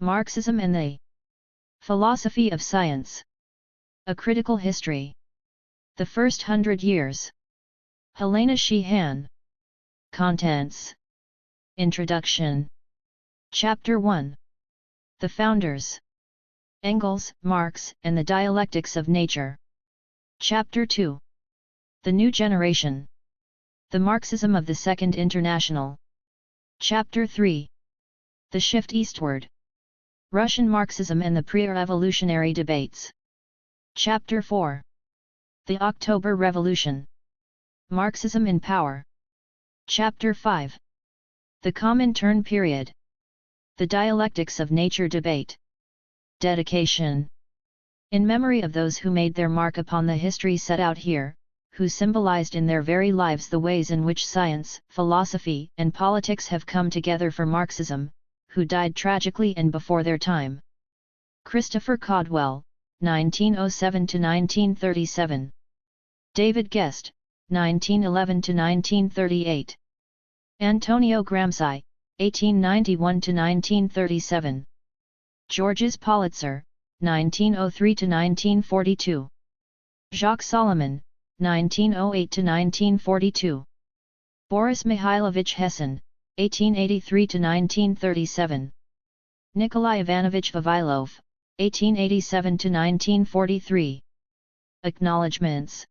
Marxism and the Philosophy of Science. A Critical History. The First 100 Years. Helena Sheehan. Contents. Introduction. Chapter 1. The Founders. Engels, Marx, and the Dialectics of Nature. Chapter 2. The New Generation. The Marxism of the Second International. Chapter 3. The Shift Eastward. Russian Marxism and the Pre-Revolutionary Debates. Chapter 4. The October Revolution. Marxism in Power. Chapter 5. The Comintern Period. The Dialectics of Nature Debate. Dedication. In memory of those who made their mark upon the history set out here, who symbolized in their very lives the ways in which science, philosophy, and politics have come together for Marxism, who died tragically and before their time. Christopher Caldwell, 1907–1937. David Guest, 1911–1938. Antonio Gramsci, 1891–1937. Georges Politzer, 1903–1942. Jacques Solomon, 1908–1942. Boris Mikhailovich Hessen, 1883–1937. Nikolai Ivanovich Vavilov, 1887–1943. Acknowledgements.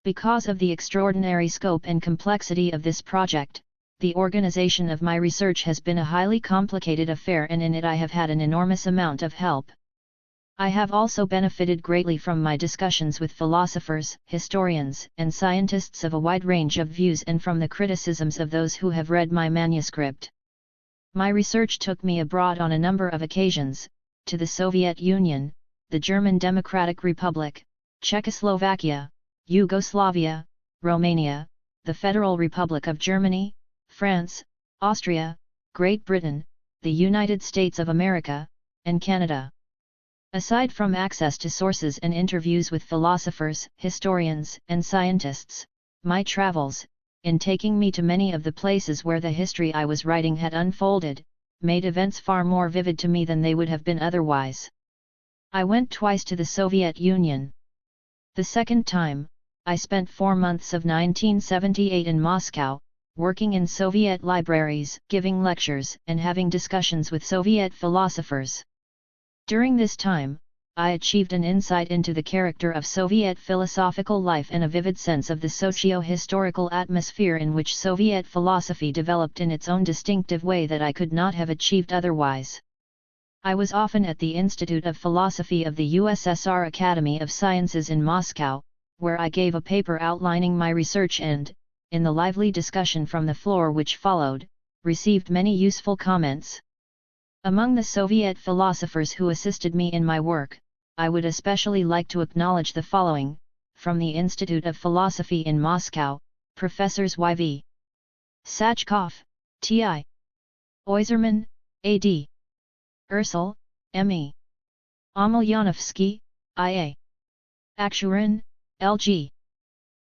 Because of the extraordinary scope and complexity of this project, the organization of my research has been a highly complicated affair, and in it I have had an enormous amount of help. I have also benefited greatly from my discussions with philosophers, historians, and scientists of a wide range of views, and from the criticisms of those who have read my manuscript. My research took me abroad on a number of occasions, to the Soviet Union, the German Democratic Republic, Czechoslovakia, Yugoslavia, Romania, the Federal Republic of Germany, France, Austria, Great Britain, the United States of America, and Canada. Aside from access to sources and interviews with philosophers, historians, and scientists, my travels, in taking me to many of the places where the history I was writing had unfolded, made events far more vivid to me than they would have been otherwise. I went twice to the Soviet Union. The second time, I spent 4 months of 1978 in Moscow, working in Soviet libraries, giving lectures, and having discussions with Soviet philosophers. During this time, I achieved an insight into the character of Soviet philosophical life and a vivid sense of the socio-historical atmosphere in which Soviet philosophy developed in its own distinctive way that I could not have achieved otherwise. I was often at the Institute of Philosophy of the USSR Academy of Sciences in Moscow, where I gave a paper outlining my research and, in the lively discussion from the floor which followed, received many useful comments. Among the Soviet philosophers who assisted me in my work, I would especially like to acknowledge the following: from the Institute of Philosophy in Moscow, Professors Y.V. Sachkov, T.I. Oyserman, A.D. Ursel, M.E. Omelyanovsky, I.A. Akshurin, L.G.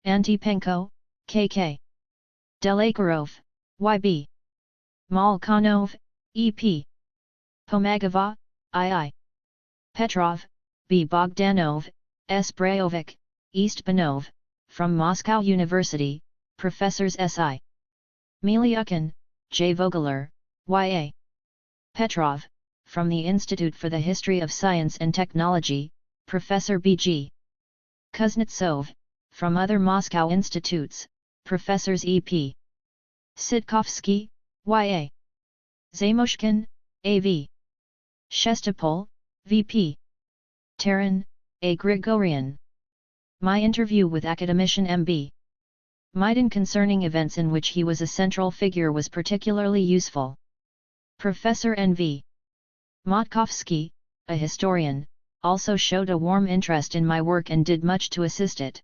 Antipenko, K.K. Delakarov, Y.B. Malkanov, E.P. Pomagova, I.I. Petrov, B. Bogdanov, S. Brayovic, Eastpanov, from Moscow University, Professors S.I. Milyukhin, J. Vogler, Y.A. Petrov, from the Institute for the History of Science and Technology, Professor B.G. Kuznetsov, from other Moscow institutes, Professors E.P. Sitkovsky, Y.A. Zamoshkin, A.V. Shestopol, V.P. Taran, A. Grigorian. My interview with academician M.B. Maiden concerning events in which he was a central figure was particularly useful. Professor N.V. Motkovsky, a historian, also showed a warm interest in my work and did much to assist it.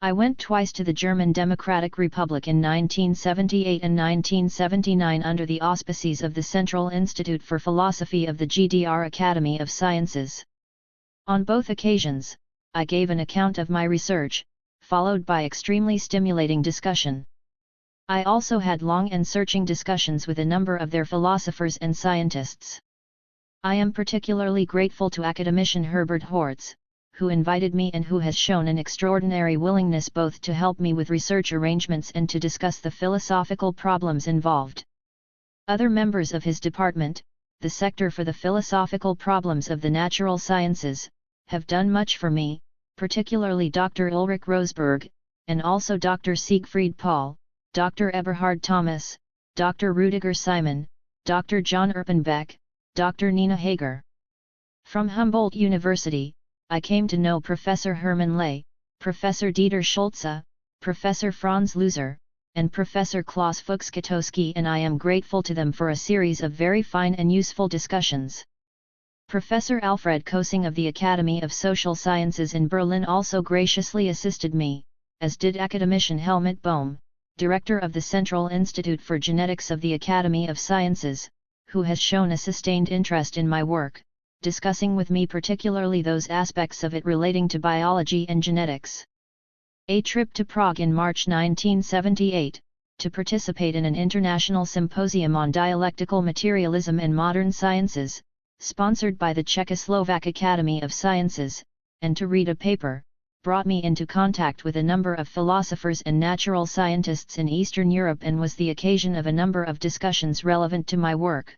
I went twice to the German Democratic Republic in 1978 and 1979 under the auspices of the Central Institute for Philosophy of the GDR Academy of Sciences. On both occasions, I gave an account of my research, followed by extremely stimulating discussion. I also had long and searching discussions with a number of their philosophers and scientists. I am particularly grateful to academician Herbert Hortz, who invited me and who has shown an extraordinary willingness both to help me with research arrangements and to discuss the philosophical problems involved. Other members of his department, the Sector for the Philosophical Problems of the Natural Sciences, have done much for me, particularly Dr. Ulrich Rosberg, and also Dr. Siegfried Paul, Dr. Eberhard Thomas, Dr. Rudiger Simon, Dr. John Erpenbeck, Dr. Nina Hager. From Humboldt University, I came to know Professor Hermann Ley, Professor Dieter Schulze, Professor Franz Luser, and Professor Klaus Fuchs-Katowski, and I am grateful to them for a series of very fine and useful discussions. Professor Alfred Kosing of the Academy of Social Sciences in Berlin also graciously assisted me, as did academician Helmut Bohm, director of the Central Institute for Genetics of the Academy of Sciences, who has shown a sustained interest in my work, discussing with me particularly those aspects of it relating to biology and genetics. A trip to Prague in March 1978, to participate in an international symposium on dialectical materialism and modern sciences, sponsored by the Czechoslovak Academy of Sciences, and to read a paper, brought me into contact with a number of philosophers and natural scientists in Eastern Europe and was the occasion of a number of discussions relevant to my work.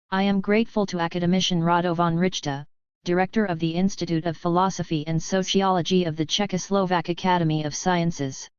I am grateful to academician Radovan Richta, director of the Institute of Philosophy and Sociology of the Czechoslovak Academy of Sciences.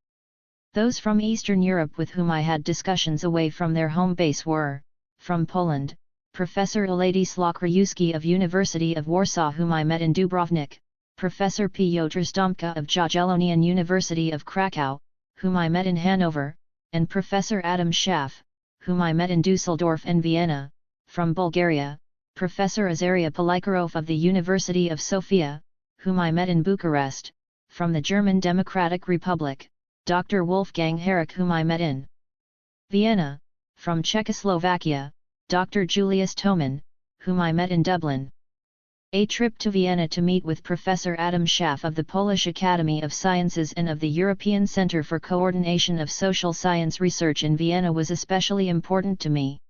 Those from Eastern Europe with whom I had discussions away from their home base were, from Poland, Professor Ladislaw Krajewski of University of Warsaw, whom I met in Dubrovnik, Professor Piotr Stomka of Jagiellonian University of Krakow, whom I met in Hanover, and Professor Adam Schaff, whom I met in Dusseldorf and Vienna. From Bulgaria, Professor Azaria Polikarov of the University of Sofia, whom I met in Bucharest. From the German Democratic Republic, Dr. Wolfgang Herrick, whom I met in Vienna. From Czechoslovakia, Dr. Julius Toman, whom I met in Dublin. A trip to Vienna to meet with Professor Adam Schaff of the Polish Academy of Sciences and of the European Centre for Coordination of Social Science Research in Vienna was especially important to me.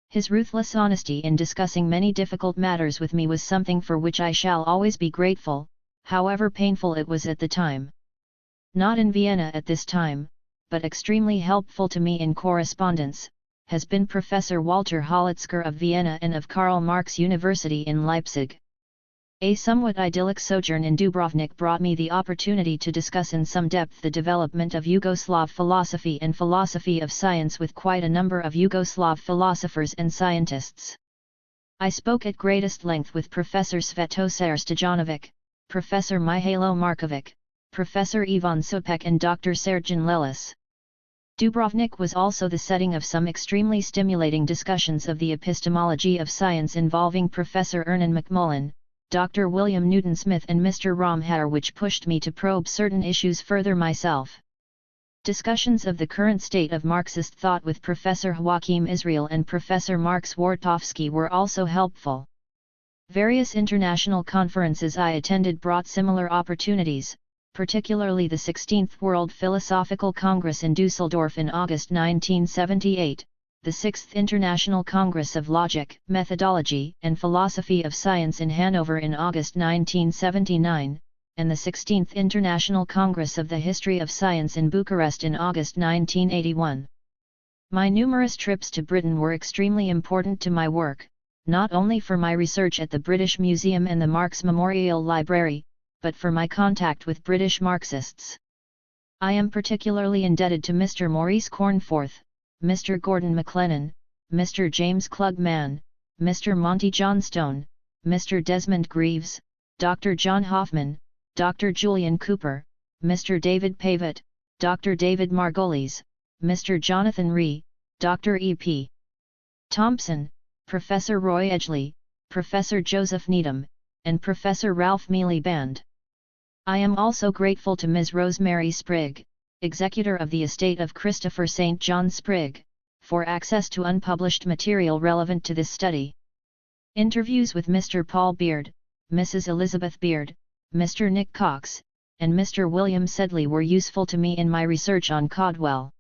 His ruthless honesty in discussing many difficult matters with me was something for which I shall always be grateful, however painful it was at the time. Not in Vienna at this time, but extremely helpful to me in correspondence, has been Professor Walter Holitzker of Vienna and of Karl Marx University in Leipzig. A somewhat idyllic sojourn in Dubrovnik brought me the opportunity to discuss in some depth the development of Yugoslav philosophy and philosophy of science with quite a number of Yugoslav philosophers and scientists. I spoke at greatest length with Professor Svetosar Stojanovic, Professor Mihailo Markovic, Professor Ivan Supek and Dr. Serjan Lelis. Dubrovnik was also the setting of some extremely stimulating discussions of the epistemology of science involving Professor Ernan McMullen, Dr. William Newton Smith and Mr. Ramhar, which pushed me to probe certain issues further myself. Discussions of the current state of Marxist thought with Professor Joachim Israel and Professor Mark Swartowski were also helpful. Various international conferences I attended brought similar opportunities, particularly the 16th World Philosophical Congress in Dusseldorf in August 1978, the 6th International Congress of Logic, Methodology, and Philosophy of Science in Hanover in August 1979, and the 16th International Congress of the History of Science in Bucharest in August 1981. My numerous trips to Britain were extremely important to my work, not only for my research at the British Museum and the Marx Memorial Library, but for my contact with British Marxists. I am particularly indebted to Mr. Maurice Cornforth, Mr. Gordon McLennan, Mr. James Klugman, Mr. Monty Johnstone, Mr. Desmond Greaves, Dr. John Hoffman, Dr. Julian Cooper, Mr. David Pavitt, Dr. David Margolis, Mr. Jonathan Rhee, Dr. E.P. Thompson, Professor Roy Edgley, Professor Joseph Needham, and Professor Ralph Mealy Band. I am also grateful to Ms. Rosemary Sprigg, executor of the estate of Christopher St. John Sprigg, for access to unpublished material relevant to this study. Interviews with Mr. Paul Beard, Mrs. Elizabeth Beard, Mr. Nick Cox, and Mr. William Sedley were useful to me in my research on Caldwell.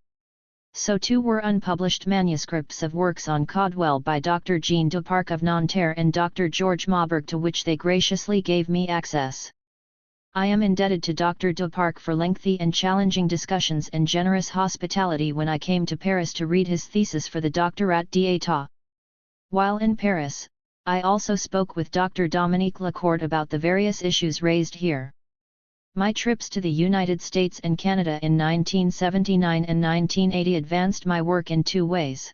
So too were unpublished manuscripts of works on Caldwell by Dr. Jean Duparc of Nanterre and Dr. George Maubourg, to which they graciously gave me access. I am indebted to Dr. Duparc for lengthy and challenging discussions and generous hospitality when I came to Paris to read his thesis for the doctorat d'état. While in Paris, I also spoke with Dr. Dominique Lacourt about the various issues raised here. My trips to the United States and Canada in 1979 and 1980 advanced my work in two ways.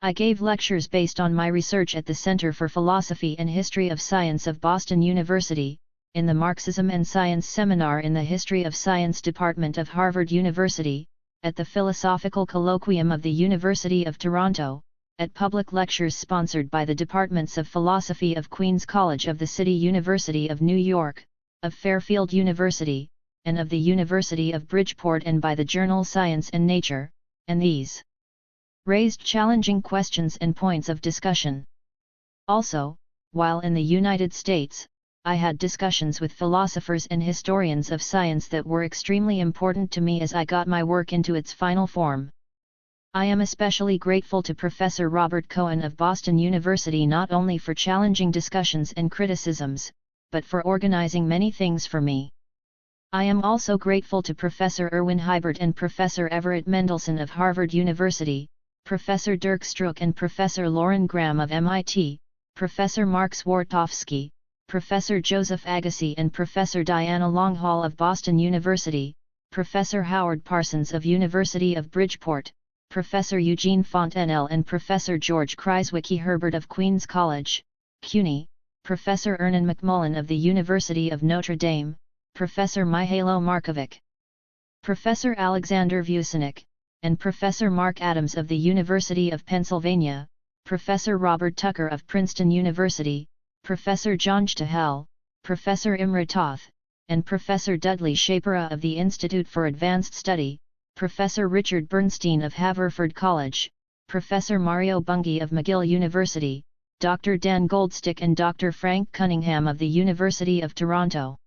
I gave lectures based on my research at the Center for Philosophy and History of Science of Boston University, in the Marxism and Science Seminar in the History of Science Department of Harvard University, at the Philosophical Colloquium of the University of Toronto, at public lectures sponsored by the Departments of Philosophy of Queen's College of the City University of New York, of Fairfield University, and of the University of Bridgeport, and by the journal Science and Nature, and these raised challenging questions and points of discussion. Also, while in the United States, I had discussions with philosophers and historians of science that were extremely important to me as I got my work into its final form. I am especially grateful to Professor Robert Cohen of Boston University not only for challenging discussions and criticisms, but for organizing many things for me. I am also grateful to Professor Erwin Hybert and Professor Everett Mendelsohn of Harvard University, Professor Dirk Strook and Professor Lauren Graham of MIT, Professor Mark Swartowski, Professor Joseph Agassi and Professor Diana Longhall of Boston University, Professor Howard Parsons of University of Bridgeport, Professor Eugene Fontenelle and Professor George Kreiswicki Herbert of Queen's College, CUNY, Professor Ernan McMullen of the University of Notre Dame, Professor Mihailo Markovic, Professor Alexander Vucinic, and Professor Mark Adams of the University of Pennsylvania, Professor Robert Tucker of Princeton University, Professor John Stahel, Professor Imre Toth, and Professor Dudley Shapira of the Institute for Advanced Study, Professor Richard Bernstein of Haverford College, Professor Mario Bunge of McGill University, Dr. Dan Goldstick and Dr. Frank Cunningham of the University of Toronto.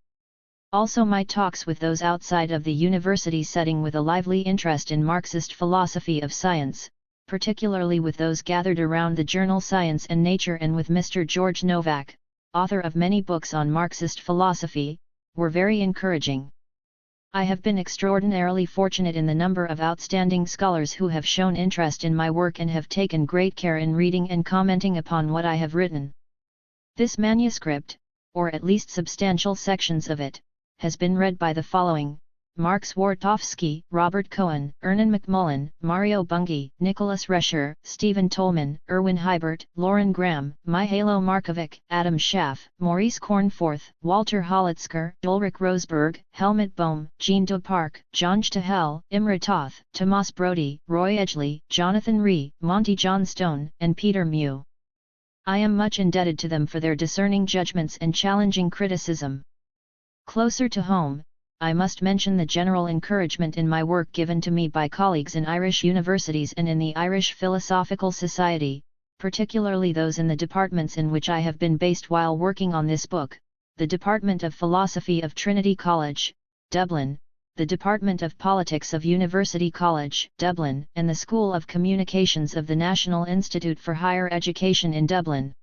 Also my talks with those outside of the university setting with a lively interest in Marxist philosophy of science, particularly with those gathered around the journal Science and Nature and with Mr. George Novak, author of many books on Marxist philosophy, were very encouraging. I have been extraordinarily fortunate in the number of outstanding scholars who have shown interest in my work and have taken great care in reading and commenting upon what I have written. This manuscript, or at least substantial sections of it, has been read by the following: Mark Swartowski, Robert Cohen, Ernan McMullen, Mario Bunge, Nicholas Rescher, Stephen Tolman, Erwin Hybert, Lauren Graham, Mihailo Markovic, Adam Schaff, Maurice Cornforth, Walter Holitzker, Ulrich Rosberg, Helmut Bohm, Jean Duparc, John Stahel, Imre Toth, Tomas Brody, Roy Edgley, Jonathan Rhee, Monty Johnstone, and Peter Mew. I am much indebted to them for their discerning judgments and challenging criticism. Closer to home, I must mention the general encouragement in my work given to me by colleagues in Irish universities and in the Irish Philosophical Society, particularly those in the departments in which I have been based while working on this book: the Department of Philosophy of Trinity College, Dublin, the Department of Politics of University College, Dublin, and the School of Communications of the National Institute for Higher Education in Dublin.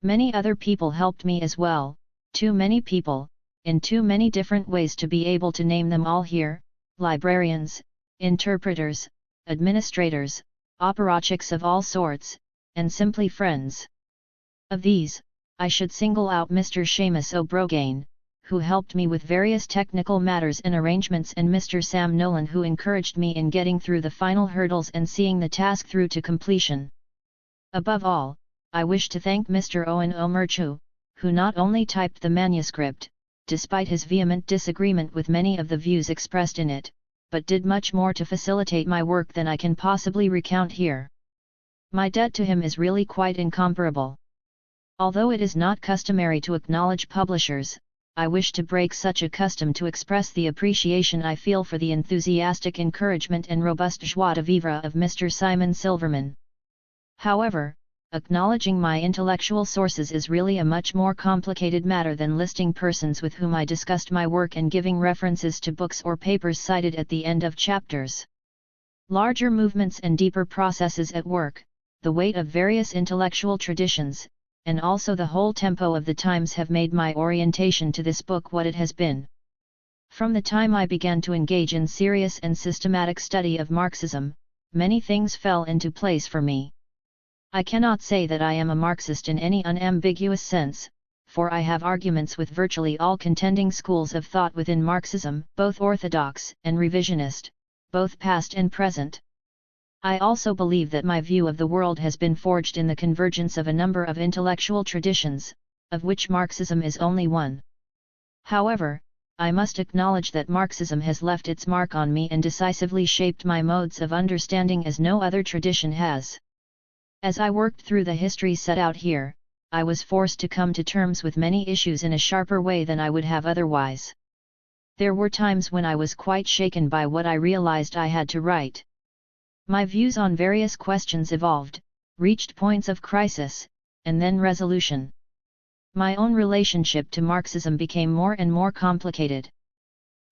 Many other people helped me as well, too many people, in too many different ways to be able to name them all here: librarians, interpreters, administrators, apparatchiks of all sorts, and simply friends. Of these, I should single out Mr. Seamus O'Brogane, who helped me with various technical matters and arrangements, and Mr. Sam Nolan, who encouraged me in getting through the final hurdles and seeing the task through to completion. Above all, I wish to thank Mr. Owen O'Murchu, who not only typed the manuscript, despite his vehement disagreement with many of the views expressed in it, but did much more to facilitate my work than I can possibly recount here. My debt to him is really quite incomparable. Although it is not customary to acknowledge publishers, I wish to break such a custom to express the appreciation I feel for the enthusiastic encouragement and robust joie de vivre of Mr. Simon Silverman. However, acknowledging my intellectual sources is really a much more complicated matter than listing persons with whom I discussed my work and giving references to books or papers cited at the end of chapters. Larger movements and deeper processes at work, the weight of various intellectual traditions, and also the whole tempo of the times have made my orientation to this book what it has been. From the time I began to engage in serious and systematic study of Marxism, many things fell into place for me. I cannot say that I am a Marxist in any unambiguous sense, for I have arguments with virtually all contending schools of thought within Marxism, both orthodox and revisionist, both past and present. I also believe that my view of the world has been forged in the convergence of a number of intellectual traditions, of which Marxism is only one. However, I must acknowledge that Marxism has left its mark on me and decisively shaped my modes of understanding as no other tradition has. As I worked through the history set out here, I was forced to come to terms with many issues in a sharper way than I would have otherwise. There were times when I was quite shaken by what I realized I had to write. My views on various questions evolved, reached points of crisis, and then resolution. My own relationship to Marxism became more and more complicated.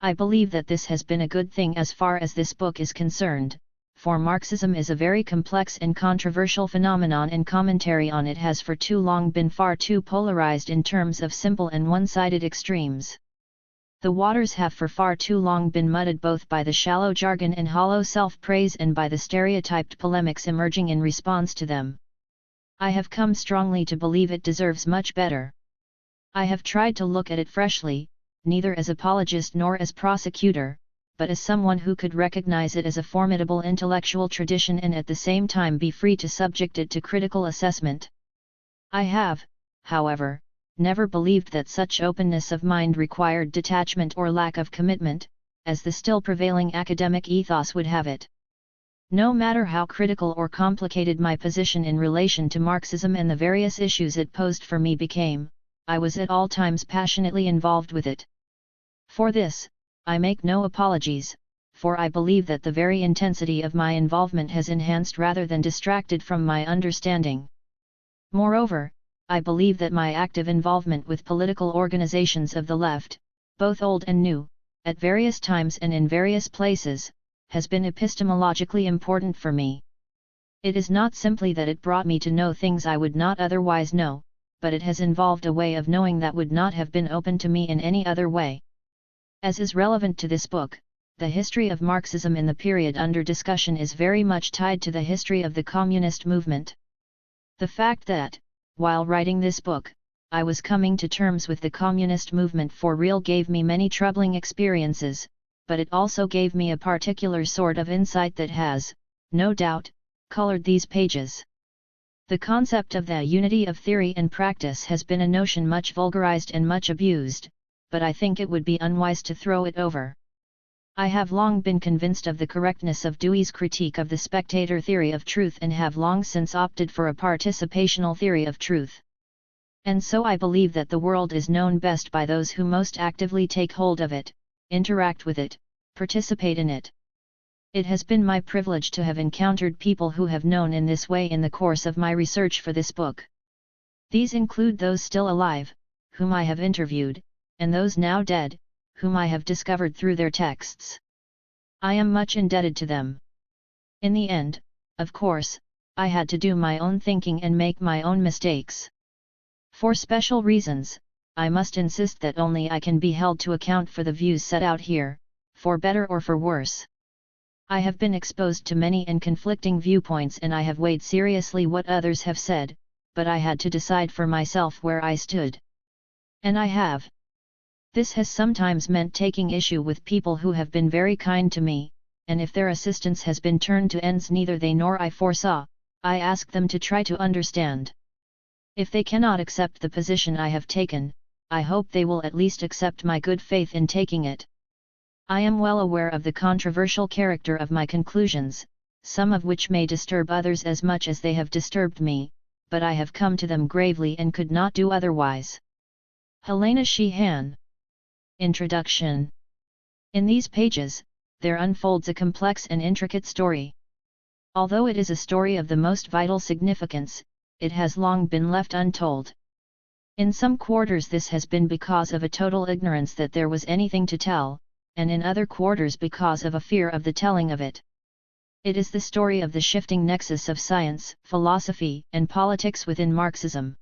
I believe that this has been a good thing as far as this book is concerned, for Marxism is a very complex and controversial phenomenon, and commentary on it has for too long been far too polarized in terms of simple and one-sided extremes. The waters have for far too long been muddied both by the shallow jargon and hollow self-praise and by the stereotyped polemics emerging in response to them. I have come strongly to believe it deserves much better. I have tried to look at it freshly, neither as apologist nor as prosecutor, but as someone who could recognize it as a formidable intellectual tradition and at the same time be free to subject it to critical assessment. I have, however, never believed that such openness of mind required detachment or lack of commitment, as the still prevailing academic ethos would have it. No matter how critical or complicated my position in relation to Marxism and the various issues it posed for me became, I was at all times passionately involved with it. For this, I make no apologies, for I believe that the very intensity of my involvement has enhanced rather than distracted from my understanding. Moreover, I believe that my active involvement with political organizations of the left, both old and new, at various times and in various places, has been epistemologically important for me. It is not simply that it brought me to know things I would not otherwise know, but it has involved a way of knowing that would not have been open to me in any other way. As is relevant to this book, the history of Marxism in the period under discussion is very much tied to the history of the communist movement. The fact that, while writing this book, I was coming to terms with the communist movement for real gave me many troubling experiences, but it also gave me a particular sort of insight that has, no doubt, colored these pages. The concept of the unity of theory and practice has been a notion much vulgarized and much abused, but I think it would be unwise to throw it over. I have long been convinced of the correctness of Dewey's critique of the spectator theory of truth and have long since opted for a participational theory of truth. And so I believe that the world is known best by those who most actively take hold of it, interact with it, participate in it. It has been my privilege to have encountered people who have known in this way in the course of my research for this book. These include those still alive, whom I have interviewed, and those now dead, whom I have discovered through their texts. I am much indebted to them. In the end, of course, I had to do my own thinking and make my own mistakes. For special reasons, I must insist that only I can be held to account for the views set out here, for better or for worse. I have been exposed to many and conflicting viewpoints and I have weighed seriously what others have said, but I had to decide for myself where I stood. And I have. This has sometimes meant taking issue with people who have been very kind to me, and if their assistance has been turned to ends neither they nor I foresaw, I ask them to try to understand. If they cannot accept the position I have taken, I hope they will at least accept my good faith in taking it. I am well aware of the controversial character of my conclusions, some of which may disturb others as much as they have disturbed me, but I have come to them gravely and could not do otherwise. Helena Sheehan. Introduction. In these pages, there unfolds a complex and intricate story. Although it is a story of the most vital significance, it has long been left untold. In some quarters this has been because of a total ignorance that there was anything to tell, and in other quarters because of a fear of the telling of it. It is the story of the shifting nexus of science, philosophy, and politics within Marxism.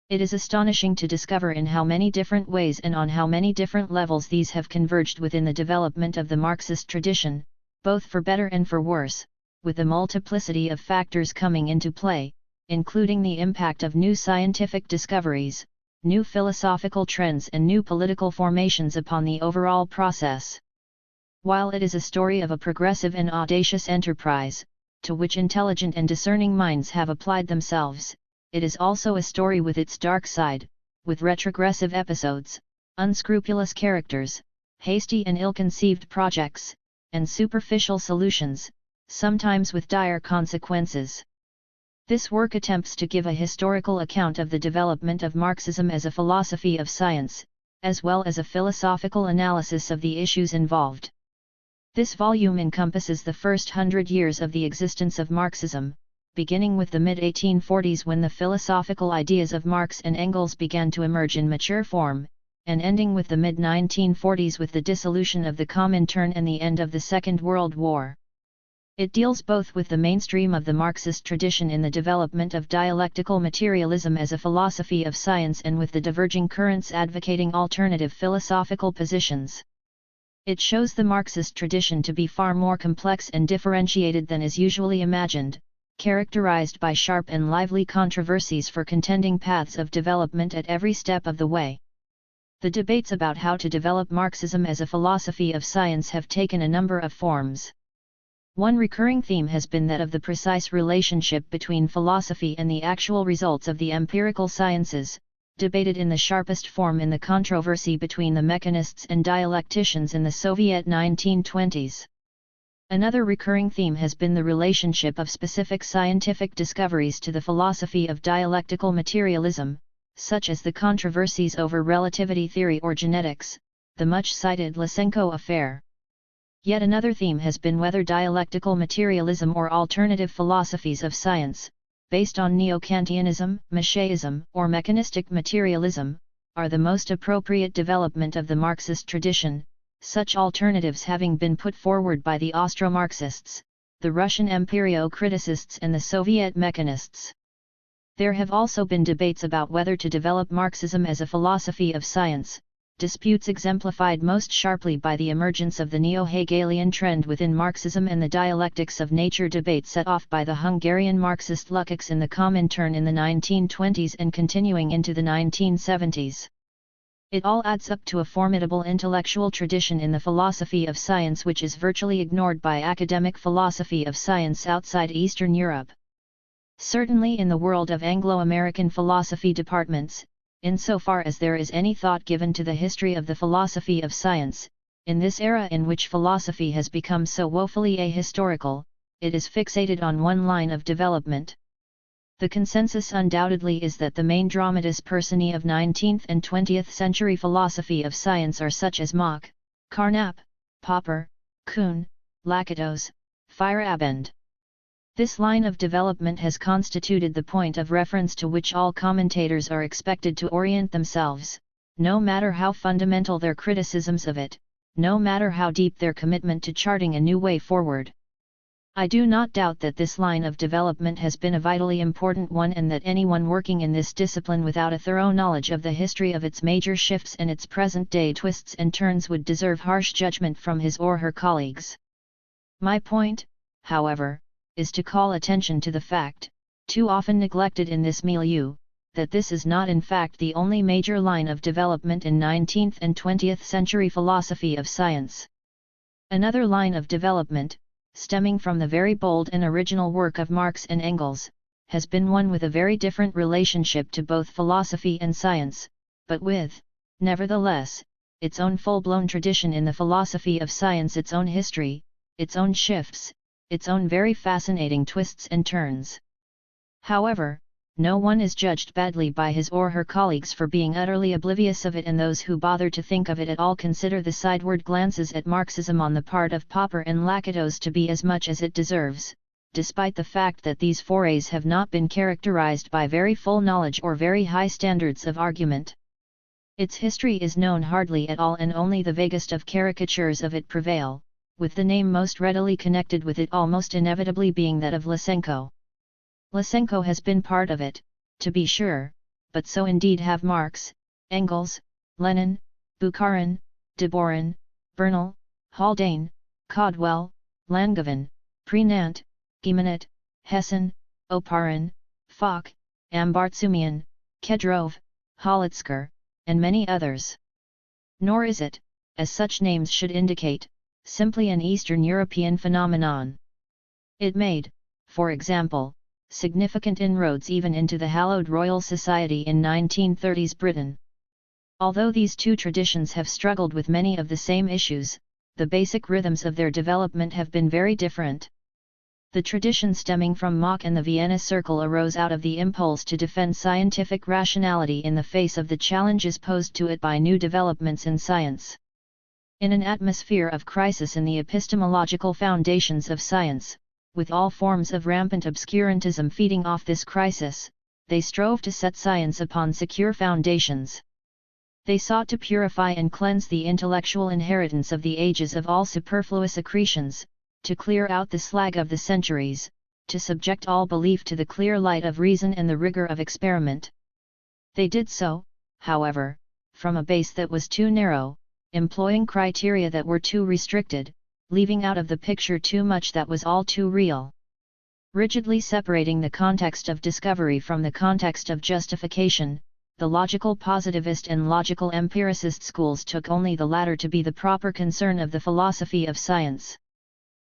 It is astonishing to discover in how many different ways and on how many different levels these have converged within the development of the Marxist tradition, both for better and for worse, with a multiplicity of factors coming into play, including the impact of new scientific discoveries, new philosophical trends and new political formations upon the overall process. While it is a story of a progressive and audacious enterprise, to which intelligent and discerning minds have applied themselves, it is also a story with its dark side, with retrogressive episodes, unscrupulous characters, hasty and ill-conceived projects, and superficial solutions, sometimes with dire consequences. This work attempts to give a historical account of the development of Marxism as a philosophy of science, as well as a philosophical analysis of the issues involved. This volume encompasses the first 100 years of the existence of Marxism, beginning with the mid-1840s when the philosophical ideas of Marx and Engels began to emerge in mature form, and ending with the mid-1940s with the dissolution of the Comintern and the end of the Second World War. It deals both with the mainstream of the Marxist tradition in the development of dialectical materialism as a philosophy of science and with the diverging currents advocating alternative philosophical positions. It shows the Marxist tradition to be far more complex and differentiated than is usually imagined, characterized by sharp and lively controversies for contending paths of development at every step of the way. The debates about how to develop Marxism as a philosophy of science have taken a number of forms. One recurring theme has been that of the precise relationship between philosophy and the actual results of the empirical sciences, debated in the sharpest form in the controversy between the mechanists and dialecticians in the Soviet 1920s. Another recurring theme has been the relationship of specific scientific discoveries to the philosophy of dialectical materialism, such as the controversies over relativity theory or genetics, the much-cited Lysenko affair. Yet another theme has been whether dialectical materialism or alternative philosophies of science, based on neo-Kantianism, Machiaism, or mechanistic materialism, are the most appropriate development of the Marxist tradition, such alternatives having been put forward by the Austro-Marxists, the Russian empirio-criticists and the Soviet mechanists. There have also been debates about whether to develop Marxism as a philosophy of science, disputes exemplified most sharply by the emergence of the neo-Hegelian trend within Marxism and the dialectics of nature debate set off by the Hungarian Marxist Lukács in the Comintern in the 1920s and continuing into the 1970s. It all adds up to a formidable intellectual tradition in the philosophy of science which is virtually ignored by academic philosophy of science outside Eastern Europe. Certainly in the world of Anglo-American philosophy departments, insofar as there is any thought given to the history of the philosophy of science, in this era in which philosophy has become so woefully ahistorical, it is fixated on one line of development. The consensus undoubtedly is that the main dramatis personae of 19th and 20th century philosophy of science are such as Mach, Carnap, Popper, Kuhn, Lakatos, Feyerabend. This line of development has constituted the point of reference to which all commentators are expected to orient themselves, no matter how fundamental their criticisms of it, no matter how deep their commitment to charting a new way forward. I do not doubt that this line of development has been a vitally important one and that anyone working in this discipline without a thorough knowledge of the history of its major shifts and its present-day twists and turns would deserve harsh judgment from his or her colleagues. My point, however, is to call attention to the fact, too often neglected in this milieu, that this is not in fact the only major line of development in 19th and 20th century philosophy of science. Another line of development, stemming from the very bold and original work of Marx and Engels, has been one with a very different relationship to both philosophy and science, but with, nevertheless, its own full-blown tradition in the philosophy of science, its own history, its own shifts, its own very fascinating twists and turns. However, no one is judged badly by his or her colleagues for being utterly oblivious of it, and those who bother to think of it at all consider the sideward glances at Marxism on the part of Popper and Lakatos to be as much as it deserves, despite the fact that these forays have not been characterized by very full knowledge or very high standards of argument. Its history is known hardly at all, and only the vaguest of caricatures of it prevail, with the name most readily connected with it almost inevitably being that of Lysenko. Lysenko has been part of it, to be sure, but so indeed have Marx, Engels, Lenin, Bukharin, Deborin, Bernal, Haldane, Caldwell, Langevin, Prenant, Guilleminot, Hessen, Oparin, Foch, Ambartsumian, Kedrov, Holitzker, and many others. Nor is it, as such names should indicate, simply an Eastern European phenomenon. It made, for example, significant inroads even into the hallowed Royal Society in 1930s Britain. Although these two traditions have struggled with many of the same issues, the basic rhythms of their development have been very different. The tradition stemming from Mach and the Vienna Circle arose out of the impulse to defend scientific rationality in the face of the challenges posed to it by new developments in science. In an atmosphere of crisis in the epistemological foundations of science, with all forms of rampant obscurantism feeding off this crisis, they strove to set science upon secure foundations. They sought to purify and cleanse the intellectual inheritance of the ages of all superfluous accretions, to clear out the slag of the centuries, to subject all belief to the clear light of reason and the rigor of experiment. They did so, however, from a base that was too narrow, employing criteria that were too restricted, leaving out of the picture too much that was all too real. Rigidly separating the context of discovery from the context of justification, the logical positivist and logical empiricist schools took only the latter to be the proper concern of the philosophy of science.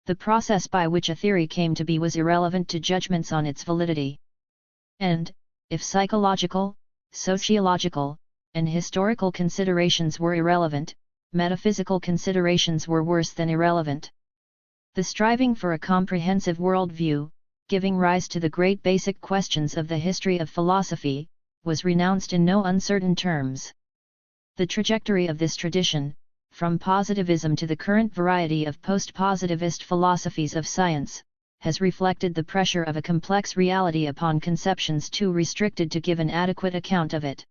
The process by which a theory came to be was irrelevant to judgments on its validity. And, if psychological, sociological, and historical considerations were irrelevant, metaphysical considerations were worse than irrelevant. The striving for a comprehensive worldview, giving rise to the great basic questions of the history of philosophy, was renounced in no uncertain terms. The trajectory of this tradition, from positivism to the current variety of post-positivist philosophies of science, has reflected the pressure of a complex reality upon conceptions too restricted to give an adequate account of it.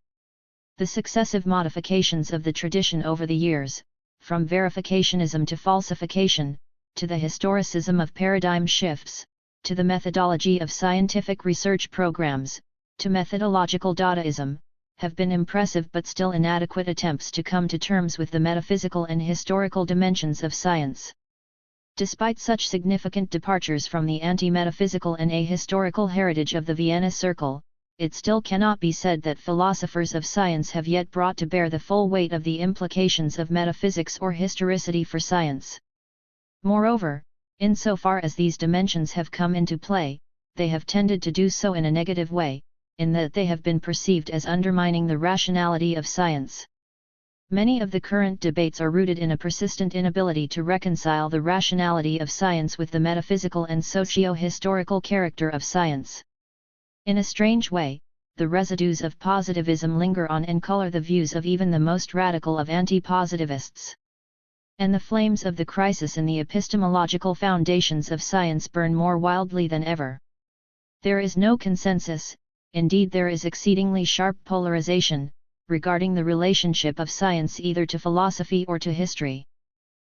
The successive modifications of the tradition over the years, from verificationism to falsification, to the historicism of paradigm shifts, to the methodology of scientific research programs, to methodological Dadaism, have been impressive but still inadequate attempts to come to terms with the metaphysical and historical dimensions of science. Despite such significant departures from the anti-metaphysical and ahistorical heritage of the Vienna Circle, it still cannot be said that philosophers of science have yet brought to bear the full weight of the implications of metaphysics or historicity for science. Moreover, insofar as these dimensions have come into play, they have tended to do so in a negative way, in that they have been perceived as undermining the rationality of science. Many of the current debates are rooted in a persistent inability to reconcile the rationality of science with the metaphysical and socio-historical character of science. In a strange way, the residues of positivism linger on and color the views of even the most radical of anti-positivists. And the flames of the crisis in the epistemological foundations of science burn more wildly than ever. There is no consensus, indeed there is exceedingly sharp polarization, regarding the relationship of science either to philosophy or to history.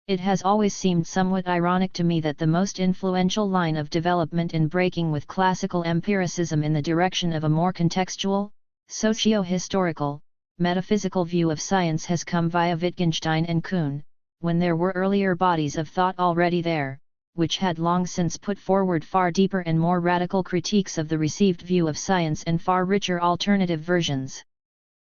It has always seemed somewhat ironic to me that the most influential line of development in breaking with classical empiricism in the direction of a more contextual, socio-historical, metaphysical view of science has come via Wittgenstein and Kuhn, when there were earlier bodies of thought already there, which had long since put forward far deeper and more radical critiques of the received view of science and far richer alternative versions.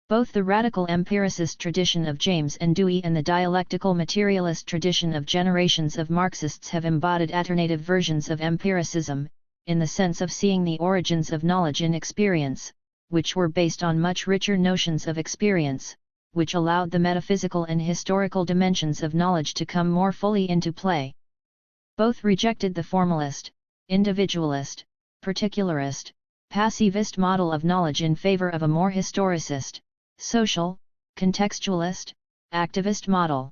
Both the radical empiricist tradition of James and Dewey and the dialectical materialist tradition of generations of Marxists have embodied alternative versions of empiricism, in the sense of seeing the origins of knowledge in experience, which were based on much richer notions of experience, which allowed the metaphysical and historical dimensions of knowledge to come more fully into play. Both rejected the formalist, individualist, particularist, passivist model of knowledge in favor of a more historicist, social, contextualist, activist model.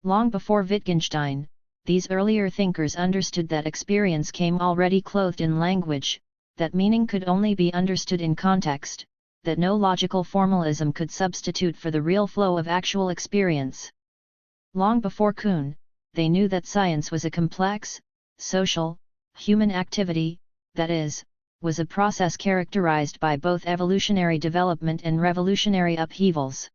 Long before Wittgenstein, these earlier thinkers understood that experience came already clothed in language, that meaning could only be understood in context, that no logical formalism could substitute for the real flow of actual experience. Long before Kuhn, they knew that science was a complex, social, human activity, that is, was a process characterized by both evolutionary development and revolutionary upheavals.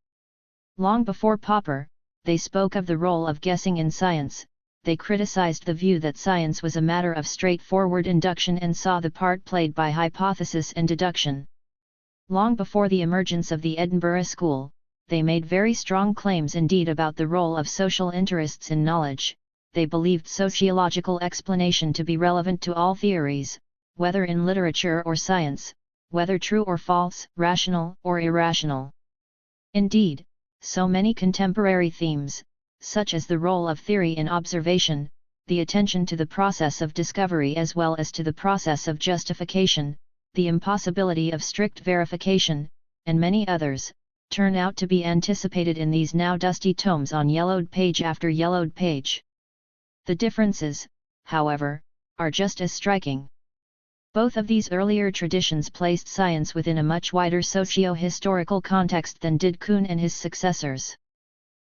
Long before Popper, they spoke of the role of guessing in science. They criticized the view that science was a matter of straightforward induction and saw the part played by hypothesis and deduction. Long before the emergence of the Edinburgh School, they made very strong claims indeed about the role of social interests in knowledge. They believed sociological explanation to be relevant to all theories, whether in literature or science, whether true or false, rational or irrational. Indeed, so many contemporary themes, such as the role of theory in observation, the attention to the process of discovery as well as to the process of justification, the impossibility of strict verification, and many others, turn out to be anticipated in these now dusty tomes on yellowed page after yellowed page. The differences, however, are just as striking. Both of these earlier traditions placed science within a much wider socio-historical context than did Kuhn and his successors.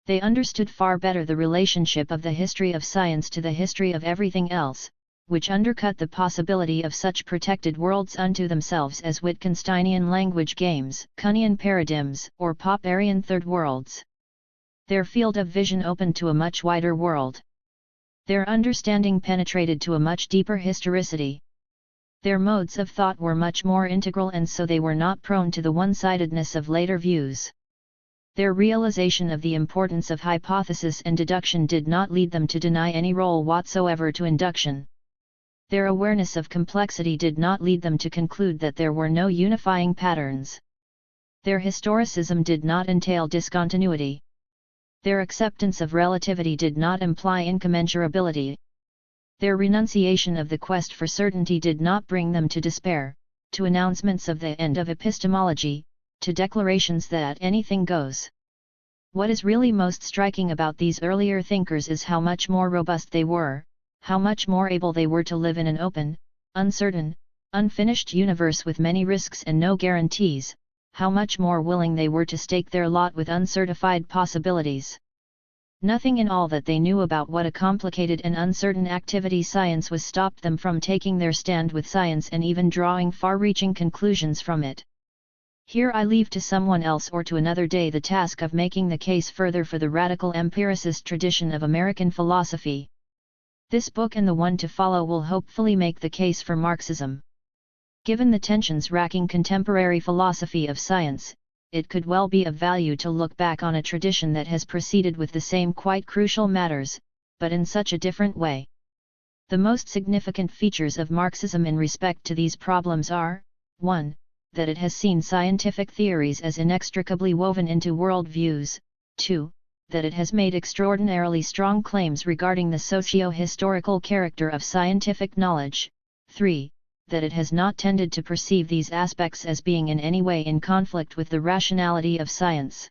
They understood far better the relationship of the history of science to the history of everything else, which undercut the possibility of such protected worlds unto themselves as Wittgensteinian language games, Kuhnian paradigms, or Popperian third worlds. Their field of vision opened to a much wider world. Their understanding penetrated to a much deeper historicity. Their modes of thought were much more integral, and so they were not prone to the one-sidedness of later views. Their realization of the importance of hypothesis and deduction did not lead them to deny any role whatsoever to induction. Their awareness of complexity did not lead them to conclude that there were no unifying patterns. Their historicism did not entail discontinuity. Their acceptance of relativity did not imply incommensurability. Their renunciation of the quest for certainty did not bring them to despair, to announcements of the end of epistemology, to declarations that anything goes. What is really most striking about these earlier thinkers is how much more robust they were, how much more able they were to live in an open, uncertain, unfinished universe with many risks and no guarantees, how much more willing they were to stake their lot with uncertified possibilities. Nothing in all that they knew about what a complicated and uncertain activity science was stopped them from taking their stand with science and even drawing far-reaching conclusions from it. Here I leave to someone else or to another day the task of making the case further for the radical empiricist tradition of American philosophy. This book and the one to follow will hopefully make the case for Marxism. Given the tensions racking contemporary philosophy of science, it could well be of value to look back on a tradition that has proceeded with the same quite crucial matters, but in such a different way. The most significant features of Marxism in respect to these problems are, 1. That it has seen scientific theories as inextricably woven into world views, 2. That it has made extraordinarily strong claims regarding the socio-historical character of scientific knowledge, 3. That it has not tended to perceive these aspects as being in any way in conflict with the rationality of science.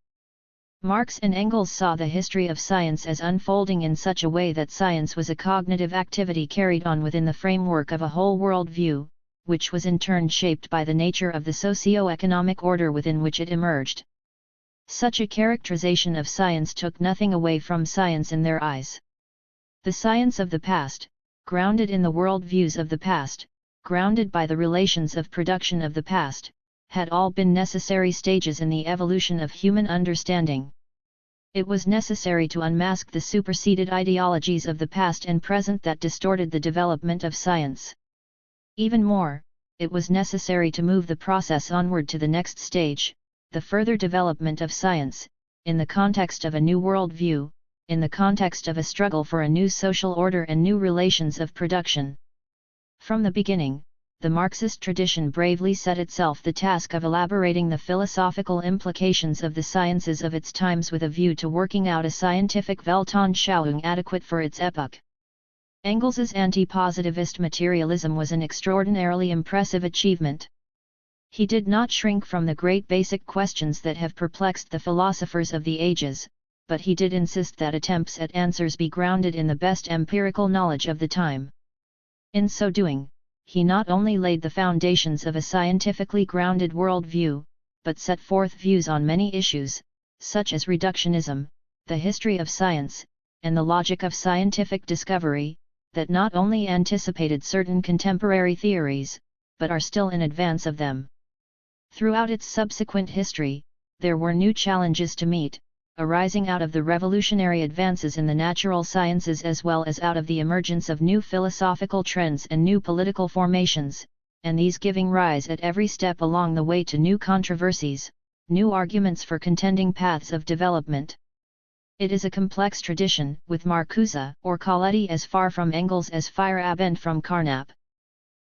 Marx and Engels saw the history of science as unfolding in such a way that science was a cognitive activity carried on within the framework of a whole world view, which was in turn shaped by the nature of the socio-economic order within which it emerged. Such a characterization of science took nothing away from science in their eyes. The science of the past, grounded in the world views of the past, grounded by the relations of production of the past, had all been necessary stages in the evolution of human understanding. It was necessary to unmask the superseded ideologies of the past and present that distorted the development of science. Even more, it was necessary to move the process onward to the next stage, the further development of science, in the context of a new world view, in the context of a struggle for a new social order and new relations of production. From the beginning, the Marxist tradition bravely set itself the task of elaborating the philosophical implications of the sciences of its times with a view to working out a scientific Weltanschauung adequate for its epoch. Engels's anti-positivist materialism was an extraordinarily impressive achievement. He did not shrink from the great basic questions that have perplexed the philosophers of the ages, but he did insist that attempts at answers be grounded in the best empirical knowledge of the time. In so doing, he not only laid the foundations of a scientifically grounded worldview, but set forth views on many issues, such as reductionism, the history of science, and the logic of scientific discovery, that not only anticipated certain contemporary theories, but are still in advance of them. Throughout its subsequent history, there were new challenges to meet, arising out of the revolutionary advances in the natural sciences as well as out of the emergence of new philosophical trends and new political formations, and these giving rise at every step along the way to new controversies, new arguments for contending paths of development. It is a complex tradition, with Marcuse or Coletti as far from Engels as Feyerabend from Carnap.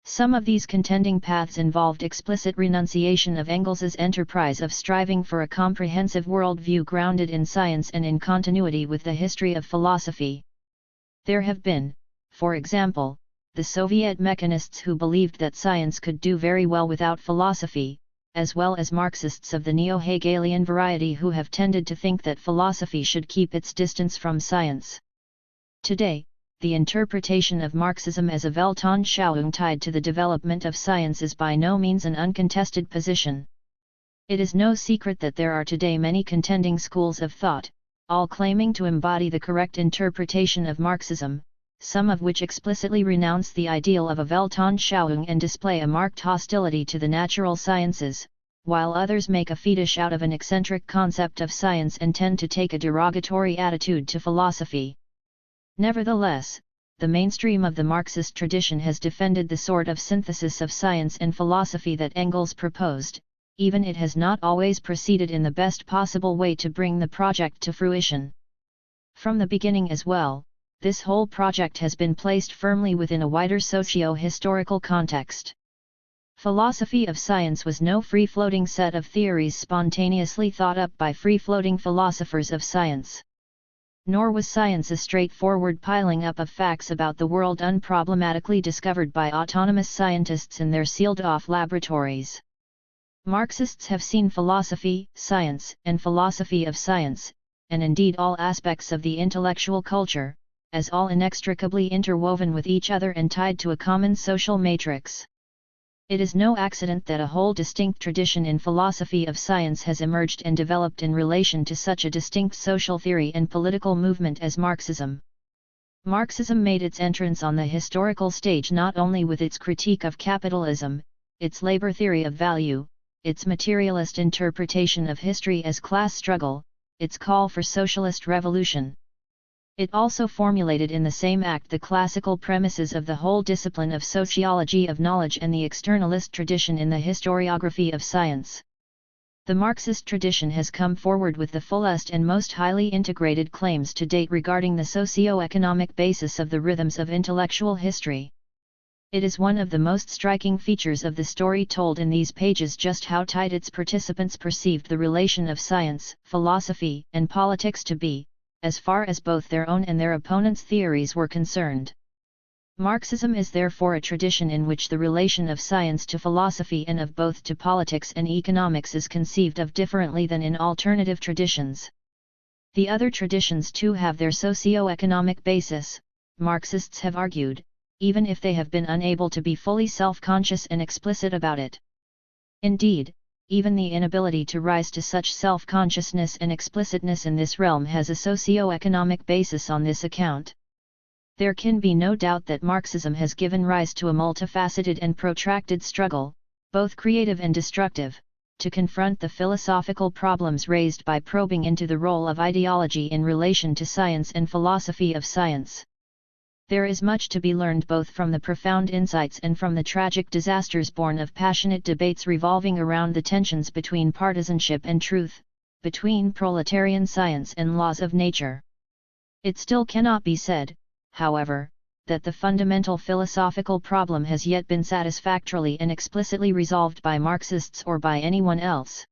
Some of these contending paths involved explicit renunciation of Engels's enterprise of striving for a comprehensive worldview grounded in science and in continuity with the history of philosophy. There have been, for example, the Soviet mechanists who believed that science could do very well without philosophy, as well as Marxists of the neo-Hegelian variety who have tended to think that philosophy should keep its distance from science. Today, the interpretation of Marxism as a Weltanschauung tied to the development of science is by no means an uncontested position. It is no secret that there are today many contending schools of thought, all claiming to embody the correct interpretation of Marxism, some of which explicitly renounce the ideal of a Weltanschauung and display a marked hostility to the natural sciences, while others make a fetish out of an eccentric concept of science and tend to take a derogatory attitude to philosophy. Nevertheless, the mainstream of the Marxist tradition has defended the sort of synthesis of science and philosophy that Engels proposed, even it has not always proceeded in the best possible way to bring the project to fruition. From the beginning as well, this whole project has been placed firmly within a wider socio-historical context. Philosophy of science was no free-floating set of theories spontaneously thought up by free-floating philosophers of science. Nor was science a straightforward piling up of facts about the world unproblematically discovered by autonomous scientists in their sealed-off laboratories. Marxists have seen philosophy, science, and philosophy of science, and indeed all aspects of the intellectual culture, as all inextricably interwoven with each other and tied to a common social matrix. It is no accident that a whole distinct tradition in philosophy of science has emerged and developed in relation to such a distinct social theory and political movement as Marxism. Marxism made its entrance on the historical stage not only with its critique of capitalism, its labor theory of value, its materialist interpretation of history as class struggle, its call for socialist revolution. It also formulated in the same act the classical premises of the whole discipline of sociology of knowledge and the externalist tradition in the historiography of science. The Marxist tradition has come forward with the fullest and most highly integrated claims to date regarding the socio-economic basis of the rhythms of intellectual history. It is one of the most striking features of the story told in these pages just how tight its participants perceived the relation of science, philosophy, and politics to be, as far as both their own and their opponents' theories were concerned. Marxism is therefore a tradition in which the relation of science to philosophy and of both to politics and economics is conceived of differently than in alternative traditions. The other traditions too have their socio-economic basis, Marxists have argued, even if they have been unable to be fully self-conscious and explicit about it. Indeed, even the inability to rise to such self-consciousness and explicitness in this realm has a socio-economic basis on this account. There can be no doubt that Marxism has given rise to a multifaceted and protracted struggle, both creative and destructive, to confront the philosophical problems raised by probing into the role of ideology in relation to science and philosophy of science. There is much to be learned both from the profound insights and from the tragic disasters born of passionate debates revolving around the tensions between partisanship and truth, between proletarian science and laws of nature. It still cannot be said, however, that the fundamental philosophical problem has yet been satisfactorily and explicitly resolved by Marxists or by anyone else.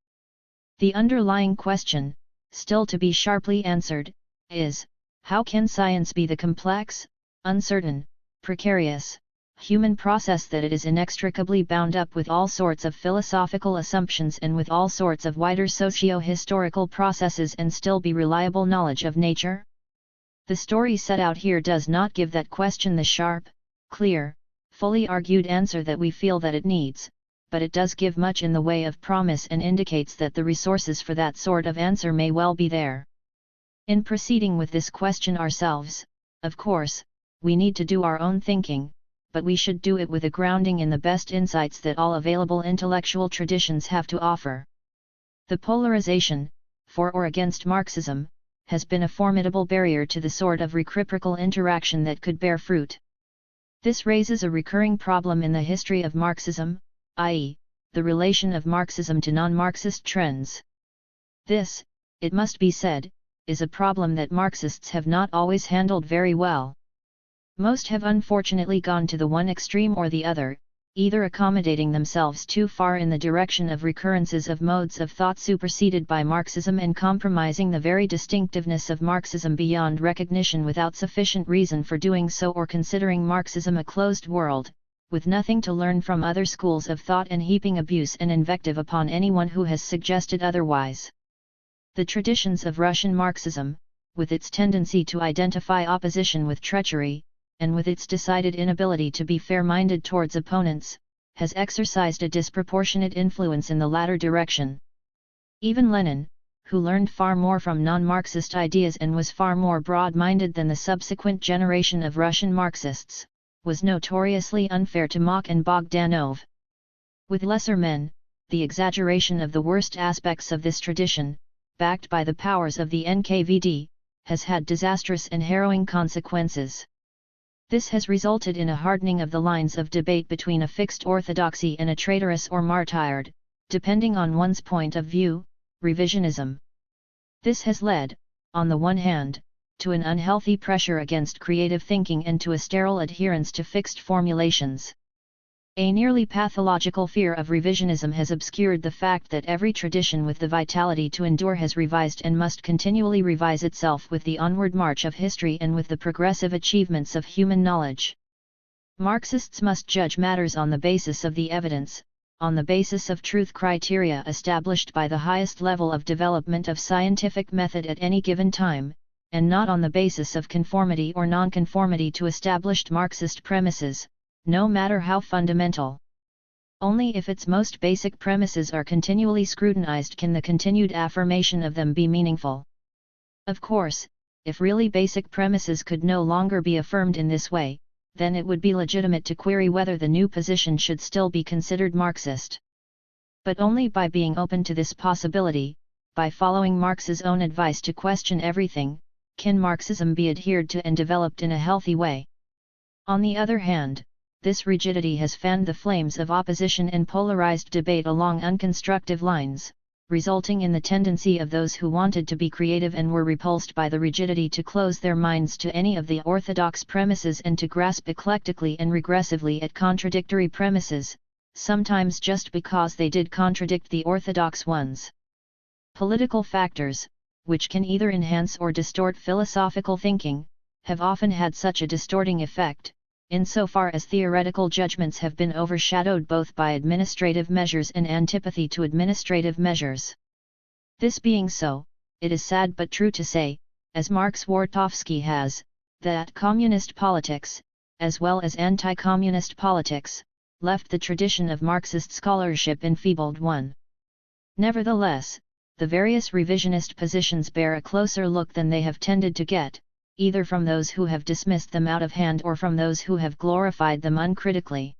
The underlying question, still to be sharply answered, is, how can science be the complex, uncertain, precarious, human process that it is inextricably bound up with all sorts of philosophical assumptions and with all sorts of wider socio-historical processes and still be reliable knowledge of nature? The story set out here does not give that question the sharp, clear, fully argued answer that we feel that it needs, but it does give much in the way of promise and indicates that the resources for that sort of answer may well be there. In proceeding with this question ourselves, of course, we need to do our own thinking, but we should do it with a grounding in the best insights that all available intellectual traditions have to offer. The polarization, for or against Marxism, has been a formidable barrier to the sort of reciprocal interaction that could bear fruit. This raises a recurring problem in the history of Marxism, i.e., the relation of Marxism to non-Marxist trends. This, it must be said, is a problem that Marxists have not always handled very well. Most have unfortunately gone to the one extreme or the other, either accommodating themselves too far in the direction of recurrences of modes of thought superseded by Marxism and compromising the very distinctiveness of Marxism beyond recognition without sufficient reason for doing so, or considering Marxism a closed world, with nothing to learn from other schools of thought and heaping abuse and invective upon anyone who has suggested otherwise. The traditions of Russian Marxism, with its tendency to identify opposition with treachery, and with its decided inability to be fair-minded towards opponents, has exercised a disproportionate influence in the latter direction. Even Lenin, who learned far more from non-Marxist ideas and was far more broad-minded than the subsequent generation of Russian Marxists, was notoriously unfair to Mach and Bogdanov. With lesser men, the exaggeration of the worst aspects of this tradition, backed by the powers of the NKVD, has had disastrous and harrowing consequences. This has resulted in a hardening of the lines of debate between a fixed orthodoxy and a traitorous or martyred, depending on one's point of view, revisionism. This has led, on the one hand, to an unhealthy pressure against creative thinking and to a sterile adherence to fixed formulations. A nearly pathological fear of revisionism has obscured the fact that every tradition with the vitality to endure has revised and must continually revise itself with the onward march of history and with the progressive achievements of human knowledge. Marxists must judge matters on the basis of the evidence, on the basis of truth criteria established by the highest level of development of scientific method at any given time, and not on the basis of conformity or nonconformity to established Marxist premises, no matter how fundamental. Only if its most basic premises are continually scrutinized can the continued affirmation of them be meaningful. Of course, if really basic premises could no longer be affirmed in this way, then it would be legitimate to query whether the new position should still be considered Marxist. But only by being open to this possibility, by following Marx's own advice to question everything, can Marxism be adhered to and developed in a healthy way. On the other hand, this rigidity has fanned the flames of opposition and polarized debate along unconstructive lines, resulting in the tendency of those who wanted to be creative and were repulsed by the rigidity to close their minds to any of the orthodox premises and to grasp eclectically and regressively at contradictory premises, sometimes just because they did contradict the orthodox ones. Political factors, which can either enhance or distort philosophical thinking, have often had such a distorting effect, insofar as theoretical judgments have been overshadowed both by administrative measures and antipathy to administrative measures. This being so, it is sad but true to say, as Marx-Wartofsky has, that communist politics, as well as anti-communist politics, left the tradition of Marxist scholarship enfeebled one. Nevertheless, the various revisionist positions bear a closer look than they have tended to get, either from those who have dismissed them out of hand or from those who have glorified them uncritically.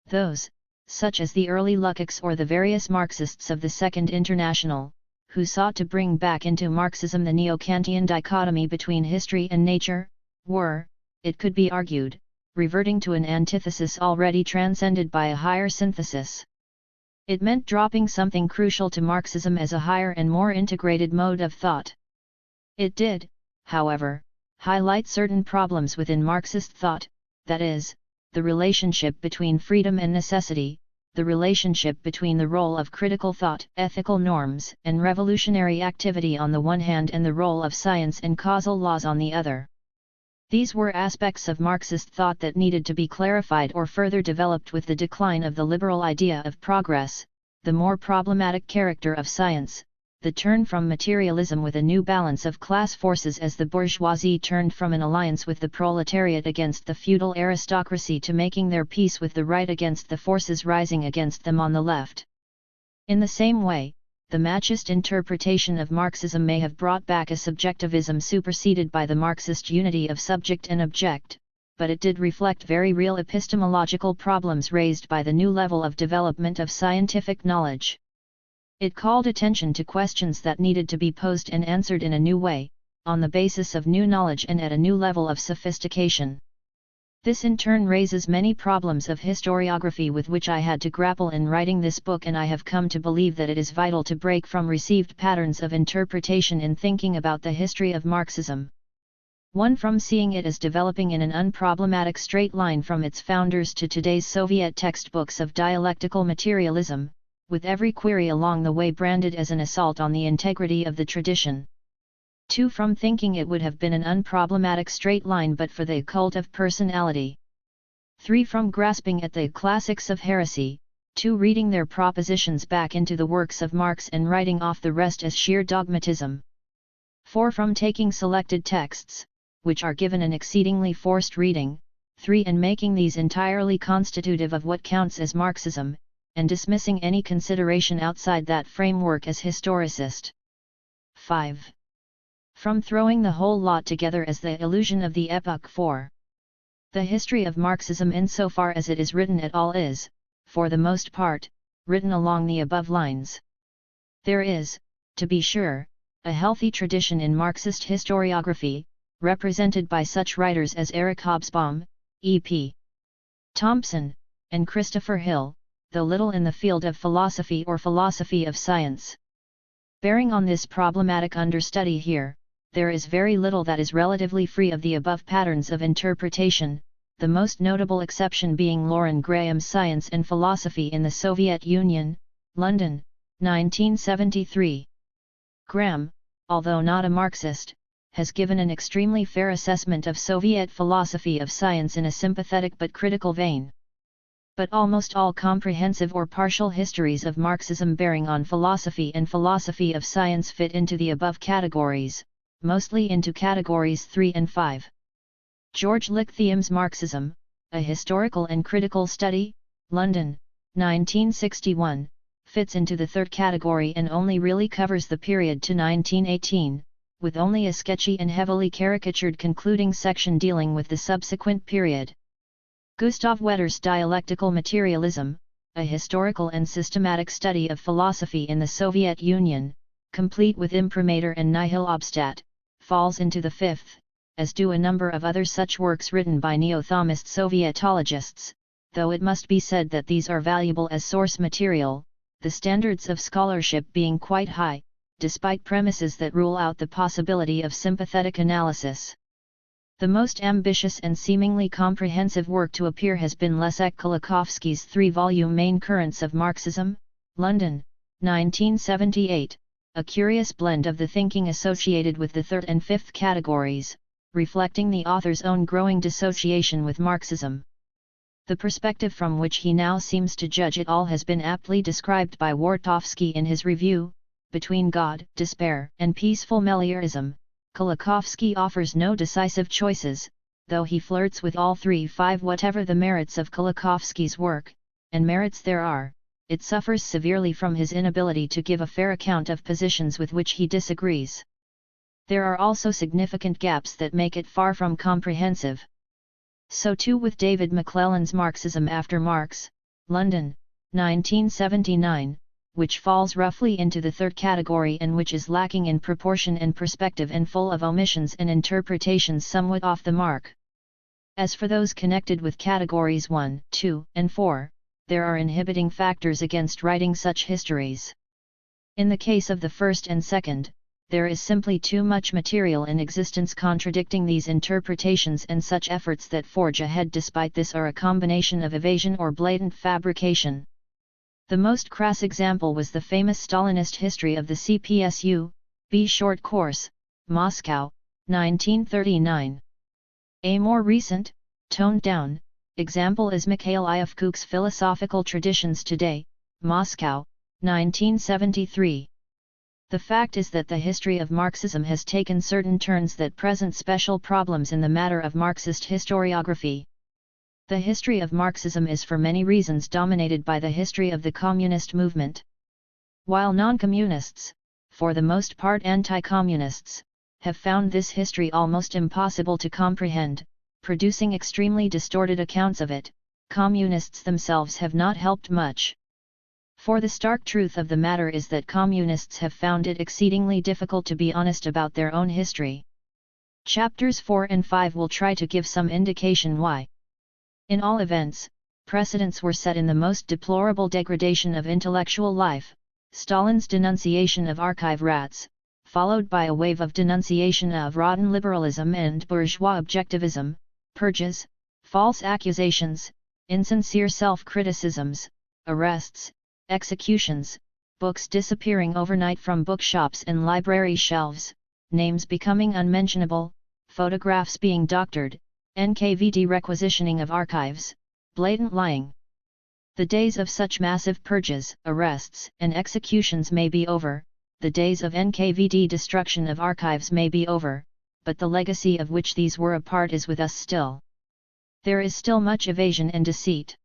Those, such as the early Lukács or the various Marxists of the Second International, who sought to bring back into Marxism the neo-Kantian dichotomy between history and nature, were, it could be argued, reverting to an antithesis already transcended by a higher synthesis. It meant dropping something crucial to Marxism as a higher and more integrated mode of thought. It did, however, highlight certain problems within Marxist thought, that is, the relationship between freedom and necessity, the relationship between the role of critical thought, ethical norms, and revolutionary activity on the one hand and the role of science and causal laws on the other. These were aspects of Marxist thought that needed to be clarified or further developed with the decline of the liberal idea of progress, the more problematic character of science, the turn from materialism with a new balance of class forces as the bourgeoisie turned from an alliance with the proletariat against the feudal aristocracy to making their peace with the right against the forces rising against them on the left. In the same way, the Marxist interpretation of Marxism may have brought back a subjectivism superseded by the Marxist unity of subject and object, but it did reflect very real epistemological problems raised by the new level of development of scientific knowledge. It called attention to questions that needed to be posed and answered in a new way, on the basis of new knowledge and at a new level of sophistication. This in turn raises many problems of historiography with which I had to grapple in writing this book, and I have come to believe that it is vital to break from received patterns of interpretation in thinking about the history of Marxism. One, from seeing it as developing in an unproblematic straight line from its founders to today's Soviet textbooks of dialectical materialism, with every query along the way branded as an assault on the integrity of the tradition. 2. From thinking it would have been an unproblematic straight line but for the cult of personality. 3. From grasping at the classics of heresy, to reading their propositions back into the works of Marx and writing off the rest as sheer dogmatism. 4. From taking selected texts, which are given an exceedingly forced reading, 3. And making these entirely constitutive of what counts as Marxism, and dismissing any consideration outside that framework as historicist. 5. From throwing the whole lot together as the illusion of the epoch. 4. The history of Marxism insofar as it is written at all is, for the most part, written along the above lines. There is, to be sure, a healthy tradition in Marxist historiography, represented by such writers as Eric Hobsbawm, E.P. Thompson, and Christopher Hill, though little in the field of philosophy or philosophy of science. Bearing on this problematic understudy here, there is very little that is relatively free of the above patterns of interpretation, the most notable exception being Lauren Graham's Science and Philosophy in the Soviet Union, London, 1973. Graham, although not a Marxist, has given an extremely fair assessment of Soviet philosophy of science in a sympathetic but critical vein. But almost all comprehensive or partial histories of Marxism bearing on philosophy and philosophy of science fit into the above categories, mostly into categories 3 and 5. George Lichthium's Marxism, A Historical and Critical Study, London, 1961, fits into the third category and only really covers the period to 1918, with only a sketchy and heavily caricatured concluding section dealing with the subsequent period. Gustav Wetter's Dialectical Materialism, A Historical and Systematic Study of Philosophy in the Soviet Union, complete with Imprimatur and Nihil Obstat, falls into the fifth, as do a number of other such works written by neo-Thomist Sovietologists, though it must be said that these are valuable as source material, the standards of scholarship being quite high, despite premises that rule out the possibility of sympathetic analysis. The most ambitious and seemingly comprehensive work to appear has been Leszek Kolakowski's 3-volume Main Currents of Marxism, London, 1978, a curious blend of the thinking associated with the third and fifth categories, reflecting the author's own growing dissociation with Marxism. The perspective from which he now seems to judge it all has been aptly described by Wartofsky in his review, Between God, Despair, and Peaceful Meliorism. Kolakowski offers no decisive choices, though he flirts with all 3-5. Whatever the merits of Kolakowski's work, and merits there are, it suffers severely from his inability to give a fair account of positions with which he disagrees. There are also significant gaps that make it far from comprehensive. So too with David McClelland's Marxism After Marx, London, 1979, which falls roughly into the third category and which is lacking in proportion and perspective and full of omissions and interpretations somewhat off the mark. As for those connected with categories 1, 2, and 4, there are inhibiting factors against writing such histories. In the case of the first and second, there is simply too much material in existence contradicting these interpretations, and such efforts that forge ahead despite this are a combination of evasion or blatant fabrication. The most crass example was the famous Stalinist history of the CPSU, B. Short Course, Moscow, 1939. A more recent, toned-down, example is Mikhail Iovkuk's Philosophical Traditions Today, Moscow, 1973. The fact is that the history of Marxism has taken certain turns that present special problems in the matter of Marxist historiography. The history of Marxism is for many reasons dominated by the history of the communist movement. while non-communists, for the most part anti-communists, have found this history almost impossible to comprehend, producing extremely distorted accounts of it. Communists themselves have not helped much. For the stark truth of the matter is that communists have found it exceedingly difficult to be honest about their own history. Chapters 4 and 5 will try to give some indication why. In all events, precedents were set in the most deplorable degradation of intellectual life, Stalin's denunciation of archive rats, followed by a wave of denunciation of rotten liberalism and bourgeois objectivism, purges, false accusations, insincere self-criticisms, arrests, executions, books disappearing overnight from bookshops and library shelves, names becoming unmentionable, photographs being doctored, NKVD requisitioning of archives, blatant lying. The days of such massive purges, arrests, and executions may be over, the days of NKVD destruction of archives may be over, but the legacy of which these were a part is with us still. There is still much evasion and deceit.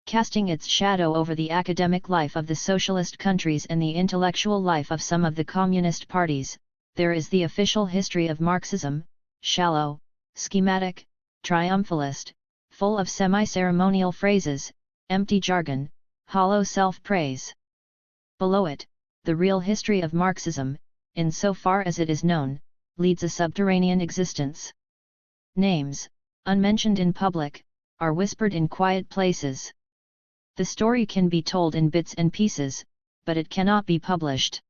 Casting its shadow over the academic life of the socialist countries and the intellectual life of some of the communist parties, there is the official history of Marxism, shallow, schematic, triumphalist, full of semi-ceremonial phrases, empty jargon, hollow self-praise. Below it, the real history of Marxism, in so far as it is known, leads a subterranean existence. Names, unmentioned in public, are whispered in quiet places. The story can be told in bits and pieces, but it cannot be published.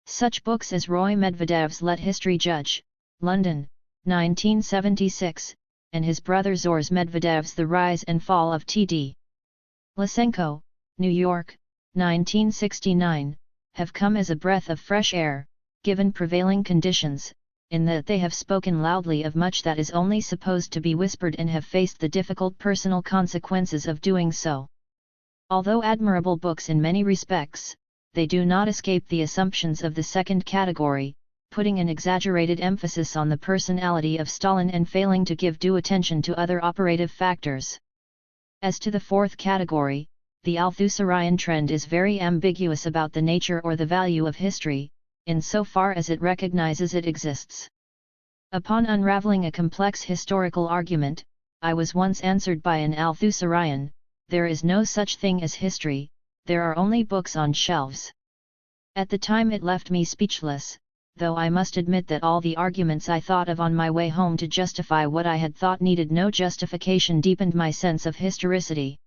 Such books as Roy Medvedev's Let History Judge, London, 1976, and his brother Zhores Medvedev's The Rise and Fall of T.D. Lysenko, New York, 1969, have come as a breath of fresh air, given prevailing conditions, in that they have spoken loudly of much that is only supposed to be whispered and have faced the difficult personal consequences of doing so. Although admirable books in many respects, they do not escape the assumptions of the second category, putting an exaggerated emphasis on the personality of Stalin and failing to give due attention to other operative factors. As to the fourth category, the Althusserian trend is very ambiguous about the nature or the value of history, in so far as it recognizes it exists. Upon unraveling a complex historical argument, I was once answered by an Althusserian, "There is no such thing as history, there are only books on shelves." At the time it left me speechless, though I must admit that all the arguments I thought of on my way home to justify what I had thought needed no justification deepened my sense of historicity.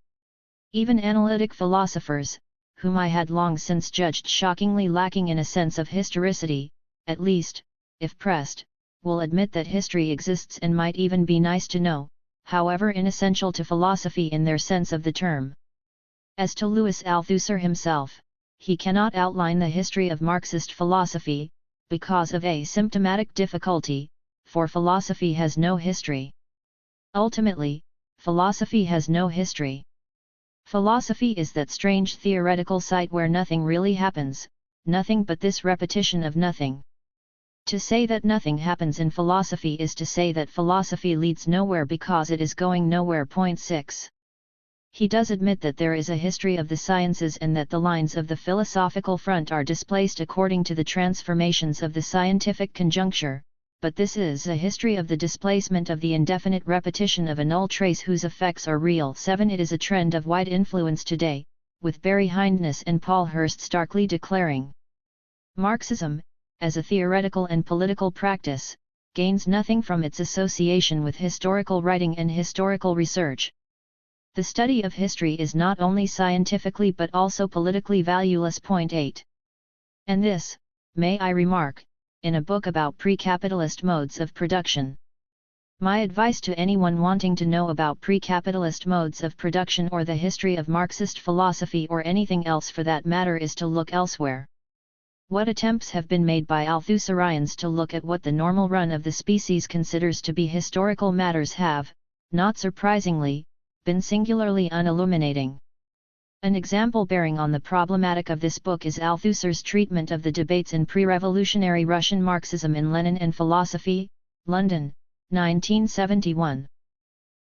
Even analytic philosophers, whom I had long since judged shockingly lacking in a sense of historicity, at least, if pressed, will admit that history exists and might even be nice to know, however inessential to philosophy in their sense of the term. As to Louis Althusser himself, he cannot outline the history of Marxist philosophy, because of a symptomatic difficulty, for philosophy has no history. Ultimately, philosophy has no history. Philosophy is that strange theoretical site where nothing really happens, nothing but this repetition of nothing. To say that nothing happens in philosophy is to say that philosophy leads nowhere because it is going nowhere. 6. He does admit that there is a history of the sciences and that the lines of the philosophical front are displaced according to the transformations of the scientific conjuncture, but this is a history of the displacement of the indefinite repetition of a null trace whose effects are real. 7. It is a trend of wide influence today, with Barry Hindness and Paul Hirst starkly declaring, Marxism, as a theoretical and political practice, gains nothing from its association with historical writing and historical research. The study of history is not only scientifically but also politically valueless. 8. And this, may I remark, in a book about pre-capitalist modes of production. My advice to anyone wanting to know about pre-capitalist modes of production or the history of Marxist philosophy or anything else for that matter is to look elsewhere. What attempts have been made by Althusserians to look at what the normal run of the species considers to be historical matters have, not surprisingly, been singularly unilluminating. An example bearing on the problematic of this book is Althusser's treatment of the debates in pre-revolutionary Russian Marxism in Lenin and Philosophy, London, 1971.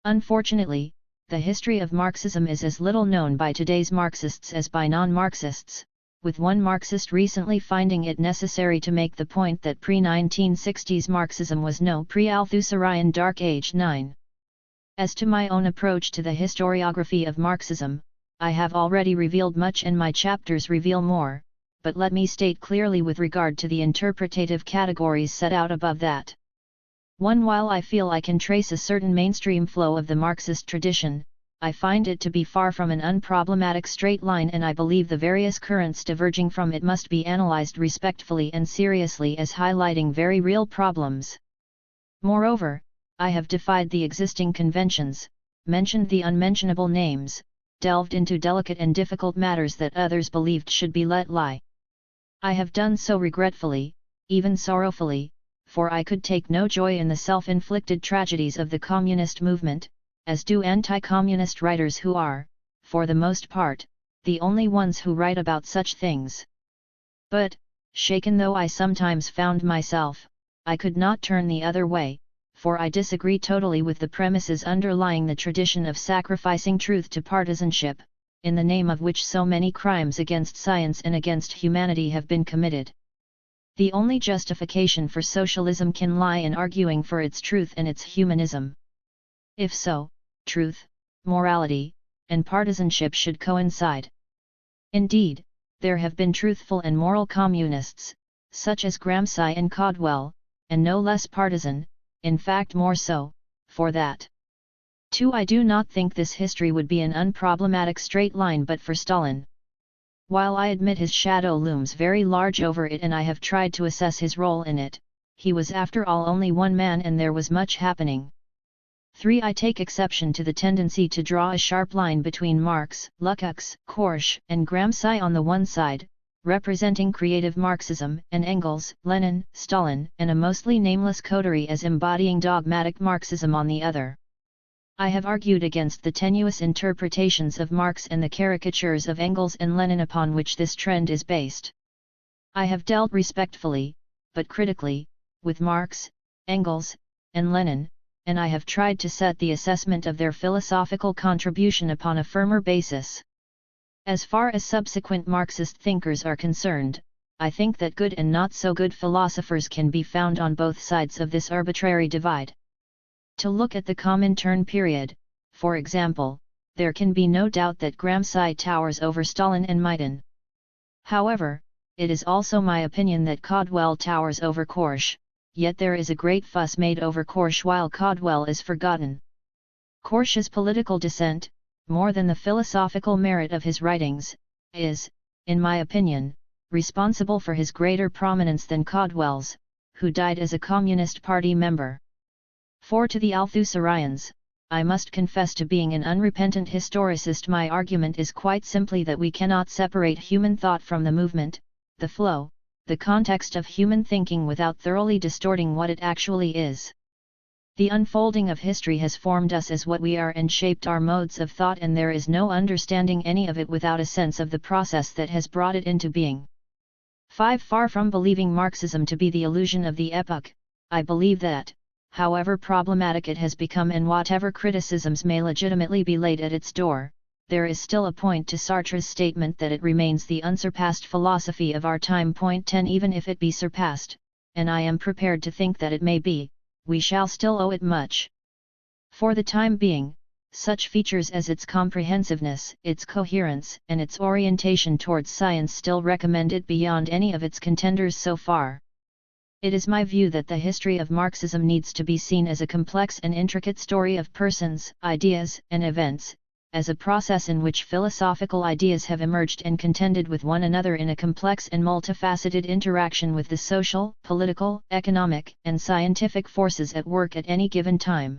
Unfortunately, the history of Marxism is as little known by today's Marxists as by non-Marxists, with one Marxist recently finding it necessary to make the point that pre-1960s Marxism was no pre-Althusserian Dark Age 9. As to my own approach to the historiography of Marxism, I have already revealed much and my chapters reveal more, but let me state clearly with regard to the interpretative categories set out above that. 1. While I feel I can trace a certain mainstream flow of the Marxist tradition, I find it to be far from an unproblematic straight line, and I believe the various currents diverging from it must be analyzed respectfully and seriously as highlighting very real problems. Moreover, I have defied the existing conventions, mentioned the unmentionable names, delved into delicate and difficult matters that others believed should be let lie. I have done so regretfully, even sorrowfully, for I could take no joy in the self-inflicted tragedies of the communist movement, as do anti-communist writers who are, for the most part, the only ones who write about such things. But, shaken though I sometimes found myself, I could not turn the other way, for I disagree totally with the premises underlying the tradition of sacrificing truth to partisanship, in the name of which so many crimes against science and against humanity have been committed. The only justification for socialism can lie in arguing for its truth and its humanism. If so, truth, morality, and partisanship should coincide. Indeed, there have been truthful and moral communists, such as Gramsci and Caldwell, and no less partisan, in fact more so, for that. 2. I do not think this history would be an unproblematic straight line but for Stalin. While I admit his shadow looms very large over it and I have tried to assess his role in it, he was after all only one man and there was much happening. 3. I take exception to the tendency to draw a sharp line between Marx, Lukács, Korsch, and Gramsci on the one side, representing creative Marxism, and Engels, Lenin, Stalin, and a mostly nameless coterie as embodying dogmatic Marxism on the other. I have argued against the tenuous interpretations of Marx and the caricatures of Engels and Lenin upon which this trend is based. I have dealt respectfully, but critically, with Marx, Engels, and Lenin, and I have tried to set the assessment of their philosophical contribution upon a firmer basis. As far as subsequent Marxist thinkers are concerned, I think that good and not so good philosophers can be found on both sides of this arbitrary divide. To look at the Comintern period, for example, there can be no doubt that Gramsci towers over Stalin and Maidan. However, it is also my opinion that Caldwell towers over Korsch, yet there is a great fuss made over Korsch while Caldwell is forgotten. Korsch's political dissent, more than the philosophical merit of his writings, is, in my opinion, responsible for his greater prominence than Caldwell's, who died as a Communist Party member. 4. To the Althusserians, I must confess to being an unrepentant historicist. My argument is quite simply that we cannot separate human thought from the movement, the flow, the context of human thinking without thoroughly distorting what it actually is. The unfolding of history has formed us as what we are and shaped our modes of thought, and there is no understanding any of it without a sense of the process that has brought it into being. 5. Far from believing Marxism to be the illusion of the epoch, I believe that, however problematic it has become and whatever criticisms may legitimately be laid at its door, there is still a point to Sartre's statement that it remains the unsurpassed philosophy of our time. 10. Even if it be surpassed, and I am prepared to think that it may be, we shall still owe it much. For the time being, such features as its comprehensiveness, its coherence, and its orientation towards science still recommend it beyond any of its contenders so far. It is my view that the history of Marxism needs to be seen as a complex and intricate story of persons, ideas, and events, as a process in which philosophical ideas have emerged and contended with one another in a complex and multifaceted interaction with the social, political, economic, and scientific forces at work at any given time.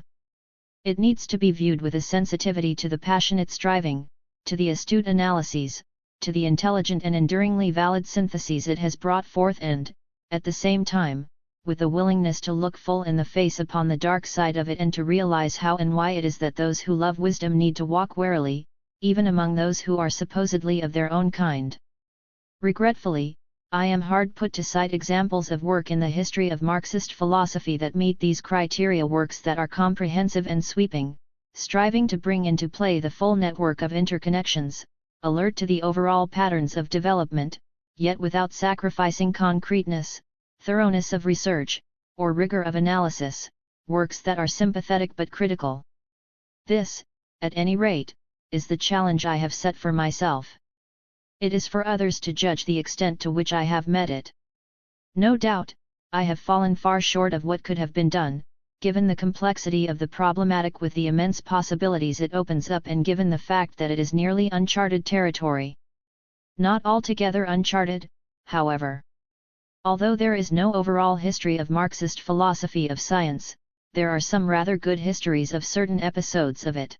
It needs to be viewed with a sensitivity to the passionate striving, to the astute analyses, to the intelligent and enduringly valid syntheses it has brought forth and, at the same time, with a willingness to look full in the face upon the dark side of it and to realize how and why it is that those who love wisdom need to walk warily, even among those who are supposedly of their own kind. Regretfully, I am hard put to cite examples of work in the history of Marxist philosophy that meet these criteria, works that are comprehensive and sweeping, striving to bring into play the full network of interconnections, alert to the overall patterns of development, yet without sacrificing concreteness, thoroughness of research, or rigor of analysis, works that are sympathetic but critical. This, at any rate, is the challenge I have set for myself. It is for others to judge the extent to which I have met it. No doubt, I have fallen far short of what could have been done, given the complexity of the problematic with the immense possibilities it opens up and given the fact that it is nearly uncharted territory. Not altogether uncharted, however. Although there is no overall history of Marxist philosophy of science, there are some rather good histories of certain episodes of it.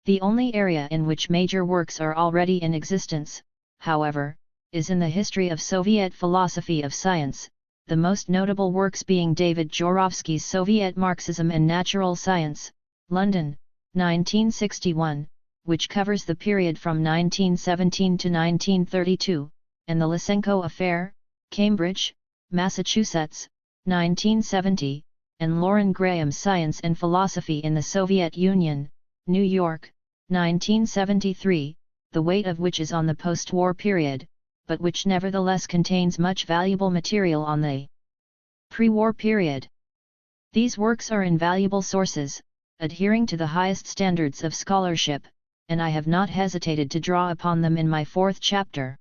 The only area in which major works are already in existence, however, is in the history of Soviet philosophy of science, the most notable works being David Jorovsky's Soviet Marxism and Natural Science, London, 1961, which covers the period from 1917 to 1932, and the Lysenko Affair, Cambridge, Massachusetts, 1970, and Lauren Graham's Science and Philosophy in the Soviet Union, New York, 1973, the weight of which is on the post-war period, but which nevertheless contains much valuable material on the pre-war period. These works are invaluable sources, adhering to the highest standards of scholarship, and I have not hesitated to draw upon them in my fourth chapter.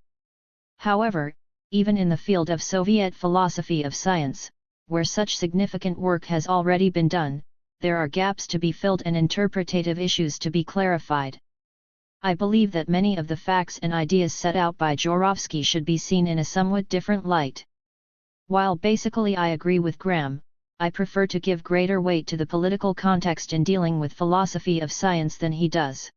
However, even in the field of Soviet philosophy of science, where such significant work has already been done, there are gaps to be filled and interpretative issues to be clarified. I believe that many of the facts and ideas set out by Jorovsky should be seen in a somewhat different light. While basically I agree with Graham, I prefer to give greater weight to the political context in dealing with philosophy of science than he does.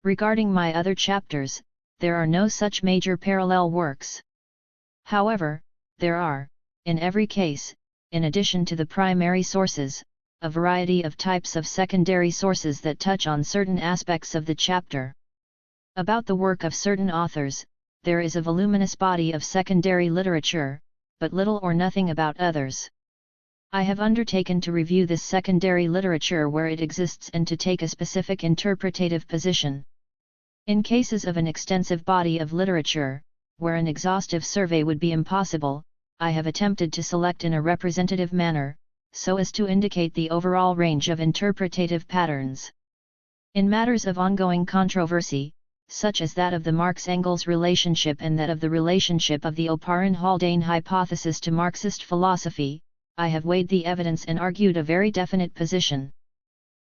Regarding my other chapters, there are no such major parallel works. However, there are, in every case, in addition to the primary sources, a variety of types of secondary sources that touch on certain aspects of the chapter. About the work of certain authors, there is a voluminous body of secondary literature, but little or nothing about others. I have undertaken to review this secondary literature where it exists and to take a specific interpretative position. In cases of an extensive body of literature, where an exhaustive survey would be impossible, I have attempted to select in a representative manner, so as to indicate the overall range of interpretative patterns. In matters of ongoing controversy, such as that of the Marx-Engels relationship and that of the relationship of the Oparin-Haldane hypothesis to Marxist philosophy, I have weighed the evidence and argued a very definite position.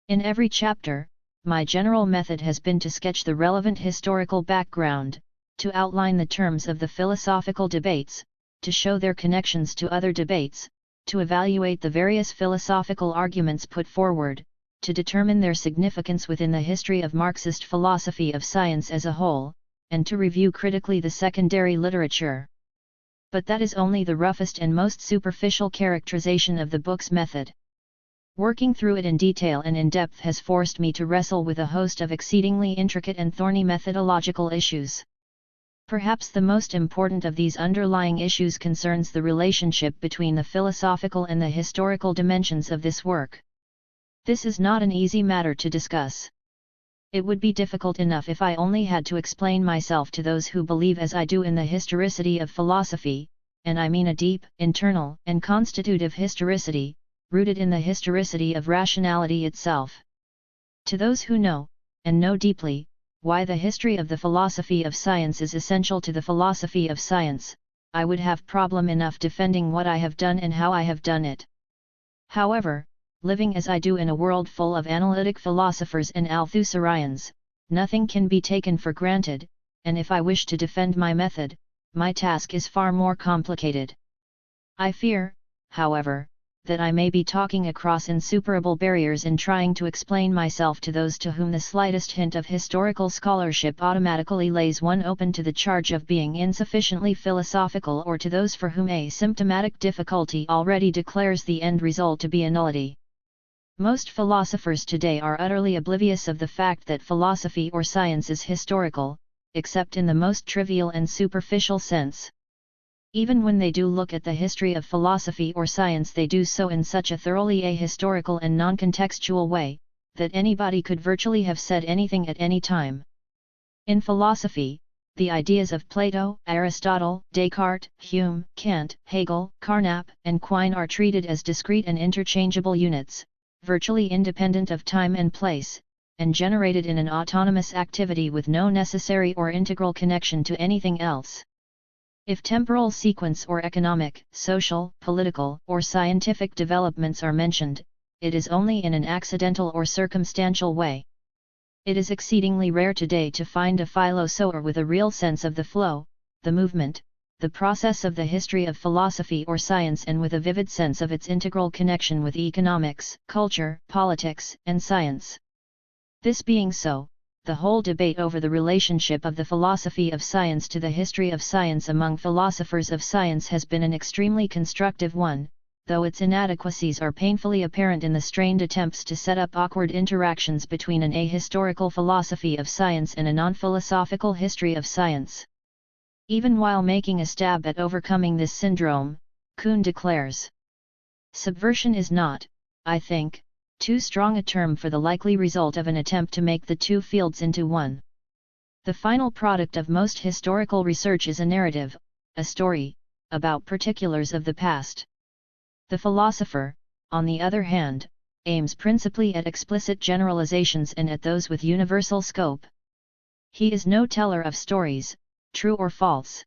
In every chapter, my general method has been to sketch the relevant historical background, to outline the terms of the philosophical debates, to show their connections to other debates, to evaluate the various philosophical arguments put forward, to determine their significance within the history of Marxist philosophy of science as a whole, and to review critically the secondary literature. But that is only the roughest and most superficial characterization of the book's method. Working through it in detail and in depth has forced me to wrestle with a host of exceedingly intricate and thorny methodological issues. Perhaps the most important of these underlying issues concerns the relationship between the philosophical and the historical dimensions of this work. This is not an easy matter to discuss. It would be difficult enough if I only had to explain myself to those who believe as I do in the historicity of philosophy, and I mean a deep, internal, and constitutive historicity, rooted in the historicity of rationality itself. To those who know, and know deeply, why the history of the philosophy of science is essential to the philosophy of science, I would have problem enough defending what I have done and how I have done it. However, living as I do in a world full of analytic philosophers and Althusserians, nothing can be taken for granted, and if I wish to defend my method, my task is far more complicated. I fear, however, that I may be talking across insuperable barriers in trying to explain myself to those to whom the slightest hint of historical scholarship automatically lays one open to the charge of being insufficiently philosophical, or to those for whom a symptomatic difficulty already declares the end result to be a nullity. Most philosophers today are utterly oblivious of the fact that philosophy or science is historical, except in the most trivial and superficial sense. Even when they do look at the history of philosophy or science, they do so in such a thoroughly ahistorical and non-contextual way, that anybody could virtually have said anything at any time. In philosophy, the ideas of Plato, Aristotle, Descartes, Hume, Kant, Hegel, Carnap, and Quine are treated as discrete and interchangeable units, virtually independent of time and place, and generated in an autonomous activity with no necessary or integral connection to anything else. If temporal sequence or economic, social, political, or scientific developments are mentioned, it is only in an accidental or circumstantial way. It is exceedingly rare today to find a philosopher with a real sense of the flow, the movement, the process of the history of philosophy or science, and with a vivid sense of its integral connection with economics, culture, politics, and science. This being so, the whole debate over the relationship of the philosophy of science to the history of science among philosophers of science has been an extremely constructive one, though its inadequacies are painfully apparent in the strained attempts to set up awkward interactions between an ahistorical philosophy of science and a non-philosophical history of science. Even while making a stab at overcoming this syndrome, Kuhn declares, "Subversion is not, I think, too strong a term for the likely result of an attempt to make the two fields into one. The final product of most historical research is a narrative, a story, about particulars of the past. The philosopher, on the other hand, aims principally at explicit generalizations and at those with universal scope. He is no teller of stories, true or false.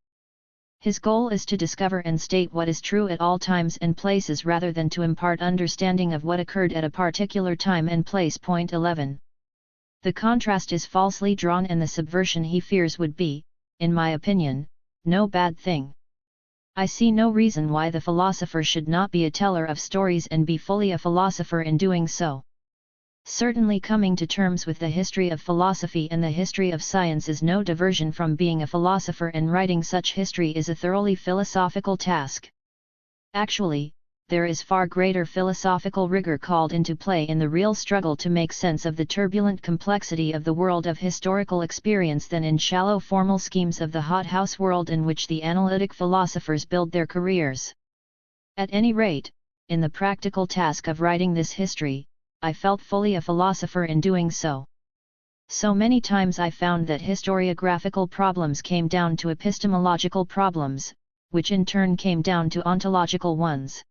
His goal is to discover and state what is true at all times and places rather than to impart understanding of what occurred at a particular time and place." Point 11. The contrast is falsely drawn, and the subversion he fears would be, in my opinion, no bad thing. I see no reason why the philosopher should not be a teller of stories and be fully a philosopher in doing so. Certainly coming to terms with the history of philosophy and the history of science is no diversion from being a philosopher, and writing such history is a thoroughly philosophical task. Actually, there is far greater philosophical rigor called into play in the real struggle to make sense of the turbulent complexity of the world of historical experience than in shallow formal schemes of the hothouse world in which the analytic philosophers build their careers. At any rate, in the practical task of writing this history, I felt fully a philosopher in doing so. So many times I found that historiographical problems came down to epistemological problems, which in turn came down to ontological ones.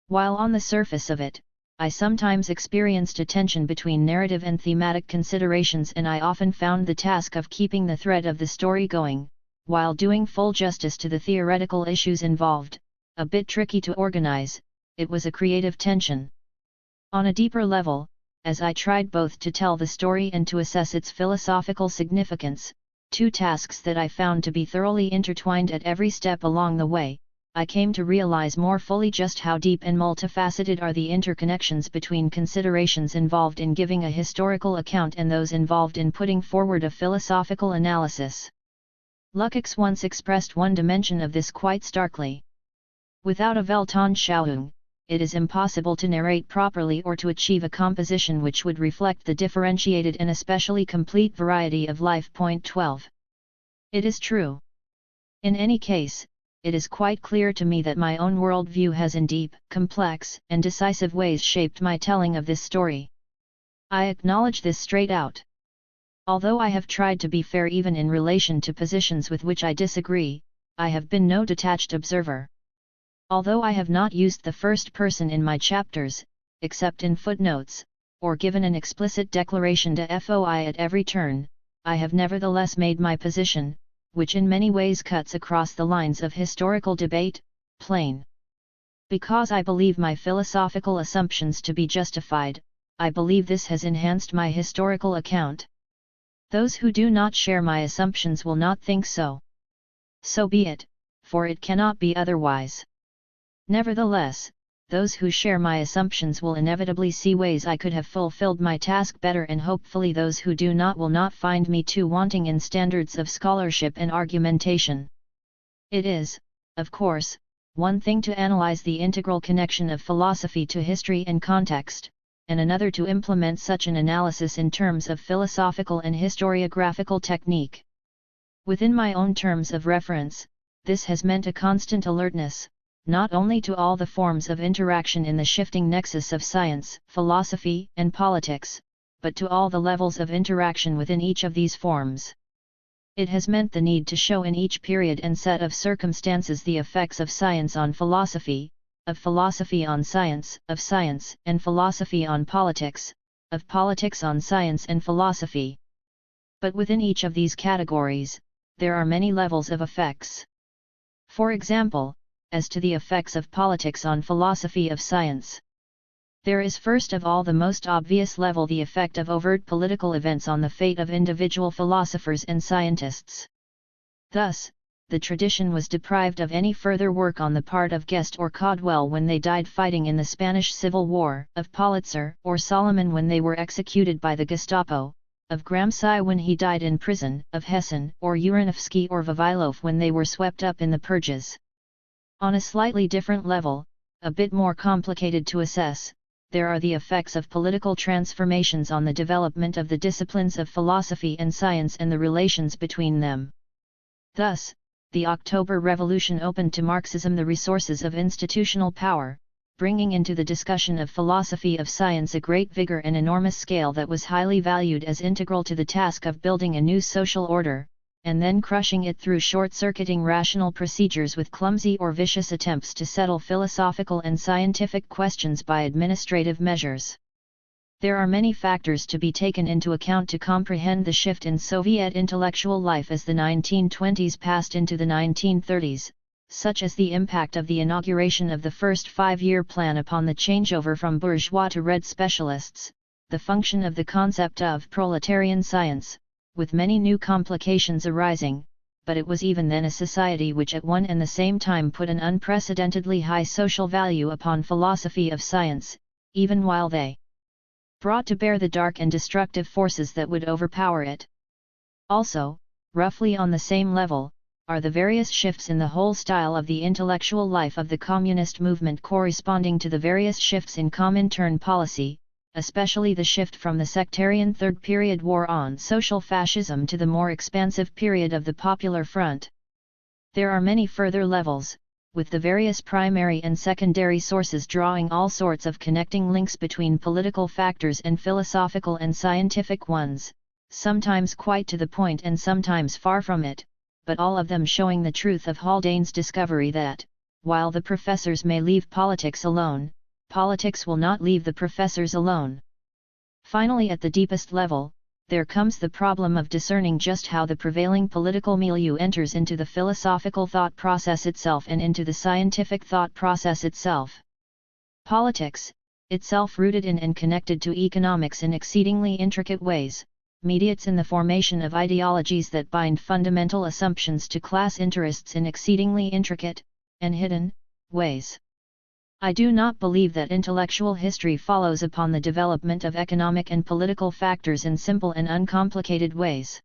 While on the surface of it, I sometimes experienced a tension between narrative and thematic considerations, and I often found the task of keeping the thread of the story going, while doing full justice to the theoretical issues involved, a bit tricky to organize. It was a creative tension. On a deeper level, as I tried both to tell the story and to assess its philosophical significance, two tasks that I found to be thoroughly intertwined at every step along the way, I came to realize more fully just how deep and multifaceted are the interconnections between considerations involved in giving a historical account and those involved in putting forward a philosophical analysis. Lukács once expressed one dimension of this quite starkly. Without a Weltanschauung, it is impossible to narrate properly or to achieve a composition which would reflect the differentiated and especially complete variety of life. Point 12. It is true. In any case, it is quite clear to me that my own worldview has in deep, complex, and decisive ways shaped my telling of this story. I acknowledge this straight out. Although I have tried to be fair even in relation to positions with which I disagree, I have been no detached observer. Although I have not used the first person in my chapters, except in footnotes, or given an explicit declaration to FOI at every turn, I have nevertheless made my position, which in many ways cuts across the lines of historical debate, plain. Because I believe my philosophical assumptions to be justified, I believe this has enhanced my historical account. Those who do not share my assumptions will not think so. So be it, for it cannot be otherwise. Nevertheless, those who share my assumptions will inevitably see ways I could have fulfilled my task better, and hopefully those who do not will not find me too wanting in standards of scholarship and argumentation. It is, of course, one thing to analyze the integral connection of philosophy to history and context, and another to implement such an analysis in terms of philosophical and historiographical technique. Within my own terms of reference, this has meant a constant alertness, not only to all the forms of interaction in the shifting nexus of science, philosophy, and politics, but to all the levels of interaction within each of these forms. It has meant the need to show in each period and set of circumstances the effects of science on philosophy, of philosophy on science, of science and philosophy on politics, of politics on science and philosophy. But within each of these categories, there are many levels of effects. For example, as to the effects of politics on philosophy of science. There is first of all the most obvious level, the effect of overt political events on the fate of individual philosophers and scientists. Thus, the tradition was deprived of any further work on the part of Guest or Caldwell when they died fighting in the Spanish Civil War, of Politzer or Solomon when they were executed by the Gestapo, of Gramsci when he died in prison, of Hessen or Uranovsky or Vavilov when they were swept up in the purges. On a slightly different level, a bit more complicated to assess, there are the effects of political transformations on the development of the disciplines of philosophy and science and the relations between them. Thus, the October Revolution opened to Marxism the resources of institutional power, bringing into the discussion of philosophy of science a great vigor and enormous scale that was highly valued as integral to the task of building a new social order, and then crushing it through short-circuiting rational procedures with clumsy or vicious attempts to settle philosophical and scientific questions by administrative measures. There are many factors to be taken into account to comprehend the shift in Soviet intellectual life as the 1920s passed into the 1930s, such as the impact of the inauguration of the first five-year plan upon the changeover from bourgeois to red specialists, the function of the concept of proletarian science, with many new complications arising, but it was even then a society which at one and the same time put an unprecedentedly high social value upon philosophy of science, even while they brought to bear the dark and destructive forces that would overpower it. Also, roughly on the same level, are the various shifts in the whole style of the intellectual life of the communist movement corresponding to the various shifts in Comintern policy, especially the shift from the sectarian Third Period War on social fascism to the more expansive period of the Popular Front. There are many further levels, with the various primary and secondary sources drawing all sorts of connecting links between political factors and philosophical and scientific ones, sometimes quite to the point and sometimes far from it, but all of them showing the truth of Haldane's discovery that, while the professors may leave politics alone, politics will not leave the professors alone. Finally, at the deepest level, there comes the problem of discerning just how the prevailing political milieu enters into the philosophical thought process itself and into the scientific thought process itself. Politics, itself rooted in and connected to economics in exceedingly intricate ways, mediates in the formation of ideologies that bind fundamental assumptions to class interests in exceedingly intricate, and hidden, ways. I do not believe that intellectual history follows upon the development of economic and political factors in simple and uncomplicated ways.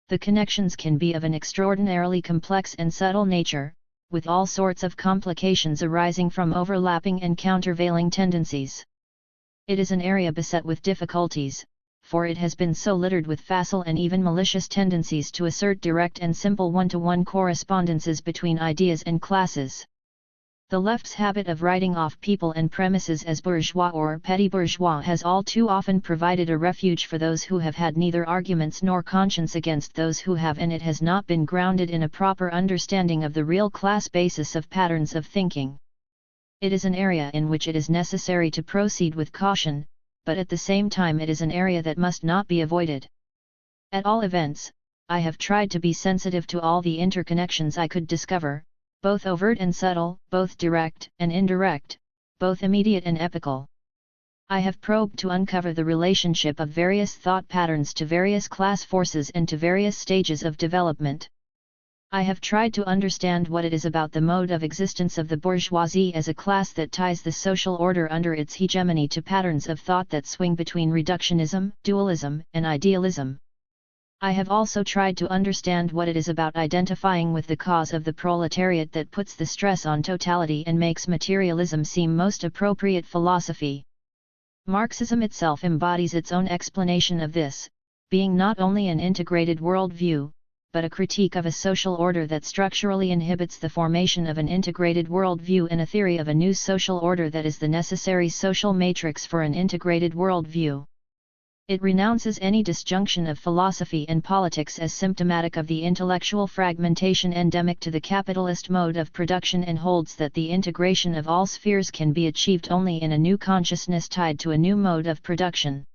The connections can be of an extraordinarily complex and subtle nature, with all sorts of complications arising from overlapping and countervailing tendencies. It is an area beset with difficulties, for it has been so littered with facile and even malicious tendencies to assert direct and simple one-to-one correspondences between ideas and classes. The left's habit of writing off people and premises as bourgeois or petty bourgeois has all too often provided a refuge for those who have had neither arguments nor conscience against those who have, and it has not been grounded in a proper understanding of the real class basis of patterns of thinking. It is an area in which it is necessary to proceed with caution, but at the same time it is an area that must not be avoided. At all events, I have tried to be sensitive to all the interconnections I could discover, both overt and subtle, both direct and indirect, both immediate and epochal. I have probed to uncover the relationship of various thought patterns to various class forces and to various stages of development. I have tried to understand what it is about the mode of existence of the bourgeoisie as a class that ties the social order under its hegemony to patterns of thought that swing between reductionism, dualism, and idealism. I have also tried to understand what it is about identifying with the cause of the proletariat that puts the stress on totality and makes materialism seem most appropriate philosophy. Marxism itself embodies its own explanation of this, being not only an integrated worldview, but a critique of a social order that structurally inhibits the formation of an integrated worldview and a theory of a new social order that is the necessary social matrix for an integrated worldview. It renounces any disjunction of philosophy and politics as symptomatic of the intellectual fragmentation endemic to the capitalist mode of production, and holds that the integration of all spheres can be achieved only in a new consciousness tied to a new mode of production.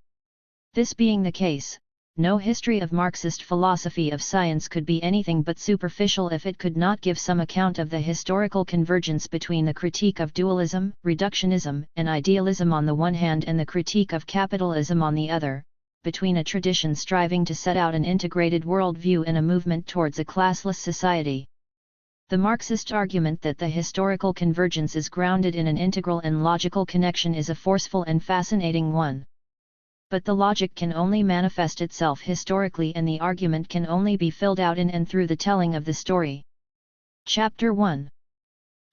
This being the case, no history of Marxist philosophy of science could be anything but superficial if it could not give some account of the historical convergence between the critique of dualism, reductionism, and idealism on the one hand and the critique of capitalism on the other, between a tradition striving to set out an integrated worldview and a movement towards a classless society. The Marxist argument that the historical convergence is grounded in an integral and logical connection is a forceful and fascinating one. But the logic can only manifest itself historically, and the argument can only be filled out in and through the telling of the story. Chapter 1.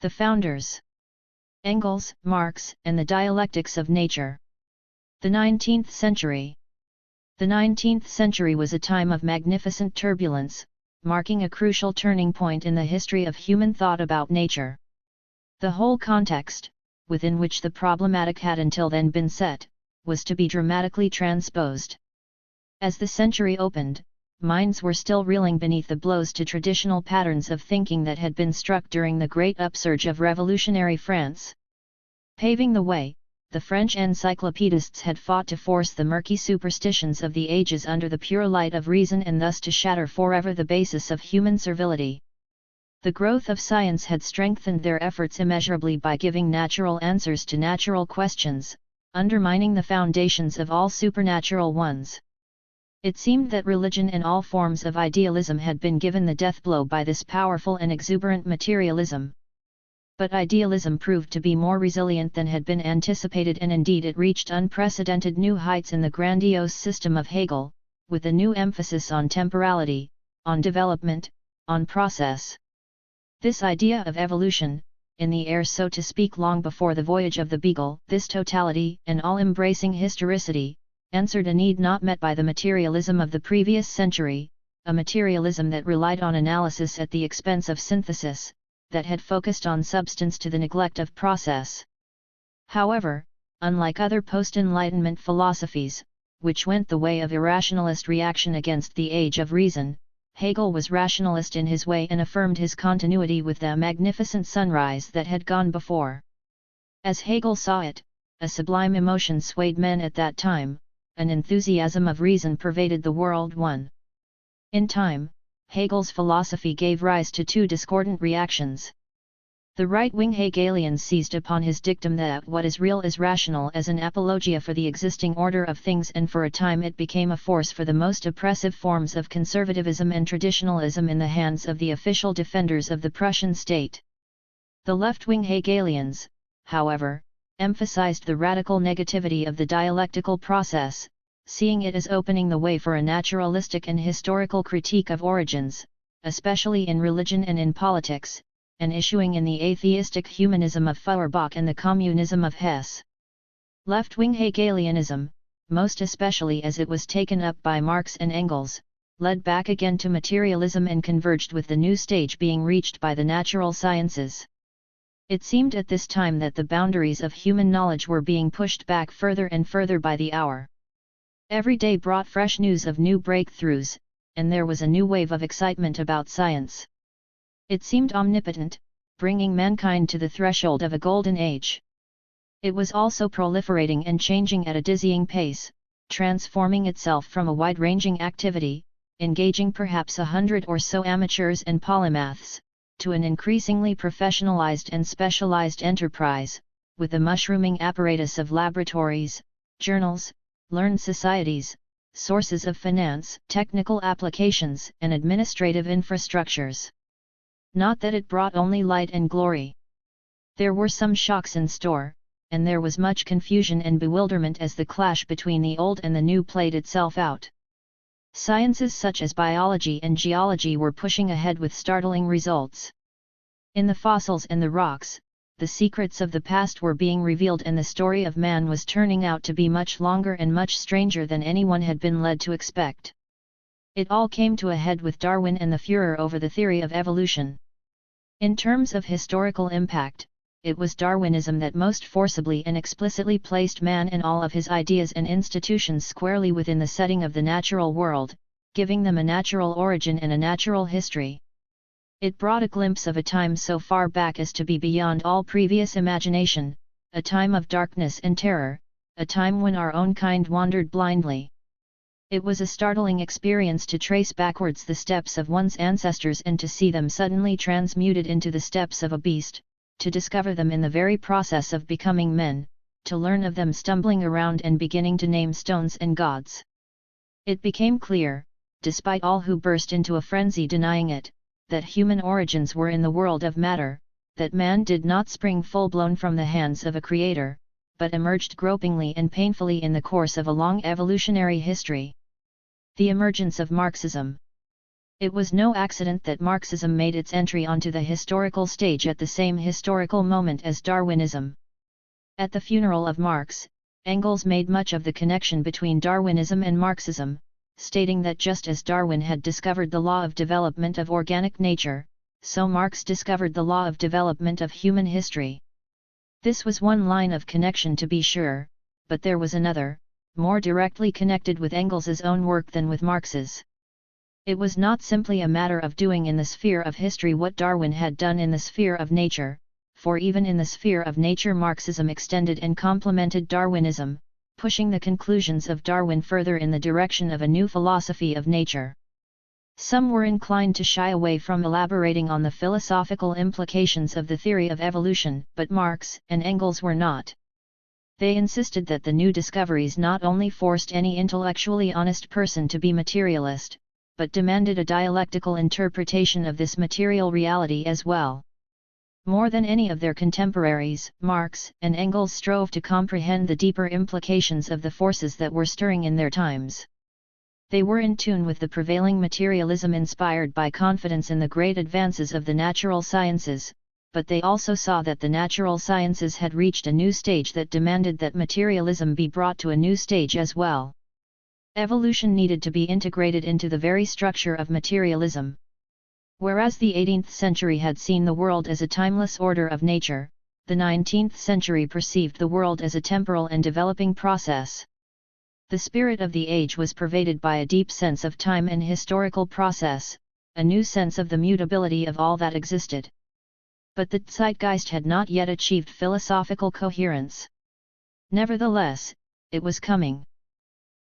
The Founders. Engels, Marx, and the Dialectics of Nature. The 19th century. The 19th century was a time of magnificent turbulence, marking a crucial turning point in the history of human thought about nature. The whole context, within which the problematic had until then been set, was to be dramatically transposed. As the century opened, minds were still reeling beneath the blows to traditional patterns of thinking that had been struck during the great upsurge of revolutionary France. Paving the way, the French encyclopedists had fought to force the murky superstitions of the ages under the pure light of reason, and thus to shatter forever the basis of human servility. The growth of science had strengthened their efforts immeasurably by giving natural answers to natural questions, undermining the foundations of all supernatural ones. It seemed that religion and all forms of idealism had been given the death blow by this powerful and exuberant materialism. But idealism proved to be more resilient than had been anticipated, and indeed it reached unprecedented new heights in the grandiose system of Hegel, with a new emphasis on temporality, on development, on process. This idea of evolution, in the air so to speak long before the voyage of the Beagle, this totality and all-embracing historicity, answered a need not met by the materialism of the previous century, a materialism that relied on analysis at the expense of synthesis, that had focused on substance to the neglect of process. However, unlike other post-Enlightenment philosophies, which went the way of irrationalist reaction against the age of reason, Hegel was rationalist in his way and affirmed his continuity with the magnificent sunrise that had gone before. As Hegel saw it, a sublime emotion swayed men at that time, an enthusiasm of reason pervaded the world. In time, Hegel's philosophy gave rise to two discordant reactions. The right-wing Hegelians seized upon his dictum that what is real is rational as an apologia for the existing order of things, and for a time it became a force for the most oppressive forms of conservatism and traditionalism in the hands of the official defenders of the Prussian state. The left-wing Hegelians, however, emphasized the radical negativity of the dialectical process, seeing it as opening the way for a naturalistic and historical critique of origins, especially in religion and in politics, and issuing in the atheistic humanism of Feuerbach and the communism of Hess. Left-wing Hegelianism, most especially as it was taken up by Marx and Engels, led back again to materialism and converged with the new stage being reached by the natural sciences. It seemed at this time that the boundaries of human knowledge were being pushed back further and further by the hour. Every day brought fresh news of new breakthroughs, and there was a new wave of excitement about science. It seemed omnipotent, bringing mankind to the threshold of a golden age. It was also proliferating and changing at a dizzying pace, transforming itself from a wide-ranging activity, engaging perhaps 100 or so amateurs and polymaths, to an increasingly professionalized and specialized enterprise, with a mushrooming apparatus of laboratories, journals, learned societies, sources of finance, technical applications, and administrative infrastructures. Not that it brought only light and glory. There were some shocks in store, and there was much confusion and bewilderment as the clash between the old and the new played itself out. Sciences such as biology and geology were pushing ahead with startling results. In the fossils and the rocks, the secrets of the past were being revealed, and the story of man was turning out to be much longer and much stranger than anyone had been led to expect. It all came to a head with Darwin and the furor over the theory of evolution. In terms of historical impact, it was Darwinism that most forcibly and explicitly placed man and all of his ideas and institutions squarely within the setting of the natural world, giving them a natural origin and a natural history. It brought a glimpse of a time so far back as to be beyond all previous imagination, a time of darkness and terror, a time when our own kind wandered blindly. It was a startling experience to trace backwards the steps of one's ancestors and to see them suddenly transmuted into the steps of a beast, to discover them in the very process of becoming men, to learn of them stumbling around and beginning to name stones and gods. It became clear, despite all who burst into a frenzy denying it, that human origins were in the world of matter, that man did not spring full-blown from the hands of a creator, but emerged gropingly and painfully in the course of a long evolutionary history. The emergence of Marxism. It was no accident that Marxism made its entry onto the historical stage at the same historical moment as Darwinism. At the funeral of Marx, Engels made much of the connection between Darwinism and Marxism, stating that just as Darwin had discovered the law of development of organic nature, so Marx discovered the law of development of human history. This was one line of connection to be sure, but there was another, more directly connected with Engels's own work than with Marx's. It was not simply a matter of doing in the sphere of history what Darwin had done in the sphere of nature, for even in the sphere of nature Marxism extended and complemented Darwinism, pushing the conclusions of Darwin further in the direction of a new philosophy of nature. Some were inclined to shy away from elaborating on the philosophical implications of the theory of evolution, but Marx and Engels were not. They insisted that the new discoveries not only forced any intellectually honest person to be materialist, but demanded a dialectical interpretation of this material reality as well. More than any of their contemporaries, Marx and Engels strove to comprehend the deeper implications of the forces that were stirring in their times. They were in tune with the prevailing materialism inspired by confidence in the great advances of the natural sciences, but they also saw that the natural sciences had reached a new stage that demanded that materialism be brought to a new stage as well. Evolution needed to be integrated into the very structure of materialism. Whereas the 18th century had seen the world as a timeless order of nature, the 19th century perceived the world as a temporal and developing process. The spirit of the age was pervaded by a deep sense of time and historical process, a new sense of the mutability of all that existed. But the zeitgeist had not yet achieved philosophical coherence. Nevertheless, it was coming.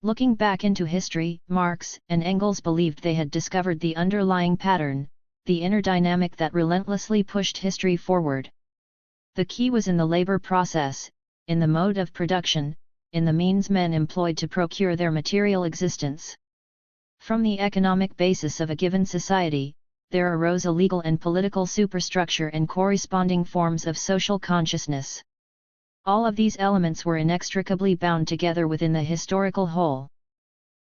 Looking back into history, Marx and Engels believed they had discovered the underlying pattern, the inner dynamic that relentlessly pushed history forward. The key was in the labor process, in the mode of production, in the means men employed to procure their material existence. From the economic basis of a given society, there arose a legal and political superstructure and corresponding forms of social consciousness. All of these elements were inextricably bound together within the historical whole.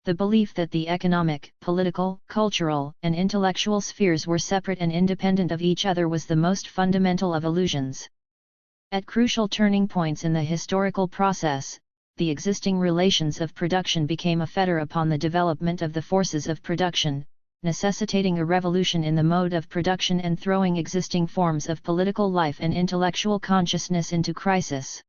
The belief that the economic, political, cultural, and intellectual spheres were separate and independent of each other was the most fundamental of illusions. At crucial turning points in the historical process, the existing relations of production became a fetter upon the development of the forces of production, necessitating a revolution in the mode of production and throwing existing forms of political life and intellectual consciousness into crisis.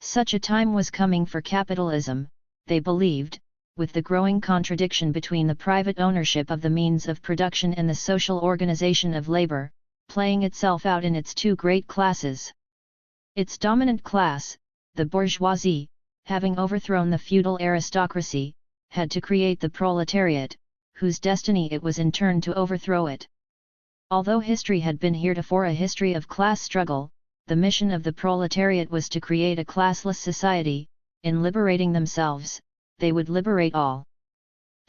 Such a time was coming for capitalism, they believed, with the growing contradiction between the private ownership of the means of production and the social organization of labor, playing itself out in its two great classes. Its dominant class, the bourgeoisie, having overthrown the feudal aristocracy, had to create the proletariat, whose destiny it was in turn to overthrow it. Although history had been heretofore a history of class struggle, the mission of the proletariat was to create a classless society. In liberating themselves, they would liberate all.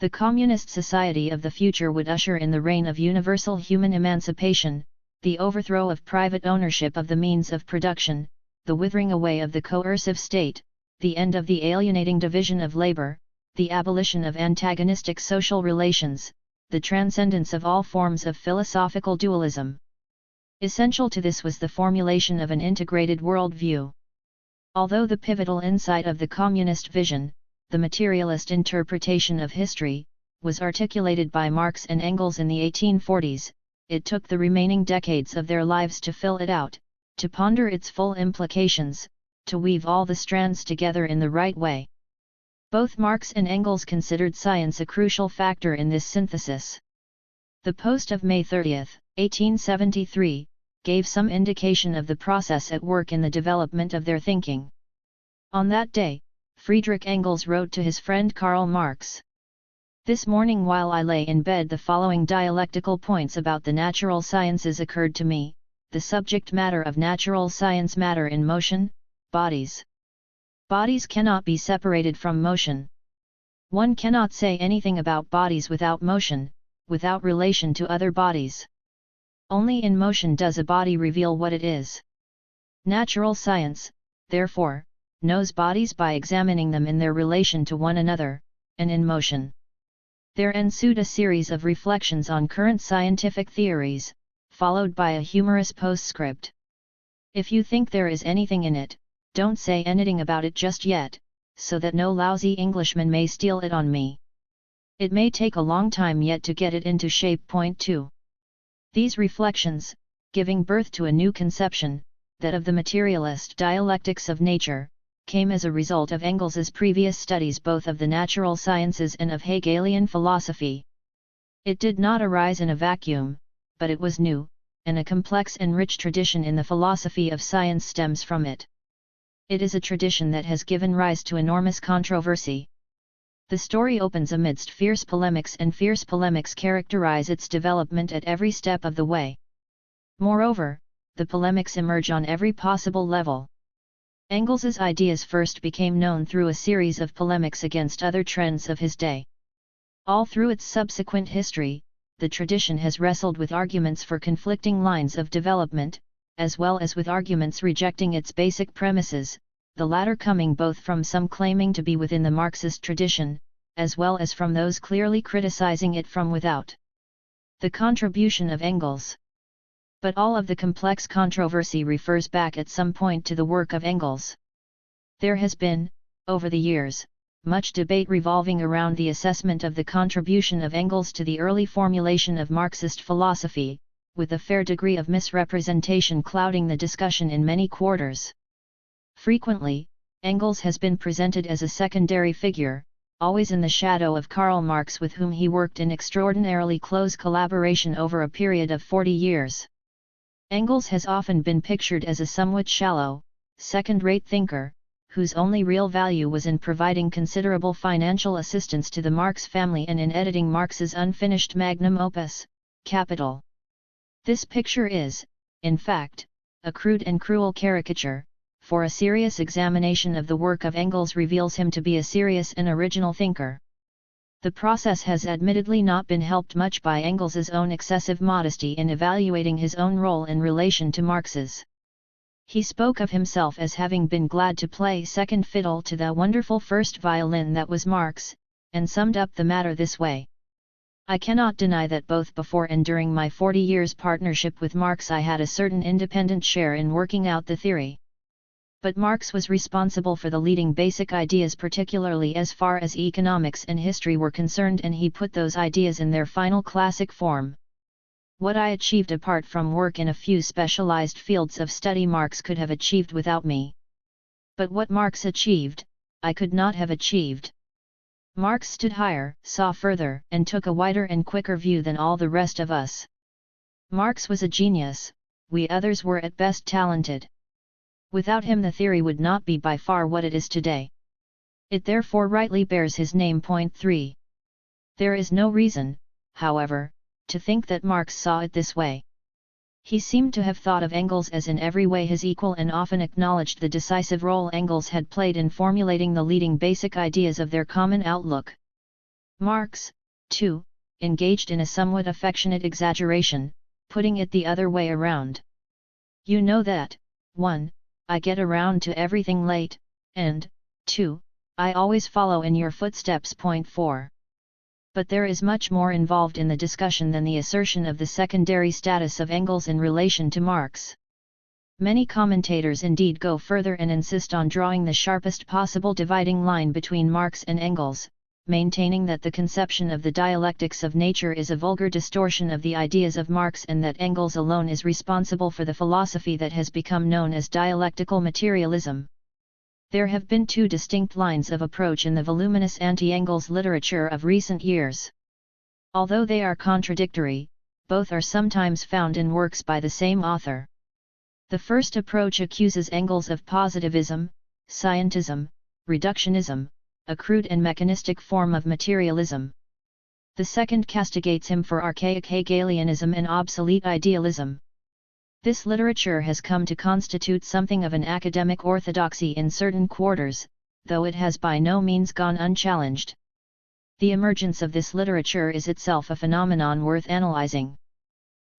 The communist society of the future would usher in the reign of universal human emancipation, the overthrow of private ownership of the means of production, the withering away of the coercive state, the end of the alienating division of labor, the abolition of antagonistic social relations, the transcendence of all forms of philosophical dualism. Essential to this was the formulation of an integrated worldview. Although the pivotal insight of the communist vision, the materialist interpretation of history, was articulated by Marx and Engels in the 1840s, it took the remaining decades of their lives to fill it out, to ponder its full implications, to weave all the strands together in the right way. Both Marx and Engels considered science a crucial factor in this synthesis. The Post of May 30, 1873, gave some indication of the process at work in the development of their thinking. On that day, Friedrich Engels wrote to his friend Karl Marx. This morning while I lay in bed the following dialectical points about the natural sciences occurred to me: the subject matter of natural science, matter in motion, bodies. Bodies cannot be separated from motion. One cannot say anything about bodies without motion, without relation to other bodies. Only in motion does a body reveal what it is. Natural science, therefore, knows bodies by examining them in their relation to one another, and in motion. There ensued a series of reflections on current scientific theories, followed by a humorous postscript. If you think there is anything in it, don't say anything about it just yet, so that no lousy Englishman may steal it on me. It may take a long time yet to get it into shape. Point 2. These reflections, giving birth to a new conception, that of the materialist dialectics of nature, came as a result of Engels's previous studies both of the natural sciences and of Hegelian philosophy. It did not arise in a vacuum, but it was new, and a complex and rich tradition in the philosophy of science stems from it. It is a tradition that has given rise to enormous controversy. The story opens amidst fierce polemics, and fierce polemics characterize its development at every step of the way. Moreover, the polemics emerge on every possible level. Engels's ideas first became known through a series of polemics against other trends of his day. All through its subsequent history, the tradition has wrestled with arguments for conflicting lines of development, as well as with arguments rejecting its basic premises, the latter coming both from some claiming to be within the Marxist tradition, as well as from those clearly criticizing it from without. The contribution of Engels. But all of the complex controversy refers back at some point to the work of Engels. There has been, over the years, much debate revolving around the assessment of the contribution of Engels to the early formulation of Marxist philosophy, with a fair degree of misrepresentation clouding the discussion in many quarters. Frequently, Engels has been presented as a secondary figure, always in the shadow of Karl Marx, with whom he worked in extraordinarily close collaboration over a period of 40 years. Engels has often been pictured as a somewhat shallow, second-rate thinker, whose only real value was in providing considerable financial assistance to the Marx family and in editing Marx's unfinished magnum opus, Capital. This picture is, in fact, a crude and cruel caricature, for a serious examination of the work of Engels reveals him to be a serious and original thinker. The process has admittedly not been helped much by Engels's own excessive modesty in evaluating his own role in relation to Marx's. He spoke of himself as having been glad to play second fiddle to the wonderful first violin that was Marx, and summed up the matter this way: I cannot deny that both before and during my 40 years' partnership with Marx I had a certain independent share in working out the theory. But Marx was responsible for the leading basic ideas, particularly as far as economics and history were concerned, and he put those ideas in their final classic form. What I achieved apart from work in a few specialized fields of study Marx could have achieved without me. But what Marx achieved, I could not have achieved. Marx stood higher, saw further, and took a wider and quicker view than all the rest of us. Marx was a genius, we others were at best talented. Without him the theory would not be by far what it is today. It therefore rightly bears his name. Point 3. There is no reason, however, to think that Marx saw it this way. He seemed to have thought of Engels as in every way his equal, and often acknowledged the decisive role Engels had played in formulating the leading basic ideas of their common outlook. Marx, too, engaged in a somewhat affectionate exaggeration, putting it the other way around. You know that, 1. I get around to everything late, and, 2. I always follow in your footsteps. Point 4. But there is much more involved in the discussion than the assertion of the secondary status of Engels in relation to Marx. Many commentators indeed go further and insist on drawing the sharpest possible dividing line between Marx and Engels, maintaining that the conception of the dialectics of nature is a vulgar distortion of the ideas of Marx and that Engels alone is responsible for the philosophy that has become known as dialectical materialism. There have been two distinct lines of approach in the voluminous anti-Engels literature of recent years. Although they are contradictory, both are sometimes found in works by the same author. The first approach accuses Engels of positivism, scientism, reductionism, a crude and mechanistic form of materialism. The second castigates him for archaic Hegelianism and obsolete idealism. This literature has come to constitute something of an academic orthodoxy in certain quarters, though it has by no means gone unchallenged. The emergence of this literature is itself a phenomenon worth analyzing.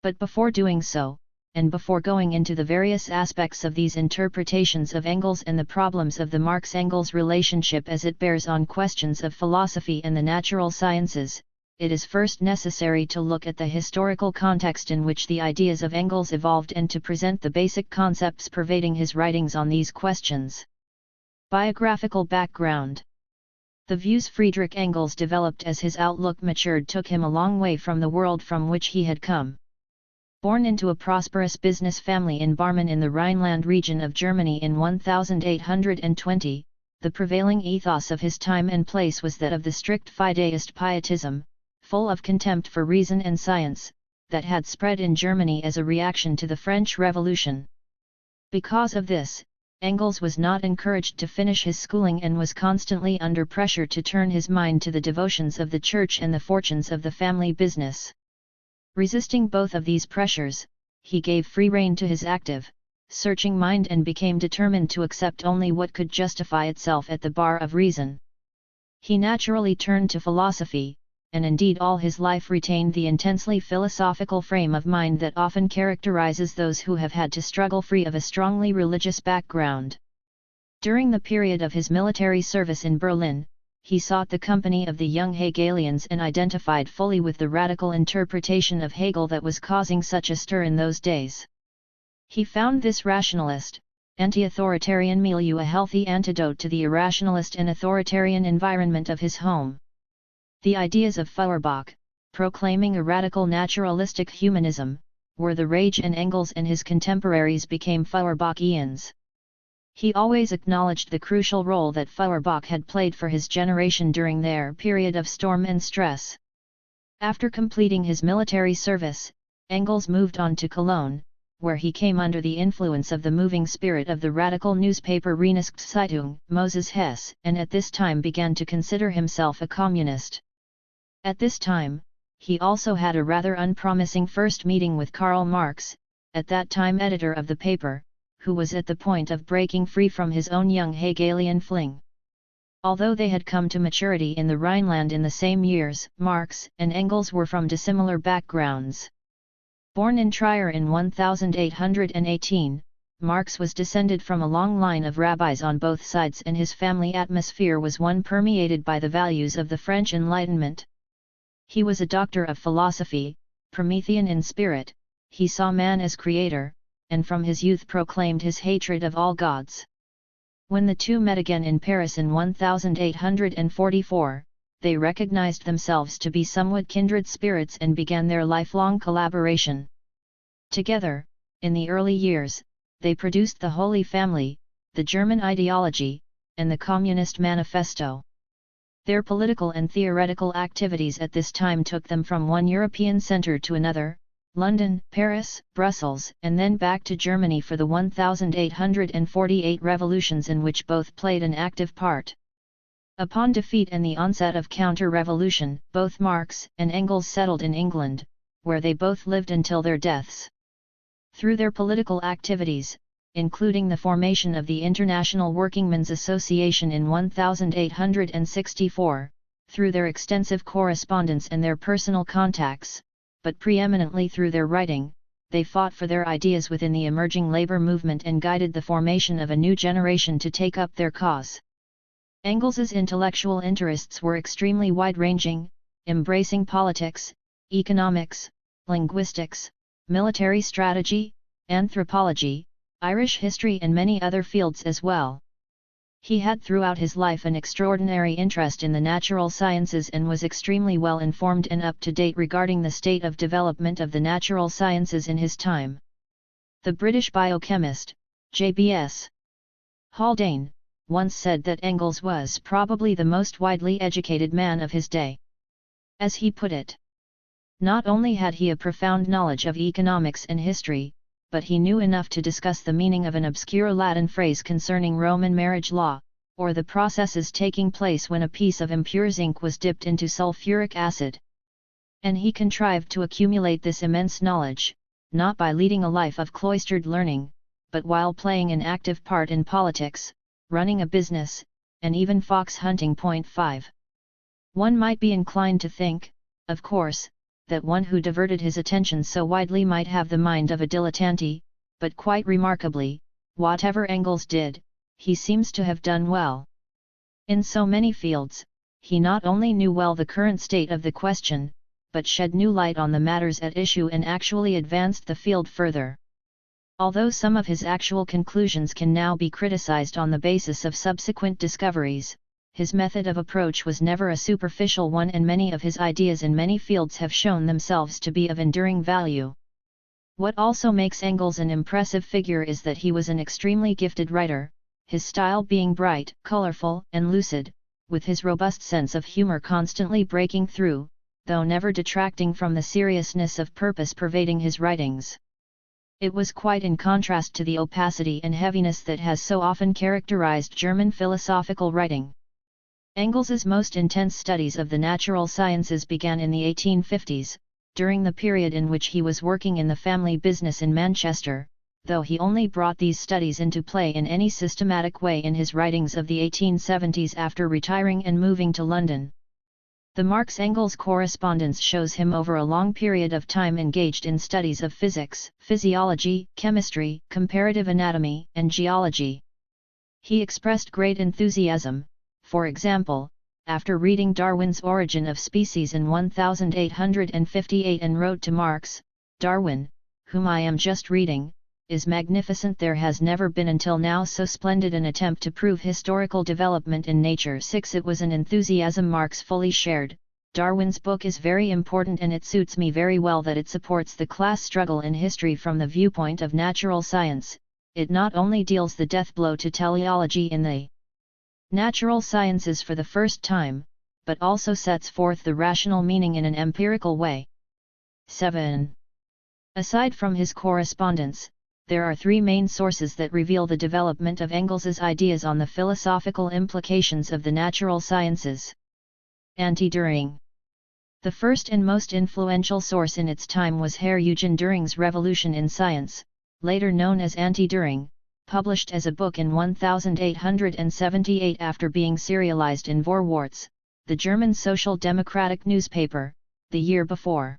But before doing so, and before going into the various aspects of these interpretations of Engels and the problems of the Marx-Engels relationship as it bears on questions of philosophy and the natural sciences, it is first necessary to look at the historical context in which the ideas of Engels evolved and to present the basic concepts pervading his writings on these questions. Biographical background. The views Friedrich Engels developed as his outlook matured took him a long way from the world from which he had come. Born into a prosperous business family in Barmen in the Rhineland region of Germany in 1820, the prevailing ethos of his time and place was that of the strict fideist pietism, full of contempt for reason and science, that had spread in Germany as a reaction to the French Revolution. Because of this, Engels was not encouraged to finish his schooling and was constantly under pressure to turn his mind to the devotions of the church and the fortunes of the family business. Resisting both of these pressures, he gave free rein to his active, searching mind and became determined to accept only what could justify itself at the bar of reason. He naturally turned to philosophy, and indeed all his life retained the intensely philosophical frame of mind that often characterizes those who have had to struggle free of a strongly religious background. During the period of his military service in Berlin, he sought the company of the young Hegelians and identified fully with the radical interpretation of Hegel that was causing such a stir in those days. He found this rationalist, anti-authoritarian milieu a healthy antidote to the irrationalist and authoritarian environment of his home. The ideas of Feuerbach, proclaiming a radical naturalistic humanism, were the rage and Engels and his contemporaries became Feuerbachians. He always acknowledged the crucial role that Feuerbach had played for his generation during their period of storm and stress. After completing his military service, Engels moved on to Cologne, where he came under the influence of the moving spirit of the radical newspaper Reinigungszeitung, Moses Hess, and at this time began to consider himself a communist. At this time, he also had a rather unpromising first meeting with Karl Marx, at that time editor of the paper, who was at the point of breaking free from his own young Hegelian fling. Although they had come to maturity in the Rhineland in the same years, Marx and Engels were from dissimilar backgrounds. Born in Trier in 1818, Marx was descended from a long line of rabbis on both sides and his family atmosphere was one permeated by the values of the French Enlightenment. He was a doctor of philosophy, Promethean in spirit, he saw man as creator, and from his youth proclaimed his hatred of all gods. When the two met again in Paris in 1844, they recognized themselves to be somewhat kindred spirits and began their lifelong collaboration. Together, in the early years, they produced the Holy Family, the German Ideology, and the Communist Manifesto. Their political and theoretical activities at this time took them from one European center to another, London, Paris, Brussels, and then back to Germany for the 1848 revolutions in which both played an active part. Upon defeat and the onset of counter-revolution, both Marx and Engels settled in England, where they both lived until their deaths. Through their political activities, including the formation of the International Workingmen's Association in 1864, through their extensive correspondence and their personal contacts, but preeminently through their writing, they fought for their ideas within the emerging labor movement and guided the formation of a new generation to take up their cause. Engels's intellectual interests were extremely wide-ranging, embracing politics, economics, linguistics, military strategy, anthropology, Irish history and many other fields as well. He had throughout his life an extraordinary interest in the natural sciences and was extremely well informed and up to date regarding the state of development of the natural sciences in his time. The British biochemist, J.B.S. Haldane, once said that Engels was probably the most widely educated man of his day. As he put it, not only had he a profound knowledge of economics and history, but he knew enough to discuss the meaning of an obscure Latin phrase concerning Roman marriage law, or the processes taking place when a piece of impure zinc was dipped into sulfuric acid. And he contrived to accumulate this immense knowledge, not by leading a life of cloistered learning, but while playing an active part in politics, running a business, and even fox hunting. 5. One might be inclined to think, of course, that one who diverted his attention so widely might have the mind of a dilettante, but quite remarkably, whatever Engels did, he seems to have done well. In so many fields, he not only knew well the current state of the question, but shed new light on the matters at issue and actually advanced the field further. Although some of his actual conclusions can now be criticized on the basis of subsequent discoveries, his method of approach was never a superficial one, and many of his ideas in many fields have shown themselves to be of enduring value. What also makes Engels an impressive figure is that he was an extremely gifted writer, his style being bright, colorful, and lucid, with his robust sense of humor constantly breaking through, though never detracting from the seriousness of purpose pervading his writings. It was quite in contrast to the opacity and heaviness that has so often characterized German philosophical writing. Engels's most intense studies of the natural sciences began in the 1850s, during the period in which he was working in the family business in Manchester, though he only brought these studies into play in any systematic way in his writings of the 1870s after retiring and moving to London. The Marx-Engels correspondence shows him over a long period of time engaged in studies of physics, physiology, chemistry, comparative anatomy, and geology. He expressed great enthusiasm, for example, after reading Darwin's Origin of Species in 1858 and wrote to Marx, "Darwin, whom I am just reading, is magnificent. There has never been until now so splendid an attempt to prove historical development in nature." 6. It was an enthusiasm Marx fully shared. Darwin's book is very important, and it suits me very well that it supports the class struggle in history from the viewpoint of natural science. It not only deals the death blow to teleology in the natural sciences for the first time, but also sets forth the rational meaning in an empirical way. 7. Aside from his correspondence, there are three main sources that reveal the development of Engels's ideas on the philosophical implications of the natural sciences. Anti-Düring. The first and most influential source in its time was Herr Eugen Düring's Revolution in Science, later known as Anti-Düring, published as a book in 1878 after being serialized in Vorwärts, the German social democratic newspaper, the year before.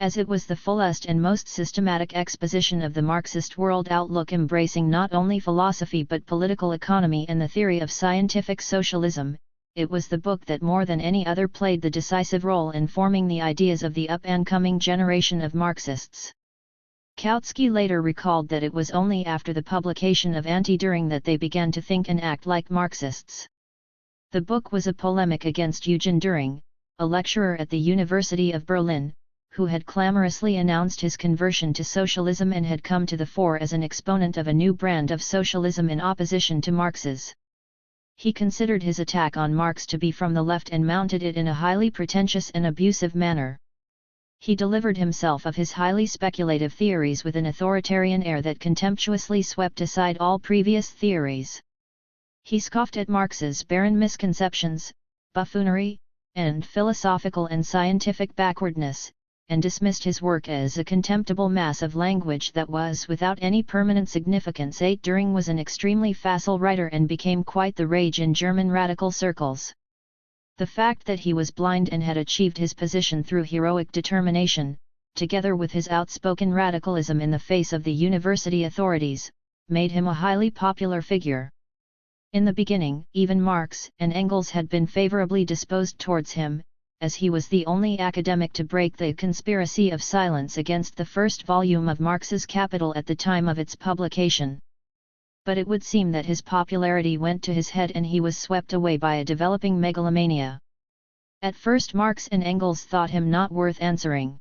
As it was the fullest and most systematic exposition of the Marxist world outlook, embracing not only philosophy but political economy and the theory of scientific socialism, it was the book that more than any other played the decisive role in forming the ideas of the up-and-coming generation of Marxists. Kautsky later recalled that it was only after the publication of Anti-Düring that they began to think and act like Marxists. The book was a polemic against Eugen Düring, a lecturer at the University of Berlin, who had clamorously announced his conversion to socialism and had come to the fore as an exponent of a new brand of socialism in opposition to Marx's. He considered his attack on Marx to be from the left and mounted it in a highly pretentious and abusive manner. He delivered himself of his highly speculative theories with an authoritarian air that contemptuously swept aside all previous theories. He scoffed at Marx's barren misconceptions, buffoonery, and philosophical and scientific backwardness, and dismissed his work as a contemptible mass of language that was without any permanent significance. 8. Düring was an extremely facile writer and became quite the rage in German radical circles. The fact that he was blind and had achieved his position through heroic determination, together with his outspoken radicalism in the face of the university authorities, made him a highly popular figure. In the beginning, even Marx and Engels had been favorably disposed towards him, as he was the only academic to break the conspiracy of silence against the first volume of Marx's Capital at the time of its publication. But it would seem that his popularity went to his head and he was swept away by a developing megalomania. At first Marx and Engels thought him not worth answering.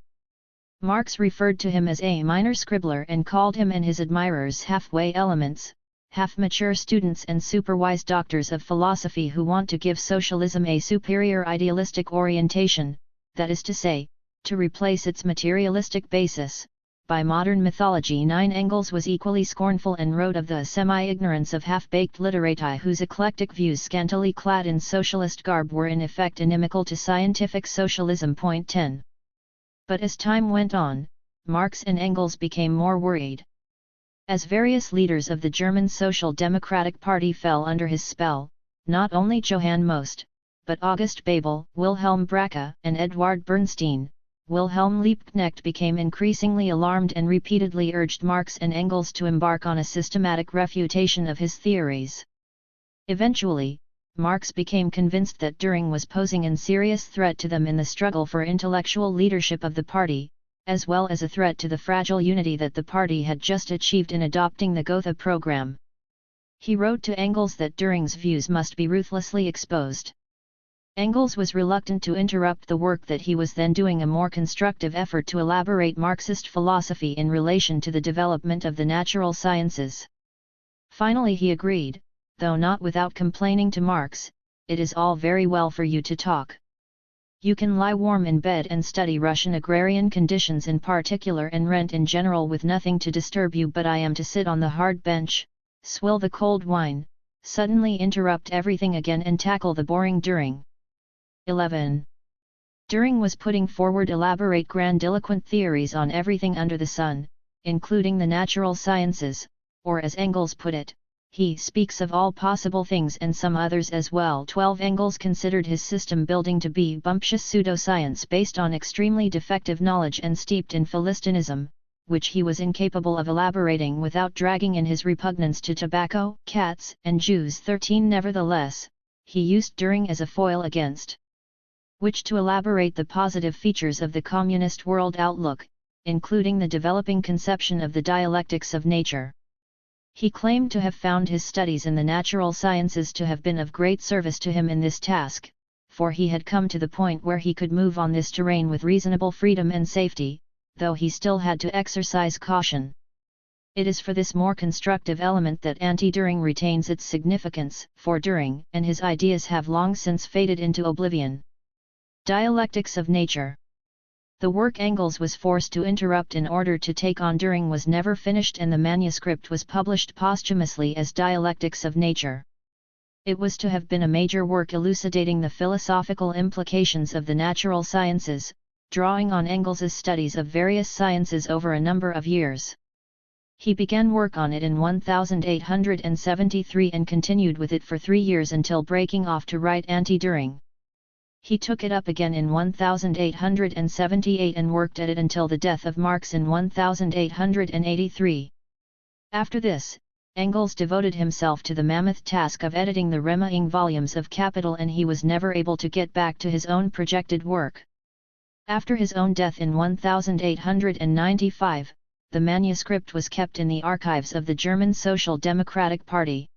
Marx referred to him as a minor scribbler and called him and his admirers halfway elements, half-mature students and superwise doctors of philosophy who want to give socialism a superior idealistic orientation, that is to say, to replace its materialistic basis, by modern mythology. 9 Engels was equally scornful and wrote of the semi-ignorance of half-baked literati whose eclectic views scantily clad in socialist garb were in effect inimical to scientific socialism. 10. But as time went on, Marx and Engels became more worried. As various leaders of the German Social Democratic Party fell under his spell, not only Johann Most, but August Bebel, Wilhelm Brache, and Eduard Bernstein, Wilhelm Liebknecht became increasingly alarmed and repeatedly urged Marx and Engels to embark on a systematic refutation of his theories. Eventually, Marx became convinced that Dühring was posing a serious threat to them in the struggle for intellectual leadership of the party, as well as a threat to the fragile unity that the party had just achieved in adopting the Gotha program. He wrote to Engels that Dühring's views must be ruthlessly exposed. Engels was reluctant to interrupt the work that he was then doing, a more constructive effort to elaborate Marxist philosophy in relation to the development of the natural sciences. Finally he agreed, though not without complaining to Marx, "It is all very well for you to talk. You can lie warm in bed and study Russian agrarian conditions in particular and rent in general with nothing to disturb you, but I am to sit on the hard bench, swill the cold wine, suddenly interrupt everything again and tackle the boring Dühring." 11. Dühring was putting forward elaborate grandiloquent theories on everything under the sun, including the natural sciences, or as Engels put it, he speaks of all possible things and some others as well. 12. Engels considered his system building to be bumptious pseudoscience based on extremely defective knowledge and steeped in Philistinism, which he was incapable of elaborating without dragging in his repugnance to tobacco, cats, and Jews. 13. Nevertheless, he used Dühring as a foil against which to elaborate the positive features of the communist world outlook, including the developing conception of the dialectics of nature. He claimed to have found his studies in the natural sciences to have been of great service to him in this task, for he had come to the point where he could move on this terrain with reasonable freedom and safety, though he still had to exercise caution. It is for this more constructive element that anti-Dühring retains its significance, for Dühring and his ideas have long since faded into oblivion. Dialectics of nature. The work Engels was forced to interrupt in order to take on Dühring was never finished, and the manuscript was published posthumously as Dialectics of Nature. It was to have been a major work elucidating the philosophical implications of the natural sciences, drawing on Engels's studies of various sciences over a number of years. He began work on it in 1873 and continued with it for 3 years until breaking off to write Anti-Dühring. He took it up again in 1878 and worked at it until the death of Marx in 1883. After this, Engels devoted himself to the mammoth task of editing the remaining volumes of Capital, and he was never able to get back to his own projected work. After his own death in 1895, the manuscript was kept in the archives of the German Social Democratic Party.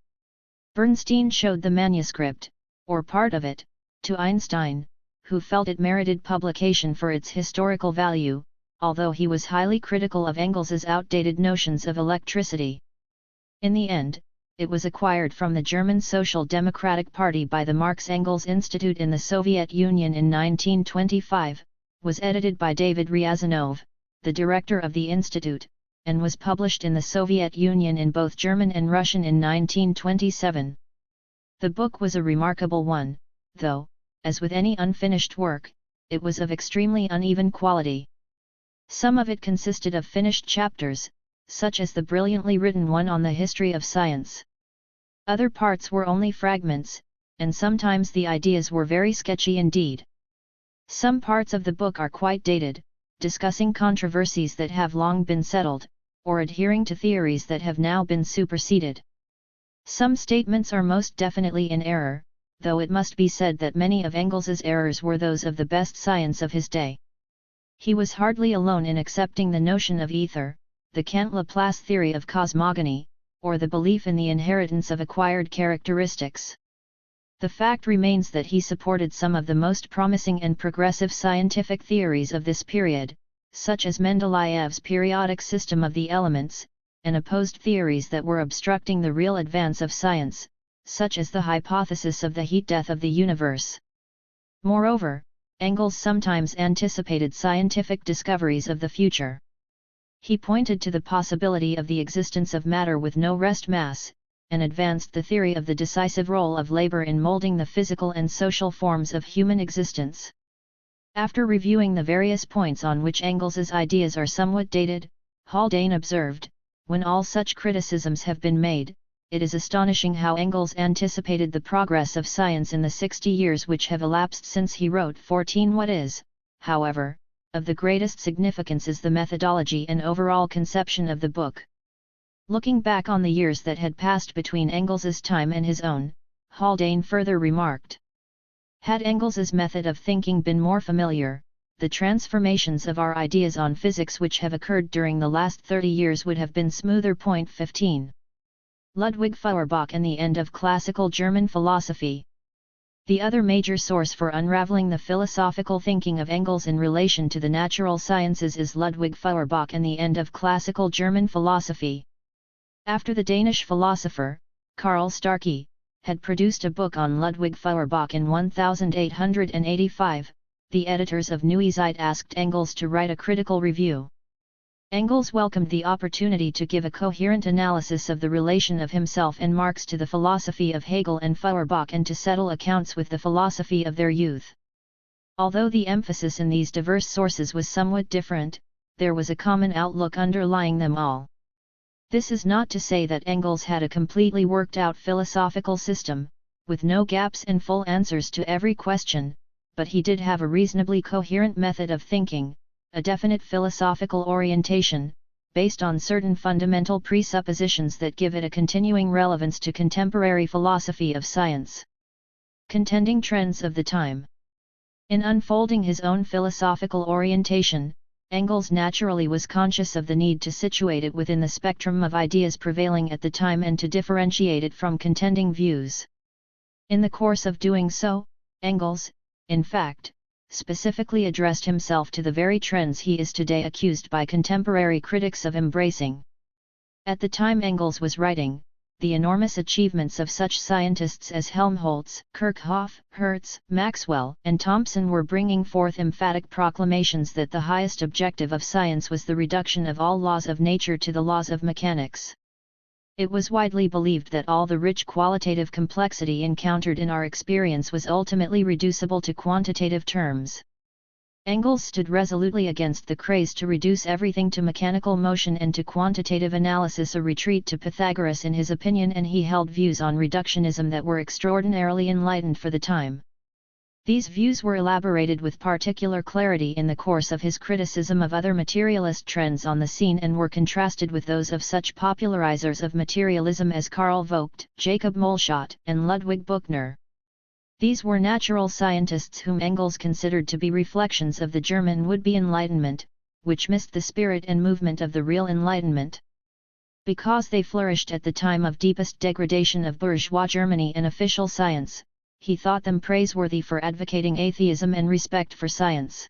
Bernstein showed the manuscript, or part of it, to Einstein, who felt it merited publication for its historical value, although he was highly critical of Engels's outdated notions of electricity. In the end, it was acquired from the German Social Democratic Party by the Marx-Engels Institute in the Soviet Union in 1925, was edited by David Ryazanov, the director of the institute, and was published in the Soviet Union in both German and Russian in 1927. The book was a remarkable one, though, as with any unfinished work, it was of extremely uneven quality. Some of it consisted of finished chapters, such as the brilliantly written one on the history of science. Other parts were only fragments, and sometimes the ideas were very sketchy indeed. Some parts of the book are quite dated, discussing controversies that have long been settled, or adhering to theories that have now been superseded. Some statements are most definitely in error, though it must be said that many of Engels's errors were those of the best science of his day. He was hardly alone in accepting the notion of ether, the Kant-Laplace theory of cosmogony, or the belief in the inheritance of acquired characteristics. The fact remains that he supported some of the most promising and progressive scientific theories of this period, such as Mendeleev's periodic system of the elements, and opposed theories that were obstructing the real advance of science, such as the hypothesis of the heat death of the universe. Moreover, Engels sometimes anticipated scientific discoveries of the future. He pointed to the possibility of the existence of matter with no rest mass, and advanced the theory of the decisive role of labor in molding the physical and social forms of human existence. After reviewing the various points on which Engels's ideas are somewhat dated, Haldane observed, "When all such criticisms have been made, it is astonishing how Engels anticipated the progress of science in the 60 years which have elapsed since he wrote 14. What is, however, of the greatest significance is the methodology and overall conception of the book." Looking back on the years that had passed between Engels's time and his own, Haldane further remarked, "Had Engels's method of thinking been more familiar, the transformations of our ideas on physics which have occurred during the last 30 years would have been smoother." 15. Ludwig Feuerbach and the end of classical German philosophy. The other major source for unraveling the philosophical thinking of Engels in relation to the natural sciences is Ludwig Feuerbach and the end of classical German philosophy. After the Danish philosopher, Karl Starkey, had produced a book on Ludwig Feuerbach in 1885, the editors of Neue Zeit asked Engels to write a critical review. Engels welcomed the opportunity to give a coherent analysis of the relation of himself and Marx to the philosophy of Hegel and Feuerbach and to settle accounts with the philosophy of their youth. Although the emphasis in these diverse sources was somewhat different, there was a common outlook underlying them all. This is not to say that Engels had a completely worked out philosophical system, with no gaps and full answers to every question, but he did have a reasonably coherent method of thinking, a definite philosophical orientation, based on certain fundamental presuppositions that give it a continuing relevance to contemporary philosophy of science. Contending trends of the time. In unfolding his own philosophical orientation, Engels naturally was conscious of the need to situate it within the spectrum of ideas prevailing at the time and to differentiate it from contending views. In the course of doing so, Engels, in fact, specifically addressed himself to the very trends he is today accused by contemporary critics of embracing. At the time Engels was writing, the enormous achievements of such scientists as Helmholtz, Kirchhoff, Hertz, Maxwell, and Thomson were bringing forth emphatic proclamations that the highest objective of science was the reduction of all laws of nature to the laws of mechanics. It was widely believed that all the rich qualitative complexity encountered in our experience was ultimately reducible to quantitative terms. Engels stood resolutely against the craze to reduce everything to mechanical motion and to quantitative analysis, a retreat to Pythagoras in his opinion, and he held views on reductionism that were extraordinarily enlightened for the time. These views were elaborated with particular clarity in the course of his criticism of other materialist trends on the scene and were contrasted with those of such popularizers of materialism as Karl Vogt, Jacob Mollschott, and Ludwig Buchner. These were natural scientists whom Engels considered to be reflections of the German would-be Enlightenment, which missed the spirit and movement of the real Enlightenment. Because they flourished at the time of deepest degradation of bourgeois Germany and official science, he thought them praiseworthy for advocating atheism and respect for science.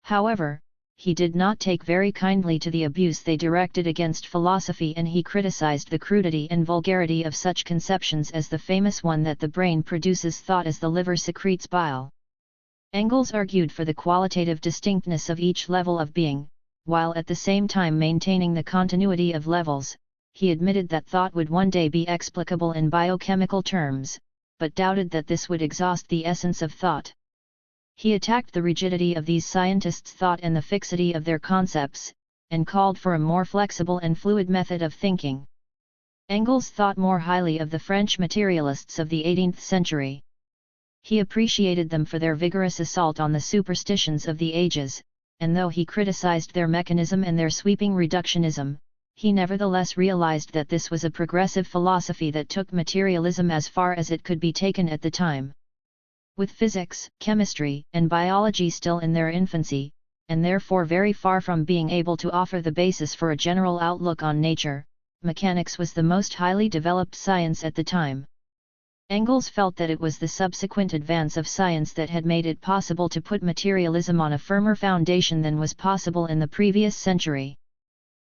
However, he did not take very kindly to the abuse they directed against philosophy, and he criticized the crudity and vulgarity of such conceptions as the famous one that the brain produces thought as the liver secretes bile. Engels argued for the qualitative distinctness of each level of being, while at the same time maintaining the continuity of levels. He admitted that thought would one day be explicable in biochemical terms, but doubted that this would exhaust the essence of thought. He attacked the rigidity of these scientists' thought and the fixity of their concepts, and called for a more flexible and fluid method of thinking. Engels thought more highly of the French materialists of the 18th century. He appreciated them for their vigorous assault on the superstitions of the ages, and though he criticized their mechanism and their sweeping reductionism, he nevertheless realized that this was a progressive philosophy that took materialism as far as it could be taken at the time. With physics, chemistry, and biology still in their infancy, and therefore very far from being able to offer the basis for a general outlook on nature, mechanics was the most highly developed science at the time. Engels felt that it was the subsequent advance of science that had made it possible to put materialism on a firmer foundation than was possible in the previous century.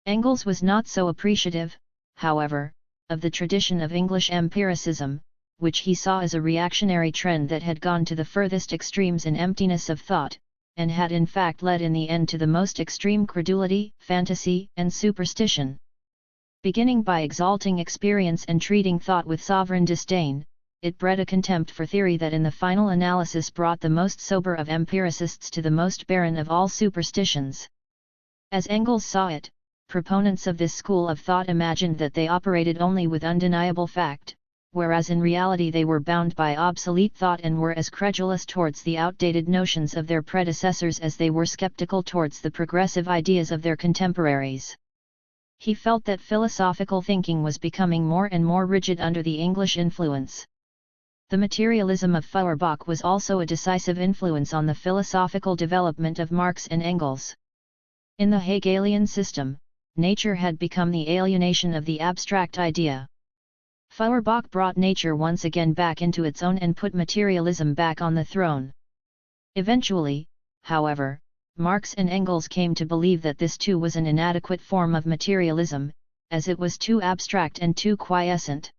Engels was not so appreciative, however, of the tradition of English empiricism, which he saw as a reactionary trend that had gone to the furthest extremes in emptiness of thought, and had in fact led in the end to the most extreme credulity, fantasy, and superstition. Beginning by exalting experience and treating thought with sovereign disdain, it bred a contempt for theory that in the final analysis brought the most sober of empiricists to the most barren of all superstitions. As Engels saw it, proponents of this school of thought imagined that they operated only with undeniable fact, whereas in reality they were bound by obsolete thought and were as credulous towards the outdated notions of their predecessors as they were skeptical towards the progressive ideas of their contemporaries. He felt that philosophical thinking was becoming more and more rigid under the English influence. The materialism of Feuerbach was also a decisive influence on the philosophical development of Marx and Engels. In the Hegelian system, nature had become the alienation of the abstract idea. Feuerbach brought nature once again back into its own and put materialism back on the throne. Eventually, however, Marx and Engels came to believe that this too was an inadequate form of materialism, as it was too abstract and too quiescent.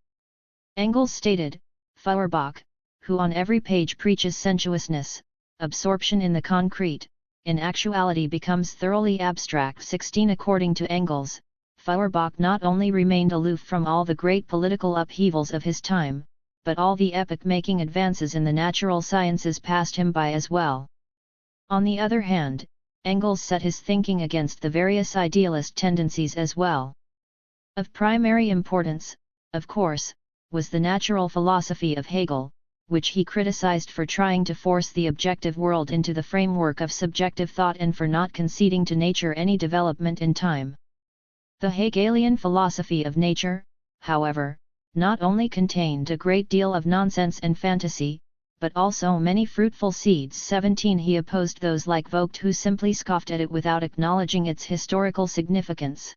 Engels stated, Feuerbach, who on every page preaches sensuousness, absorption in the concrete, in actuality becomes thoroughly abstract. 16 According to Engels, Feuerbach not only remained aloof from all the great political upheavals of his time, but all the epoch-making advances in the natural sciences passed him by as well. On the other hand, Engels set his thinking against the various idealist tendencies as well. Of primary importance, of course, was the natural philosophy of Hegel, which he criticized for trying to force the objective world into the framework of subjective thought and for not conceding to nature any development in time. The Hegelian philosophy of nature, however, not only contained a great deal of nonsense and fantasy, but also many fruitful seeds. 17 He opposed those like Vogt who simply scoffed at it without acknowledging its historical significance.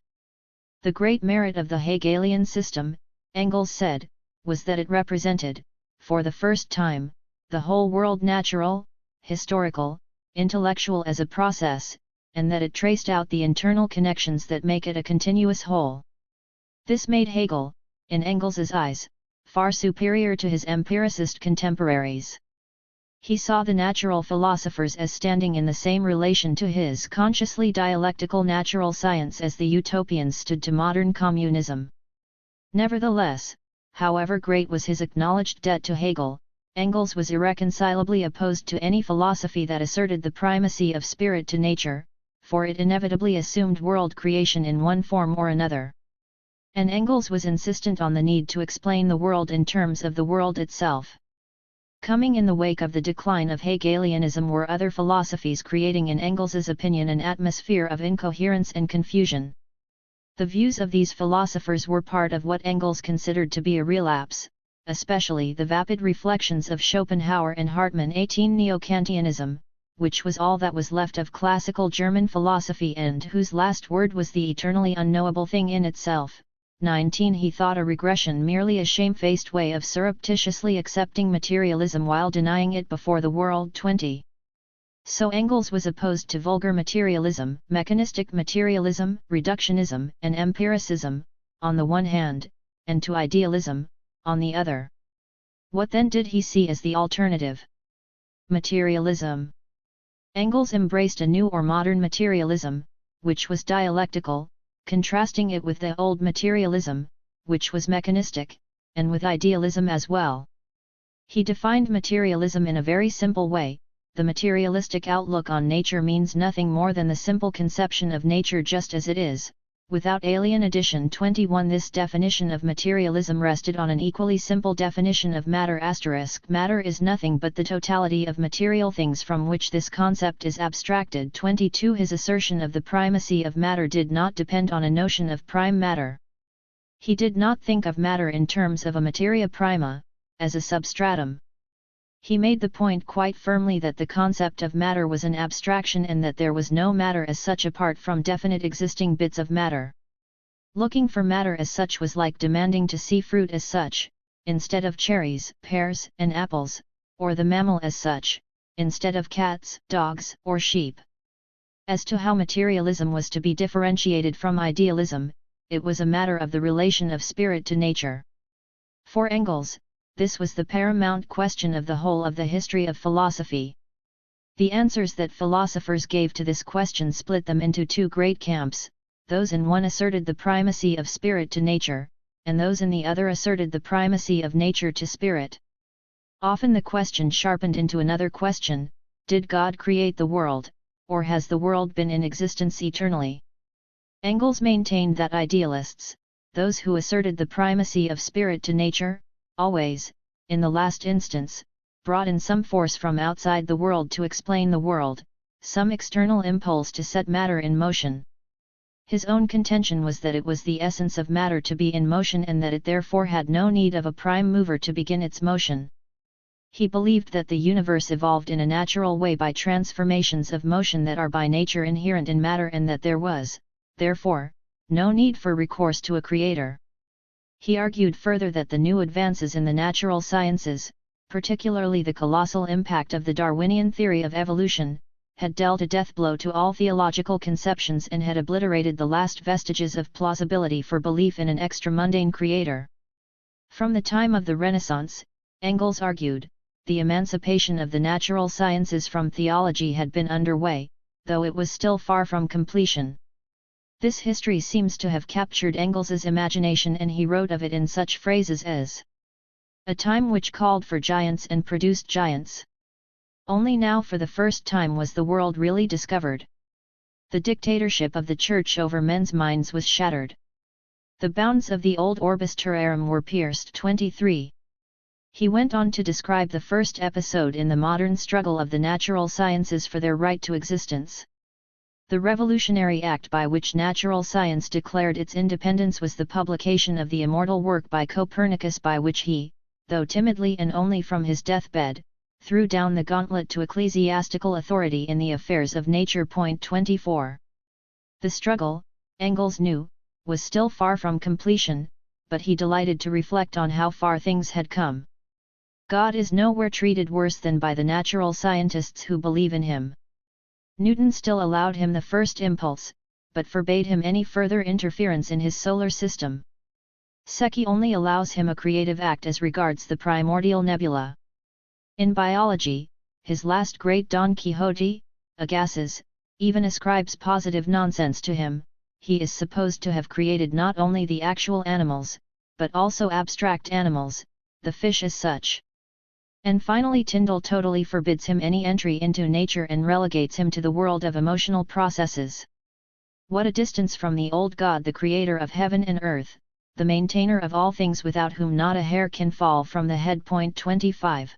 The great merit of the Hegelian system, Engels said, was that it represented, for the first time, the whole world natural, historical, intellectual as a process, and that it traced out the internal connections that make it a continuous whole. This made Hegel, in Engels's eyes, far superior to his empiricist contemporaries. He saw the natural philosophers as standing in the same relation to his consciously dialectical natural science as the utopians stood to modern communism. Nevertheless, however great was his acknowledged debt to Hegel, Engels was irreconcilably opposed to any philosophy that asserted the primacy of spirit to nature, for it inevitably assumed world creation in one form or another. And Engels was insistent on the need to explain the world in terms of the world itself. Coming in the wake of the decline of Hegelianism were other philosophies creating in Engels's opinion an atmosphere of incoherence and confusion. The views of these philosophers were part of what Engels considered to be a relapse, especially the vapid reflections of Schopenhauer and Hartmann. 18 Neo-Kantianism, which was all that was left of classical German philosophy and whose last word was the eternally unknowable thing in itself. 19 He thought a regression merely a shamefaced way of surreptitiously accepting materialism while denying it before the world. 20 So Engels was opposed to vulgar materialism, mechanistic materialism, reductionism, and empiricism, on the one hand, and to idealism, on the other. What then did he see as the alternative? Materialism. Engels embraced a new or modern materialism, which was dialectical, contrasting it with the old materialism, which was mechanistic, and with idealism as well. He defined materialism in a very simple way. The materialistic outlook on nature means nothing more than the simple conception of nature just as it is, without alien addition. 21 This definition of materialism rested on an equally simple definition of matter. Matter is nothing but the totality of material things from which this concept is abstracted. 22 His assertion of the primacy of matter did not depend on a notion of prime matter. He did not think of matter in terms of a materia prima, as a substratum. He made the point quite firmly that the concept of matter was an abstraction and that there was no matter as such apart from definite existing bits of matter. Looking for matter as such was like demanding to see fruit as such, instead of cherries, pears, and apples, or the mammal as such, instead of cats, dogs, or sheep. As to how materialism was to be differentiated from idealism, it was a matter of the relation of spirit to nature. For Engels, this was the paramount question of the whole of the history of philosophy. The answers that philosophers gave to this question split them into two great camps. Those in one asserted the primacy of spirit to nature, and those in the other asserted the primacy of nature to spirit. Often the question sharpened into another question: did God create the world, or has the world been in existence eternally? Engels maintained that idealists, those who asserted the primacy of spirit to nature, always, in the last instance, brought in some force from outside the world to explain the world, some external impulse to set matter in motion. His own contention was that it was the essence of matter to be in motion and that it therefore had no need of a prime mover to begin its motion. He believed that the universe evolved in a natural way by transformations of motion that are by nature inherent in matter and that there was, therefore, no need for recourse to a creator. He argued further that the new advances in the natural sciences, particularly the colossal impact of the Darwinian theory of evolution, had dealt a death blow to all theological conceptions and had obliterated the last vestiges of plausibility for belief in an extra-mundane creator. From the time of the Renaissance, Engels argued, the emancipation of the natural sciences from theology had been underway, though it was still far from completion. This history seems to have captured Engels's imagination, and he wrote of it in such phrases as a time which called for giants and produced giants. Only now for the first time was the world really discovered. The dictatorship of the Church over men's minds was shattered. The bounds of the old orbis terrarum were pierced. 23. He went on to describe the first episode in the modern struggle of the natural sciences for their right to existence. The revolutionary act by which natural science declared its independence was the publication of the immortal work by Copernicus, by which he, though timidly and only from his deathbed, threw down the gauntlet to ecclesiastical authority in the affairs of nature. 24. The struggle, Engels knew, was still far from completion, but he delighted to reflect on how far things had come. God is nowhere treated worse than by the natural scientists who believe in him. Newton still allowed him the first impulse, but forbade him any further interference in his solar system. Secchi only allows him a creative act as regards the primordial nebula. In biology, his last great Don Quixote, Agassiz, even ascribes positive nonsense to him. He is supposed to have created not only the actual animals, but also abstract animals, the fish as such. And finally Tyndall totally forbids him any entry into nature and relegates him to the world of emotional processes. What a distance from the old God, the creator of heaven and earth, the maintainer of all things, without whom not a hair can fall from the head. 25.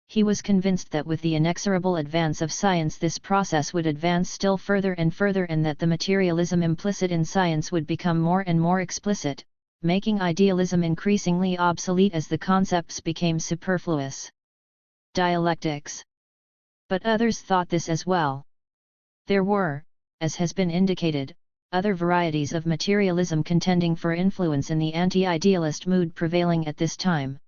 He was convinced that with the inexorable advance of science this process would advance still further and further, and that the materialism implicit in science would become more and more explicit, making idealism increasingly obsolete as the concepts became superfluous. Dialectics. But others thought this as well. There were, as has been indicated, other varieties of materialism contending for influence in the anti-idealist mood prevailing at this time.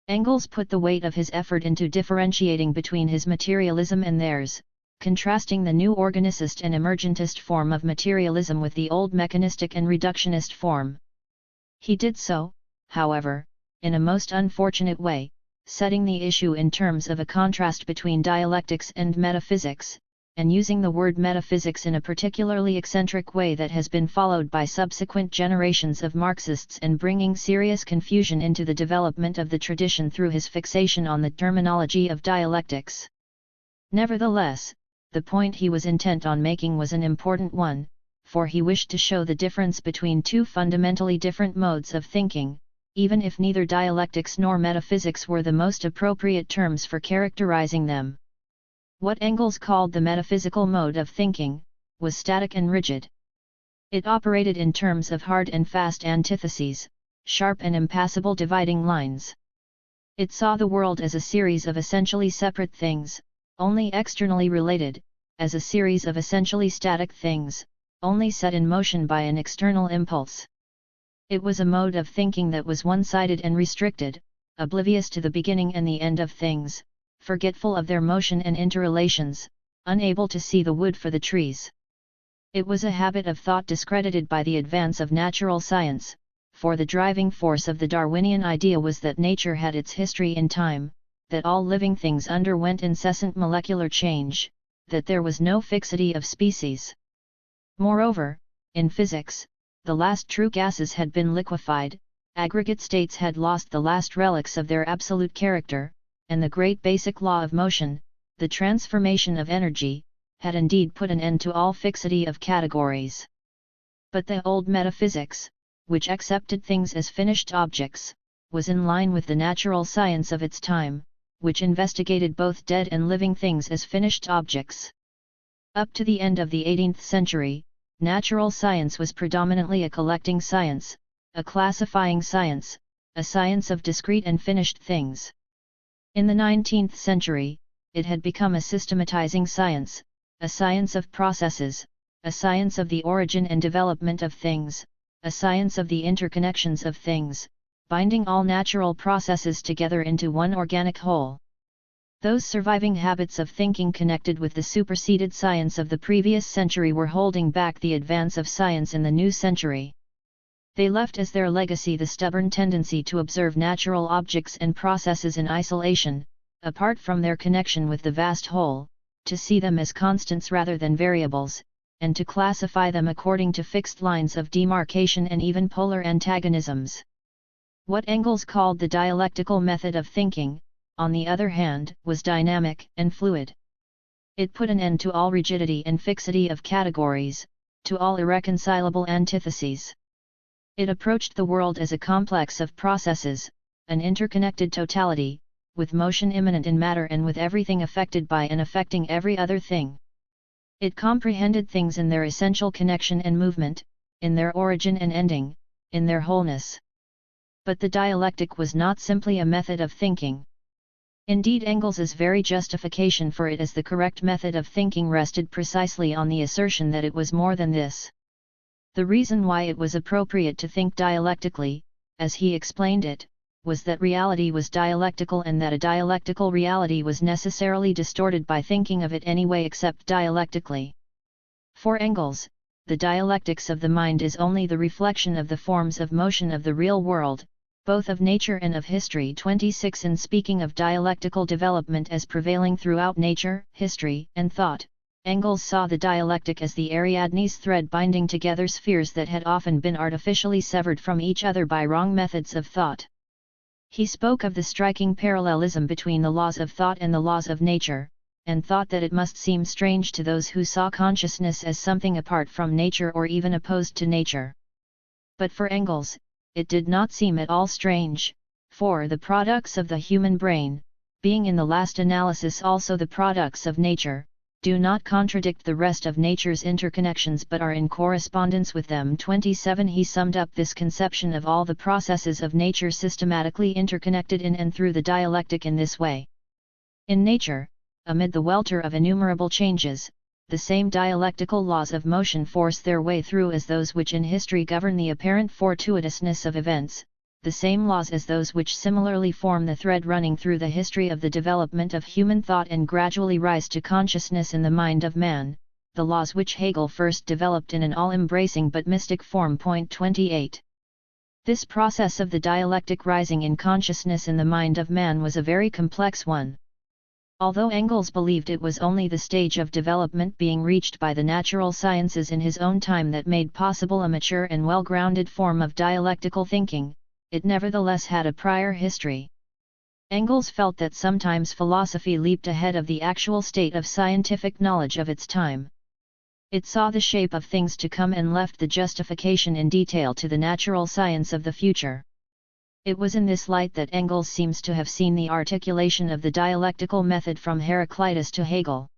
Engels put the weight of his effort into differentiating between his materialism and theirs, contrasting the new organicist and emergentist form of materialism with the old mechanistic and reductionist form. He did so, however, in a most unfortunate way, setting the issue in terms of a contrast between dialectics and metaphysics, and using the word metaphysics in a particularly eccentric way that has been followed by subsequent generations of Marxists, and bringing serious confusion into the development of the tradition through his fixation on the terminology of dialectics. Nevertheless, the point he was intent on making was an important one, for he wished to show the difference between two fundamentally different modes of thinking, even if neither dialectics nor metaphysics were the most appropriate terms for characterizing them. What Engels called the metaphysical mode of thinking, was static and rigid. It operated in terms of hard and fast antitheses, sharp and impassable dividing lines. It saw the world as a series of essentially separate things, only externally related, as a series of essentially static things, only set in motion by an external impulse. It was a mode of thinking that was one-sided and restricted, oblivious to the beginning and the end of things, forgetful of their motion and interrelations, unable to see the wood for the trees. It was a habit of thought discredited by the advance of natural science, for the driving force of the Darwinian idea was that nature had its history in time, that all living things underwent incessant molecular change, that there was no fixity of species. Moreover, in physics, the last true gases had been liquefied, aggregate states had lost the last relics of their absolute character, and the great basic law of motion, the transformation of energy, had indeed put an end to all fixity of categories. But the old metaphysics, which accepted things as finished objects, was in line with the natural science of its time, which investigated both dead and living things as finished objects. Up to the end of the 18th century, natural science was predominantly a collecting science, a classifying science, a science of discrete and finished things. In the 19th century, it had become a systematizing science, a science of processes, a science of the origin and development of things, a science of the interconnections of things, binding all natural processes together into one organic whole. Those surviving habits of thinking connected with the superseded science of the previous century were holding back the advance of science in the new century. They left as their legacy the stubborn tendency to observe natural objects and processes in isolation, apart from their connection with the vast whole, to see them as constants rather than variables, and to classify them according to fixed lines of demarcation and even polar antagonisms. What Engels called the dialectical method of thinking, on the other hand, was dynamic and fluid. It put an end to all rigidity and fixity of categories, to all irreconcilable antitheses. It approached the world as a complex of processes, an interconnected totality, with motion immanent in matter and with everything affected by and affecting every other thing. It comprehended things in their essential connection and movement, in their origin and ending, in their wholeness. But the dialectic was not simply a method of thinking. Indeed, Engels's very justification for it as the correct method of thinking rested precisely on the assertion that it was more than this. The reason why it was appropriate to think dialectically, as he explained it, was that reality was dialectical and that a dialectical reality was necessarily distorted by thinking of it any way except dialectically. For Engels, the dialectics of the mind is only the reflection of the forms of motion of the real world, both of nature and of history. 26 In speaking of dialectical development as prevailing throughout nature, history, and thought, Engels saw the dialectic as the Ariadne's thread binding together spheres that had often been artificially severed from each other by wrong methods of thought. He spoke of the striking parallelism between the laws of thought and the laws of nature, and thought that it must seem strange to those who saw consciousness as something apart from nature or even opposed to nature. But for Engels, it did not seem at all strange, for the products of the human brain, being in the last analysis also the products of nature, do not contradict the rest of nature's interconnections but are in correspondence with them. 27 He summed up this conception of all the processes of nature systematically interconnected in and through the dialectic in this way. In nature, amid the welter of innumerable changes, the same dialectical laws of motion force their way through as those which in history govern the apparent fortuitousness of events, the same laws as those which similarly form the thread running through the history of the development of human thought and gradually rise to consciousness in the mind of man, the laws which Hegel first developed in an all-embracing but mystic form. 28. This process of the dialectic rising in consciousness in the mind of man was a very complex one. Although Engels believed it was only the stage of development being reached by the natural sciences in his own time that made possible a mature and well-grounded form of dialectical thinking, it nevertheless had a prior history. Engels felt that sometimes philosophy leaped ahead of the actual state of scientific knowledge of its time. It saw the shape of things to come and left the justification in detail to the natural science of the future. It was in this light that Engels seems to have seen the articulation of the dialectical method from Heraclitus to Hegel.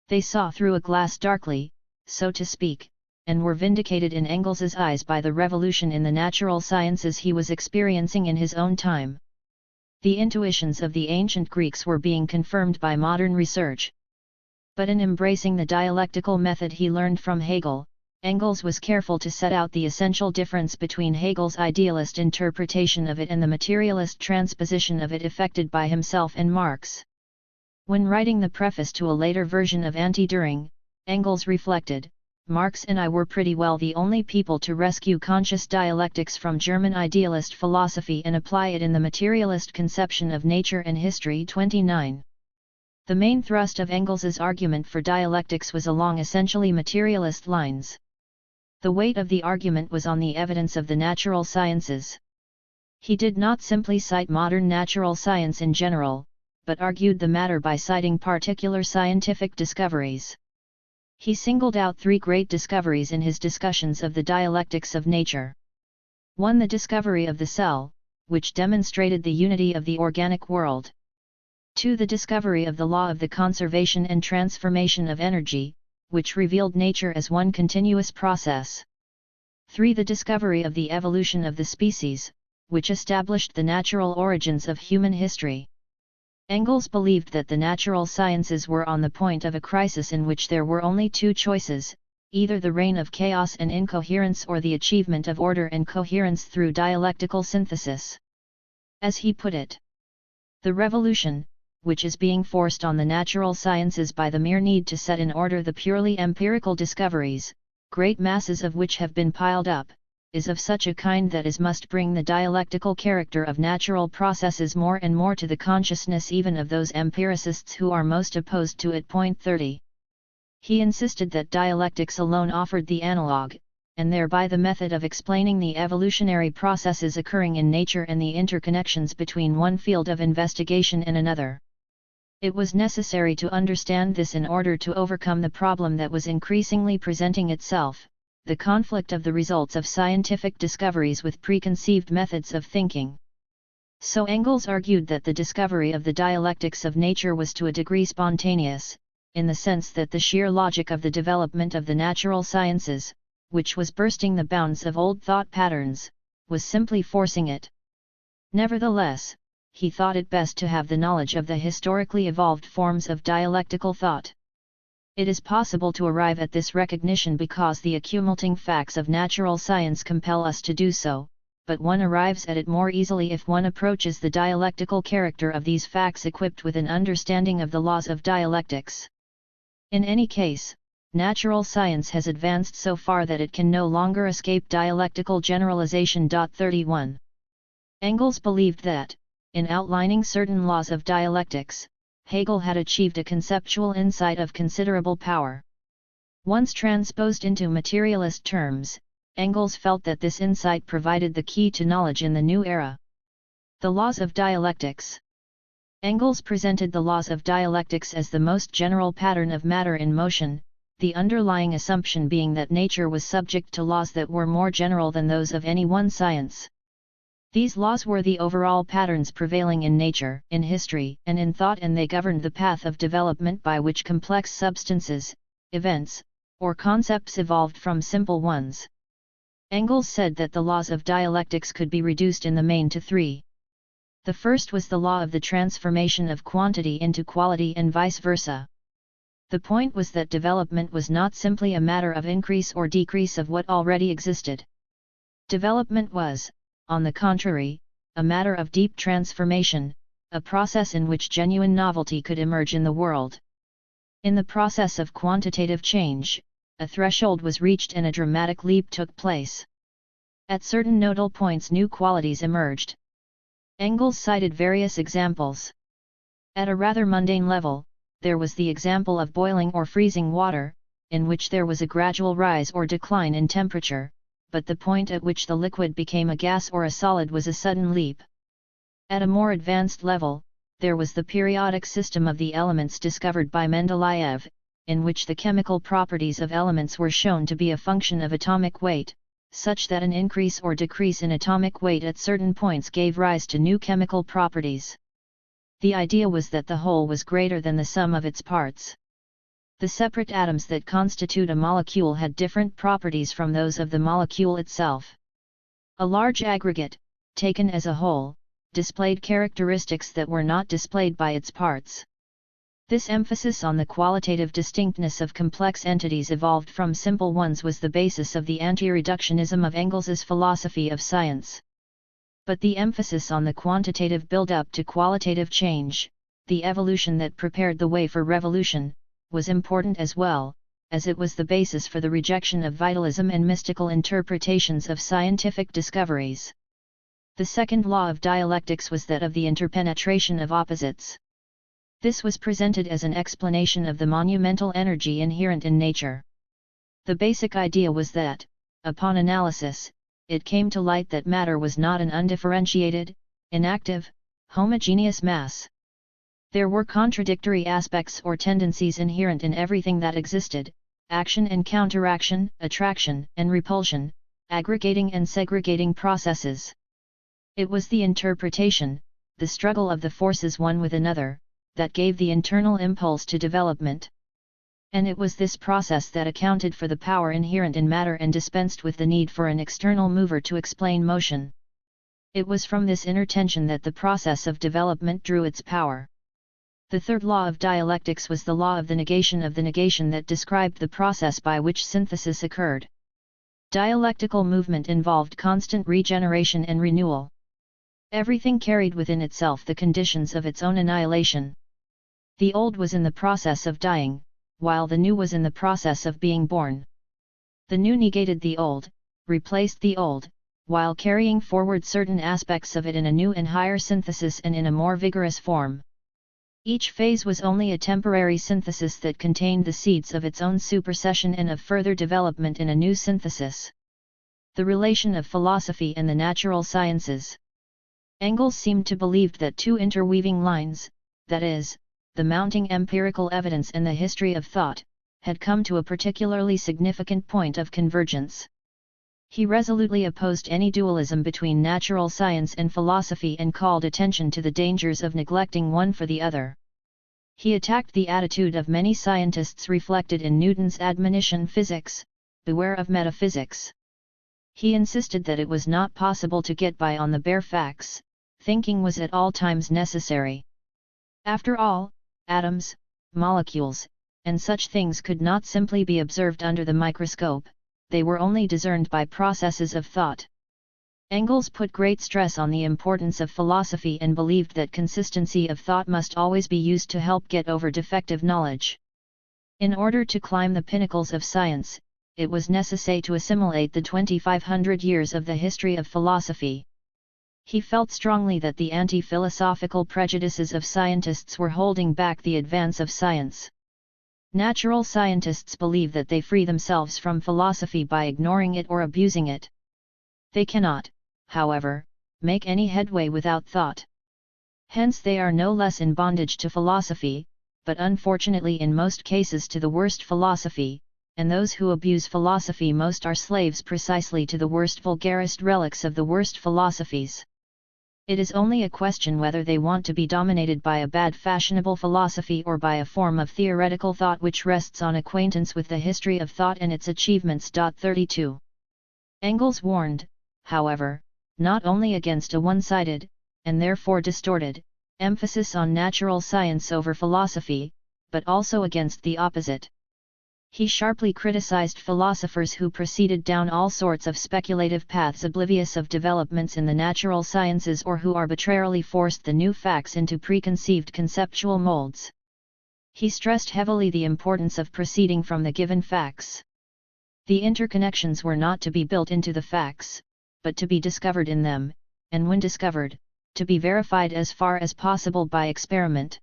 They saw through a glass darkly, so to speak, and were vindicated in Engels's eyes by the revolution in the natural sciences he was experiencing in his own time. The intuitions of the ancient Greeks were being confirmed by modern research. But in embracing the dialectical method he learned from Hegel, Engels was careful to set out the essential difference between Hegel's idealist interpretation of it and the materialist transposition of it effected by himself and Marx. When writing the preface to a later version of Anti-Düring, Engels reflected, "Marx and I were pretty well the only people to rescue conscious dialectics from German idealist philosophy and apply it in the materialist conception of nature and history." 29. The main thrust of Engels's argument for dialectics was along essentially materialist lines. The weight of the argument was on the evidence of the natural sciences. He did not simply cite modern natural science in general, but argued the matter by citing particular scientific discoveries. He singled out three great discoveries in his discussions of the dialectics of nature. 1. The discovery of the cell, which demonstrated the unity of the organic world. 2. The discovery of the law of the conservation and transformation of energy, which revealed nature as one continuous process. 3. The discovery of the evolution of the species, which established the natural origins of human history. Engels believed that the natural sciences were on the point of a crisis in which there were only two choices, either the reign of chaos and incoherence or the achievement of order and coherence through dialectical synthesis. As he put it, the revolution, which is being forced on the natural sciences by the mere need to set in order the purely empirical discoveries, great masses of which have been piled up, is of such a kind that it must bring the dialectical character of natural processes more and more to the consciousness even of those empiricists who are most opposed to it. 30. He insisted that dialectics alone offered the analog, and thereby the method of explaining the evolutionary processes occurring in nature and the interconnections between one field of investigation and another. It was necessary to understand this in order to overcome the problem that was increasingly presenting itself, the conflict of the results of scientific discoveries with preconceived methods of thinking. So Engels argued that the discovery of the dialectics of nature was to a degree spontaneous, in the sense that the sheer logic of the development of the natural sciences, which was bursting the bounds of old thought patterns, was simply forcing it. Nevertheless, he thought it best to have the knowledge of the historically evolved forms of dialectical thought. It is possible to arrive at this recognition because the accumulating facts of natural science compel us to do so, but one arrives at it more easily if one approaches the dialectical character of these facts equipped with an understanding of the laws of dialectics. In any case, natural science has advanced so far that it can no longer escape dialectical generalization. 31. Engels believed that, in outlining certain laws of dialectics, Hegel had achieved a conceptual insight of considerable power. Once transposed into materialist terms, Engels felt that this insight provided the key to knowledge in the new era. The laws of dialectics. Engels presented the laws of dialectics as the most general pattern of matter in motion, the underlying assumption being that nature was subject to laws that were more general than those of any one science. These laws were the overall patterns prevailing in nature, in history, and in thought, and they governed the path of development by which complex substances, events, or concepts evolved from simple ones. Engels said that the laws of dialectics could be reduced in the main to three. The first was the law of the transformation of quantity into quality and vice versa. The point was that development was not simply a matter of increase or decrease of what already existed. Development was, on the contrary, a matter of deep transformation, a process in which genuine novelty could emerge in the world. In the process of quantitative change, a threshold was reached and a dramatic leap took place. At certain nodal points new qualities emerged. Engels cited various examples. At a rather mundane level, there was the example of boiling or freezing water, in which there was a gradual rise or decline in temperature, but the point at which the liquid became a gas or a solid was a sudden leap. At a more advanced level, there was the periodic system of the elements discovered by Mendeleev, in which the chemical properties of elements were shown to be a function of atomic weight, such that an increase or decrease in atomic weight at certain points gave rise to new chemical properties. The idea was that the whole was greater than the sum of its parts. The separate atoms that constitute a molecule had different properties from those of the molecule itself. A large aggregate, taken as a whole, displayed characteristics that were not displayed by its parts. This emphasis on the qualitative distinctness of complex entities evolved from simple ones was the basis of the anti-reductionism of Engels's philosophy of science. But the emphasis on the quantitative build-up to qualitative change, the evolution that prepared the way for revolution, was important as well, as it was the basis for the rejection of vitalism and mystical interpretations of scientific discoveries. The second law of dialectics was that of the interpenetration of opposites. This was presented as an explanation of the monumental energy inherent in nature. The basic idea was that, upon analysis, it came to light that matter was not an undifferentiated, inactive, homogeneous mass. There were contradictory aspects or tendencies inherent in everything that existed, action and counteraction, attraction and repulsion, aggregating and segregating processes. It was the interpretation, the struggle of the forces one with another, that gave the internal impulse to development. And it was this process that accounted for the power inherent in matter and dispensed with the need for an external mover to explain motion. It was from this inner tension that the process of development drew its power. The third law of dialectics was the law of the negation that described the process by which synthesis occurred. Dialectical movement involved constant regeneration and renewal. Everything carried within itself the conditions of its own annihilation. The old was in the process of dying, while the new was in the process of being born. The new negated the old, replaced the old, while carrying forward certain aspects of it in a new and higher synthesis and in a more vigorous form. Each phase was only a temporary synthesis that contained the seeds of its own supersession and of further development in a new synthesis. The relation of philosophy and the natural sciences. Engels seemed to believe that two interweaving lines, that is, the mounting empirical evidence and the history of thought, had come to a particularly significant point of convergence. He resolutely opposed any dualism between natural science and philosophy and called attention to the dangers of neglecting one for the other. He attacked the attitude of many scientists reflected in Newton's admonition "Physics, beware of metaphysics." He insisted that it was not possible to get by on the bare facts, thinking was at all times necessary. After all, atoms, molecules, and such things could not simply be observed under the microscope, they were only discerned by processes of thought. Engels put great stress on the importance of philosophy and believed that consistency of thought must always be used to help get over defective knowledge. In order to climb the pinnacles of science, it was necessary to assimilate the 2,500 years of the history of philosophy. He felt strongly that the anti-philosophical prejudices of scientists were holding back the advance of science. Natural scientists believe that they free themselves from philosophy by ignoring it or abusing it. They cannot, however, make any headway without thought. Hence they are no less in bondage to philosophy, but unfortunately in most cases to the worst philosophy, and those who abuse philosophy most are slaves precisely to the worst vulgarist relics of the worst philosophies. It is only a question whether they want to be dominated by a bad fashionable philosophy or by a form of theoretical thought which rests on acquaintance with the history of thought and its achievements. 32. Engels warned, however, not only against a one-sided, and therefore distorted, emphasis on natural science over philosophy, but also against the opposite. He sharply criticized philosophers who proceeded down all sorts of speculative paths oblivious of developments in the natural sciences or who arbitrarily forced the new facts into preconceived conceptual molds. He stressed heavily the importance of proceeding from the given facts. The interconnections were not to be built into the facts, but to be discovered in them, and when discovered, to be verified as far as possible by experiment.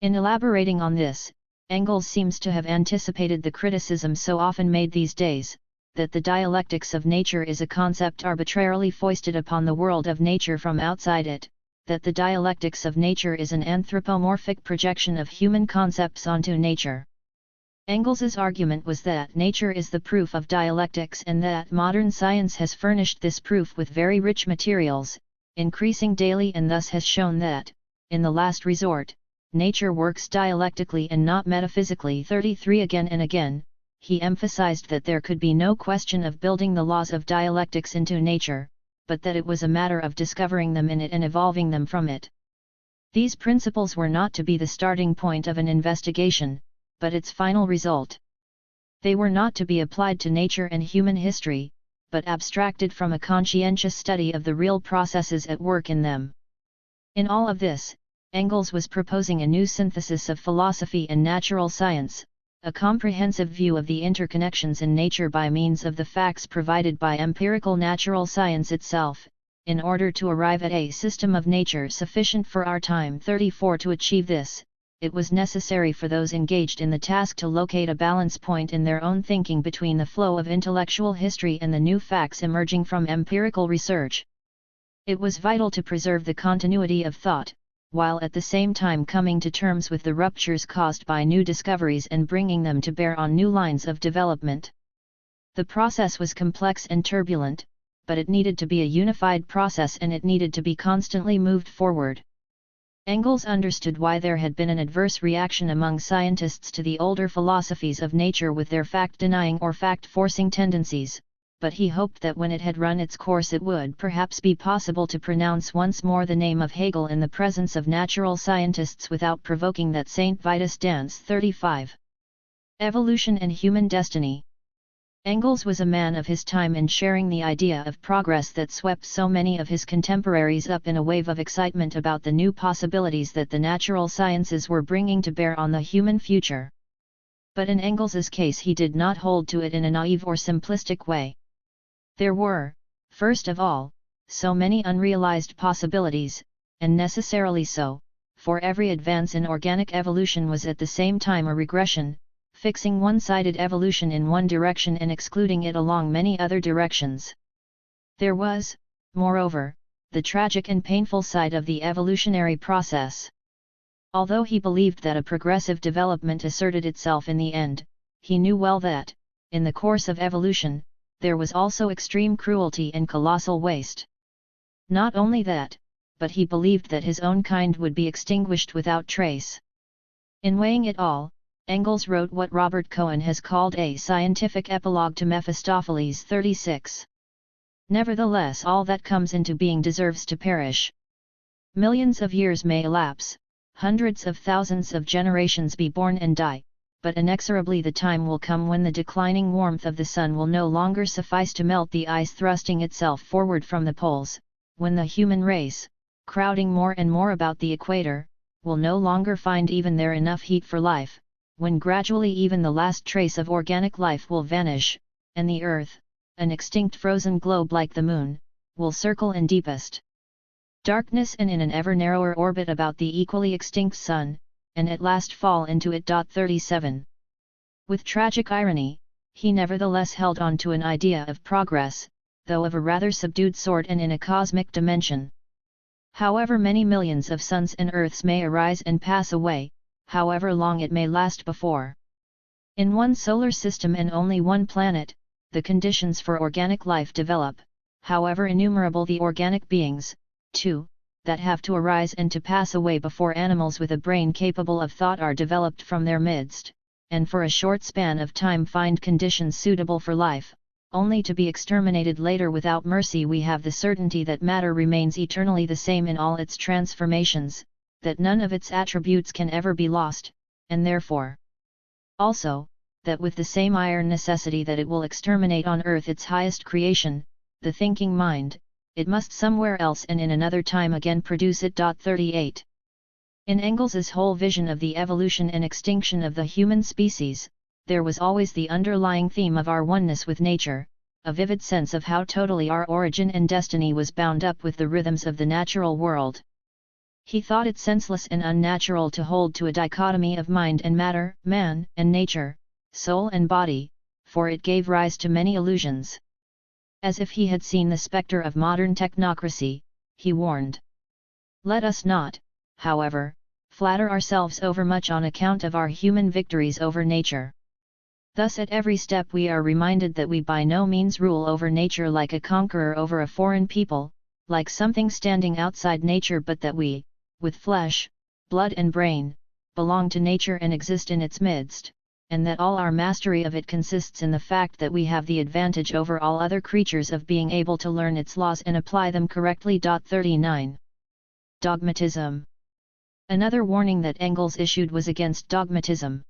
In elaborating on this, Engels seems to have anticipated the criticism so often made these days, that the dialectics of nature is a concept arbitrarily foisted upon the world of nature from outside it, that the dialectics of nature is an anthropomorphic projection of human concepts onto nature. Engels's argument was that nature is the proof of dialectics and that modern science has furnished this proof with very rich materials, increasing daily, and thus has shown that, in the last resort, nature works dialectically and not metaphysically. 33 Again and again, he emphasized that there could be no question of building the laws of dialectics into nature, but that it was a matter of discovering them in it and evolving them from it. These principles were not to be the starting point of an investigation, but its final result. They were not to be applied to nature and human history, but abstracted from a conscientious study of the real processes at work in them. In all of this, Engels was proposing a new synthesis of philosophy and natural science, a comprehensive view of the interconnections in nature by means of the facts provided by empirical natural science itself, in order to arrive at a system of nature sufficient for our time. 34 To achieve this, it was necessary for those engaged in the task to locate a balance point in their own thinking between the flow of intellectual history and the new facts emerging from empirical research. It was vital to preserve the continuity of thought, while at the same time coming to terms with the ruptures caused by new discoveries and bringing them to bear on new lines of development. The process was complex and turbulent, but it needed to be a unified process and it needed to be constantly moved forward. Engels understood why there had been an adverse reaction among scientists to the older philosophies of nature with their fact-denying or fact-forcing tendencies, but he hoped that when it had run its course it would perhaps be possible to pronounce once more the name of Hegel in the presence of natural scientists without provoking that St. Vitus dance. 35. Evolution and Human Destiny. Engels was a man of his time in sharing the idea of progress that swept so many of his contemporaries up in a wave of excitement about the new possibilities that the natural sciences were bringing to bear on the human future. But in Engels's case he did not hold to it in a naive or simplistic way. There were, first of all, so many unrealized possibilities, and necessarily so, for every advance in organic evolution was at the same time a regression, fixing one-sided evolution in one direction and excluding it along many other directions. There was, moreover, the tragic and painful side of the evolutionary process. Although he believed that a progressive development asserted itself in the end, he knew well that, in the course of evolution, there was also extreme cruelty and colossal waste. Not only that, but he believed that his own kind would be extinguished without trace. In weighing it all, Engels wrote what Robert Cohen has called a scientific epilogue to Mephistopheles. 36. Nevertheless, all that comes into being deserves to perish. Millions of years may elapse, hundreds of thousands of generations be born and die, but inexorably the time will come when the declining warmth of the sun will no longer suffice to melt the ice thrusting itself forward from the poles, when the human race, crowding more and more about the equator, will no longer find even there enough heat for life, when gradually even the last trace of organic life will vanish, and the earth, an extinct frozen globe like the moon, will circle in deepest darkness and in an ever narrower orbit about the equally extinct sun, and at last fall into it. 37. With tragic irony, he nevertheless held on to an idea of progress, though of a rather subdued sort and in a cosmic dimension. However many millions of suns and earths may arise and pass away, however long it may last before in one solar system and only one planet, the conditions for organic life develop, however innumerable the organic beings, too, that have to arise and to pass away before animals with a brain capable of thought are developed from their midst, and for a short span of time find conditions suitable for life, only to be exterminated later without mercy. We have the certainty that matter remains eternally the same in all its transformations, that none of its attributes can ever be lost, and therefore, also, that with the same iron necessity that it will exterminate on earth its highest creation, the thinking mind, it must somewhere else and in another time again produce it. 38. In Engels's whole vision of the evolution and extinction of the human species, there was always the underlying theme of our oneness with nature, a vivid sense of how totally our origin and destiny was bound up with the rhythms of the natural world. He thought it senseless and unnatural to hold to a dichotomy of mind and matter, man and nature, soul and body, for it gave rise to many illusions. As if he had seen the spectre of modern technocracy, he warned. Let us not, however, flatter ourselves overmuch on account of our human victories over nature. Thus at every step we are reminded that we by no means rule over nature like a conqueror over a foreign people, like something standing outside nature, but that we, with flesh, blood and brain, belong to nature and exist in its midst, and that all our mastery of it consists in the fact that we have the advantage over all other creatures of being able to learn its laws and apply them correctly. 39. Dogmatism. Another warning that Engels issued was against dogmatism.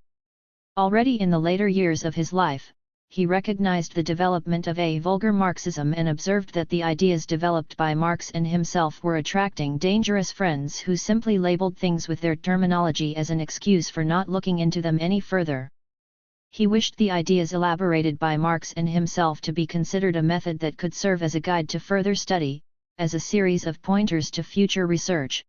Already in the later years of his life, he recognized the development of a vulgar Marxism and observed that the ideas developed by Marx and himself were attracting dangerous friends who simply labeled things with their terminology as an excuse for not looking into them any further. He wished the ideas elaborated by Marx and himself to be considered a method that could serve as a guide to further study, as a series of pointers to future research.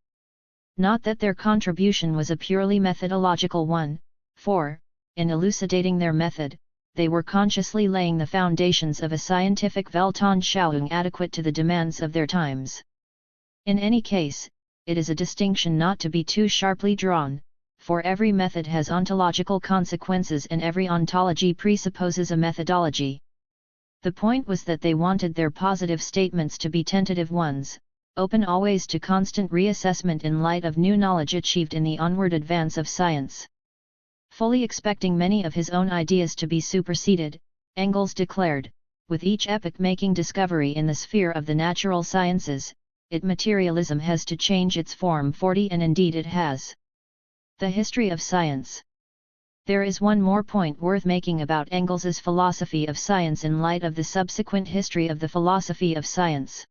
Not that their contribution was a purely methodological one, for, in elucidating their method, they were consciously laying the foundations of a scientific Weltanschauung adequate to the demands of their times. In any case, it is a distinction not to be too sharply drawn, for every method has ontological consequences and every ontology presupposes a methodology. The point was that they wanted their positive statements to be tentative ones, open always to constant reassessment in light of new knowledge achieved in the onward advance of science. Fully expecting many of his own ideas to be superseded, Engels declared, with each epoch-making discovery in the sphere of the natural sciences, materialism has to change its form 40, and indeed it has. The history of science. There is one more point worth making about Engels's philosophy of science in light of the subsequent history of the philosophy of science.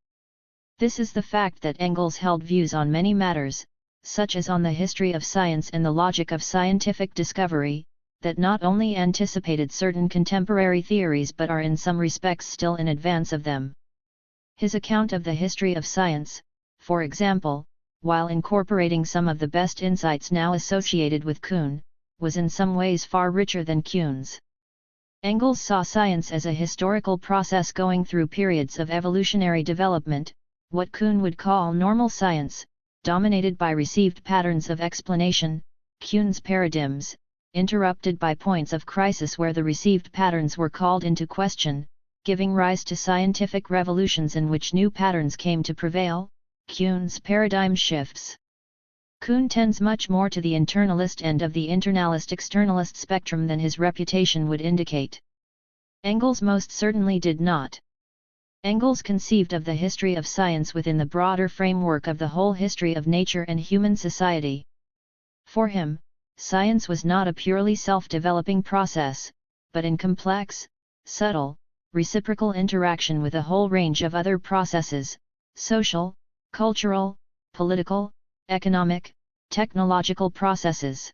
This is the fact that Engels held views on many matters, such as on the history of science and the logic of scientific discovery, that not only anticipated certain contemporary theories but are in some respects still in advance of them. His account of the history of science, for example, while incorporating some of the best insights now associated with Kuhn, was in some ways far richer than Kuhn's. Engels saw science as a historical process going through periods of evolutionary development, what Kuhn would call normal science, dominated by received patterns of explanation, Kuhn's paradigms, interrupted by points of crisis where the received patterns were called into question, giving rise to scientific revolutions in which new patterns came to prevail, Kuhn's paradigm shifts. Kuhn tends much more to the internalist end of the internalist-externalist spectrum than his reputation would indicate. Engels most certainly did not. Engels conceived of the history of science within the broader framework of the whole history of nature and human society. For him, science was not a purely self-developing process, but in complex, subtle, reciprocal interaction with a whole range of other processes, social, cultural, political, economic, technological processes.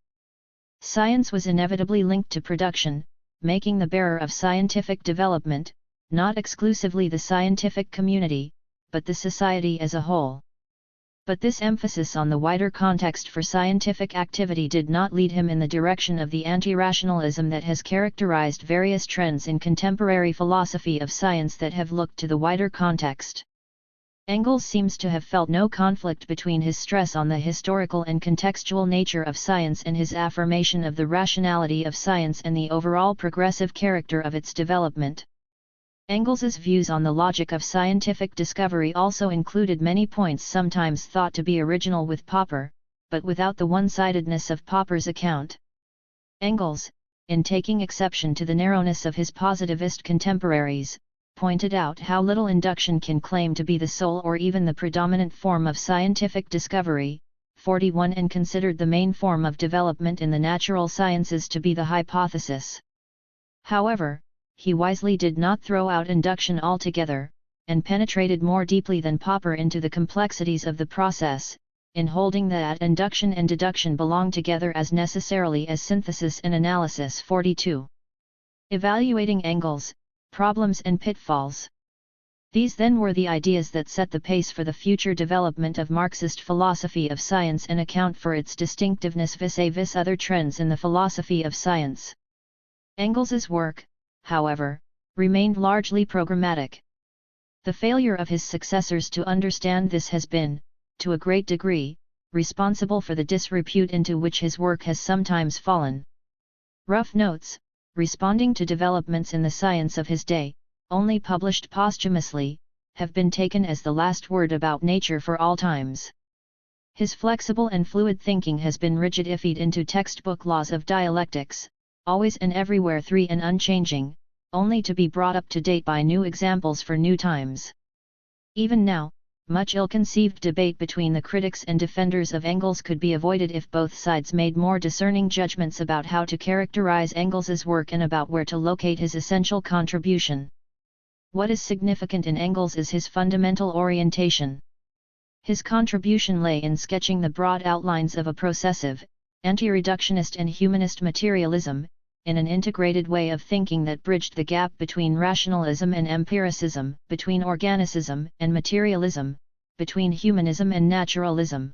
Science was inevitably linked to production, making the bearer of scientific development, not exclusively the scientific community, but the society as a whole. But this emphasis on the wider context for scientific activity did not lead him in the direction of the anti-rationalism that has characterized various trends in contemporary philosophy of science that have looked to the wider context. Engels seems to have felt no conflict between his stress on the historical and contextual nature of science and his affirmation of the rationality of science and the overall progressive character of its development. Engels's views on the logic of scientific discovery also included many points sometimes thought to be original with Popper, but without the one-sidedness of Popper's account. Engels, in taking exception to the narrowness of his positivist contemporaries, pointed out how little induction can claim to be the sole or even the predominant form of scientific discovery, 41, and considered the main form of development in the natural sciences to be the hypothesis. However, he wisely did not throw out induction altogether, and penetrated more deeply than Popper into the complexities of the process, in holding that induction and deduction belong together as necessarily as synthesis and analysis. 42. Evaluating Engels, problems and pitfalls. These then were the ideas that set the pace for the future development of Marxist philosophy of science and account for its distinctiveness vis-à-vis other trends in the philosophy of science. Engels's work, however, remained largely programmatic. The failure of his successors to understand this has been, to a great degree, responsible for the disrepute into which his work has sometimes fallen. Rough notes, responding to developments in the science of his day, only published posthumously, have been taken as the last word about nature for all times. His flexible and fluid thinking has been rigidified into textbook laws of dialectics, always and everywhere three and unchanging, only to be brought up to date by new examples for new times. Even now, much ill-conceived debate between the critics and defenders of Engels could be avoided if both sides made more discerning judgments about how to characterize Engels's work and about where to locate his essential contribution. What is significant in Engels is his fundamental orientation. His contribution lay in sketching the broad outlines of a processive, anti-reductionist and humanist materialism, in an integrated way of thinking that bridged the gap between rationalism and empiricism, between organicism and materialism, between humanism and naturalism.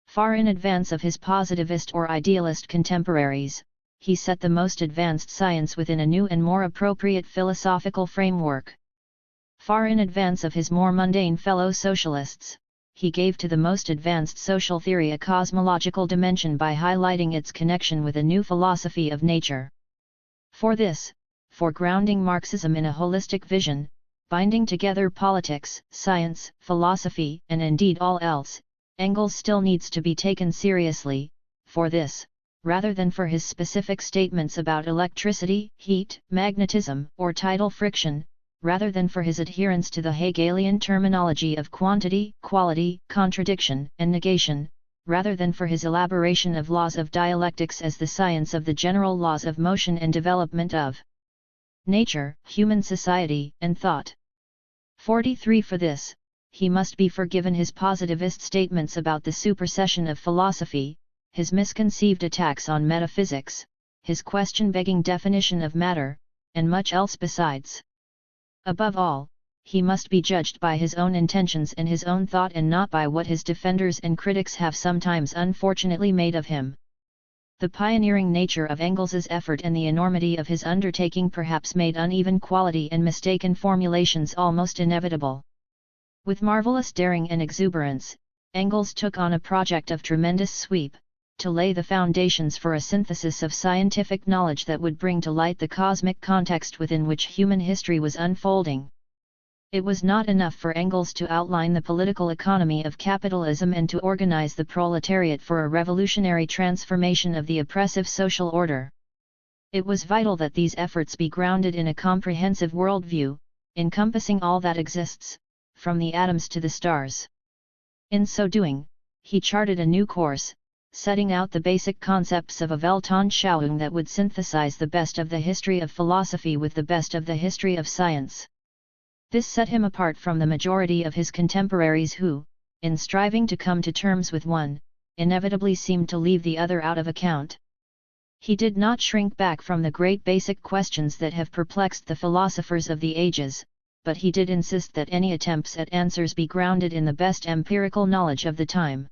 Far in advance of his positivist or idealist contemporaries, he set the most advanced science within a new and more appropriate philosophical framework. Far in advance of his more mundane fellow socialists, he gave to the most advanced social theory a cosmological dimension by highlighting its connection with a new philosophy of nature. For grounding Marxism in a holistic vision, binding together politics, science, philosophy, and indeed all else, Engels still needs to be taken seriously. For this, rather than for his specific statements about electricity, heat, magnetism, or tidal friction, rather than for his adherence to the Hegelian terminology of quantity, quality, contradiction, and negation, rather than for his elaboration of laws of dialectics as the science of the general laws of motion and development of nature, human society, and thought. 43. For this, he must be forgiven his positivist statements about the supersession of philosophy, his misconceived attacks on metaphysics, his question-begging definition of matter, and much else besides. Above all, he must be judged by his own intentions and his own thought and not by what his defenders and critics have sometimes unfortunately made of him. The pioneering nature of Engels's effort and the enormity of his undertaking perhaps made uneven quality and mistaken formulations almost inevitable. With marvelous daring and exuberance, Engels took on a project of tremendous sweep, to lay the foundations for a synthesis of scientific knowledge that would bring to light the cosmic context within which human history was unfolding. It was not enough for Engels to outline the political economy of capitalism and to organize the proletariat for a revolutionary transformation of the oppressive social order. It was vital that these efforts be grounded in a comprehensive worldview, encompassing all that exists, from the atoms to the stars. In so doing, he charted a new course, setting out the basic concepts of a Weltanschauung that would synthesize the best of the history of philosophy with the best of the history of science. This set him apart from the majority of his contemporaries who, in striving to come to terms with one, inevitably seemed to leave the other out of account. He did not shrink back from the great basic questions that have perplexed the philosophers of the ages, but he did insist that any attempts at answers be grounded in the best empirical knowledge of the time.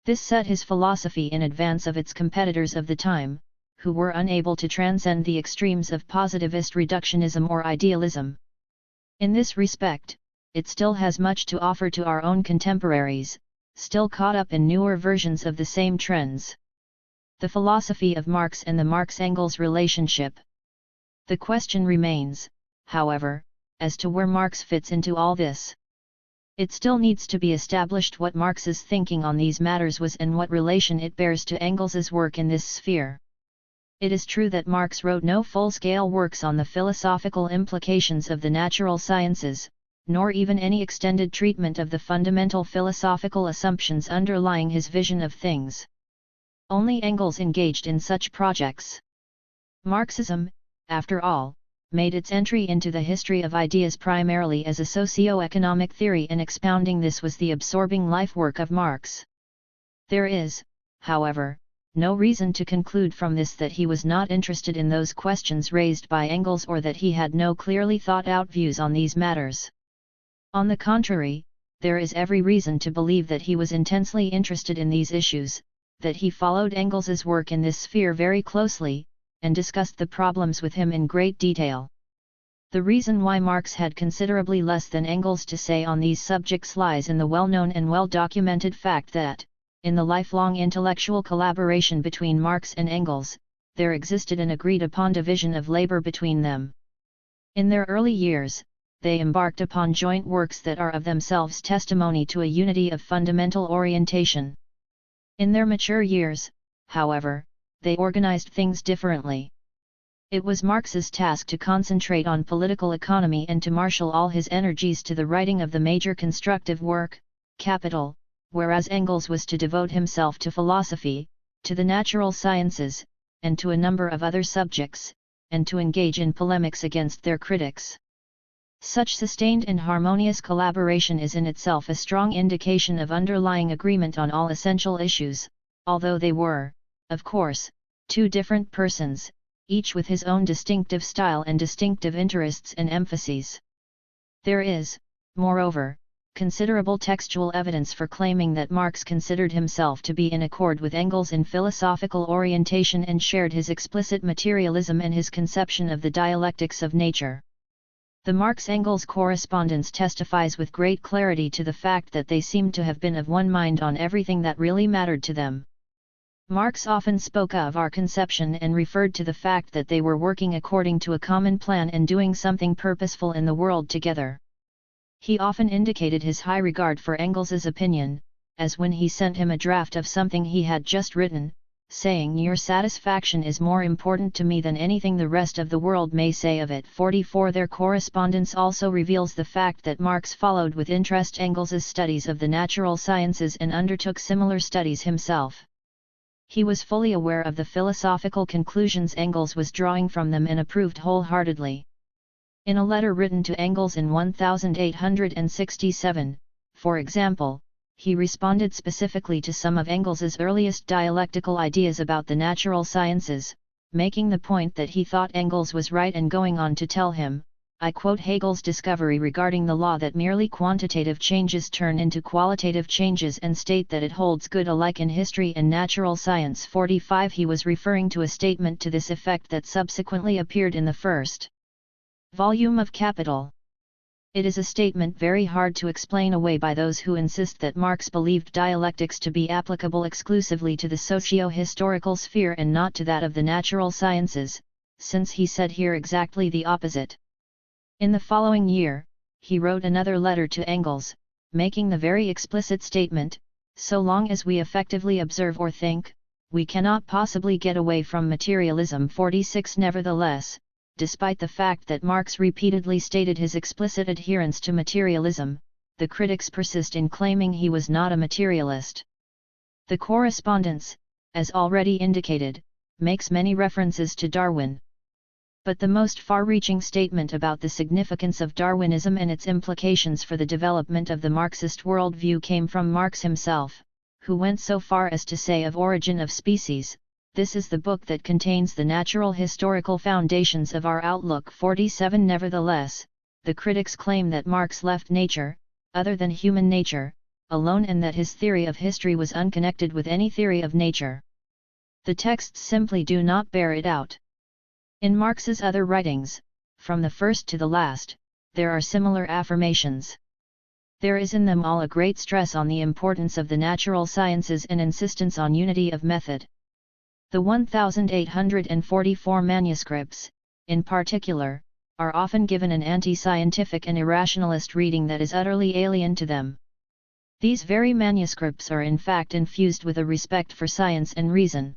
This set his philosophy in advance of its competitors of the time, who were unable to transcend the extremes of positivist reductionism or idealism. In this respect, it still has much to offer to our own contemporaries, still caught up in newer versions of the same trends. The philosophy of Marx and the Marx-Engels relationship. The question remains, however, as to where Marx fits into all this. It still needs to be established what Marx's thinking on these matters was and what relation it bears to Engels's work in this sphere. It is true that Marx wrote no full-scale works on the philosophical implications of the natural sciences, nor even any extended treatment of the fundamental philosophical assumptions underlying his vision of things. Only Engels engaged in such projects. Marxism, after all, made its entry into the history of ideas primarily as a socio-economic theory, and expounding this was the absorbing life work of Marx. There is, however, no reason to conclude from this that he was not interested in those questions raised by Engels or that he had no clearly thought-out views on these matters. On the contrary, there is every reason to believe that he was intensely interested in these issues, that he followed Engels's work in this sphere very closely, and discussed the problems with him in great detail. The reason why Marx had considerably less than Engels to say on these subjects lies in the well-known and well-documented fact that, in the lifelong intellectual collaboration between Marx and Engels, there existed an agreed-upon division of labor between them. In their early years, they embarked upon joint works that are of themselves testimony to a unity of fundamental orientation. In their mature years, however, they organized things differently. It was Marx's task to concentrate on political economy and to marshal all his energies to the writing of the major constructive work, Capital, whereas Engels was to devote himself to philosophy, to the natural sciences, and to a number of other subjects, and to engage in polemics against their critics. Such sustained and harmonious collaboration is in itself a strong indication of underlying agreement on all essential issues, although they were, of course, two different persons, each with his own distinctive style and distinctive interests and emphases. There is, moreover, considerable textual evidence for claiming that Marx considered himself to be in accord with Engels in philosophical orientation and shared his explicit materialism and his conception of the dialectics of nature. The Marx-Engels correspondence testifies with great clarity to the fact that they seemed to have been of one mind on everything that really mattered to them. Marx often spoke of our conception and referred to the fact that they were working according to a common plan and doing something purposeful in the world together. He often indicated his high regard for Engels's opinion, as when he sent him a draft of something he had just written, saying, "Your satisfaction is more important to me than anything the rest of the world may say of it." 44. Their correspondence also reveals the fact that Marx followed with interest Engels's studies of the natural sciences and undertook similar studies himself. He was fully aware of the philosophical conclusions Engels was drawing from them and approved wholeheartedly. In a letter written to Engels in 1867, for example, he responded specifically to some of Engels's earliest dialectical ideas about the natural sciences, making the point that he thought Engels was right and going on to tell him, I quote Hegel's discovery regarding the law that merely quantitative changes turn into qualitative changes and state that it holds good alike in history and natural science. 45. He was referring to a statement to this effect that subsequently appeared in the first volume of Capital. It is a statement very hard to explain away by those who insist that Marx believed dialectics to be applicable exclusively to the socio-historical sphere and not to that of the natural sciences, since he said here exactly the opposite. In the following year, he wrote another letter to Engels, making the very explicit statement, "So long as we effectively observe or think, we cannot possibly get away from materialism." 46. Nevertheless, despite the fact that Marx repeatedly stated his explicit adherence to materialism, the critics persist in claiming he was not a materialist. The correspondence, as already indicated, makes many references to Darwin. But the most far-reaching statement about the significance of Darwinism and its implications for the development of the Marxist worldview came from Marx himself, who went so far as to say of Origin of Species, "This is the book that contains the natural historical foundations of our outlook." 47. Nevertheless, the critics claim that Marx left nature, other than human nature, alone and that his theory of history was unconnected with any theory of nature. The texts simply do not bear it out. In Marx's other writings, from the first to the last, there are similar affirmations. There is in them all a great stress on the importance of the natural sciences and insistence on unity of method. The 1844 manuscripts, in particular, are often given an anti-scientific and irrationalist reading that is utterly alien to them. These very manuscripts are in fact infused with a respect for science and reason.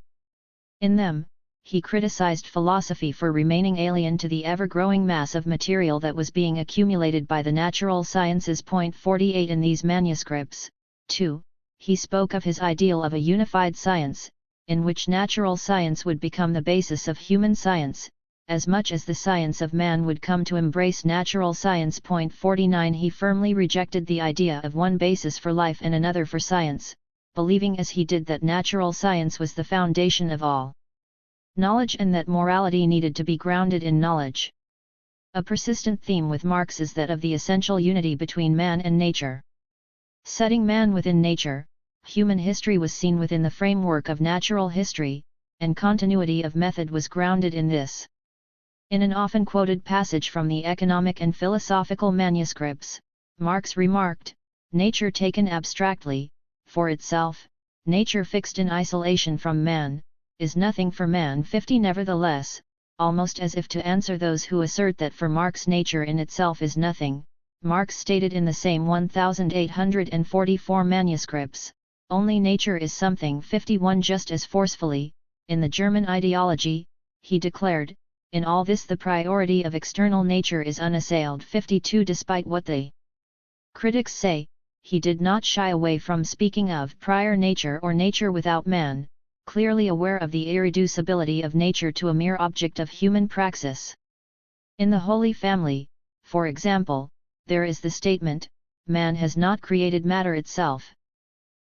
In them, he criticized philosophy for remaining alien to the ever-growing mass of material that was being accumulated by the natural sciences. 48. In these manuscripts, too, he spoke of his ideal of a unified science, in which natural science would become the basis of human science, as much as the science of man would come to embrace natural science. 49. He firmly rejected the idea of one basis for life and another for science, believing as he did that natural science was the foundation of all knowledge and that morality needed to be grounded in knowledge. A persistent theme with Marx is that of the essential unity between man and nature. Setting man within nature, human history was seen within the framework of natural history, and continuity of method was grounded in this. In an often quoted passage from the economic and philosophical manuscripts, Marx remarked, "Nature taken abstractly, for itself, nature fixed in isolation from man, is nothing for man." 50. Nevertheless, almost as if to answer those who assert that for Marx nature in itself is nothing, Marx stated in the same 1844 manuscripts, "Only nature is something." 51. Just as forcefully, in the German ideology, he declared, in all this the priority of external nature is unassailed. 52 Despite what the critics say, he did not shy away from speaking of prior nature or nature without man, clearly aware of the irreducibility of nature to a mere object of human praxis. In the Holy Family, for example, there is the statement, man has not created matter itself.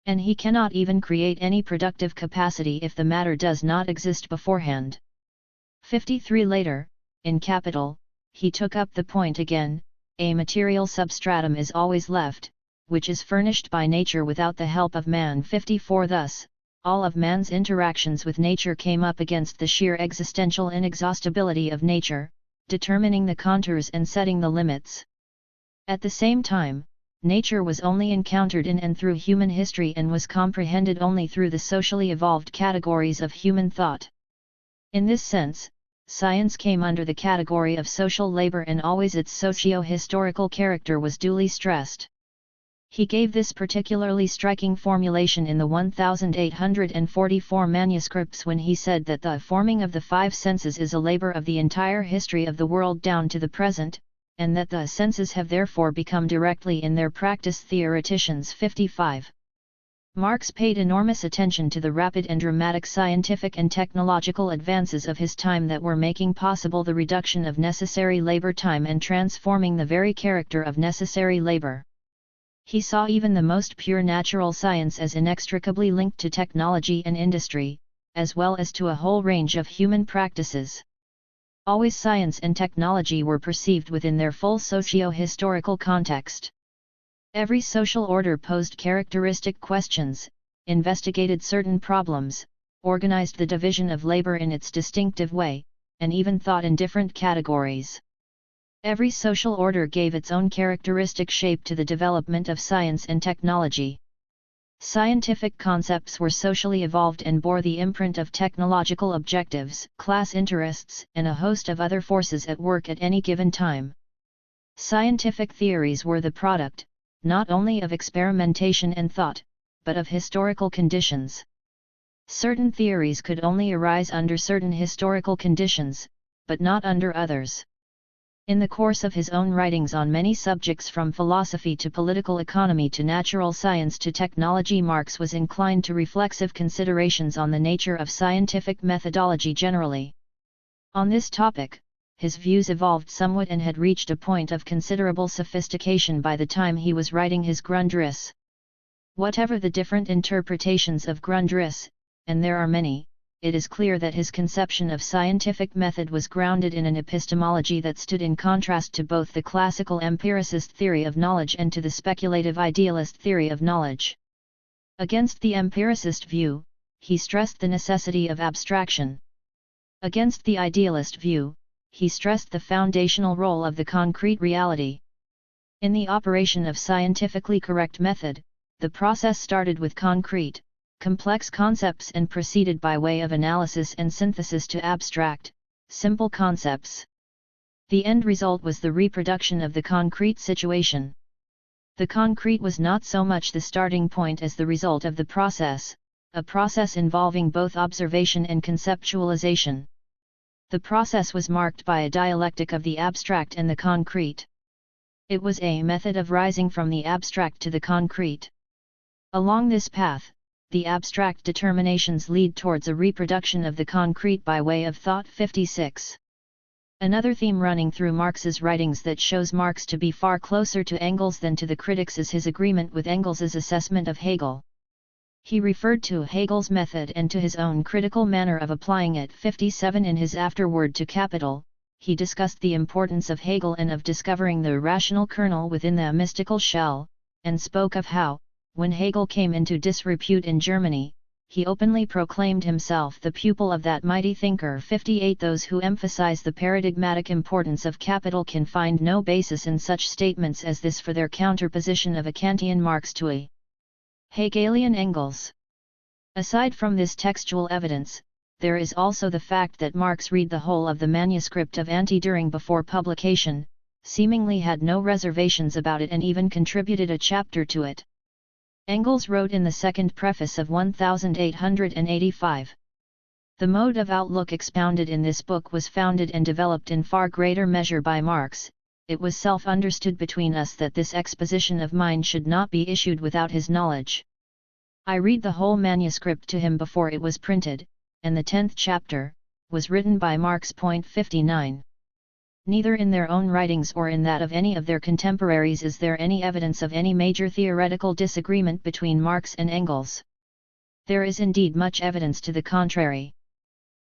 And he cannot even create any productive capacity if the matter does not exist beforehand. 53 Later, in Capital, he took up the point again, a material substratum is always left, which is furnished by nature without the help of man. 54 Thus, all of man's interactions with nature came up against the sheer existential inexhaustibility of nature, determining the contours and setting the limits. At the same time, nature was only encountered in and through human history and was comprehended only through the socially evolved categories of human thought. In this sense, science came under the category of social labor and always its socio-historical character was duly stressed. He gave this particularly striking formulation in the 1844 manuscripts when he said that the forming of the five senses is a labor of the entire history of the world down to the present, and that the senses have therefore become directly in their practice theoreticians. 55. Marx paid enormous attention to the rapid and dramatic scientific and technological advances of his time that were making possible the reduction of necessary labor time and transforming the very character of necessary labor. He saw even the most pure natural science as inextricably linked to technology and industry, as well as to a whole range of human practices. Always science and technology were perceived within their full socio-historical context. Every social order posed characteristic questions, investigated certain problems, organized the division of labor in its distinctive way, and even thought in different categories. Every social order gave its own characteristic shape to the development of science and technology. Scientific concepts were socially evolved and bore the imprint of technological objectives, class interests, and a host of other forces at work at any given time. Scientific theories were the product, not only of experimentation and thought, but of historical conditions. Certain theories could only arise under certain historical conditions, but not under others. In the course of his own writings on many subjects from philosophy to political economy to natural science to technology, Marx was inclined to reflexive considerations on the nature of scientific methodology generally. On this topic, his views evolved somewhat and had reached a point of considerable sophistication by the time he was writing his Grundriss. Whatever the different interpretations of Grundriss, and there are many, it is clear that his conception of scientific method was grounded in an epistemology that stood in contrast to both the classical empiricist theory of knowledge and to the speculative idealist theory of knowledge. Against the empiricist view, he stressed the necessity of abstraction. Against the idealist view, he stressed the foundational role of the concrete reality. In the operation of scientifically correct method, the process started with concrete, complex concepts and proceeded by way of analysis and synthesis to abstract, simple concepts. The end result was the reproduction of the concrete situation. The concrete was not so much the starting point as the result of the process, a process involving both observation and conceptualization. The process was marked by a dialectic of the abstract and the concrete. It was a method of rising from the abstract to the concrete. Along this path, the abstract determinations lead towards a reproduction of the concrete by way of thought. 56. Another theme running through Marx's writings that shows Marx to be far closer to Engels than to the critics is his agreement with Engels's assessment of Hegel. He referred to Hegel's method and to his own critical manner of applying it. 57. In his afterword to Capital, he discussed the importance of Hegel and of discovering the rational kernel within the mystical shell, and spoke of how, when Hegel came into disrepute in Germany, he openly proclaimed himself the pupil of that mighty thinker. 58. Those who emphasize the paradigmatic importance of capital can find no basis in such statements as this for their counterposition of a Kantian Marx to a Hegelian Engels. Aside from this textual evidence, there is also the fact that Marx read the whole of the manuscript of Anti-Düring before publication, seemingly had no reservations about it and even contributed a chapter to it. Engels wrote in the second preface of 1885. The mode of outlook expounded in this book was founded and developed in far greater measure by Marx. It was self-understood between us that this exposition of mine should not be issued without his knowledge. I read the whole manuscript to him before it was printed, and the 10th chapter was written by Marx. 59. Neither in their own writings or in that of any of their contemporaries is there any evidence of any major theoretical disagreement between Marx and Engels. There is indeed much evidence to the contrary.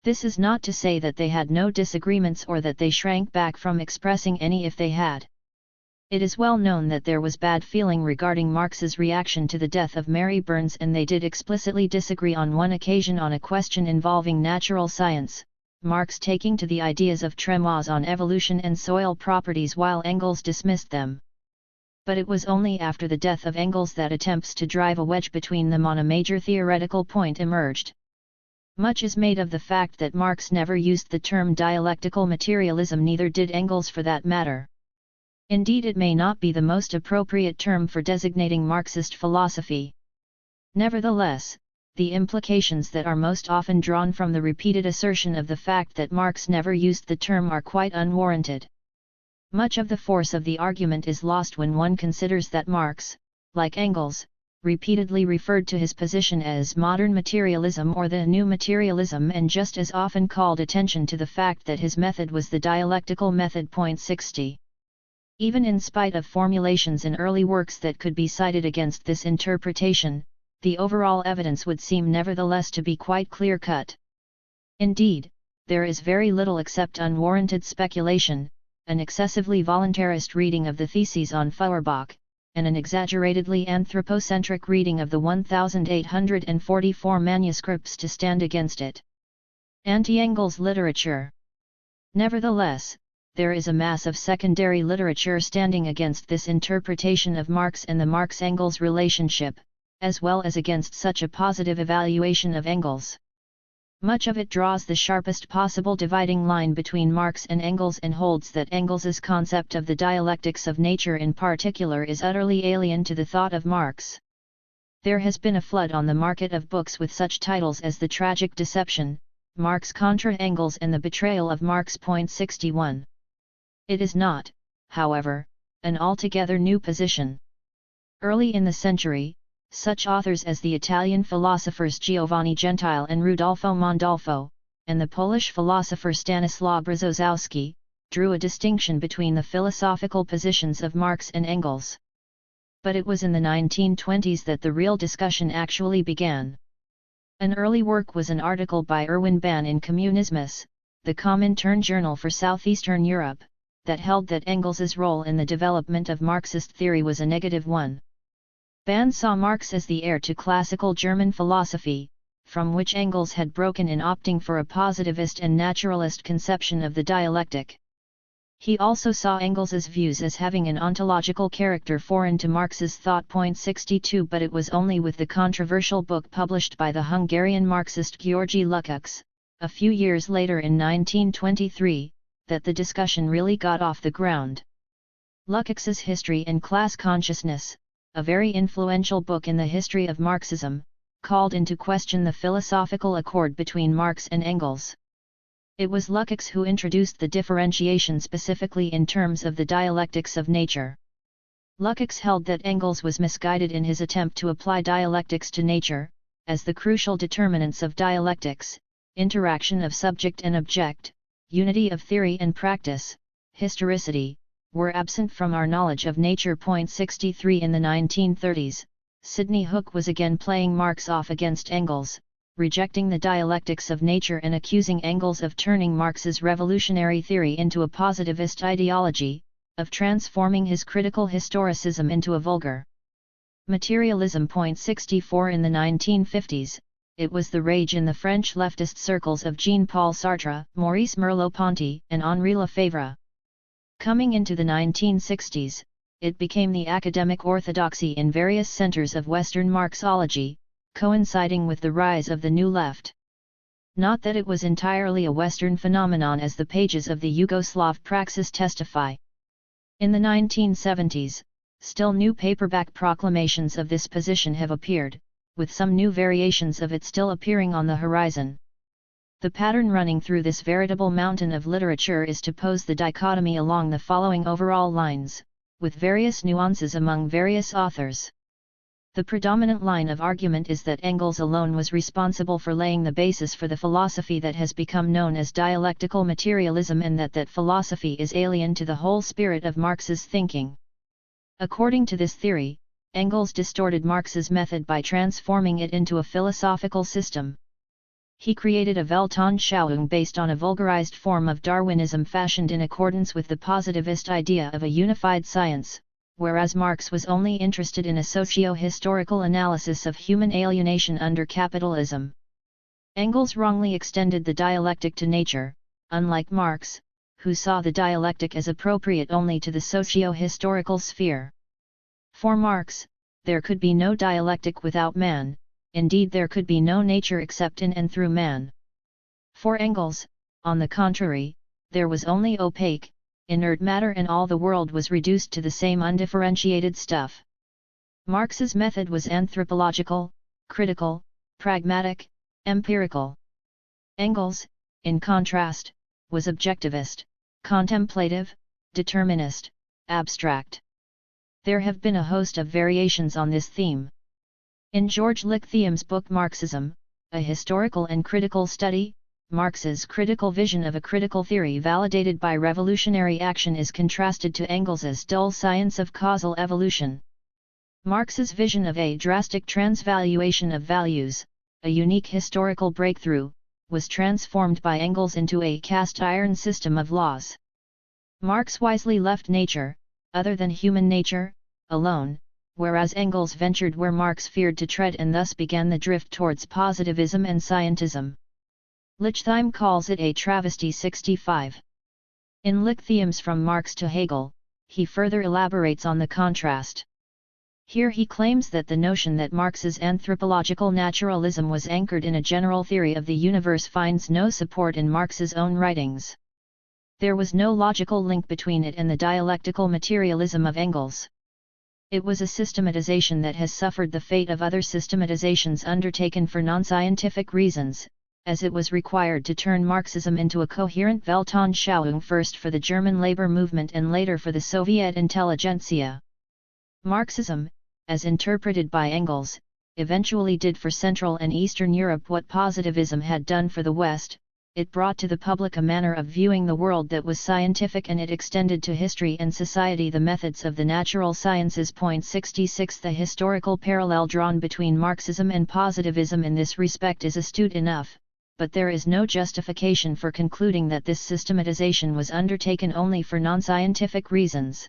This is not to say that they had no disagreements or that they shrank back from expressing any if they had. It is well known that there was bad feeling regarding Marx's reaction to the death of Mary Burns, and they did explicitly disagree on one occasion on a question involving natural science, Marx taking to the ideas of Tremoise on evolution and soil properties while Engels dismissed them. But it was only after the death of Engels that attempts to drive a wedge between them on a major theoretical point emerged. Much is made of the fact that Marx never used the term dialectical materialism, neither did Engels for that matter. Indeed, it may not be the most appropriate term for designating Marxist philosophy. Nevertheless, the implications that are most often drawn from the repeated assertion of the fact that Marx never used the term are quite unwarranted. Much of the force of the argument is lost when one considers that Marx, like Engels, repeatedly referred to his position as modern materialism or the new materialism, and just as often called attention to the fact that his method was the dialectical method. 60. Even in spite of formulations in early works that could be cited against this interpretation, the overall evidence would seem nevertheless to be quite clear-cut. Indeed, there is very little except unwarranted speculation, an excessively voluntarist reading of the theses on Feuerbach, and an exaggeratedly anthropocentric reading of the 1844 manuscripts to stand against it. Anti-Engels literature. Nevertheless, there is a mass of secondary literature standing against this interpretation of Marx and the Marx-Engels relationship, as well as against such a positive evaluation of Engels. Much of it draws the sharpest possible dividing line between Marx and Engels and holds that Engels's concept of the dialectics of nature in particular is utterly alien to the thought of Marx. There has been a flood on the market of books with such titles as The Tragic Deception, Marx contra Engels, and The Betrayal of Marx. 61. It is not, however, an altogether new position. Early in the century, such authors as the Italian philosophers Giovanni Gentile and Rudolfo Mondolfo, and the Polish philosopher Stanislaw Brzozowski, drew a distinction between the philosophical positions of Marx and Engels. But it was in the 1920s that the real discussion actually began. An early work was an article by Erwin Bahn in Kommunismus, the Comintern journal for Southeastern Europe, that held that Engels's role in the development of Marxist theory was a negative one. Bahn saw Marx as the heir to classical German philosophy, from which Engels had broken in opting for a positivist and naturalist conception of the dialectic. He also saw Engels's views as having an ontological character foreign to Marx's thought. 62. But it was only with the controversial book published by the Hungarian Marxist György Lukács, a few years later in 1923, that the discussion really got off the ground. Lukács's History and Class Consciousness, a very influential book in the history of Marxism, called into question the philosophical accord between Marx and Engels. It was Lukács who introduced the differentiation specifically in terms of the dialectics of nature. Lukács held that Engels was misguided in his attempt to apply dialectics to nature, as the crucial determinants of dialectics, interaction of subject and object, unity of theory and practice, historicity, were absent from our knowledge of nature. 63. In the 1930s, Sidney Hook was again playing Marx off against Engels, rejecting the dialectics of nature and accusing Engels of turning Marx's revolutionary theory into a positivist ideology, of transforming his critical historicism into a vulgar materialism. 64. In the 1950s, it was the rage in the French leftist circles of Jean-Paul Sartre, Maurice Merleau-Ponty, and Henri Lefebvre. Coming into the 1960s, it became the academic orthodoxy in various centers of Western Marxology, coinciding with the rise of the New Left. Not that it was entirely a Western phenomenon, as the pages of the Yugoslav Praxis testify. In the 1970s, still new paperback proclamations of this position have appeared, with some new variations of it still appearing on the horizon. The pattern running through this veritable mountain of literature is to pose the dichotomy along the following overall lines, with various nuances among various authors. The predominant line of argument is that Engels alone was responsible for laying the basis for the philosophy that has become known as dialectical materialism, and that philosophy is alien to the whole spirit of Marx's thinking. According to this theory, Engels distorted Marx's method by transforming it into a philosophical system. He created a Weltanschauung based on a vulgarized form of Darwinism fashioned in accordance with the positivist idea of a unified science, whereas Marx was only interested in a socio-historical analysis of human alienation under capitalism. Engels wrongly extended the dialectic to nature, unlike Marx, who saw the dialectic as appropriate only to the socio-historical sphere. For Marx, there could be no dialectic without man. Indeed, there could be no nature except in and through man. For Engels, on the contrary, there was only opaque, inert matter, and all the world was reduced to the same undifferentiated stuff. Marx's method was anthropological, critical, pragmatic, empirical. Engels, in contrast, was objectivist, contemplative, determinist, abstract. There have been a host of variations on this theme. In George Lyceum's book Marxism, A Historical and Critical Study, Marx's critical vision of a critical theory validated by revolutionary action is contrasted to Engels's dull science of causal evolution. Marx's vision of a drastic transvaluation of values, a unique historical breakthrough, was transformed by Engels into a cast-iron system of laws. Marx wisely left nature, other than human nature, alone, whereas Engels ventured where Marx feared to tread, and thus began the drift towards positivism and scientism. Lyceum calls it a travesty. 65. In Lyceum's From Marx to Hegel, he further elaborates on the contrast. Here he claims that the notion that Marx's anthropological naturalism was anchored in a general theory of the universe finds no support in Marx's own writings. There was no logical link between it and the dialectical materialism of Engels. It was a systematization that has suffered the fate of other systematizations undertaken for non-scientific reasons, as it was required to turn Marxism into a coherent Weltanschauung, first for the German labor movement and later for the Soviet intelligentsia. Marxism, as interpreted by Engels, eventually did for Central and Eastern Europe what positivism had done for the West. It brought to the public a manner of viewing the world that was scientific, and it extended to history and society the methods of the natural sciences. 66 The historical parallel drawn between Marxism and positivism in this respect is astute enough, but there is no justification for concluding that this systematization was undertaken only for non-scientific reasons.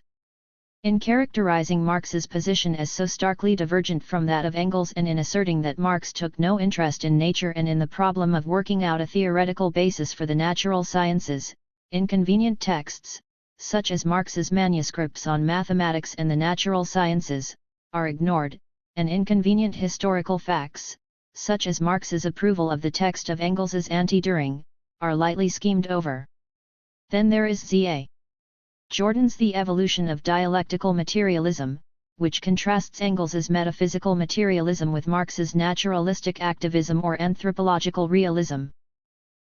In characterizing Marx's position as so starkly divergent from that of Engels, and in asserting that Marx took no interest in nature and in the problem of working out a theoretical basis for the natural sciences, inconvenient texts, such as Marx's manuscripts on mathematics and the natural sciences, are ignored, and inconvenient historical facts, such as Marx's approval of the text of Engels's Anti-Düring, are lightly schemed over. Then there is Z.A. Jordan's The Evolution of Dialectical Materialism, which contrasts Engels's metaphysical materialism with Marx's naturalistic activism or anthropological realism.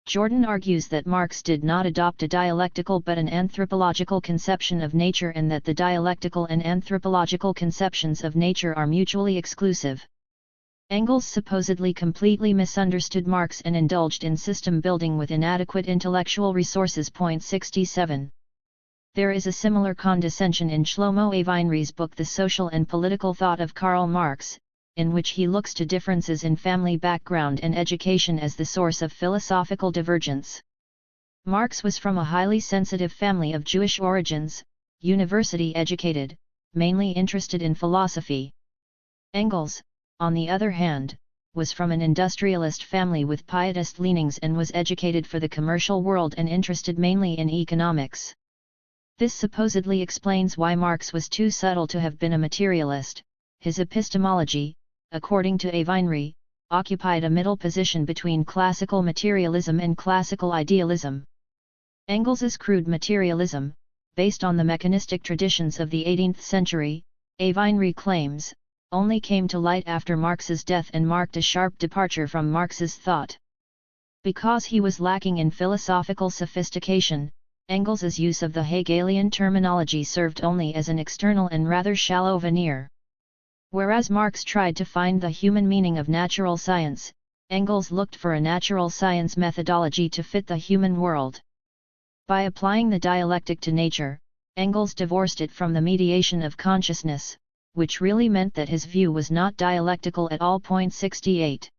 Jordan argues that Marx did not adopt a dialectical but an anthropological conception of nature, and that the dialectical and anthropological conceptions of nature are mutually exclusive. Engels supposedly completely misunderstood Marx and indulged in system building with inadequate intellectual resources. 67. There is a similar condescension in Shlomo Aveinri's book The Social and Political Thought of Karl Marx, in which he looks to differences in family background and education as the source of philosophical divergence. Marx was from a highly sensitive family of Jewish origins, university educated, mainly interested in philosophy. Engels, on the other hand, was from an industrialist family with pietist leanings and was educated for the commercial world and interested mainly in economics. This supposedly explains why Marx was too subtle to have been a materialist. His epistemology, according to Aveinri, occupied a middle position between classical materialism and classical idealism. Engels's crude materialism, based on the mechanistic traditions of the 18th century, Aveinri claims, only came to light after Marx's death and marked a sharp departure from Marx's thought. Because he was lacking in philosophical sophistication, Engels's use of the Hegelian terminology served only as an external and rather shallow veneer. Whereas Marx tried to find the human meaning of natural science, Engels looked for a natural science methodology to fit the human world. By applying the dialectic to nature, Engels divorced it from the mediation of consciousness, which really meant that his view was not dialectical at all. 68.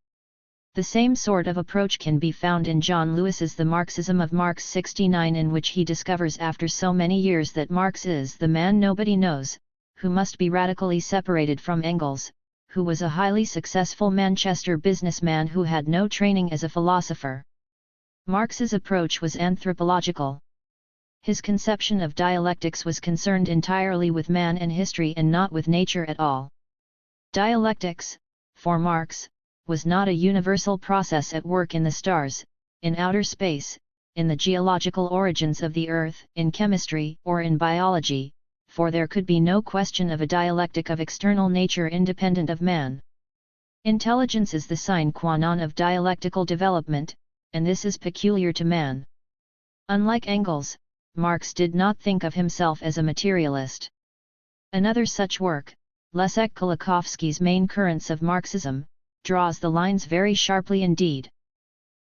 The same sort of approach can be found in John Lewis's The Marxism of Marx 69, in which he discovers after so many years that Marx is the man nobody knows, who must be radically separated from Engels, who was a highly successful Manchester businessman who had no training as a philosopher. Marx's approach was anthropological. His conception of dialectics was concerned entirely with man and history and not with nature at all. Dialectics, for Marx, was not a universal process at work in the stars, in outer space, in the geological origins of the Earth, in chemistry, or in biology, for there could be no question of a dialectic of external nature independent of man. Intelligence is the sine qua non of dialectical development, and this is peculiar to man. Unlike Engels, Marx did not think of himself as a materialist. Another such work, Leszek Kolakowski's Main Currents of Marxism, draws the lines very sharply indeed.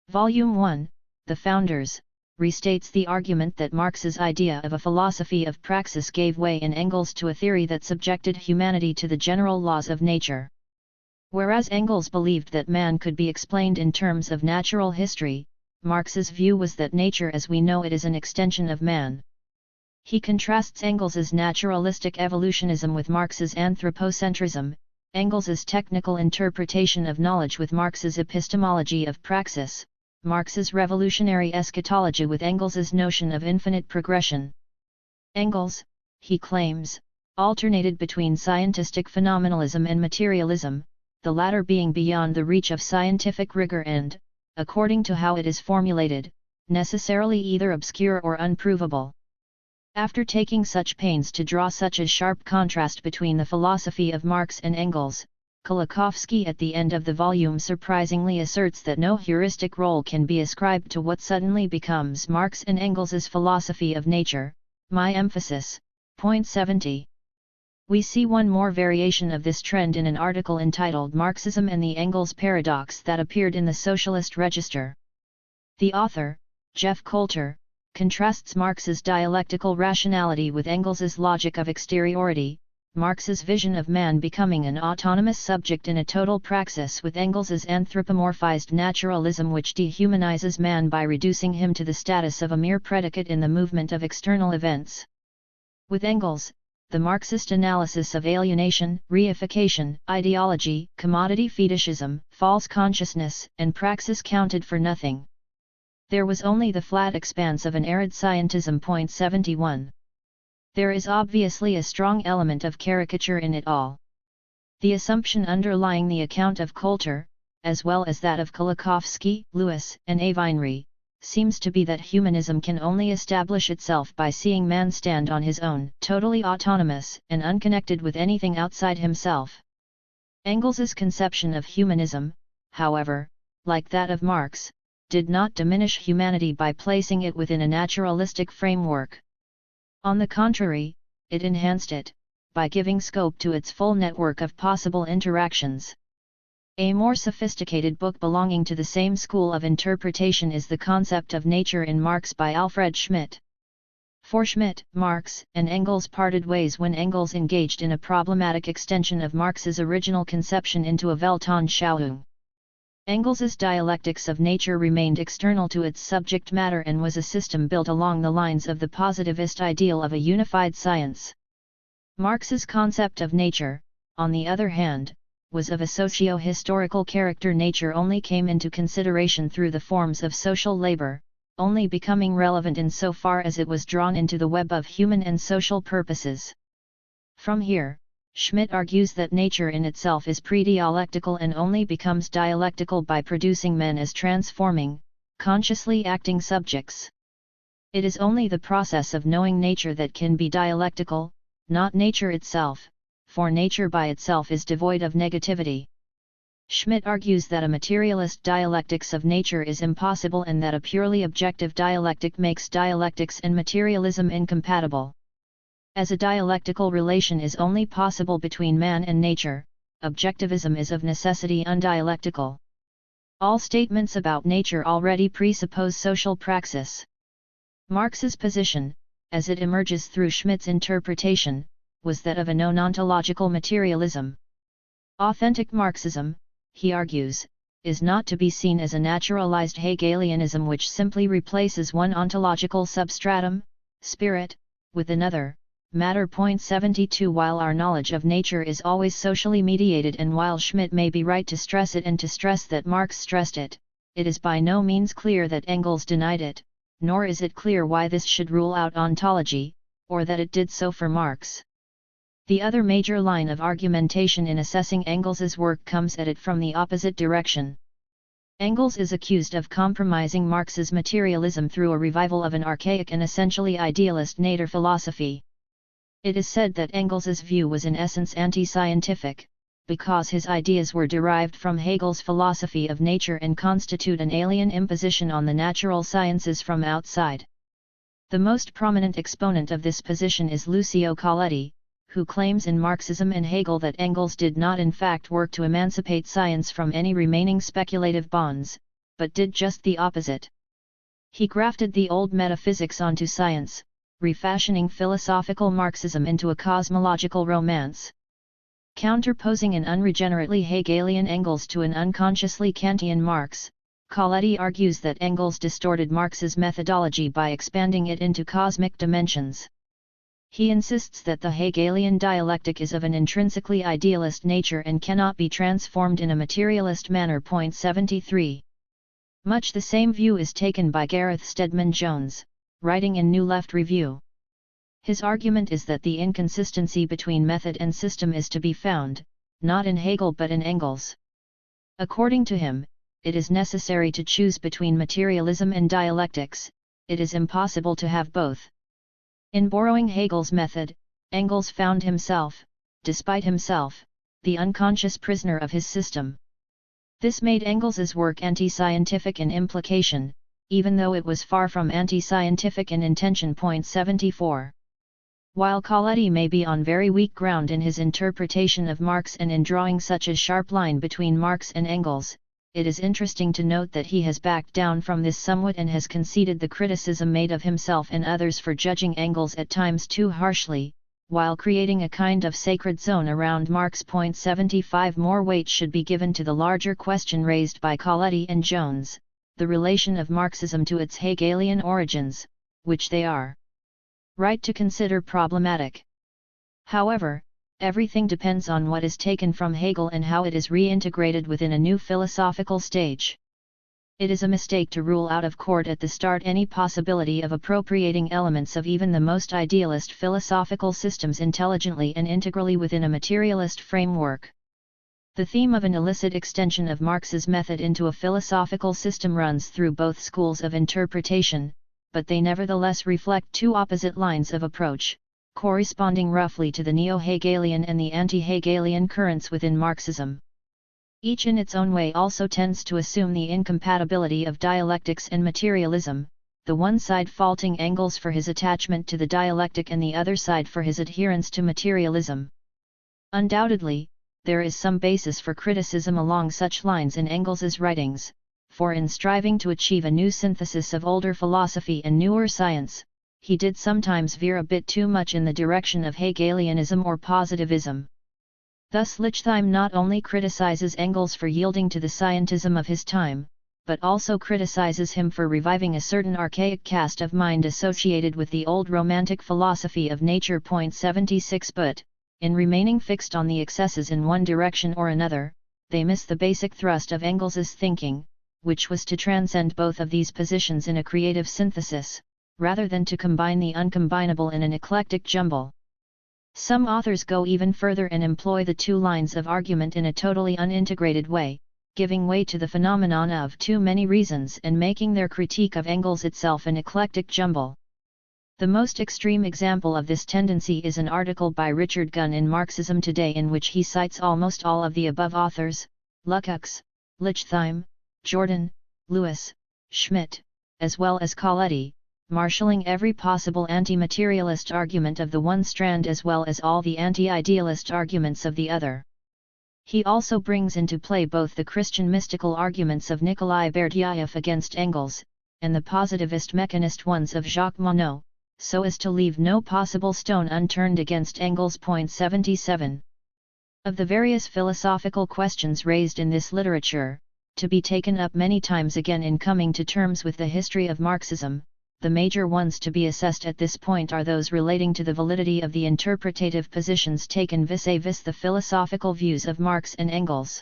Volume 1, The Founders, restates the argument that Marx's idea of a philosophy of praxis gave way in Engels to a theory that subjected humanity to the general laws of nature. Whereas Engels believed that man could be explained in terms of natural history, Marx's view was that nature as we know it is an extension of man. He contrasts Engels's naturalistic evolutionism with Marx's anthropocentrism, Engels's technical interpretation of knowledge with Marx's epistemology of praxis, Marx's revolutionary eschatology with Engels's notion of infinite progression. Engels, he claims, alternated between scientistic phenomenalism and materialism, the latter being beyond the reach of scientific rigor and, according to how it is formulated, necessarily either obscure or unprovable. After taking such pains to draw such a sharp contrast between the philosophy of Marx and Engels, Kolakowski at the end of the volume surprisingly asserts that no heuristic role can be ascribed to what suddenly becomes Marx and Engels's philosophy of nature. My emphasis. Point 70. We see one more variation of this trend in an article entitled Marxism and the Engels Paradox that appeared in the Socialist Register. The author, Jeff Coulter, contrasts Marx's dialectical rationality with Engels's logic of exteriority, Marx's vision of man becoming an autonomous subject in a total praxis with Engels's anthropomorphized naturalism which dehumanizes man by reducing him to the status of a mere predicate in the movement of external events. With Engels, the Marxist analysis of alienation, reification, ideology, commodity fetishism, false consciousness, and praxis counted for nothing. There was only the flat expanse of an arid scientism. 71. There is obviously a strong element of caricature in it all. The assumption underlying the account of Coulter, as well as that of Kolakowski, Lewis, and Avinri, seems to be that humanism can only establish itself by seeing man stand on his own, totally autonomous and unconnected with anything outside himself. Engels's conception of humanism, however, like that of Marx, did not diminish humanity by placing it within a naturalistic framework. On the contrary, it enhanced it, by giving scope to its full network of possible interactions. A more sophisticated book belonging to the same school of interpretation is The Concept of Nature in Marx by Alfred Schmidt. For Schmidt, Marx and Engels parted ways when Engels engaged in a problematic extension of Marx's original conception into a Weltanschauung. Engels's dialectics of nature remained external to its subject matter and was a system built along the lines of the positivist ideal of a unified science. Marx's concept of nature, on the other hand, was of a socio-historical character. Nature only came into consideration through the forms of social labor, only becoming relevant in so far as it was drawn into the web of human and social purposes. From here, Schmidt argues that nature in itself is pre-dialectical and only becomes dialectical by producing men as transforming, consciously acting subjects. It is only the process of knowing nature that can be dialectical, not nature itself, for nature by itself is devoid of negativity. Schmidt argues that a materialist dialectics of nature is impossible and that a purely objective dialectic makes dialectics and materialism incompatible. As a dialectical relation is only possible between man and nature, objectivism is of necessity undialectical. All statements about nature already presuppose social praxis. Marx's position, as it emerges through Schmidt's interpretation, was that of a non-ontological materialism. Authentic Marxism, he argues, is not to be seen as a naturalized Hegelianism which simply replaces one ontological substratum, spirit, with another, matter. 72 While our knowledge of nature is always socially mediated, and while Schmidt may be right to stress it and to stress that Marx stressed it, it is by no means clear that Engels denied it, nor is it clear why this should rule out ontology, or that it did so for Marx. The other major line of argumentation in assessing Engels's work comes at it from the opposite direction. Engels is accused of compromising Marx's materialism through a revival of an archaic and essentially idealist nature philosophy. It is said that Engels's view was in essence anti-scientific, because his ideas were derived from Hegel's philosophy of nature and constitute an alien imposition on the natural sciences from outside. The most prominent exponent of this position is Lucio Colletti, who claims in Marxism and Hegel that Engels did not in fact work to emancipate science from any remaining speculative bonds, but did just the opposite. He grafted the old metaphysics onto science, refashioning philosophical Marxism into a cosmological romance. Counterposing an unregenerately Hegelian Engels to an unconsciously Kantian Marx, Colletti argues that Engels distorted Marx's methodology by expanding it into cosmic dimensions. He insists that the Hegelian dialectic is of an intrinsically idealist nature and cannot be transformed in a materialist manner. 73. Much the same view is taken by Gareth Stedman Jones, writing in New Left Review. His argument is that the inconsistency between method and system is to be found, not in Hegel but in Engels. According to him, it is necessary to choose between materialism and dialectics, it is impossible to have both. In borrowing Hegel's method, Engels found himself, despite himself, the unconscious prisoner of his system. This made Engels's work anti-scientific in implication, even though it was far from anti-scientific in intention. 74. While Colletti may be on very weak ground in his interpretation of Marx and in drawing such a sharp line between Marx and Engels, it is interesting to note that he has backed down from this somewhat and has conceded the criticism made of himself and others for judging Engels at times too harshly, while creating a kind of sacred zone around Marx. 75 More weight should be given to the larger question raised by Colletti and Jones, the relation of Marxism to its Hegelian origins, which they are right to consider problematic. However, everything depends on what is taken from Hegel and how it is reintegrated within a new philosophical stage. It is a mistake to rule out of court at the start any possibility of appropriating elements of even the most idealist philosophical systems intelligently and integrally within a materialist framework. The theme of an illicit extension of Marx's method into a philosophical system runs through both schools of interpretation, but they nevertheless reflect two opposite lines of approach, corresponding roughly to the neo-Hegelian and the anti-Hegelian currents within Marxism. Each in its own way also tends to assume the incompatibility of dialectics and materialism, the one side faulting Engels for his attachment to the dialectic and the other side for his adherence to materialism. Undoubtedly, there is some basis for criticism along such lines in Engels's writings, for in striving to achieve a new synthesis of older philosophy and newer science, he did sometimes veer a bit too much in the direction of Hegelianism or positivism. Thus Lichtheim not only criticizes Engels for yielding to the scientism of his time, but also criticizes him for reviving a certain archaic cast of mind associated with the old romantic philosophy of nature. 76 But, in remaining fixed on the excesses in one direction or another, they miss the basic thrust of Engels's thinking, which was to transcend both of these positions in a creative synthesis, rather than to combine the uncombinable in an eclectic jumble. Some authors go even further and employ the two lines of argument in a totally unintegrated way, giving way to the phenomenon of too many reasons and making their critique of Engels itself an eclectic jumble. The most extreme example of this tendency is an article by Richard Gunn in Marxism Today in which he cites almost all of the above authors, Lukács, Lichtheim, Jordan, Lewis, Schmidt, as well as Coletti, marshalling every possible anti-materialist argument of the one strand as well as all the anti-idealist arguments of the other. He also brings into play both the Christian mystical arguments of Nikolai Berdyaev against Engels, and the positivist mechanist ones of Jacques Monod, so as to leave no possible stone unturned against Engels. 77. Of the various philosophical questions raised in this literature, to be taken up many times again in coming to terms with the history of Marxism, the major ones to be assessed at this point are those relating to the validity of the interpretative positions taken vis-à-vis the philosophical views of Marx and Engels.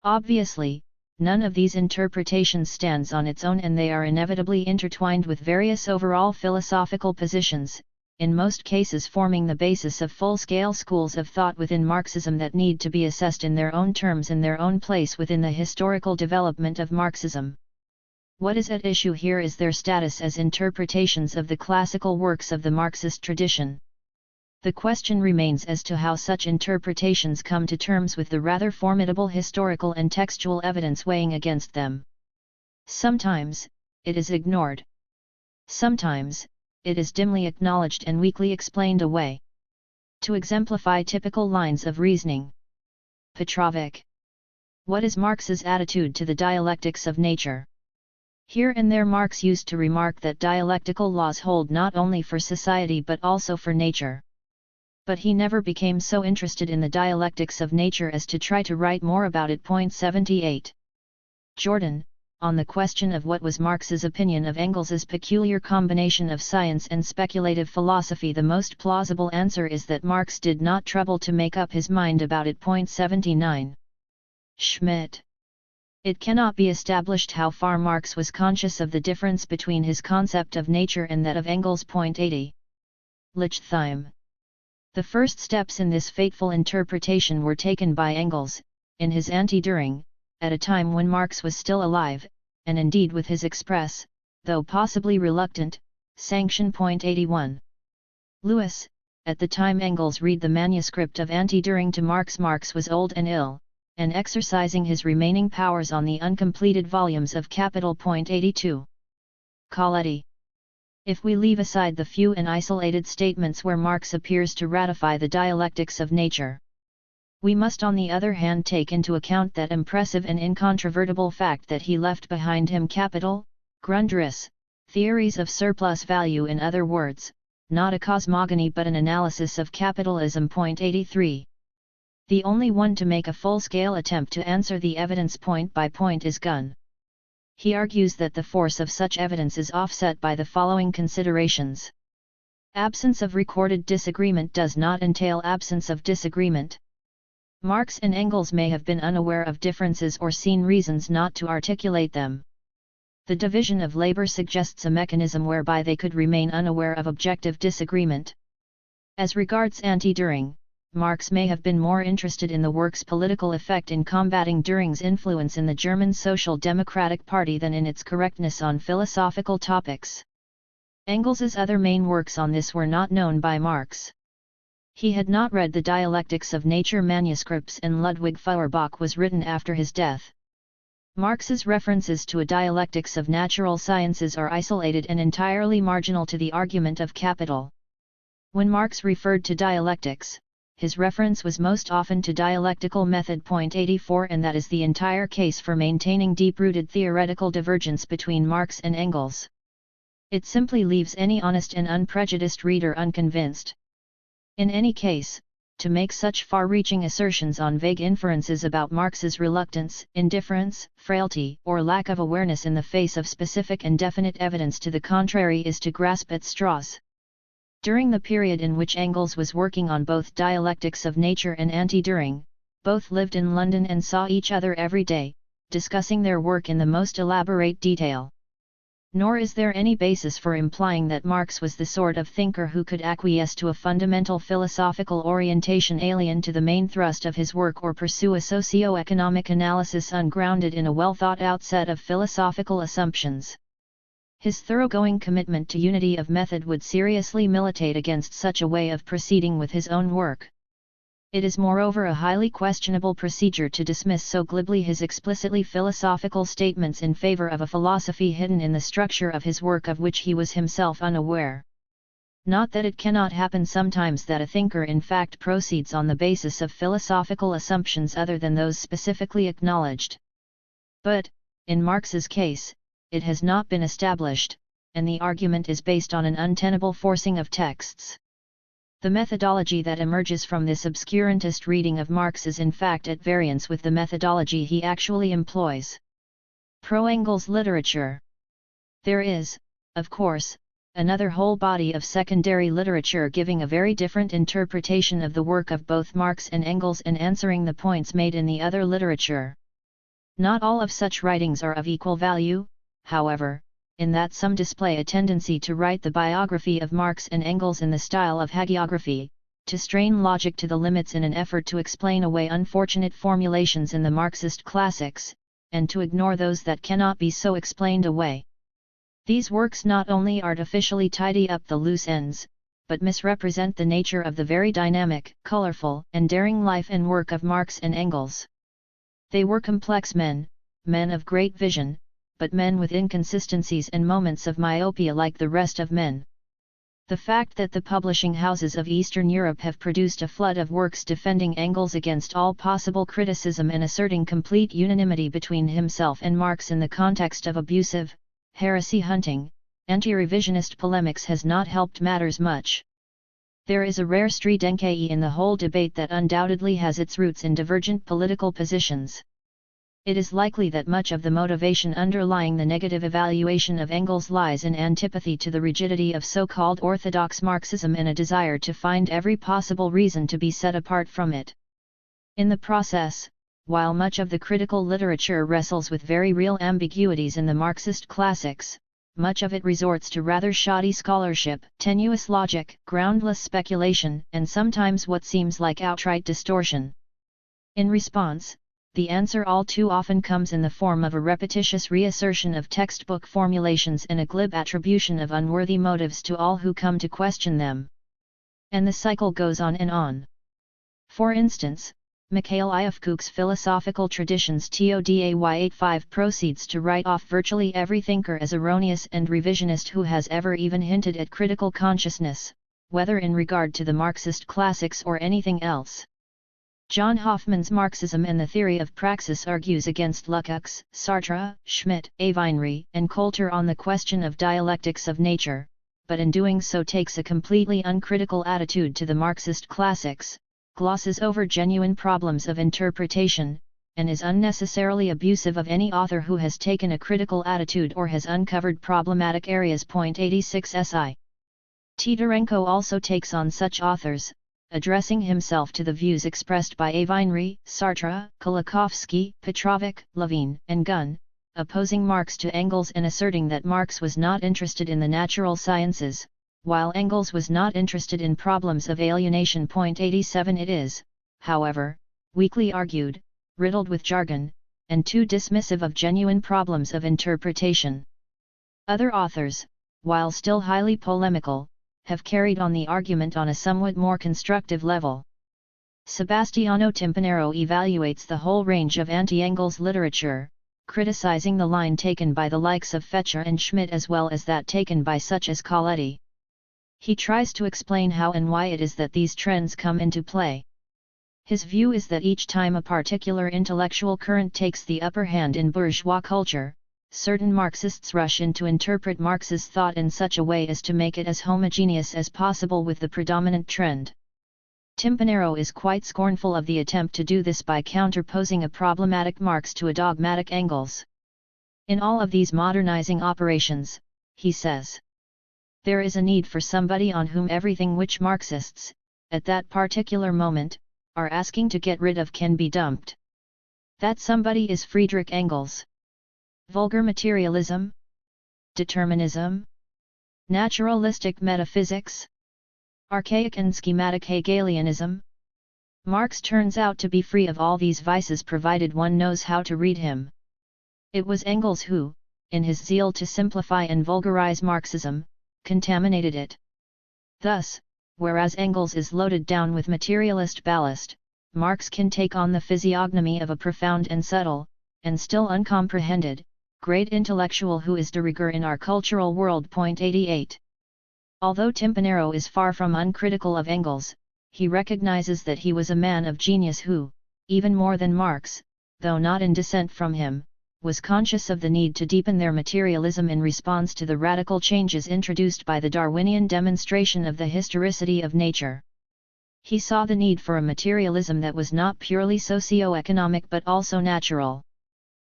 Obviously, none of these interpretations stands on its own, and they are inevitably intertwined with various overall philosophical positions, in most cases forming the basis of full-scale schools of thought within Marxism that need to be assessed in their own terms and their own place within the historical development of Marxism. What is at issue here is their status as interpretations of the classical works of the Marxist tradition. The question remains as to how such interpretations come to terms with the rather formidable historical and textual evidence weighing against them. Sometimes, it is ignored. Sometimes, it is dimly acknowledged and weakly explained away. To exemplify typical lines of reasoning. Petrovic. What is Marx's attitude to the dialectics of nature? Here and there Marx used to remark that dialectical laws hold not only for society but also for nature. But he never became so interested in the dialectics of nature as to try to write more about it. 78. Jordan, on the question of what was Marx's opinion of Engels's peculiar combination of science and speculative philosophy, the most plausible answer is that Marx did not trouble to make up his mind about it. 79. Schmidt. It cannot be established how far Marx was conscious of the difference between his concept of nature and that of Engels. 80. Lichtheim. The first steps in this fateful interpretation were taken by Engels, in his Anti-Düring, at a time when Marx was still alive, and indeed with his express, though possibly reluctant, sanction. 81. Lewis, at the time Engels read the manuscript of Anti-Düring to Marx, Marx was old and ill, and exercising his remaining powers on the uncompleted volumes of Capital. 82. Coletti. If we leave aside the few and isolated statements where Marx appears to ratify the dialectics of nature, we must on the other hand take into account that impressive and incontrovertible fact that he left behind him capital, Grundriss, theories of surplus value, in other words, not a cosmogony but an analysis of capitalism. 83. The only one to make a full-scale attempt to answer the evidence point by point is Gunn. He argues that the force of such evidence is offset by the following considerations. Absence of recorded disagreement does not entail absence of disagreement. Marx and Engels may have been unaware of differences or seen reasons not to articulate them. The division of labor suggests a mechanism whereby they could remain unaware of objective disagreement. As regards Anti-Düring, Marx may have been more interested in the work's political effect in combating Düring's influence in the German Social Democratic Party than in its correctness on philosophical topics. Engels's other main works on this were not known by Marx. He had not read the Dialectics of Nature manuscripts, and Ludwig Feuerbach was written after his death. Marx's references to a dialectics of natural sciences are isolated and entirely marginal to the argument of capital. When Marx referred to dialectics, his reference was most often to dialectical method. 84, and that is the entire case for maintaining deep-rooted theoretical divergence between Marx and Engels. It simply leaves any honest and unprejudiced reader unconvinced. In any case, to make such far-reaching assertions on vague inferences about Marx's reluctance, indifference, frailty, or lack of awareness in the face of specific and definite evidence to the contrary is to grasp at straws. During the period in which Engels was working on both Dialectics of Nature and Anti-Düring, both lived in London and saw each other every day, discussing their work in the most elaborate detail. Nor is there any basis for implying that Marx was the sort of thinker who could acquiesce to a fundamental philosophical orientation alien to the main thrust of his work, or pursue a socio-economic analysis ungrounded in a well-thought-out set of philosophical assumptions. His thoroughgoing commitment to unity of method would seriously militate against such a way of proceeding with his own work. It is moreover a highly questionable procedure to dismiss so glibly his explicitly philosophical statements in favor of a philosophy hidden in the structure of his work of which he was himself unaware. Not that it cannot happen sometimes that a thinker in fact proceeds on the basis of philosophical assumptions other than those specifically acknowledged. But, in Marx's case, it has not been established, and the argument is based on an untenable forcing of texts. The methodology that emerges from this obscurantist reading of Marx is in fact at variance with the methodology he actually employs. Pro-Engels literature. There is, of course, another whole body of secondary literature giving a very different interpretation of the work of both Marx and Engels and answering the points made in the other literature. Not all of such writings are of equal value, however, in that some display a tendency to write the biography of Marx and Engels in the style of hagiography, to strain logic to the limits in an effort to explain away unfortunate formulations in the Marxist classics, and to ignore those that cannot be so explained away. These works not only artificially tidy up the loose ends, but misrepresent the nature of the very dynamic, colorful, and daring life and work of Marx and Engels. They were complex men, men of great vision, but men with inconsistencies and moments of myopia like the rest of men. The fact that the publishing houses of Eastern Europe have produced a flood of works defending Engels against all possible criticism and asserting complete unanimity between himself and Marx in the context of abusive, heresy-hunting, anti-revisionist polemics has not helped matters much. There is a rare stridente in the whole debate that undoubtedly has its roots in divergent political positions. It is likely that much of the motivation underlying the negative evaluation of Engels lies in antipathy to the rigidity of so-called orthodox Marxism and a desire to find every possible reason to be set apart from it. In the process, while much of the critical literature wrestles with very real ambiguities in the Marxist classics, much of it resorts to rather shoddy scholarship, tenuous logic, groundless speculation, and sometimes what seems like outright distortion. In response, the answer all too often comes in the form of a repetitious reassertion of textbook formulations and a glib attribution of unworthy motives to all who come to question them. And the cycle goes on and on. For instance, Mikhail Iovkuk's Philosophical Traditions TODAY 85 proceeds to write off virtually every thinker as erroneous and revisionist who has ever even hinted at critical consciousness, whether in regard to the Marxist classics or anything else. John Hoffman's Marxism and the Theory of Praxis argues against Lukács, Sartre, Schmitt, Avignon, and Coulter on the question of dialectics of nature, but in doing so takes a completely uncritical attitude to the Marxist classics, glosses over genuine problems of interpretation, and is unnecessarily abusive of any author who has taken a critical attitude or has uncovered problematic areas. 86 SI. Titarenko also takes on such authors, addressing himself to the views expressed by Avignon, Sartre, Kolakowski, Petrovic, Levine, and Gunn, opposing Marx to Engels and asserting that Marx was not interested in the natural sciences, while Engels was not interested in problems of alienation. 87 It is, however, weakly argued, riddled with jargon, and too dismissive of genuine problems of interpretation. Other authors, while still highly polemical, have carried on the argument on a somewhat more constructive level. Sebastiano Timpanaro evaluates the whole range of anti-Engels literature, criticizing the line taken by the likes of Fetcher and Schmitt as well as that taken by such as Coletti. He tries to explain how and why it is that these trends come into play. His view is that each time a particular intellectual current takes the upper hand in bourgeois culture, certain Marxists rush in to interpret Marx's thought in such a way as to make it as homogeneous as possible with the predominant trend. Timpanaro is quite scornful of the attempt to do this by counterposing a problematic Marx to a dogmatic Engels. In all of these modernizing operations, he says, there is a need for somebody on whom everything which Marxists, at that particular moment, are asking to get rid of can be dumped. That somebody is Friedrich Engels. Vulgar materialism? Determinism? Naturalistic metaphysics? Archaic and schematic Hegelianism? Marx turns out to be free of all these vices provided one knows how to read him. It was Engels who, in his zeal to simplify and vulgarize Marxism, contaminated it. Thus, whereas Engels is loaded down with materialist ballast. Marx can take on the physiognomy of a profound and subtle, and still uncomprehended, great intellectual who is de rigueur in our cultural world. 88. Although Timpanaro is far from uncritical of Engels, he recognizes that he was a man of genius who, even more than Marx, though not in dissent from him, was conscious of the need to deepen their materialism in response to the radical changes introduced by the Darwinian demonstration of the historicity of nature. He saw the need for a materialism that was not purely socio-economic but also natural.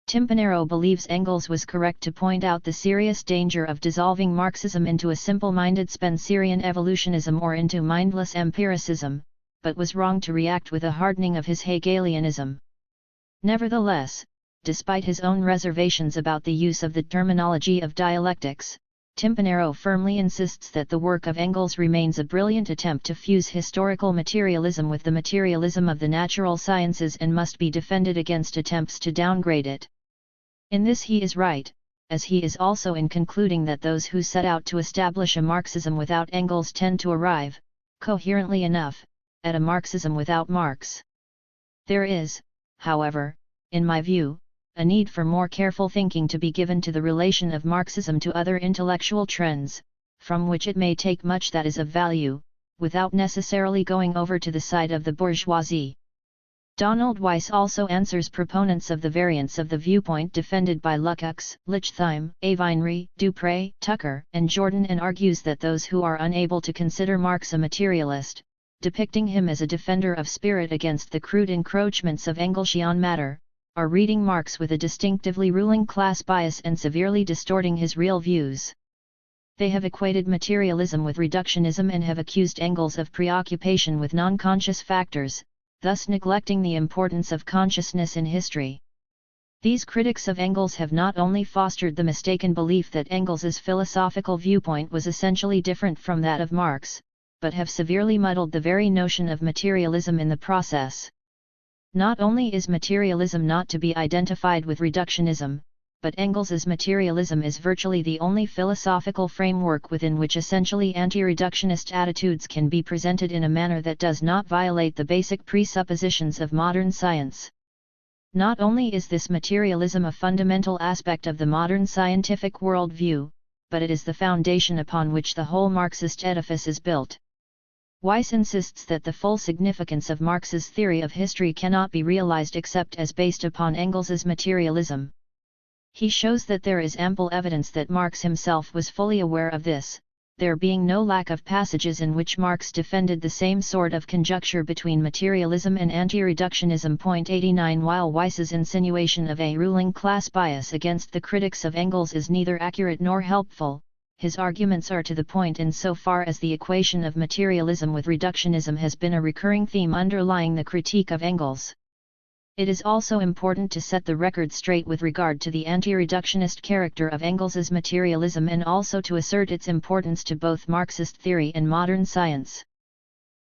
Timpanaro believes Engels was correct to point out the serious danger of dissolving Marxism into a simple-minded Spencerian evolutionism or into mindless empiricism, but was wrong to react with a hardening of his Hegelianism. Nevertheless, despite his own reservations about the use of the terminology of dialectics, Timpanaro firmly insists that the work of Engels remains a brilliant attempt to fuse historical materialism with the materialism of the natural sciences and must be defended against attempts to downgrade it. In this he is right, as he is also in concluding that those who set out to establish a Marxism without Engels tend to arrive, coherently enough, at a Marxism without Marx. There is, however, in my view, a need for more careful thinking to be given to the relation of Marxism to other intellectual trends, from which it may take much that is of value, without necessarily going over to the side of the bourgeoisie. Donald Weiss also answers proponents of the variants of the viewpoint defended by Lukács, Lichtheim, Avinery, Dupré, Tucker, and Jordan and argues that those who are unable to consider Marx a materialist, depicting him as a defender of spirit against the crude encroachments of Engelsian matter, are reading Marx with a distinctively ruling class bias and severely distorting his real views. They have equated materialism with reductionism and have accused Engels of preoccupation with non-conscious factors, thus neglecting the importance of consciousness in history. These critics of Engels have not only fostered the mistaken belief that Engels's philosophical viewpoint was essentially different from that of Marx, but have severely muddled the very notion of materialism in the process. Not only is materialism not to be identified with reductionism, but Engels's materialism is virtually the only philosophical framework within which essentially anti-reductionist attitudes can be presented in a manner that does not violate the basic presuppositions of modern science. Not only is this materialism a fundamental aspect of the modern scientific worldview, but it is the foundation upon which the whole Marxist edifice is built. Weiss insists that the full significance of Marx's theory of history cannot be realized except as based upon Engels's materialism. He shows that there is ample evidence that Marx himself was fully aware of this, there being no lack of passages in which Marx defended the same sort of conjecture between materialism and anti-reductionism. 89 While Weiss's insinuation of a ruling class bias against the critics of Engels is neither accurate nor helpful, his arguments are to the point in so far as the equation of materialism with reductionism has been a recurring theme underlying the critique of Engels. It is also important to set the record straight with regard to the anti-reductionist character of Engels's materialism and also to assert its importance to both Marxist theory and modern science.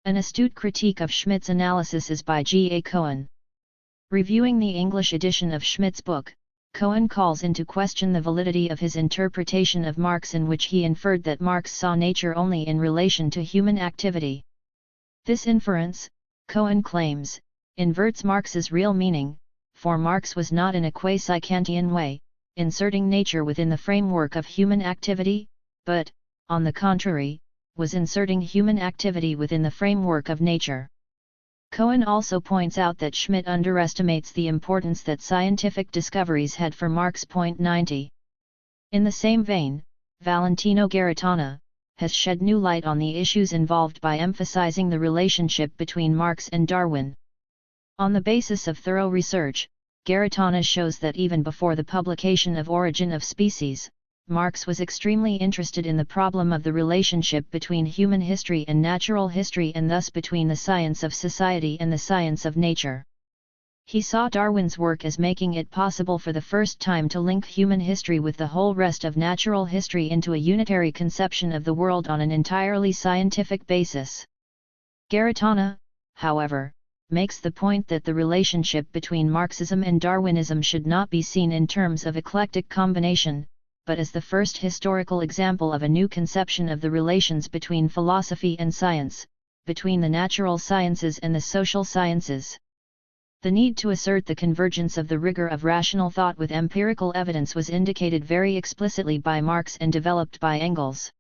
An astute critique of Schmidt's analysis is by G. A. Cohen. Reviewing the English edition of Schmidt's book, Cohen calls into question the validity of his interpretation of Marx in which he inferred that Marx saw nature only in relation to human activity. This inference, Cohen claims, inverts Marx's real meaning, for Marx was not in a quasi-Kantian way, inserting nature within the framework of human activity, but, on the contrary, was inserting human activity within the framework of nature. Cohen also points out that Schmidt underestimates the importance that scientific discoveries had for Marx. 90. In the same vein, Valentino Garitano has shed new light on the issues involved by emphasizing the relationship between Marx and Darwin. On the basis of thorough research, Garitano shows that even before the publication of Origin of Species, Marx was extremely interested in the problem of the relationship between human history and natural history and thus between the science of society and the science of nature. He saw Darwin's work as making it possible for the first time to link human history with the whole rest of natural history into a unitary conception of the world on an entirely scientific basis. Garitano, however, makes the point that the relationship between Marxism and Darwinism should not be seen in terms of eclectic combination, but as the first historical example of a new conception of the relations between philosophy and science, between the natural sciences and the social sciences. The need to assert the convergence of the rigor of rational thought with empirical evidence was indicated very explicitly by Marx and developed by Engels.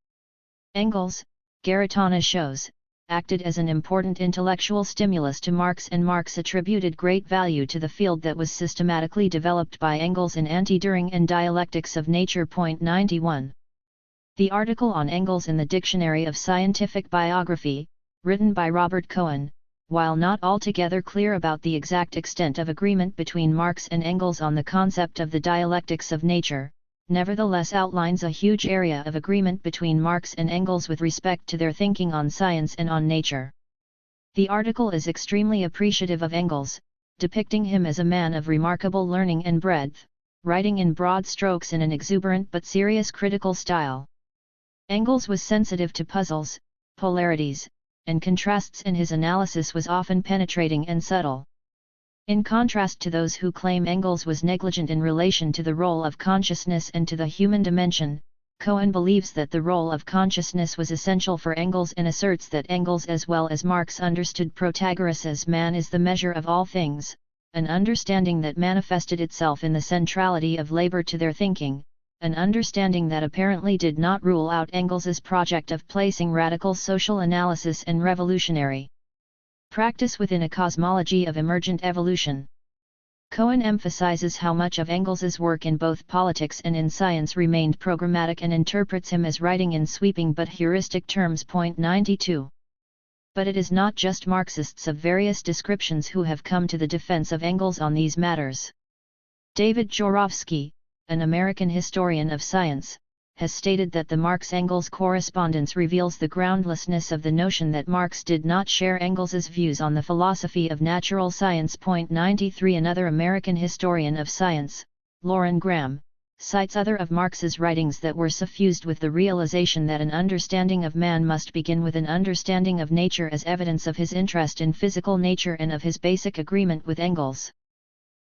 Engels, Garitana shows, acted as an important intellectual stimulus to Marx, and Marx attributed great value to the field that was systematically developed by Engels in Anti-Düring and Dialectics of Nature. 91. The article on Engels in the Dictionary of Scientific Biography, written by Robert Cohen, while not altogether clear about the exact extent of agreement between Marx and Engels on the concept of the dialectics of nature, nevertheless outlines a huge area of agreement between Marx and Engels with respect to their thinking on science and on nature. The article is extremely appreciative of Engels, depicting him as a man of remarkable learning and breadth, writing in broad strokes in an exuberant but serious critical style. Engels was sensitive to puzzles, polarities, and contrasts, and his analysis was often penetrating and subtle. In contrast to those who claim Engels was negligent in relation to the role of consciousness and to the human dimension, Cohen believes that the role of consciousness was essential for Engels and asserts that Engels as well as Marx understood Protagoras as man is the measure of all things, an understanding that manifested itself in the centrality of labor to their thinking, an understanding that apparently did not rule out Engels's project of placing radical social analysis and revolutionary practice within a cosmology of emergent evolution. Cohen emphasizes how much of Engels's work in both politics and in science remained programmatic and interprets him as writing in sweeping but heuristic terms. 92. But it is not just Marxists of various descriptions who have come to the defense of Engels on these matters. David Jorovsky, an American historian of science, has stated that the Marx-Engels correspondence reveals the groundlessness of the notion that Marx did not share Engels's views on the philosophy of natural science. 93. Another American historian of science, Lauren Graham, cites other of Marx's writings that were suffused with the realization that an understanding of man must begin with an understanding of nature as evidence of his interest in physical nature and of his basic agreement with Engels.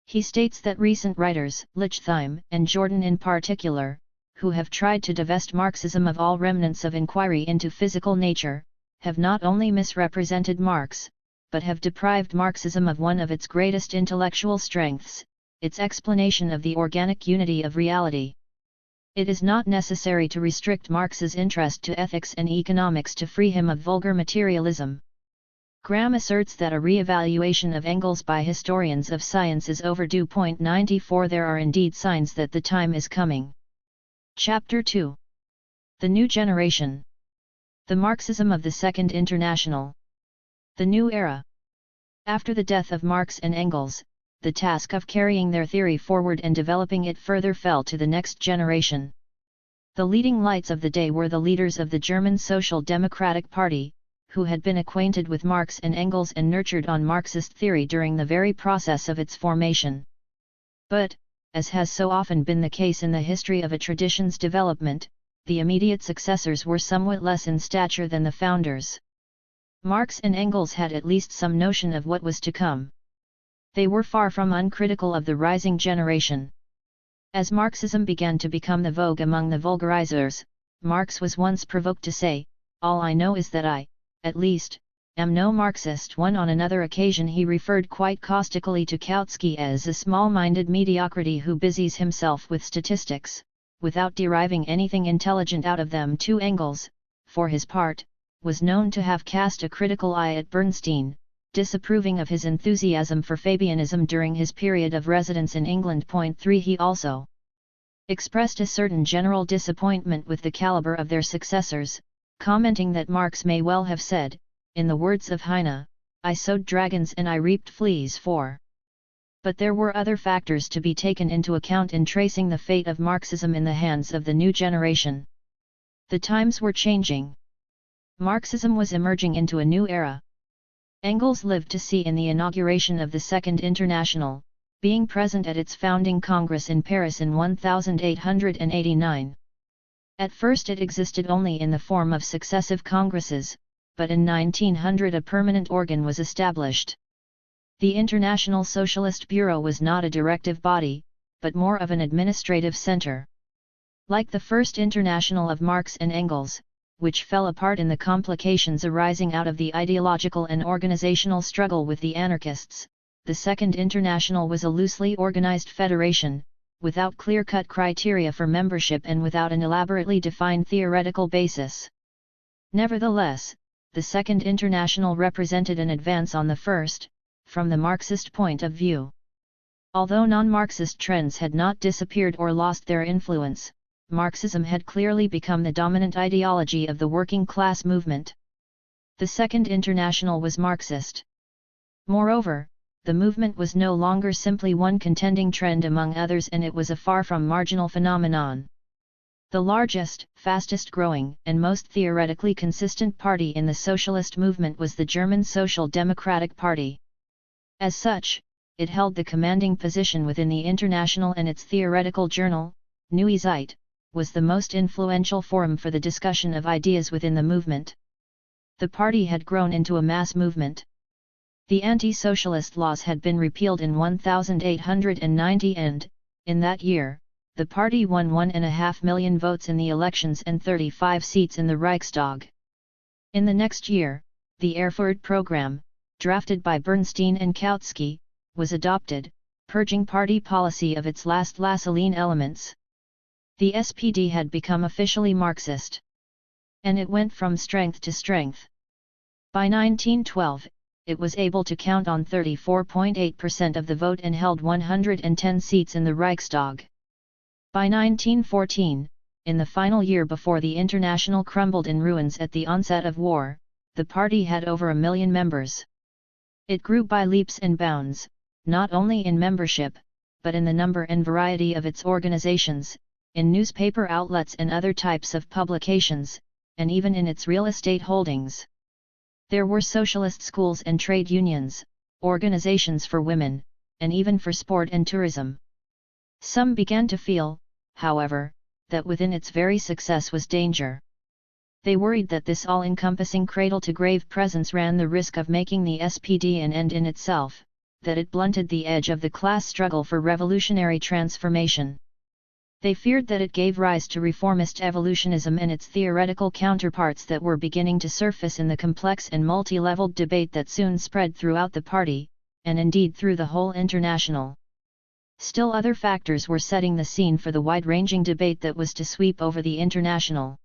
He states that recent writers, Lichtheim and Jordan in particular, who have tried to divest Marxism of all remnants of inquiry into physical nature, have not only misrepresented Marx, but have deprived Marxism of one of its greatest intellectual strengths, its explanation of the organic unity of reality. It is not necessary to restrict Marx's interest to ethics and economics to free him of vulgar materialism. Graham asserts that a re-evaluation of Engels by historians of science is overdue. 94. There are indeed signs that the time is coming. Chapter 2. The New Generation. The Marxism of the Second International. The New Era. After the death of Marx and Engels, the task of carrying their theory forward and developing it further fell to the next generation. The leading lights of the day were the leaders of the German Social Democratic Party, who had been acquainted with Marx and Engels and nurtured on Marxist theory during the very process of its formation. But, as has so often been the case in the history of a tradition's development, the immediate successors were somewhat less in stature than the founders. Marx and Engels had at least some notion of what was to come. They were far from uncritical of the rising generation. As Marxism began to become the vogue among the vulgarizers, Marx was once provoked to say, "All I know is that I, at least, am no Marxist." On another occasion he referred quite caustically to Kautsky as a small-minded mediocrity who busies himself with statistics, without deriving anything intelligent out of them. Engels, for his part, was known to have cast a critical eye at Bernstein, disapproving of his enthusiasm for Fabianism during his period of residence in England. 3. He also expressed a certain general disappointment with the caliber of their successors, commenting that Marx may well have said, in the words of Heine, "I sowed dragons and I reaped fleas." But there were other factors to be taken into account in tracing the fate of Marxism in the hands of the new generation. The times were changing. Marxism was emerging into a new era. Engels lived to see in the inauguration of the Second International, being present at its founding Congress in Paris in 1889. At first it existed only in the form of successive congresses, but in 1900 a permanent organ was established. The International Socialist Bureau was not a directive body, but more of an administrative center. Like the First International of Marx and Engels, which fell apart in the complications arising out of the ideological and organizational struggle with the anarchists, the Second International was a loosely organized federation, without clear-cut criteria for membership and without an elaborately defined theoretical basis. Nevertheless, the Second International represented an advance on the first, from the Marxist point of view. Although non-Marxist trends had not disappeared or lost their influence, Marxism had clearly become the dominant ideology of the working class movement. The Second International was Marxist. Moreover, the movement was no longer simply one contending trend among others, and it was a far from marginal phenomenon. The largest, fastest growing, and most theoretically consistent party in the socialist movement was the German Social Democratic Party. As such, it held the commanding position within the International, and its theoretical journal, Neue Zeit, was the most influential forum for the discussion of ideas within the movement. The party had grown into a mass movement. The anti-socialist laws had been repealed in 1890 and, in that year, the party won 1.5 million votes in the elections and 35 seats in the Reichstag. In the next year, the Erfurt program, drafted by Bernstein and Kautsky, was adopted, purging party policy of its last Lassaline elements. The SPD had become officially Marxist. And it went from strength to strength. By 1912, it was able to count on 34.8% of the vote and held 110 seats in the Reichstag. By 1914, in the final year before the International crumbled in ruins at the onset of war, the party had over 1 million members. It grew by leaps and bounds, not only in membership, but in the number and variety of its organizations, in newspaper outlets and other types of publications, and even in its real estate holdings. There were socialist schools and trade unions, organizations for women, and even for sport and tourism. Some began to feel, however, that within its very success was danger. They worried that this all-encompassing cradle-to-grave presence ran the risk of making the SPD an end in itself, that it blunted the edge of the class struggle for revolutionary transformation. They feared that it gave rise to reformist evolutionism and its theoretical counterparts that were beginning to surface in the complex and multi-leveled debate that soon spread throughout the party, and indeed through the whole International. Still other factors were setting the scene for the wide-ranging debate that was to sweep over the International.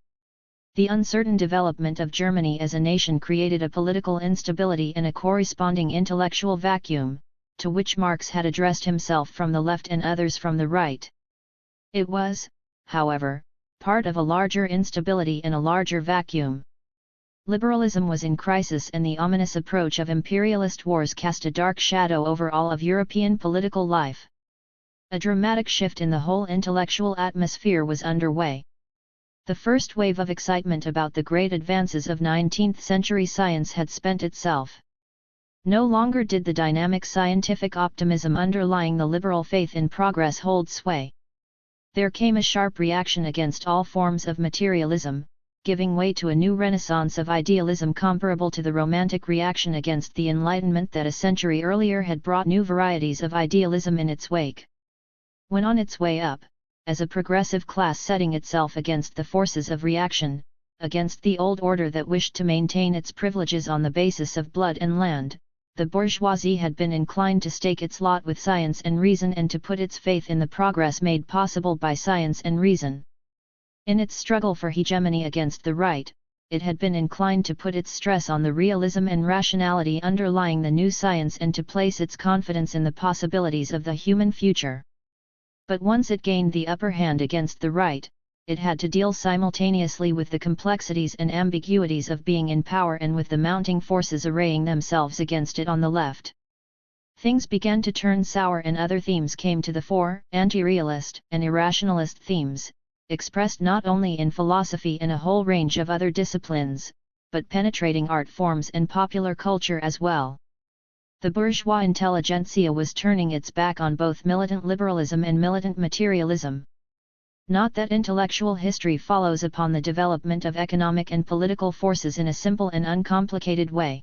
The uncertain development of Germany as a nation created a political instability and a corresponding intellectual vacuum, to which Marx had addressed himself from the left and others from the right. It was, however, part of a larger instability and a larger vacuum. Liberalism was in crisis, and the ominous approach of imperialist wars cast a dark shadow over all of European political life. A dramatic shift in the whole intellectual atmosphere was underway. The first wave of excitement about the great advances of 19th-century science had spent itself. No longer did the dynamic scientific optimism underlying the liberal faith in progress hold sway. There came a sharp reaction against all forms of materialism, giving way to a new renaissance of idealism comparable to the Romantic reaction against the Enlightenment that a century earlier had brought new varieties of idealism in its wake. When on its way up, as a progressive class setting itself against the forces of reaction, against the old order that wished to maintain its privileges on the basis of blood and land, the bourgeoisie had been inclined to stake its lot with science and reason and to put its faith in the progress made possible by science and reason. In its struggle for hegemony against the right, it had been inclined to put its stress on the realism and rationality underlying the new science and to place its confidence in the possibilities of the human future. But once it gained the upper hand against the right, it had to deal simultaneously with the complexities and ambiguities of being in power and with the mounting forces arraying themselves against it on the left. Things began to turn sour and other themes came to the fore, anti-realist and irrationalist themes, expressed not only in philosophy and a whole range of other disciplines, but penetrating art forms and popular culture as well. The bourgeois intelligentsia was turning its back on both militant liberalism and militant materialism. Not that intellectual history follows upon the development of economic and political forces in a simple and uncomplicated way.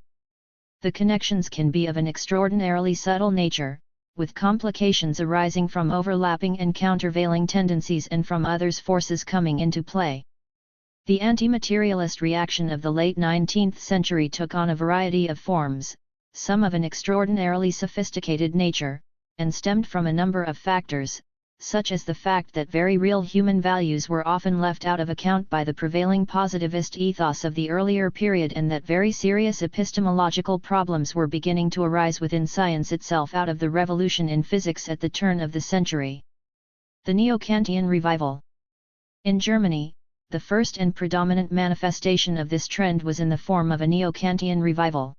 The connections can be of an extraordinarily subtle nature, with complications arising from overlapping and countervailing tendencies and from others' forces coming into play. The anti-materialist reaction of the late 19th century took on a variety of forms, some of an extraordinarily sophisticated nature, and stemmed from a number of factors, such as the fact that very real human values were often left out of account by the prevailing positivist ethos of the earlier period, and that very serious epistemological problems were beginning to arise within science itself out of the revolution in physics at the turn of the century. The Neo-Kantian revival. In Germany, the first and predominant manifestation of this trend was in the form of a Neo-Kantian revival.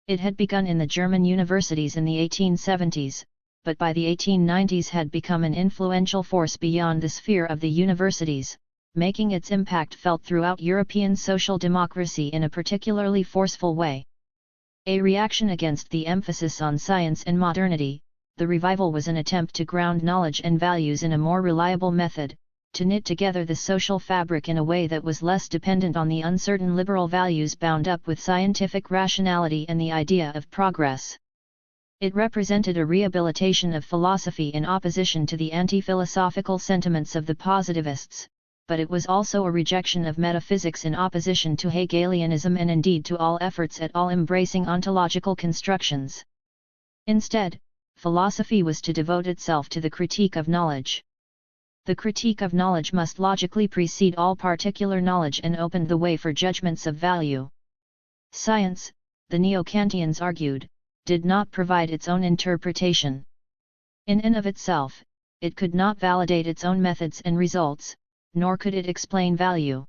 It had begun in the German universities in the 1870s, but by the 1890s had become an influential force beyond the sphere of the universities, making its impact felt throughout European social democracy in a particularly forceful way. A reaction against the emphasis on science and modernity, the revival was an attempt to ground knowledge and values in a more reliable method, to knit together the social fabric in a way that was less dependent on the uncertain liberal values bound up with scientific rationality and the idea of progress. It represented a rehabilitation of philosophy in opposition to the anti-philosophical sentiments of the positivists, but it was also a rejection of metaphysics in opposition to Hegelianism and indeed to all efforts at all-embracing ontological constructions. Instead, philosophy was to devote itself to the critique of knowledge. The critique of knowledge must logically precede all particular knowledge and open the way for judgments of value. Science, the Neo-Kantians argued, did not provide its own interpretation. In and of itself, it could not validate its own methods and results, nor could it explain value.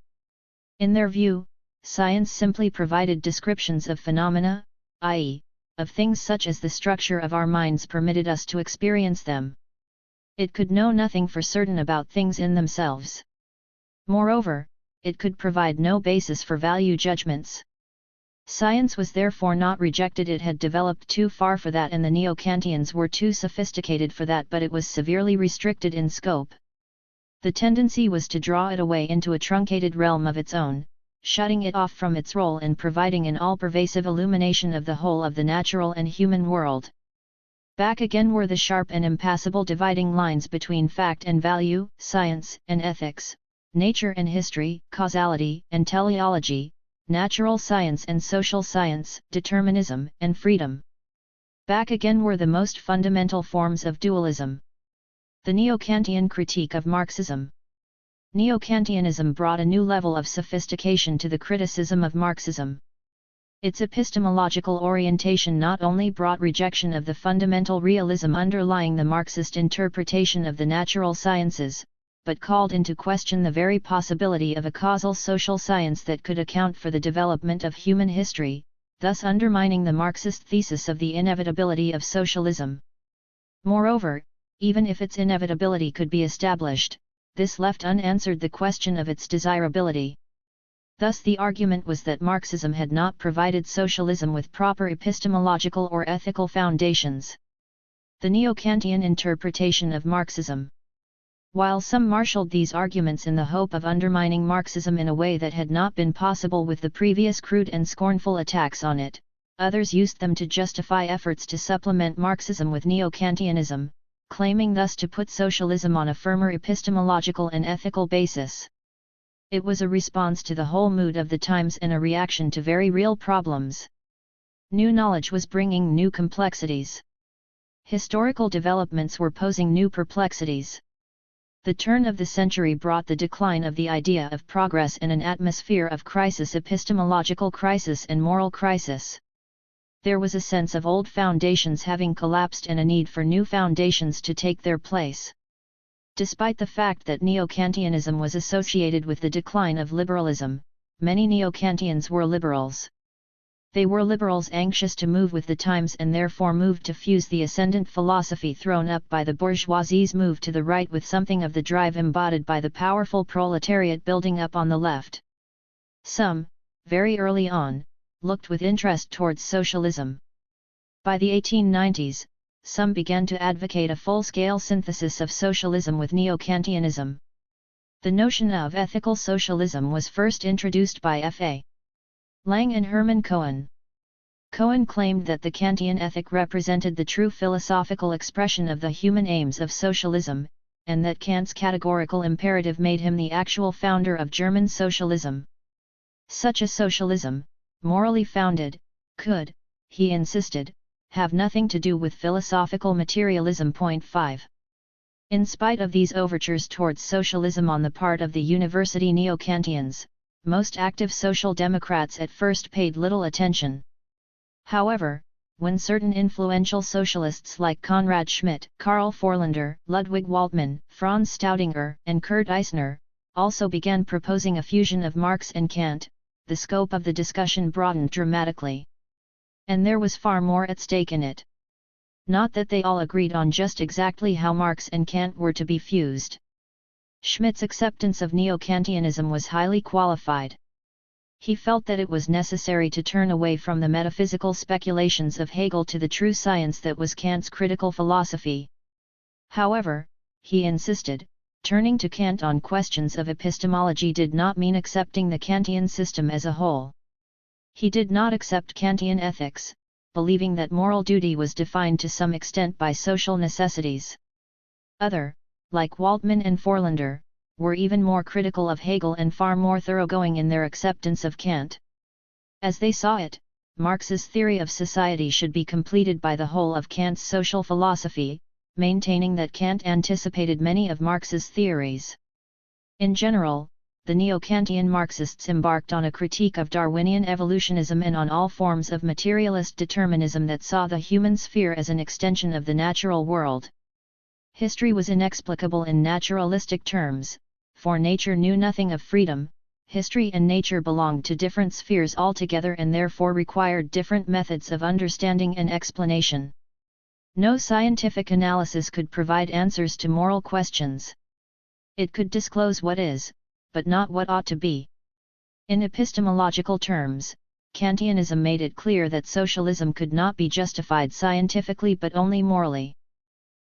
In their view, science simply provided descriptions of phenomena, i.e., of things such as the structure of our minds permitted us to experience them. It could know nothing for certain about things in themselves. Moreover, it could provide no basis for value judgments. Science was therefore not rejected. It had developed too far for that, and the Neo-Kantians were too sophisticated for that, but it was severely restricted in scope. The tendency was to draw it away into a truncated realm of its own, shutting it off from its role in providing an all-pervasive illumination of the whole of the natural and human world. Back again were the sharp and impassable dividing lines between fact and value, science and ethics, nature and history, causality and teleology, natural science and social science, determinism and freedom. Back again were the most fundamental forms of dualism. The Neo-Kantian critique of Marxism. Neo-Kantianism brought a new level of sophistication to the criticism of Marxism. Its epistemological orientation not only brought rejection of the fundamental realism underlying the Marxist interpretation of the natural sciences, but called into question the very possibility of a causal social science that could account for the development of human history, thus undermining the Marxist thesis of the inevitability of socialism. Moreover, even if its inevitability could be established, this left unanswered the question of its desirability. Thus the argument was that Marxism had not provided socialism with proper epistemological or ethical foundations. The Neo-Kantian interpretation of Marxism. While some marshaled these arguments in the hope of undermining Marxism in a way that had not been possible with the previous crude and scornful attacks on it, others used them to justify efforts to supplement Marxism with Neo-Kantianism, claiming thus to put socialism on a firmer epistemological and ethical basis. It was a response to the whole mood of the times and a reaction to very real problems. New knowledge was bringing new complexities. Historical developments were posing new perplexities. The turn of the century brought the decline of the idea of progress and an atmosphere of crisis, epistemological crisis and moral crisis. There was a sense of old foundations having collapsed and a need for new foundations to take their place. Despite the fact that Neo-Kantianism was associated with the decline of liberalism, many Neo-Kantians were liberals. They were liberals anxious to move with the times and therefore moved to fuse the ascendant philosophy thrown up by the bourgeoisie's move to the right with something of the drive embodied by the powerful proletariat building up on the left. Some, very early on, looked with interest towards socialism. By the 1890s, some began to advocate a full-scale synthesis of socialism with Neo-Kantianism. The notion of ethical socialism was first introduced by F.A. Lang and Hermann Cohen. Cohen claimed that the Kantian ethic represented the true philosophical expression of the human aims of socialism, and that Kant's categorical imperative made him the actual founder of German socialism. Such a socialism, morally founded, could, he insisted, have nothing to do with philosophical materialism. 5. In spite of these overtures towards socialism on the part of the university neo-Kantians, most active social democrats at first paid little attention. However, when certain influential socialists like Konrad Schmidt, Karl Forlander, Ludwig Waldmann, Franz Staudinger, and Kurt Eisner, also began proposing a fusion of Marx and Kant, the scope of the discussion broadened dramatically. And there was far more at stake in it. Not that they all agreed on just exactly how Marx and Kant were to be fused. Schmidt's acceptance of neo-Kantianism was highly qualified. He felt that it was necessary to turn away from the metaphysical speculations of Hegel to the true science that was Kant's critical philosophy. However, he insisted, turning to Kant on questions of epistemology did not mean accepting the Kantian system as a whole. He did not accept Kantian ethics, believing that moral duty was defined to some extent by social necessities. Others, like Waldmann and Forlander, were even more critical of Hegel and far more thoroughgoing in their acceptance of Kant. As they saw it, Marx's theory of society should be completed by the whole of Kant's social philosophy, maintaining that Kant anticipated many of Marx's theories. In general, the neo-Kantian Marxists embarked on a critique of Darwinian evolutionism and on all forms of materialist determinism that saw the human sphere as an extension of the natural world. History was inexplicable in naturalistic terms, for nature knew nothing of freedom. History and nature belonged to different spheres altogether and therefore required different methods of understanding and explanation. No scientific analysis could provide answers to moral questions. It could disclose what is, but not what ought to be. In epistemological terms, Kantianism made it clear that socialism could not be justified scientifically but only morally.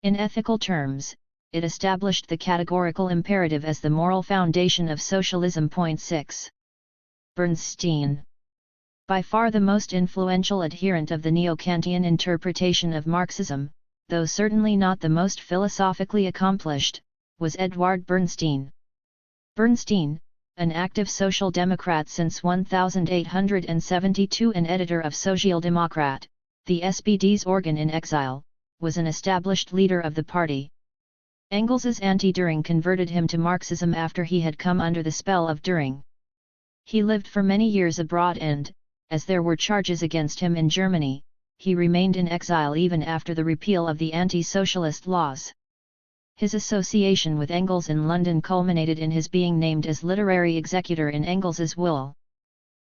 In ethical terms, it established the categorical imperative as the moral foundation of socialism. 6. Bernstein. By far the most influential adherent of the neo-Kantian interpretation of Marxism, though certainly not the most philosophically accomplished, was Eduard Bernstein. Bernstein, an active social democrat since 1872 and editor of Sozialdemokrat, the SPD's organ in exile, was an established leader of the party. Engels's anti-Dühring converted him to Marxism after he had come under the spell of Dühring. He lived for many years abroad and, as there were charges against him in Germany, he remained in exile even after the repeal of the anti-socialist laws. His association with Engels in London culminated in his being named as literary executor in Engels's will.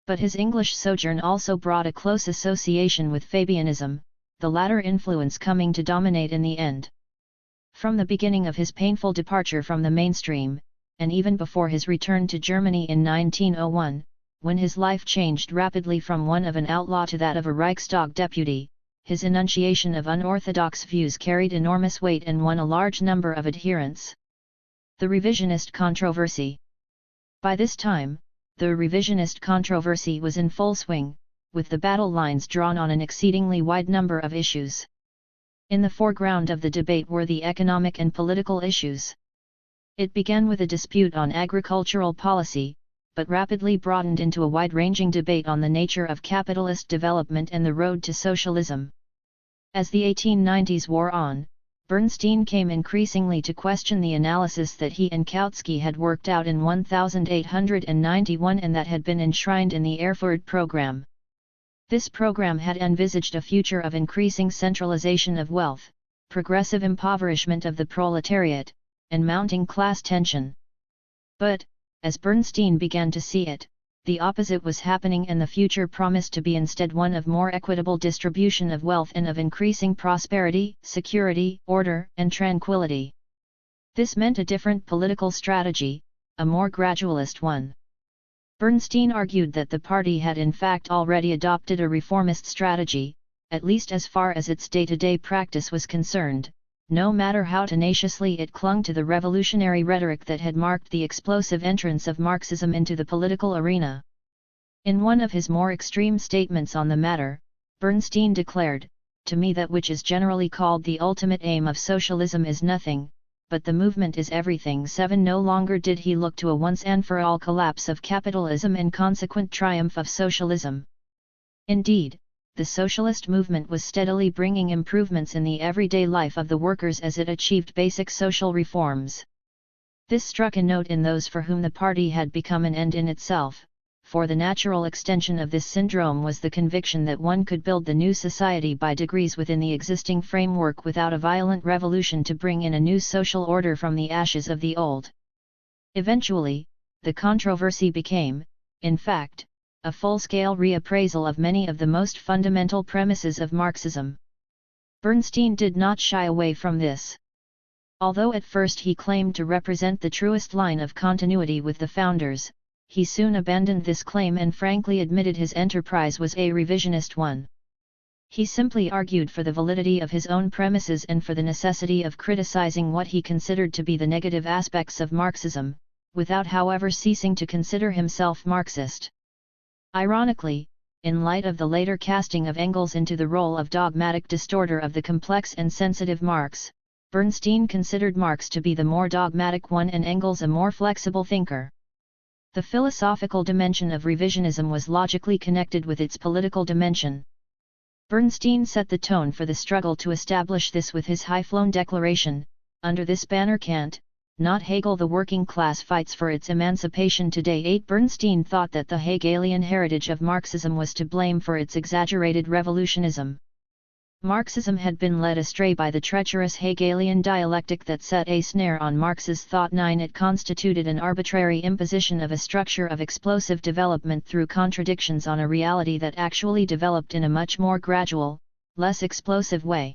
But his English sojourn also brought a close association with Fabianism, the latter influence coming to dominate in the end. From the beginning of his painful departure from the mainstream, and even before his return to Germany in 1901, when his life changed rapidly from one of an outlaw to that of a Reichstag deputy, his enunciation of unorthodox views carried enormous weight and won a large number of adherents. The revisionist controversy. By this time, the revisionist controversy was in full swing, with the battle lines drawn on an exceedingly wide number of issues. In the foreground of the debate were the economic and political issues. It began with a dispute on agricultural policy, but rapidly broadened into a wide-ranging debate on the nature of capitalist development and the road to socialism. As the 1890s wore on, Bernstein came increasingly to question the analysis that he and Kautsky had worked out in 1891 and that had been enshrined in the Erfurt program. This program had envisaged a future of increasing centralization of wealth, progressive impoverishment of the proletariat, and mounting class tension. But, as Bernstein began to see it, the opposite was happening and the future promised to be instead one of more equitable distribution of wealth and of increasing prosperity, security, order, and tranquility. This meant a different political strategy, a more gradualist one. Bernstein argued that the party had in fact already adopted a reformist strategy, at least as far as its day-to-day practice was concerned, no matter how tenaciously it clung to the revolutionary rhetoric that had marked the explosive entrance of Marxism into the political arena. In one of his more extreme statements on the matter, Bernstein declared, "To me that which is generally called the ultimate aim of socialism is nothing, but the movement is everything." 7. No longer did he look to a once-and-for-all collapse of capitalism and consequent triumph of socialism. Indeed, the socialist movement was steadily bringing improvements in the everyday life of the workers as it achieved basic social reforms. This struck a note in those for whom the party had become an end in itself, for the natural extension of this syndrome was the conviction that one could build the new society by degrees within the existing framework without a violent revolution to bring in a new social order from the ashes of the old. Eventually, the controversy became, in fact, a full-scale reappraisal of many of the most fundamental premises of Marxism. Bernstein did not shy away from this. Although at first he claimed to represent the truest line of continuity with the founders, he soon abandoned this claim and frankly admitted his enterprise was a revisionist one. He simply argued for the validity of his own premises and for the necessity of criticizing what he considered to be the negative aspects of Marxism, without however ceasing to consider himself Marxist. Ironically, in light of the later casting of Engels into the role of dogmatic distorter of the complex and sensitive Marx, Bernstein considered Marx to be the more dogmatic one and Engels a more flexible thinker. The philosophical dimension of revisionism was logically connected with its political dimension. Bernstein set the tone for the struggle to establish this with his high-flown declaration, "Under this banner Kant, not Hegel, the working class fights for its emancipation today." 8. Bernstein thought that the Hegelian heritage of Marxism was to blame for its exaggerated revolutionism. Marxism had been led astray by the treacherous Hegelian dialectic that set a snare on Marx's thought. 9. It constituted an arbitrary imposition of a structure of explosive development through contradictions on a reality that actually developed in a much more gradual, less explosive way.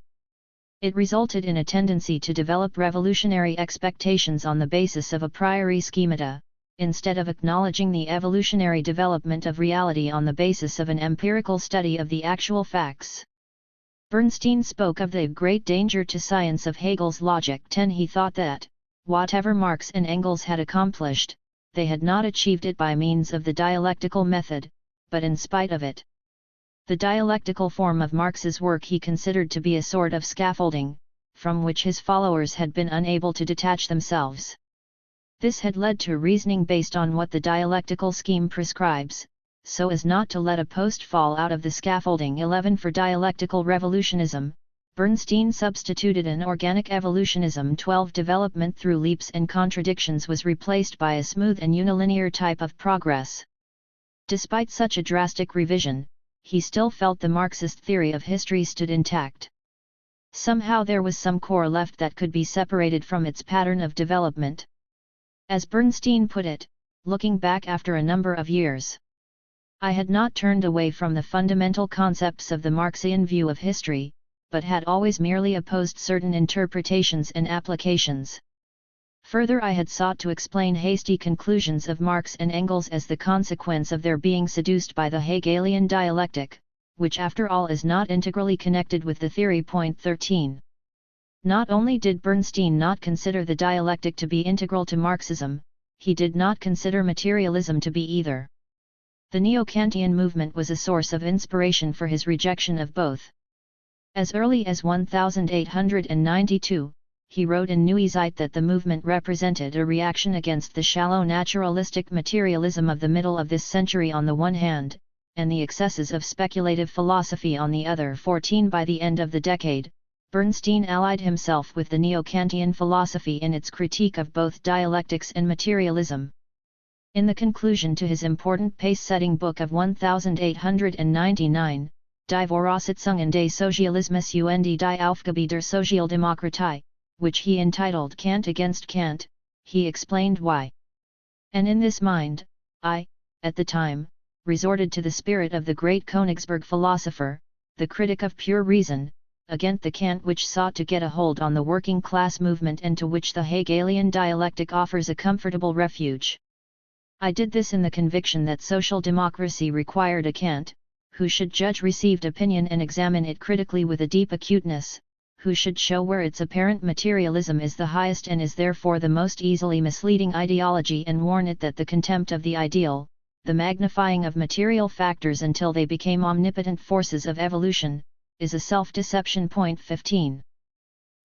It resulted in a tendency to develop revolutionary expectations on the basis of a priori schemata, instead of acknowledging the evolutionary development of reality on the basis of an empirical study of the actual facts. Bernstein spoke of the great danger to science of Hegel's logic. 10. He thought that, whatever Marx and Engels had accomplished, they had not achieved it by means of the dialectical method, but in spite of it. The dialectical form of Marx's work he considered to be a sort of scaffolding, from which his followers had been unable to detach themselves. This had led to reasoning based on what the dialectical scheme prescribes, so as not to let a post fall out of the scaffolding. 11. For dialectical revolutionism, Bernstein substituted an organic evolutionism. 12. Development through leaps and contradictions was replaced by a smooth and unilinear type of progress. Despite such a drastic revision, he still felt the Marxist theory of history stood intact. Somehow there was some core left that could be separated from its pattern of development. As Bernstein put it, looking back after a number of years, "I had not turned away from the fundamental concepts of the Marxian view of history, but had always merely opposed certain interpretations and applications. Further, I had sought to explain hasty conclusions of Marx and Engels as the consequence of their being seduced by the Hegelian dialectic, which after all is not integrally connected with the theory." 13. Not only did Bernstein not consider the dialectic to be integral to Marxism, he did not consider materialism to be either. The Neo-Kantian movement was a source of inspiration for his rejection of both. As early as 1892, he wrote in Neue Zeit that the movement represented a reaction against the shallow naturalistic materialism of the middle of this century on the one hand, and the excesses of speculative philosophy on the other. 14. By the end of the decade, Bernstein allied himself with the Neo-Kantian philosophy in its critique of both dialectics and materialism. In the conclusion to his important pace-setting book of 1899, Die Voraussetzungen des Sozialismus und die Aufgabe der Sozialdemokratie, which he entitled Kant Against Kant, he explained why. And in this mind, I, at the time, resorted to the spirit of the great Königsberg philosopher, the critic of pure reason, against the Kant which sought to get a hold on the working class movement and to which the Hegelian dialectic offers a comfortable refuge. I did this in the conviction that social democracy required a Kant, who should judge received opinion and examine it critically with a deep acuteness, who should show where its apparent materialism is the highest and is therefore the most easily misleading ideology and warn it that the contempt of the ideal, the magnifying of material factors until they became omnipotent forces of evolution, is a self-deception. 15.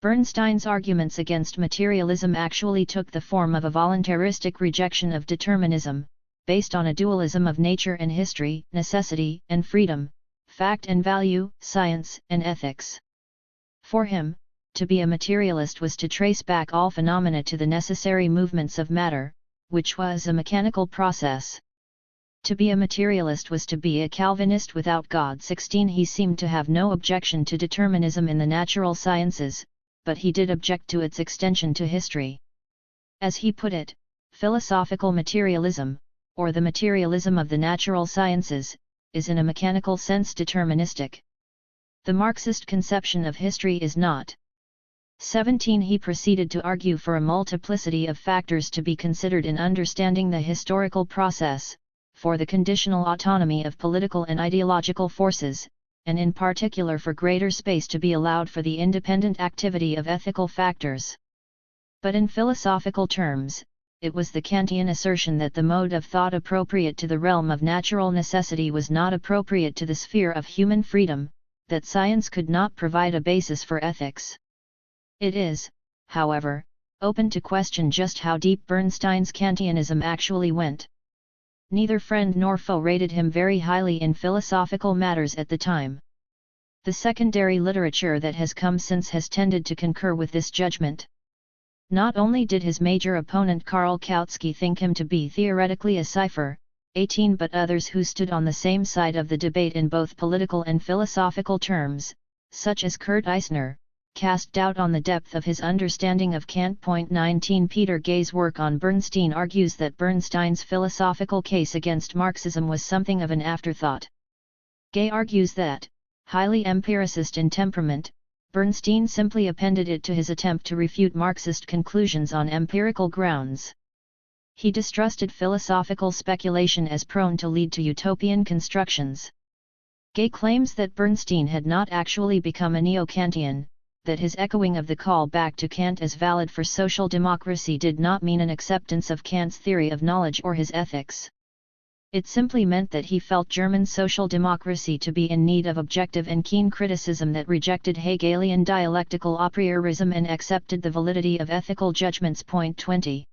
Bernstein's arguments against materialism actually took the form of a voluntaristic rejection of determinism, based on a dualism of nature and history, necessity and freedom, fact and value, science and ethics. For him, to be a materialist was to trace back all phenomena to the necessary movements of matter, which was a mechanical process. To be a materialist was to be a Calvinist without God. 16. He seemed to have no objection to determinism in the natural sciences, but he did object to its extension to history. As he put it, philosophical materialism, or the materialism of the natural sciences, is in a mechanical sense deterministic. The Marxist conception of history is not. 17. He proceeded to argue for a multiplicity of factors to be considered in understanding the historical process, for the conditional autonomy of political and ideological forces, and in particular for greater space to be allowed for the independent activity of ethical factors. But in philosophical terms, it was the Kantian assertion that the mode of thought appropriate to the realm of natural necessity was not appropriate to the sphere of human freedom, that science could not provide a basis for ethics. It is, however, open to question just how deep Bernstein's Kantianism actually went. Neither friend nor foe rated him very highly in philosophical matters at the time. The secondary literature that has come since has tended to concur with this judgment. Not only did his major opponent Karl Kautsky think him to be theoretically a cipher, 18, but others who stood on the same side of the debate in both political and philosophical terms, such as Kurt Eisner, cast doubt on the depth of his understanding of Kant. 19. Peter Gay's work on Bernstein argues that Bernstein's philosophical case against Marxism was something of an afterthought. Gay argues that, highly empiricist in temperament, Bernstein simply appended it to his attempt to refute Marxist conclusions on empirical grounds. He distrusted philosophical speculation as prone to lead to utopian constructions. Gay claims that Bernstein had not actually become a neo-Kantian, that his echoing of the call back to Kant as valid for social democracy did not mean an acceptance of Kant's theory of knowledge or his ethics. It simply meant that he felt German social democracy to be in need of objective and keen criticism that rejected Hegelian dialectical a priorism and accepted the validity of ethical judgments. 20.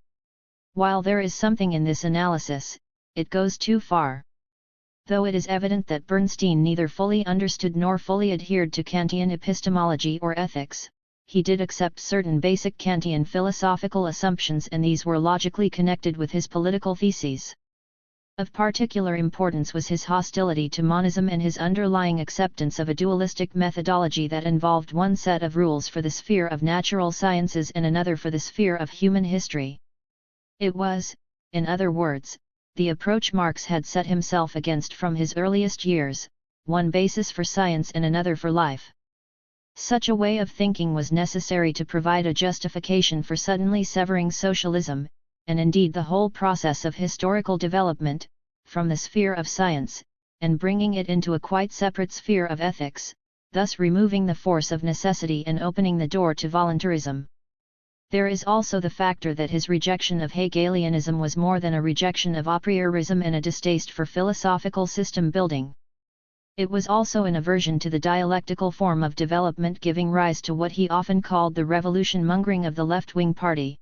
While there is something in this analysis, it goes too far. Though it is evident that Bernstein neither fully understood nor fully adhered to Kantian epistemology or ethics, he did accept certain basic Kantian philosophical assumptions, and these were logically connected with his political theses. Of particular importance was his hostility to monism and his underlying acceptance of a dualistic methodology that involved one set of rules for the sphere of natural sciences and another for the sphere of human history. It was, in other words, the approach Marx had set himself against from his earliest years, one basis for science and another for life. Such a way of thinking was necessary to provide a justification for suddenly severing socialism, and indeed the whole process of historical development, from the sphere of science, and bringing it into a quite separate sphere of ethics, thus removing the force of necessity and opening the door to voluntarism. There is also the factor that his rejection of Hegelianism was more than a rejection of a priorism and a distaste for philosophical system building. It was also an aversion to the dialectical form of development, giving rise to what he often called the revolution-mongering of the left-wing party.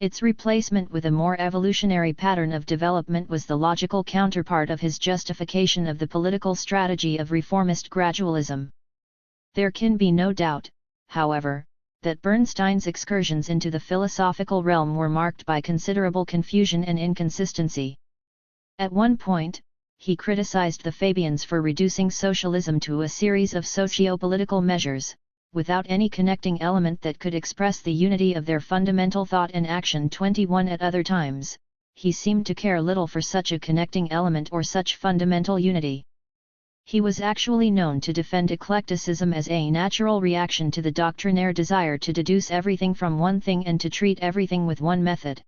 Its replacement with a more evolutionary pattern of development was the logical counterpart of his justification of the political strategy of reformist gradualism. There can be no doubt, however, that Bernstein's excursions into the philosophical realm were marked by considerable confusion and inconsistency. At one point, he criticized the Fabians for reducing socialism to a series of socio-political measures, without any connecting element that could express the unity of their fundamental thought and action. 21. At other times, he seemed to care little for such a connecting element or such fundamental unity. He was actually known to defend eclecticism as a natural reaction to the doctrinaire desire to deduce everything from one thing and to treat everything with one method.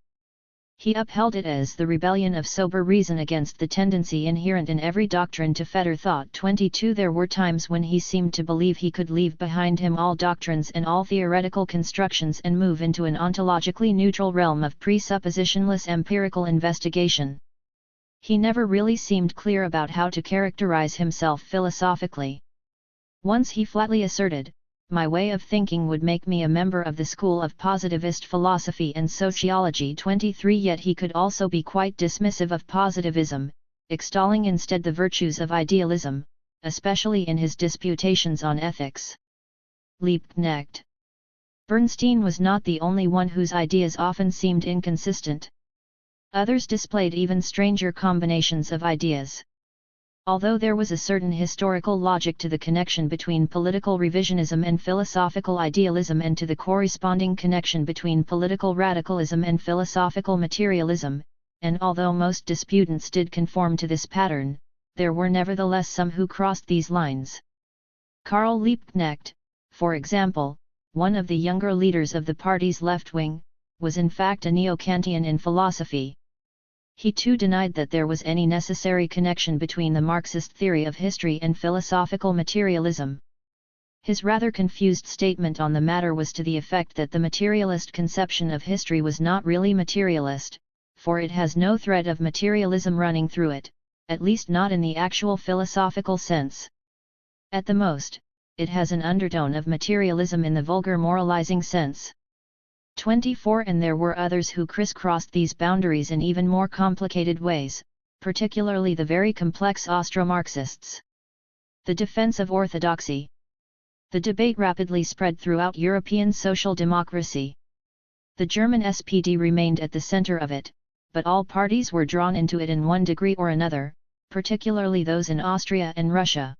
He upheld it as the rebellion of sober reason against the tendency inherent in every doctrine to fetter thought. 22. There were times when he seemed to believe he could leave behind him all doctrines and all theoretical constructions and move into an ontologically neutral realm of presuppositionless empirical investigation. He never really seemed clear about how to characterize himself philosophically. Once he flatly asserted, "My way of thinking would make me a member of the school of positivist philosophy and sociology." 23 Yet he could also be quite dismissive of positivism, extolling instead the virtues of idealism, especially in his disputations on ethics. Liebknecht. Bernstein was not the only one whose ideas often seemed inconsistent. Others displayed even stranger combinations of ideas. Although there was a certain historical logic to the connection between political revisionism and philosophical idealism, and to the corresponding connection between political radicalism and philosophical materialism, and although most disputants did conform to this pattern, there were nevertheless some who crossed these lines. Karl Liebknecht, for example, one of the younger leaders of the party's left wing, was in fact a neo-Kantian in philosophy. He too denied that there was any necessary connection between the Marxist theory of history and philosophical materialism. His rather confused statement on the matter was to the effect that the materialist conception of history was not really materialist, for it has no thread of materialism running through it, at least not in the actual philosophical sense. At the most, it has an undertone of materialism in the vulgar moralizing sense. 24 And there were others who crisscrossed these boundaries in even more complicated ways, particularly the very complex Austro-Marxists. The defense of orthodoxy. The debate rapidly spread throughout European social democracy. The German SPD remained at the center of it, but all parties were drawn into it in one degree or another, particularly those in Austria and Russia.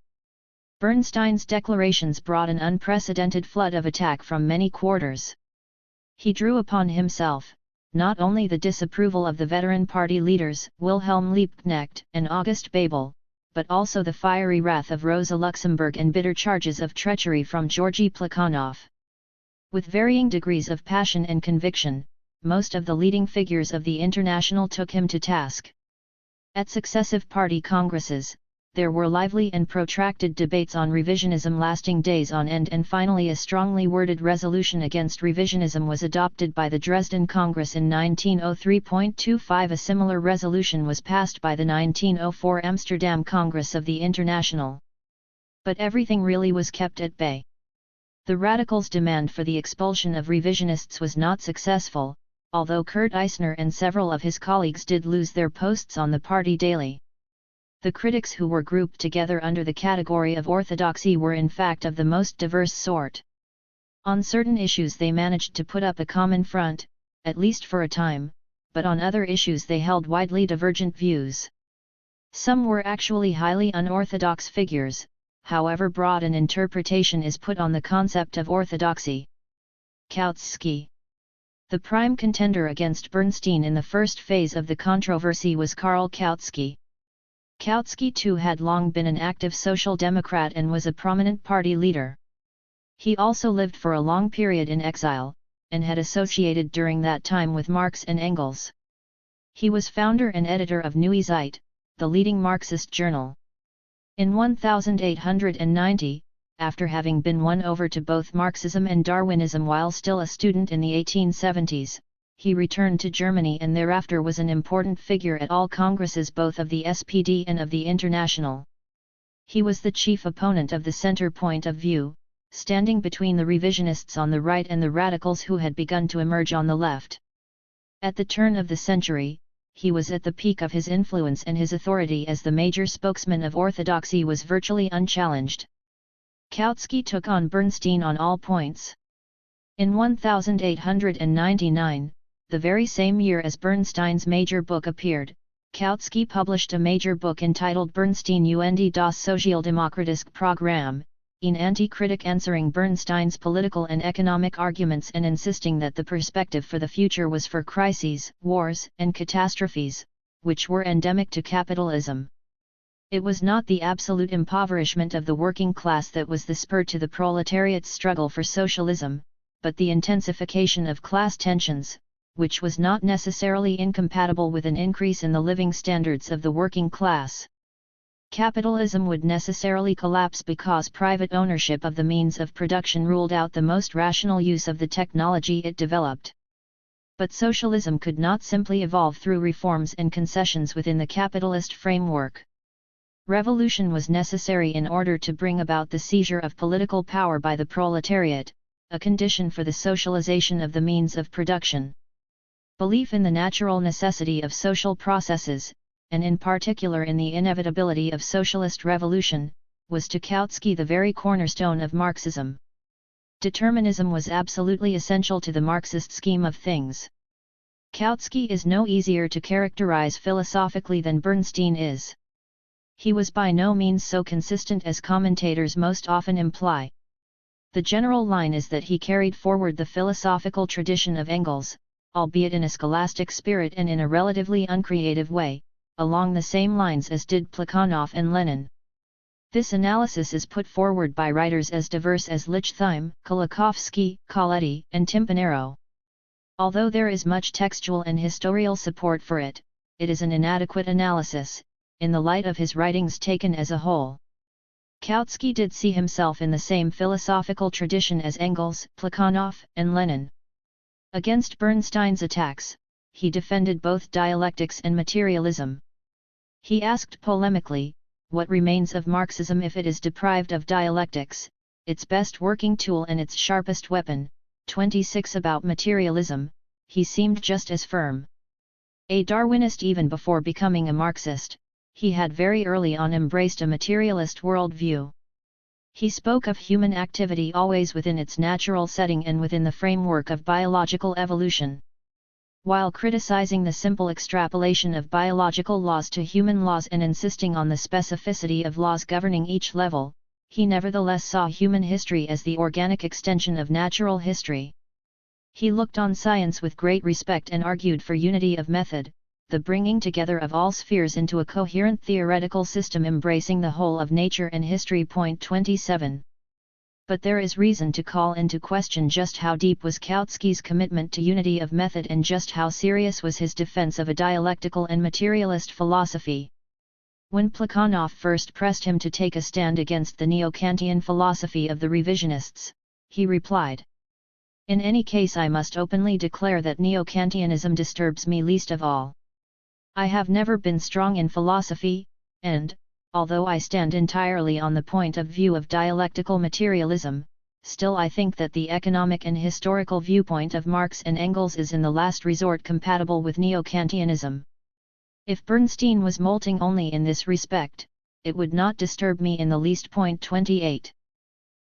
Bernstein's declarations brought an unprecedented flood of attack from many quarters. He drew upon himself, not only the disapproval of the veteran party leaders Wilhelm Liebknecht and August Bebel, but also the fiery wrath of Rosa Luxemburg and bitter charges of treachery from Georgy Plekhanov. With varying degrees of passion and conviction, most of the leading figures of the International took him to task. At successive party congresses, there were lively and protracted debates on revisionism lasting days on end, and finally a strongly worded resolution against revisionism was adopted by the Dresden Congress in 1903.25. A similar resolution was passed by the 1904 Amsterdam Congress of the International. But everything really was kept at bay. The radicals' demand for the expulsion of revisionists was not successful, although Kurt Eisner and several of his colleagues did lose their posts on the party daily. The critics who were grouped together under the category of orthodoxy were in fact of the most diverse sort. On certain issues they managed to put up a common front, at least for a time, but on other issues they held widely divergent views. Some were actually highly unorthodox figures, however broad an interpretation is put on the concept of orthodoxy. Kautsky. The prime contender against Bernstein in the first phase of the controversy was Karl Kautsky. Kautsky too had long been an active social democrat and was a prominent party leader. He also lived for a long period in exile, and had associated during that time with Marx and Engels. He was founder and editor of Neue Zeit, the leading Marxist journal. In 1890, after having been won over to both Marxism and Darwinism while still a student in the 1870s, he returned to Germany and thereafter was an important figure at all congresses both of the SPD and of the International. He was the chief opponent of the center point of view, standing between the revisionists on the right and the radicals who had begun to emerge on the left. At the turn of the century, he was at the peak of his influence, and his authority as the major spokesman of orthodoxy was virtually unchallenged. Kautsky took on Bernstein on all points. In 1899, the very same year as Bernstein's major book appeared, Kautsky published a major book entitled Bernstein und das Sozialdemokratische Programm, an anti-critic answering Bernstein's political and economic arguments and insisting that the perspective for the future was for crises, wars, and catastrophes, which were endemic to capitalism. It was not the absolute impoverishment of the working class that was the spur to the proletariat's struggle for socialism, but the intensification of class tensions, which was not necessarily incompatible with an increase in the living standards of the working class. Capitalism would necessarily collapse because private ownership of the means of production ruled out the most rational use of the technology it developed. But socialism could not simply evolve through reforms and concessions within the capitalist framework. Revolution was necessary in order to bring about the seizure of political power by the proletariat, a condition for the socialization of the means of production. Belief in the natural necessity of social processes, and in particular in the inevitability of socialist revolution, was to Kautsky the very cornerstone of Marxism. Determinism was absolutely essential to the Marxist scheme of things. Kautsky is no easier to characterize philosophically than Bernstein is. He was by no means so consistent as commentators most often imply. The general line is that he carried forward the philosophical tradition of Engels, albeit in a scholastic spirit and in a relatively uncreative way, along the same lines as did Plekhanov and Lenin. This analysis is put forward by writers as diverse as Lichtheim, Kolakowski, Coletti, and Timpanaro. Although there is much textual and historical support for it, it is an inadequate analysis, in the light of his writings taken as a whole. Kautsky did see himself in the same philosophical tradition as Engels, Plekhanov, and Lenin. Against Bernstein's attacks, he defended both dialectics and materialism. He asked polemically, what remains of Marxism if it is deprived of dialectics, its best working tool and its sharpest weapon? 26 About materialism, he seemed just as firm. A Darwinist even before becoming a Marxist, he had very early on embraced a materialist worldview. He spoke of human activity always within its natural setting and within the framework of biological evolution. While criticizing the simple extrapolation of biological laws to human laws and insisting on the specificity of laws governing each level, he nevertheless saw human history as the organic extension of natural history. He looked on science with great respect and argued for unity of method, the bringing together of all spheres into a coherent theoretical system embracing the whole of nature and history. 27. But there is reason to call into question just how deep was Kautsky's commitment to unity of method and just how serious was his defense of a dialectical and materialist philosophy. When Plekhanov first pressed him to take a stand against the neo-Kantian philosophy of the revisionists, he replied, "In any case I must openly declare that neo-Kantianism disturbs me least of all. I have never been strong in philosophy, and, although I stand entirely on the point of view of dialectical materialism, still I think that the economic and historical viewpoint of Marx and Engels is in the last resort compatible with neo-Kantianism. If Bernstein was molting only in this respect, it would not disturb me in the least. 28.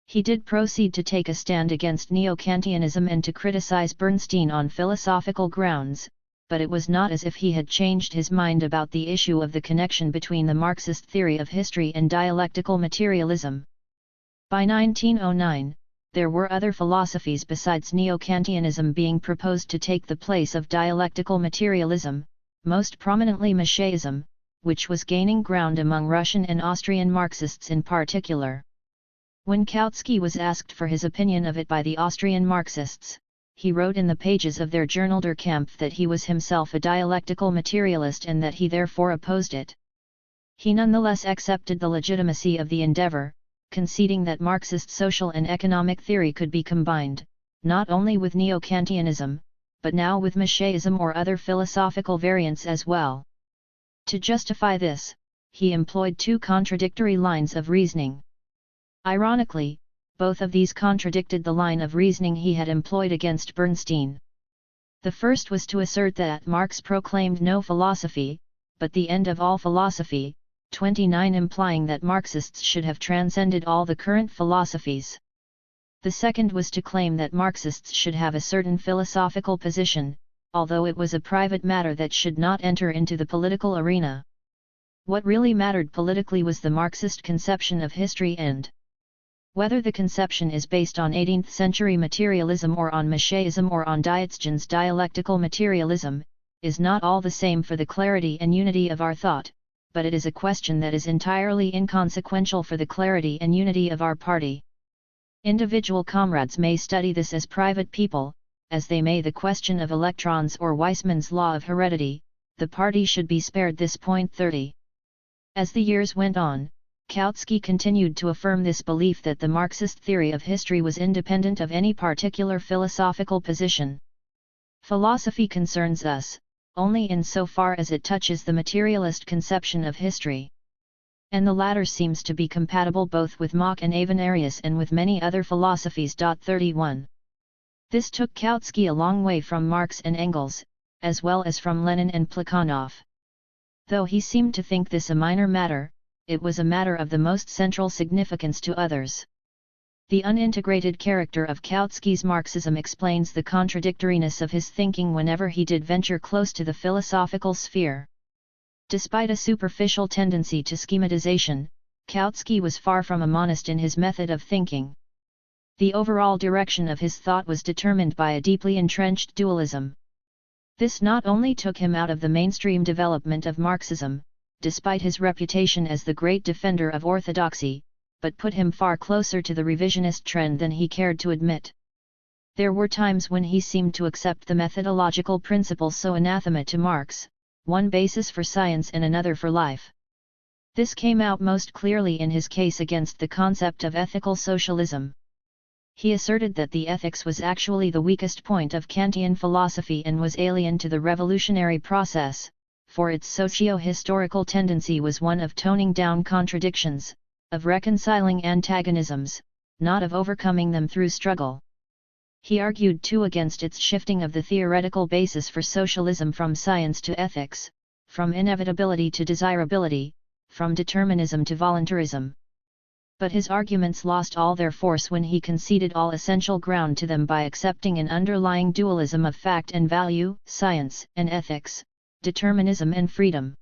He did proceed to take a stand against neo-Kantianism and to criticize Bernstein on philosophical grounds, but it was not as if he had changed his mind about the issue of the connection between the Marxist theory of history and dialectical materialism. By 1909, there were other philosophies besides neo-Kantianism being proposed to take the place of dialectical materialism, most prominently Masheism, which was gaining ground among Russian and Austrian Marxists in particular. When Kautsky was asked for his opinion of it by the Austrian Marxists, he wrote in the pages of their journal Der Kampf that he was himself a dialectical materialist and that he therefore opposed it. He nonetheless accepted the legitimacy of the endeavor, conceding that Marxist social and economic theory could be combined, not only with neo-Kantianism, but now with Masheism or other philosophical variants as well. To justify this, he employed two contradictory lines of reasoning. Ironically, both of these contradicted the line of reasoning he had employed against Bernstein. The first was to assert that Marx proclaimed no philosophy, but the end of all philosophy, 29, implying that Marxists should have transcended all the current philosophies. The second was to claim that Marxists should have a certain philosophical position, although it was a private matter that should not enter into the political arena. What really mattered politically was the Marxist conception of history and whether the conception is based on 18th-century materialism or on Masheism or on Dietzgen's dialectical materialism, is not all the same for the clarity and unity of our thought, but it is a question that is entirely inconsequential for the clarity and unity of our party. Individual comrades may study this as private people, as they may the question of electrons or Weissmann's law of heredity, the party should be spared this. 30. As the years went on, Kautsky continued to affirm this belief that the Marxist theory of history was independent of any particular philosophical position. Philosophy concerns us only in so far as it touches the materialist conception of history. And the latter seems to be compatible both with Mach and Avenarius and with many other philosophies. 31. This took Kautsky a long way from Marx and Engels, as well as from Lenin and Plekhanov. Though he seemed to think this a minor matter, it was a matter of the most central significance to others. The unintegrated character of Kautsky's Marxism explains the contradictoriness of his thinking whenever he did venture close to the philosophical sphere. Despite a superficial tendency to schematization, Kautsky was far from a monist in his method of thinking. The overall direction of his thought was determined by a deeply entrenched dualism. This not only took him out of the mainstream development of Marxism, despite his reputation as the great defender of orthodoxy, but put him far closer to the revisionist trend than he cared to admit. There were times when he seemed to accept the methodological principles so anathema to Marx, one basis for science and another for life. This came out most clearly in his case against the concept of ethical socialism. He asserted that the ethics was actually the weakest point of Kantian philosophy and was alien to the revolutionary process, for its socio-historical tendency was one of toning down contradictions, of reconciling antagonisms, not of overcoming them through struggle. He argued too against its shifting of the theoretical basis for socialism from science to ethics, from inevitability to desirability, from determinism to voluntarism. But his arguments lost all their force when he conceded all essential ground to them by accepting an underlying dualism of fact and value, science and ethics, determinism and freedom.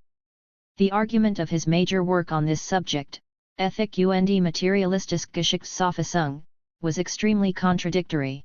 The argument of his major work on this subject, Ethik und materialistische Geschichtsauffassung, was extremely contradictory.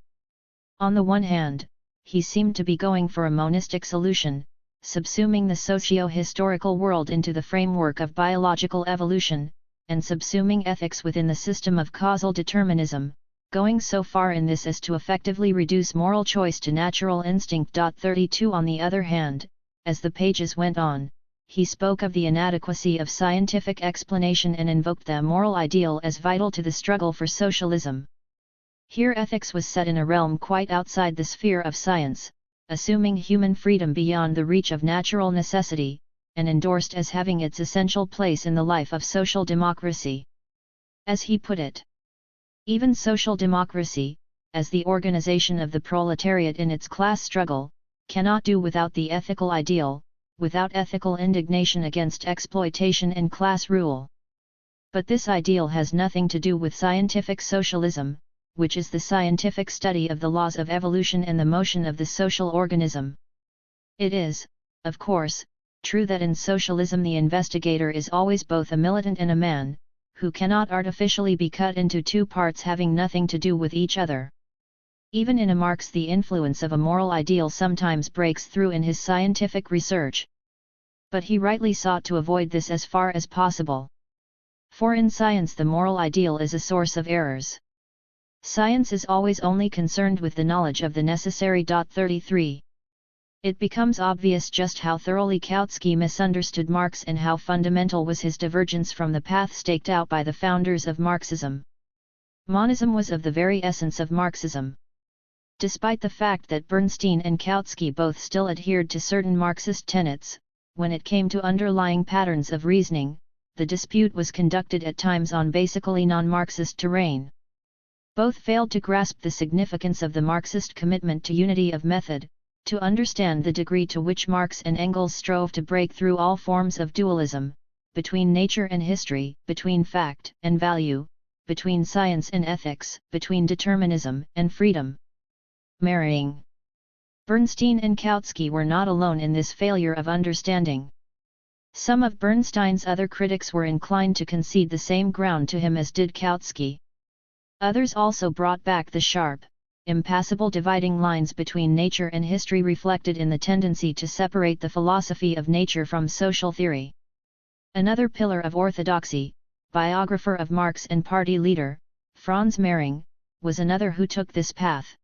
On the one hand, he seemed to be going for a monistic solution, subsuming the socio-historical world into the framework of biological evolution, and subsuming ethics within the system of causal determinism, going so far in this as to effectively reduce moral choice to natural instinct. 32 On the other hand, as the pages went on, he spoke of the inadequacy of scientific explanation and invoked the moral ideal as vital to the struggle for socialism. Here ethics was set in a realm quite outside the sphere of science, assuming human freedom beyond the reach of natural necessity, and endorsed as having its essential place in the life of social democracy. As he put it, even social democracy, as the organization of the proletariat in its class struggle, cannot do without the ethical ideal, without ethical indignation against exploitation and class rule. But this ideal has nothing to do with scientific socialism, which is the scientific study of the laws of evolution and the motion of the social organism. It is, of course, true that in socialism the investigator is always both a militant and a man, who cannot artificially be cut into two parts having nothing to do with each other. Even in a Marx the influence of a moral ideal sometimes breaks through in his scientific research. But he rightly sought to avoid this as far as possible. For in science the moral ideal is a source of errors. Science is always only concerned with the knowledge of the necessary. 33. It becomes obvious just how thoroughly Kautsky misunderstood Marx and how fundamental was his divergence from the path staked out by the founders of Marxism. Monism was of the very essence of Marxism. Despite the fact that Bernstein and Kautsky both still adhered to certain Marxist tenets, when it came to underlying patterns of reasoning, the dispute was conducted at times on basically non-Marxist terrain. Both failed to grasp the significance of the Marxist commitment to unity of method, to understand the degree to which Marx and Engels strove to break through all forms of dualism, between nature and history, between fact and value, between science and ethics, between determinism and freedom. Marrying. Bernstein and Kautsky were not alone in this failure of understanding. Some of Bernstein's other critics were inclined to concede the same ground to him as did Kautsky. Others also brought back the sharp, impassable dividing lines between nature and history reflected in the tendency to separate the philosophy of nature from social theory. Another pillar of orthodoxy, biographer of Marx and party leader, Franz Mehring, was another who took this path.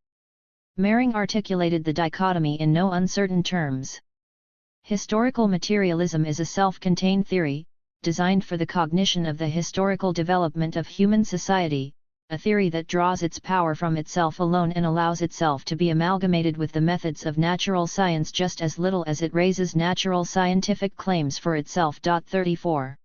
Mehring articulated the dichotomy in no uncertain terms. Historical materialism is a self-contained theory, designed for the cognition of the historical development of human society, a theory that draws its power from itself alone and allows itself to be amalgamated with the methods of natural science just as little as it raises natural scientific claims for itself. 34.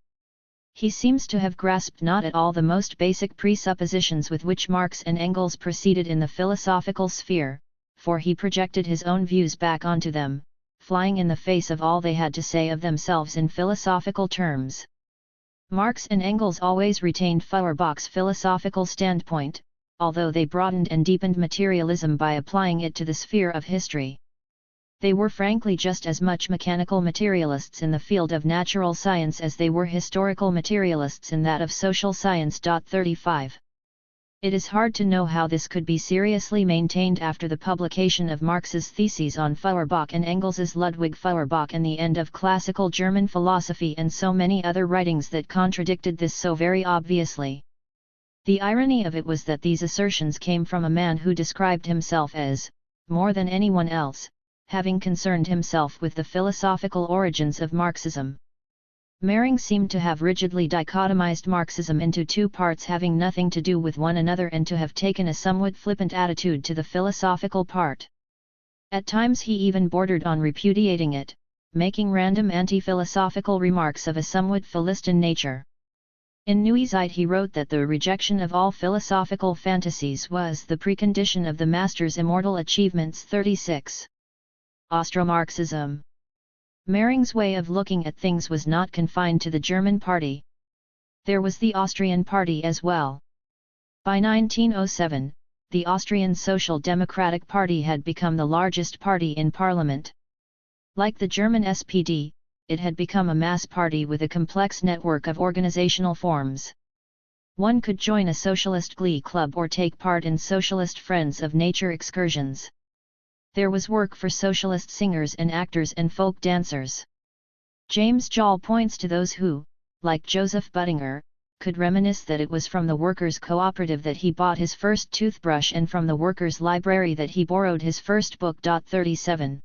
He seems to have grasped not at all the most basic presuppositions with which Marx and Engels proceeded in the philosophical sphere, for he projected his own views back onto them, flying in the face of all they had to say of themselves in philosophical terms. Marx and Engels always retained Feuerbach's philosophical standpoint, although they broadened and deepened materialism by applying it to the sphere of history. They were frankly just as much mechanical materialists in the field of natural science as they were historical materialists in that of social science. 35. It is hard to know how this could be seriously maintained after the publication of Marx's theses on Feuerbach and Engels's Ludwig Feuerbach and the end of classical German philosophy and so many other writings that contradicted this so very obviously. The irony of it was that these assertions came from a man who described himself as, more than anyone else, having concerned himself with the philosophical origins of Marxism. Mehring seemed to have rigidly dichotomized Marxism into two parts having nothing to do with one another and to have taken a somewhat flippant attitude to the philosophical part. At times he even bordered on repudiating it, making random anti-philosophical remarks of a somewhat Philistine nature. In Neue Zeit he wrote that the rejection of all philosophical fantasies was the precondition of the master's immortal achievements. 36. Austro-Marxism. Mehring's way of looking at things was not confined to the German party. There was the Austrian party as well. By 1907, the Austrian Social Democratic Party had become the largest party in parliament. Like the German SPD, it had become a mass party with a complex network of organizational forms. One could join a socialist glee club or take part in socialist Friends of Nature excursions. There was work for socialist singers and actors and folk dancers. James Joll points to those who, like Joseph Buttinger, could reminisce that it was from the workers' cooperative that he bought his first toothbrush and from the workers' library that he borrowed his first book. 37.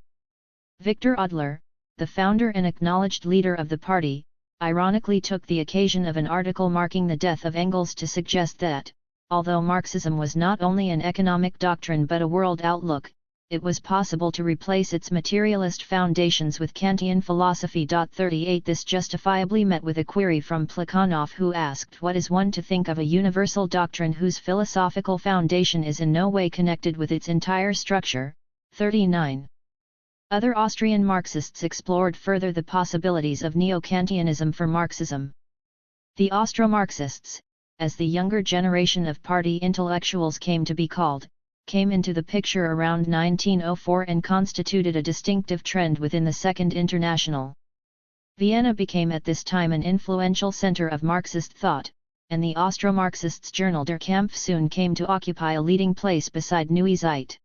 Victor Adler, the founder and acknowledged leader of the party, ironically took the occasion of an article marking the death of Engels to suggest that, although Marxism was not only an economic doctrine but a world outlook, it was possible to replace its materialist foundations with Kantian philosophy. 38. This justifiably met with a query from Plekhanov, who asked, what is one to think of a universal doctrine whose philosophical foundation is in no way connected with its entire structure? 39. Other Austrian Marxists explored further the possibilities of neo-Kantianism for Marxism. The Austro-Marxists, as the younger generation of party intellectuals came to be called, came into the picture around 1904 and constituted a distinctive trend within the Second International. Vienna became at this time an influential center of Marxist thought, and the Austro-Marxists' journal Der Kampf soon came to occupy a leading place beside Neue Zeit.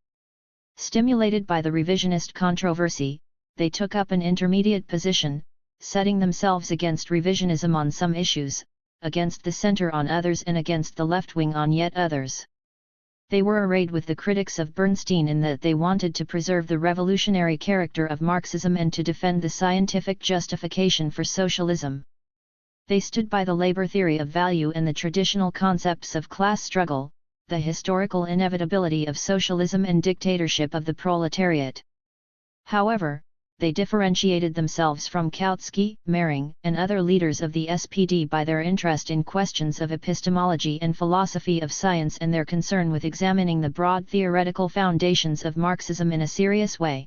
Stimulated by the revisionist controversy, they took up an intermediate position, setting themselves against revisionism on some issues, against the center on others and against the left wing on yet others. They were arrayed with the critics of Bernstein in that they wanted to preserve the revolutionary character of Marxism and to defend the scientific justification for socialism. They stood by the labor theory of value and the traditional concepts of class struggle, the historical inevitability of socialism and dictatorship of the proletariat. However, they differentiated themselves from Kautsky, Mehring, and other leaders of the SPD by their interest in questions of epistemology and philosophy of science and their concern with examining the broad theoretical foundations of Marxism in a serious way.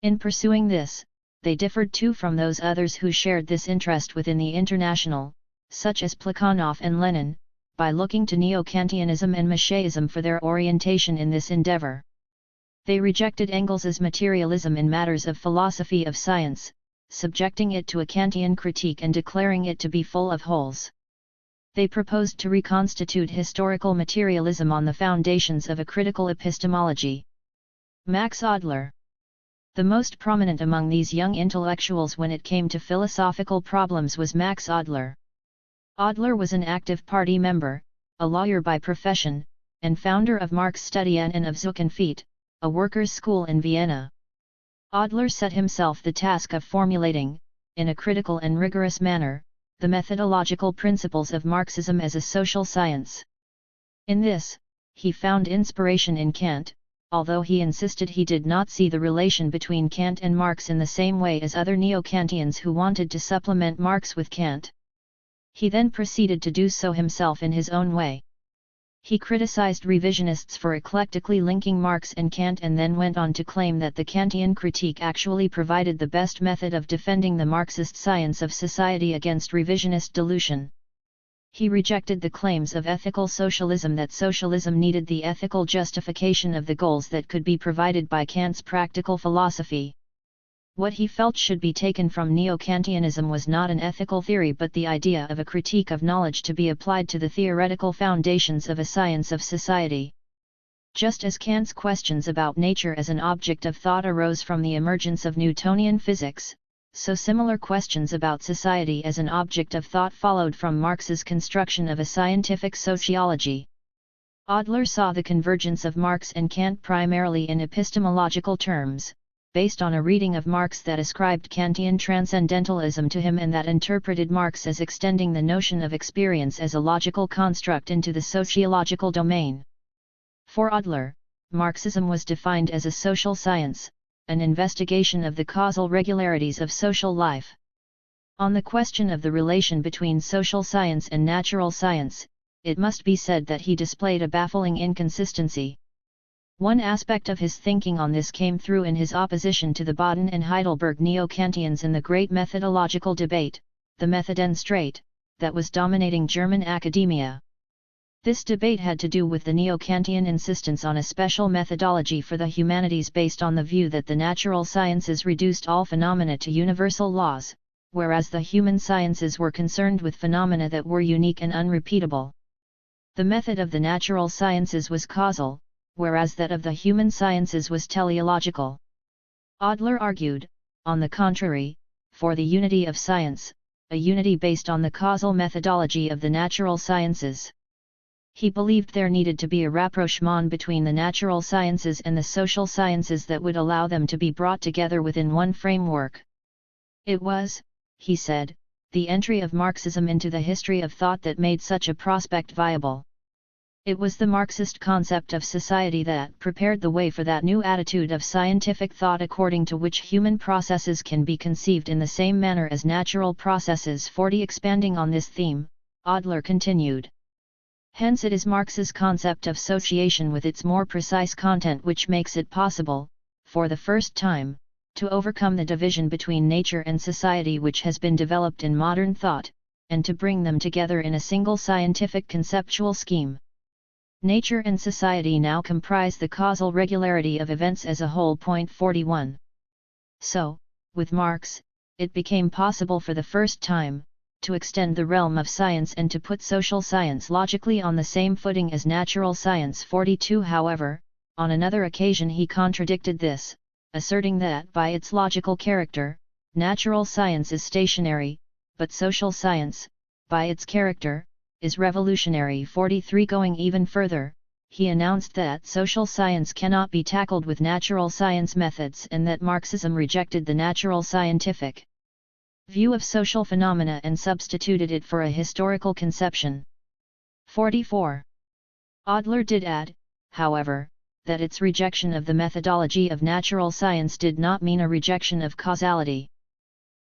In pursuing this, they differed too from those others who shared this interest within the International, such as Plekhanov and Lenin, by looking to neo-Kantianism and Machiaism for their orientation in this endeavor. They rejected Engels's materialism in matters of philosophy of science, subjecting it to a Kantian critique and declaring it to be full of holes. They proposed to reconstitute historical materialism on the foundations of a critical epistemology. Max Adler. The most prominent among these young intellectuals when it came to philosophical problems was Max Adler. Adler was an active party member, a lawyer by profession, and founder of Marxstudien and of Zukunft, a workers' school in Vienna. Adler set himself the task of formulating, in a critical and rigorous manner, the methodological principles of Marxism as a social science. In this, he found inspiration in Kant, although he insisted he did not see the relation between Kant and Marx in the same way as other neo-Kantians who wanted to supplement Marx with Kant. He then proceeded to do so himself in his own way. He criticized revisionists for eclectically linking Marx and Kant and then went on to claim that the Kantian critique actually provided the best method of defending the Marxist science of society against revisionist dilution. He rejected the claims of ethical socialism that socialism needed the ethical justification of the goals that could be provided by Kant's practical philosophy. What he felt should be taken from Neo-Kantianism was not an ethical theory but the idea of a critique of knowledge to be applied to the theoretical foundations of a science of society. Just as Kant's questions about nature as an object of thought arose from the emergence of Newtonian physics, so similar questions about society as an object of thought followed from Marx's construction of a scientific sociology. Adler saw the convergence of Marx and Kant primarily in epistemological terms, based on a reading of Marx that ascribed Kantian transcendentalism to him and that interpreted Marx as extending the notion of experience as a logical construct into the sociological domain. For Adler, Marxism was defined as a social science, an investigation of the causal regularities of social life. On the question of the relation between social science and natural science, it must be said that he displayed a baffling inconsistency. One aspect of his thinking on this came through in his opposition to the Baden and Heidelberg Neo-Kantians in the great methodological debate, the Methodenstreit, that was dominating German academia. This debate had to do with the Neo-Kantian insistence on a special methodology for the humanities based on the view that the natural sciences reduced all phenomena to universal laws, whereas the human sciences were concerned with phenomena that were unique and unrepeatable. The method of the natural sciences was causal, whereas that of the human sciences was teleological. Adler argued, on the contrary, for the unity of science, a unity based on the causal methodology of the natural sciences. He believed there needed to be a rapprochement between the natural sciences and the social sciences that would allow them to be brought together within one framework. It was, he said, the entry of Marxism into the history of thought that made such a prospect viable. It was the Marxist concept of society that prepared the way for that new attitude of scientific thought according to which human processes can be conceived in the same manner as natural processes. 40 Expanding on this theme, Adler continued. Hence it is Marx's concept of sociation with its more precise content which makes it possible, for the first time, to overcome the division between nature and society which has been developed in modern thought, and to bring them together in a single scientific conceptual scheme. Nature and society now comprise the causal regularity of events as a whole. 41. So, with Marx, it became possible for the first time, to extend the realm of science and to put social science logically on the same footing as natural science. 42. However, on another occasion he contradicted this, asserting that by its logical character, natural science is stationary, but social science, by its character, is revolutionary. 43. Going even further, he announced that social science cannot be tackled with natural science methods and that Marxism rejected the natural scientific view of social phenomena and substituted it for a historical conception. 44. Adler did add, however, that its rejection of the methodology of natural science did not mean a rejection of causality.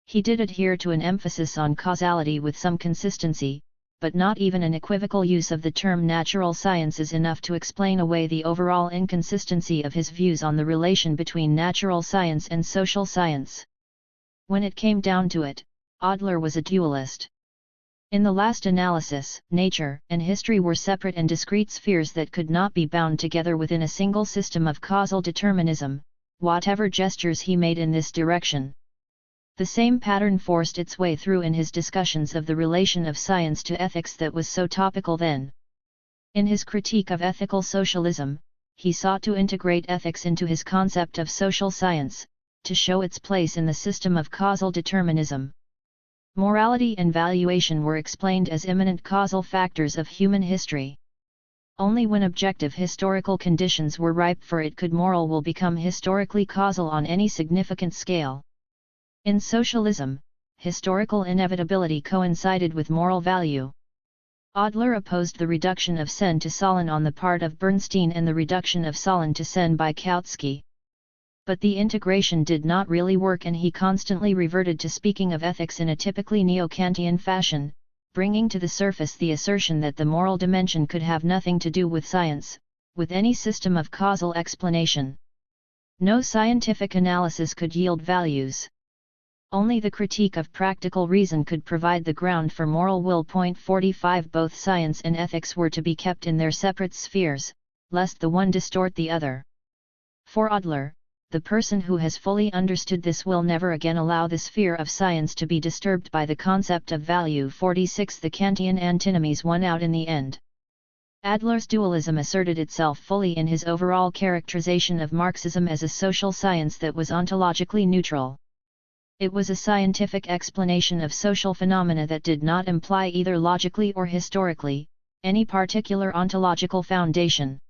He did adhere to an emphasis on causality with some consistency, but not even an equivocal use of the term natural science is enough to explain away the overall inconsistency of his views on the relation between natural science and social science. When it came down to it, Adler was a dualist. In the last analysis, nature and history were separate and discrete spheres that could not be bound together within a single system of causal determinism, whatever gestures he made in this direction. The same pattern forced its way through in his discussions of the relation of science to ethics that was so topical then. In his critique of ethical socialism, he sought to integrate ethics into his concept of social science, to show its place in the system of causal determinism. Morality and valuation were explained as immanent causal factors of human history. Only when objective historical conditions were ripe for it could moral will become historically causal on any significant scale. In socialism, historical inevitability coincided with moral value. Adler opposed the reduction of Sen to Solon on the part of Bernstein and the reduction of Solon to Sen by Kautsky. But the integration did not really work, and he constantly reverted to speaking of ethics in a typically neo-Kantian fashion, bringing to the surface the assertion that the moral dimension could have nothing to do with science, with any system of causal explanation. No scientific analysis could yield values. Only the critique of practical reason could provide the ground for moral will. 45 Both science and ethics were to be kept in their separate spheres, lest the one distort the other. For Adler, the person who has fully understood this will never again allow the sphere of science to be disturbed by the concept of value. 46 The Kantian antinomies won out in the end. Adler's dualism asserted itself fully in his overall characterization of Marxism as a social science that was ontologically neutral. It was a scientific explanation of social phenomena that did not imply either logically or historically any particular ontological foundation.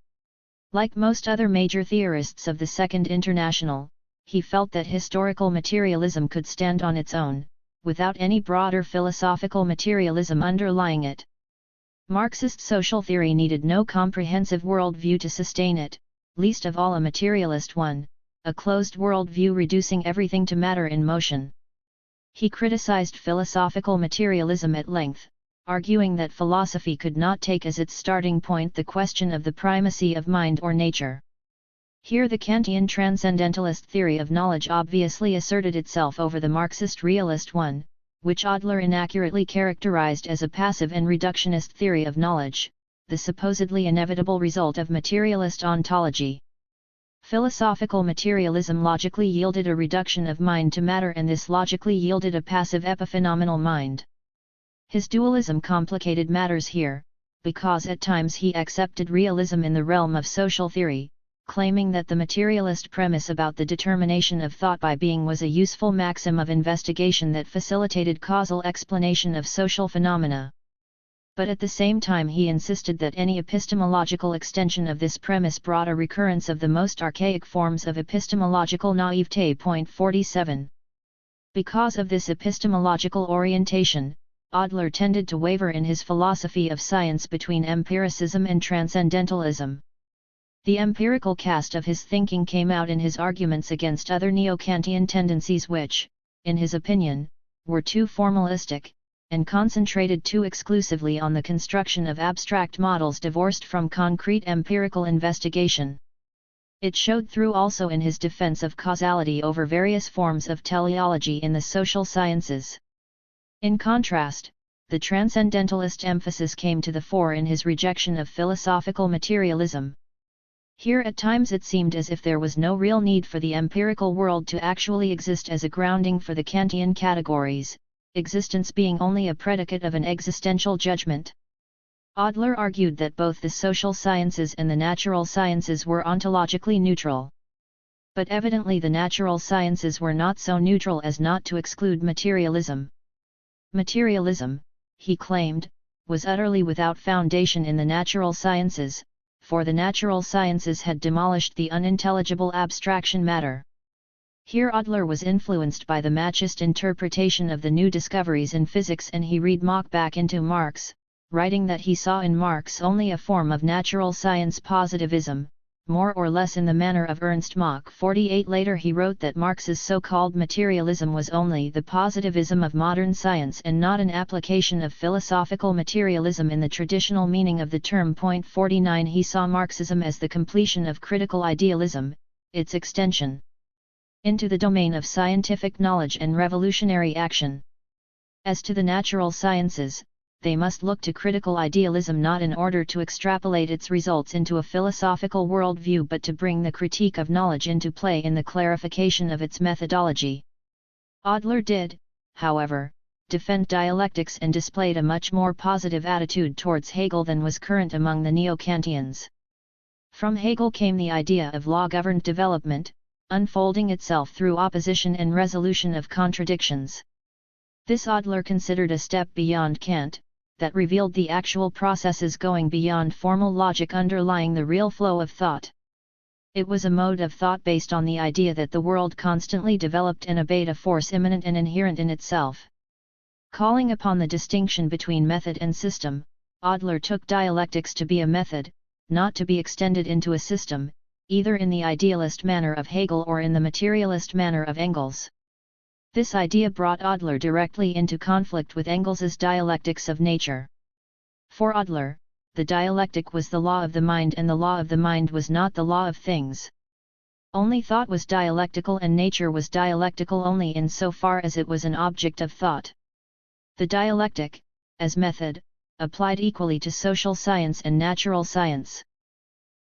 Like most other major theorists of the Second International, he felt that historical materialism could stand on its own, without any broader philosophical materialism underlying it. Marxist social theory needed no comprehensive worldview to sustain it, least of all a materialist one, a closed worldview reducing everything to matter in motion. He criticized philosophical materialism at length, arguing that philosophy could not take as its starting point the question of the primacy of mind or nature. Here the Kantian transcendentalist theory of knowledge obviously asserted itself over the Marxist realist one, which Adler inaccurately characterized as a passive and reductionist theory of knowledge, the supposedly inevitable result of materialist ontology. Philosophical materialism logically yielded a reduction of mind to matter, and this logically yielded a passive epiphenomenal mind. His dualism complicated matters here, because at times he accepted realism in the realm of social theory, claiming that the materialist premise about the determination of thought by being was a useful maxim of investigation that facilitated causal explanation of social phenomena. But at the same time he insisted that any epistemological extension of this premise brought a recurrence of the most archaic forms of epistemological naivete. 47. Because of this epistemological orientation, Adler tended to waver in his philosophy of science between empiricism and transcendentalism. The empirical cast of his thinking came out in his arguments against other neo-Kantian tendencies which, in his opinion, were too formalistic, and concentrated too exclusively on the construction of abstract models divorced from concrete empirical investigation. It showed through also in his defense of causality over various forms of teleology in the social sciences. In contrast, the transcendentalist emphasis came to the fore in his rejection of philosophical materialism. Here at times it seemed as if there was no real need for the empirical world to actually exist as a grounding for the Kantian categories, existence being only a predicate of an existential judgment. Adler argued that both the social sciences and the natural sciences were ontologically neutral. But evidently the natural sciences were not so neutral as not to exclude materialism. Materialism, he claimed, was utterly without foundation in the natural sciences, for the natural sciences had demolished the unintelligible abstraction matter. Here Adler was influenced by the Machist interpretation of the new discoveries in physics, and he read Mach back into Marx, writing that he saw in Marx only a form of natural science positivism, more or less in the manner of Ernst Mach. 48 Later he wrote that Marx's so-called materialism was only the positivism of modern science and not an application of philosophical materialism in the traditional meaning of the term. 49 He saw Marxism as the completion of critical idealism, its extension into the domain of scientific knowledge and revolutionary action. As to the natural sciences, they must look to critical idealism not in order to extrapolate its results into a philosophical worldview but to bring the critique of knowledge into play in the clarification of its methodology. Adler did, however, defend dialectics and displayed a much more positive attitude towards Hegel than was current among the neo-Kantians. From Hegel came the idea of law-governed development, unfolding itself through opposition and resolution of contradictions. This Adler considered a step beyond Kant, that revealed the actual processes going beyond formal logic underlying the real flow of thought. It was a mode of thought based on the idea that the world constantly developed and obeyed a force immanent and inherent in itself. Calling upon the distinction between method and system, Adler took dialectics to be a method, not to be extended into a system, either in the idealist manner of Hegel or in the materialist manner of Engels. This idea brought Adler directly into conflict with Engels's dialectics of nature. For Adler, the dialectic was the law of the mind, and the law of the mind was not the law of things. Only thought was dialectical, and nature was dialectical only in so far as it was an object of thought. The dialectic, as method, applied equally to social science and natural science.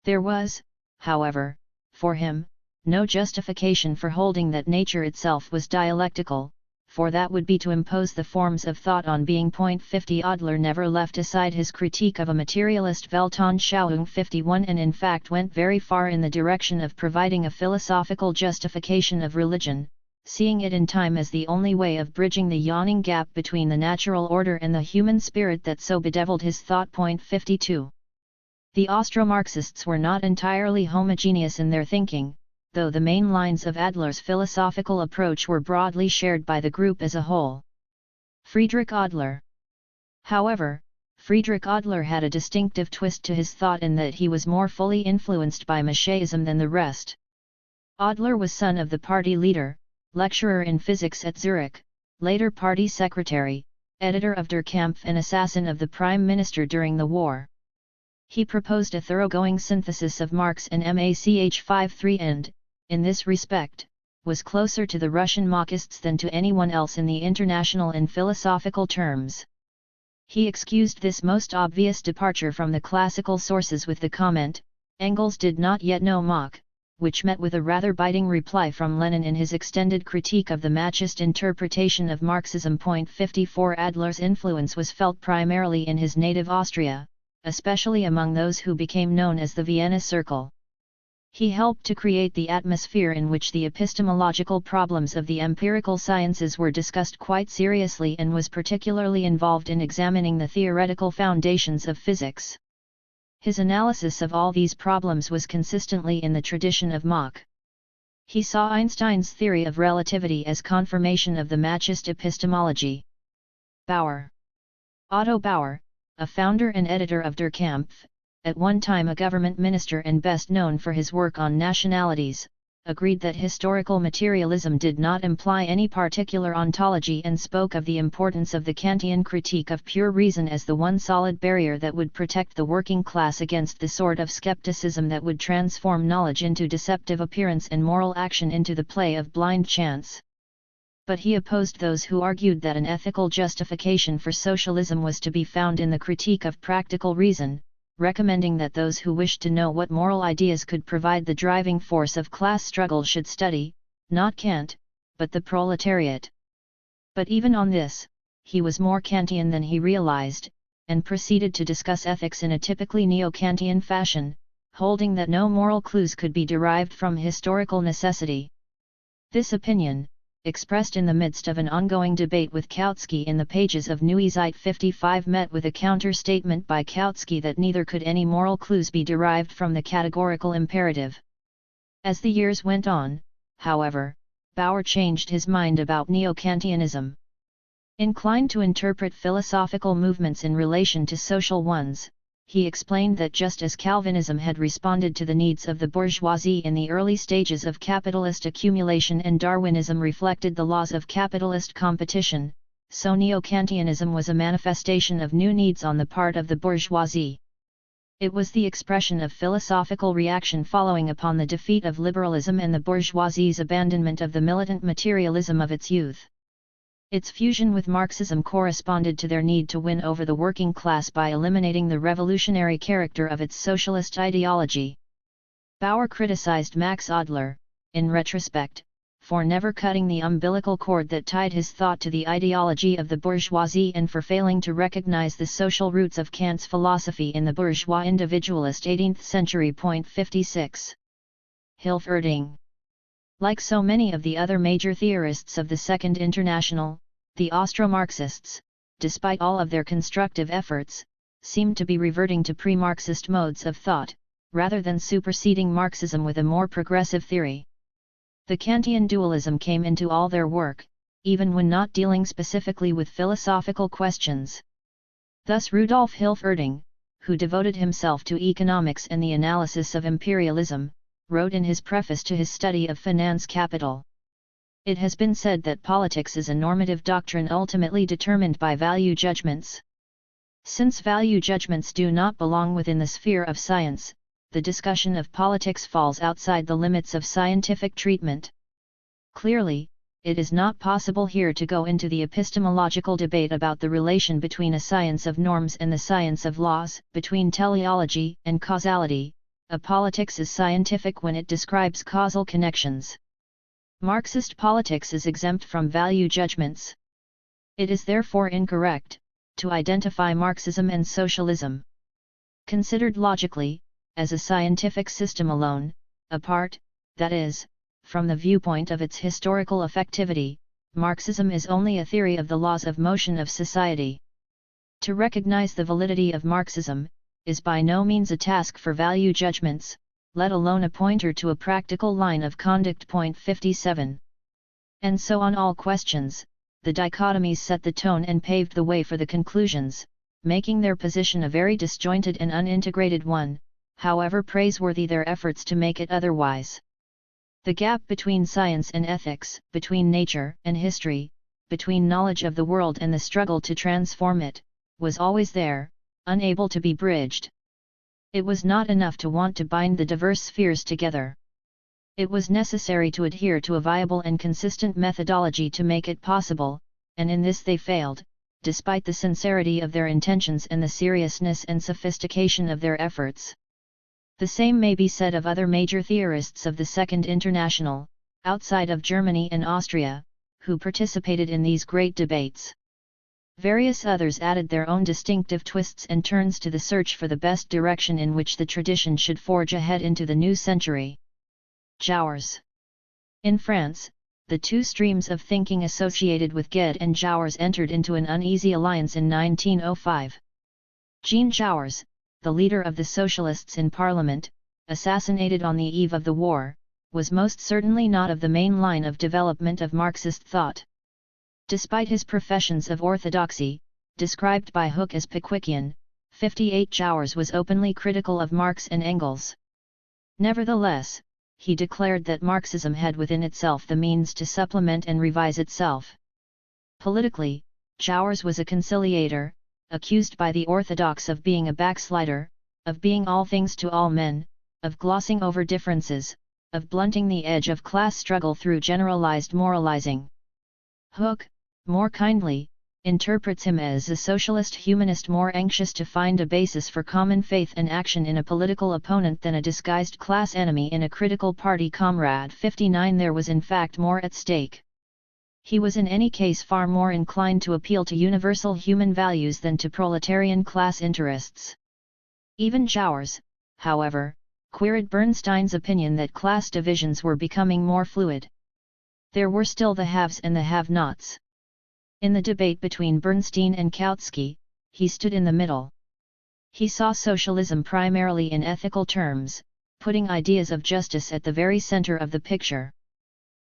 There was, however, for him, no justification for holding that nature itself was dialectical, for that would be to impose the forms of thought on being. 50 Adler never left aside his critique of a materialist Weltanschauung 51, and in fact went very far in the direction of providing a philosophical justification of religion, seeing it in time as the only way of bridging the yawning gap between the natural order and the human spirit that so bedeviled his thought. 52. The Austro-Marxists were not entirely homogeneous in their thinking, though the main lines of Adler's philosophical approach were broadly shared by the group as a whole. Friedrich Adler. However, Friedrich Adler had a distinctive twist to his thought in that he was more fully influenced by Machiaism than the rest. Adler was son of the party leader, lecturer in physics at Zurich, later party secretary, editor of Der Kampf, and assassin of the prime minister during the war. He proposed a thoroughgoing synthesis of Marx and Mach 53 and, in this respect, was closer to the Russian Machists than to anyone else in the international in philosophical terms. He excused this most obvious departure from the classical sources with the comment, Engels did not yet know Mach, which met with a rather biting reply from Lenin in his extended critique of the Machist interpretation of Marxism. 54 Adler's influence was felt primarily in his native Austria, especially among those who became known as the Vienna Circle. He helped to create the atmosphere in which the epistemological problems of the empirical sciences were discussed quite seriously, and was particularly involved in examining the theoretical foundations of physics. His analysis of all these problems was consistently in the tradition of Mach. He saw Einstein's theory of relativity as confirmation of the Machist epistemology. Bauer. Otto Bauer, a founder and editor of Der Kampf, at one time a government minister and best known for his work on nationalities, agreed that historical materialism did not imply any particular ontology, and spoke of the importance of the Kantian critique of pure reason as the one solid barrier that would protect the working class against the sort of skepticism that would transform knowledge into deceptive appearance and moral action into the play of blind chance. But he opposed those who argued that an ethical justification for socialism was to be found in the critique of practical reason, recommending that those who wished to know what moral ideas could provide the driving force of class struggle should study, not Kant, but the proletariat. But even on this, he was more Kantian than he realized, and proceeded to discuss ethics in a typically neo-Kantian fashion, holding that no moral clues could be derived from historical necessity. This opinion, expressed in the midst of an ongoing debate with Kautsky in the pages of Neue Zeit 55, met with a counter-statement by Kautsky that neither could any moral clues be derived from the categorical imperative. As the years went on, however, Bauer changed his mind about neo-Kantianism. Inclined to interpret philosophical movements in relation to social ones, he explained that just as Calvinism had responded to the needs of the bourgeoisie in the early stages of capitalist accumulation and Darwinism reflected the laws of capitalist competition, so neo-Kantianism was a manifestation of new needs on the part of the bourgeoisie. It was the expression of philosophical reaction following upon the defeat of liberalism and the bourgeoisie's abandonment of the militant materialism of its youth. Its fusion with Marxism corresponded to their need to win over the working class by eliminating the revolutionary character of its socialist ideology. Bauer criticized Max Adler, in retrospect, for never cutting the umbilical cord that tied his thought to the ideology of the bourgeoisie and for failing to recognize the social roots of Kant's philosophy in the bourgeois individualist 18th century. 56. Hilferding. Like so many of the other major theorists of the Second International, the Austro-Marxists, despite all of their constructive efforts, seemed to be reverting to pre-Marxist modes of thought, rather than superseding Marxism with a more progressive theory. The Kantian dualism came into all their work, even when not dealing specifically with philosophical questions. Thus Rudolf Hilferding, who devoted himself to economics and the analysis of imperialism, wrote in his preface to his study of finance capital. It has been said that politics is a normative doctrine ultimately determined by value judgments. Since value judgments do not belong within the sphere of science, the discussion of politics falls outside the limits of scientific treatment. Clearly, it is not possible here to go into the epistemological debate about the relation between a science of norms and the science of laws, between teleology and causality. A politics is scientific when it describes causal connections. Marxist politics is exempt from value judgments. It is therefore incorrect to identify Marxism and socialism. Considered logically, as a scientific system alone, apart, that is, from the viewpoint of its historical effectivity, Marxism is only a theory of the laws of motion of society. To recognize the validity of Marxism is by no means a task for value judgments, let alone a pointer to a practical line of conduct. Point 57. And so on all questions, the dichotomies set the tone and paved the way for the conclusions, making their position a very disjointed and unintegrated one, however praiseworthy their efforts to make it otherwise. The gap between science and ethics, between nature and history, between knowledge of the world and the struggle to transform it, was always there, unable to be bridged. It was not enough to want to bind the diverse spheres together. It was necessary to adhere to a viable and consistent methodology to make it possible, and in this they failed, despite the sincerity of their intentions and the seriousness and sophistication of their efforts. The same may be said of other major theorists of the Second International, outside of Germany and Austria, who participated in these great debates. Various others added their own distinctive twists and turns to the search for the best direction in which the tradition should forge ahead into the new century. Jouers. In France, the two streams of thinking associated with Gued and Jouers entered into an uneasy alliance in 1905. Jean Jouers, the leader of the socialists in Parliament, assassinated on the eve of the war, was most certainly not of the main line of development of Marxist thought. Despite his professions of orthodoxy, described by Hooke as Pickwickian, 58 Jouers was openly critical of Marx and Engels. Nevertheless, he declared that Marxism had within itself the means to supplement and revise itself. Politically, Jouers was a conciliator, accused by the orthodox of being a backslider, of being all things to all men, of glossing over differences, of blunting the edge of class struggle through generalized moralizing. Hooke, more kindly, interprets him as a socialist humanist more anxious to find a basis for common faith and action in a political opponent than a disguised class enemy in a critical party comrade. 59 There was in fact more at stake. He was in any case far more inclined to appeal to universal human values than to proletarian class interests. Even Jouers, however, queried Bernstein's opinion that class divisions were becoming more fluid. There were still the haves and the have-nots. In the debate between Bernstein and Kautsky, he stood in the middle. He saw socialism primarily in ethical terms, putting ideas of justice at the very center of the picture.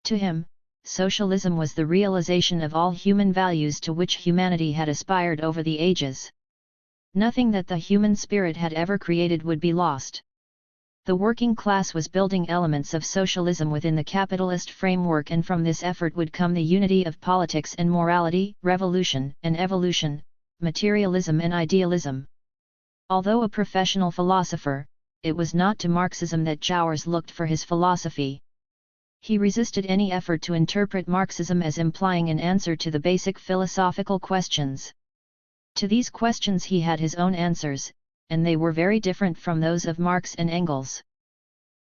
To him, socialism was the realization of all human values to which humanity had aspired over the ages. Nothing that the human spirit had ever created would be lost. The working class was building elements of socialism within the capitalist framework, and from this effort would come the unity of politics and morality, revolution and evolution, materialism and idealism. Although a professional philosopher, it was not to Marxism that Jouers looked for his philosophy. He resisted any effort to interpret Marxism as implying an answer to the basic philosophical questions. To these questions he had his own answers, and they were very different from those of Marx and Engels.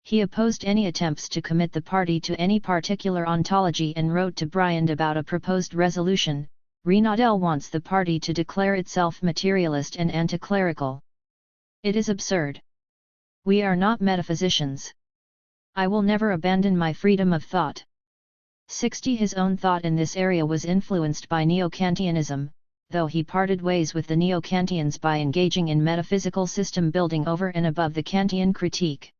He opposed any attempts to commit the party to any particular ontology and wrote to Briand about a proposed resolution, Renaudel wants the party to declare itself materialist and anti-clerical. It is absurd. We are not metaphysicians. I will never abandon my freedom of thought. 60 His own thought in this area was influenced by Neo-Kantianism, though he parted ways with the Neo-Kantians by engaging in metaphysical system building over and above the Kantian critique.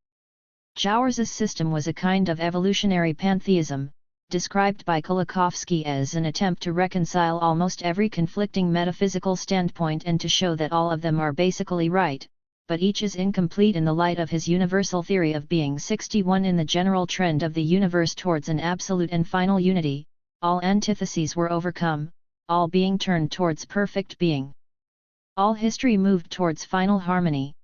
Jouers' system was a kind of evolutionary pantheism, described by Kolakowski as an attempt to reconcile almost every conflicting metaphysical standpoint and to show that all of them are basically right, but each is incomplete in the light of his universal theory of being. 61 In the general trend of the universe towards an absolute and final unity, all antitheses were overcome, all being turned towards perfect being. All history moved towards final harmony.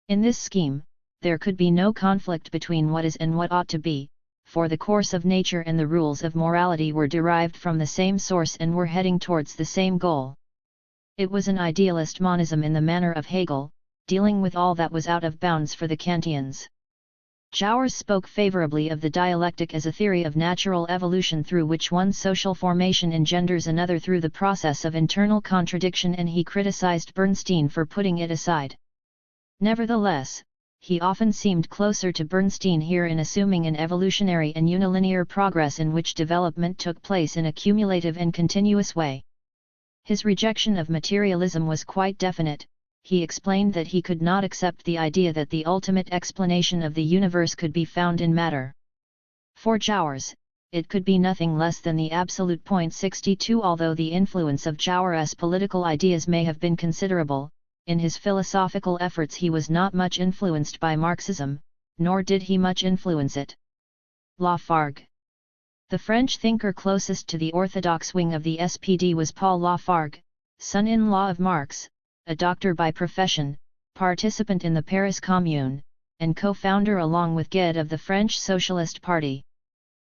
In this scheme, there could be no conflict between what is and what ought to be, for the course of nature and the rules of morality were derived from the same source and were heading towards the same goal. It was an idealist monism in the manner of Hegel, dealing with all that was out of bounds for the Kantians. Jouwers spoke favorably of the dialectic as a theory of natural evolution through which one social formation engenders another through the process of internal contradiction, and he criticized Bernstein for putting it aside. Nevertheless, he often seemed closer to Bernstein here in assuming an evolutionary and unilinear progress in which development took place in a cumulative and continuous way. His rejection of materialism was quite definite. He explained that he could not accept the idea that the ultimate explanation of the universe could be found in matter. For Jouwers, it could be nothing less than the absolute. 62 Although the influence of Jouwer's political ideas may have been considerable, in his philosophical efforts he was not much influenced by Marxism, nor did he much influence it. Lafargue. The French thinker closest to the orthodox wing of the SPD was Paul Lafargue, son-in-law of Marx, a doctor by profession, participant in the Paris Commune, and co-founder along with Gued of the French Socialist Party.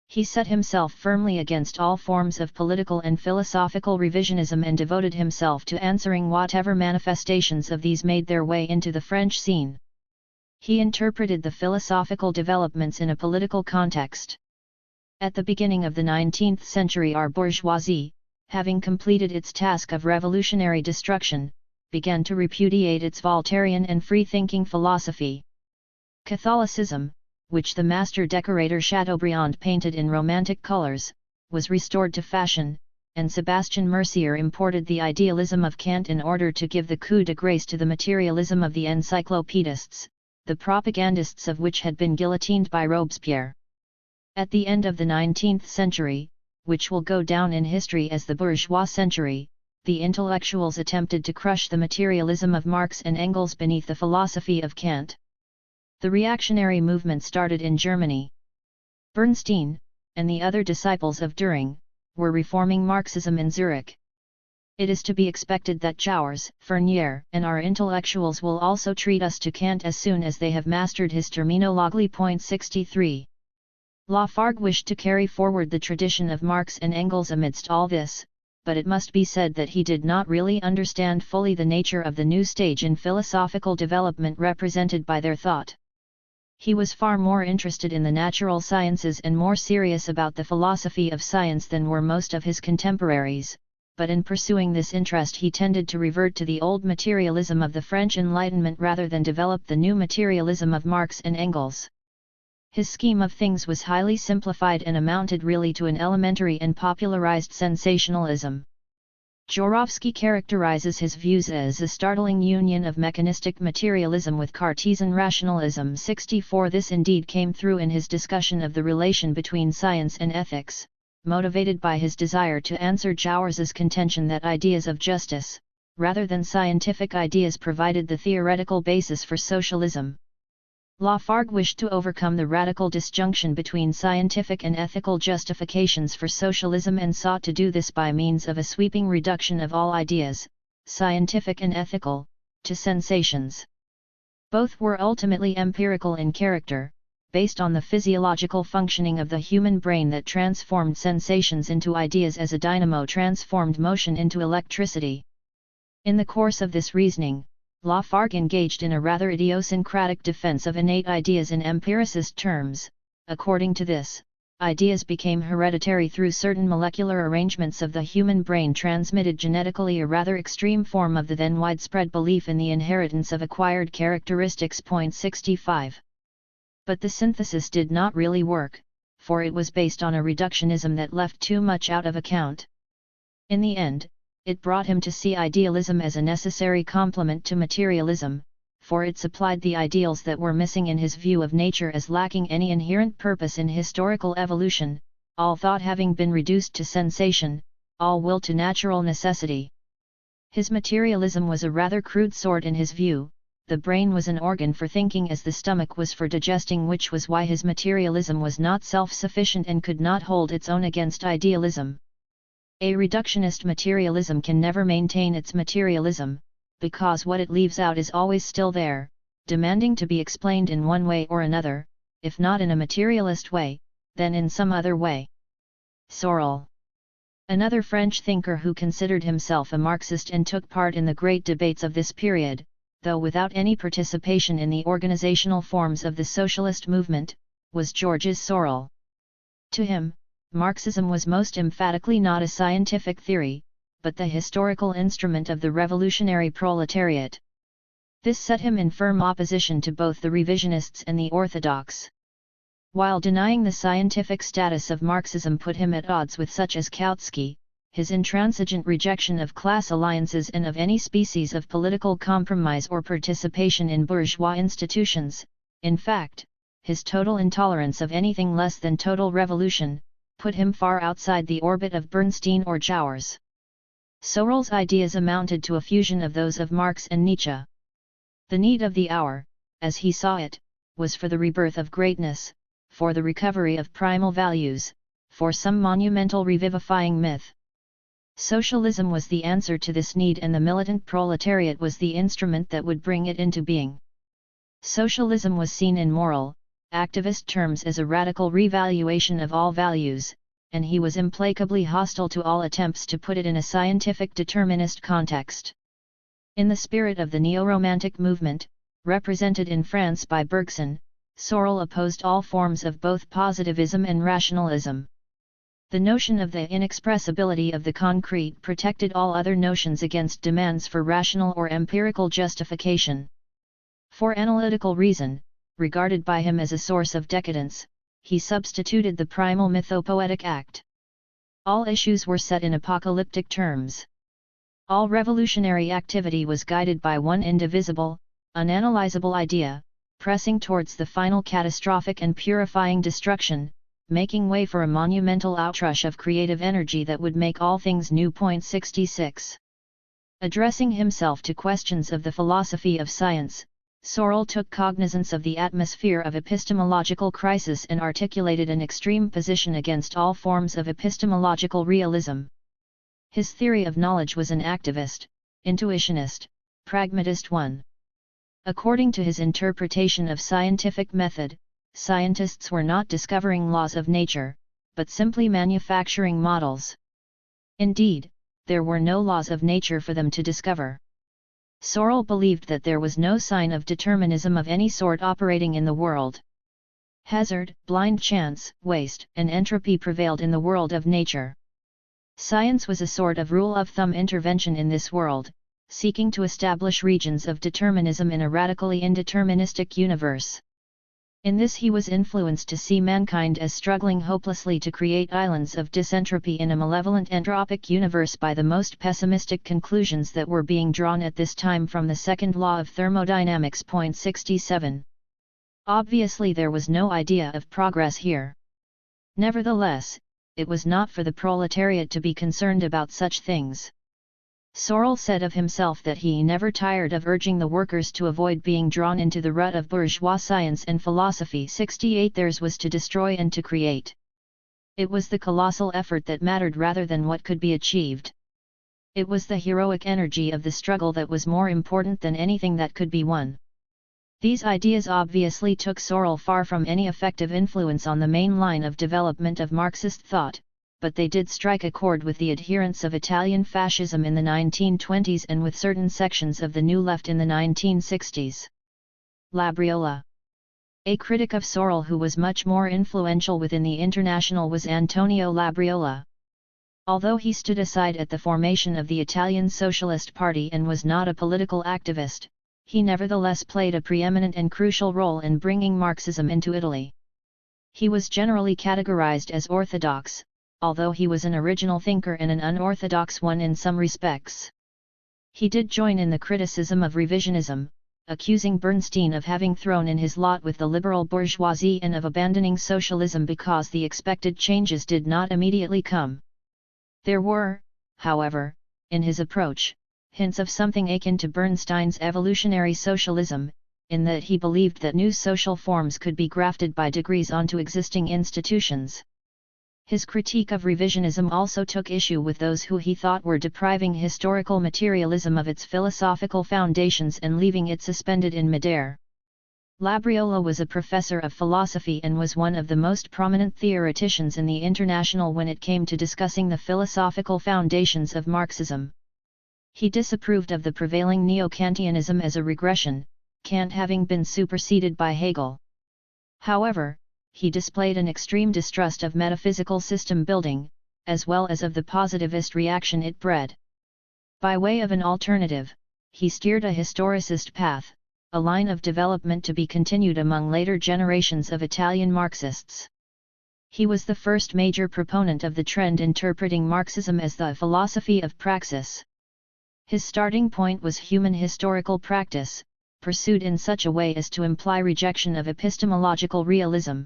He set himself firmly against all forms of political and philosophical revisionism and devoted himself to answering whatever manifestations of these made their way into the French scene. He interpreted the philosophical developments in a political context. At the beginning of the 19th century, our bourgeoisie, having completed its task of revolutionary destruction, began to repudiate its Voltairean and free-thinking philosophy. Catholicism, which the master decorator Chateaubriand painted in romantic colors, was restored to fashion, and Sebastian Mercier imported the idealism of Kant in order to give the coup de grâce to the materialism of the encyclopedists, the propagandists of which had been guillotined by Robespierre. At the end of the 19th century, which will go down in history as the bourgeois century, the intellectuals attempted to crush the materialism of Marx and Engels beneath the philosophy of Kant. The reactionary movement started in Germany. Bernstein, and the other disciples of Dühring, were reforming Marxism in Zurich. It is to be expected that Jouwers, Fournier, and our intellectuals will also treat us to Kant as soon as they have mastered his terminology. 63. Lafargue wished to carry forward the tradition of Marx and Engels amidst all this, but it must be said that he did not really understand fully the nature of the new stage in philosophical development represented by their thought. He was far more interested in the natural sciences and more serious about the philosophy of science than were most of his contemporaries, but in pursuing this interest he tended to revert to the old materialism of the French Enlightenment rather than develop the new materialism of Marx and Engels. His scheme of things was highly simplified and amounted really to an elementary and popularized sensationalism. Jourovsky characterizes his views as a startling union of mechanistic materialism with Cartesian rationalism. 64 This indeed came through in his discussion of the relation between science and ethics, motivated by his desire to answer Jouwers's contention that ideas of justice, rather than scientific ideas, provided the theoretical basis for socialism. Lafargue wished to overcome the radical disjunction between scientific and ethical justifications for socialism and sought to do this by means of a sweeping reduction of all ideas, scientific and ethical, to sensations. Both were ultimately empirical in character, based on the physiological functioning of the human brain that transformed sensations into ideas as a dynamo transformed motion into electricity. In the course of this reasoning, Lafargue engaged in a rather idiosyncratic defense of innate ideas in empiricist terms. According to this, ideas became hereditary through certain molecular arrangements of the human brain transmitted genetically, a rather extreme form of the then widespread belief in the inheritance of acquired characteristics. 65. But the synthesis did not really work, for it was based on a reductionism that left too much out of account. In the end, it brought him to see idealism as a necessary complement to materialism, for it supplied the ideals that were missing in his view of nature as lacking any inherent purpose in historical evolution, all thought having been reduced to sensation, all will to natural necessity. His materialism was a rather crude sort in his view. The brain was an organ for thinking as the stomach was for digesting, which was why his materialism was not self-sufficient and could not hold its own against idealism. A reductionist materialism can never maintain its materialism, because what it leaves out is always still there, demanding to be explained in one way or another, if not in a materialist way, then in some other way. Sorel, another French thinker who considered himself a Marxist and took part in the great debates of this period, though without any participation in the organizational forms of the socialist movement, was Georges Sorel. To him, Marxism was most emphatically not a scientific theory, but the historical instrument of the revolutionary proletariat. This set him in firm opposition to both the revisionists and the orthodox. While denying the scientific status of Marxism put him at odds with such as Kautsky, his intransigent rejection of class alliances and of any species of political compromise or participation in bourgeois institutions, in fact, his total intolerance of anything less than total revolution, put him far outside the orbit of Bernstein or Jouwers. Sorel's ideas amounted to a fusion of those of Marx and Nietzsche. The need of the hour, as he saw it, was for the rebirth of greatness, for the recovery of primal values, for some monumental revivifying myth. Socialism was the answer to this need, and the militant proletariat was the instrument that would bring it into being. Socialism was seen in moral, activist terms as a radical revaluation of all values, and he was implacably hostile to all attempts to put it in a scientific determinist context. In the spirit of the neo-romantic movement, represented in France by Bergson, Sorel opposed all forms of both positivism and rationalism. The notion of the inexpressibility of the concrete protected all other notions against demands for rational or empirical justification. For analytical reason, regarded by him as a source of decadence, he substituted the primal mythopoetic act. All issues were set in apocalyptic terms. All revolutionary activity was guided by one indivisible, unanalyzable idea, pressing towards the final catastrophic and purifying destruction, making way for a monumental outrush of creative energy that would make all things new. 66. Addressing himself to questions of the philosophy of science, Sorel took cognizance of the atmosphere of epistemological crisis and articulated an extreme position against all forms of epistemological realism. His theory of knowledge was an activist, intuitionist, pragmatist one. According to his interpretation of scientific method, scientists were not discovering laws of nature, but simply manufacturing models. Indeed, there were no laws of nature for them to discover. Sorel believed that there was no sign of determinism of any sort operating in the world. Hazard, blind chance, waste, and entropy prevailed in the world of nature. Science was a sort of rule of thumb intervention in this world, seeking to establish regions of determinism in a radically indeterministic universe. In this he was influenced to see mankind as struggling hopelessly to create islands of disentropy in a malevolent entropic universe by the most pessimistic conclusions that were being drawn at this time from the second law of thermodynamics. 67. Obviously there was no idea of progress here. Nevertheless, it was not for the proletariat to be concerned about such things. Sorel said of himself that he never tired of urging the workers to avoid being drawn into the rut of bourgeois science and philosophy. 68. Theirs was to destroy and to create. It was the colossal effort that mattered rather than what could be achieved. It was the heroic energy of the struggle that was more important than anything that could be won. These ideas obviously took Sorel far from any effective influence on the main line of development of Marxist thought, but they did strike a chord with the adherents of Italian fascism in the 1920s and with certain sections of the New Left in the 1960s. Labriola. A critic of Sorel who was much more influential within the International was Antonio Labriola. Although he stood aside at the formation of the Italian Socialist Party and was not a political activist, he nevertheless played a preeminent and crucial role in bringing Marxism into Italy. He was generally categorized as orthodox, although he was an original thinker and an unorthodox one in some respects. He did join in the criticism of revisionism, accusing Bernstein of having thrown in his lot with the liberal bourgeoisie and of abandoning socialism because the expected changes did not immediately come. There were, however, in his approach, hints of something akin to Bernstein's evolutionary socialism, in that he believed that new social forms could be grafted by degrees onto existing institutions. His critique of revisionism also took issue with those who he thought were depriving historical materialism of its philosophical foundations and leaving it suspended in midair. Labriola was a professor of philosophy and was one of the most prominent theoreticians in the International when it came to discussing the philosophical foundations of Marxism. He disapproved of the prevailing neo-Kantianism as a regression, Kant having been superseded by Hegel. However, he displayed an extreme distrust of metaphysical system building, as well as of the positivist reaction it bred. By way of an alternative, he steered a historicist path, a line of development to be continued among later generations of Italian Marxists. He was the first major proponent of the trend interpreting Marxism as the philosophy of praxis. His starting point was human historical practice, pursued in such a way as to imply rejection of epistemological realism.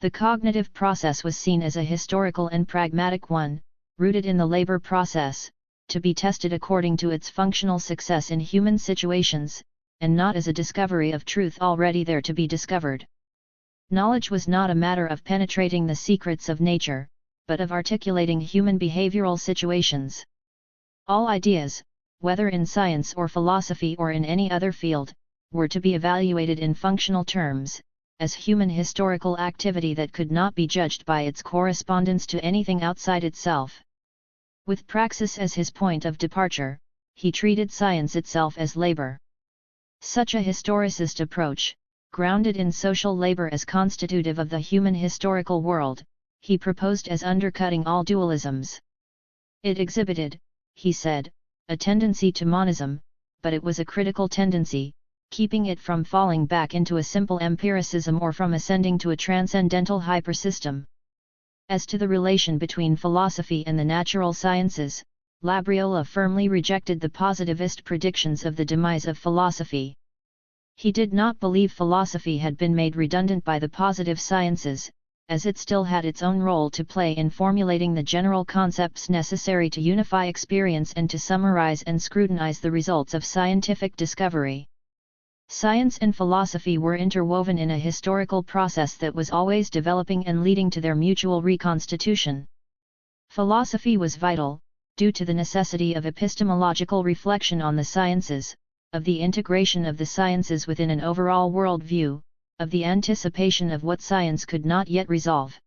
The cognitive process was seen as a historical and pragmatic one, rooted in the labor process, to be tested according to its functional success in human situations, and not as a discovery of truth already there to be discovered. Knowledge was not a matter of penetrating the secrets of nature, but of articulating human behavioral situations. All ideas, whether in science or philosophy or in any other field, were to be evaluated in functional terms, as human historical activity that could not be judged by its correspondence to anything outside itself. With praxis as his point of departure, he treated science itself as labor. Such a historicist approach, grounded in social labor as constitutive of the human historical world, he proposed as undercutting all dualisms. It exhibited, he said, a tendency to monism, but it was a critical tendency, keeping it from falling back into a simple empiricism or from ascending to a transcendental hypersystem. As to the relation between philosophy and the natural sciences, Labriola firmly rejected the positivist predictions of the demise of philosophy. He did not believe philosophy had been made redundant by the positive sciences, as it still had its own role to play in formulating the general concepts necessary to unify experience and to summarize and scrutinize the results of scientific discovery. Science and philosophy were interwoven in a historical process that was always developing and leading to their mutual reconstitution. Philosophy was vital, due to the necessity of epistemological reflection on the sciences, of the integration of the sciences within an overall worldview, of the anticipation of what science could not yet resolve.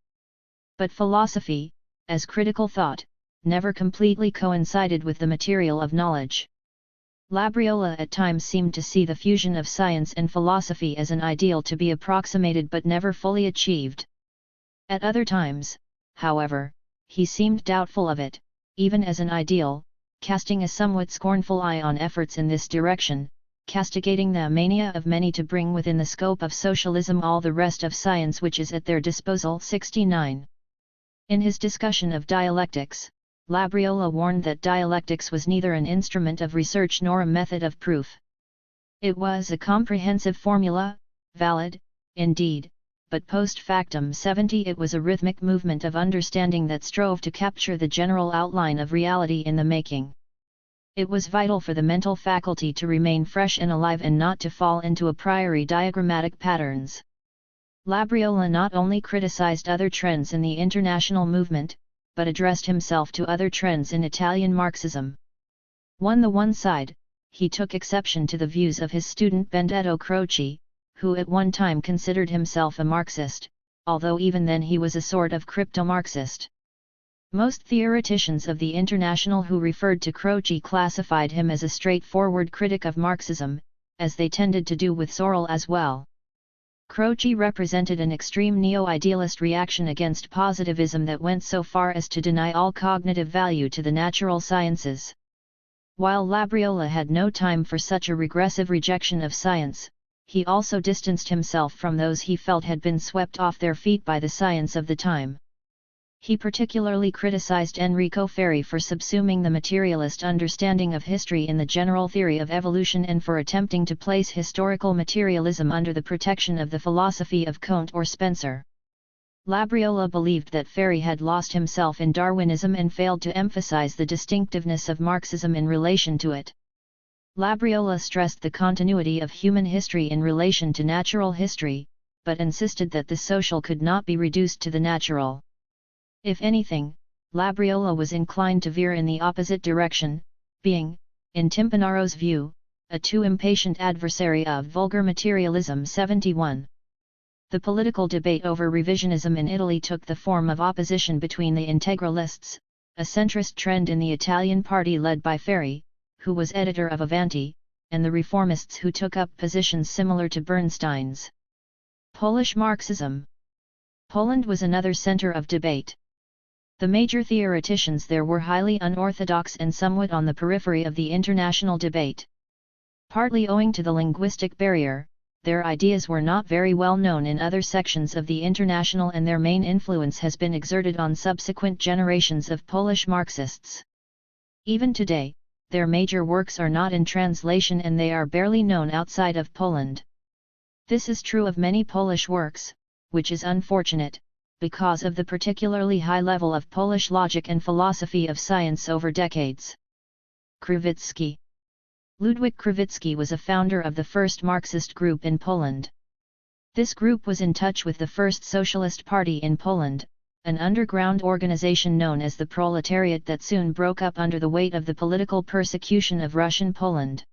But philosophy, as critical thought, never completely coincided with the material of knowledge. Labriola at times seemed to see the fusion of science and philosophy as an ideal to be approximated but never fully achieved. At other times, however, he seemed doubtful of it, even as an ideal, casting a somewhat scornful eye on efforts in this direction, castigating the mania of many to bring within the scope of socialism all the rest of science which is at their disposal. 69. In his discussion of dialectics, Labriola warned that dialectics was neither an instrument of research nor a method of proof. It was a comprehensive formula, valid, indeed, but post factum 70 it was a rhythmic movement of understanding that strove to capture the general outline of reality in the making. It was vital for the mental faculty to remain fresh and alive and not to fall into a priori diagrammatic patterns. Labriola not only criticized other trends in the international movement, but addressed himself to other trends in Italian Marxism. On the one side, he took exception to the views of his student Benedetto Croce, who at one time considered himself a Marxist, although even then he was a sort of crypto-Marxist. Most theoreticians of the International who referred to Croce classified him as a straightforward critic of Marxism, as they tended to do with Sorel as well. Croce represented an extreme neo-idealist reaction against positivism that went so far as to deny all cognitive value to the natural sciences. While Labriola had no time for such a regressive rejection of science, he also distanced himself from those he felt had been swept off their feet by the science of the time. He particularly criticized Enrico Fermi for subsuming the materialist understanding of history in the general theory of evolution and for attempting to place historical materialism under the protection of the philosophy of Comte or Spencer. Labriola believed that Fermi had lost himself in Darwinism and failed to emphasize the distinctiveness of Marxism in relation to it. Labriola stressed the continuity of human history in relation to natural history, but insisted that the social could not be reduced to the natural. If anything, Labriola was inclined to veer in the opposite direction, being, in Timpanaro's view, a too impatient adversary of vulgar materialism. 71. The political debate over revisionism in Italy took the form of opposition between the integralists, a centrist trend in the Italian party led by Fermi, who was editor of Avanti, and the reformists who took up positions similar to Bernstein's. Polish Marxism. Poland was another center of debate. The major theoreticians there were highly unorthodox and somewhat on the periphery of the international debate. Partly owing to the linguistic barrier, their ideas were not very well known in other sections of the international, and their main influence has been exerted on subsequent generations of Polish Marxists. Even today, their major works are not in translation and they are barely known outside of Poland. This is true of many Polish works, which is unfortunate, because of the particularly high level of Polish logic and philosophy of science over decades. Krivitsky. Ludwik Krivitsky was a founder of the first Marxist group in Poland. This group was in touch with the first Socialist Party in Poland, an underground organization known as the Proletariat that soon broke up under the weight of the political persecution of Russian Poland.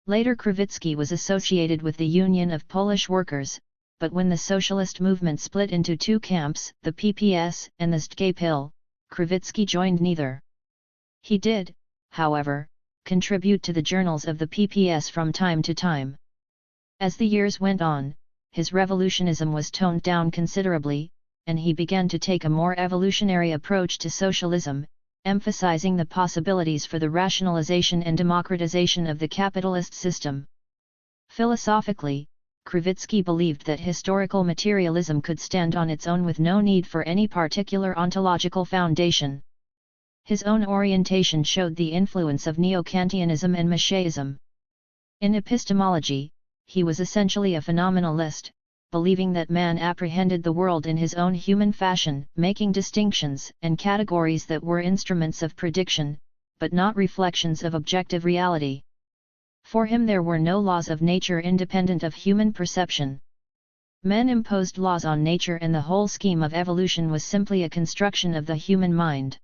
Later Krivitsky was associated with the Union of Polish Workers, but when the socialist movement split into two camps, the PPS and the STKPL, Krivitsky joined neither. He did, however, contribute to the journals of the PPS from time to time. As the years went on, his revolutionism was toned down considerably, and he began to take a more evolutionary approach to socialism, emphasizing the possibilities for the rationalization and democratization of the capitalist system. Philosophically, Krivitsky believed that historical materialism could stand on its own with no need for any particular ontological foundation. His own orientation showed the influence of Neo-Kantianism and Machiaism. In epistemology, he was essentially a phenomenalist, believing that man apprehended the world in his own human fashion, making distinctions and categories that were instruments of prediction, but not reflections of objective reality. For him there were no laws of nature independent of human perception. Men imposed laws on nature and the whole scheme of evolution was simply a construction of the human mind.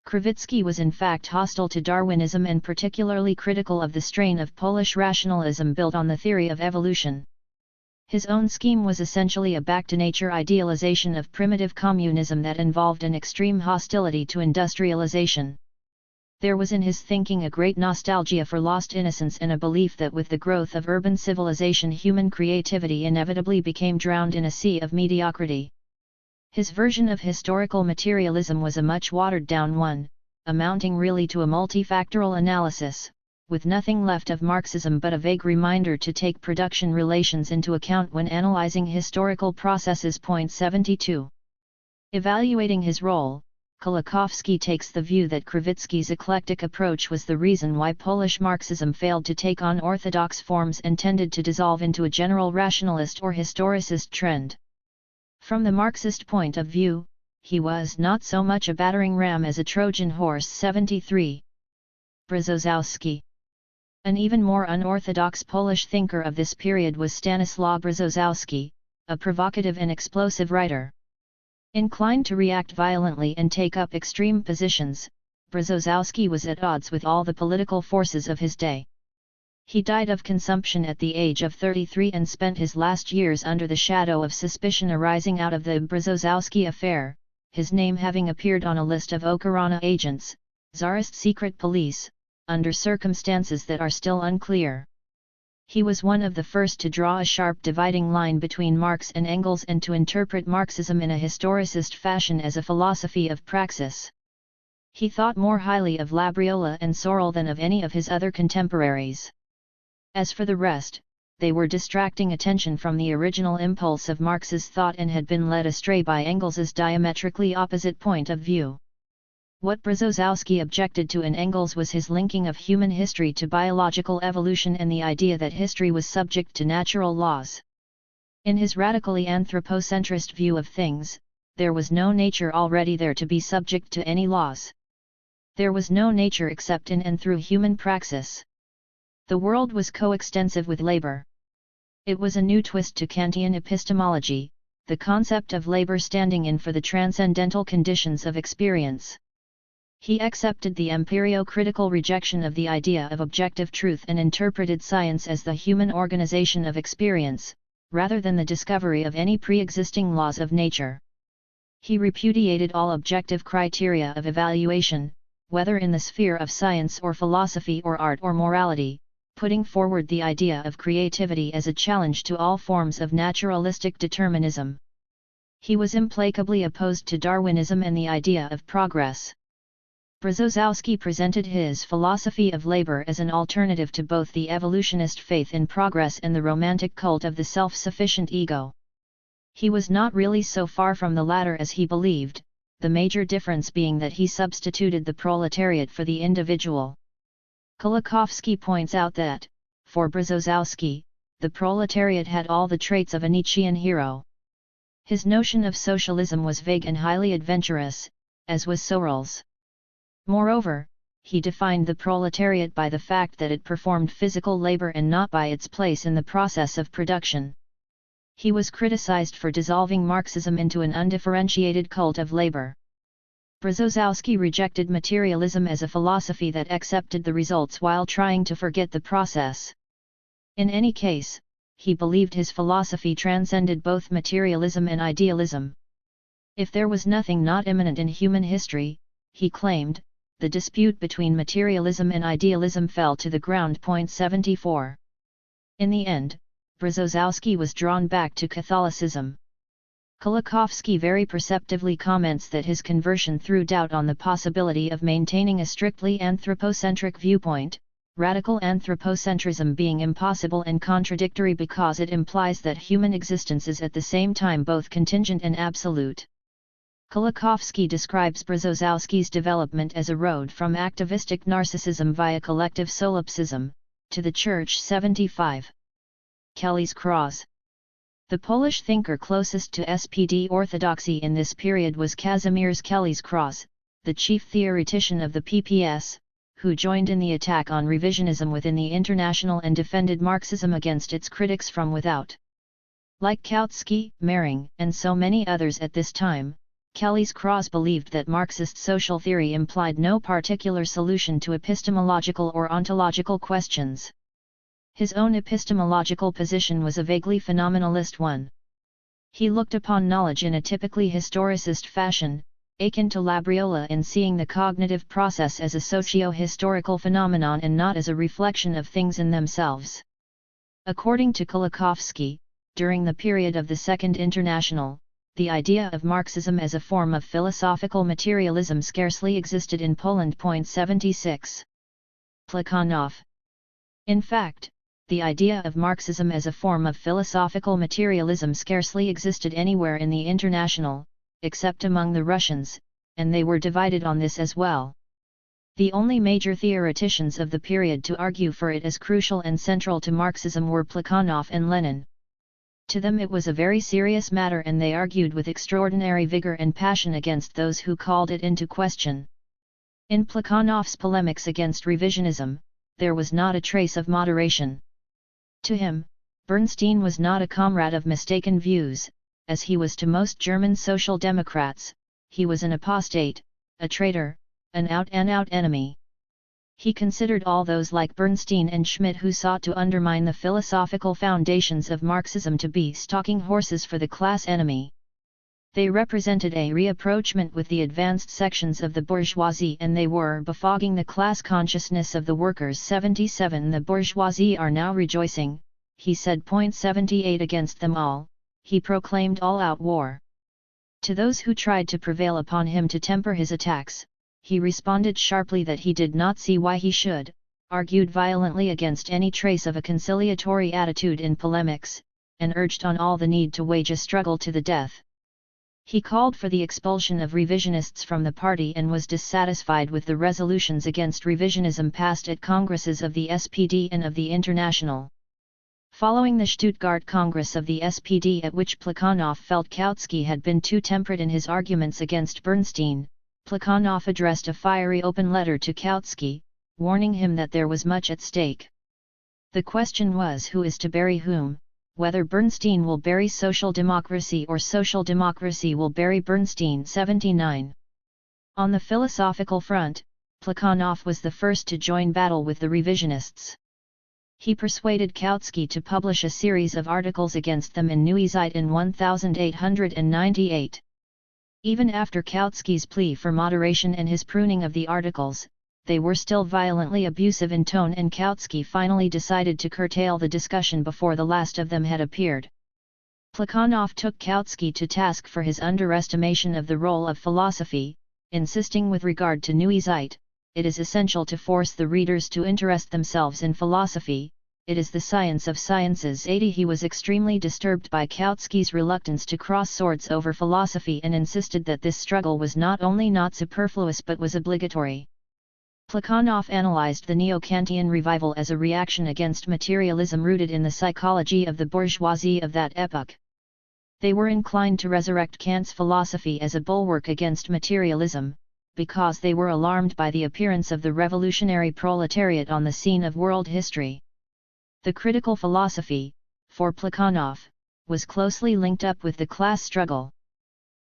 Krivitsky was in fact hostile to Darwinism and particularly critical of the strain of Polish rationalism built on the theory of evolution. His own scheme was essentially a back-to-nature idealization of primitive communism that involved an extreme hostility to industrialization. There was in his thinking a great nostalgia for lost innocence and a belief that with the growth of urban civilization human creativity inevitably became drowned in a sea of mediocrity. His version of historical materialism was a much watered-down one, amounting really to a multifactorial analysis, with nothing left of Marxism but a vague reminder to take production relations into account when analyzing historical processes. 72. Evaluating his role, Kolakowski takes the view that Krivitsky's eclectic approach was the reason why Polish Marxism failed to take on orthodox forms and tended to dissolve into a general rationalist or historicist trend. From the Marxist point of view, he was not so much a battering ram as a Trojan horse. 73. Brzozowski. An even more unorthodox Polish thinker of this period was Stanislaw Brzozowski, a provocative and explosive writer. Inclined to react violently and take up extreme positions, Brzozowski was at odds with all the political forces of his day. He died of consumption at the age of 33 and spent his last years under the shadow of suspicion arising out of the Brzozowski affair, his name having appeared on a list of Okhrana agents, Tsarist secret police, under circumstances that are still unclear. He was one of the first to draw a sharp dividing line between Marx and Engels and to interpret Marxism in a historicist fashion as a philosophy of praxis. He thought more highly of Labriola and Sorel than of any of his other contemporaries. As for the rest, they were distracting attention from the original impulse of Marx's thought and had been led astray by Engels's diametrically opposite point of view. What Brzozowski objected to in Engels was his linking of human history to biological evolution and the idea that history was subject to natural laws. In his radically anthropocentrist view of things, there was no nature already there to be subject to any laws. There was no nature except in and through human praxis. The world was coextensive with labor. It was a new twist to Kantian epistemology, the concept of labor standing in for the transcendental conditions of experience. He accepted the empirio-critical rejection of the idea of objective truth and interpreted science as the human organization of experience, rather than the discovery of any pre-existing laws of nature. He repudiated all objective criteria of evaluation, whether in the sphere of science or philosophy or art or morality, putting forward the idea of creativity as a challenge to all forms of naturalistic determinism. He was implacably opposed to Darwinism and the idea of progress. Brzozowski presented his philosophy of labor as an alternative to both the evolutionist faith in progress and the romantic cult of the self-sufficient ego. He was not really so far from the latter as he believed, the major difference being that he substituted the proletariat for the individual. Kolakowski points out that, for Brzozowski, the proletariat had all the traits of a Nietzschean hero. His notion of socialism was vague and highly adventurous, as was Sorel's. Moreover, he defined the proletariat by the fact that it performed physical labor and not by its place in the process of production. He was criticized for dissolving Marxism into an undifferentiated cult of labor. Brzozowski rejected materialism as a philosophy that accepted the results while trying to forget the process. In any case, he believed his philosophy transcended both materialism and idealism. If there was nothing not immanent in human history, he claimed, the dispute between materialism and idealism fell to the ground. 74. In the end, Brzozowski was drawn back to Catholicism. Kolakowski very perceptively comments that his conversion threw doubt on the possibility of maintaining a strictly anthropocentric viewpoint, radical anthropocentrism being impossible and contradictory because it implies that human existence is at the same time both contingent and absolute. Kolakowski describes Brzozowski's development as a road from activistic narcissism via collective solipsism, to the Church. 75. Kelly's Cross. The Polish thinker closest to SPD orthodoxy in this period was Kazimierz Kelly's Cross, the chief theoretician of the PPS, who joined in the attack on revisionism within the International and defended Marxism against its critics from without. Like Kautsky, Mehring, and so many others at this time, Kelly's Cross believed that Marxist social theory implied no particular solution to epistemological or ontological questions. His own epistemological position was a vaguely phenomenalist one. He looked upon knowledge in a typically historicist fashion, akin to Labriola in seeing the cognitive process as a socio-historical phenomenon and not as a reflection of things in themselves. According to Kolakowski, during the period of the Second International, the idea of Marxism as a form of philosophical materialism scarcely existed in Poland. 76. Plekhanov. In fact, the idea of Marxism as a form of philosophical materialism scarcely existed anywhere in the International, except among the Russians, and they were divided on this as well. The only major theoreticians of the period to argue for it as crucial and central to Marxism were Plekhanov and Lenin. To them it was a very serious matter and they argued with extraordinary vigor and passion against those who called it into question. In Plekhanov's polemics against revisionism, there was not a trace of moderation. To him, Bernstein was not a comrade of mistaken views, as he was to most German social democrats. He was an apostate, a traitor, an out-and-out enemy. He considered all those like Bernstein and Schmidt who sought to undermine the philosophical foundations of Marxism to be stalking horses for the class enemy. They represented a rapprochement with the advanced sections of the bourgeoisie and they were befogging the class consciousness of the workers. 77. The bourgeoisie are now rejoicing, he said. 78. Against them all, he proclaimed all-out war. To those who tried to prevail upon him to temper his attacks, he responded sharply that he did not see why he should, argued violently against any trace of a conciliatory attitude in polemics, and urged on all the need to wage a struggle to the death. He called for the expulsion of revisionists from the party and was dissatisfied with the resolutions against revisionism passed at congresses of the SPD and of the International. Following the Stuttgart Congress of the SPD, at which Plekhanov felt Kautsky had been too temperate in his arguments against Bernstein, Plekhanov addressed a fiery open letter to Kautsky, warning him that there was much at stake. The question was who is to bury whom, whether Bernstein will bury social democracy or social democracy will bury Bernstein. 79. On the philosophical front, Plekhanov was the first to join battle with the revisionists. He persuaded Kautsky to publish a series of articles against them in Neue Zeit in 1898. Even after Kautsky's plea for moderation and his pruning of the articles, they were still violently abusive in tone, and Kautsky finally decided to curtail the discussion before the last of them had appeared. Plekhanov took Kautsky to task for his underestimation of the role of philosophy, insisting with regard to Neue Zeit, it is essential to force the readers to interest themselves in philosophy, it is the science of sciences. 80. He was extremely disturbed by Kautsky's reluctance to cross swords over philosophy and insisted that this struggle was not only not superfluous but was obligatory. Plekhanov analyzed the Neo-Kantian revival as a reaction against materialism rooted in the psychology of the bourgeoisie of that epoch. They were inclined to resurrect Kant's philosophy as a bulwark against materialism, because they were alarmed by the appearance of the revolutionary proletariat on the scene of world history. The critical philosophy, for Plekhanov, was closely linked up with the class struggle.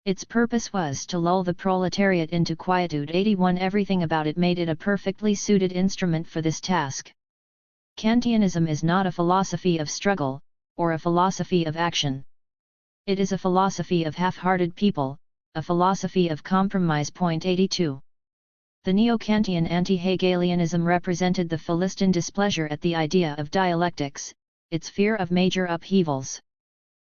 Its purpose was to lull the proletariat into quietude. 81. Everything about it made it a perfectly suited instrument for this task. Kantianism is not a philosophy of struggle, or a philosophy of action. It is a philosophy of half-hearted people, a philosophy of compromise. 82. The Neo-Kantian anti-Hegelianism represented the Philistine displeasure at the idea of dialectics, its fear of major upheavals.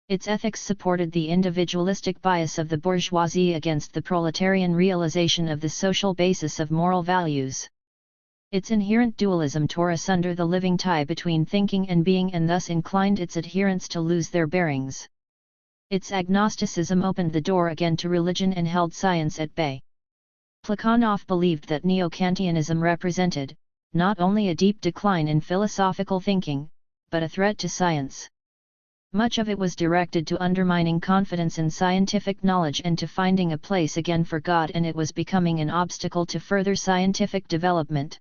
Its ethics supported the individualistic bias of the bourgeoisie against the proletarian realization of the social basis of moral values. Its inherent dualism tore asunder the living tie between thinking and being and thus inclined its adherents to lose their bearings. Its agnosticism opened the door again to religion and held science at bay. Plekhanov believed that Neo-Kantianism represented, not only a deep decline in philosophical thinking, but a threat to science. Much of it was directed to undermining confidence in scientific knowledge and to finding a place again for God, and it was becoming an obstacle to further scientific development.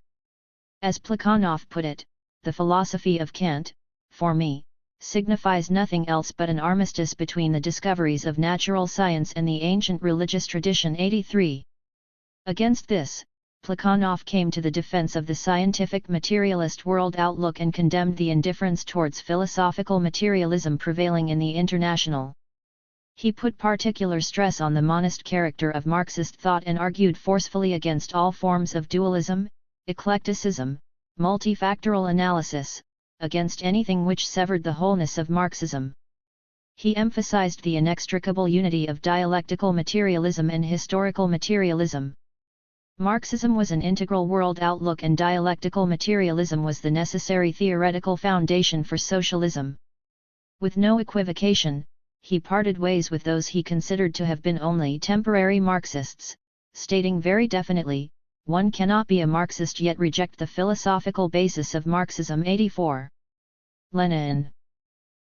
As Plekhanov put it, the philosophy of Kant, for me, signifies nothing else but an armistice between the discoveries of natural science and the ancient religious tradition. 83. Against this, Plekhanov came to the defense of the scientific materialist world outlook and condemned the indifference towards philosophical materialism prevailing in the International. He put particular stress on the monist character of Marxist thought and argued forcefully against all forms of dualism, eclecticism, multifactorial analysis, against anything which severed the wholeness of Marxism. He emphasized the inextricable unity of dialectical materialism and historical materialism. Marxism was an integral world outlook and dialectical materialism was the necessary theoretical foundation for socialism. With no equivocation, he parted ways with those he considered to have been only temporary Marxists, stating very definitely, one cannot be a Marxist yet reject the philosophical basis of Marxism. 84.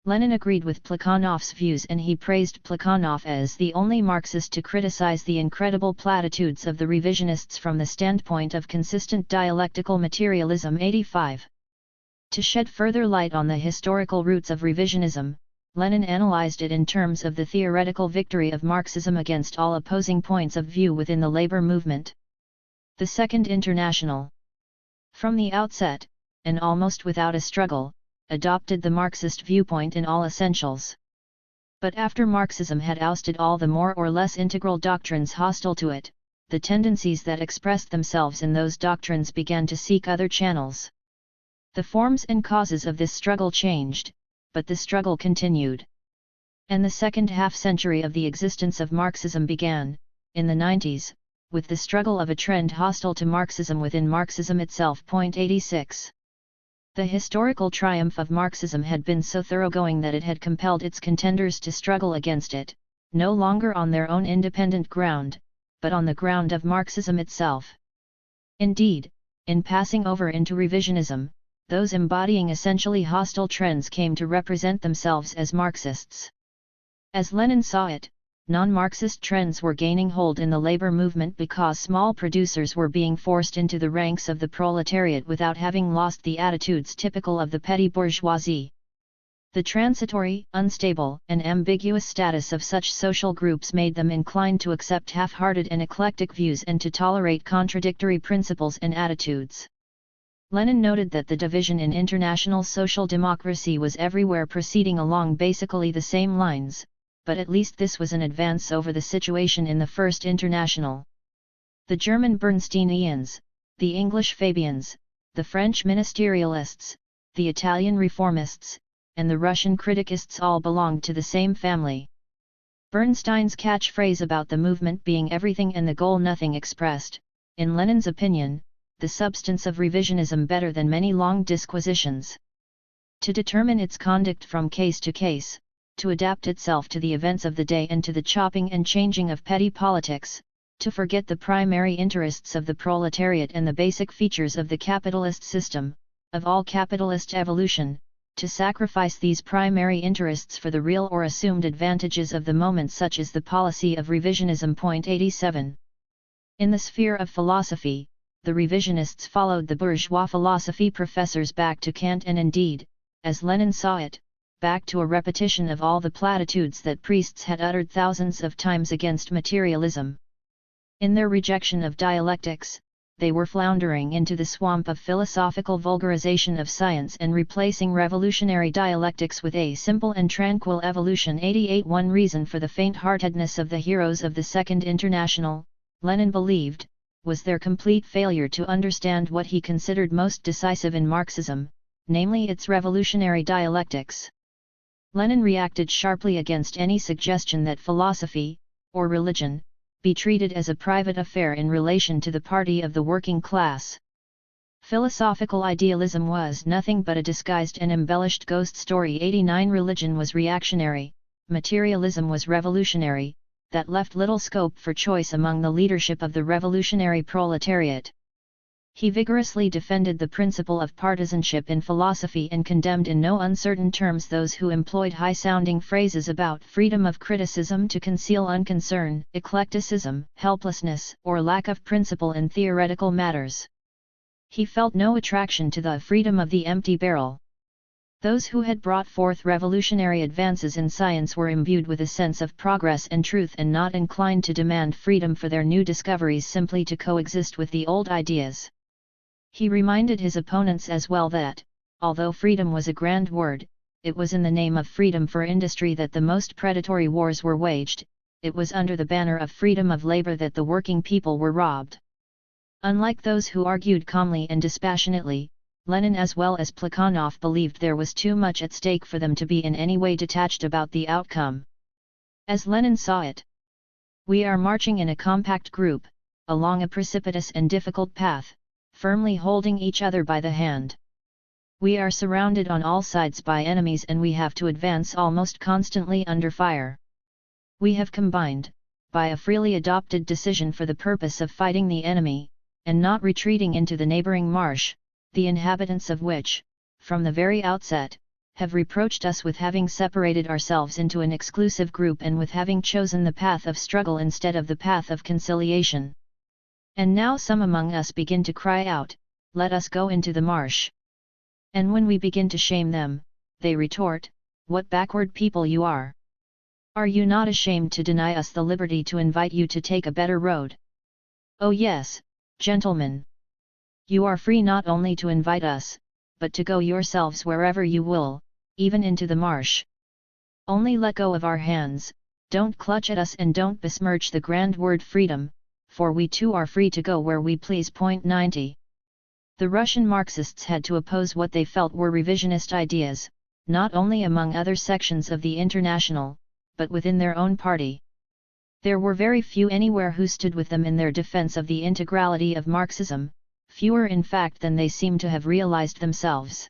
Lenin agreed with Plekhanov's views and he praised Plekhanov as the only Marxist to criticize the incredible platitudes of the revisionists from the standpoint of consistent dialectical materialism. 85. To shed further light on the historical roots of revisionism, Lenin analyzed it in terms of the theoretical victory of Marxism against all opposing points of view within the labor movement. The Second International, from the outset, and almost without a struggle, adopted the Marxist viewpoint in all essentials. But after Marxism had ousted all the more or less integral doctrines hostile to it, the tendencies that expressed themselves in those doctrines began to seek other channels. The forms and causes of this struggle changed, but the struggle continued. And the second half-century of the existence of Marxism began, in the 90s, with the struggle of a trend hostile to Marxism within Marxism itself. 86. The historical triumph of Marxism had been so thoroughgoing that it had compelled its contenders to struggle against it, no longer on their own independent ground, but on the ground of Marxism itself. Indeed, in passing over into revisionism, those embodying essentially hostile trends came to represent themselves as Marxists. As Lenin saw it, non-Marxist trends were gaining hold in the labor movement because small producers were being forced into the ranks of the proletariat without having lost the attitudes typical of the petty bourgeoisie. The transitory, unstable, and ambiguous status of such social groups made them inclined to accept half-hearted and eclectic views and to tolerate contradictory principles and attitudes. Lenin noted that the division in international social democracy was everywhere proceeding along basically the same lines, but at least this was an advance over the situation in the First International. The German Bernsteinians, the English Fabians, the French ministerialists, the Italian reformists, and the Russian criticists all belonged to the same family. Bernstein's catchphrase about the movement being everything and the goal nothing expressed, in Lenin's opinion, the substance of revisionism better than many long disquisitions. To determine its conduct from case to case, to adapt itself to the events of the day and to the chopping and changing of petty politics, to forget the primary interests of the proletariat and the basic features of the capitalist system, of all capitalist evolution, to sacrifice these primary interests for the real or assumed advantages of the moment, such is the policy of revisionism. 87. In the sphere of philosophy, the revisionists followed the bourgeois philosophy professors back to Kant and indeed, as Lenin saw it, back to a repetition of all the platitudes that priests had uttered thousands of times against materialism. In their rejection of dialectics, they were floundering into the swamp of philosophical vulgarization of science and replacing revolutionary dialectics with a simple and tranquil evolution. 88. One reason for the faint-heartedness of the heroes of the Second International, Lenin believed, was their complete failure to understand what he considered most decisive in Marxism, namely its revolutionary dialectics. Lenin reacted sharply against any suggestion that philosophy, or religion, be treated as a private affair in relation to the party of the working class. Philosophical idealism was nothing but a disguised and embellished ghost story. 89. Religion was reactionary, materialism was revolutionary, that left little scope for choice among the leadership of the revolutionary proletariat. He vigorously defended the principle of partisanship in philosophy and condemned in no uncertain terms those who employed high-sounding phrases about freedom of criticism to conceal unconcern, eclecticism, helplessness, or lack of principle in theoretical matters. He felt no attraction to the freedom of the empty barrel. Those who had brought forth revolutionary advances in science were imbued with a sense of progress and truth and not inclined to demand freedom for their new discoveries simply to coexist with the old ideas. He reminded his opponents as well that, although freedom was a grand word, it was in the name of freedom for industry that the most predatory wars were waged, it was under the banner of freedom of labor that the working people were robbed. Unlike those who argued calmly and dispassionately, Lenin as well as Plekhanov believed there was too much at stake for them to be in any way detached about the outcome. As Lenin saw it, we are marching in a compact group, along a precipitous and difficult path, firmly holding each other by the hand. We are surrounded on all sides by enemies and we have to advance almost constantly under fire. We have combined, by a freely adopted decision for the purpose of fighting the enemy, and not retreating into the neighboring marsh, the inhabitants of which, from the very outset, have reproached us with having separated ourselves into an exclusive group and with having chosen the path of struggle instead of the path of conciliation. And now some among us begin to cry out, "Let us go into the marsh." And when we begin to shame them, they retort, "What backward people you are! Are you not ashamed to deny us the liberty to invite you to take a better road? Oh yes, gentlemen! You are free not only to invite us, but to go yourselves wherever you will, even into the marsh. Only let go of our hands, don't clutch at us and don't besmirch the grand word freedom, for we too are free to go where we please. 90. The Russian Marxists had to oppose what they felt were revisionist ideas, not only among other sections of the International, but within their own party. There were very few anywhere who stood with them in their defense of the integrality of Marxism, fewer in fact than they seem to have realized themselves.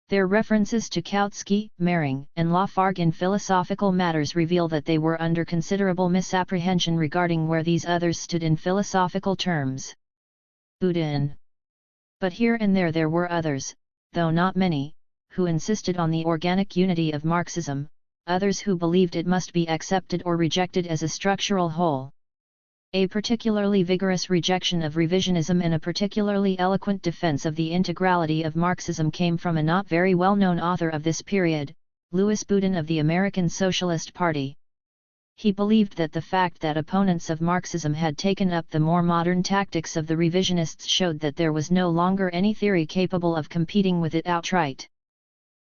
Their references to Kautsky, Mehring, and Lafargue in philosophical matters reveal that they were under considerable misapprehension regarding where these others stood in philosophical terms. Boudin. But here and there were others, though not many, who insisted on the organic unity of Marxism, others who believed it must be accepted or rejected as a structural whole. A particularly vigorous rejection of revisionism and a particularly eloquent defense of the integrality of Marxism came from a not very well-known author of this period, Louis Boudin of the American Socialist Party. He believed that the fact that opponents of Marxism had taken up the more modern tactics of the revisionists showed that there was no longer any theory capable of competing with it outright.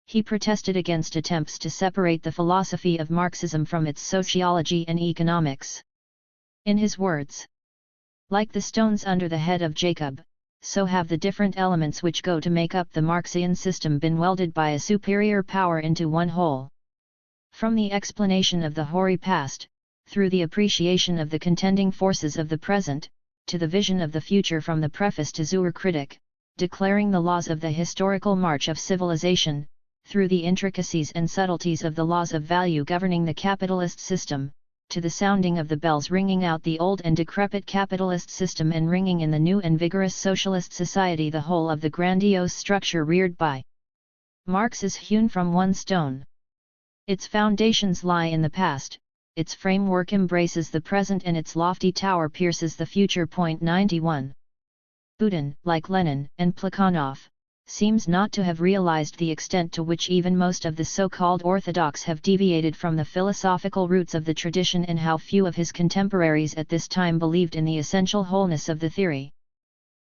He protested against attempts to separate the philosophy of Marxism from its sociology and economics. In his words, "Like the stones under the head of Jacob, so have the different elements which go to make up the Marxian system been welded by a superior power into one whole. From the explanation of the hoary past, through the appreciation of the contending forces of the present, to the vision of the future from the preface to Zur Kritik, declaring the laws of the historical march of civilization, through the intricacies and subtleties of the laws of value governing the capitalist system, to the sounding of the bells ringing out the old and decrepit capitalist system and ringing in the new and vigorous socialist society, the whole of the grandiose structure reared by Marx is hewn from one stone. Its foundations lie in the past, its framework embraces the present and its lofty tower pierces the future." 91. Boudin, like Lenin and Plekhanov, seems not to have realized the extent to which even most of the so-called orthodox have deviated from the philosophical roots of the tradition and how few of his contemporaries at this time believed in the essential wholeness of the theory.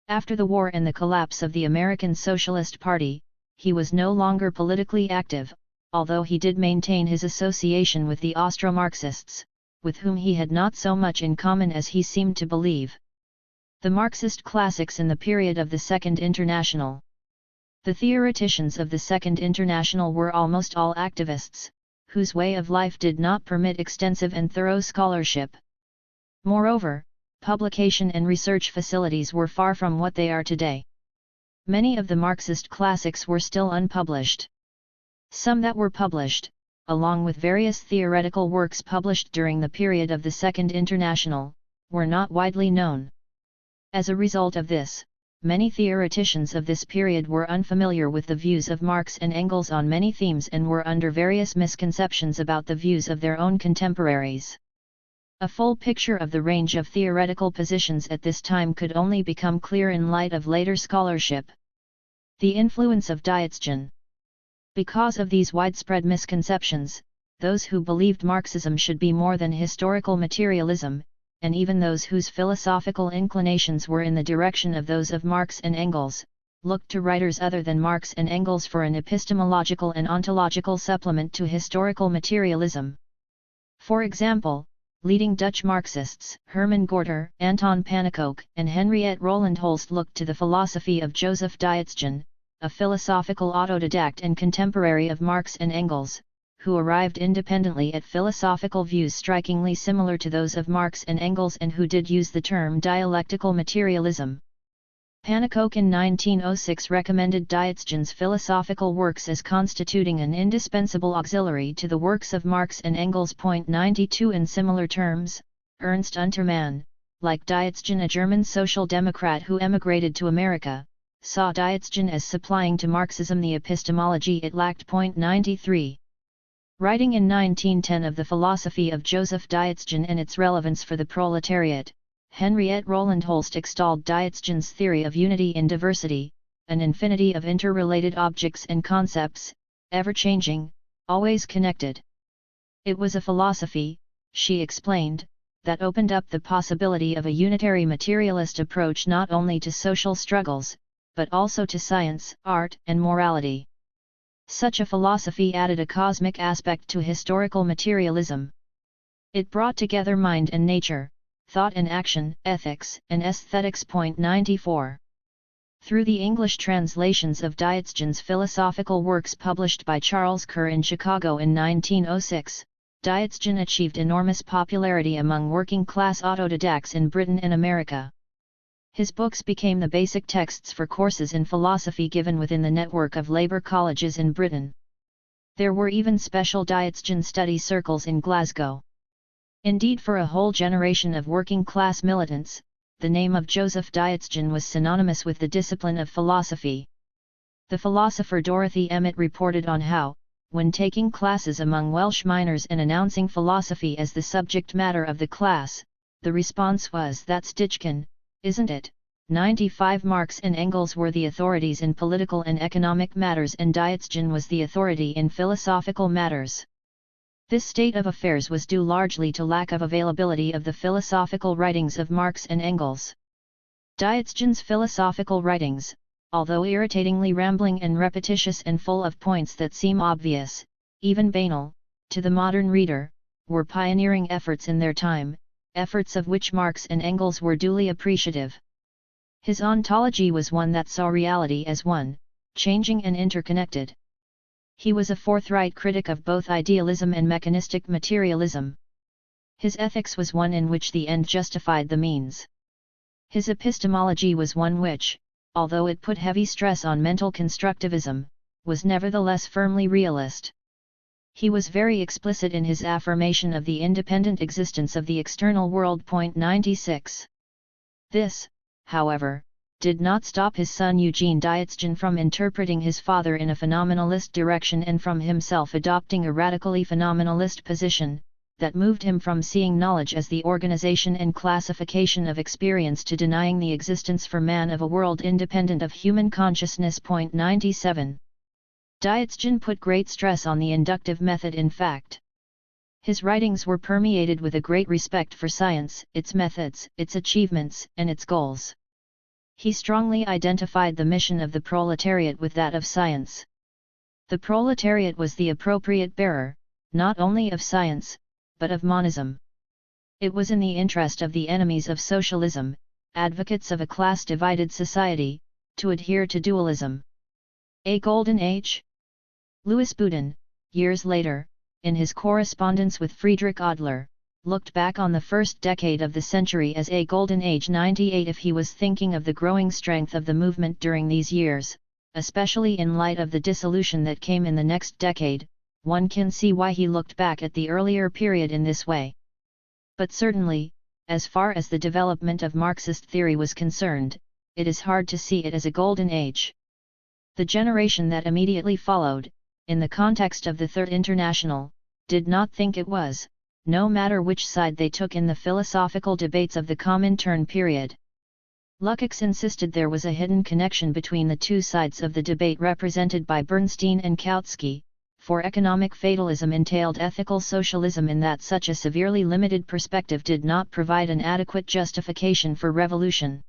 After the war and the collapse of the American Socialist Party, he was no longer politically active, although he did maintain his association with the Austro-Marxists, with whom he had not so much in common as he seemed to believe. The Marxist classics in the period of the Second International. The theoreticians of the Second International were almost all activists, whose way of life did not permit extensive and thorough scholarship. Moreover, publication and research facilities were far from what they are today. Many of the Marxist classics were still unpublished. Some that were published, along with various theoretical works published during the period of the Second International, were not widely known. As a result of this, many theoreticians of this period were unfamiliar with the views of Marx and Engels on many themes and were under various misconceptions about the views of their own contemporaries. A full picture of the range of theoretical positions at this time could only become clear in light of later scholarship. The influence of Dietzgen. Because of these widespread misconceptions, those who believed Marxism should be more than historical materialism, and even those whose philosophical inclinations were in the direction of those of Marx and Engels, looked to writers other than Marx and Engels for an epistemological and ontological supplement to historical materialism. For example, leading Dutch Marxists, Herman Gorter, Anton Pannekoek, and Henriette Roland-Holst looked to the philosophy of Joseph Dietzgen, a philosophical autodidact and contemporary of Marx and Engels, who arrived independently at philosophical views strikingly similar to those of Marx and Engels and who did use the term dialectical materialism. Pannekoek in 1906 recommended Dietzgen's philosophical works as constituting an indispensable auxiliary to the works of Marx and Engels. 92 In similar terms, Ernst Untermann, like Dietzgen, a German social democrat who emigrated to America, saw Dietzgen as supplying to Marxism the epistemology it lacked. 93. Writing in 1910 of the philosophy of Joseph Dietzgen and its relevance for the proletariat, Henriette Roland-Holst extolled Dietzgen's theory of unity in diversity, an infinity of interrelated objects and concepts, ever-changing, always connected. It was a philosophy, she explained, that opened up the possibility of a unitary materialist approach not only to social struggles, but also to science, art, and morality. Such a philosophy added a cosmic aspect to historical materialism. It brought together mind and nature, thought and action, ethics, and aesthetics. 94. Through the English translations of Dietzgen's philosophical works published by Charles Kerr in Chicago in 1906, Diotsgen achieved enormous popularity among working-class autodidacts in Britain and America. His books became the basic texts for courses in philosophy given within the network of labour colleges in Britain. There were even special Diotsgen study circles in Glasgow. Indeed, for a whole generation of working-class militants, the name of Joseph Diotsgen was synonymous with the discipline of philosophy. The philosopher Dorothy Emmett reported on how, when taking classes among Welsh miners and announcing philosophy as the subject matter of the class, the response was, "That's Ditchkin, isn't it?" 95 Marx and Engels were the authorities in political and economic matters, and Diotsgen was the authority in philosophical matters. This state of affairs was due largely to lack of availability of the philosophical writings of Marx and Engels. Diotsgen's philosophical writings, although irritatingly rambling and repetitious and full of points that seem obvious, even banal, to the modern reader, were pioneering efforts in their time, efforts of which Marx and Engels were duly appreciative. His ontology was one that saw reality as one, changing and interconnected. He was a forthright critic of both idealism and mechanistic materialism. His ethics was one in which the end justified the means. His epistemology was one which, although it put heavy stress on mental constructivism, was nevertheless firmly realist. He was very explicit in his affirmation of the independent existence of the external world. 96. This, however, did not stop his son Eugene Diotsgen from interpreting his father in a phenomenalist direction and from himself adopting a radically phenomenalist position, that moved him from seeing knowledge as the organization and classification of experience to denying the existence for man of a world independent of human consciousness. 97. Diotsgen put great stress on the inductive method. In fact, his writings were permeated with a great respect for science, its methods, its achievements, and its goals. He strongly identified the mission of the proletariat with that of science. The proletariat was the appropriate bearer, not only of science, but of monism. It was in the interest of the enemies of socialism, advocates of a class-divided society, to adhere to dualism. A golden age? Louis Boudin, years later, in his correspondence with Friedrich Adler, looked back on the first decade of the century as a golden age. 98 If he was thinking of the growing strength of the movement during these years, especially in light of the dissolution that came in the next decade, one can see why he looked back at the earlier period in this way. But certainly, as far as the development of Marxist theory was concerned, it is hard to see it as a golden age. The generation that immediately followed, in the context of the Third International, did not think it was, no matter which side they took in the philosophical debates of the Comintern period. Lukács insisted there was a hidden connection between the two sides of the debate represented by Bernstein and Kautsky, for economic fatalism entailed ethical socialism in that such a severely limited perspective did not provide an adequate justification for revolution.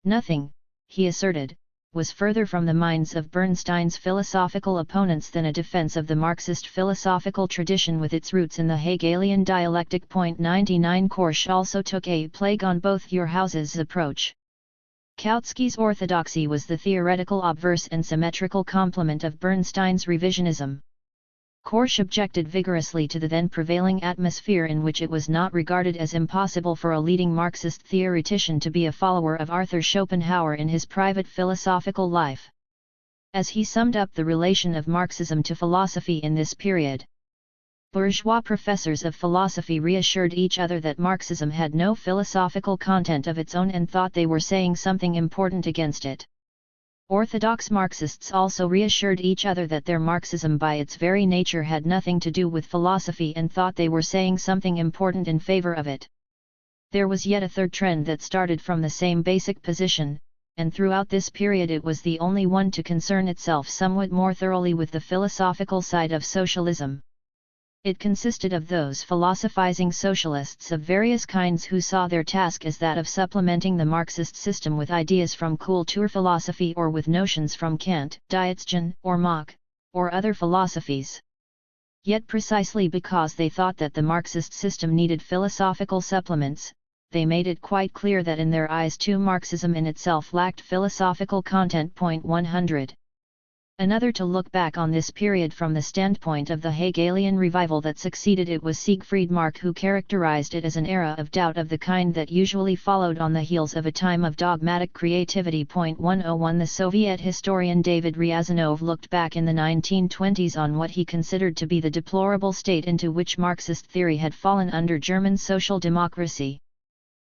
Nothing, he asserted, was further from the minds of Bernstein's philosophical opponents than a defense of the Marxist philosophical tradition with its roots in the Hegelian dialectic. 99 Korsch also took a plague on both your houses approach. Kautsky's orthodoxy was the theoretical obverse and symmetrical complement of Bernstein's revisionism. Korsch objected vigorously to the then prevailing atmosphere in which it was not regarded as impossible for a leading Marxist theoretician to be a follower of Arthur Schopenhauer in his private philosophical life. As he summed up the relation of Marxism to philosophy in this period, bourgeois professors of philosophy reassured each other that Marxism had no philosophical content of its own and thought they were saying something important against it. Orthodox Marxists also reassured each other that their Marxism by its very nature had nothing to do with philosophy and thought they were saying something important in favor of it. There was yet a third trend that started from the same basic position, and throughout this period it was the only one to concern itself somewhat more thoroughly with the philosophical side of socialism. It consisted of those philosophizing socialists of various kinds who saw their task as that of supplementing the Marxist system with ideas from Kulturphilosophie or with notions from Kant, Diotsgen, or Mach, or other philosophies. Yet precisely because they thought that the Marxist system needed philosophical supplements, they made it quite clear that in their eyes too Marxism in itself lacked philosophical content. 100. Another to look back on this period from the standpoint of the Hegelian revival that succeeded it was Siegfried Mark, who characterized it as an era of doubt of the kind that usually followed on the heels of a time of dogmatic creativity. 101 The Soviet historian David Ryazanov looked back in the 1920s on what he considered to be the deplorable state into which Marxist theory had fallen under German social democracy.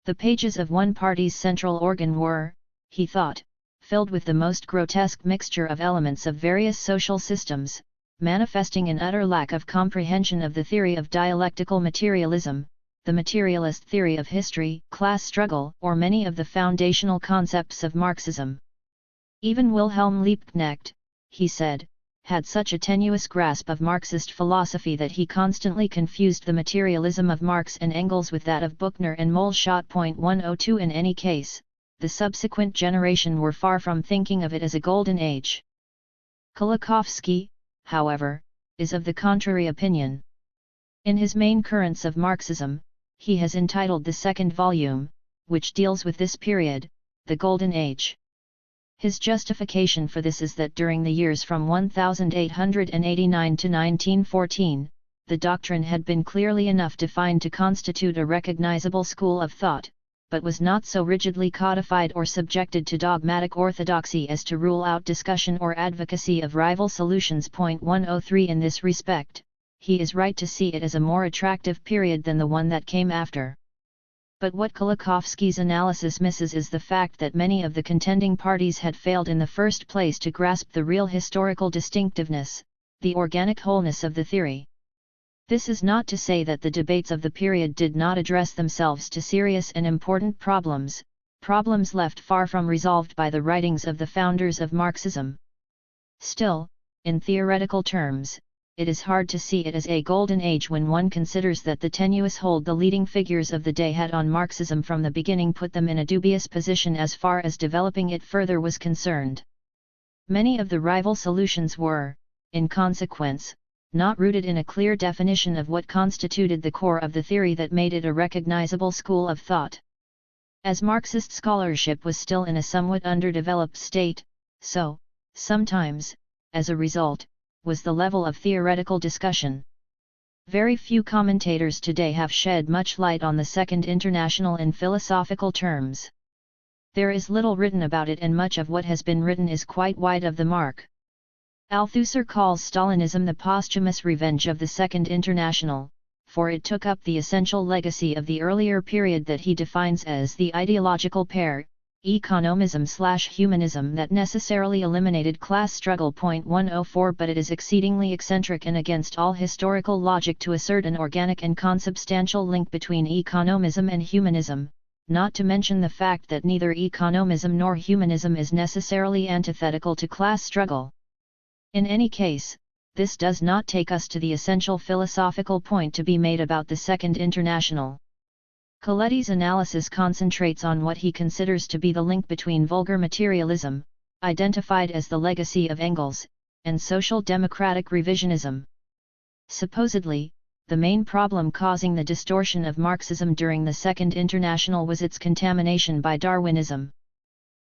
The pages of one party's central organ were, he thought, filled with the most grotesque mixture of elements of various social systems, manifesting an utter lack of comprehension of the theory of dialectical materialism, the materialist theory of history, class struggle, or many of the foundational concepts of Marxism. Even Wilhelm Liebknecht, he said, had such a tenuous grasp of Marxist philosophy that he constantly confused the materialism of Marx and Engels with that of Buchner and Moleschott. 102 In any case, the subsequent generation were far from thinking of it as a golden age. Kolakowski, however, is of the contrary opinion. In his main currents of Marxism, he has entitled the second volume, which deals with this period, the Golden Age. His justification for this is that during the years from 1889 to 1914, the doctrine had been clearly enough defined to constitute a recognizable school of thought, but was not so rigidly codified or subjected to dogmatic orthodoxy as to rule out discussion or advocacy of rival solutions. 103 In this respect, he is right to see it as a more attractive period than the one that came after. But what Kolakowski's analysis misses is the fact that many of the contending parties had failed in the first place to grasp the real historical distinctiveness, the organic wholeness of the theory. This is not to say that the debates of the period did not address themselves to serious and important problems, problems left far from resolved by the writings of the founders of Marxism. Still, in theoretical terms, it is hard to see it as a golden age when one considers that the tenuous hold the leading figures of the day had on Marxism from the beginning put them in a dubious position as far as developing it further was concerned. Many of the rival solutions were, in consequence, not rooted in a clear definition of what constituted the core of the theory that made it a recognizable school of thought. As Marxist scholarship was still in a somewhat underdeveloped state, so, sometimes, as a result, was the level of theoretical discussion. Very few commentators today have shed much light on the Second International in philosophical terms. There is little written about it, and much of what has been written is quite wide of the mark. Althusser calls Stalinism the posthumous revenge of the Second International, for it took up the essential legacy of the earlier period that he defines as the ideological pair, economism/humanism, that necessarily eliminated class struggle. 104 But it is exceedingly eccentric and against all historical logic to assert an organic and consubstantial link between economism and humanism, not to mention the fact that neither economism nor humanism is necessarily antithetical to class struggle. In any case, this does not take us to the essential philosophical point to be made about the Second International. Coletti's analysis concentrates on what he considers to be the link between vulgar materialism, identified as the legacy of Engels, and social democratic revisionism. Supposedly, the main problem causing the distortion of Marxism during the Second International was its contamination by Darwinism.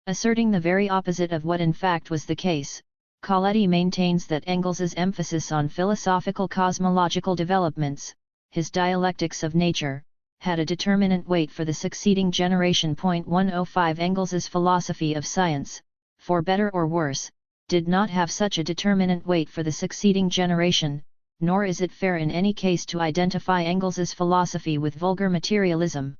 Asserting the very opposite of what in fact was the case, Coletti maintains that Engels's emphasis on philosophical cosmological developments, his dialectics of nature, had a determinant weight for the succeeding generation. 105 Engels's philosophy of science, for better or worse, did not have such a determinant weight for the succeeding generation, nor is it fair in any case to identify Engels's philosophy with vulgar materialism.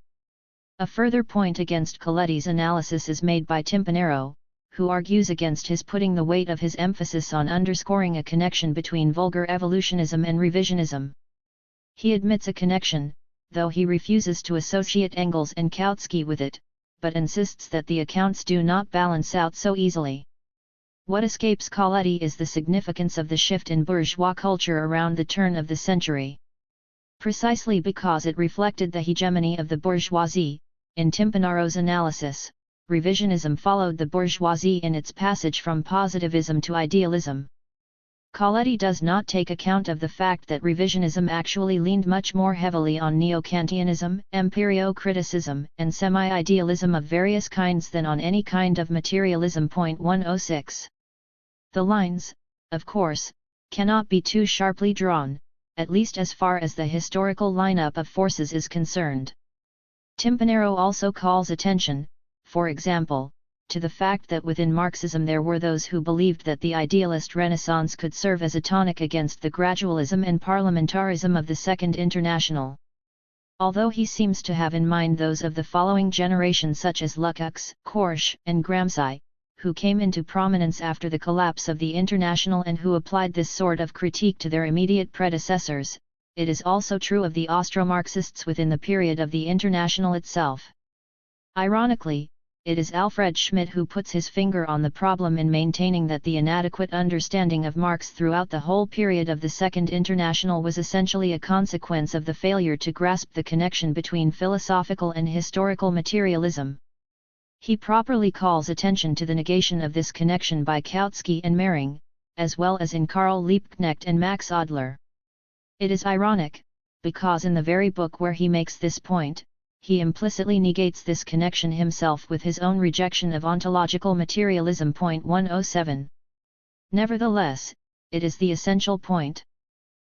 A further point against Coletti's analysis is made by Timpanaro, who argues against his putting the weight of his emphasis on underscoring a connection between vulgar evolutionism and revisionism. He admits a connection, though he refuses to associate Engels and Kautsky with it, but insists that the accounts do not balance out so easily. What escapes Coletti is the significance of the shift in bourgeois culture around the turn of the century. Precisely because it reflected the hegemony of the bourgeoisie, in Timpanaro's analysis, revisionism followed the bourgeoisie in its passage from positivism to idealism. Coletti does not take account of the fact that revisionism actually leaned much more heavily on neo-Kantianism, empirio-criticism, and semi-idealism of various kinds than on any kind of materialism. 106. The lines, of course, cannot be too sharply drawn, at least as far as the historical lineup of forces is concerned. Timpanaro also calls attention, for example, to the fact that within Marxism there were those who believed that the idealist Renaissance could serve as a tonic against the gradualism and parliamentarism of the Second International. Although he seems to have in mind those of the following generation such as Lukács, Korsch, and Gramsci, who came into prominence after the collapse of the International and who applied this sort of critique to their immediate predecessors, it is also true of the Austro-Marxists within the period of the International itself. Ironically, it is Alfred Schmidt who puts his finger on the problem in maintaining that the inadequate understanding of Marx throughout the whole period of the Second International was essentially a consequence of the failure to grasp the connection between philosophical and historical materialism. He properly calls attention to the negation of this connection by Kautsky and Mehring, as well as in Karl Liebknecht and Max Adler. It is ironic, because in the very book where he makes this point, he implicitly negates this connection himself with his own rejection of ontological materialism. 107. Nevertheless, it is the essential point.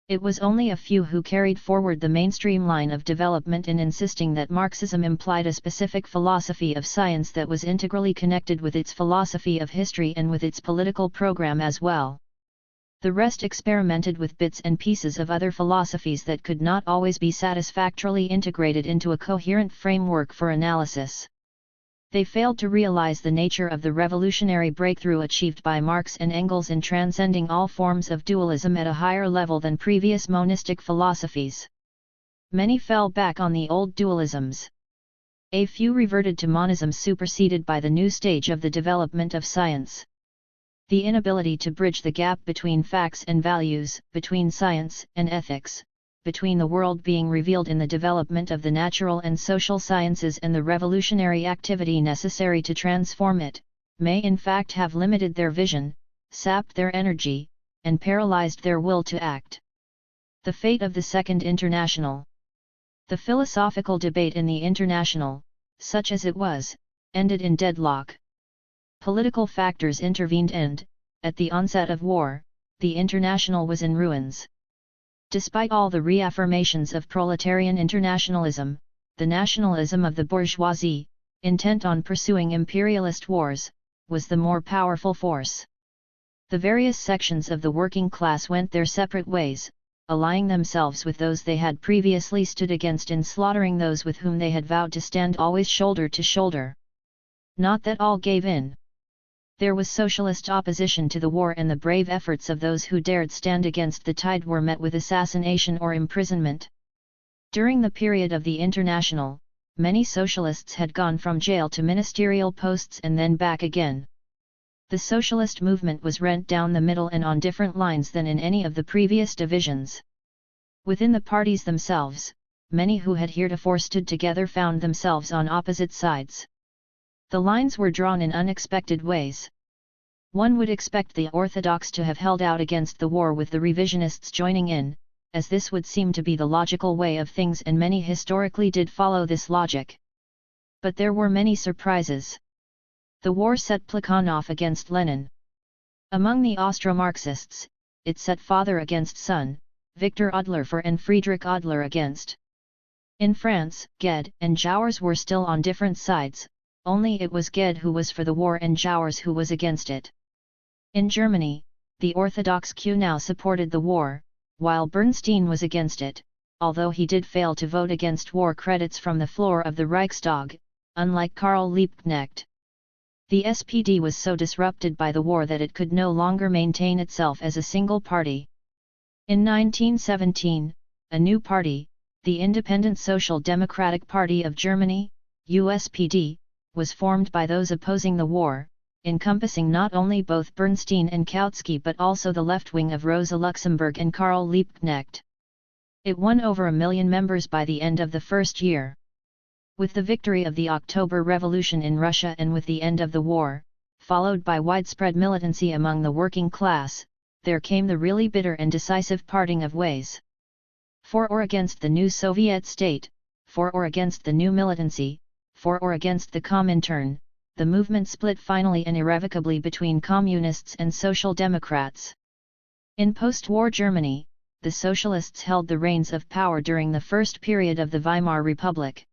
It was only a few who carried forward the mainstream line of development in insisting that Marxism implied a specific philosophy of science that was integrally connected with its philosophy of history and with its political program as well. The rest experimented with bits and pieces of other philosophies that could not always be satisfactorily integrated into a coherent framework for analysis. They failed to realize the nature of the revolutionary breakthrough achieved by Marx and Engels in transcending all forms of dualism at a higher level than previous monistic philosophies. Many fell back on the old dualisms. A few reverted to monism superseded by the new stage of the development of science. The inability to bridge the gap between facts and values, between science and ethics, between the world being revealed in the development of the natural and social sciences and the revolutionary activity necessary to transform it, may in fact have limited their vision, sapped their energy, and paralyzed their will to act. The fate of the Second International. The philosophical debate in the International, such as it was, ended in deadlock. Political factors intervened and, at the onset of war, the International was in ruins. Despite all the reaffirmations of proletarian internationalism, the nationalism of the bourgeoisie, intent on pursuing imperialist wars, was the more powerful force. The various sections of the working class went their separate ways, allying themselves with those they had previously stood against in slaughtering those with whom they had vowed to stand always shoulder to shoulder. Not that all gave in. There was socialist opposition to the war, and the brave efforts of those who dared stand against the tide were met with assassination or imprisonment. During the period of the International, many socialists had gone from jail to ministerial posts and then back again. The socialist movement was rent down the middle and on different lines than in any of the previous divisions. Within the parties themselves, many who had heretofore stood together found themselves on opposite sides. The lines were drawn in unexpected ways. One would expect the orthodox to have held out against the war with the revisionists joining in, as this would seem to be the logical way of things, and many historically did follow this logic. But there were many surprises. The war set Plekhanov against Lenin. Among the Austro-Marxists, it set father against son, Victor Adler and Friedrich Adler against. In France, Gued and Jouers were still on different sides, only it was Gued who was for the war and Jouers who was against it. In Germany, the Orthodox Q now supported the war, while Bernstein was against it, although he did fail to vote against war credits from the floor of the Reichstag, unlike Karl Liebknecht. The SPD was so disrupted by the war that it could no longer maintain itself as a single party. In 1917, a new party, the Independent Social Democratic Party of Germany, USPD, was formed by those opposing the war, encompassing not only both Bernstein and Kautsky but also the left wing of Rosa Luxemburg and Karl Liebknecht. It won over 1 million members by the end of the first year. With the victory of the October Revolution in Russia and with the end of the war, followed by widespread militancy among the working class, there came the really bitter and decisive parting of ways. For or against the new Soviet state, for or against the new militancy, for or against the Comintern, the movement split finally and irrevocably between communists and social democrats. In post-war Germany, the socialists held the reins of power during the first period of the Weimar Republic.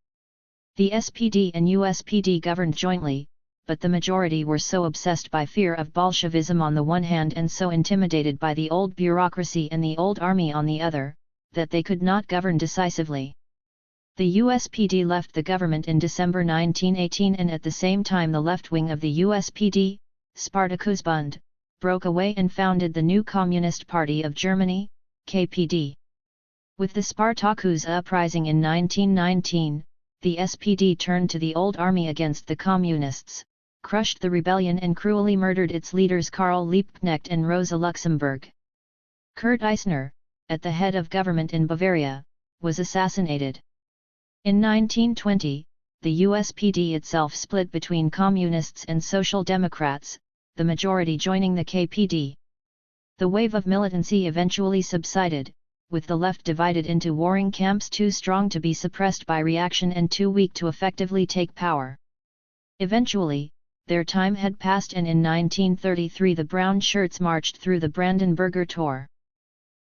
The SPD and USPD governed jointly, but the majority were so obsessed by fear of Bolshevism on the one hand and so intimidated by the old bureaucracy and the old army on the other, that they could not govern decisively. The USPD left the government in December 1918, and at the same time the left wing of the USPD, Spartakusbund, broke away and founded the new Communist Party of Germany, KPD. With the Spartakus uprising in 1919, the SPD turned to the old army against the Communists, crushed the rebellion and cruelly murdered its leaders Karl Liebknecht and Rosa Luxemburg. Kurt Eisner, at the head of government in Bavaria, was assassinated. In 1920, the USPD itself split between Communists and Social Democrats, the majority joining the KPD. The wave of militancy eventually subsided, with the left divided into warring camps too strong to be suppressed by reaction and too weak to effectively take power. Eventually, their time had passed, and in 1933 the brown shirts marched through the Brandenburger Tor.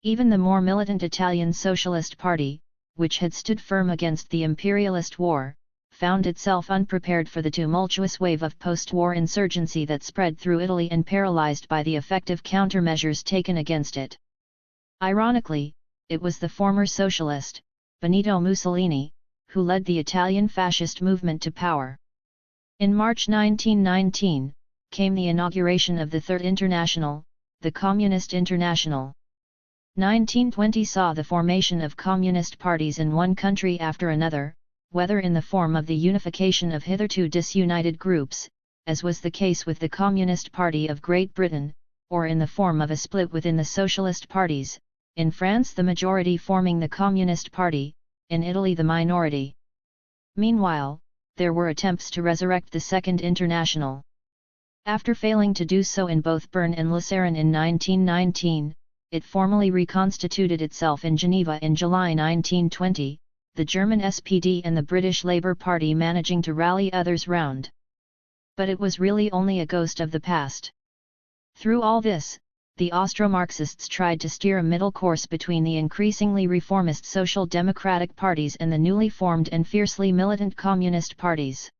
Even the more militant Italian Socialist Party, which had stood firm against the imperialist war, found itself unprepared for the tumultuous wave of post-war insurgency that spread through Italy and paralyzed by the effective countermeasures taken against it. Ironically, it was the former socialist, Benito Mussolini, who led the Italian fascist movement to power. In March 1919, came the inauguration of the Third International, the Communist International. 1920 saw the formation of communist parties in one country after another, whether in the form of the unification of hitherto disunited groups, as was the case with the Communist Party of Great Britain, or in the form of a split within the socialist parties, in France the majority forming the Communist Party, in Italy the minority. Meanwhile, there were attempts to resurrect the Second International. After failing to do so in both Bern and Lucerne in 1919, it formally reconstituted itself in Geneva in July 1920, the German SPD and the British Labour Party managing to rally others round. But it was really only a ghost of the past. Through all this, the Austro-Marxists tried to steer a middle course between the increasingly reformist social democratic parties and the newly formed and fiercely militant communist parties.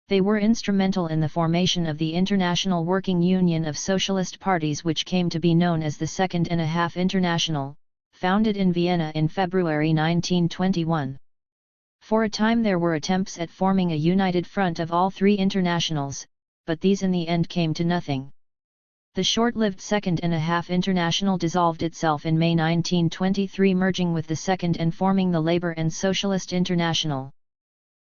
They were instrumental in the formation of the International Working Union of Socialist Parties, which came to be known as the Second and a Half International, founded in Vienna in February 1921. For a time there were attempts at forming a united front of all three internationals, but these in the end came to nothing. The short-lived Second and a Half International dissolved itself in May 1923, merging with the Second and forming the Labour and Socialist International.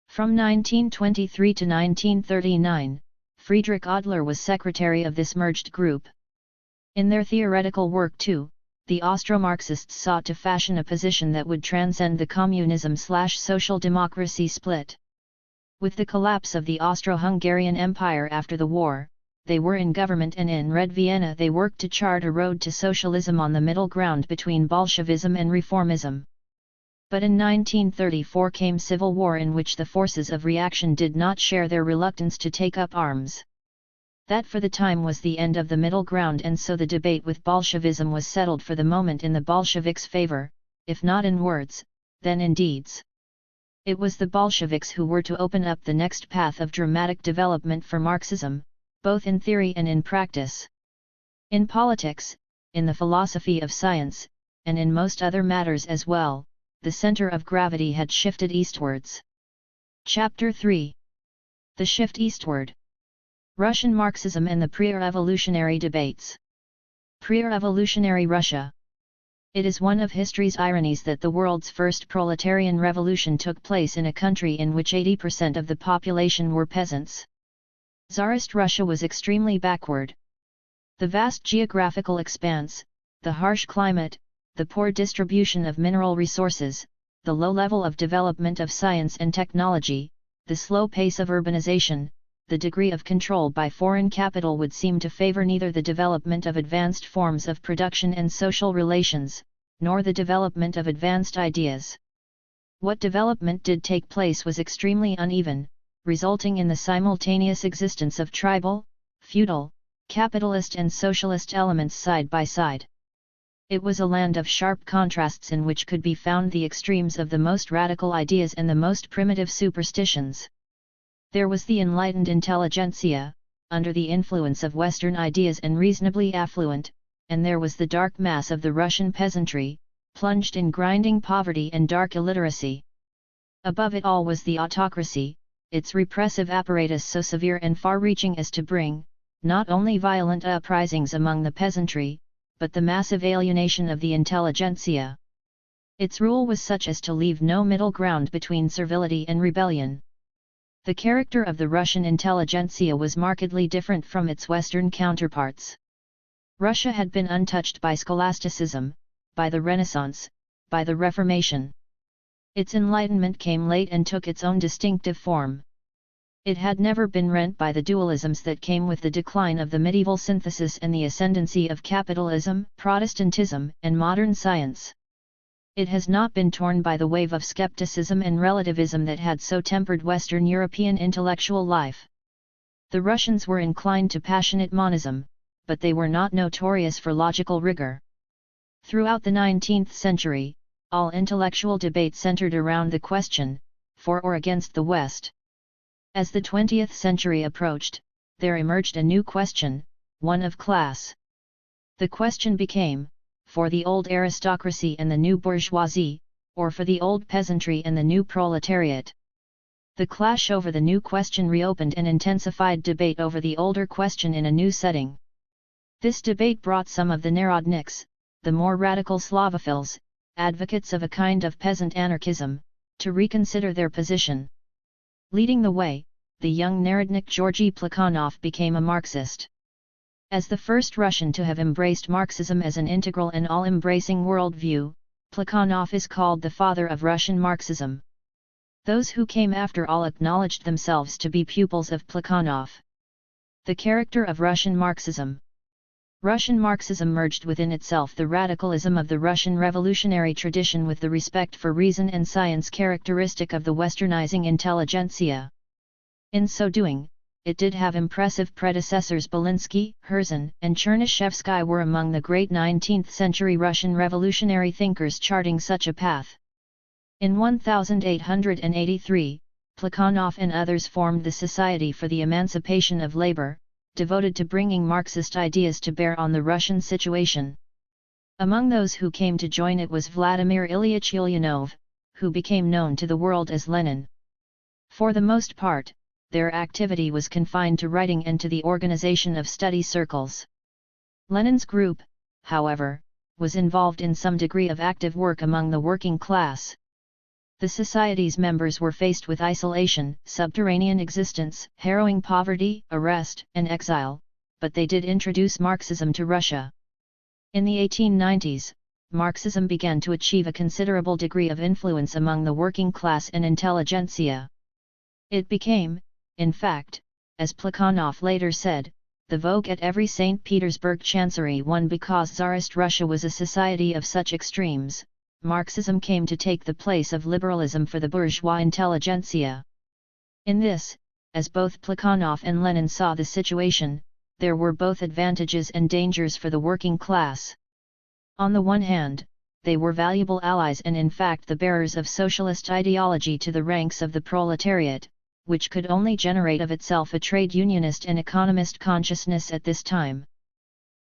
From 1923 to 1939, Friedrich Adler was secretary of this merged group. In their theoretical work too, the Austro-Marxists sought to fashion a position that would transcend the communism/social democracy split. With the collapse of the Austro-Hungarian Empire after the war, they were in government, and in Red Vienna they worked to chart a road to socialism on the middle ground between Bolshevism and reformism. But in 1934 came civil war, in which the forces of reaction did not share their reluctance to take up arms. That for the time was the end of the middle ground, and so the debate with Bolshevism was settled for the moment in the Bolsheviks' favor, if not in words, then in deeds. It was the Bolsheviks who were to open up the next path of dramatic development for Marxism, both in theory and in practice. In politics, in the philosophy of science, and in most other matters as well, the center of gravity had shifted eastwards. Chapter 3. The Shift Eastward. Russian Marxism and the Pre-Revolutionary Debates. Pre-Revolutionary Russia. It is one of history's ironies that the world's first proletarian revolution took place in a country in which 80% of the population were peasants. Tsarist Russia was extremely backward. The vast geographical expanse, the harsh climate, the poor distribution of mineral resources, the low level of development of science and technology, the slow pace of urbanization, the degree of control by foreign capital would seem to favor neither the development of advanced forms of production and social relations, nor the development of advanced ideas. What development did take place was extremely uneven, resulting in the simultaneous existence of tribal, feudal, capitalist and socialist elements side by side. It was a land of sharp contrasts in which could be found the extremes of the most radical ideas and the most primitive superstitions. There was the enlightened intelligentsia, under the influence of Western ideas and reasonably affluent, and there was the dark mass of the Russian peasantry, plunged in grinding poverty and dark illiteracy. Above it all was the autocracy, its repressive apparatus so severe and far-reaching as to bring, not only violent uprisings among the peasantry, but the massive alienation of the intelligentsia. Its rule was such as to leave no middle ground between servility and rebellion. The character of the Russian intelligentsia was markedly different from its Western counterparts. Russia had been untouched by scholasticism, by the Renaissance, by the Reformation. Its enlightenment came late and took its own distinctive form. It had never been rent by the dualisms that came with the decline of the medieval synthesis and the ascendancy of capitalism, Protestantism, and modern science. It has not been torn by the wave of skepticism and relativism that had so tempered Western European intellectual life. The Russians were inclined to passionate monism, but they were not notorious for logical rigor. Throughout the 19th century, all intellectual debate centered around the question, for or against the West. As the 20th century approached, there emerged a new question, one of class. The question became, for the old aristocracy and the new bourgeoisie, or for the old peasantry and the new proletariat. The clash over the new question reopened and intensified debate over the older question in a new setting. This debate brought some of the Narodniks, the more radical Slavophiles, advocates of a kind of peasant anarchism, to reconsider their position. Leading the way, the young Narodnik Georgy Plekhanov became a Marxist. As the first Russian to have embraced Marxism as an integral and all-embracing worldview, Plekhanov is called the father of Russian Marxism. Those who came after all acknowledged themselves to be pupils of Plekhanov. The character of Russian Marxism. Russian Marxism merged within itself the radicalism of the Russian revolutionary tradition with the respect for reason and science characteristic of the westernizing intelligentsia. In so doing, it did have impressive predecessors. Belinsky, Herzen, and Chernyshevsky were among the great 19th-century Russian revolutionary thinkers charting such a path. In 1883, Plekhanov and others formed the Society for the Emancipation of Labor, devoted to bringing Marxist ideas to bear on the Russian situation. Among those who came to join it was Vladimir Ilyich Ulyanov, who became known to the world as Lenin. For the most part, their activity was confined to writing and to the organization of study circles. Lenin's group, however, was involved in some degree of active work among the working class. The Society's members were faced with isolation, subterranean existence, harrowing poverty, arrest, and exile, but they did introduce Marxism to Russia. In the 1890s, Marxism began to achieve a considerable degree of influence among the working class and intelligentsia. It became, in fact, as Plekhanov later said, the vogue at every St. Petersburg chancery one because Tsarist Russia was a society of such extremes. Marxism came to take the place of liberalism for the bourgeois intelligentsia. In this, as both Plekhanov and Lenin saw the situation, there were both advantages and dangers for the working class. On the one hand, they were valuable allies and in fact the bearers of socialist ideology to the ranks of the proletariat, which could only generate of itself a trade unionist and economist consciousness at this time.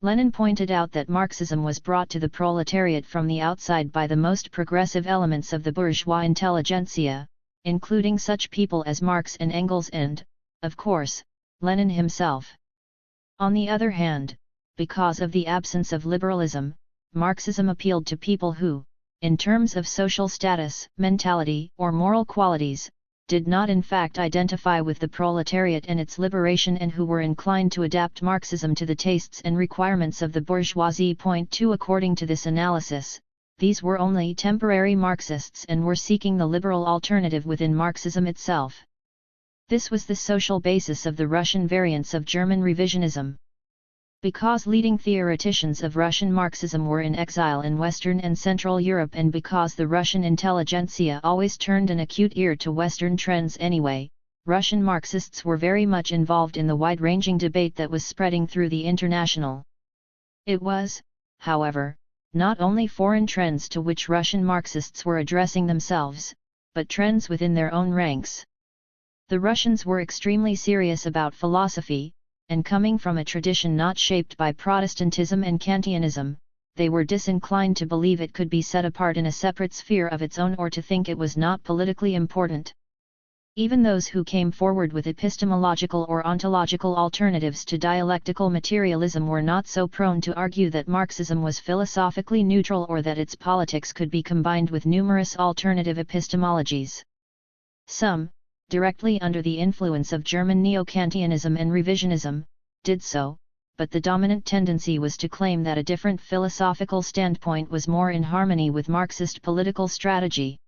Lenin pointed out that Marxism was brought to the proletariat from the outside by the most progressive elements of the bourgeois intelligentsia, including such people as Marx and Engels and, of course, Lenin himself. On the other hand, because of the absence of liberalism, Marxism appealed to people who, in terms of social status, mentality, or moral qualities, did not in fact identify with the proletariat and its liberation and who were inclined to adapt Marxism to the tastes and requirements of the bourgeoisie. Point 2 According to this analysis, these were only temporary Marxists and were seeking the liberal alternative within Marxism itself. This was the social basis of the Russian variants of German revisionism. Because leading theoreticians of Russian Marxism were in exile in Western and Central Europe and because the Russian intelligentsia always turned an acute ear to Western trends anyway, Russian Marxists were very much involved in the wide-ranging debate that was spreading through the international. It was, however, not only foreign trends to which Russian Marxists were addressing themselves, but trends within their own ranks. The Russians were extremely serious about philosophy, and coming from a tradition not shaped by Protestantism and Kantianism, they were disinclined to believe it could be set apart in a separate sphere of its own or to think it was not politically important. Even those who came forward with epistemological or ontological alternatives to dialectical materialism were not so prone to argue that Marxism was philosophically neutral or that its politics could be combined with numerous alternative epistemologies. Some, directly under the influence of German neo-Kantianism and revisionism, did so, but the dominant tendency was to claim that a different philosophical standpoint was more in harmony with Marxist political strategy.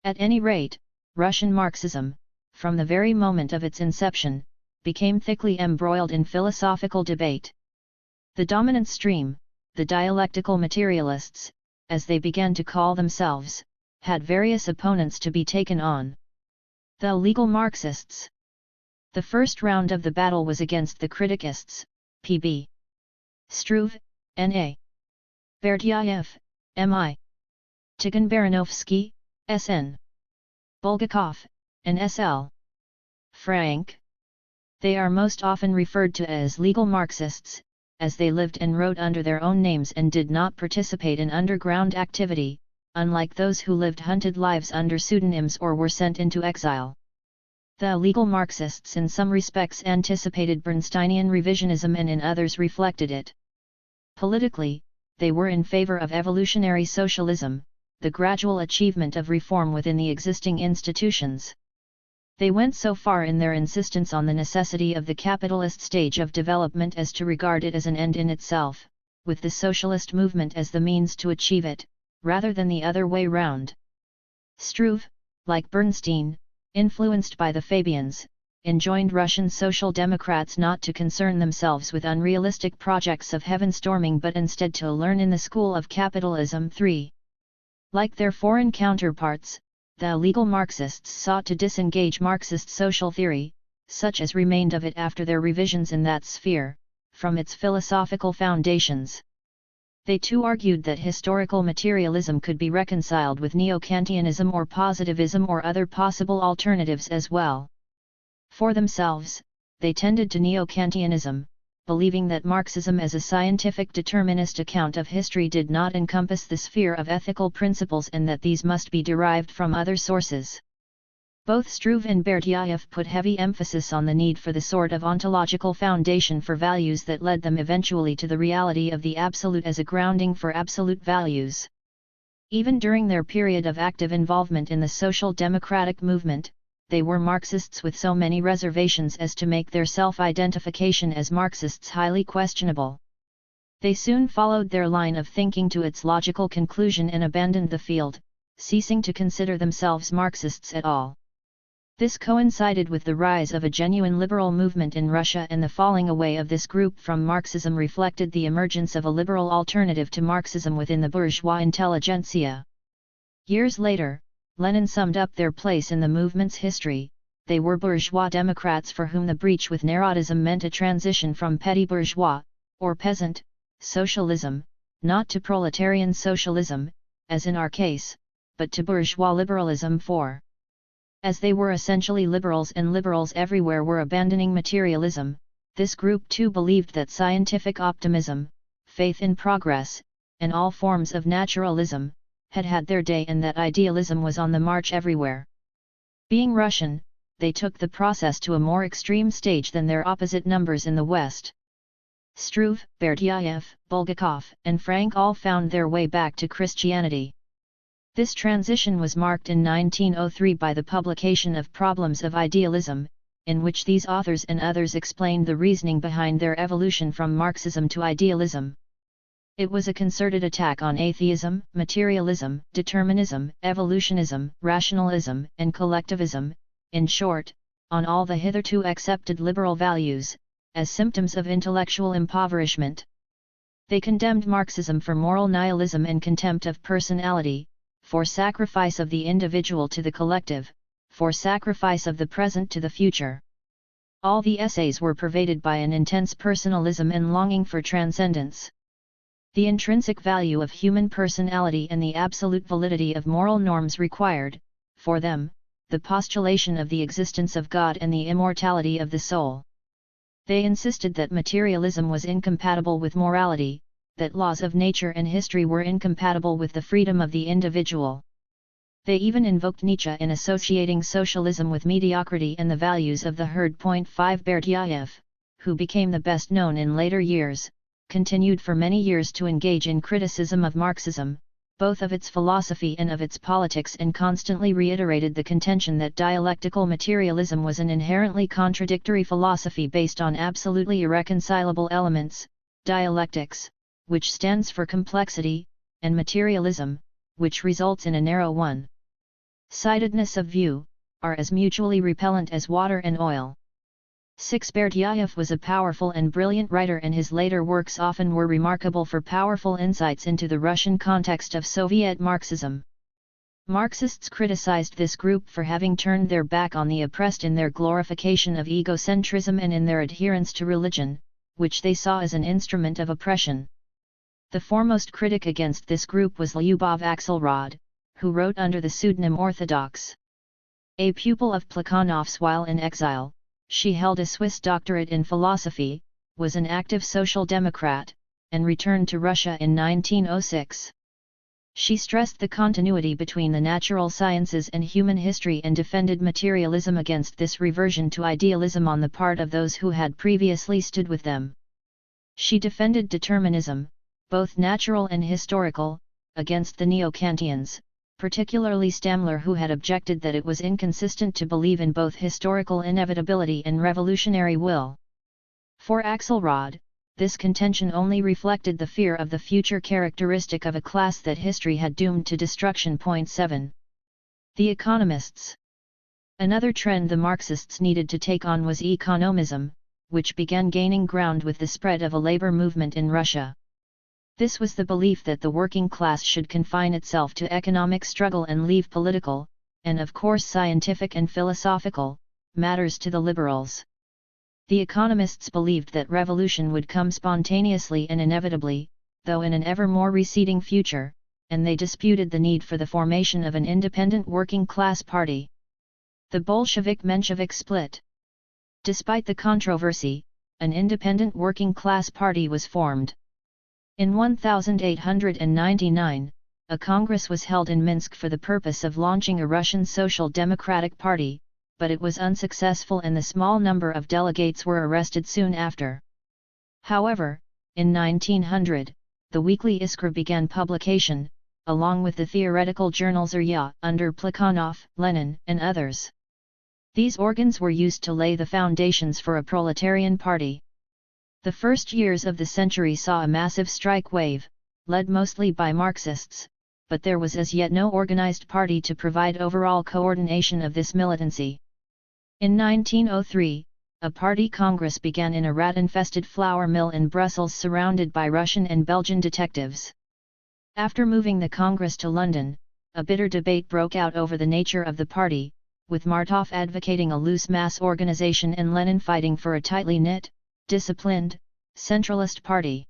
At any rate, Russian Marxism, from the very moment of its inception, became thickly embroiled in philosophical debate. The dominant stream, the dialectical materialists, as they began to call themselves, had various opponents to be taken on. The legal Marxists. The first round of the battle was against the Kriticists, P.B. Struve, N.A. Berdyaev, M.I. Tikhon Baranovsky, S.N. Bulgakov, and S.L. Frank. They are most often referred to as legal Marxists, as they lived and wrote under their own names and did not participate in underground activity, unlike those who lived hunted lives under pseudonyms or were sent into exile. The legal Marxists in some respects anticipated Bernsteinian revisionism and in others reflected it. Politically, they were in favor of evolutionary socialism, the gradual achievement of reform within the existing institutions. They went so far in their insistence on the necessity of the capitalist stage of development as to regard it as an end in itself, with the socialist movement as the means to achieve it, rather than the other way round. Struve, like Bernstein, influenced by the Fabians, enjoined Russian Social Democrats not to concern themselves with unrealistic projects of heaven-storming but instead to learn in the school of capitalism. 3. Like their foreign counterparts, the legal Marxists sought to disengage Marxist social theory, such as remained of it after their revisions in that sphere, from its philosophical foundations. They too argued that historical materialism could be reconciled with neo-Kantianism or positivism or other possible alternatives as well. For themselves, they tended to neo-Kantianism, believing that Marxism as a scientific determinist account of history did not encompass the sphere of ethical principles and that these must be derived from other sources. Both Struve and Berdyaev put heavy emphasis on the need for the sort of ontological foundation for values that led them eventually to the reality of the absolute as a grounding for absolute values. Even during their period of active involvement in the social democratic movement, they were Marxists with so many reservations as to make their self-identification as Marxists highly questionable. They soon followed their line of thinking to its logical conclusion and abandoned the field, ceasing to consider themselves Marxists at all. This coincided with the rise of a genuine liberal movement in Russia, and the falling away of this group from Marxism reflected the emergence of a liberal alternative to Marxism within the bourgeois intelligentsia. Years later, Lenin summed up their place in the movement's history. They were bourgeois Democrats for whom the breach with Narodism meant a transition from petty bourgeois, or peasant, socialism, not to proletarian socialism, as in our case, but to bourgeois liberalism. 4. As they were essentially liberals and liberals everywhere were abandoning materialism, this group too believed that scientific optimism, faith in progress, and all forms of naturalism, had had their day and that idealism was on the march everywhere. Being Russian, they took the process to a more extreme stage than their opposite numbers in the West. Struve, Berdyaev, Bulgakov, and Frank all found their way back to Christianity. This transition was marked in 1903 by the publication of Problems of Idealism, in which these authors and others explained the reasoning behind their evolution from Marxism to idealism. It was a concerted attack on atheism, materialism, determinism, evolutionism, rationalism, and collectivism, in short, on all the hitherto accepted liberal values, as symptoms of intellectual impoverishment. They condemned Marxism for moral nihilism and contempt of personality, for sacrifice of the individual to the collective, for sacrifice of the present to the future. All the essays were pervaded by an intense personalism and longing for transcendence. The intrinsic value of human personality and the absolute validity of moral norms required, for them, the postulation of the existence of God and the immortality of the soul. They insisted that materialism was incompatible with morality, that laws of nature and history were incompatible with the freedom of the individual. They even invoked Nietzsche in associating socialism with mediocrity and the values of the herd. 5 Berdyaev, who became the best known in later years, continued for many years to engage in criticism of Marxism, both of its philosophy and of its politics, and constantly reiterated the contention that dialectical materialism was an inherently contradictory philosophy based on absolutely irreconcilable elements, dialectics, which stands for complexity, and materialism, which results in a narrow one-sidedness of view, are as mutually repellent as water and oil. 6 Berdyaev was a powerful and brilliant writer, and his later works often were remarkable for powerful insights into the Russian context of Soviet Marxism. Marxists criticized this group for having turned their back on the oppressed in their glorification of egocentrism and in their adherence to religion, which they saw as an instrument of oppression. The foremost critic against this group was Lyubov Axelrod, who wrote under the pseudonym Orthodox. A pupil of Plekhanov's while in exile, she held a Swiss doctorate in philosophy, was an active social democrat, and returned to Russia in 1906. She stressed the continuity between the natural sciences and human history and defended materialism against this reversion to idealism on the part of those who had previously stood with them. She defended determinism, both natural and historical, against the neo-Kantians, particularly Stammler, who had objected that it was inconsistent to believe in both historical inevitability and revolutionary will. For Axelrod, this contention only reflected the fear of the future characteristic of a class that history had doomed to destruction. 7. The economists. Another trend the Marxists needed to take on was economism, which began gaining ground with the spread of a labor movement in Russia. This was the belief that the working class should confine itself to economic struggle and leave political, and of course scientific and philosophical, matters to the liberals. The economists believed that revolution would come spontaneously and inevitably, though in an ever more receding future, and they disputed the need for the formation of an independent working class party. The Bolshevik-Menshevik split. Despite the controversy, an independent working class party was formed. In 1899, a congress was held in Minsk for the purpose of launching a Russian Social Democratic Party, but it was unsuccessful and the small number of delegates were arrested soon after. However, in 1900, the weekly Iskra began publication, along with the theoretical journal Zarya, under Plekhanov, Lenin, and others. These organs were used to lay the foundations for a proletarian party. The first years of the century saw a massive strike wave, led mostly by Marxists, but there was as yet no organized party to provide overall coordination of this militancy. In 1903, a party congress began in a rat-infested flour mill in Brussels surrounded by Russian and Belgian detectives. After moving the congress to London, a bitter debate broke out over the nature of the party, with Martov advocating a loose mass organization and Lenin fighting for a tightly knit, disciplined, centralist party.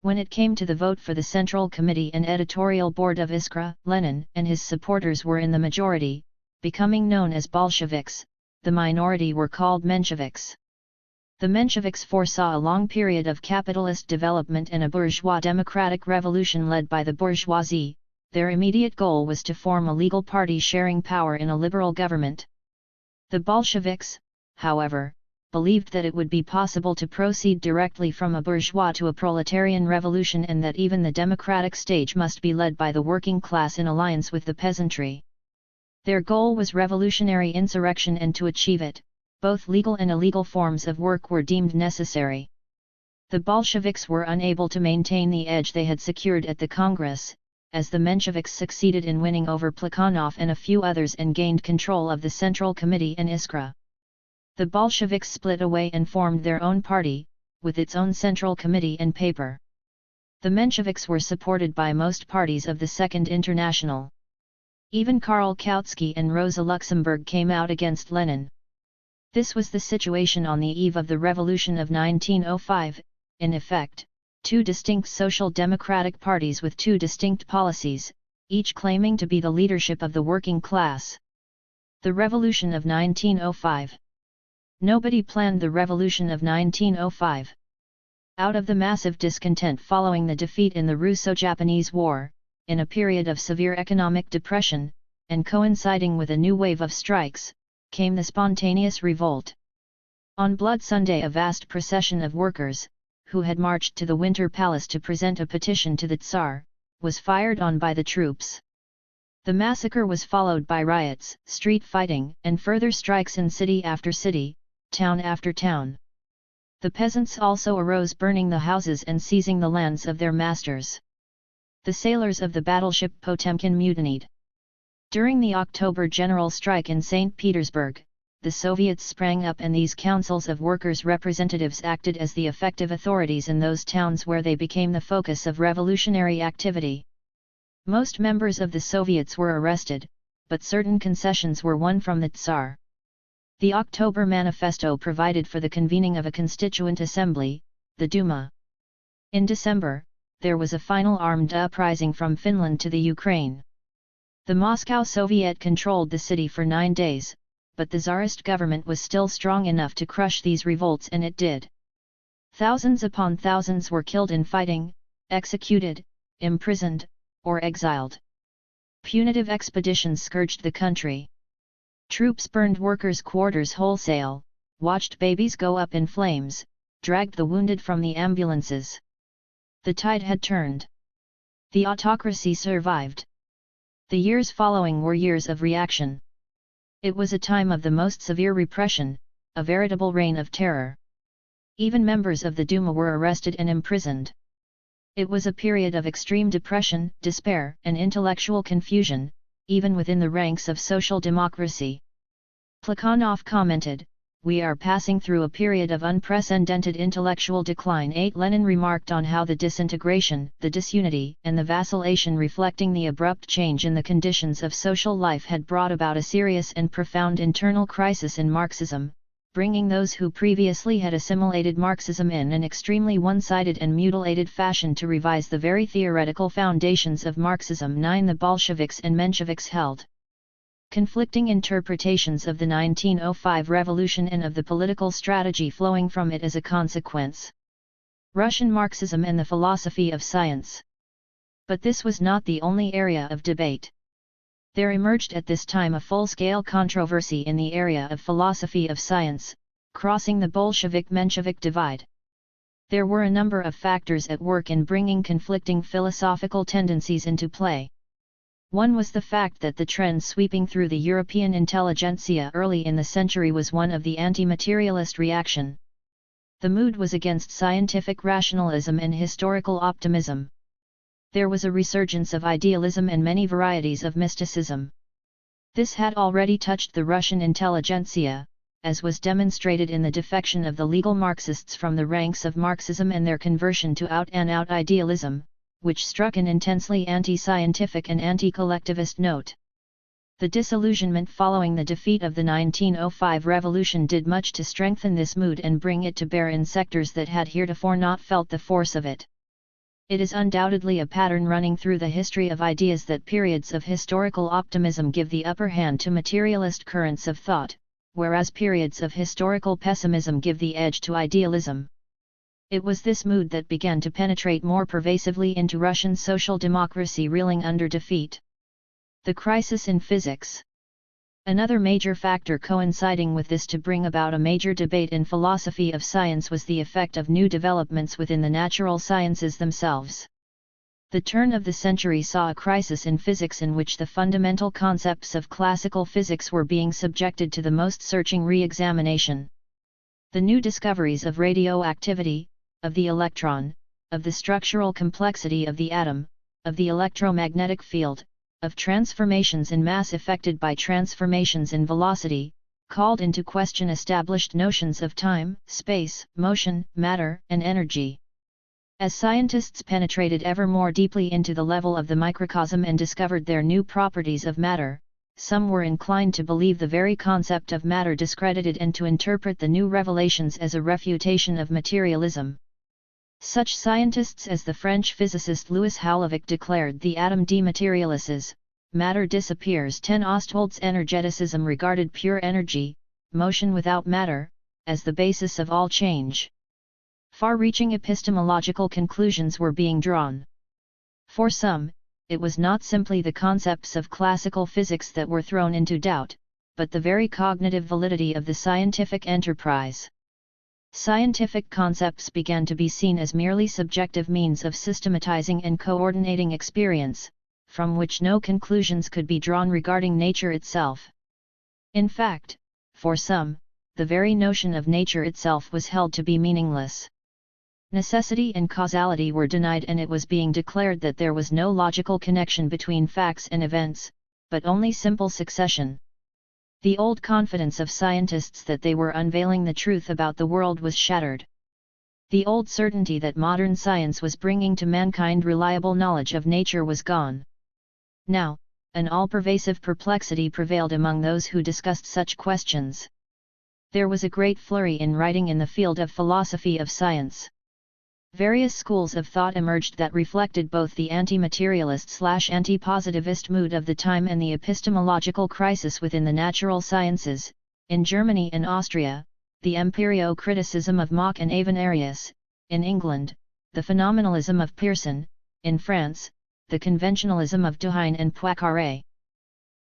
When it came to the vote for the Central Committee and Editorial Board of Iskra, Lenin and his supporters were in the majority, becoming known as Bolsheviks. The minority were called Mensheviks. The Mensheviks foresaw a long period of capitalist development and a bourgeois democratic revolution led by the bourgeoisie. Their immediate goal was to form a legal party sharing power in a liberal government. The Bolsheviks, however, believed that it would be possible to proceed directly from a bourgeois to a proletarian revolution and that even the democratic stage must be led by the working class in alliance with the peasantry. Their goal was revolutionary insurrection, and to achieve it, both legal and illegal forms of work were deemed necessary. The Bolsheviks were unable to maintain the edge they had secured at the Congress, as the Mensheviks succeeded in winning over Plekhanov and a few others and gained control of the Central Committee and Iskra. The Bolsheviks split away and formed their own party, with its own Central Committee and paper. The Mensheviks were supported by most parties of the Second International. Even Karl Kautsky and Rosa Luxemburg came out against Lenin. This was the situation on the eve of the Revolution of 1905. In effect, Two distinct social democratic parties with two distinct policies, each claiming to be the leadership of the working class. The Revolution of 1905. Nobody planned the Revolution of 1905. Out of the massive discontent following the defeat in the Russo-Japanese War, in a period of severe economic depression, and coinciding with a new wave of strikes, came the spontaneous revolt. On Blood Sunday a vast procession of workers, who had marched to the Winter Palace to present a petition to the Tsar, was fired on by the troops. The massacre was followed by riots, street fighting, and further strikes in city after city, town after town. The peasants also arose, burning the houses and seizing the lands of their masters. The sailors of the battleship Potemkin mutinied. During the October general strike in St. Petersburg, the Soviets sprang up, and these councils of workers' representatives acted as the effective authorities in those towns where they became the focus of revolutionary activity. Most members of the Soviets were arrested, but certain concessions were won from the Tsar. The October Manifesto provided for the convening of a constituent assembly, the Duma. In December, there was a final armed uprising from Finland to the Ukraine. The Moscow Soviet controlled the city for 9 days, but the Tsarist government was still strong enough to crush these revolts, and it did. Thousands upon thousands were killed in fighting, executed, imprisoned, or exiled. Punitive expeditions scourged the country. Troops burned workers' quarters wholesale, watched babies go up in flames, dragged the wounded from the ambulances. The tide had turned. The autocracy survived. The years following were years of reaction. It was a time of the most severe repression, a veritable reign of terror. Even members of the Duma were arrested and imprisoned. It was a period of extreme depression, despair, and intellectual confusion, even within the ranks of social democracy. Plekhanov commented, "We are passing through a period of unprecedented intellectual decline." Lenin remarked on how the disintegration, the disunity, and the vacillation reflecting the abrupt change in the conditions of social life had brought about a serious and profound internal crisis in Marxism, bringing those who previously had assimilated Marxism in an extremely one-sided and mutilated fashion to revise the very theoretical foundations of Marxism. 9. The Bolsheviks and Mensheviks held conflicting interpretations of the 1905 revolution and of the political strategy flowing from it as a consequence. Russian Marxism and the philosophy of science. But this was not the only area of debate. There emerged at this time a full-scale controversy in the area of philosophy of science, crossing the Bolshevik-Menshevik divide. There were a number of factors at work in bringing conflicting philosophical tendencies into play. One was the fact that the trend sweeping through the European intelligentsia early in the century was one of the anti-materialist reaction. The mood was against scientific rationalism and historical optimism. There was a resurgence of idealism and many varieties of mysticism. This had already touched the Russian intelligentsia, as was demonstrated in the defection of the legal Marxists from the ranks of Marxism and their conversion to out-and-out idealism, which struck an intensely anti-scientific and anti-collectivist note. The disillusionment following the defeat of the 1905 revolution did much to strengthen this mood and bring it to bear in sectors that had heretofore not felt the force of it. It is undoubtedly a pattern running through the history of ideas that periods of historical optimism give the upper hand to materialist currents of thought, whereas periods of historical pessimism give the edge to idealism. It was this mood that began to penetrate more pervasively into Russian social democracy reeling under defeat. The crisis in physics. Another major factor coinciding with this to bring about a major debate in philosophy of science was the effect of new developments within the natural sciences themselves. The turn of the century saw a crisis in physics in which the fundamental concepts of classical physics were being subjected to the most searching re-examination. The new discoveries of radioactivity, of the electron, of the structural complexity of the atom, of the electromagnetic field, of transformations in mass effected by transformations in velocity, called into question established notions of time, space, motion, matter, and energy. As scientists penetrated ever more deeply into the level of the microcosm and discovered their new properties of matter, some were inclined to believe the very concept of matter discredited and to interpret the new revelations as a refutation of materialism. Such scientists as the French physicist Louis Haulovic declared the atom dematerializes, matter disappears. 10 Ostwald's energeticism regarded pure energy, motion without matter, as the basis of all change. Far-reaching epistemological conclusions were being drawn. For some, it was not simply the concepts of classical physics that were thrown into doubt, but the very cognitive validity of the scientific enterprise. Scientific concepts began to be seen as merely subjective means of systematizing and coordinating experience, from which no conclusions could be drawn regarding nature itself. In fact, for some, the very notion of nature itself was held to be meaningless. Necessity and causality were denied, and it was being declared that there was no logical connection between facts and events, but only simple succession. The old confidence of scientists that they were unveiling the truth about the world was shattered. The old certainty that modern science was bringing to mankind reliable knowledge of nature was gone. Now, an all-pervasive perplexity prevailed among those who discussed such questions. There was a great flurry in writing in the field of philosophy of science. Various schools of thought emerged that reflected both the anti-materialist/anti-positivist mood of the time and the epistemological crisis within the natural sciences. In Germany and Austria, the empirio-criticism of Mach and Avenarius; in England, the phenomenalism of Pearson; in France, the conventionalism of Duhaime and Poincaré.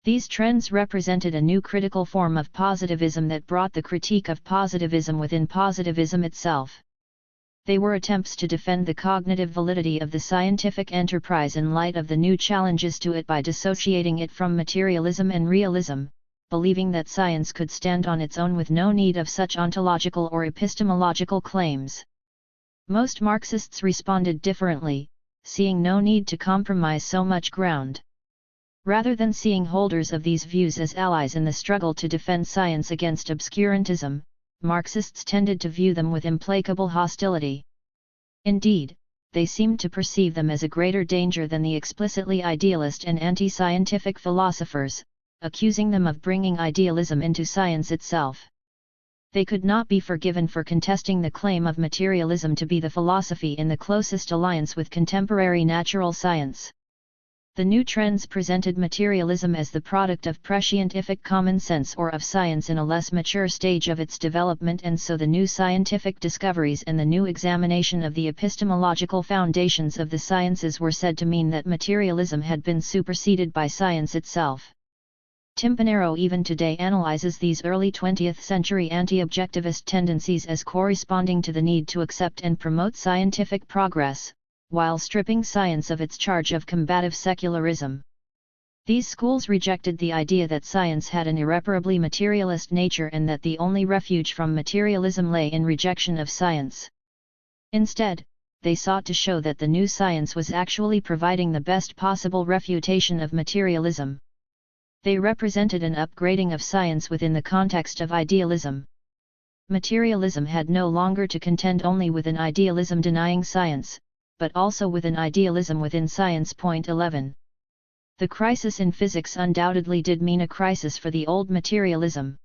These trends represented a new critical form of positivism that brought the critique of positivism within positivism itself. They were attempts to defend the cognitive validity of the scientific enterprise in light of the new challenges to it by dissociating it from materialism and realism, believing that science could stand on its own with no need of such ontological or epistemological claims. Most Marxists responded differently, seeing no need to compromise so much ground. Rather than seeing holders of these views as allies in the struggle to defend science against obscurantism, Marxists tended to view them with implacable hostility. Indeed, they seemed to perceive them as a greater danger than the explicitly idealist and anti-scientific philosophers, accusing them of bringing idealism into science itself. They could not be forgiven for contesting the claim of materialism to be the philosophy in the closest alliance with contemporary natural science. The new trends presented materialism as the product of prescientific common sense or of science in a less mature stage of its development, and so the new scientific discoveries and the new examination of the epistemological foundations of the sciences were said to mean that materialism had been superseded by science itself. Timpanaro even today analyzes these early 20th century anti-objectivist tendencies as corresponding to the need to accept and promote scientific progress, while stripping science of its charge of combative secularism. These schools rejected the idea that science had an irreparably materialist nature and that the only refuge from materialism lay in rejection of science. Instead, they sought to show that the new science was actually providing the best possible refutation of materialism. They represented an upgrading of science within the context of idealism. Materialism had no longer to contend only with an idealism denying science, but also with an idealism within science. 11. The crisis in physics undoubtedly did mean a crisis for the old materialism.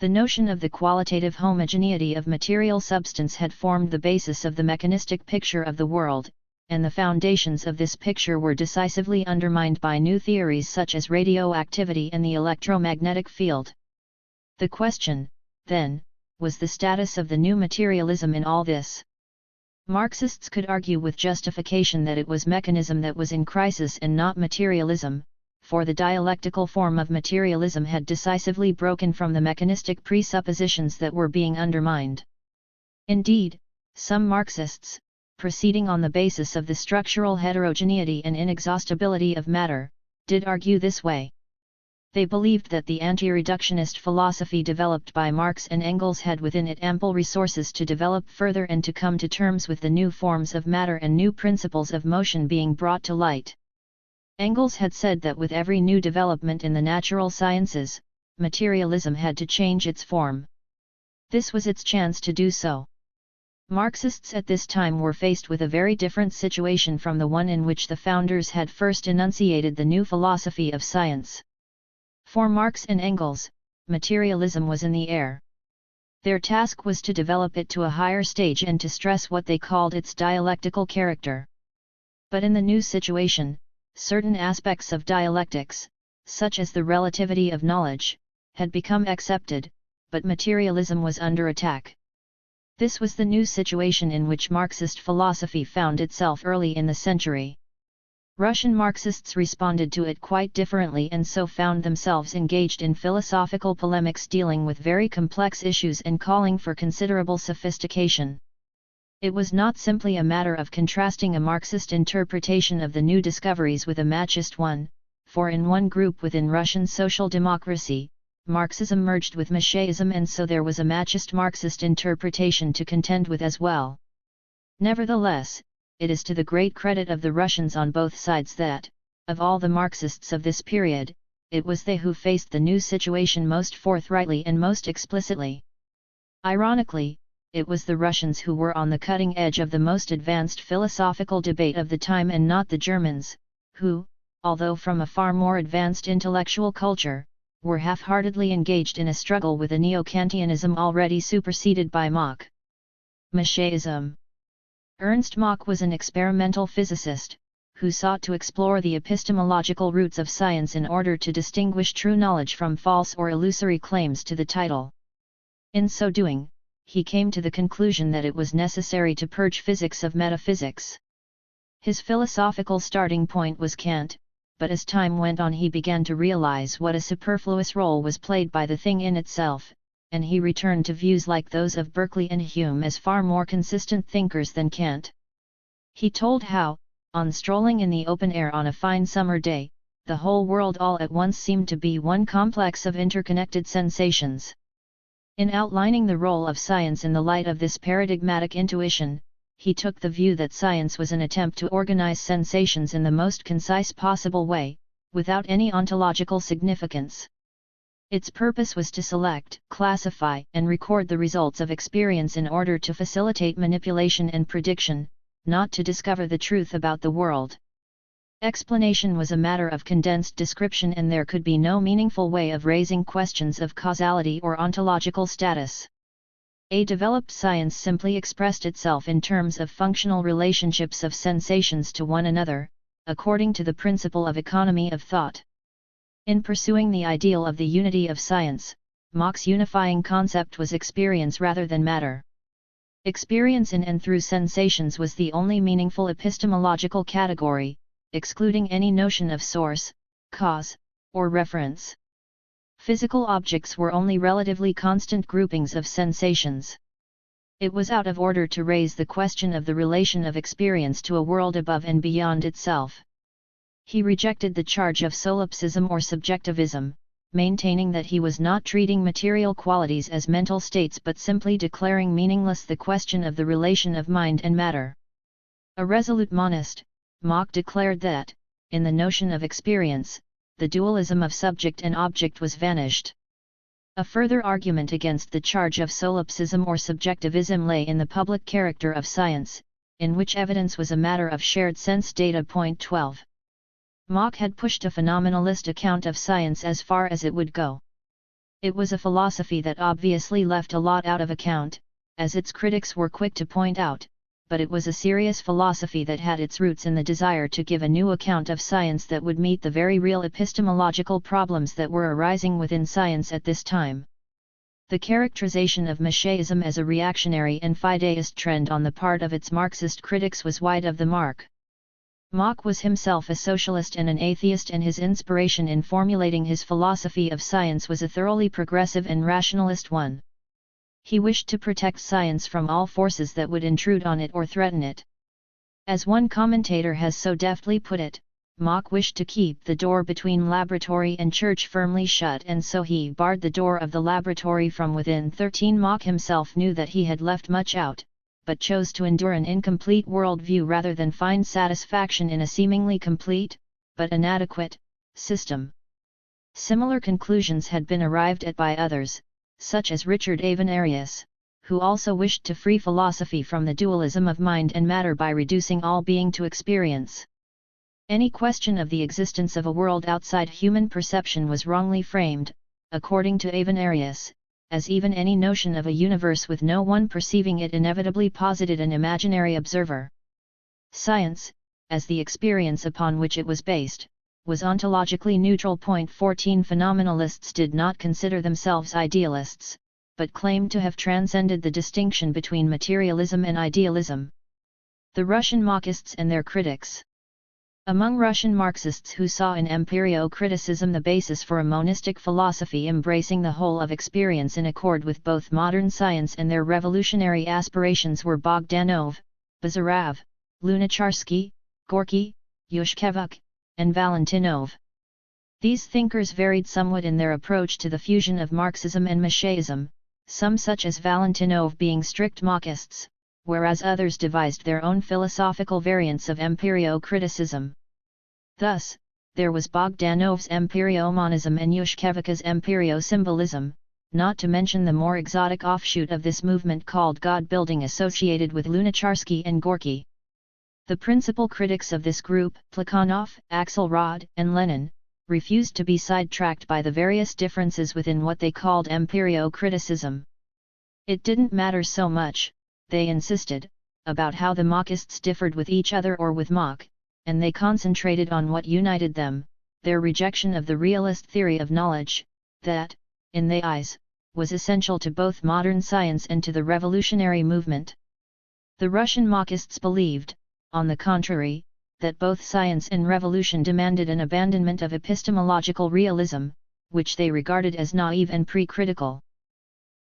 The notion of the qualitative homogeneity of material substance had formed the basis of the mechanistic picture of the world, and the foundations of this picture were decisively undermined by new theories such as radioactivity and the electromagnetic field. The question, then, was the status of the new materialism in all this. Marxists could argue with justification that it was mechanism that was in crisis and not materialism, for the dialectical form of materialism had decisively broken from the mechanistic presuppositions that were being undermined. Indeed, some Marxists, proceeding on the basis of the structural heterogeneity and inexhaustibility of matter, did argue this way. They believed that the anti-reductionist philosophy developed by Marx and Engels had within it ample resources to develop further and to come to terms with the new forms of matter and new principles of motion being brought to light. Engels had said that with every new development in the natural sciences, materialism had to change its form. This was its chance to do so. Marxists at this time were faced with a very different situation from the one in which the founders had first enunciated the new philosophy of science. For Marx and Engels, materialism was in the air. Their task was to develop it to a higher stage and to stress what they called its dialectical character. But in the new situation, certain aspects of dialectics, such as the relativity of knowledge, had become accepted, but materialism was under attack. This was the new situation in which Marxist philosophy found itself early in the century. Russian Marxists responded to it quite differently and so found themselves engaged in philosophical polemics dealing with very complex issues and calling for considerable sophistication. It was not simply a matter of contrasting a Marxist interpretation of the new discoveries with a Machist one, for in one group within Russian social democracy, Marxism merged with Machiaism and so there was a Machist Marxist interpretation to contend with as well. Nevertheless, it is to the great credit of the Russians on both sides that, of all the Marxists of this period, it was they who faced the new situation most forthrightly and most explicitly. Ironically, it was the Russians who were on the cutting edge of the most advanced philosophical debate of the time and not the Germans, who, although from a far more advanced intellectual culture, were half-heartedly engaged in a struggle with a neo-Kantianism already superseded by Mach. Machiaism. Ernst Mach was an experimental physicist, who sought to explore the epistemological roots of science in order to distinguish true knowledge from false or illusory claims to the title. In so doing, he came to the conclusion that it was necessary to purge physics of metaphysics. His philosophical starting point was Kant, but as time went on he began to realize what a superfluous role was played by the thing in itself, and he returned to views like those of Berkeley and Hume as far more consistent thinkers than Kant. He told how, on strolling in the open air on a fine summer day, the whole world all at once seemed to be one complex of interconnected sensations. In outlining the role of science in the light of this paradigmatic intuition, he took the view that science was an attempt to organize sensations in the most concise possible way, without any ontological significance. Its purpose was to select, classify, and record the results of experience in order to facilitate manipulation and prediction, not to discover the truth about the world. Explanation was a matter of condensed description and there could be no meaningful way of raising questions of causality or ontological status. A developed science simply expressed itself in terms of functional relationships of sensations to one another, according to the principle of economy of thought. In pursuing the ideal of the unity of science, Mach's unifying concept was experience rather than matter. Experience in and through sensations was the only meaningful epistemological category, excluding any notion of source, cause, or reference. Physical objects were only relatively constant groupings of sensations. It was out of order to raise the question of the relation of experience to a world above and beyond itself. He rejected the charge of solipsism or subjectivism, maintaining that he was not treating material qualities as mental states but simply declaring meaningless the question of the relation of mind and matter. A resolute monist, Mach declared that, in the notion of experience, the dualism of subject and object was vanished. A further argument against the charge of solipsism or subjectivism lay in the public character of science, in which evidence was a matter of shared sense data. Point 12. Mach had pushed a phenomenalist account of science as far as it would go. It was a philosophy that obviously left a lot out of account, as its critics were quick to point out, but it was a serious philosophy that had its roots in the desire to give a new account of science that would meet the very real epistemological problems that were arising within science at this time. The characterization of Machiaism as a reactionary and fideist trend on the part of its Marxist critics was wide of the mark. Mach was himself a socialist and an atheist, and his inspiration in formulating his philosophy of science was a thoroughly progressive and rationalist one. He wished to protect science from all forces that would intrude on it or threaten it. As one commentator has so deftly put it, Mach wished to keep the door between laboratory and church firmly shut, and so he barred the door of the laboratory from within. 13 Mach himself knew that he had left much out, but chose to endure an incomplete worldview rather than find satisfaction in a seemingly complete, but inadequate, system. Similar conclusions had been arrived at by others, such as Richard Avenarius, who also wished to free philosophy from the dualism of mind and matter by reducing all being to experience. Any question of the existence of a world outside human perception was wrongly framed, according to Avenarius, as even any notion of a universe with no one perceiving it inevitably posited an imaginary observer. Science, as the experience upon which it was based, was ontologically neutral. 14 Phenomenalists did not consider themselves idealists, but claimed to have transcended the distinction between materialism and idealism. The Russian Marxists and their critics. Among Russian Marxists who saw in empirio-criticism the basis for a monistic philosophy embracing the whole of experience in accord with both modern science and their revolutionary aspirations were Bogdanov, Bazarov, Lunacharsky, Gorky, Yushkevich, and Valentinov. These thinkers varied somewhat in their approach to the fusion of Marxism and Masheism, some such as Valentinov being strict Marxists, whereas others devised their own philosophical variants of empirio-criticism. Thus, there was Bogdanov's empirio-monism and Yushkevich's empirio-symbolism, not to mention the more exotic offshoot of this movement called God-building associated with Lunacharsky and Gorky. The principal critics of this group, Plekhanov, Axelrod, and Lenin, refused to be sidetracked by the various differences within what they called empirio-criticism. It didn't matter so much, they insisted, about how the Marxists differed with each other or with Mach, and they concentrated on what united them, their rejection of the realist theory of knowledge, that, in their eyes, was essential to both modern science and to the revolutionary movement. The Russian Marxists believed, on the contrary, that both science and revolution demanded an abandonment of epistemological realism, which they regarded as naive and pre-critical.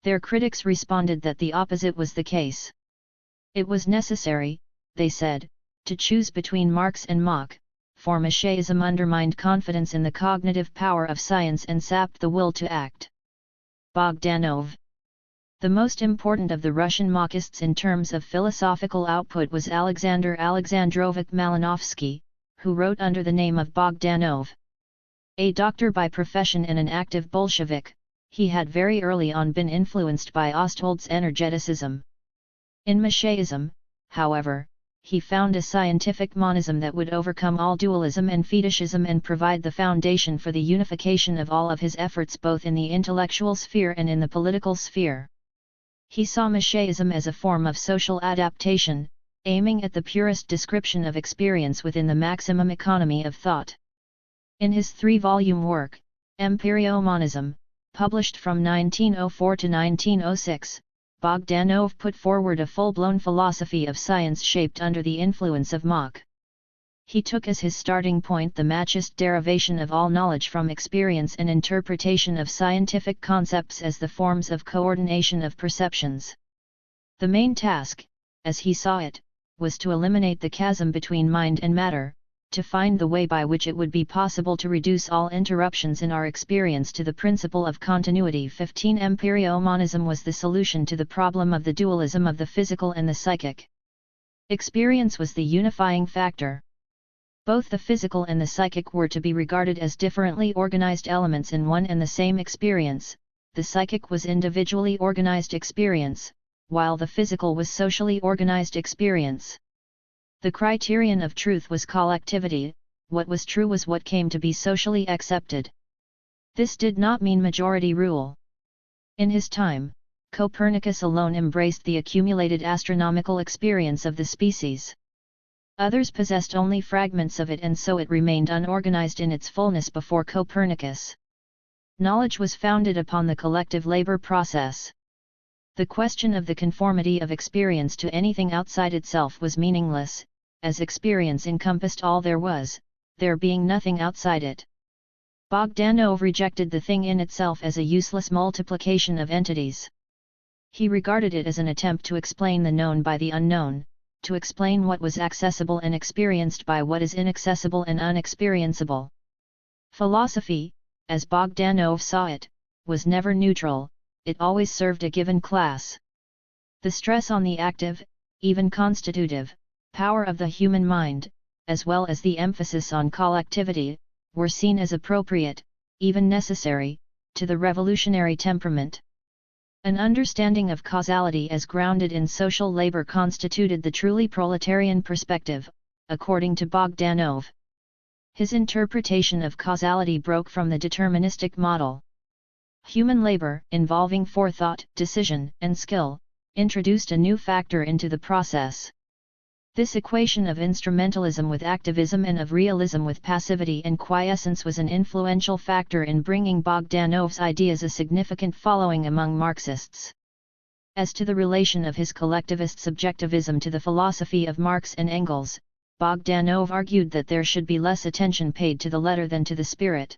Their critics responded that the opposite was the case. It was necessary, they said, to choose between Marx and Mach, for Masheism undermined confidence in the cognitive power of science and sapped the will to act. Bogdanov. The most important of the Russian Marxists in terms of philosophical output was Alexander Alexandrovich Malinovsky, who wrote under the name of Bogdanov. A doctor by profession and an active Bolshevik, he had very early on been influenced by Ostwald's energeticism. In Masheism, however, he found a scientific monism that would overcome all dualism and fetishism and provide the foundation for the unification of all of his efforts both in the intellectual sphere and in the political sphere. He saw Masheism as a form of social adaptation, aiming at the purest description of experience within the maximum economy of thought. In his 3-volume work, Empirio-Monism, published from 1904 to 1906, Bogdanov put forward a full-blown philosophy of science shaped under the influence of Mach. He took as his starting point the Machist derivation of all knowledge from experience and interpretation of scientific concepts as the forms of coordination of perceptions. The main task, as he saw it, was to eliminate the chasm between mind and matter, to find the way by which it would be possible to reduce all interruptions in our experience to the principle of continuity. 15 Empirio-monism was the solution to the problem of the dualism of the physical and the psychic. Experience was the unifying factor. Both the physical and the psychic were to be regarded as differently organized elements in one and the same experience. The psychic was individually organized experience, while the physical was socially organized experience. The criterion of truth was collectivity, what was true was what came to be socially accepted. This did not mean majority rule. In his time, Copernicus alone embraced the accumulated astronomical experience of the species. Others possessed only fragments of it and so it remained unorganized in its fullness before Copernicus. Knowledge was founded upon the collective labor process. The question of the conformity of experience to anything outside itself was meaningless, as experience encompassed all there was, there being nothing outside it. Bogdanov rejected the thing in itself as a useless multiplication of entities. He regarded it as an attempt to explain the known by the unknown, to explain what was accessible and experienced by what is inaccessible and unexperienceable. Philosophy, as Bogdanov saw it, was never neutral, it always served a given class. The stress on the active, even constitutive, power of the human mind, as well as the emphasis on collectivity, were seen as appropriate, even necessary, to the revolutionary temperament. An understanding of causality as grounded in social labor constituted the truly proletarian perspective, according to Bogdanov. His interpretation of causality broke from the deterministic model. Human labor, involving forethought, decision, and skill, introduced a new factor into the process. This equation of instrumentalism with activism and of realism with passivity and quiescence was an influential factor in bringing Bogdanov's ideas a significant following among Marxists. As to the relation of his collectivist subjectivism to the philosophy of Marx and Engels, Bogdanov argued that there should be less attention paid to the letter than to the spirit.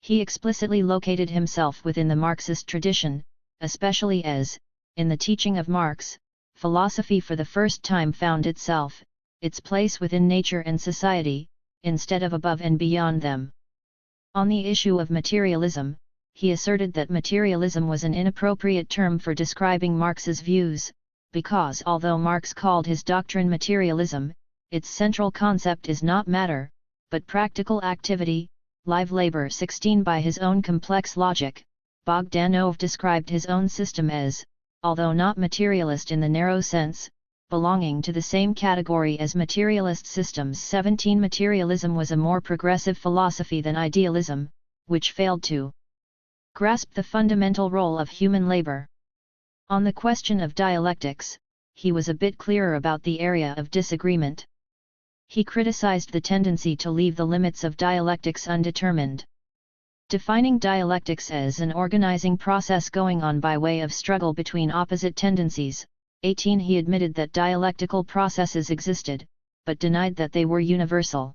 He explicitly located himself within the Marxist tradition, especially as, in the teaching of Marx, philosophy for the first time found its place within nature and society, instead of above and beyond them. On the issue of materialism, he asserted that materialism was an inappropriate term for describing Marx's views, because although Marx called his doctrine materialism, its central concept is not matter, but practical activity, live labor. 16 By his own complex logic, Bogdanov described his own system as, although not materialist in the narrow sense, belonging to the same category as materialist systems. 17 Materialism was a more progressive philosophy than idealism, which failed to grasp the fundamental role of human labor. On the question of dialectics, he was a bit clearer about the area of disagreement. He criticized the tendency to leave the limits of dialectics undetermined. Defining dialectics as an organizing process going on by way of struggle between opposite tendencies. 18 He admitted that dialectical processes existed, but denied that they were universal.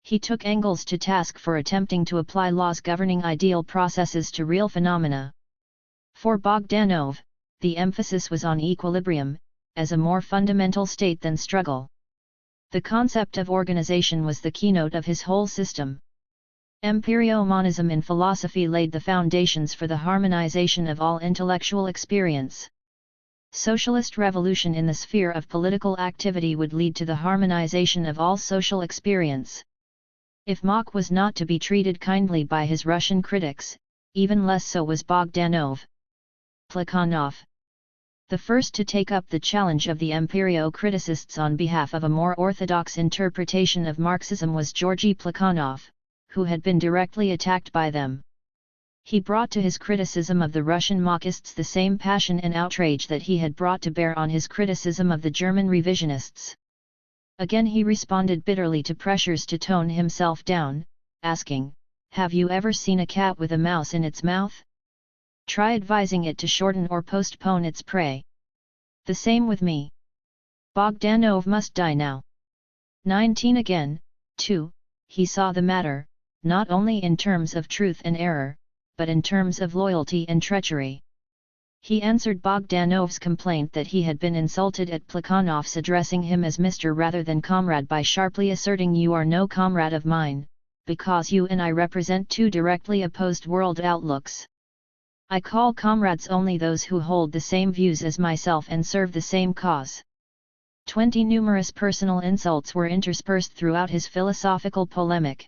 He took Engels to task for attempting to apply laws governing ideal processes to real phenomena. For Bogdanov, the emphasis was on equilibrium, as a more fundamental state than struggle. The concept of organization was the keynote of his whole system. Empirio-monism in philosophy laid the foundations for the harmonization of all intellectual experience. Socialist revolution in the sphere of political activity would lead to the harmonization of all social experience. If Mach was not to be treated kindly by his Russian critics, even less so was Bogdanov. Plekhanov. The first to take up the challenge of the empirio-criticists on behalf of a more orthodox interpretation of Marxism was Georgy Plekhanov, who had been directly attacked by them. He brought to his criticism of the Russian Machists the same passion and outrage that he had brought to bear on his criticism of the German revisionists. Again he responded bitterly to pressures to tone himself down, asking, "Have you ever seen a cat with a mouse in its mouth? Try advising it to shorten or postpone its prey. The same with me. Bogdanov must die now." 19 Again, too, he saw the matter, not only in terms of truth and error, but in terms of loyalty and treachery. He answered Bogdanov's complaint that he had been insulted at Plekhanov's addressing him as Mr. rather than comrade by sharply asserting, "You are no comrade of mine, because you and I represent two directly opposed world outlooks. I call comrades only those who hold the same views as myself and serve the same cause." 20 Numerous personal insults were interspersed throughout his philosophical polemic.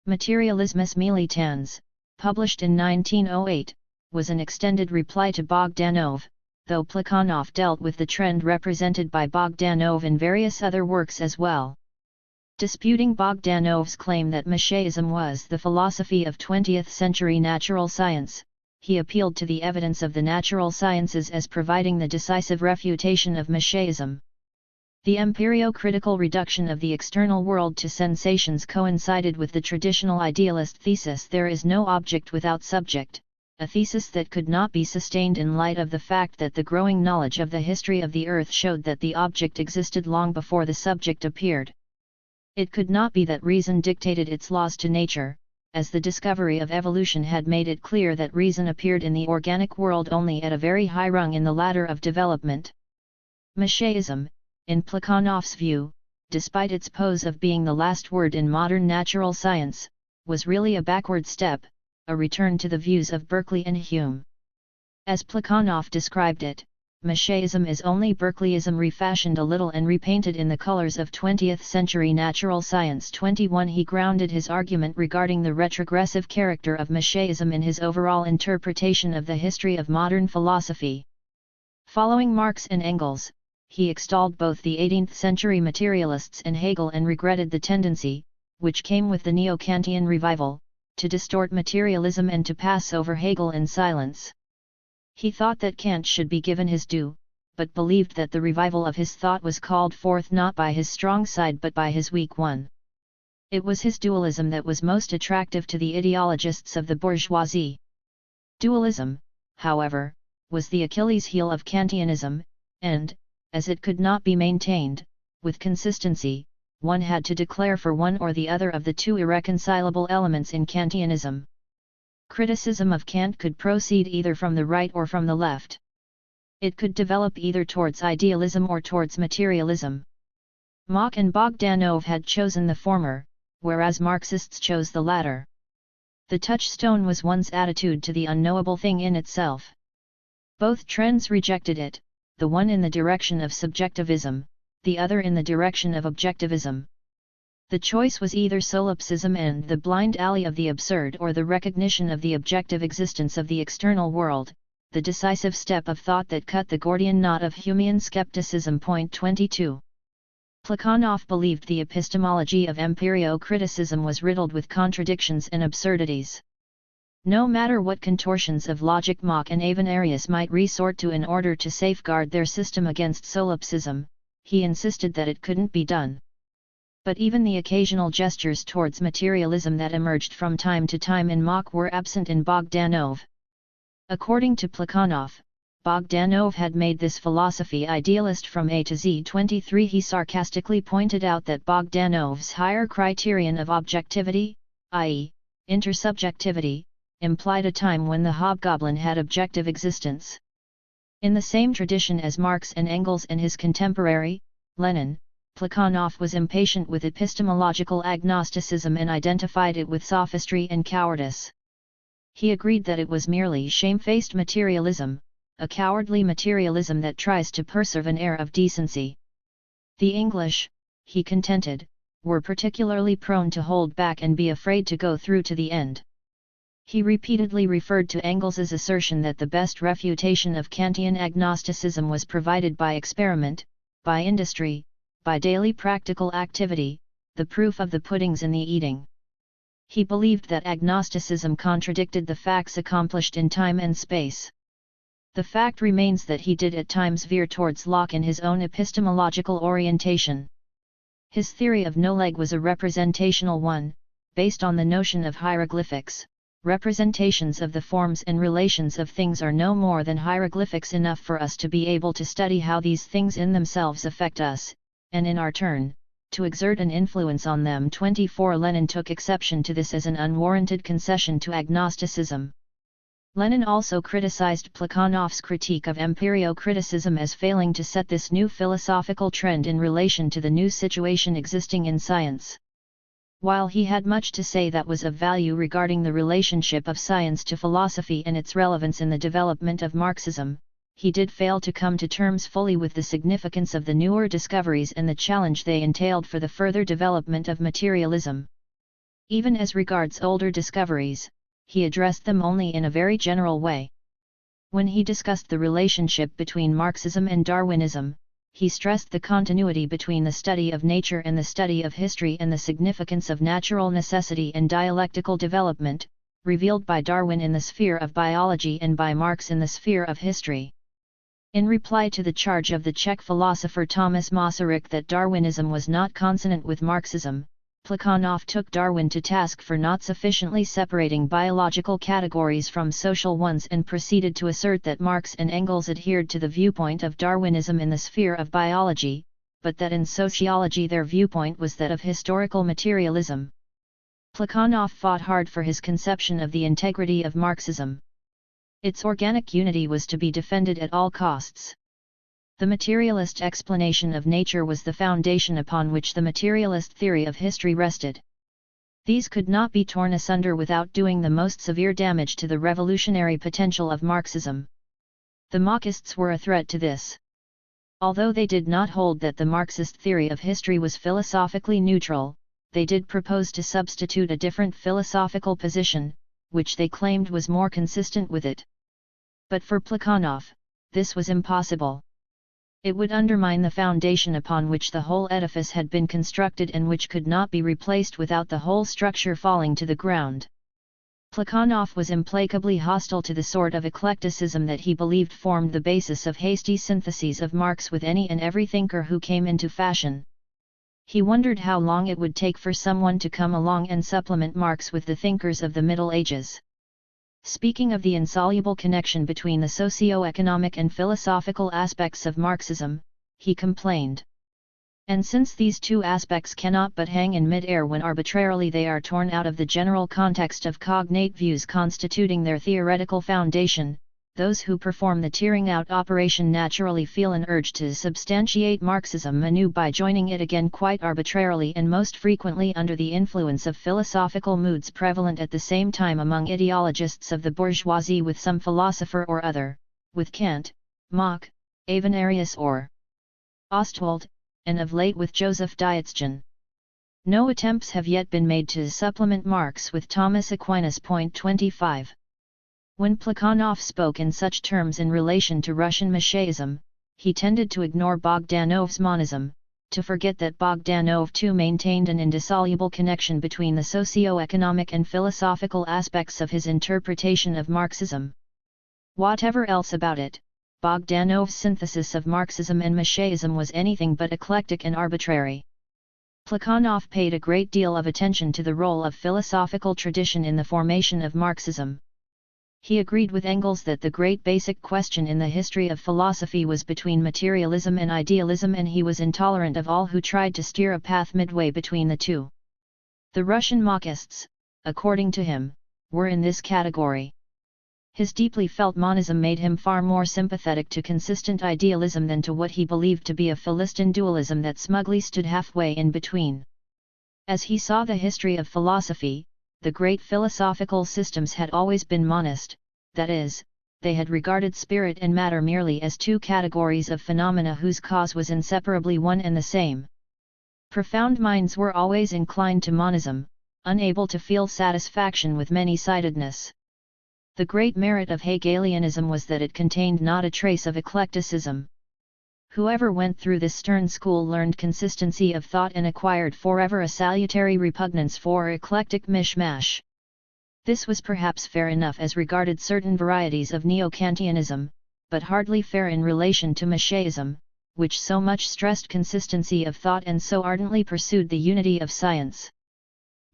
Materialismus Militans, published in 1908, was an extended reply to Bogdanov, though Plekhanov dealt with the trend represented by Bogdanov in various other works as well. Disputing Bogdanov's claim that Machiaism was the philosophy of 20th-century natural science, he appealed to the evidence of the natural sciences as providing the decisive refutation of Machiaism. The empirio-critical reduction of the external world to sensations coincided with the traditional idealist thesis "there is no object without subject," a thesis that could not be sustained in light of the fact that the growing knowledge of the history of the earth showed that the object existed long before the subject appeared. It could not be that reason dictated its laws to nature, as the discovery of evolution had made it clear that reason appeared in the organic world only at a very high rung in the ladder of development. Machiaism, in Plekhanov's view, despite its pose of being the last word in modern natural science, was really a backward step, a return to the views of Berkeley and Hume. As Plekhanov described it, Machiaism is only Berkeleyism refashioned a little and repainted in the colors of 20th-century natural science. 21 He grounded his argument regarding the retrogressive character of Machiaism in his overall interpretation of the history of modern philosophy. Following Marx and Engels, he extolled both the 18th-century materialists and Hegel and regretted the tendency, which came with the Neo-Kantian revival, to distort materialism and to pass over Hegel in silence. He thought that Kant should be given his due, but believed that the revival of his thought was called forth not by his strong side but by his weak one. It was his dualism that was most attractive to the ideologists of the bourgeoisie. Dualism, however, was the Achilles heel of Kantianism, and, as it could not be maintained, with consistency, one had to declare for one or the other of the two irreconcilable elements in Kantianism. Criticism of Kant could proceed either from the right or from the left. It could develop either towards idealism or towards materialism. Mach and Bogdanov had chosen the former, whereas Marxists chose the latter. The touchstone was one's attitude to the unknowable thing in itself. Both trends rejected it, the one in the direction of subjectivism, the other in the direction of objectivism. The choice was either solipsism and the blind alley of the absurd or the recognition of the objective existence of the external world, the decisive step of thought that cut the Gordian knot of Humean skepticism. 22. Plekhanov believed the epistemology of empirio-criticism was riddled with contradictions and absurdities. No matter what contortions of logic Mach and Avenarius might resort to in order to safeguard their system against solipsism, he insisted that it couldn't be done. But even the occasional gestures towards materialism that emerged from time to time in Mach were absent in Bogdanov. According to Plekhanov, Bogdanov had made this philosophy idealist from A to Z. 23. He sarcastically pointed out that Bogdanov's higher criterion of objectivity, i.e., intersubjectivity, implied a time when the hobgoblin had objective existence. In the same tradition as Marx and Engels and his contemporary, Lenin, Plekhanov was impatient with epistemological agnosticism and identified it with sophistry and cowardice. He agreed that it was merely shamefaced materialism, a cowardly materialism that tries to preserve an air of decency. The English, he contended, were particularly prone to hold back and be afraid to go through to the end. He repeatedly referred to Engels's assertion that the best refutation of Kantian agnosticism was provided by experiment, by industry, by daily practical activity, the proof of the pudding's in the eating. He believed that agnosticism contradicted the facts accomplished in time and space. The fact remains that he did at times veer towards Locke in his own epistemological orientation. His theory of no-leg was a representational one, based on the notion of hieroglyphics. Representations of the forms and relations of things are no more than hieroglyphics enough for us to be able to study how these things in themselves affect us, and in our turn, to exert an influence on them. 24. Lenin took exception to this as an unwarranted concession to agnosticism. Lenin also criticized Plekhanov's critique of empirio-criticism as failing to set this new philosophical trend in relation to the new situation existing in science. While he had much to say that was of value regarding the relationship of science to philosophy and its relevance in the development of Marxism, he did fail to come to terms fully with the significance of the newer discoveries and the challenge they entailed for the further development of materialism. Even as regards older discoveries, he addressed them only in a very general way. When he discussed the relationship between Marxism and Darwinism, he stressed the continuity between the study of nature and the study of history and the significance of natural necessity and dialectical development, revealed by Darwin in the sphere of biology and by Marx in the sphere of history. In reply to the charge of the Czech philosopher Thomas Masaryk that Darwinism was not consonant with Marxism, Plekhanov took Darwin to task for not sufficiently separating biological categories from social ones and proceeded to assert that Marx and Engels adhered to the viewpoint of Darwinism in the sphere of biology, but that in sociology their viewpoint was that of historical materialism. Plekhanov fought hard for his conception of the integrity of Marxism. Its organic unity was to be defended at all costs. The materialist explanation of nature was the foundation upon which the materialist theory of history rested. These could not be torn asunder without doing the most severe damage to the revolutionary potential of Marxism. The Machists were a threat to this. Although they did not hold that the Marxist theory of history was philosophically neutral, they did propose to substitute a different philosophical position, which they claimed was more consistent with it. But for Plekhanov, this was impossible. It would undermine the foundation upon which the whole edifice had been constructed and which could not be replaced without the whole structure falling to the ground. Plekhanov was implacably hostile to the sort of eclecticism that he believed formed the basis of hasty syntheses of Marx with any and every thinker who came into fashion. He wondered how long it would take for someone to come along and supplement Marx with the thinkers of the Middle Ages. Speaking of the insoluble connection between the socio-economic and philosophical aspects of Marxism, he complained. And since these two aspects cannot but hang in mid-air when arbitrarily they are torn out of the general context of cognate views constituting their theoretical foundation, those who perform the tearing out operation naturally feel an urge to substantiate Marxism anew by joining it again quite arbitrarily and most frequently under the influence of philosophical moods prevalent at the same time among ideologists of the bourgeoisie with some philosopher or other, with Kant, Mach, Avenarius or Ostwald, and of late with Joseph Dietzgen. No attempts have yet been made to supplement Marx with Thomas Aquinas. 25. When Plekhanov spoke in such terms in relation to Russian Messianism, he tended to ignore Bogdanov's monism, to forget that Bogdanov too maintained an indissoluble connection between the socio-economic and philosophical aspects of his interpretation of Marxism. Whatever else about it, Bogdanov's synthesis of Marxism and Messianism was anything but eclectic and arbitrary. Plekhanov paid a great deal of attention to the role of philosophical tradition in the formation of Marxism. He agreed with Engels that the great basic question in the history of philosophy was between materialism and idealism, and he was intolerant of all who tried to steer a path midway between the two. The Russian Machists, according to him, were in this category. His deeply felt monism made him far more sympathetic to consistent idealism than to what he believed to be a Philistine dualism that smugly stood halfway in between. As he saw the history of philosophy, the great philosophical systems had always been monist, that is, they had regarded spirit and matter merely as two categories of phenomena whose cause was inseparably one and the same. Profound minds were always inclined to monism, unable to feel satisfaction with many-sidedness. The great merit of Hegelianism was that it contained not a trace of eclecticism. Whoever went through this stern school learned consistency of thought and acquired forever a salutary repugnance for eclectic mishmash. This was perhaps fair enough as regarded certain varieties of Neo-Kantianism, but hardly fair in relation to Messianism, which so much stressed consistency of thought and so ardently pursued the unity of science.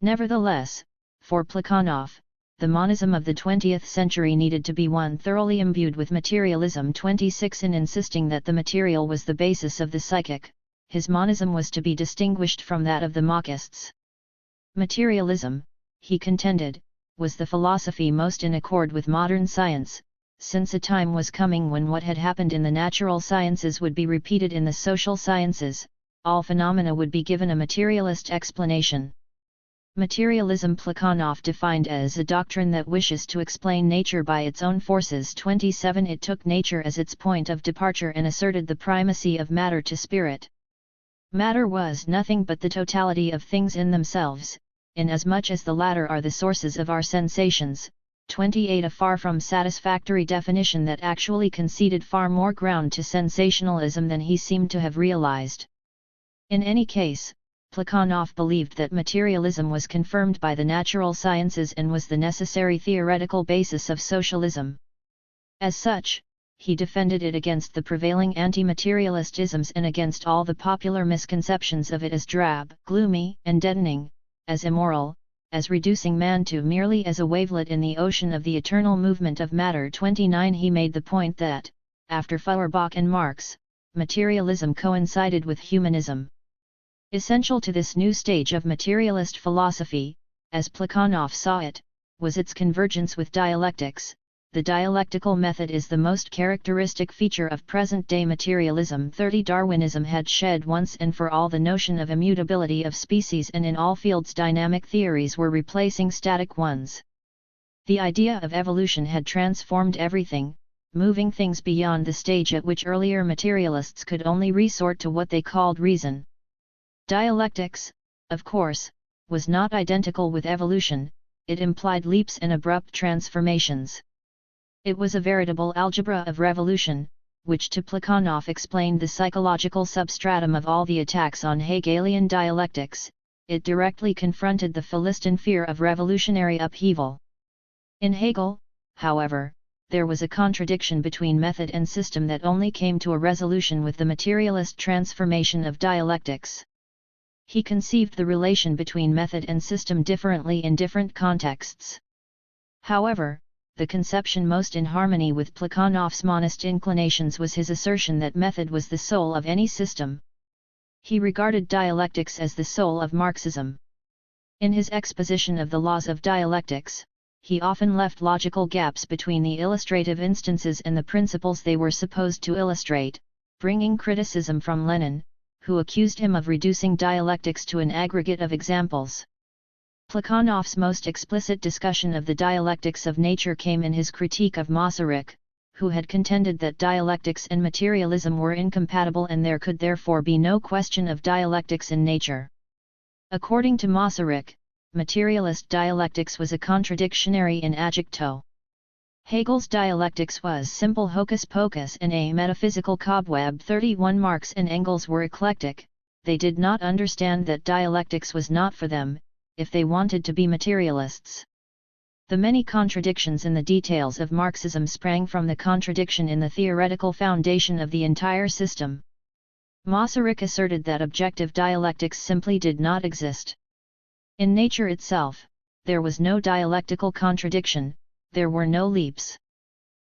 Nevertheless, for Plekhanov, the monism of the 20th century needed to be one thoroughly imbued with materialism. 26. In insisting that the material was the basis of the psychic, his monism was to be distinguished from that of the Machists. Materialism, he contended, was the philosophy most in accord with modern science, since a time was coming when what had happened in the natural sciences would be repeated in the social sciences, all phenomena would be given a materialist explanation. Materialism Plekhanov defined as a doctrine that wishes to explain nature by its own forces. 27. It took nature as its point of departure and asserted the primacy of matter to spirit. Matter was nothing but the totality of things in themselves, inasmuch as the latter are the sources of our sensations. 28. A far from satisfactory definition that actually conceded far more ground to sensationalism than he seemed to have realized. In any case, Plekhanov believed that materialism was confirmed by the natural sciences and was the necessary theoretical basis of socialism. As such, he defended it against the prevailing anti-materialist isms and against all the popular misconceptions of it as drab, gloomy, and deadening, as immoral, as reducing man to merely as a wavelet in the ocean of the eternal movement of matter. 29. He made the point that, after Feuerbach and Marx, materialism coincided with humanism. Essential to this new stage of materialist philosophy, as Plekhanov saw it, was its convergence with dialectics. The dialectical method is the most characteristic feature of present-day materialism. 30. Darwinism had shed once and for all the notion of immutability of species, and in all fields dynamic theories were replacing static ones. The idea of evolution had transformed everything, moving things beyond the stage at which earlier materialists could only resort to what they called reason. Dialectics, of course, was not identical with evolution, it implied leaps and abrupt transformations. It was a veritable algebra of revolution, which to Plekhanov explained the psychological substratum of all the attacks on Hegelian dialectics. It directly confronted the Philistine fear of revolutionary upheaval. In Hegel, however, there was a contradiction between method and system that only came to a resolution with the materialist transformation of dialectics. He conceived the relation between method and system differently in different contexts. However, the conception most in harmony with Plekhanov's monist inclinations was his assertion that method was the soul of any system. He regarded dialectics as the soul of Marxism. In his exposition of the laws of dialectics, he often left logical gaps between the illustrative instances and the principles they were supposed to illustrate, bringing criticism from Lenin, who accused him of reducing dialectics to an aggregate of examples. Plekhanov's most explicit discussion of the dialectics of nature came in his critique of Masaryk, who had contended that dialectics and materialism were incompatible and there could therefore be no question of dialectics in nature. According to Masaryk, materialist dialectics was a contradictionary in adjecto. Hegel's dialectics was simple hocus-pocus and a metaphysical cobweb. 31 Marx and Engels were eclectic, they did not understand that dialectics was not for them, if they wanted to be materialists. The many contradictions in the details of Marxism sprang from the contradiction in the theoretical foundation of the entire system. Masaryk asserted that objective dialectics simply did not exist. In nature itself, there was no dialectical contradiction, there were no leaps.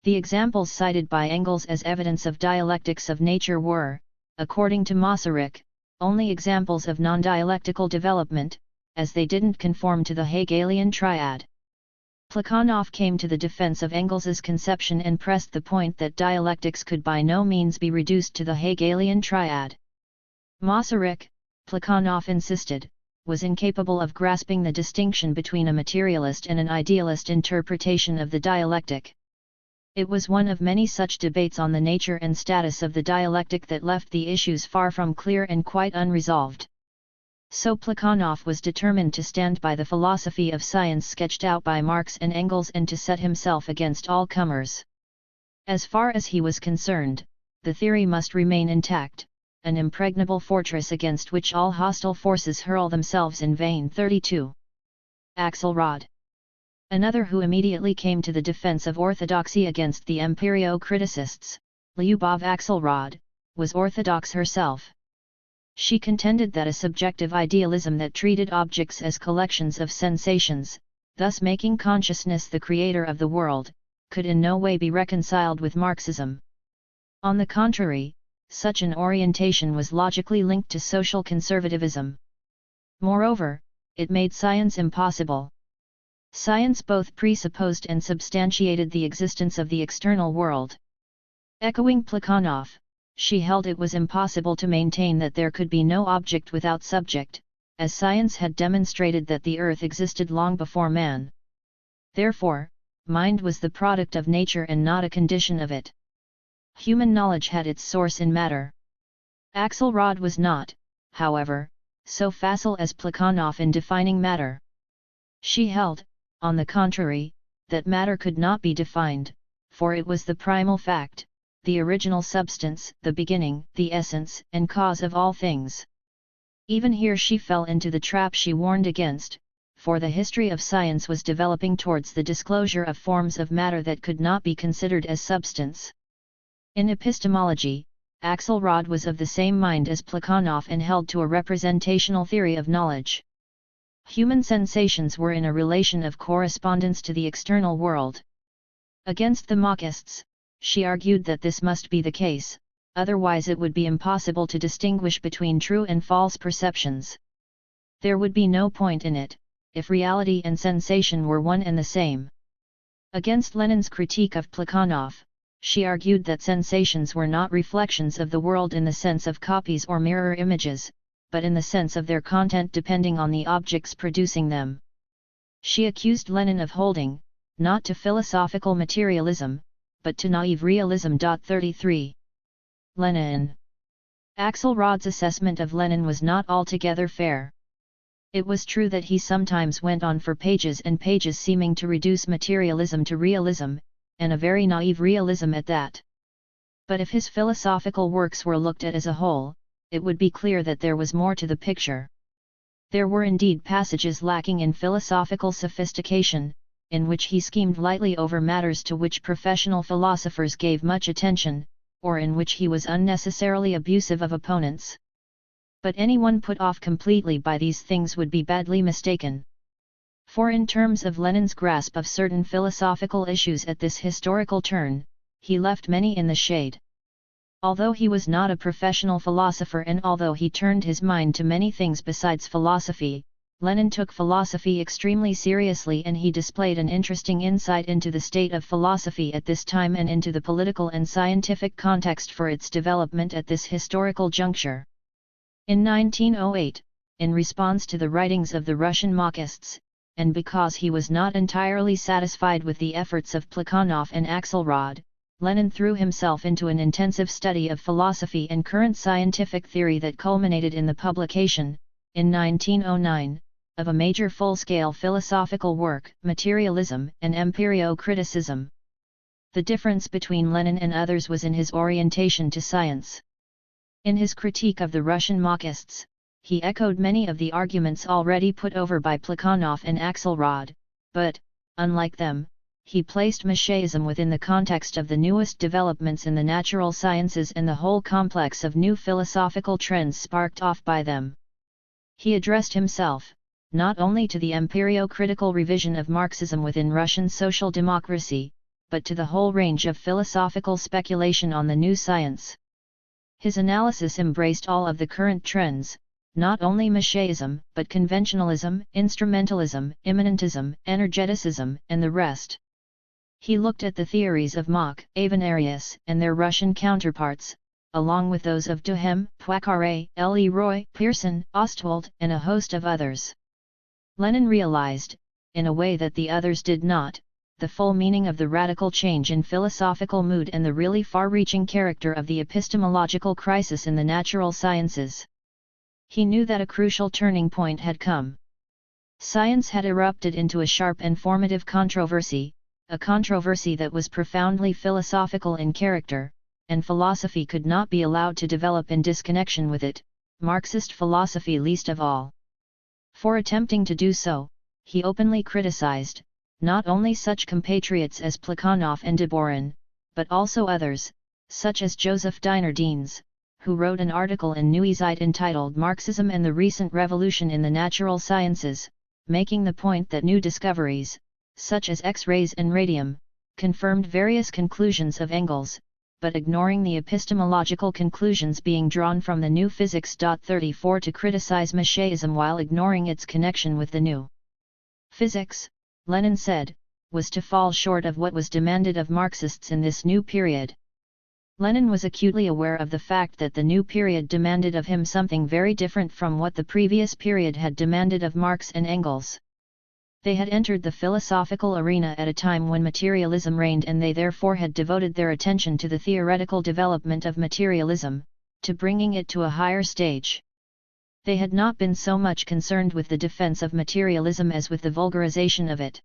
The examples cited by Engels as evidence of dialectics of nature were, according to Masaryk, only examples of non-dialectical development, as they didn't conform to the Hegelian triad. Plekhanov came to the defense of Engels's conception and pressed the point that dialectics could by no means be reduced to the Hegelian triad. Masaryk, Plekhanov insisted, was incapable of grasping the distinction between a materialist and an idealist interpretation of the dialectic. It was one of many such debates on the nature and status of the dialectic that left the issues far from clear and quite unresolved. So Plekhanov was determined to stand by the philosophy of science sketched out by Marx and Engels and to set himself against all comers. As far as he was concerned, the theory must remain intact, an impregnable fortress against which all hostile forces hurl themselves in vain. 32. Axelrod. Another who immediately came to the defense of orthodoxy against the empirio-criticists, Lyubov Axelrod, was orthodox herself. She contended that a subjective idealism that treated objects as collections of sensations, thus making consciousness the creator of the world, could in no way be reconciled with Marxism. On the contrary, such an orientation was logically linked to social conservatism. Moreover, it made science impossible. Science both presupposed and substantiated the existence of the external world. Echoing Plekhanov, she held it was impossible to maintain that there could be no object without subject, as science had demonstrated that the earth existed long before man. Therefore, mind was the product of nature and not a condition of it. Human knowledge had its source in matter. Axelrod was not, however, so facile as Plekhanov in defining matter. She held, on the contrary, that matter could not be defined, for it was the primal fact, the original substance, the beginning, the essence and cause of all things. Even here she fell into the trap she warned against, for the history of science was developing towards the disclosure of forms of matter that could not be considered as substance. In epistemology, Axelrod was of the same mind as Plekhanov and held to a representational theory of knowledge. Human sensations were in a relation of correspondence to the external world. Against the Marxists, she argued that this must be the case, otherwise it would be impossible to distinguish between true and false perceptions. There would be no point in it, if reality and sensation were one and the same. Against Lenin's critique of Plekhanov, she argued that sensations were not reflections of the world in the sense of copies or mirror images, but in the sense of their content depending on the objects producing them. She accused Lenin of holding, not to philosophical materialism, but to naive realism. 33. Lenin. Axelrod's assessment of Lenin was not altogether fair. It was true that he sometimes went on for pages and pages seeming to reduce materialism to realism, and a very naive realism at that. But if his philosophical works were looked at as a whole, it would be clear that there was more to the picture. There were indeed passages lacking in philosophical sophistication, in which he schemed lightly over matters to which professional philosophers gave much attention, or in which he was unnecessarily abusive of opponents. But anyone put off completely by these things would be badly mistaken. For in terms of Lenin's grasp of certain philosophical issues at this historical turn, he left many in the shade. Although he was not a professional philosopher and although he turned his mind to many things besides philosophy, Lenin took philosophy extremely seriously and he displayed an interesting insight into the state of philosophy at this time and into the political and scientific context for its development at this historical juncture. In 1908, in response to the writings of the Russian Marxists, and because he was not entirely satisfied with the efforts of Plekhanov and Axelrod, Lenin threw himself into an intensive study of philosophy and current scientific theory that culminated in the publication, in 1909, of a major full-scale philosophical work, Materialism and Empirio-Criticism. The difference between Lenin and others was in his orientation to science. In his critique of the Russian Marxists, he echoed many of the arguments already put over by Plekhanov and Axelrod, but, unlike them, he placed Marxism within the context of the newest developments in the natural sciences and the whole complex of new philosophical trends sparked off by them. He addressed himself, not only to the empirio-critical revision of Marxism within Russian social democracy, but to the whole range of philosophical speculation on the new science. His analysis embraced all of the current trends, not only Marxism, but conventionalism, instrumentalism, immanentism, energeticism, and the rest. He looked at the theories of Mach, Avenarius, and their Russian counterparts, along with those of Duhem, Poincaré, Leroy, Pearson, Ostwald, and a host of others. Lenin realized, in a way that the others did not, the full meaning of the radical change in philosophical mood and the really far-reaching character of the epistemological crisis in the natural sciences. He knew that a crucial turning point had come. Science had erupted into a sharp and formative controversy, a controversy that was profoundly philosophical in character, and philosophy could not be allowed to develop in disconnection with it, Marxist philosophy least of all. For attempting to do so, he openly criticized, not only such compatriots as Plekhanov and Deborin, but also others, such as Joseph Dinardines, who wrote an article in Neue Zeit entitled Marxism and the Recent Revolution in the Natural Sciences, making the point that new discoveries, such as X-rays and radium, confirmed various conclusions of Engels, but ignoring the epistemological conclusions being drawn from the new physics. 34 To criticize Marxism while ignoring its connection with the new physics, Lenin said, was to fall short of what was demanded of Marxists in this new period. Lenin was acutely aware of the fact that the new period demanded of him something very different from what the previous period had demanded of Marx and Engels. They had entered the philosophical arena at a time when materialism reigned and they therefore had devoted their attention to the theoretical development of materialism, to bringing it to a higher stage. They had not been so much concerned with the defense of materialism as with the vulgarization of it.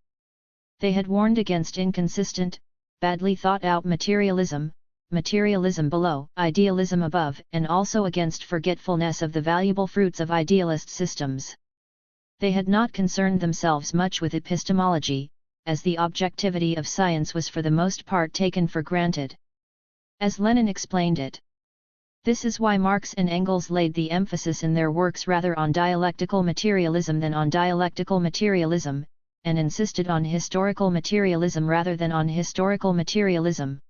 They had warned against inconsistent, badly thought out materialism, materialism below, idealism above, and also against forgetfulness of the valuable fruits of idealist systems. They had not concerned themselves much with epistemology, as the objectivity of science was for the most part taken for granted. As Lenin explained it, this is why Marx and Engels laid the emphasis in their works rather on dialectical materialism than on dialectical materialism, and insisted on historical materialism rather than on historical materialism.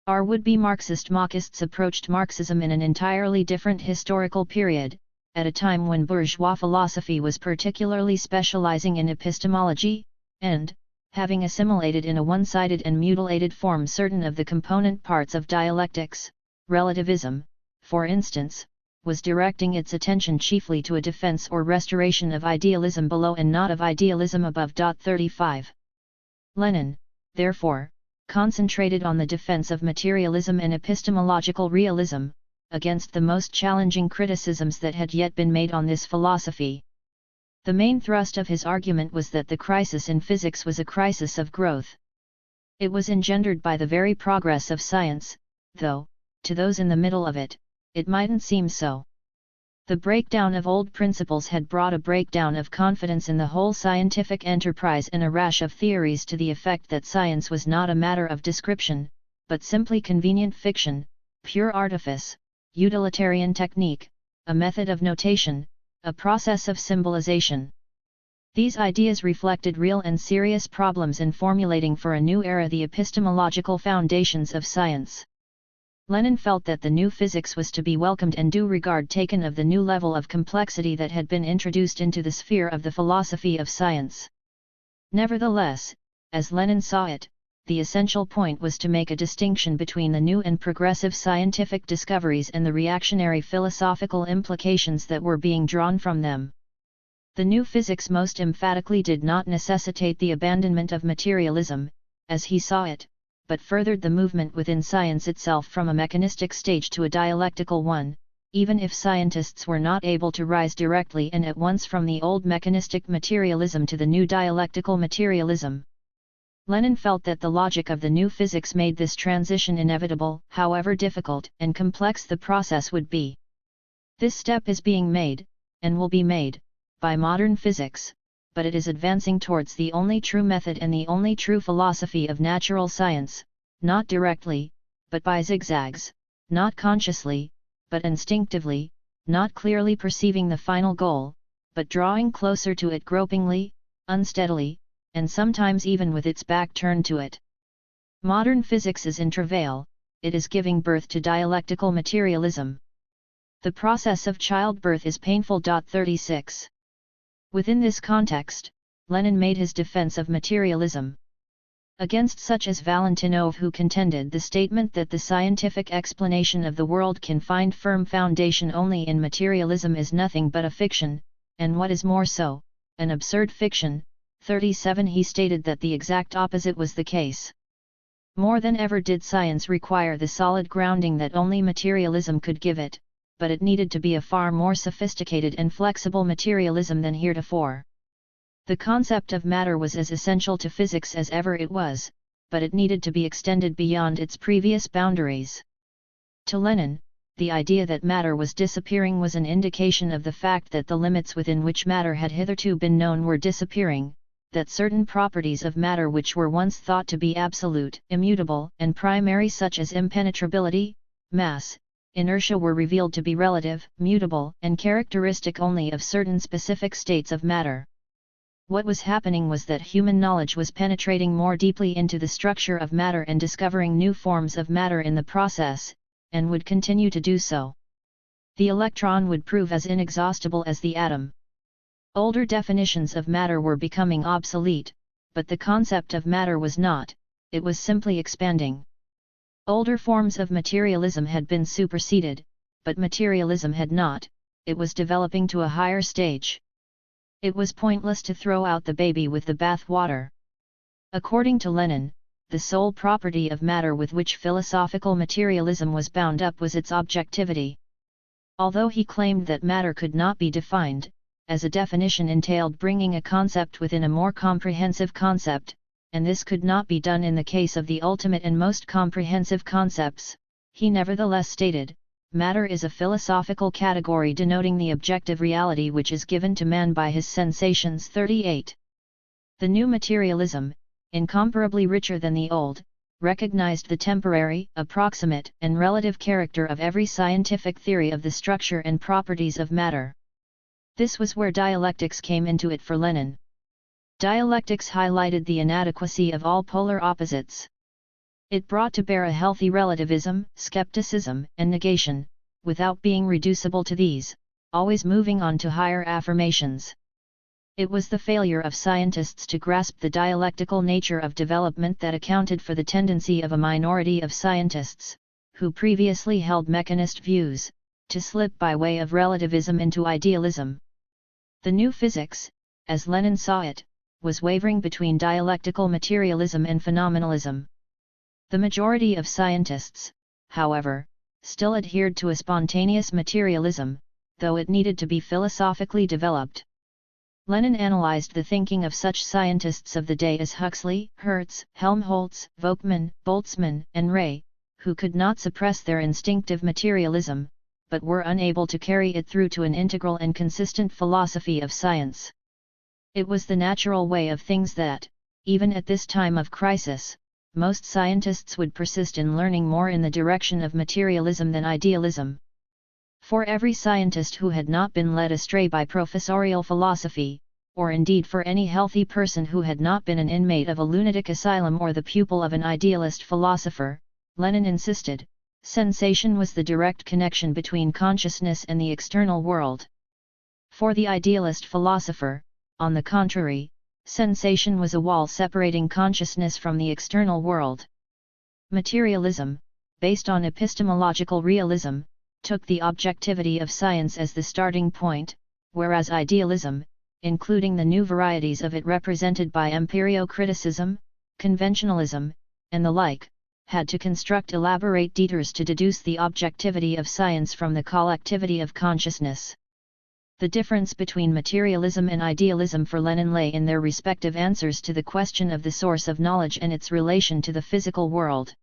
Our would-be Marxists approached Marxism in an entirely different historical period, at a time when bourgeois philosophy was particularly specializing in epistemology, and, having assimilated in a one-sided and mutilated form certain of the component parts of dialectics, relativism, for instance, was directing its attention chiefly to a defense or restoration of idealism below and not of idealism above. 35. Lenin, therefore, concentrated on the defense of materialism and epistemological realism, against the most challenging criticisms that had yet been made on this philosophy. The main thrust of his argument was that the crisis in physics was a crisis of growth. It was engendered by the very progress of science, though, to those in the middle of it, it mightn't seem so. The breakdown of old principles had brought a breakdown of confidence in the whole scientific enterprise and a rash of theories to the effect that science was not a matter of description, but simply convenient fiction, pure artifice, utilitarian technique, a method of notation, a process of symbolization. These ideas reflected real and serious problems in formulating for a new era the epistemological foundations of science. Lenin felt that the new physics was to be welcomed and due regard taken of the new level of complexity that had been introduced into the sphere of the philosophy of science. Nevertheless, as Lenin saw it, the essential point was to make a distinction between the new and progressive scientific discoveries and the reactionary philosophical implications that were being drawn from them. The new physics most emphatically did not necessitate the abandonment of materialism, as he saw it, but furthered the movement within science itself from a mechanistic stage to a dialectical one, even if scientists were not able to rise directly and at once from the old mechanistic materialism to the new dialectical materialism. Lenin felt that the logic of the new physics made this transition inevitable, however difficult and complex the process would be. This step is being made, and will be made, by modern physics, but it is advancing towards the only true method and the only true philosophy of natural science, not directly, but by zigzags, not consciously, but instinctively, not clearly perceiving the final goal, but drawing closer to it gropingly, unsteadily, and sometimes even with its back turned to it. Modern physics is in travail, it is giving birth to dialectical materialism. The process of childbirth is painful. 36. Within this context, Lenin made his defense of materialism. Against such as Valentinov, who contended the statement that the scientific explanation of the world can find firm foundation only in materialism is nothing but a fiction, and what is more so, an absurd fiction. 37. He stated that the exact opposite was the case. More than ever did science require the solid grounding that only materialism could give it, but it needed to be a far more sophisticated and flexible materialism than heretofore. The concept of matter was as essential to physics as ever it was, but it needed to be extended beyond its previous boundaries. To Lenin, the idea that matter was disappearing was an indication of the fact that the limits within which matter had hitherto been known were disappearing, that certain properties of matter which were once thought to be absolute, immutable, and primary, such as impenetrability, mass, inertia, were revealed to be relative, mutable, and characteristic only of certain specific states of matter. What was happening was that human knowledge was penetrating more deeply into the structure of matter and discovering new forms of matter in the process, and would continue to do so. The electron would prove as inexhaustible as the atom. Older definitions of matter were becoming obsolete, but the concept of matter was not, it was simply expanding. Older forms of materialism had been superseded, but materialism had not, it was developing to a higher stage. It was pointless to throw out the baby with the bath water. According to Lenin, the sole property of matter with which philosophical materialism was bound up was its objectivity. Although he claimed that matter could not be defined, as a definition entailed bringing a concept within a more comprehensive concept, and this could not be done in the case of the ultimate and most comprehensive concepts, he nevertheless stated, matter is a philosophical category denoting the objective reality which is given to man by his sensations. 38. The new materialism, incomparably richer than the old, recognized the temporary, approximate, and relative character of every scientific theory of the structure and properties of matter. This was where dialectics came into it for Lenin. Dialectics highlighted the inadequacy of all polar opposites. It brought to bear a healthy relativism, skepticism, and negation, without being reducible to these, always moving on to higher affirmations. It was the failure of scientists to grasp the dialectical nature of development that accounted for the tendency of a minority of scientists, who previously held mechanist views, to slip by way of relativism into idealism. The new physics, as Lenin saw it, was wavering between dialectical materialism and phenomenalism. The majority of scientists, however, still adhered to a spontaneous materialism, though it needed to be philosophically developed. Lenin analyzed the thinking of such scientists of the day as Huxley, Hertz, Helmholtz, Volkmann, Boltzmann, and Ray, who could not suppress their instinctive materialism, but were unable to carry it through to an integral and consistent philosophy of science. It was the natural way of things that, even at this time of crisis, most scientists would persist in learning more in the direction of materialism than idealism. For every scientist who had not been led astray by professorial philosophy, or indeed for any healthy person who had not been an inmate of a lunatic asylum or the pupil of an idealist philosopher, Lenin insisted, sensation was the direct connection between consciousness and the external world. For the idealist philosopher, on the contrary, sensation was a wall separating consciousness from the external world. Materialism, based on epistemological realism, took the objectivity of science as the starting point, whereas idealism, including the new varieties of it represented by empirio-criticism, conventionalism, and the like, had to construct elaborate detours to deduce the objectivity of science from the collectivity of consciousness. The difference between materialism and idealism for Lenin lay in their respective answers to the question of the source of knowledge and its relation to the physical world.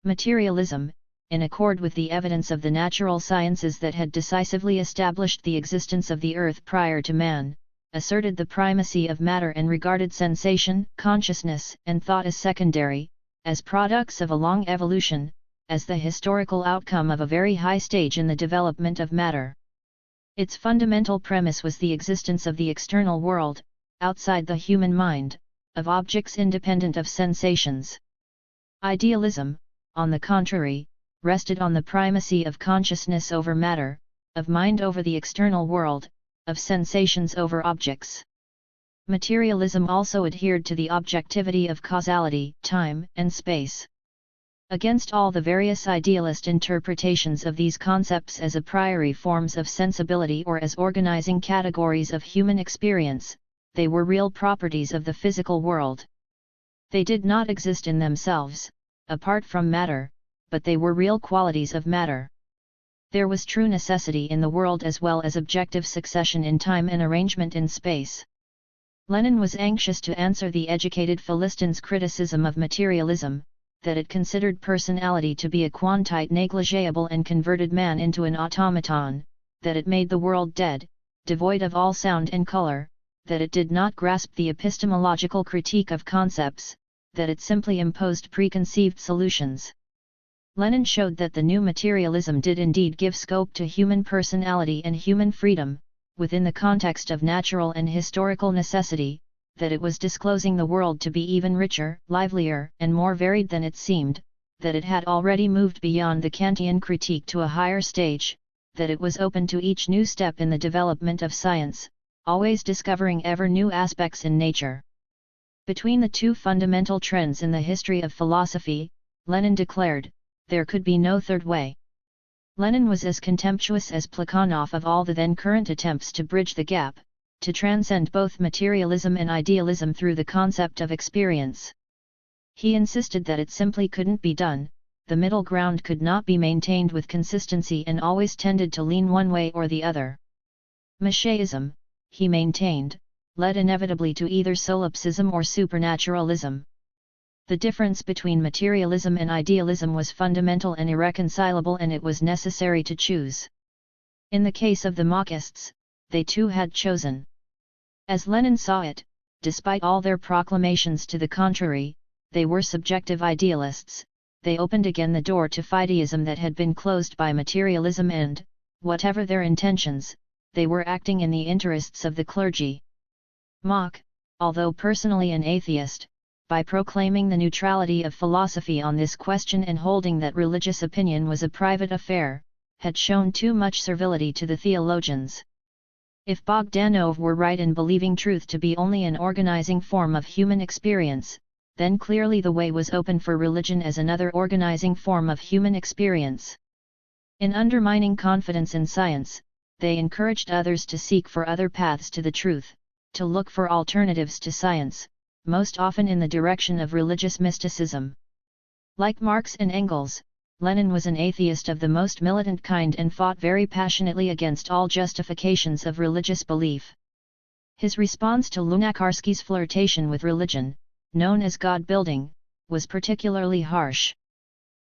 Materialism, in accord with the evidence of the natural sciences that had decisively established the existence of the earth prior to man, asserted the primacy of matter and regarded sensation, consciousness, and thought as secondary, as products of a long evolution, as the historical outcome of a very high stage in the development of matter. Its fundamental premise was the existence of the external world, outside the human mind, of objects independent of sensations. Idealism, on the contrary, rested on the primacy of consciousness over matter, of mind over the external world, of sensations over objects. Materialism also adhered to the objectivity of causality, time, and space. Against all the various idealist interpretations of these concepts as a priori forms of sensibility or as organizing categories of human experience, they were real properties of the physical world. They did not exist in themselves, apart from matter, but they were real qualities of matter. There was true necessity in the world as well as objective succession in time and arrangement in space. Lenin was anxious to answer the educated Philistin's criticism of materialism, that it considered personality to be a quantite negligible and converted man into an automaton, that it made the world dead, devoid of all sound and color, that it did not grasp the epistemological critique of concepts, that it simply imposed preconceived solutions. Lenin showed that the new materialism did indeed give scope to human personality and human freedom, within the context of natural and historical necessity, that it was disclosing the world to be even richer, livelier, and more varied than it seemed, that it had already moved beyond the Kantian critique to a higher stage, that it was open to each new step in the development of science, always discovering ever new aspects in nature. Between the two fundamental trends in the history of philosophy, Lenin declared, there could be no third way. Lenin was as contemptuous as Plekhanov of all the then current attempts to bridge the gap, to transcend both materialism and idealism through the concept of experience. He insisted that it simply couldn't be done, the middle ground could not be maintained with consistency and always tended to lean one way or the other. Machiaism, he maintained, led inevitably to either solipsism or supernaturalism. The difference between materialism and idealism was fundamental and irreconcilable, and it was necessary to choose. In the case of the Marxists, they too had chosen. As Lenin saw it, despite all their proclamations to the contrary, they were subjective idealists. They opened again the door to fideism that had been closed by materialism and, whatever their intentions, they were acting in the interests of the clergy. Mach, although personally an atheist, by proclaiming the neutrality of philosophy on this question and holding that religious opinion was a private affair, had shown too much servility to the theologians. If Bogdanov were right in believing truth to be only an organizing form of human experience, then clearly the way was open for religion as another organizing form of human experience. In undermining confidence in science, they encouraged others to seek for other paths to the truth, to look for alternatives to science, most often in the direction of religious mysticism. Like Marx and Engels, Lenin was an atheist of the most militant kind and fought very passionately against all justifications of religious belief. His response to Lunacharsky's flirtation with religion, known as God-building, was particularly harsh.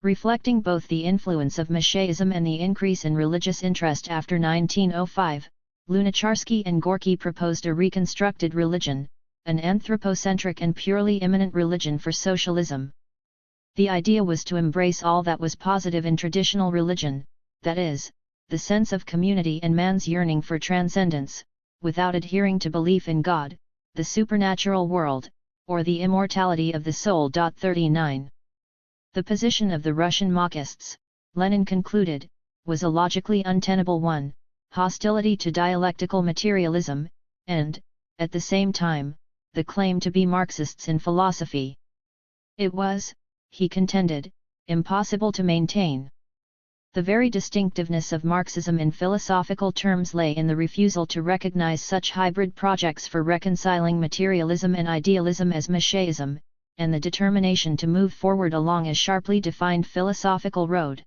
Reflecting both the influence of Masheism and the increase in religious interest after 1905, Lunacharsky and Gorky proposed a reconstructed religion, an anthropocentric and purely immanent religion for socialism. The idea was to embrace all that was positive in traditional religion, that is, the sense of community and man's yearning for transcendence, without adhering to belief in God, the supernatural world, or the immortality of the soul. 39. The position of the Russian Marxists, Lenin concluded, was a logically untenable one: hostility to dialectical materialism, and, at the same time, the claim to be Marxists in philosophy. It was, he contended, impossible to maintain. The very distinctiveness of Marxism in philosophical terms lay in the refusal to recognize such hybrid projects for reconciling materialism and idealism as Masheism, and the determination to move forward along a sharply defined philosophical road.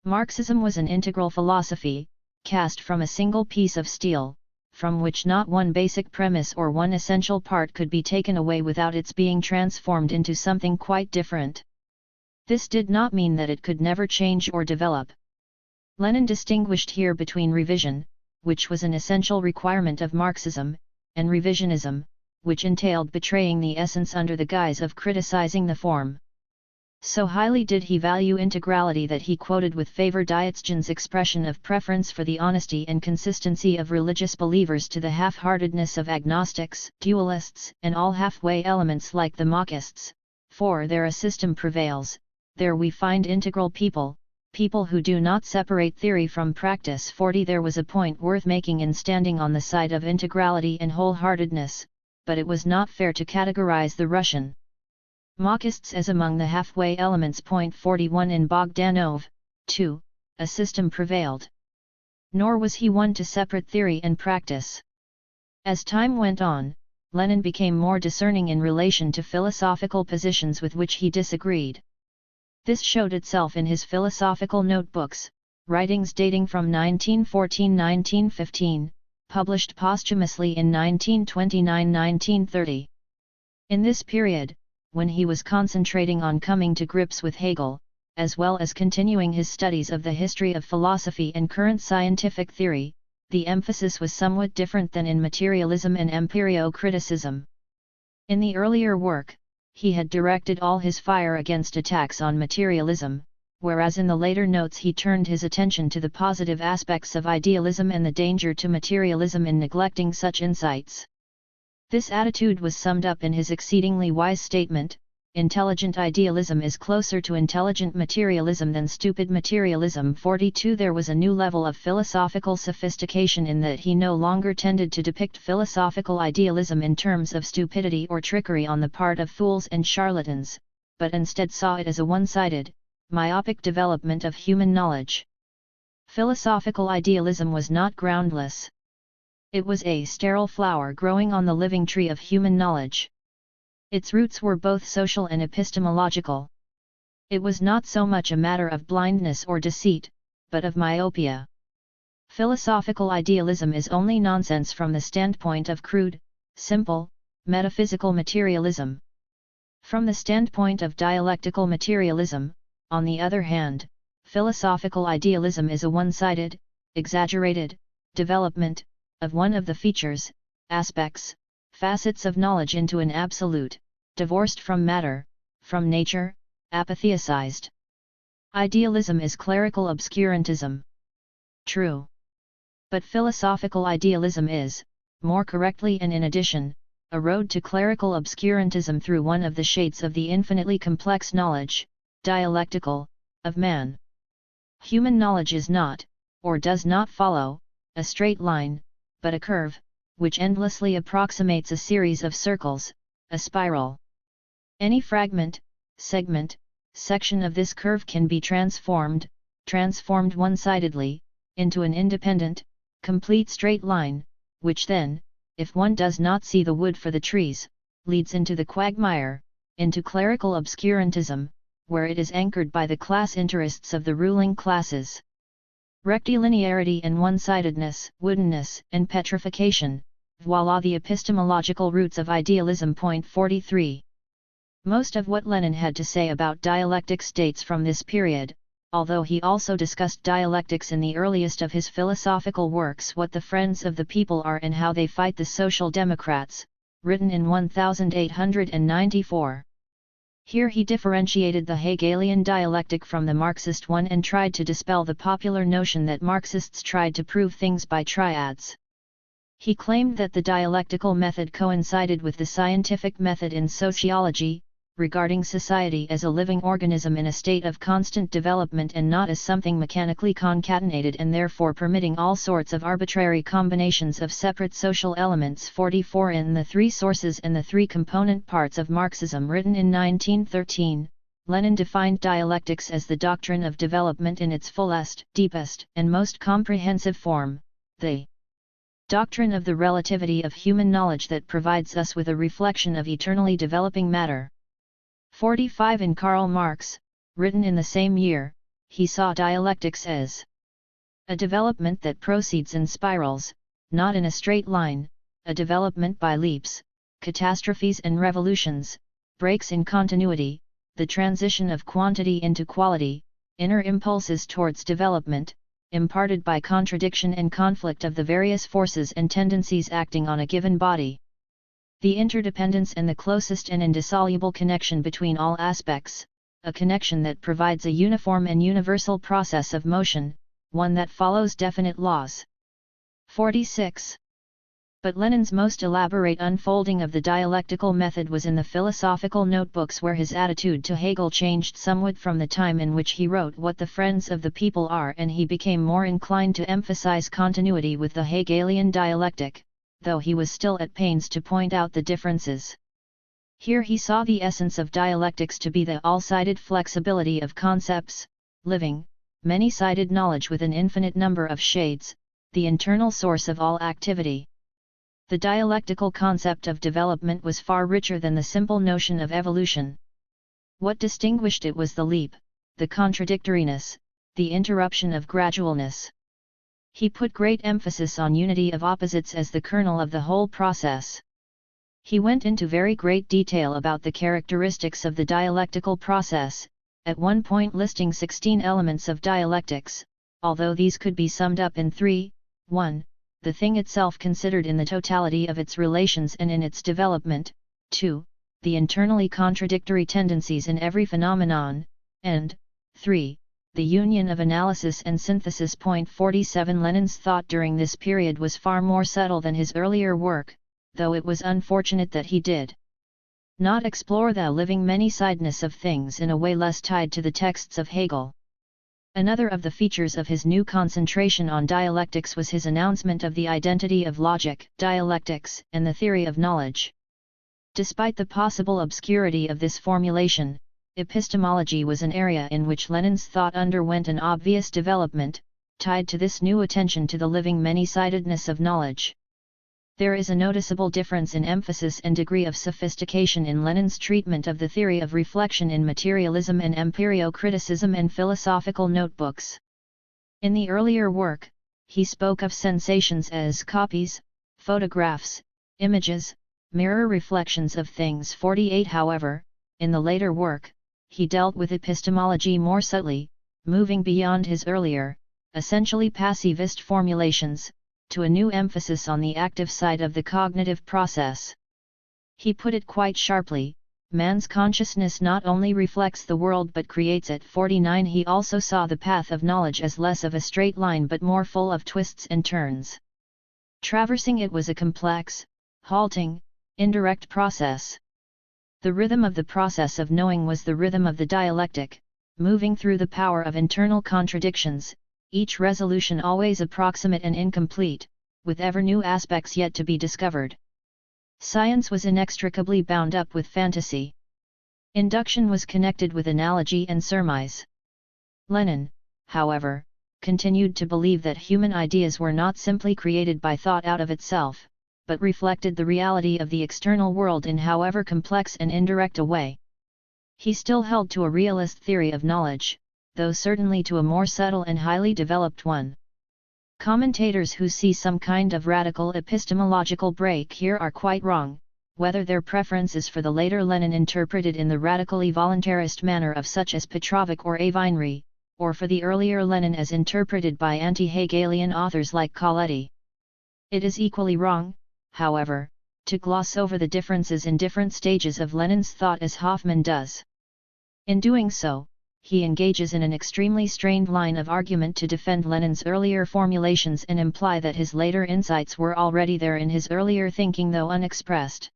Marxism was an integral philosophy, cast from a single piece of steel, from which not one basic premise or one essential part could be taken away without its being transformed into something quite different. This did not mean that it could never change or develop. Lenin distinguished here between revision, which was an essential requirement of Marxism, and revisionism, which entailed betraying the essence under the guise of criticizing the form. So highly did he value integrality that he quoted with favor Diogenes' expression of preference for the honesty and consistency of religious believers to the half-heartedness of agnostics, dualists, and all halfway elements like the Marxists, for there a system prevails, there we find integral people who do not separate theory from practice. 40. There was a point worth making in standing on the side of integrality and wholeheartedness, but it was not fair to categorize the Russian Marxists as among the halfway elements. 41. In Bogdanov, too, a system prevailed. Nor was he one to separate theory and practice. As time went on, Lenin became more discerning in relation to philosophical positions with which he disagreed. This showed itself in his philosophical notebooks, writings dating from 1914–1915, published posthumously in 1929–1930. In this period, when he was concentrating on coming to grips with Hegel, as well as continuing his studies of the history of philosophy and current scientific theory, the emphasis was somewhat different than in materialism and empirio-criticism. In the earlier work, he had directed all his fire against attacks on materialism, whereas in the later notes he turned his attention to the positive aspects of idealism and the danger to materialism in neglecting such insights. This attitude was summed up in his exceedingly wise statement: intelligent idealism is closer to intelligent materialism than stupid materialism. 42. There was a new level of philosophical sophistication in that he no longer tended to depict philosophical idealism in terms of stupidity or trickery on the part of fools and charlatans, but instead saw it as a one-sided, myopic development of human knowledge. Philosophical idealism was not groundless. It was a sterile flower growing on the living tree of human knowledge. Its roots were both social and epistemological. It was not so much a matter of blindness or deceit, but of myopia. Philosophical idealism is only nonsense from the standpoint of crude, simple, metaphysical materialism. From the standpoint of dialectical materialism, on the other hand, philosophical idealism is a one-sided, exaggerated, development of one of the features, aspects, facets of knowledge into an absolute, divorced from matter, from nature, apatheicized. Idealism is clerical obscurantism. True. But philosophical idealism is, more correctly and in addition, a road to clerical obscurantism through one of the shades of the infinitely complex knowledge, dialectical, of man. Human knowledge is not, or does not follow, a straight line, but a curve, which endlessly approximates a series of circles, a spiral. Any fragment, segment, section of this curve can be transformed one-sidedly, into an independent, complete straight line, which then, if one does not see the wood for the trees, leads into the quagmire, into clerical obscurantism, where it is anchored by the class interests of the ruling classes. Rectilinearity and one-sidedness, woodenness and petrification, voila the epistemological roots of idealism. 43. Most of what Lenin had to say about dialectics dates from this period, although he also discussed dialectics in the earliest of his philosophical works, What the Friends of the People Are and How They Fight the Social Democrats, written in 1894. Here he differentiated the Hegelian dialectic from the Marxist one and tried to dispel the popular notion that Marxists tried to prove things by triads. He claimed that the dialectical method coincided with the scientific method in sociology, regarding society as a living organism in a state of constant development and not as something mechanically concatenated and therefore permitting all sorts of arbitrary combinations of separate social elements. 44 In The Three Sources and the Three Component Parts of Marxism, written in 1913, Lenin defined dialectics as the doctrine of development in its fullest, deepest, and most comprehensive form, the doctrine of the relativity of human knowledge that provides us with a reflection of eternally developing matter. 45 In Karl Marx, written in the same year, he saw dialectics as a development that proceeds in spirals, not in a straight line, a development by leaps, catastrophes and revolutions, breaks in continuity, the transition of quantity into quality, inner impulses towards development, imparted by contradiction and conflict of the various forces and tendencies acting on a given body. The interdependence and the closest and indissoluble connection between all aspects, a connection that provides a uniform and universal process of motion, one that follows definite laws. 46. But Lenin's most elaborate unfolding of the dialectical method was in the philosophical notebooks, where his attitude to Hegel changed somewhat from the time in which he wrote What the Friends of the People Are, and he became more inclined to emphasize continuity with the Hegelian dialectic, though he was still at pains to point out the differences. Here he saw the essence of dialectics to be the all-sided flexibility of concepts, living, many-sided knowledge with an infinite number of shades, the internal source of all activity. The dialectical concept of development was far richer than the simple notion of evolution. What distinguished it was the leap, the contradictoriness, the interruption of gradualness. He put great emphasis on unity of opposites as the kernel of the whole process. He went into very great detail about the characteristics of the dialectical process, at one point listing 16 elements of dialectics, although these could be summed up in 3. 1. The thing itself considered in the totality of its relations and in its development. 2. The internally contradictory tendencies in every phenomenon, and 3. The union of analysis and synthesis. 47 Lenin's thought during this period was far more subtle than his earlier work, though it was unfortunate that he did not explore the living many-sidedness of things in a way less tied to the texts of Hegel. Another of the features of his new concentration on dialectics was his announcement of the identity of logic, dialectics, and the theory of knowledge. Despite the possible obscurity of this formulation, epistemology was an area in which Lenin's thought underwent an obvious development, tied to this new attention to the living many-sidedness of knowledge. There is a noticeable difference in emphasis and degree of sophistication in Lenin's treatment of the theory of reflection in materialism and empirio-criticism and philosophical notebooks. In the earlier work, he spoke of sensations as copies, photographs, images, mirror reflections of things. 48 However, in the later work, he dealt with epistemology more subtly, moving beyond his earlier, essentially passivist formulations, to a new emphasis on the active side of the cognitive process. He put it quite sharply, man's consciousness not only reflects the world but creates it. 49 He also saw the path of knowledge as less of a straight line but more full of twists and turns. Traversing it was a complex, halting, indirect process. The rhythm of the process of knowing was the rhythm of the dialectic, moving through the power of internal contradictions, each resolution always approximate and incomplete, with ever new aspects yet to be discovered. Science was inextricably bound up with fantasy. Induction was connected with analogy and surmise. Lenin, however, continued to believe that human ideas were not simply created by thought out of itself, but reflected the reality of the external world in however complex and indirect a way. He still held to a realist theory of knowledge, though certainly to a more subtle and highly developed one. Commentators who see some kind of radical epistemological break here are quite wrong. whether their preference is for the later Lenin interpreted in the radically voluntarist manner of such as Petrovic or Avinri, or for the earlier Lenin as interpreted by anti-Hegelian authors like Coletti. It is equally wrong, however, to gloss over the differences in different stages of Lenin's thought as Hoffmann does. In doing so, he engages in an extremely strained line of argument to defend Lenin's earlier formulations and imply that his later insights were already there in his earlier thinking though unexpressed.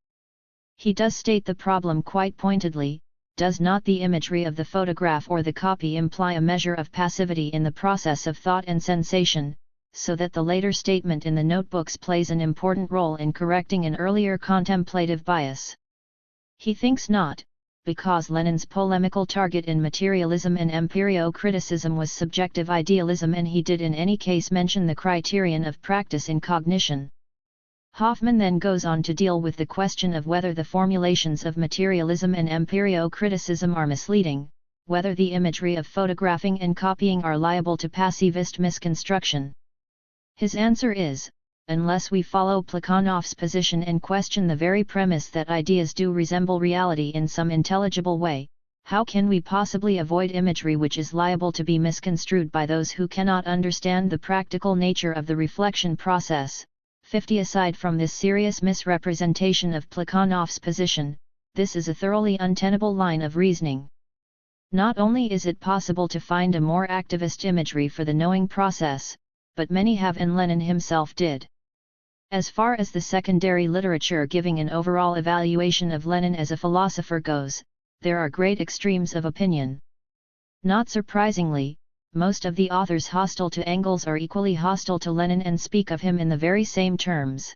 He does state the problem quite pointedly: does not the imagery of the photograph or the copy imply a measure of passivity in the process of thought and sensation, so that the later statement in the notebooks plays an important role in correcting an earlier contemplative bias? He thinks not, because Lenin's polemical target in materialism and empirio-criticism was subjective idealism, and he did in any case mention the criterion of practice in cognition. Hoffmann then goes on to deal with the question of whether the formulations of materialism and empirio-criticism are misleading, whether the imagery of photographing and copying are liable to passivist misconstruction. His answer is, unless we follow Plekhanov's position and question the very premise that ideas do resemble reality in some intelligible way, how can we possibly avoid imagery which is liable to be misconstrued by those who cannot understand the practical nature of the reflection process? 50 Aside from this serious misrepresentation of Plekhanov's position, this is a thoroughly untenable line of reasoning. Not only is it possible to find a more activist imagery for the knowing process, but many have, and Lenin himself did. As far as the secondary literature giving an overall evaluation of Lenin as a philosopher goes, there are great extremes of opinion. Not surprisingly, most of the authors hostile to Engels are equally hostile to Lenin and speak of him in the very same terms.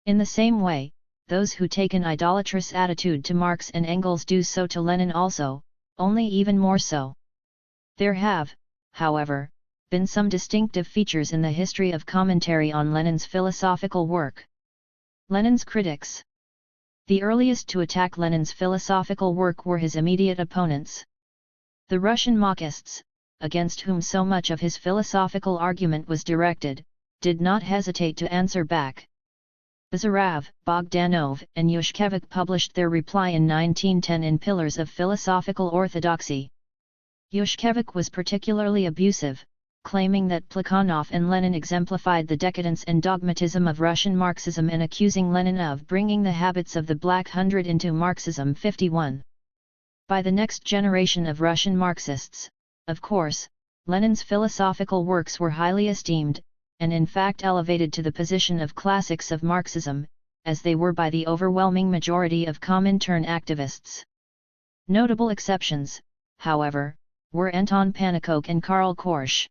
In the same way, those who take an idolatrous attitude to Marx and Engels do so to Lenin also, only even more so. There have, however, been some distinctive features in the history of commentary on Lenin's philosophical work. Lenin's critics. The earliest to attack Lenin's philosophical work were his immediate opponents. The Russian Marxists, against whom so much of his philosophical argument was directed, did not hesitate to answer back. Bazarov, Bogdanov, and Yushkevich published their reply in 1910 in Pillars of Philosophical Orthodoxy. Yushkevich was particularly abusive, claiming that Plekhanov and Lenin exemplified the decadence and dogmatism of Russian Marxism and accusing Lenin of bringing the habits of the Black Hundred into Marxism. 51. By the next generation of Russian Marxists, of course, Lenin's philosophical works were highly esteemed, and in fact elevated to the position of classics of Marxism, as they were by the overwhelming majority of Comintern activists. Notable exceptions, however, were Anton Pannekoek and Karl Korsch.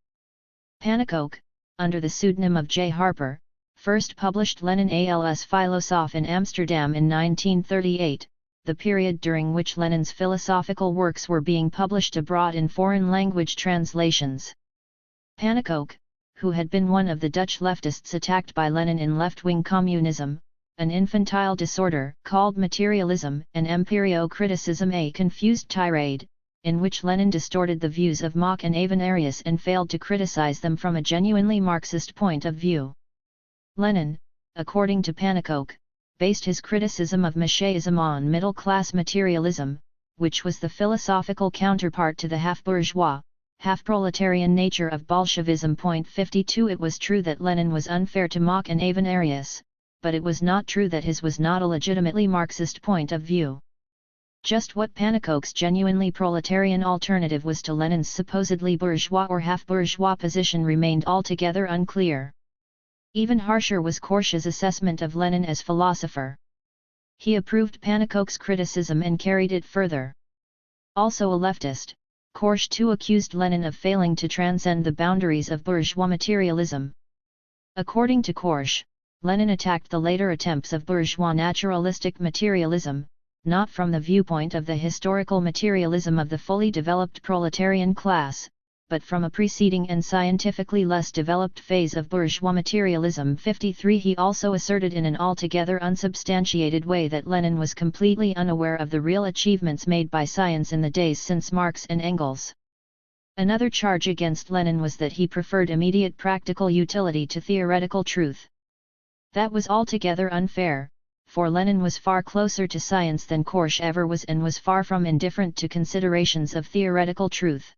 Pannekoek, under the pseudonym of J. Harper, first published Lenin als Philosoph in Amsterdam in 1938, the period during which Lenin's philosophical works were being published abroad in foreign language translations. Pannekoek, who had been one of the Dutch leftists attacked by Lenin in left-wing communism, an infantile disorder called materialism and empirio-criticism, a confused tirade, in which Lenin distorted the views of Mach and Avenarius and failed to criticize them from a genuinely Marxist point of view. Lenin, according to Pannekoek, based his criticism of Micheism on middle-class materialism, which was the philosophical counterpart to the half-bourgeois, half-proletarian nature of Bolshevism. 52 It was true that Lenin was unfair to Mach and Avenarius, but it was not true that his was not a legitimately Marxist point of view. Just what Pannekoek's genuinely proletarian alternative was to Lenin's supposedly bourgeois or half-bourgeois position remained altogether unclear. Even harsher was Korsch's assessment of Lenin as philosopher. He approved Pannekoek's criticism and carried it further. Also a leftist, Korsch too accused Lenin of failing to transcend the boundaries of bourgeois materialism. According to Korsch, Lenin attacked the later attempts of bourgeois naturalistic materialism, not from the viewpoint of the historical materialism of the fully developed proletarian class, but from a preceding and scientifically less developed phase of bourgeois materialism. 53 He also asserted in an altogether unsubstantiated way that Lenin was completely unaware of the real achievements made by science in the days since Marx and Engels. Another charge against Lenin was that he preferred immediate practical utility to theoretical truth. That was altogether unfair, for Lenin was far closer to science than Korsch ever was and was far from indifferent to considerations of theoretical truth.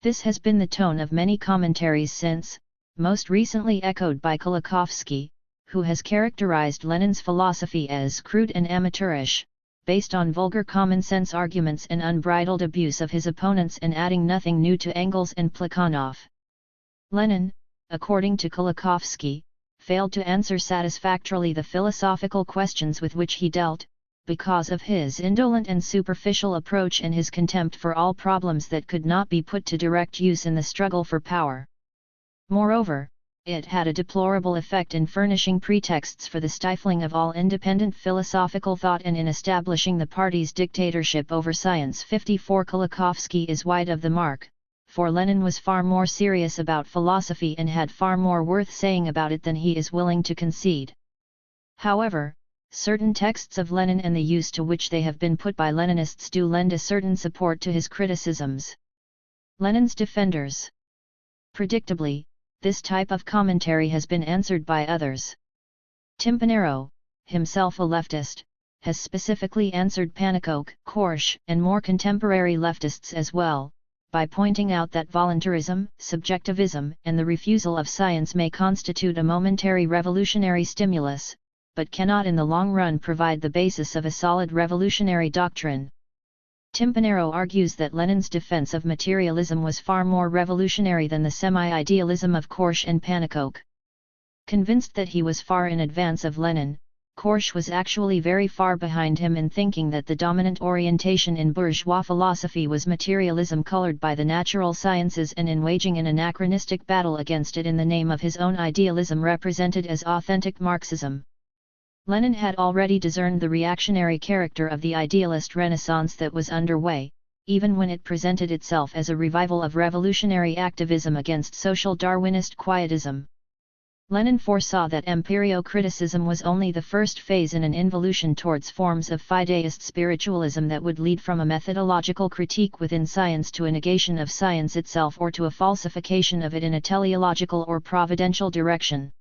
This has been the tone of many commentaries since, most recently echoed by Kolakowski, who has characterized Lenin's philosophy as crude and amateurish, based on vulgar common-sense arguments and unbridled abuse of his opponents and adding nothing new to Engels and Plekhanov. Lenin, according to Kolakowski, failed to answer satisfactorily the philosophical questions with which he dealt, because of his indolent and superficial approach and his contempt for all problems that could not be put to direct use in the struggle for power. Moreover, it had a deplorable effect in furnishing pretexts for the stifling of all independent philosophical thought and in establishing the party's dictatorship over science. 54 Kolakowski is wide of the mark, for Lenin was far more serious about philosophy and had far more worth saying about it than he is willing to concede. However, certain texts of Lenin and the use to which they have been put by Leninists do lend a certain support to his criticisms. Lenin's defenders. Predictably, this type of commentary has been answered by others. Timpanaro, himself a leftist, has specifically answered Pannekoek, Korsch, and more contemporary leftists as well, by pointing out that voluntarism, subjectivism, and the refusal of science may constitute a momentary revolutionary stimulus, but cannot in the long run provide the basis of a solid revolutionary doctrine. Timpanaro argues that Lenin's defense of materialism was far more revolutionary than the semi-idealism of Korsch and Pannekoek. Convinced that he was far in advance of Lenin, Korsch was actually very far behind him in thinking that the dominant orientation in bourgeois philosophy was materialism colored by the natural sciences and in waging an anachronistic battle against it in the name of his own idealism represented as authentic Marxism. Lenin had already discerned the reactionary character of the idealist renaissance that was underway, even when it presented itself as a revival of revolutionary activism against social Darwinist quietism. Lenin foresaw that empirio-criticism was only the first phase in an involution towards forms of fideist spiritualism that would lead from a methodological critique within science to a negation of science itself or to a falsification of it in a teleological or providential direction.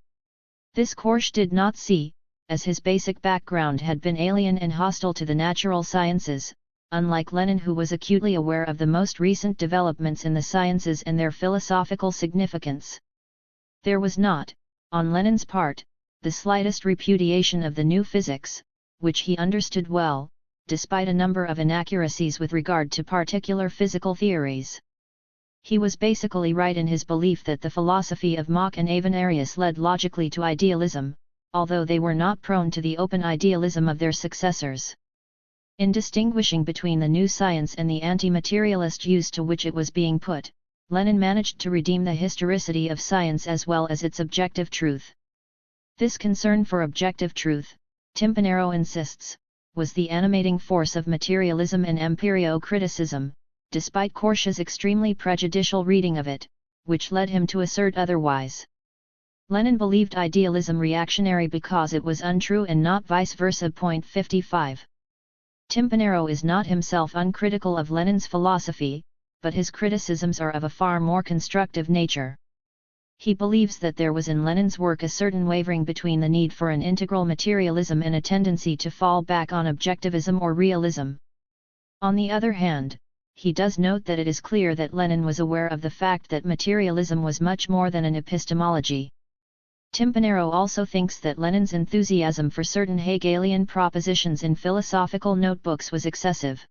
This Korsch did not see, as his basic background had been alien and hostile to the natural sciences, unlike Lenin who was acutely aware of the most recent developments in the sciences and their philosophical significance. There was not, on Lenin's part, the slightest repudiation of the new physics, which he understood well, despite a number of inaccuracies with regard to particular physical theories. He was basically right in his belief that the philosophy of Mach and Avenarius led logically to idealism, although they were not prone to the open idealism of their successors. In distinguishing between the new science and the anti-materialist use to which it was being put, Lenin managed to redeem the historicity of science as well as its objective truth. This concern for objective truth, Timpanaro insists, was the animating force of materialism and empirio-criticism, despite Korsch's extremely prejudicial reading of it, which led him to assert otherwise. Lenin believed idealism reactionary because it was untrue and not vice versa. 55. Timpanaro is not himself uncritical of Lenin's philosophy, but his criticisms are of a far more constructive nature. He believes that there was in Lenin's work a certain wavering between the need for an integral materialism and a tendency to fall back on objectivism or realism. On the other hand, he does note that it is clear that Lenin was aware of the fact that materialism was much more than an epistemology. Timpanaro also thinks that Lenin's enthusiasm for certain Hegelian propositions in philosophical notebooks was excessive.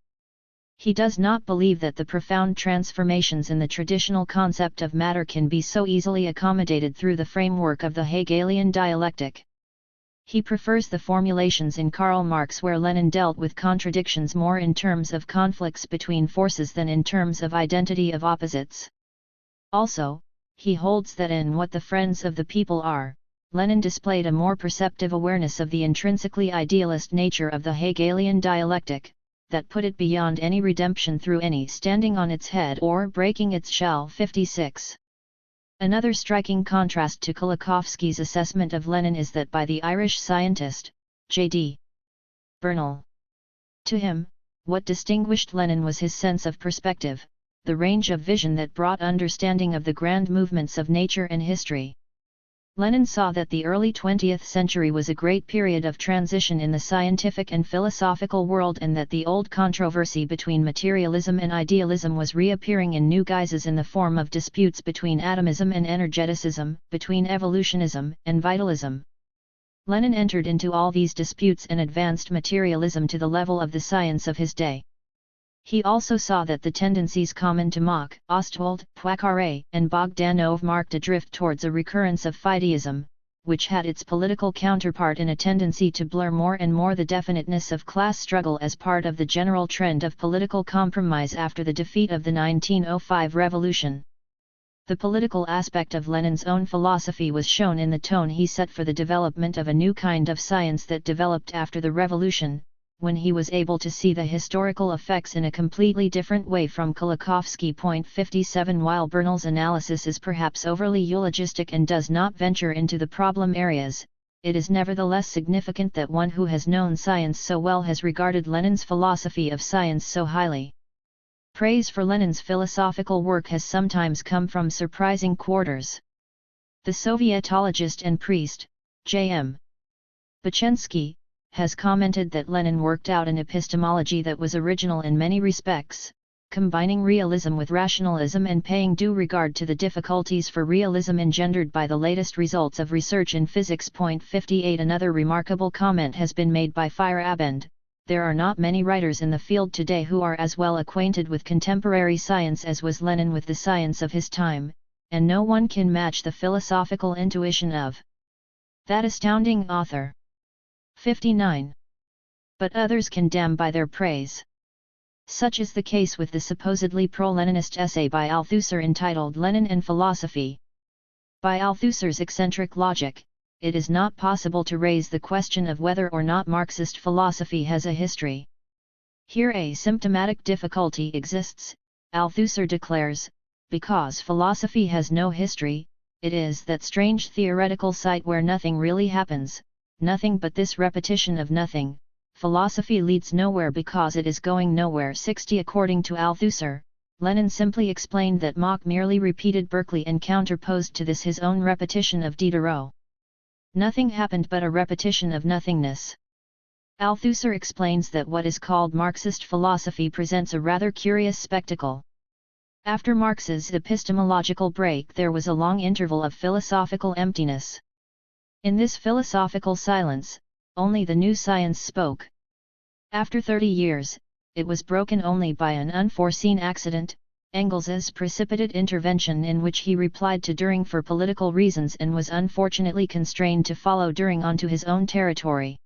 He does not believe that the profound transformations in the traditional concept of matter can be so easily accommodated through the framework of the Hegelian dialectic. He prefers the formulations in Karl Marx where Lenin dealt with contradictions more in terms of conflicts between forces than in terms of identity of opposites. Also, he holds that in What the Friends of the People Are, Lenin displayed a more perceptive awareness of the intrinsically idealist nature of the Hegelian dialectic, that put it beyond any redemption through any standing on its head or breaking its shell. 56. Another striking contrast to Kolakowski's assessment of Lenin is that by the Irish scientist, J.D. Bernal. To him, what distinguished Lenin was his sense of perspective, the range of vision that brought understanding of the grand movements of nature and history. Lenin saw that the early 20th century was a great period of transition in the scientific and philosophical world, and that the old controversy between materialism and idealism was reappearing in new guises in the form of disputes between atomism and energeticism, between evolutionism and vitalism. Lenin entered into all these disputes and advanced materialism to the level of the science of his day. He also saw that the tendencies common to Mach, Ostwald, Poincaré, and Bogdanov marked a drift towards a recurrence of fideism, which had its political counterpart in a tendency to blur more and more the definiteness of class struggle as part of the general trend of political compromise after the defeat of the 1905 revolution. The political aspect of Lenin's own philosophy was shown in the tone he set for the development of a new kind of science that developed after the revolution, when he was able to see the historical effects in a completely different way from Kolakowski. 57 While Bernal's analysis is perhaps overly eulogistic and does not venture into the problem areas, it is nevertheless significant that one who has known science so well has regarded Lenin's philosophy of science so highly. Praise for Lenin's philosophical work has sometimes come from surprising quarters. The Sovietologist and priest, J.M. Bachensky, has commented that Lenin worked out an epistemology that was original in many respects, combining realism with rationalism and paying due regard to the difficulties for realism engendered by the latest results of research in physics. 58 Another remarkable comment has been made by Feyerabend: there are not many writers in the field today who are as well acquainted with contemporary science as was Lenin with the science of his time, and no one can match the philosophical intuition of that astounding author. 59. But others condemn by their praise. Such is the case with the supposedly pro-Leninist essay by Althusser entitled Lenin and Philosophy. By Althusser's eccentric logic, it is not possible to raise the question of whether or not Marxist philosophy has a history. Here a symptomatic difficulty exists, Althusser declares, because philosophy has no history. It is that strange theoretical site where nothing really happens, nothing but this repetition of nothing. Philosophy leads nowhere because it is going nowhere. 60 According to Althusser, Lenin simply explained that Mach merely repeated Berkeley and counterposed to this his own repetition of Diderot. Nothing happened but a repetition of nothingness. Althusser explains that what is called Marxist philosophy presents a rather curious spectacle. After Marx's epistemological break there was a long interval of philosophical emptiness. In this philosophical silence, only the new science spoke. After 30 years, it was broken only by an unforeseen accident, Engels's precipitate intervention, in which he replied to Düring for political reasons and was unfortunately constrained to follow Düring onto his own territory.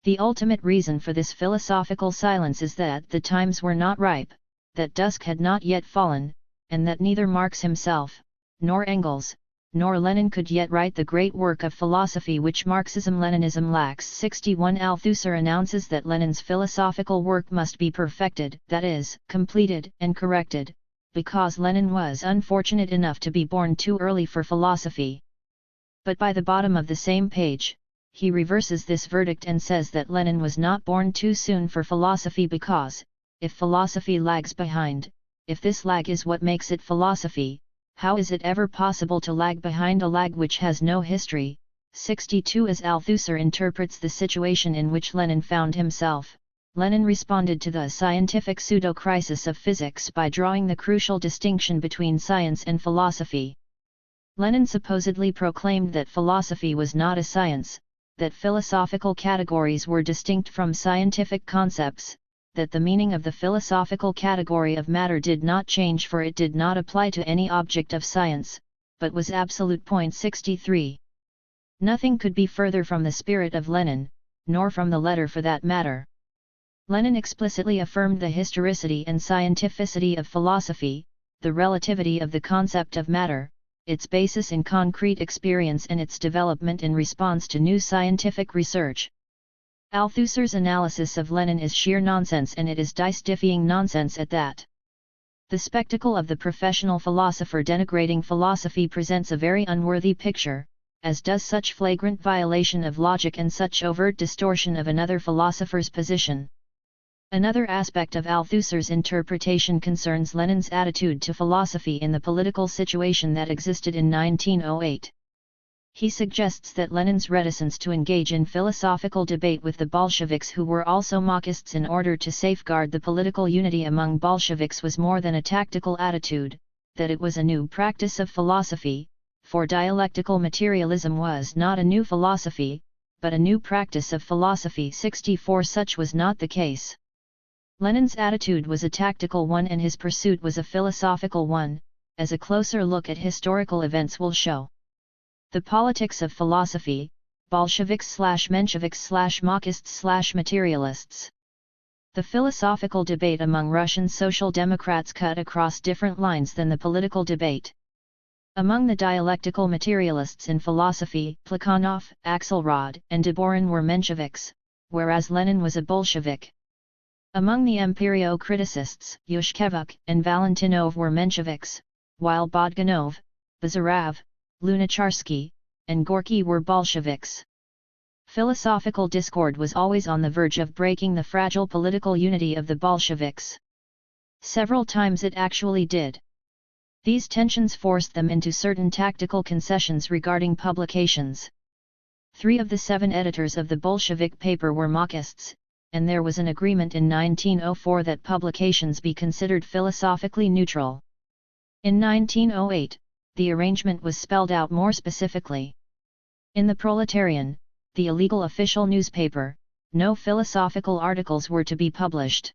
The ultimate reason for this philosophical silence is that the times were not ripe, that dusk had not yet fallen, and that neither Marx himself, nor Engels, nor Lenin could yet write the great work of philosophy which Marxism-Leninism lacks. 61 Althusser announces that Lenin's philosophical work must be perfected, that is, completed and corrected, because Lenin was unfortunate enough to be born too early for philosophy. But by the bottom of the same page, he reverses this verdict and says that Lenin was not born too soon for philosophy because, if philosophy lags behind, if this lag is what makes it philosophy, how is it ever possible to lag behind a lag which has no history? 62 As Althusser interprets the situation in which Lenin found himself, Lenin responded to the scientific pseudo-crisis of physics by drawing the crucial distinction between science and philosophy. Lenin supposedly proclaimed that philosophy was not a science, that philosophical categories were distinct from scientific concepts, that the meaning of the philosophical category of matter did not change for it did not apply to any object of science, but was absolute. 63. Nothing could be further from the spirit of Lenin, nor from the letter for that matter. Lenin explicitly affirmed the historicity and scientificity of philosophy, the relativity of the concept of matter, its basis in concrete experience and its development in response to new scientific research. Althusser's analysis of Lenin is sheer nonsense, and it is dice-diffying nonsense at that. The spectacle of the professional philosopher denigrating philosophy presents a very unworthy picture, as does such flagrant violation of logic and such overt distortion of another philosopher's position. Another aspect of Althusser's interpretation concerns Lenin's attitude to philosophy in the political situation that existed in 1908. He suggests that Lenin's reticence to engage in philosophical debate with the Bolsheviks, who were also Marxists, in order to safeguard the political unity among Bolsheviks was more than a tactical attitude, that it was a new practice of philosophy, for dialectical materialism was not a new philosophy, but a new practice of philosophy. 64 Such was not the case. Lenin's attitude was a tactical one and his pursuit was a philosophical one, as a closer look at historical events will show. The politics of philosophy, Bolsheviks/Mensheviks/Marxists/materialists. The philosophical debate among Russian Social Democrats cut across different lines than the political debate. Among the dialectical materialists in philosophy, Plekhanov, Axelrod, and Deborin were Mensheviks, whereas Lenin was a Bolshevik. Among the empirio-criticists, Yushkevich and Valentinov were Mensheviks, while Bogdanov, Bazarov, Lunacharsky, and Gorky were Bolsheviks. Philosophical discord was always on the verge of breaking the fragile political unity of the Bolsheviks. Several times it actually did. These tensions forced them into certain tactical concessions regarding publications. 3 of the 7 editors of the Bolshevik paper were Marxists, and there was an agreement in 1904 that publications be considered philosophically neutral. In 1908, the arrangement was spelled out more specifically. In the Proletarian, the illegal official newspaper, no philosophical articles were to be published.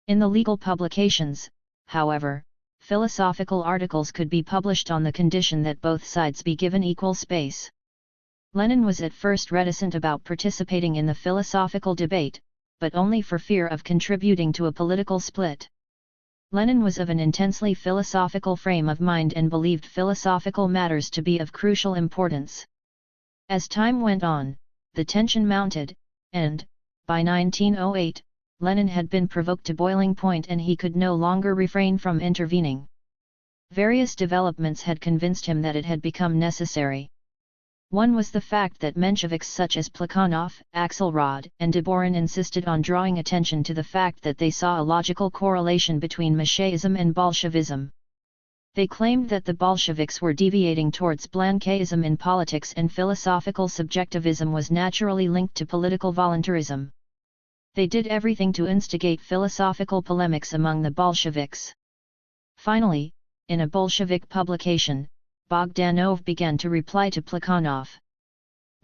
In the legal publications, however, philosophical articles could be published on the condition that both sides be given equal space. Lenin was at first reticent about participating in the philosophical debate, but only for fear of contributing to a political split. Lenin was of an intensely philosophical frame of mind and believed philosophical matters to be of crucial importance. As time went on, the tension mounted, and, by 1908, Lenin had been provoked to boiling point and he could no longer refrain from intervening. Various developments had convinced him that it had become necessary. One was the fact that Mensheviks such as Plekhanov, Axelrod, and Deborin insisted on drawing attention to the fact that they saw a logical correlation between Marxism and Bolshevism. They claimed that the Bolsheviks were deviating towards Blanquism in politics and philosophical subjectivism was naturally linked to political voluntarism. They did everything to instigate philosophical polemics among the Bolsheviks. Finally, in a Bolshevik publication, Bogdanov began to reply to Plekhanov.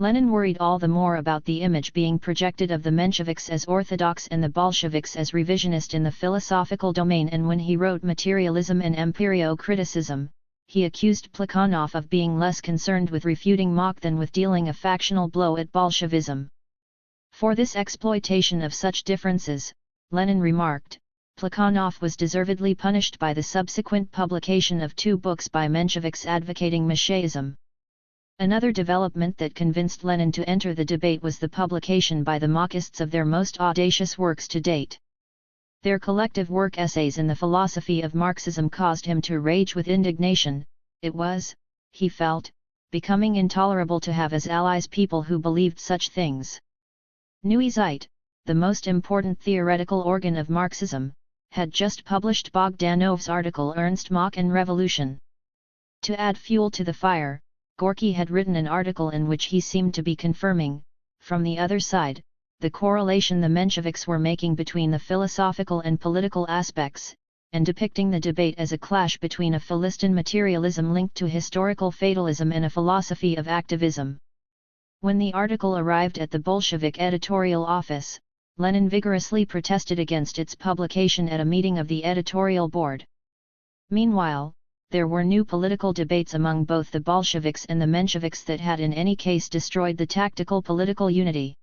Lenin worried all the more about the image being projected of the Mensheviks as orthodox and the Bolsheviks as revisionist in the philosophical domain, and when he wrote Materialism and Empirio-Criticism, he accused Plekhanov of being less concerned with refuting Mach than with dealing a factional blow at Bolshevism. For this exploitation of such differences, Lenin remarked, Plekhanov was deservedly punished by the subsequent publication of 2 books by Mensheviks advocating Marxism. Another development that convinced Lenin to enter the debate was the publication by the Marxists of their most audacious works to date. Their collective work essays in the philosophy of Marxism caused him to rage with indignation. It was, he felt, becoming intolerable to have as allies people who believed such things. Neue Zeit, the most important theoretical organ of Marxism, had just published Bogdanov's article Ernst Mach and Revolution. To add fuel to the fire, Gorky had written an article in which he seemed to be confirming, from the other side, the correlation the Mensheviks were making between the philosophical and political aspects, and depicting the debate as a clash between a Philistine materialism linked to historical fatalism and a philosophy of activism. When the article arrived at the Bolshevik editorial office, Lenin vigorously protested against its publication at a meeting of the editorial board. Meanwhile, there were new political debates among both the Bolsheviks and the Mensheviks that had in any case destroyed the tactical political unity.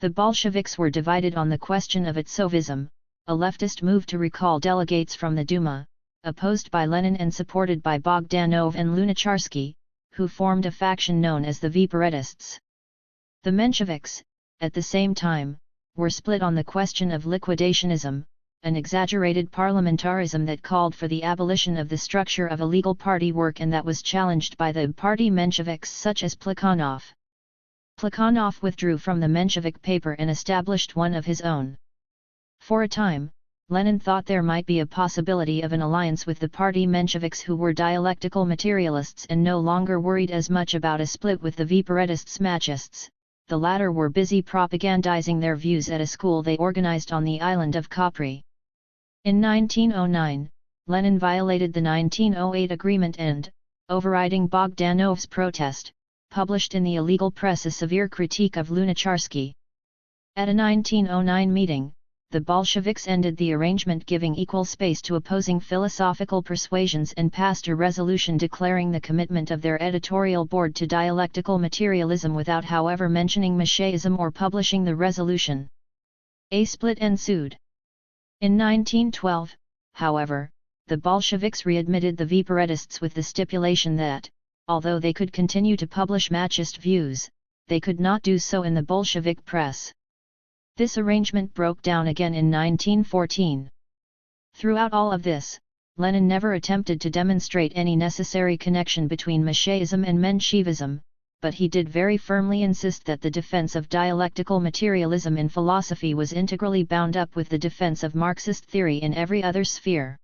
The Bolsheviks were divided on the question of Itsovism, a leftist move to recall delegates from the Duma, opposed by Lenin and supported by Bogdanov and Lunacharsky, who formed a faction known as the Viparetists. The Mensheviks, at the same time, were split on the question of liquidationism, an exaggerated parliamentarism that called for the abolition of the structure of illegal party work and that was challenged by the party Mensheviks such as Plekhanov. Plekhanov withdrew from the Menshevik paper and established one of his own. For a time, Lenin thought there might be a possibility of an alliance with the party Mensheviks, who were dialectical materialists and no longer worried as much about a split with the Vieparetists-Machists. The latter were busy propagandizing their views at a school they organized on the island of Capri. In 1909, Lenin violated the 1908 agreement and, overriding Bogdanov's protest, published in the illegal press a severe critique of Lunacharsky. At a 1909 meeting, the Bolsheviks ended the arrangement, giving equal space to opposing philosophical persuasions, and passed a resolution declaring the commitment of their editorial board to dialectical materialism without however mentioning Masheism or publishing the resolution. A split ensued. In 1912, however, the Bolsheviks readmitted the Vieparetists with the stipulation that, although they could continue to publish Machist views, they could not do so in the Bolshevik press. This arrangement broke down again in 1914. Throughout all of this, Lenin never attempted to demonstrate any necessary connection between Masheism and Menshevism, but he did very firmly insist that the defense of dialectical materialism in philosophy was integrally bound up with the defense of Marxist theory in every other sphere.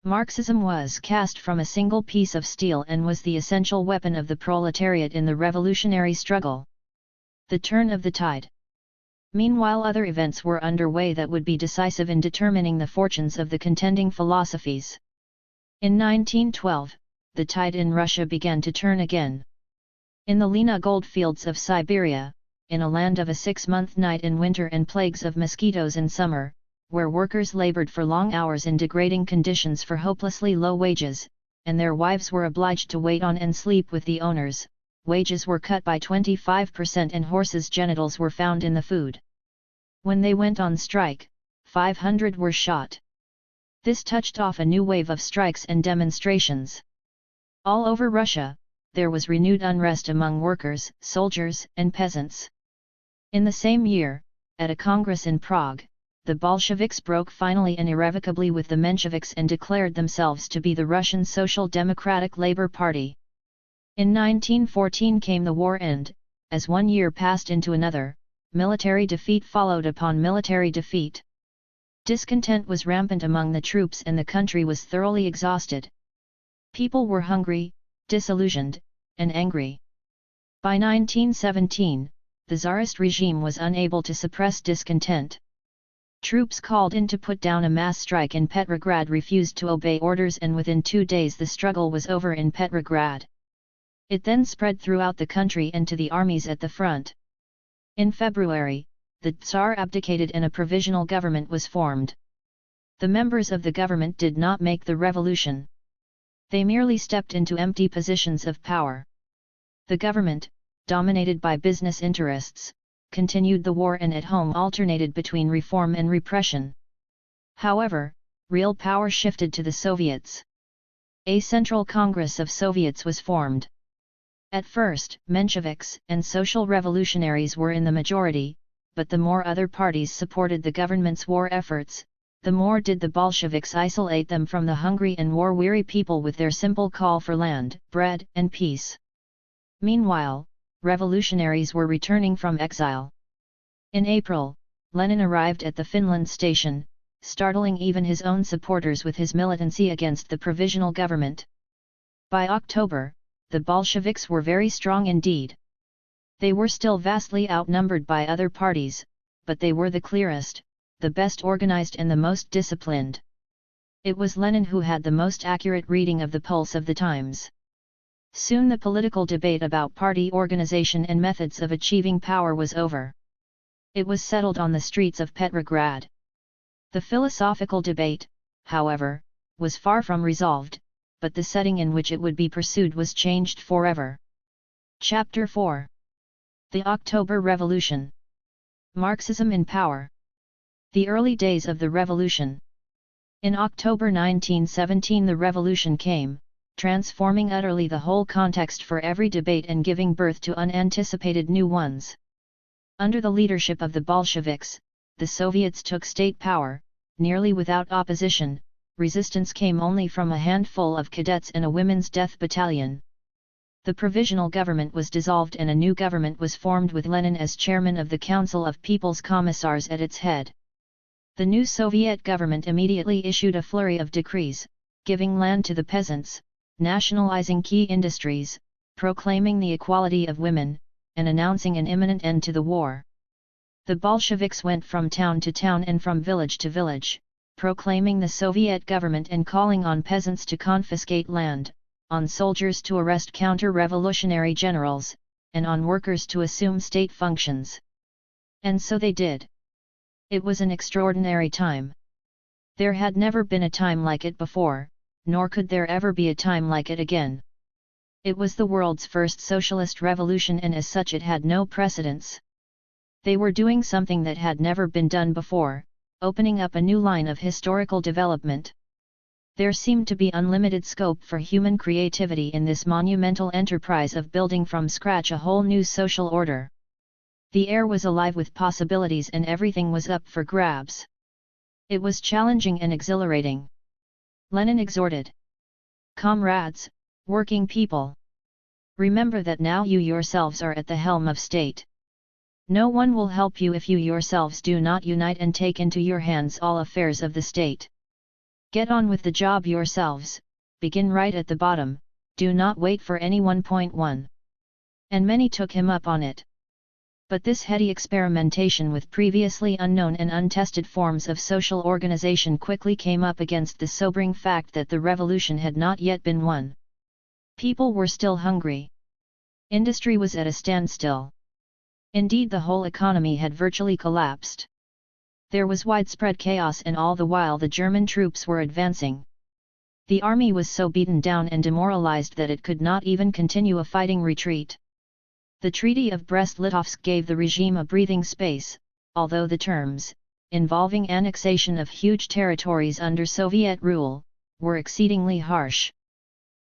Marxism was cast from a single piece of steel and was the essential weapon of the proletariat in the revolutionary struggle. The turn of the tide. Meanwhile, other events were underway that would be decisive in determining the fortunes of the contending philosophies. In 1912, the tide in Russia began to turn again. In the Lena goldfields of Siberia, in a land of a 6-month night in winter and plagues of mosquitoes in summer, where workers labored for long hours in degrading conditions for hopelessly low wages, and their wives were obliged to wait on and sleep with the owners, wages were cut by 25% and horses' genitals were found in the food. When they went on strike, 500 were shot. This touched off a new wave of strikes and demonstrations. All over Russia, there was renewed unrest among workers, soldiers, and peasants. In the same year, at a congress in Prague, the Bolsheviks broke finally and irrevocably with the Mensheviks and declared themselves to be the Russian Social Democratic Labour Party. In 1914 came the war, and, as one year passed into another, military defeat followed upon military defeat. Discontent was rampant among the troops and the country was thoroughly exhausted. People were hungry, disillusioned, and angry. By 1917, the Tsarist regime was unable to suppress discontent. Troops called in to put down a mass strike in Petrograd refused to obey orders, and within 2 days the struggle was over in Petrograd. It then spread throughout the country and to the armies at the front. In February, the Tsar abdicated and a provisional government was formed. The members of the government did not make the revolution. They merely stepped into empty positions of power. The government, dominated by business interests, continued the war and at home alternated between reform and repression. However, real power shifted to the Soviets. A Central Congress of Soviets was formed. At first, Mensheviks and social revolutionaries were in the majority, but the more other parties supported the government's war efforts, the more did the Bolsheviks isolate them from the hungry and war-weary people with their simple call for land, bread, and peace. Meanwhile, revolutionaries were returning from exile. In April, Lenin arrived at the Finland station, startling even his own supporters with his militancy against the provisional government. By October, the Bolsheviks were very strong indeed. They were still vastly outnumbered by other parties, but they were the clearest, the best organized and the most disciplined. It was Lenin who had the most accurate reading of the pulse of the times. Soon the political debate about party organization and methods of achieving power was over. It was settled on the streets of Petrograd. The philosophical debate, however, was far from resolved, but the setting in which it would be pursued was changed forever. Chapter 4. The October Revolution. Marxism in power. The early days of the revolution. In October 1917 the revolution came, transforming utterly the whole context for every debate and giving birth to unanticipated new ones. Under the leadership of the Bolsheviks, the Soviets took state power, nearly without opposition. Resistance came only from a handful of cadets and a women's death battalion. The provisional government was dissolved and a new government was formed with Lenin as chairman of the Council of People's Commissars at its head. The new Soviet government immediately issued a flurry of decrees, giving land to the peasants, nationalizing key industries, proclaiming the equality of women, and announcing an imminent end to the war. The Bolsheviks went from town to town and from village to village, proclaiming the Soviet government and calling on peasants to confiscate land, on soldiers to arrest counter-revolutionary generals, and on workers to assume state functions. And so they did. It was an extraordinary time. There had never been a time like it before, nor could there ever be a time like it again. It was the world's first socialist revolution, and as such it had no precedents. They were doing something that had never been done before, opening up a new line of historical development. There seemed to be unlimited scope for human creativity in this monumental enterprise of building from scratch a whole new social order. The air was alive with possibilities and everything was up for grabs. It was challenging and exhilarating. Lenin exhorted. Comrades, working people. Remember that now you yourselves are at the helm of state. No one will help you if you yourselves do not unite and take into your hands all affairs of the state. Get on with the job yourselves, begin right at the bottom, do not wait for anyone. 1. And many took him up on it. But this heady experimentation with previously unknown and untested forms of social organization quickly came up against the sobering fact that the revolution had not yet been won. People were still hungry. Industry was at a standstill. Indeed, the whole economy had virtually collapsed. There was widespread chaos, and all the while the German troops were advancing. The army was so beaten down and demoralized that it could not even continue a fighting retreat. The Treaty of Brest-Litovsk gave the regime a breathing space, although the terms, involving annexation of huge territories under Soviet rule, were exceedingly harsh.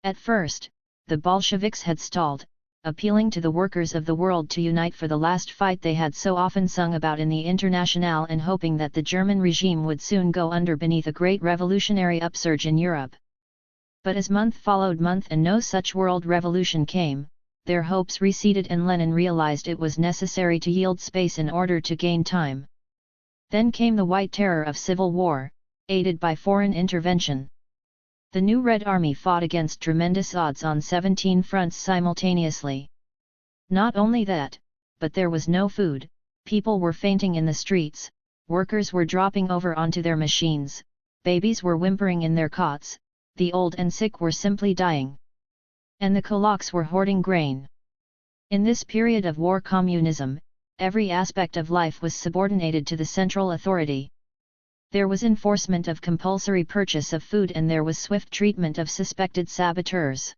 At first, the Bolsheviks had stalled, appealing to the workers of the world to unite for the last fight they had so often sung about in the Internationale, and hoping that the German regime would soon go under beneath a great revolutionary upsurge in Europe. But as month followed month and no such world revolution came, their hopes receded, and Lenin realized it was necessary to yield space in order to gain time. Then came the White Terror of civil war, aided by foreign intervention. The new Red Army fought against tremendous odds on 17 fronts simultaneously. Not only that, but there was no food, people were fainting in the streets, workers were dropping over onto their machines, babies were whimpering in their cots, the old and sick were simply dying. And the kulaks were hoarding grain. In this period of war communism, every aspect of life was subordinated to the central authority. There was enforcement of compulsory purchase of food, and there was swift treatment of suspected saboteurs.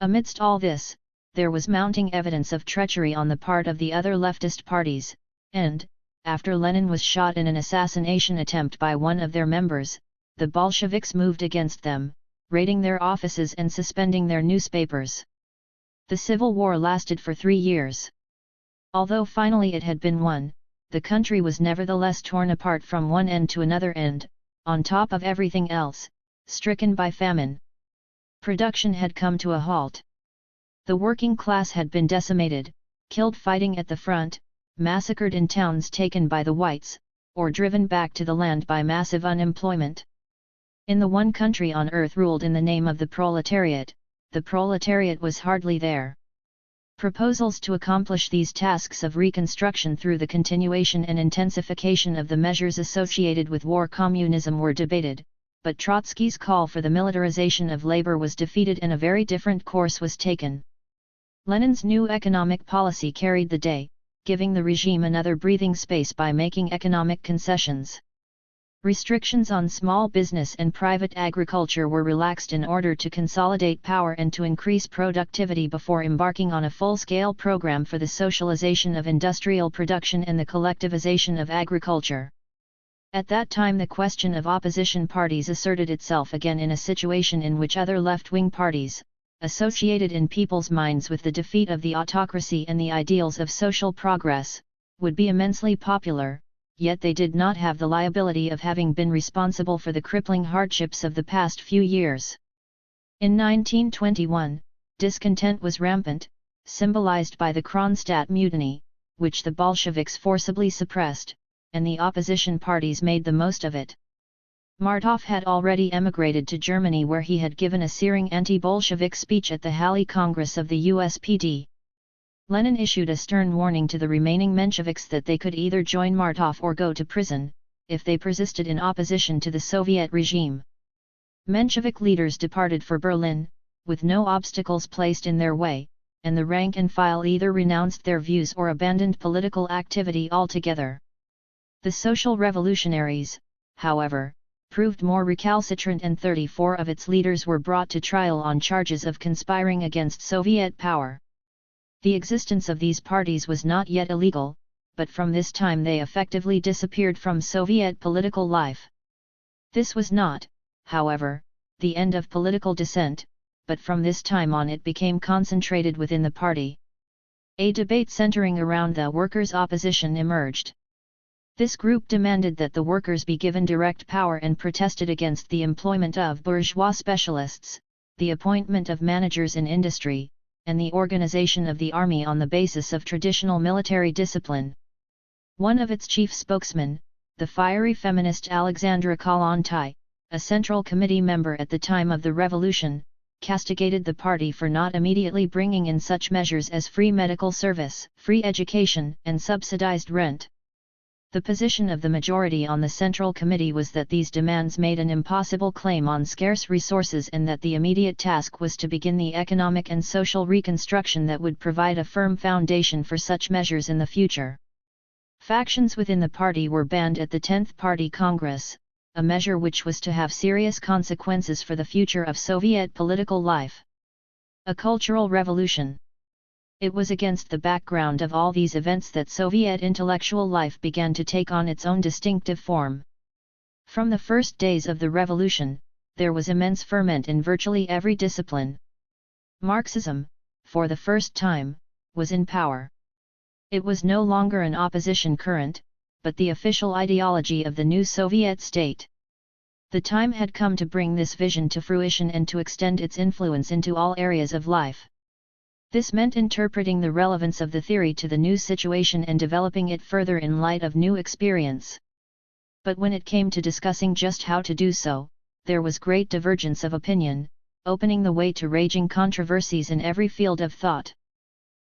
Amidst all this, there was mounting evidence of treachery on the part of the other leftist parties, and, after Lenin was shot in an assassination attempt by one of their members, the Bolsheviks moved against them, raiding their offices and suspending their newspapers. The civil war lasted for 3 years. Although finally it had been won, the country was nevertheless torn apart from one end to another and, on top of everything else, stricken by famine. Production had come to a halt. The working class had been decimated, killed fighting at the front, massacred in towns taken by the whites, or driven back to the land by massive unemployment. In the one country on earth ruled in the name of the proletariat was hardly there. Proposals to accomplish these tasks of reconstruction through the continuation and intensification of the measures associated with war communism were debated, but Trotsky's call for the militarization of labor was defeated and a very different course was taken. Lenin's new economic policy carried the day, giving the regime another breathing space by making economic concessions. Restrictions on small business and private agriculture were relaxed in order to consolidate power and to increase productivity before embarking on a full-scale program for the socialization of industrial production and the collectivization of agriculture. At that time the question of opposition parties asserted itself again in a situation in which other left-wing parties, associated in people's minds with the defeat of the autocracy and the ideals of social progress, would be immensely popular, yet they did not have the liability of having been responsible for the crippling hardships of the past few years. In 1921, discontent was rampant, symbolized by the Kronstadt mutiny, which the Bolsheviks forcibly suppressed, and the opposition parties made the most of it. Martov had already emigrated to Germany, where he had given a searing anti-Bolshevik speech at the Halle Congress of the USPD. Lenin issued a stern warning to the remaining Mensheviks that they could either join Martov or go to prison, if they persisted in opposition to the Soviet regime. Menshevik leaders departed for Berlin, with no obstacles placed in their way, and the rank and file either renounced their views or abandoned political activity altogether. The social revolutionaries, however, proved more recalcitrant, and 34 of its leaders were brought to trial on charges of conspiring against Soviet power. The existence of these parties was not yet illegal, but from this time they effectively disappeared from Soviet political life. This was not, however, the end of political dissent, but from this time on it became concentrated within the party. A debate centering around the workers' opposition emerged. This group demanded that the workers be given direct power and protested against the employment of bourgeois specialists, the appointment of managers in industry, and the organization of the army on the basis of traditional military discipline. One of its chief spokesmen, the fiery feminist Alexandra Kollontai, a Central Committee member at the time of the revolution, castigated the party for not immediately bringing in such measures as free medical service, free education, and subsidized rent. The position of the majority on the Central Committee was that these demands made an impossible claim on scarce resources, and that the immediate task was to begin the economic and social reconstruction that would provide a firm foundation for such measures in the future. Factions within the party were banned at the 10th Party Congress, a measure which was to have serious consequences for the future of Soviet political life. A cultural revolution. It was against the background of all these events that Soviet intellectual life began to take on its own distinctive form. From the first days of the revolution, there was immense ferment in virtually every discipline. Marxism, for the first time, was in power. It was no longer an opposition current, but the official ideology of the new Soviet state. The time had come to bring this vision to fruition and to extend its influence into all areas of life. This meant interpreting the relevance of the theory to the new situation and developing it further in light of new experience. But when it came to discussing just how to do so, there was great divergence of opinion, opening the way to raging controversies in every field of thought.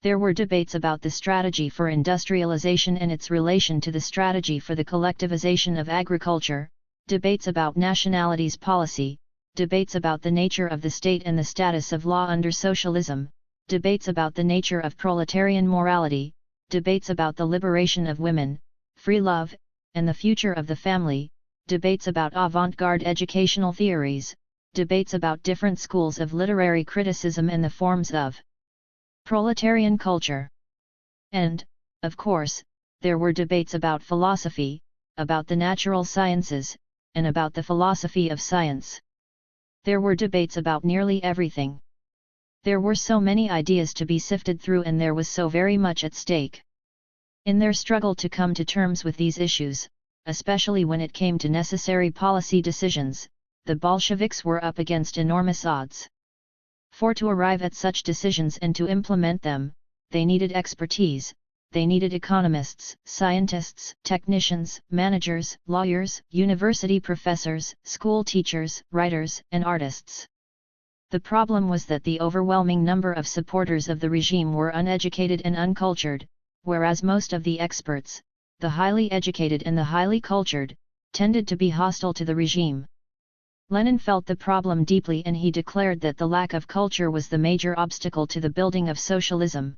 There were debates about the strategy for industrialization and its relation to the strategy for the collectivization of agriculture, debates about nationalities policy, debates about the nature of the state and the status of law under socialism, debates about the nature of proletarian morality, debates about the liberation of women, free love, and the future of the family, debates about avant-garde educational theories, debates about different schools of literary criticism and the forms of proletarian culture. And, of course, there were debates about philosophy, about the natural sciences, and about the philosophy of science. There were debates about nearly everything. There were so many ideas to be sifted through, and there was so very much at stake. In their struggle to come to terms with these issues, especially when it came to necessary policy decisions, the Bolsheviks were up against enormous odds. For to arrive at such decisions and to implement them, they needed expertise, they needed economists, scientists, technicians, managers, lawyers, university professors, school teachers, writers, and artists. The problem was that the overwhelming number of supporters of the regime were uneducated and uncultured, whereas most of the experts, the highly educated and the highly cultured, tended to be hostile to the regime. Lenin felt the problem deeply, and he declared that the lack of culture was the major obstacle to the building of socialism.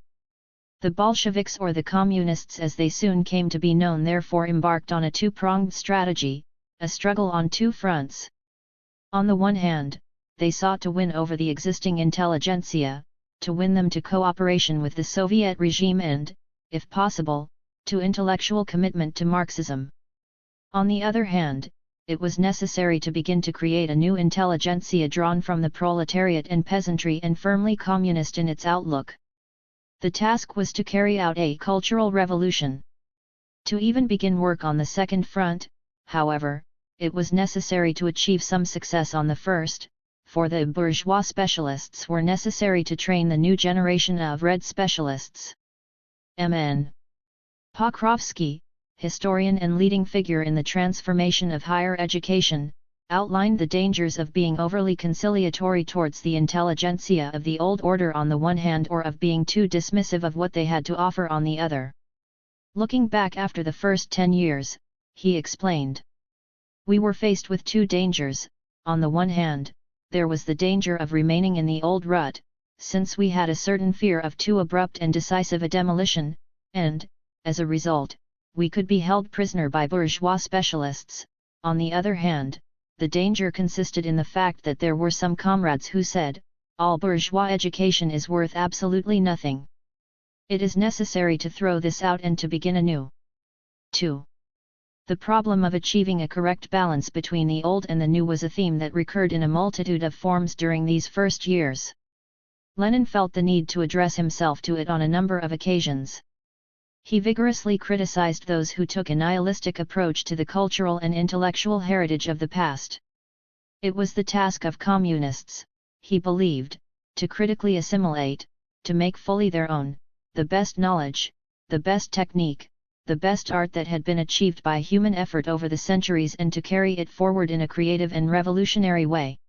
The Bolsheviks, or the Communists as they soon came to be known, therefore embarked on a two-pronged strategy, a struggle on two fronts. On the one hand, they sought to win over the existing intelligentsia, to win them to cooperation with the Soviet regime and, if possible, to intellectual commitment to Marxism. On the other hand, it was necessary to begin to create a new intelligentsia drawn from the proletariat and peasantry and firmly communist in its outlook. The task was to carry out a cultural revolution. To even begin work on the second front, however, it was necessary to achieve some success on the first, for the bourgeois specialists were necessary to train the new generation of red specialists. M.N. Pokrovsky, historian and leading figure in the transformation of higher education, outlined the dangers of being overly conciliatory towards the intelligentsia of the old order on the one hand or of being too dismissive of what they had to offer on the other. Looking back after the first 10 years, he explained, we were faced with two dangers. On the one hand, there was the danger of remaining in the old rut, since we had a certain fear of too abrupt and decisive a demolition, and, as a result, we could be held prisoner by bourgeois specialists. On the other hand, the danger consisted in the fact that there were some comrades who said, all bourgeois education is worth absolutely nothing. It is necessary to throw this out and to begin anew. 2. The problem of achieving a correct balance between the old and the new was a theme that recurred in a multitude of forms during these first years. Lenin felt the need to address himself to it on a number of occasions. He vigorously criticized those who took a nihilistic approach to the cultural and intellectual heritage of the past. It was the task of communists, he believed, to critically assimilate, to make fully their own, the best knowledge, the best technique, the best art that had been achieved by human effort over the centuries and to carry it forward in a creative and revolutionary way.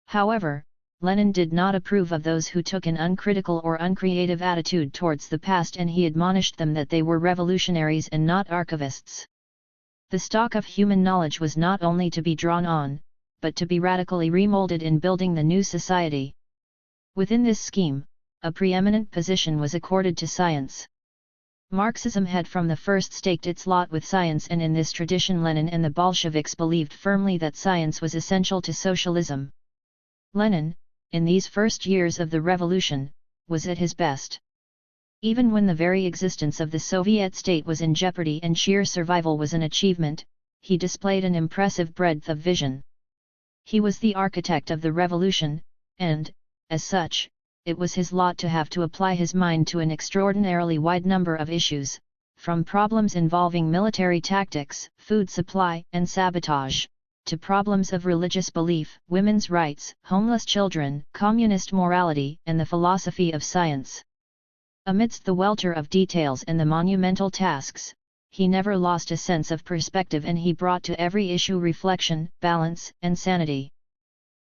However, Lenin did not approve of those who took an uncritical or uncreative attitude towards the past, and he admonished them that they were revolutionaries and not archivists. The stock of human knowledge was not only to be drawn on, but to be radically remolded in building the new society. Within this scheme, a preeminent position was accorded to science. Marxism had from the first staked its lot with science, and in this tradition Lenin and the Bolsheviks believed firmly that science was essential to socialism. Lenin, in these first years of the revolution, was at his best. Even when the very existence of the Soviet state was in jeopardy and sheer survival was an achievement, he displayed an impressive breadth of vision. He was the architect of the revolution, and, as such, it was his lot to have to apply his mind to an extraordinarily wide number of issues, from problems involving military tactics, food supply and sabotage, to problems of religious belief, women's rights, homeless children, communist morality, and the philosophy of science. Amidst the welter of details and the monumental tasks, he never lost a sense of perspective, and he brought to every issue reflection, balance, and sanity.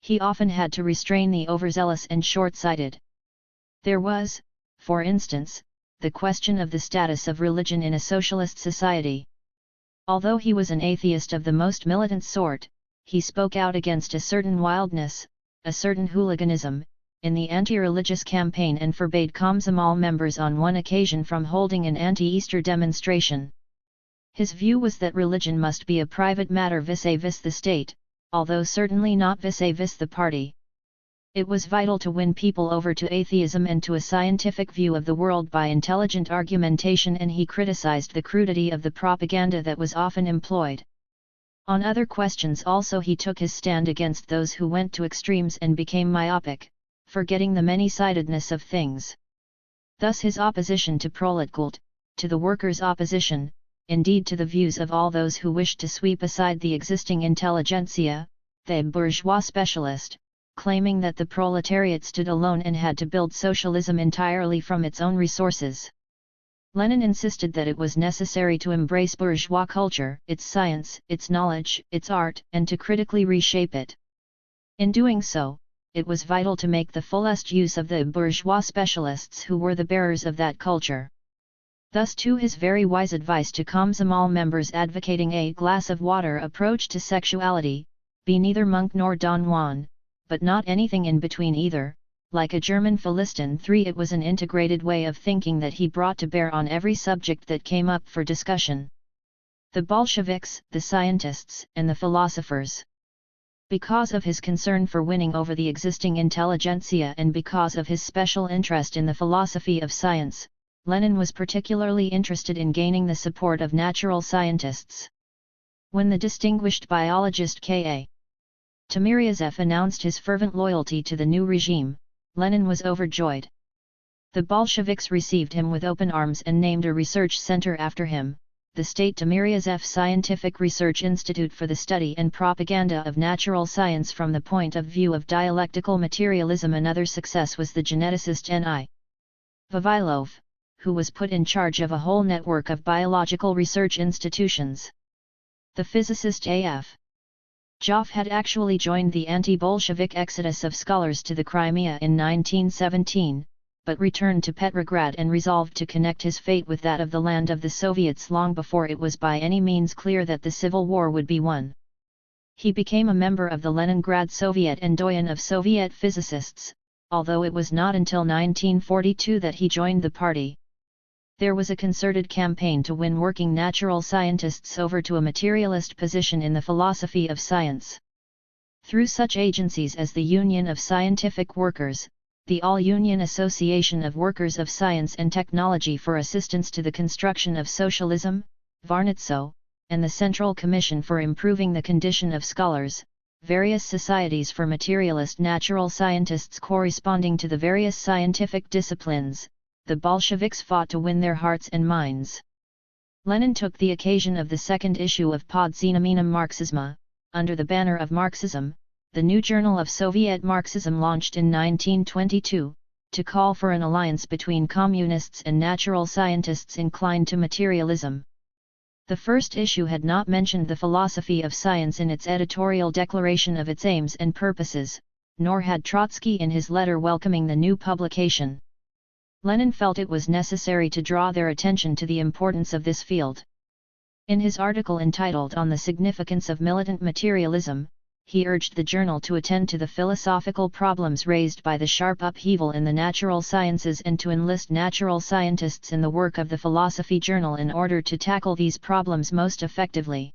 He often had to restrain the overzealous and short-sighted. There was, for instance, the question of the status of religion in a socialist society. Although he was an atheist of the most militant sort, he spoke out against a certain wildness, a certain hooliganism, in the anti-religious campaign, and forbade Komsomol members on one occasion from holding an anti-Easter demonstration. His view was that religion must be a private matter vis-a-vis the state, although certainly not vis-a-vis the party. It was vital to win people over to atheism and to a scientific view of the world by intelligent argumentation, and he criticized the crudity of the propaganda that was often employed. On other questions also he took his stand against those who went to extremes and became myopic, forgetting the many-sidedness of things. Thus his opposition to proletkult, to the workers' opposition, indeed to the views of all those who wished to sweep aside the existing intelligentsia, the bourgeois specialist, claiming that the proletariat stood alone and had to build socialism entirely from its own resources. Lenin insisted that it was necessary to embrace bourgeois culture, its science, its knowledge, its art, and to critically reshape it. In doing so, it was vital to make the fullest use of the bourgeois specialists who were the bearers of that culture. Thus too his very wise advice to Komsomol members advocating a glass of water approach to sexuality, be neither monk nor Don Juan, but not anything in between either. Like a German Philistine III, it was an integrated way of thinking that he brought to bear on every subject that came up for discussion. The Bolsheviks, the scientists, and the philosophers. Because of his concern for winning over the existing intelligentsia and because of his special interest in the philosophy of science, Lenin was particularly interested in gaining the support of natural scientists. When the distinguished biologist K.A. Timiryazev announced his fervent loyalty to the new regime, Lenin was overjoyed. The Bolsheviks received him with open arms and named a research center after him, the State Timiryazev Scientific Research Institute for the Study and Propaganda of Natural Science from the point of view of dialectical materialism. Another success was the geneticist N.I. Vavilov, who was put in charge of a whole network of biological research institutions. The physicist A.F. Joff had actually joined the anti-Bolshevik exodus of scholars to the Crimea in 1917, but returned to Petrograd and resolved to connect his fate with that of the land of the Soviets long before it was by any means clear that the Civil War would be won. He became a member of the Leningrad Soviet and doyen of Soviet physicists, although it was not until 1942 that he joined the party. There was a concerted campaign to win working natural scientists over to a materialist position in the philosophy of science. Through such agencies as the Union of Scientific Workers, the All-Union Association of Workers of Science and Technology for Assistance to the Construction of Socialism, Varnitso, and the Central Commission for Improving the Condition of Scholars, various societies for materialist natural scientists corresponding to the various scientific disciplines, the Bolsheviks fought to win their hearts and minds. Lenin took the occasion of the second issue of Podznamenem Marxisma, under the banner of Marxism, the new journal of Soviet Marxism launched in 1922, to call for an alliance between communists and natural scientists inclined to materialism. The first issue had not mentioned the philosophy of science in its editorial declaration of its aims and purposes, nor had Trotsky in his letter welcoming the new publication. Lenin felt it was necessary to draw their attention to the importance of this field. In his article entitled On the Significance of Militant Materialism, he urged the journal to attend to the philosophical problems raised by the sharp upheaval in the natural sciences and to enlist natural scientists in the work of the Philosophy Journal in order to tackle these problems most effectively.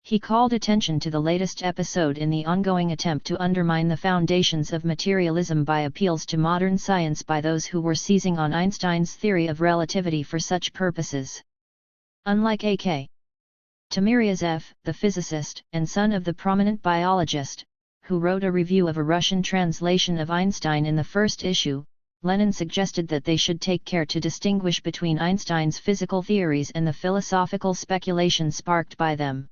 He called attention to the latest episode in the ongoing attempt to undermine the foundations of materialism by appeals to modern science by those who were seizing on Einstein's theory of relativity for such purposes. Unlike A.K. Timiryazev, the physicist and son of the prominent biologist, who wrote a review of a Russian translation of Einstein in the first issue, Lenin suggested that they should take care to distinguish between Einstein's physical theories and the philosophical speculations sparked by them.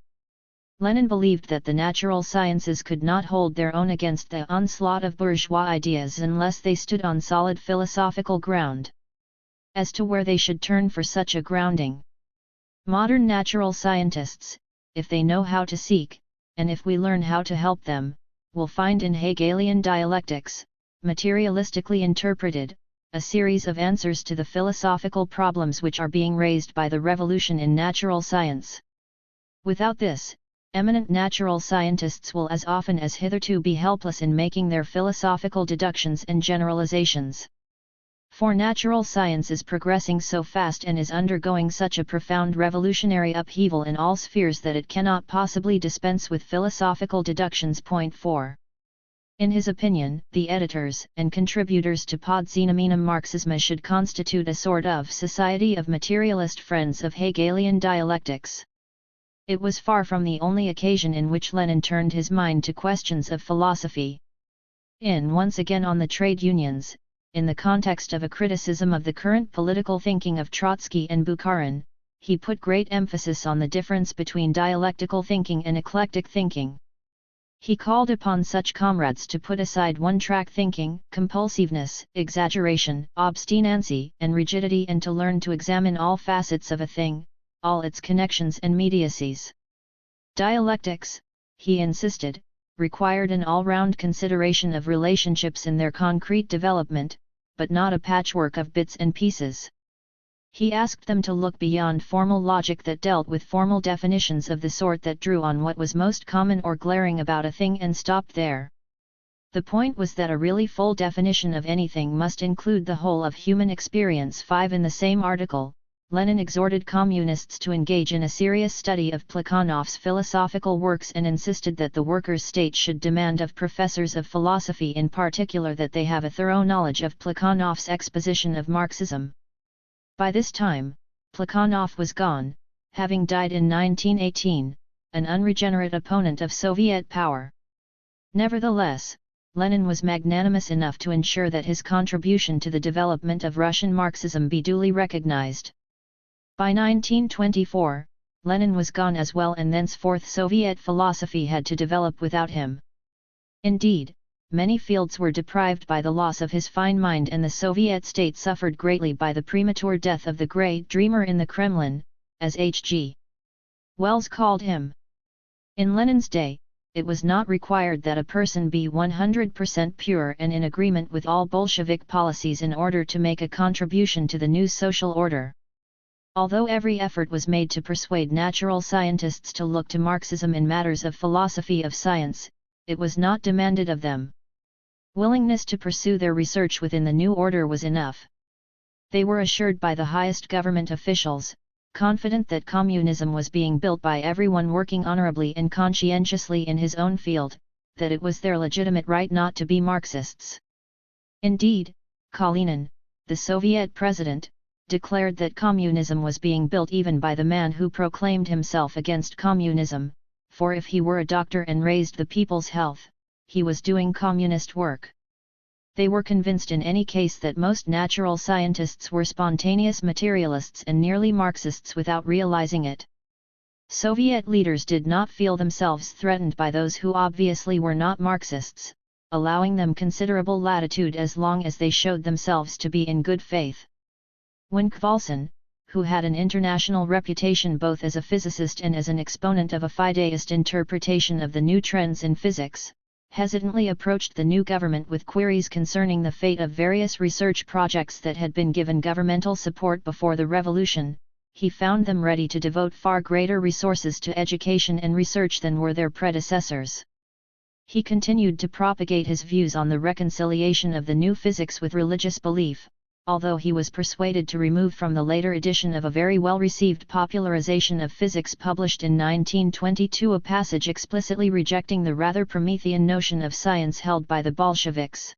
Lenin believed that the natural sciences could not hold their own against the onslaught of bourgeois ideas unless they stood on solid philosophical ground. As to where they should turn for such a grounding, modern natural scientists, if they know how to seek, and if we learn how to help them, will find in Hegelian dialectics, materialistically interpreted, a series of answers to the philosophical problems which are being raised by the revolution in natural science. Without this, eminent natural scientists will as often as hitherto be helpless in making their philosophical deductions and generalizations. For natural science is progressing so fast and is undergoing such a profound revolutionary upheaval in all spheres that it cannot possibly dispense with philosophical deductions. Point 4. In his opinion, the editors and contributors to Podznamenem Marxisma should constitute a sort of society of materialist friends of Hegelian dialectics. It was far from the only occasion in which Lenin turned his mind to questions of philosophy. Once again on the trade unions, in the context of a criticism of the current political thinking of Trotsky and Bukharin, he put great emphasis on the difference between dialectical thinking and eclectic thinking. He called upon such comrades to put aside one-track thinking, compulsiveness, exaggeration, obstinacy, and rigidity and to learn to examine all facets of a thing, all its connections and mediacies. Dialectics, he insisted, required an all-round consideration of relationships in their concrete development, but not a patchwork of bits and pieces. He asked them to look beyond formal logic that dealt with formal definitions of the sort that drew on what was most common or glaring about a thing and stopped there. The point was that a really full definition of anything must include the whole of human experience. 5. In the same article, Lenin exhorted communists to engage in a serious study of Plekhanov's philosophical works and insisted that the workers' state should demand of professors of philosophy in particular that they have a thorough knowledge of Plekhanov's exposition of Marxism. By this time, Plekhanov was gone, having died in 1918, an unregenerate opponent of Soviet power. Nevertheless, Lenin was magnanimous enough to ensure that his contribution to the development of Russian Marxism be duly recognized. By 1924, Lenin was gone as well and thenceforth Soviet philosophy had to develop without him. Indeed, many fields were deprived by the loss of his fine mind, and the Soviet state suffered greatly by the premature death of the great dreamer in the Kremlin, as H.G. Wells called him. In Lenin's day, it was not required that a person be 100% pure and in agreement with all Bolshevik policies in order to make a contribution to the new social order. Although every effort was made to persuade natural scientists to look to Marxism in matters of philosophy of science, it was not demanded of them. Willingness to pursue their research within the new order was enough. They were assured by the highest government officials, confident that communism was being built by everyone working honorably and conscientiously in his own field, that it was their legitimate right not to be Marxists. Indeed, Kalinin, the Soviet president, declared that communism was being built even by the man who proclaimed himself against communism, for if he were a doctor and raised the people's health, he was doing communist work. They were convinced in any case that most natural scientists were spontaneous materialists and nearly Marxists without realizing it. Soviet leaders did not feel themselves threatened by those who obviously were not Marxists, allowing them considerable latitude as long as they showed themselves to be in good faith. When Khvalson, who had an international reputation both as a physicist and as an exponent of a fideist interpretation of the new trends in physics, hesitantly approached the new government with queries concerning the fate of various research projects that had been given governmental support before the revolution, he found them ready to devote far greater resources to education and research than were their predecessors. He continued to propagate his views on the reconciliation of the new physics with religious belief, although he was persuaded to remove from the later edition of a very well-received popularization of physics published in 1922 a passage explicitly rejecting the rather Promethean notion of science held by the Bolsheviks.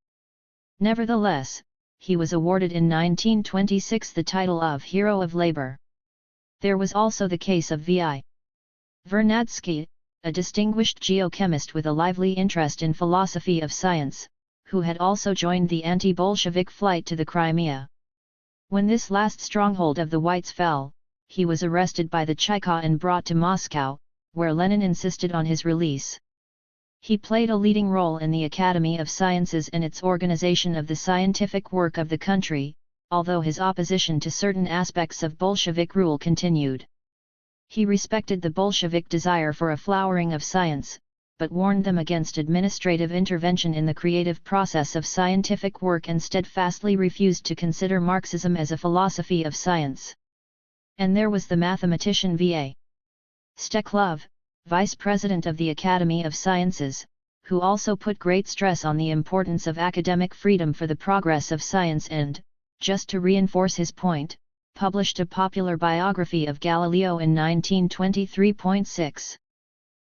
Nevertheless, he was awarded in 1926 the title of Hero of Labor. There was also the case of V.I. Vernadsky, a distinguished geochemist with a lively interest in philosophy of science, who had also joined the anti-Bolshevik flight to the Crimea. When this last stronghold of the Whites fell, he was arrested by the Cheka and brought to Moscow, where Lenin insisted on his release. He played a leading role in the Academy of Sciences and its organization of the scientific work of the country, although his opposition to certain aspects of Bolshevik rule continued. He respected the Bolshevik desire for a flowering of science, but warned them against administrative intervention in the creative process of scientific work and steadfastly refused to consider Marxism as a philosophy of science. And there was the mathematician V.A. Steklov, vice president of the Academy of Sciences, who also put great stress on the importance of academic freedom for the progress of science and, just to reinforce his point, published a popular biography of Galileo in 1923.6.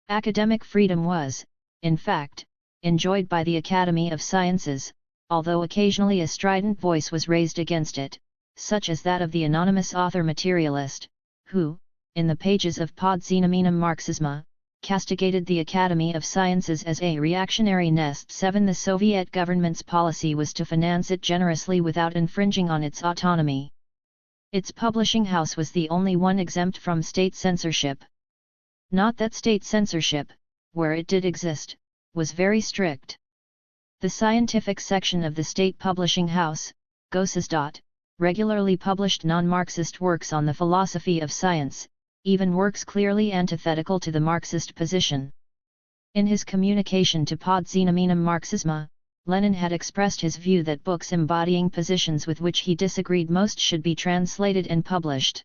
Academic freedom was, in fact, enjoyed by the Academy of Sciences, although occasionally a strident voice was raised against it, such as that of the anonymous author materialist, who, in the pages of Pod Znamenem Marxisma, castigated the Academy of Sciences as a reactionary nest. 7. The Soviet government's policy was to finance it generously without infringing on its autonomy. Its publishing house was the only one exempt from state censorship. Not that state censorship, where it did exist, was very strict. The scientific section of the state publishing house, Gossisdat, regularly published non-Marxist works on the philosophy of science, even works clearly antithetical to the Marxist position. In his communication to Pod Znamenem Marxisma, Lenin had expressed his view that books embodying positions with which he disagreed most should be translated and published.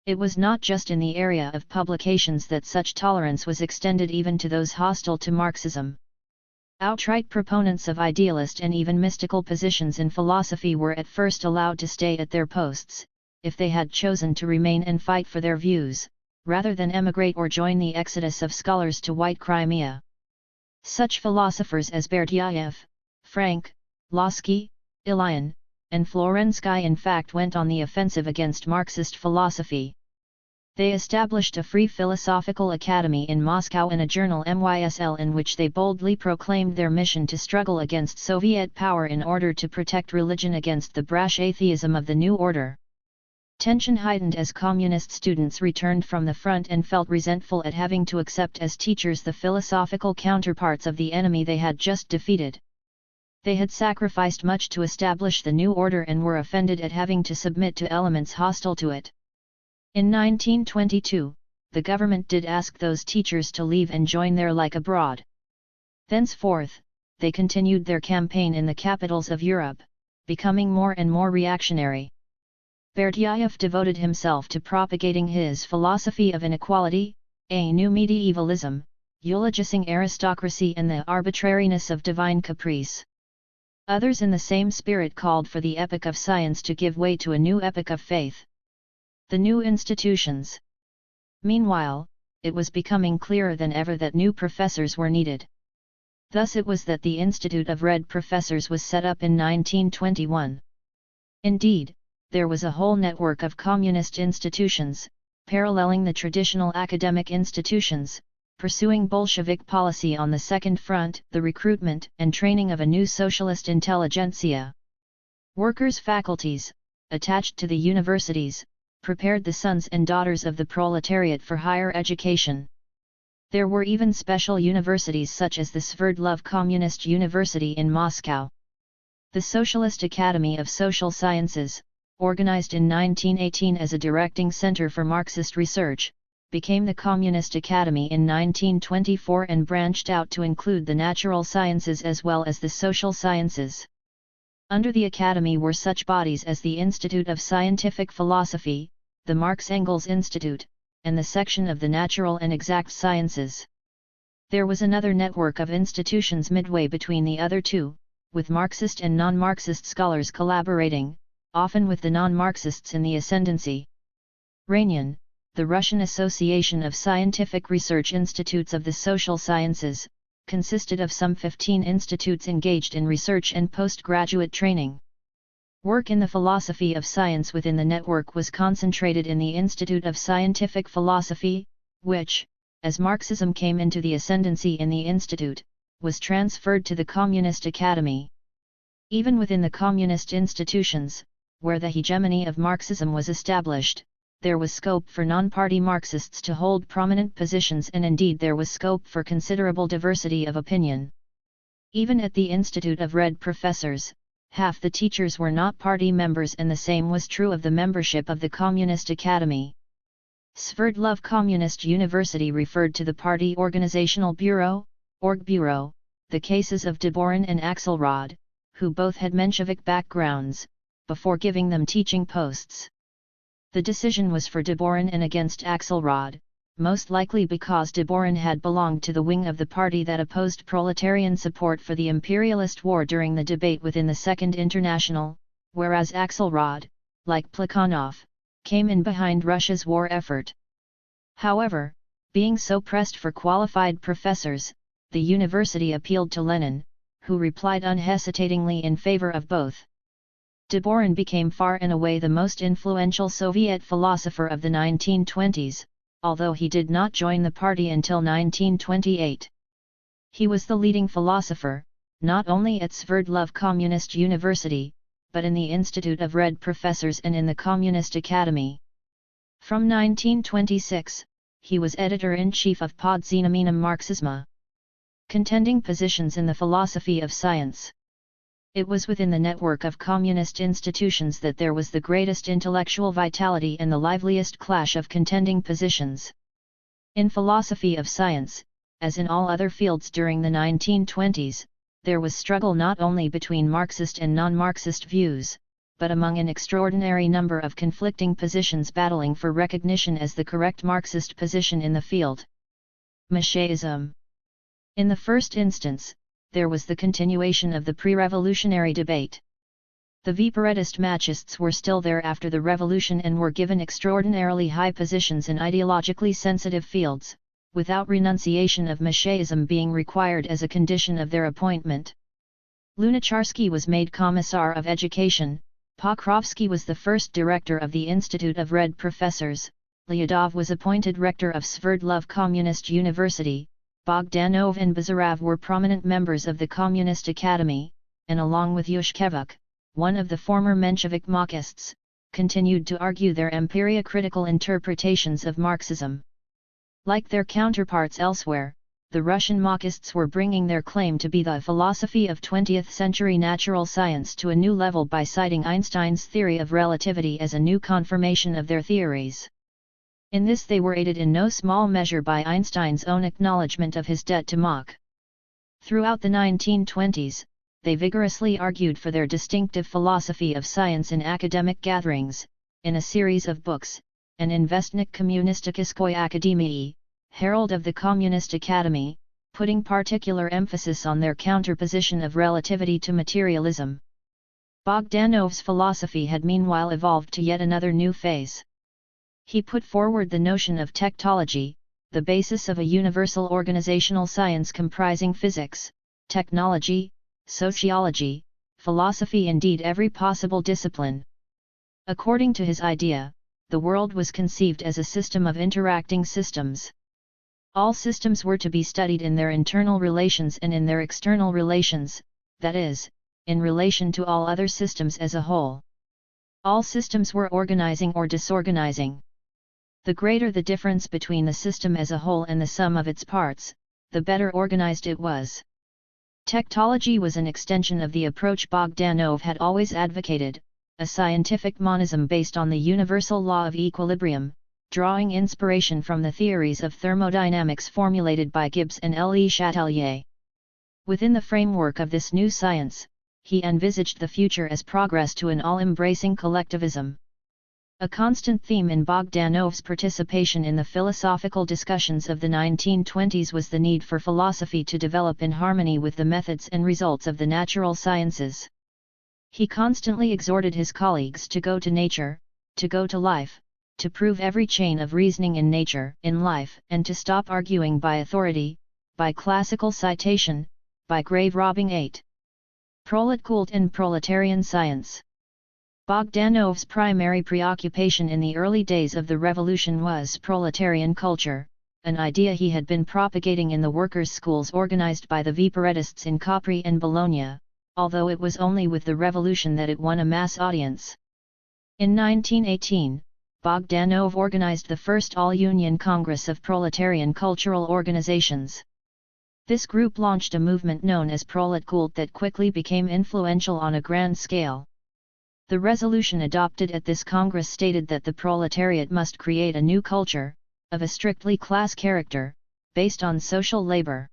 It was not just in the area of publications that such tolerance was extended even to those hostile to Marxism. Outright proponents of idealist and even mystical positions in philosophy were at first allowed to stay at their posts, if they had chosen to remain and fight for their views, rather than emigrate or join the exodus of scholars to White Crimea. Such philosophers as Berdyaev, Frank, Lossky, Ilyin, and Florensky in fact went on the offensive against Marxist philosophy. They established a free philosophical academy in Moscow and a journal MYSL in which they boldly proclaimed their mission to struggle against Soviet power in order to protect religion against the brash atheism of the new order. Tension heightened as communist students returned from the front and felt resentful at having to accept as teachers the philosophical counterparts of the enemy they had just defeated. They had sacrificed much to establish the new order and were offended at having to submit to elements hostile to it. In 1922, the government did ask those teachers to leave and join their like abroad. Thenceforth, they continued their campaign in the capitals of Europe, becoming more and more reactionary. Berdyaev devoted himself to propagating his philosophy of inequality, a new medievalism, eulogizing aristocracy and the arbitrariness of divine caprice. Others in the same spirit called for the epoch of science to give way to a new epoch of faith. The new institutions. Meanwhile, it was becoming clearer than ever that new professors were needed. Thus it was that the Institute of Red Professors was set up in 1921. Indeed, there was a whole network of communist institutions, paralleling the traditional academic institutions, pursuing Bolshevik policy on the Second Front, the recruitment and training of a new socialist intelligentsia. Workers' faculties, attached to the universities, prepared the sons and daughters of the proletariat for higher education. There were even special universities such as the Sverdlov Communist University in Moscow. The Socialist Academy of Social Sciences, organized in 1918 as a directing center for Marxist research, became the Communist Academy in 1924 and branched out to include the natural sciences as well as the social sciences. Under the Academy were such bodies as the Institute of Scientific Philosophy, the Marx-Engels Institute, and the section of the Natural and Exact Sciences. There was another network of institutions midway between the other two, with Marxist and non-Marxist scholars collaborating, often with the non-Marxists in the ascendancy. Ranian, the Russian Association of Scientific Research Institutes of the Social Sciences, consisted of some 15 institutes engaged in research and postgraduate training. Work in the philosophy of science within the network was concentrated in the Institute of Scientific Philosophy, which, as Marxism came into the ascendancy in the institute, was transferred to the Communist Academy. Even within the communist institutions, where the hegemony of Marxism was established, there was scope for non-party Marxists to hold prominent positions, and indeed there was scope for considerable diversity of opinion. Even at the Institute of Red Professors, half the teachers were not party members, and the same was true of the membership of the Communist Academy. Sverdlov Communist University referred to the Party Organizational Bureau, Orgbureau, the cases of Deborin and Axelrod, who both had Menshevik backgrounds, before giving them teaching posts. The decision was for Deborin and against Axelrod, most likely because Deborin had belonged to the wing of the party that opposed proletarian support for the imperialist war during the debate within the Second International, whereas Axelrod, like Plekhanov, came in behind Russia's war effort. However, being so pressed for qualified professors, the university appealed to Lenin, who replied unhesitatingly in favor of both. Deborin became far and away the most influential Soviet philosopher of the 1920s, although he did not join the party until 1928. He was the leading philosopher, not only at Sverdlov Communist University, but in the Institute of Red Professors and in the Communist Academy. From 1926, he was editor-in-chief of Podznamenem Marxisma, contending positions in the philosophy of science. It was within the network of communist institutions that there was the greatest intellectual vitality and the liveliest clash of contending positions. In philosophy of science, as in all other fields during the 1920s, there was struggle not only between Marxist and non-Marxist views, but among an extraordinary number of conflicting positions battling for recognition as the correct Marxist position in the field. Masheism. In the first instance, there was the continuation of the pre-revolutionary debate. The Viperettist Machists were still there after the revolution and were given extraordinarily high positions in ideologically sensitive fields, without renunciation of Masheism being required as a condition of their appointment. Lunacharsky was made Commissar of Education, Pokrovsky was the first director of the Institute of Red Professors, Lyudov was appointed rector of Sverdlov Communist University, Bogdanov and Bazarov were prominent members of the Communist Academy, and along with Yushkevich, one of the former Menshevik Machists, continued to argue their empiria-critical interpretations of Marxism. Like their counterparts elsewhere, the Russian Marxists were bringing their claim to be the philosophy of 20th century natural science to a new level by citing Einstein's theory of relativity as a new confirmation of their theories. In this they were aided in no small measure by Einstein's own acknowledgement of his debt to Mach. Throughout the 1920s, they vigorously argued for their distinctive philosophy of science in academic gatherings, in a series of books, and in Vestnik Kommunistickoj Akademii, Herald of the Communist Academy, putting particular emphasis on their counterposition of relativity to materialism. Bogdanov's philosophy had meanwhile evolved to yet another new phase. He put forward the notion of techtology, the basis of a universal organizational science comprising physics, technology, sociology, philosophy, indeed every possible discipline. According to his idea, the world was conceived as a system of interacting systems. All systems were to be studied in their internal relations and in their external relations, that is, in relation to all other systems as a whole. All systems were organizing or disorganizing. The greater the difference between the system as a whole and the sum of its parts, the better organized it was. Techtology was an extension of the approach Bogdanov had always advocated, a scientific monism based on the universal law of equilibrium, drawing inspiration from the theories of thermodynamics formulated by Gibbs and Le Chatelier. Within the framework of this new science, he envisaged the future as progress to an all-embracing collectivism. A constant theme in Bogdanov's participation in the philosophical discussions of the 1920s was the need for philosophy to develop in harmony with the methods and results of the natural sciences. He constantly exhorted his colleagues to go to nature, to go to life, to prove every chain of reasoning in nature, in life, and to stop arguing by authority, by classical citation, by grave robbing. 8. Proletkult and proletarian science. Bogdanov's primary preoccupation in the early days of the revolution was proletarian culture, an idea he had been propagating in the workers' schools organized by the Viparetists in Capri and Bologna, although it was only with the revolution that it won a mass audience. In 1918, Bogdanov organized the first all-union Congress of Proletarian Cultural Organizations. This group launched a movement known as Proletkult that quickly became influential on a grand scale. The resolution adopted at this Congress stated that the proletariat must create a new culture, of a strictly class character, based on social labor.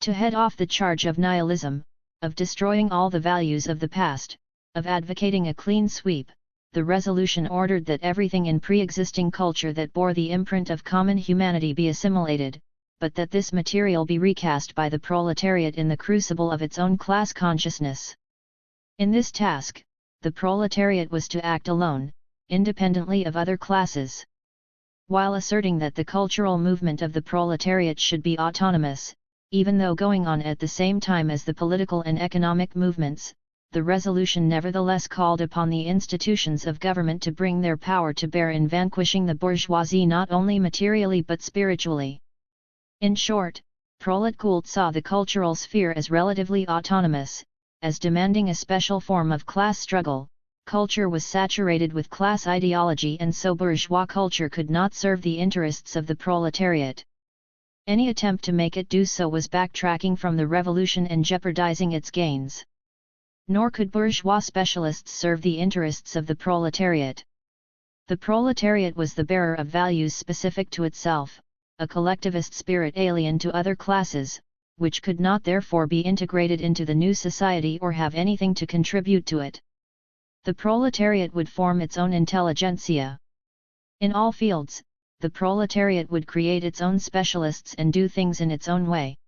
To head off the charge of nihilism, of destroying all the values of the past, of advocating a clean sweep, the resolution ordered that everything in pre-existing culture that bore the imprint of common humanity be assimilated, but that this material be recast by the proletariat in the crucible of its own class consciousness. In this task, the proletariat was to act alone, independently of other classes. While asserting that the cultural movement of the proletariat should be autonomous, even though going on at the same time as the political and economic movements, the resolution nevertheless called upon the institutions of government to bring their power to bear in vanquishing the bourgeoisie not only materially but spiritually. In short, Proletkult saw the cultural sphere as relatively autonomous, as demanding a special form of class struggle. Culture was saturated with class ideology, and so bourgeois culture could not serve the interests of the proletariat. Any attempt to make it do so was backtracking from the revolution and jeopardizing its gains. Nor could bourgeois specialists serve the interests of the proletariat. The proletariat was the bearer of values specific to itself, a collectivist spirit alien to other classes, which could not therefore be integrated into the new society or have anything to contribute to it. The proletariat would form its own intelligentsia. In all fields, the proletariat would create its own specialists and do things in its own way.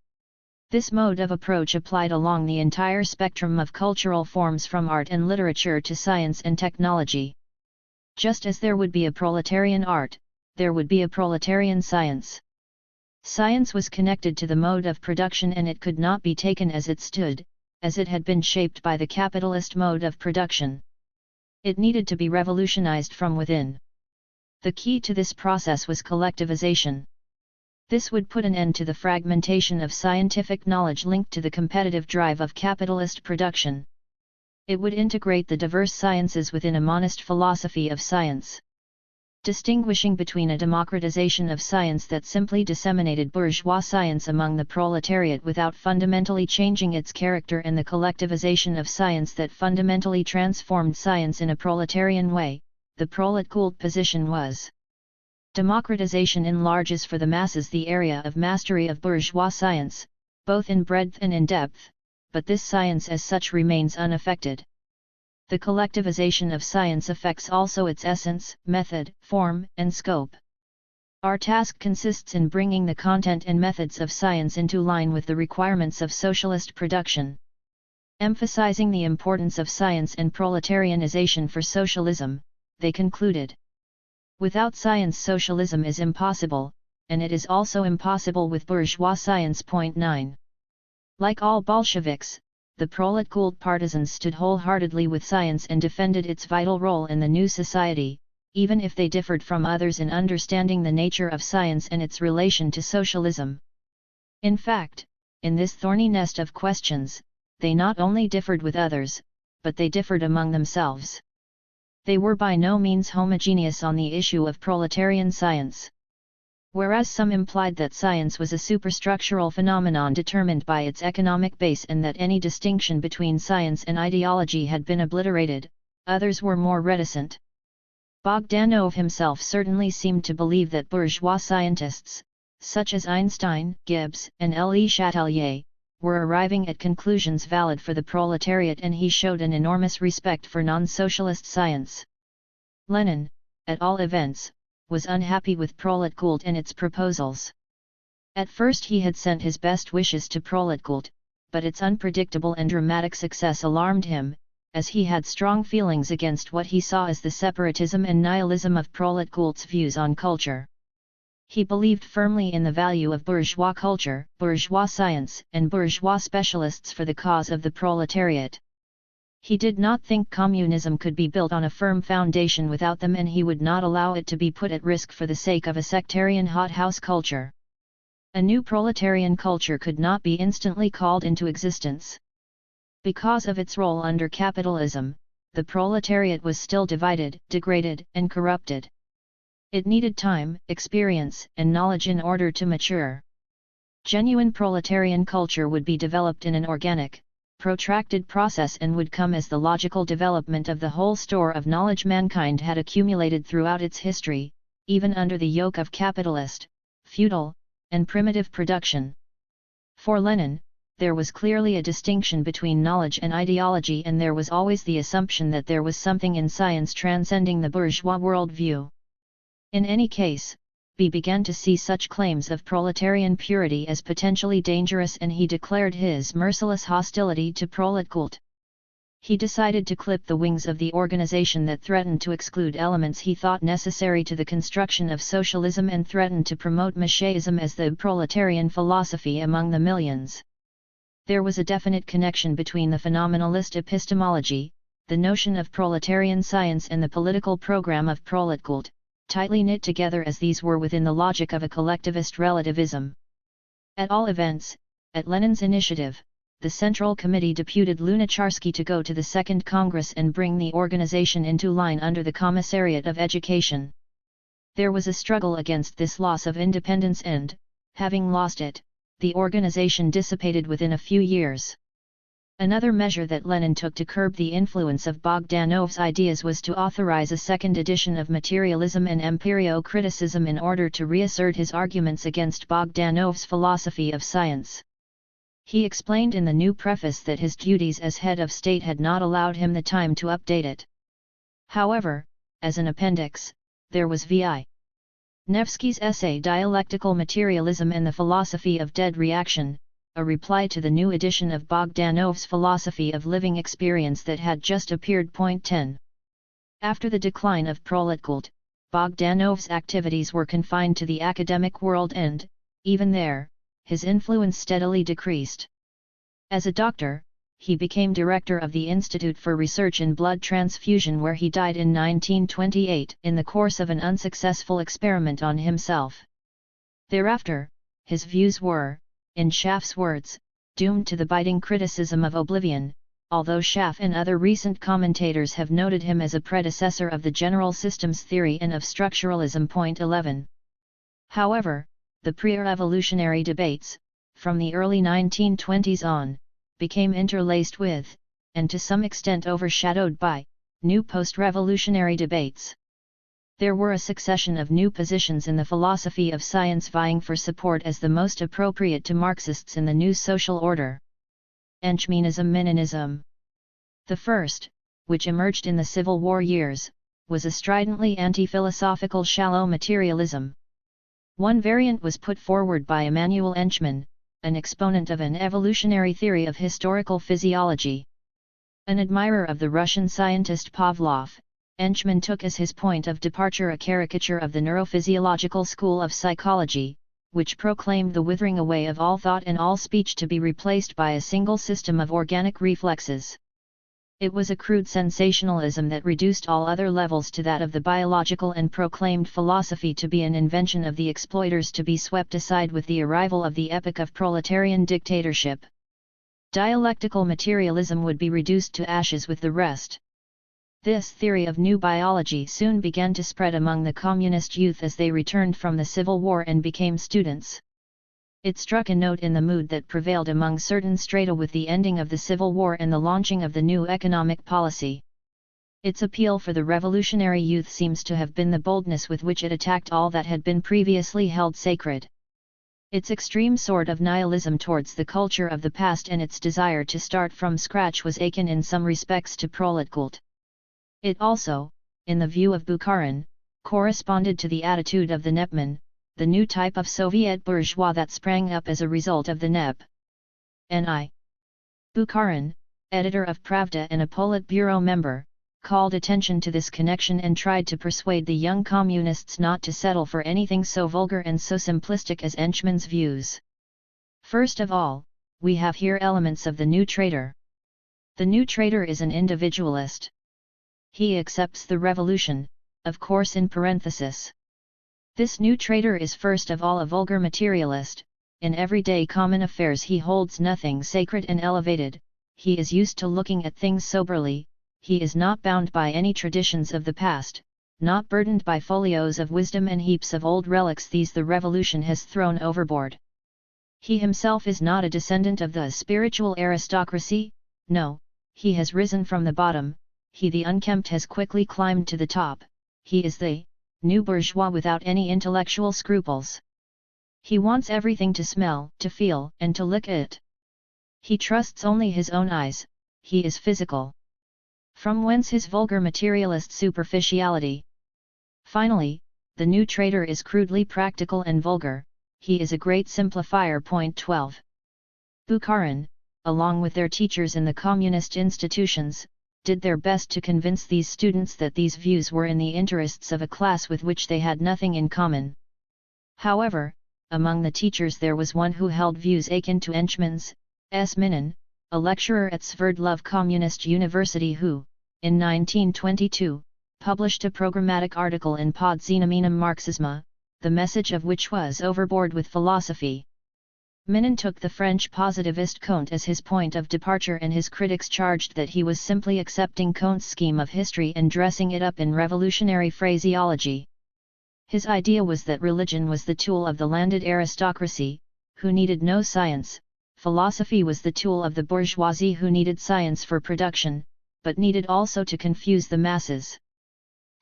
This mode of approach applied along the entire spectrum of cultural forms from art and literature to science and technology. Just as there would be a proletarian art, there would be a proletarian science. Science was connected to the mode of production, and it could not be taken as it stood, as it had been shaped by the capitalist mode of production. It needed to be revolutionized from within. The key to this process was collectivization. This would put an end to the fragmentation of scientific knowledge linked to the competitive drive of capitalist production. It would integrate the diverse sciences within a monist philosophy of science. distinguishing between a democratization of science that simply disseminated bourgeois science among the proletariat without fundamentally changing its character and the collectivization of science that fundamentally transformed science in a proletarian way. The proletkult position was: democratization enlarges for the masses the area of mastery of bourgeois science, both in breadth and in depth, but this science as such remains unaffected. The collectivization of science affects also its essence, method, form, and scope. Our task consists in bringing the content and methods of science into line with the requirements of socialist production. Emphasizing the importance of science and proletarianization for socialism, they concluded: without science socialism is impossible, and it is also impossible with bourgeois science. 9. Like all Bolsheviks, the proletkult partisans stood wholeheartedly with science and defended its vital role in the new society, even if they differed from others in understanding the nature of science and its relation to socialism. In fact, in this thorny nest of questions, they not only differed with others, but they differed among themselves. They were by no means homogeneous on the issue of proletarian science. Whereas some implied that science was a superstructural phenomenon determined by its economic base and that any distinction between science and ideology had been obliterated, others were more reticent. Bogdanov himself certainly seemed to believe that bourgeois scientists, such as Einstein, Gibbs, and Le Chatelier, were arriving at conclusions valid for the proletariat, and he showed an enormous respect for non-socialist science. Lenin, at all events, was unhappy with proletkult and its proposals. At first he had sent his best wishes to proletkult, but its unpredictable and dramatic success alarmed him, as he had strong feelings against what he saw as the separatism and nihilism of proletkult's views on culture. He believed firmly in the value of bourgeois culture, bourgeois science, and bourgeois specialists for the cause of the proletariat. He did not think communism could be built on a firm foundation without them, and he would not allow it to be put at risk for the sake of a sectarian hothouse culture. A new proletarian culture could not be instantly called into existence. Because of its role under capitalism, the proletariat was still divided, degraded, and corrupted. It needed time, experience, and knowledge in order to mature. Genuine proletarian culture would be developed in an organic, protracted process and would come as the logical development of the whole store of knowledge mankind had accumulated throughout its history, even under the yoke of capitalist, feudal, and primitive production. For Lenin, there was clearly a distinction between knowledge and ideology, and there was always the assumption that there was something in science transcending the bourgeois worldview. In any case, B began to see such claims of proletarian purity as potentially dangerous, and he declared his merciless hostility to proletkult. He decided to clip the wings of the organization that threatened to exclude elements he thought necessary to the construction of socialism and threatened to promote Marxism as the proletarian philosophy among the millions. There was a definite connection between the phenomenalist epistemology, the notion of proletarian science, and the political program of proletkult, tightly knit together as these were within the logic of a collectivist relativism. At all events, at Lenin's initiative, the Central Committee deputed Lunacharsky to go to the Second Congress and bring the organization into line under the Commissariat of Education. There was a struggle against this loss of independence and, having lost it, the organization dissipated within a few years. Another measure that Lenin took to curb the influence of Bogdanov's ideas was to authorize a second edition of Materialism and Empirio-Criticism in order to reassert his arguments against Bogdanov's philosophy of science. He explained in the new preface that his duties as head of state had not allowed him the time to update it. However, as an appendix, there was V.I. Nevsky's essay Dialectical Materialism and the Philosophy of Dead Reaction, a reply to the new edition of Bogdanov's Philosophy of Living Experience that had just appeared. 10. After the decline of proletkult, Bogdanov's activities were confined to the academic world and, even there, his influence steadily decreased. As a doctor, he became director of the Institute for Research in Blood Transfusion, where he died in 1928 in the course of an unsuccessful experiment on himself. Thereafter, his views were, in Schaff's words, doomed to the biting criticism of oblivion, although Schaff and other recent commentators have noted him as a predecessor of the general systems theory and of structuralism. 11. However, the pre-revolutionary debates, from the early 1920s on, became interlaced with, and to some extent overshadowed by, new post-revolutionary debates. There were a succession of new positions in the philosophy of science vying for support as the most appropriate to Marxists in the new social order. Enchmenism. The first, which emerged in the Civil War years, was a stridently anti-philosophical shallow materialism. One variant was put forward by Emanuel Enchman, an exponent of an evolutionary theory of historical physiology. An admirer of the Russian scientist Pavlov, Enchman took as his point of departure a caricature of the neurophysiological school of psychology, which proclaimed the withering away of all thought and all speech to be replaced by a single system of organic reflexes. It was a crude sensationalism that reduced all other levels to that of the biological and proclaimed philosophy to be an invention of the exploiters to be swept aside with the arrival of the epoch of proletarian dictatorship. Dialectical materialism would be reduced to ashes with the rest. This theory of new biology soon began to spread among the communist youth as they returned from the Civil War and became students. It struck a note in the mood that prevailed among certain strata with the ending of the Civil War and the launching of the new economic policy. Its appeal for the revolutionary youth seems to have been the boldness with which it attacked all that had been previously held sacred. Its extreme sort of nihilism towards the culture of the past and its desire to start from scratch was akin in some respects to proletkult. It also, in the view of Bukharin, corresponded to the attitude of the Nepman, the new type of Soviet bourgeois that sprang up as a result of the NEP. N.I. Bukharin, editor of Pravda and a Politburo member, called attention to this connection and tried to persuade the young communists not to settle for anything so vulgar and so simplistic as Enchman's views. First of all, we have here elements of the new trader. The new trader is an individualist. He accepts the revolution, of course in parenthesis. This new trader is first of all a vulgar materialist. In everyday common affairs he holds nothing sacred and elevated, he is used to looking at things soberly, he is not bound by any traditions of the past, not burdened by folios of wisdom and heaps of old relics these the revolution has thrown overboard. He himself is not a descendant of the spiritual aristocracy, no, he has risen from the bottom, he the unkempt has quickly climbed to the top, he is the new bourgeois without any intellectual scruples. He wants everything to smell, to feel, and to lick it. He trusts only his own eyes, he is physical. From whence his vulgar materialist superficiality. Finally, the new trader is crudely practical and vulgar, he is a great simplifier. 12. Bukharin, along with their teachers in the communist institutions, did their best to convince these students that these views were in the interests of a class with which they had nothing in common. However, among the teachers there was one who held views akin to Enchman's, S. Minin, a lecturer at Sverdlov Communist University who, in 1922, published a programmatic article in Pod Znamenem Marxisma, the message of which was overboard with philosophy. Minin took the French positivist Comte as his point of departure and his critics charged that he was simply accepting Comte's scheme of history and dressing it up in revolutionary phraseology. His idea was that religion was the tool of the landed aristocracy, who needed no science, philosophy was the tool of the bourgeoisie who needed science for production, but needed also to confuse the masses.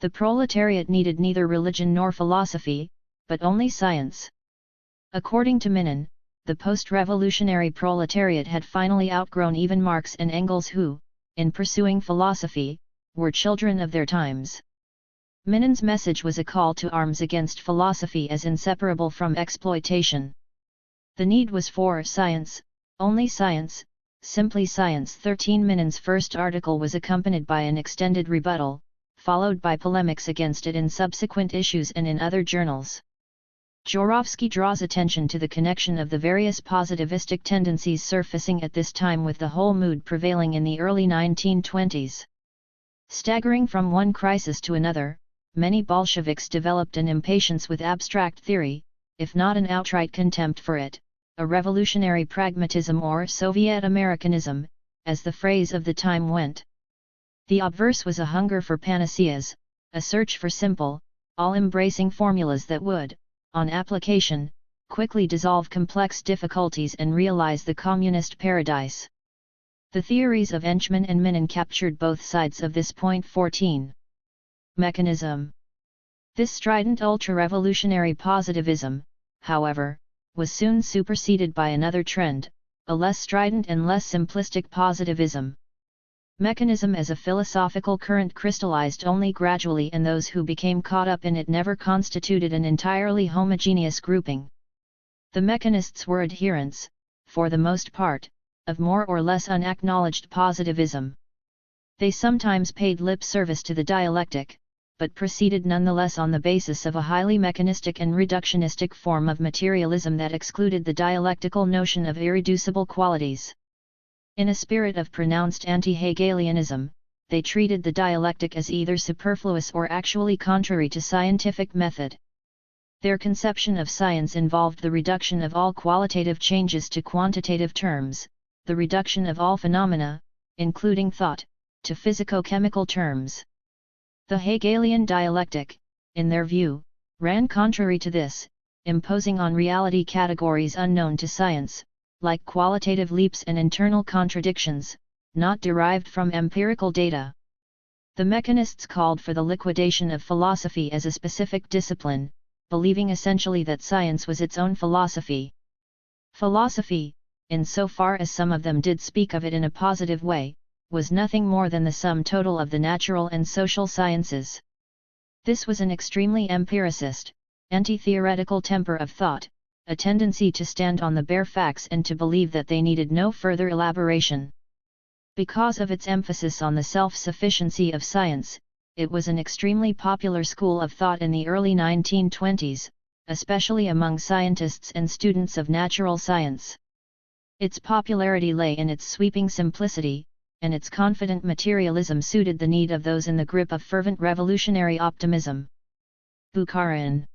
The proletariat needed neither religion nor philosophy, but only science. According to Minin, the post-revolutionary proletariat had finally outgrown even Marx and Engels who, in pursuing philosophy, were children of their times. Minin's message was a call to arms against philosophy as inseparable from exploitation. The need was for science, only science, simply science. 13. Minin's first article was accompanied by an extended rebuttal, followed by polemics against it in subsequent issues and in other journals. Jorovsky draws attention to the connection of the various positivistic tendencies surfacing at this time with the whole mood prevailing in the early 1920s. Staggering from one crisis to another, many Bolsheviks developed an impatience with abstract theory, if not an outright contempt for it, a revolutionary pragmatism or Soviet Americanism, as the phrase of the time went. The obverse was a hunger for panaceas, a search for simple, all-embracing formulas that would, on application, quickly dissolve complex difficulties and realize the communist paradise. The theories of Enchman and Minin captured both sides of this point. 14. Mechanism. This strident ultra-revolutionary positivism, however, was soon superseded by another trend, a less strident and less simplistic positivism. Mechanism as a philosophical current crystallized only gradually, and those who became caught up in it never constituted an entirely homogeneous grouping. The mechanists were adherents, for the most part, of more or less unacknowledged positivism. They sometimes paid lip service to the dialectic, but proceeded nonetheless on the basis of a highly mechanistic and reductionistic form of materialism that excluded the dialectical notion of irreducible qualities. In a spirit of pronounced anti-Hegelianism, they treated the dialectic as either superfluous or actually contrary to scientific method. Their conception of science involved the reduction of all qualitative changes to quantitative terms, the reduction of all phenomena, including thought, to physico-chemical terms. The Hegelian dialectic, in their view, ran contrary to this, imposing on reality categories unknown to science, like qualitative leaps and internal contradictions, not derived from empirical data. The mechanists called for the liquidation of philosophy as a specific discipline, believing essentially that science was its own philosophy. Philosophy, insofar as some of them did speak of it in a positive way, was nothing more than the sum total of the natural and social sciences. This was an extremely empiricist, anti-theoretical temper of thought, a tendency to stand on the bare facts and to believe that they needed no further elaboration. Because of its emphasis on the self-sufficiency of science, it was an extremely popular school of thought in the early 1920s, especially among scientists and students of natural science. Its popularity lay in its sweeping simplicity, and its confident materialism suited the need of those in the grip of fervent revolutionary optimism. Bukharin.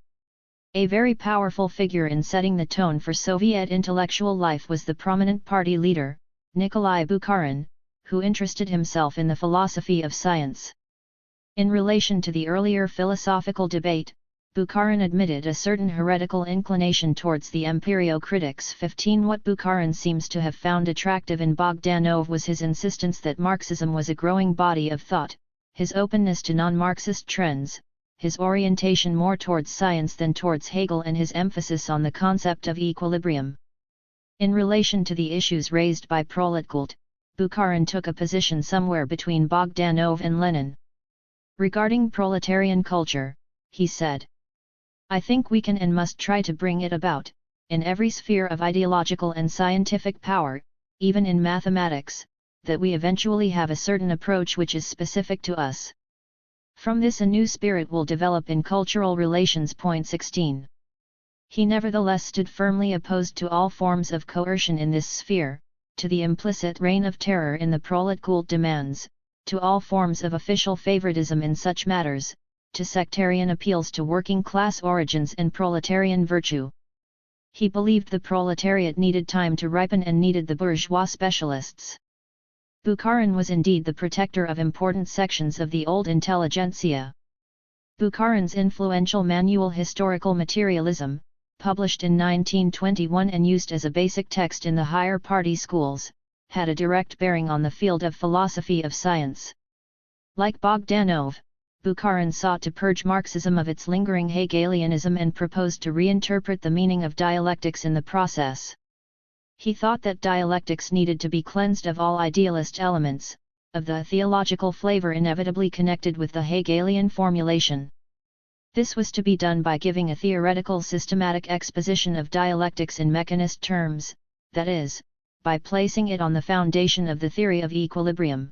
A very powerful figure in setting the tone for Soviet intellectual life was the prominent party leader, Nikolai Bukharin, who interested himself in the philosophy of science. In relation to the earlier philosophical debate, Bukharin admitted a certain heretical inclination towards the empirio-critics. 15. What Bukharin seems to have found attractive in Bogdanov was his insistence that Marxism was a growing body of thought, his openness to non-Marxist trends, his orientation more towards science than towards Hegel, and his emphasis on the concept of equilibrium. In relation to the issues raised by Proletkult, Bukharin took a position somewhere between Bogdanov and Lenin. Regarding proletarian culture, he said, "I think we can and must try to bring it about, in every sphere of ideological and scientific power, even in mathematics, that we eventually have a certain approach which is specific to us. From this a new spirit will develop in cultural relations." 16. He nevertheless stood firmly opposed to all forms of coercion in this sphere, to the implicit reign of terror in the Proletkult demands, to all forms of official favoritism in such matters, to sectarian appeals to working-class origins and proletarian virtue. He believed the proletariat needed time to ripen and needed the bourgeois specialists. Bukharin was indeed the protector of important sections of the old intelligentsia. Bukharin's influential manual Historical Materialism, published in 1921 and used as a basic text in the higher party schools, had a direct bearing on the field of philosophy of science. Like Bogdanov, Bukharin sought to purge Marxism of its lingering Hegelianism and proposed to reinterpret the meaning of dialectics in the process. He thought that dialectics needed to be cleansed of all idealist elements, of the theological flavor inevitably connected with the Hegelian formulation. This was to be done by giving a theoretical systematic exposition of dialectics in mechanist terms, that is, by placing it on the foundation of the theory of equilibrium.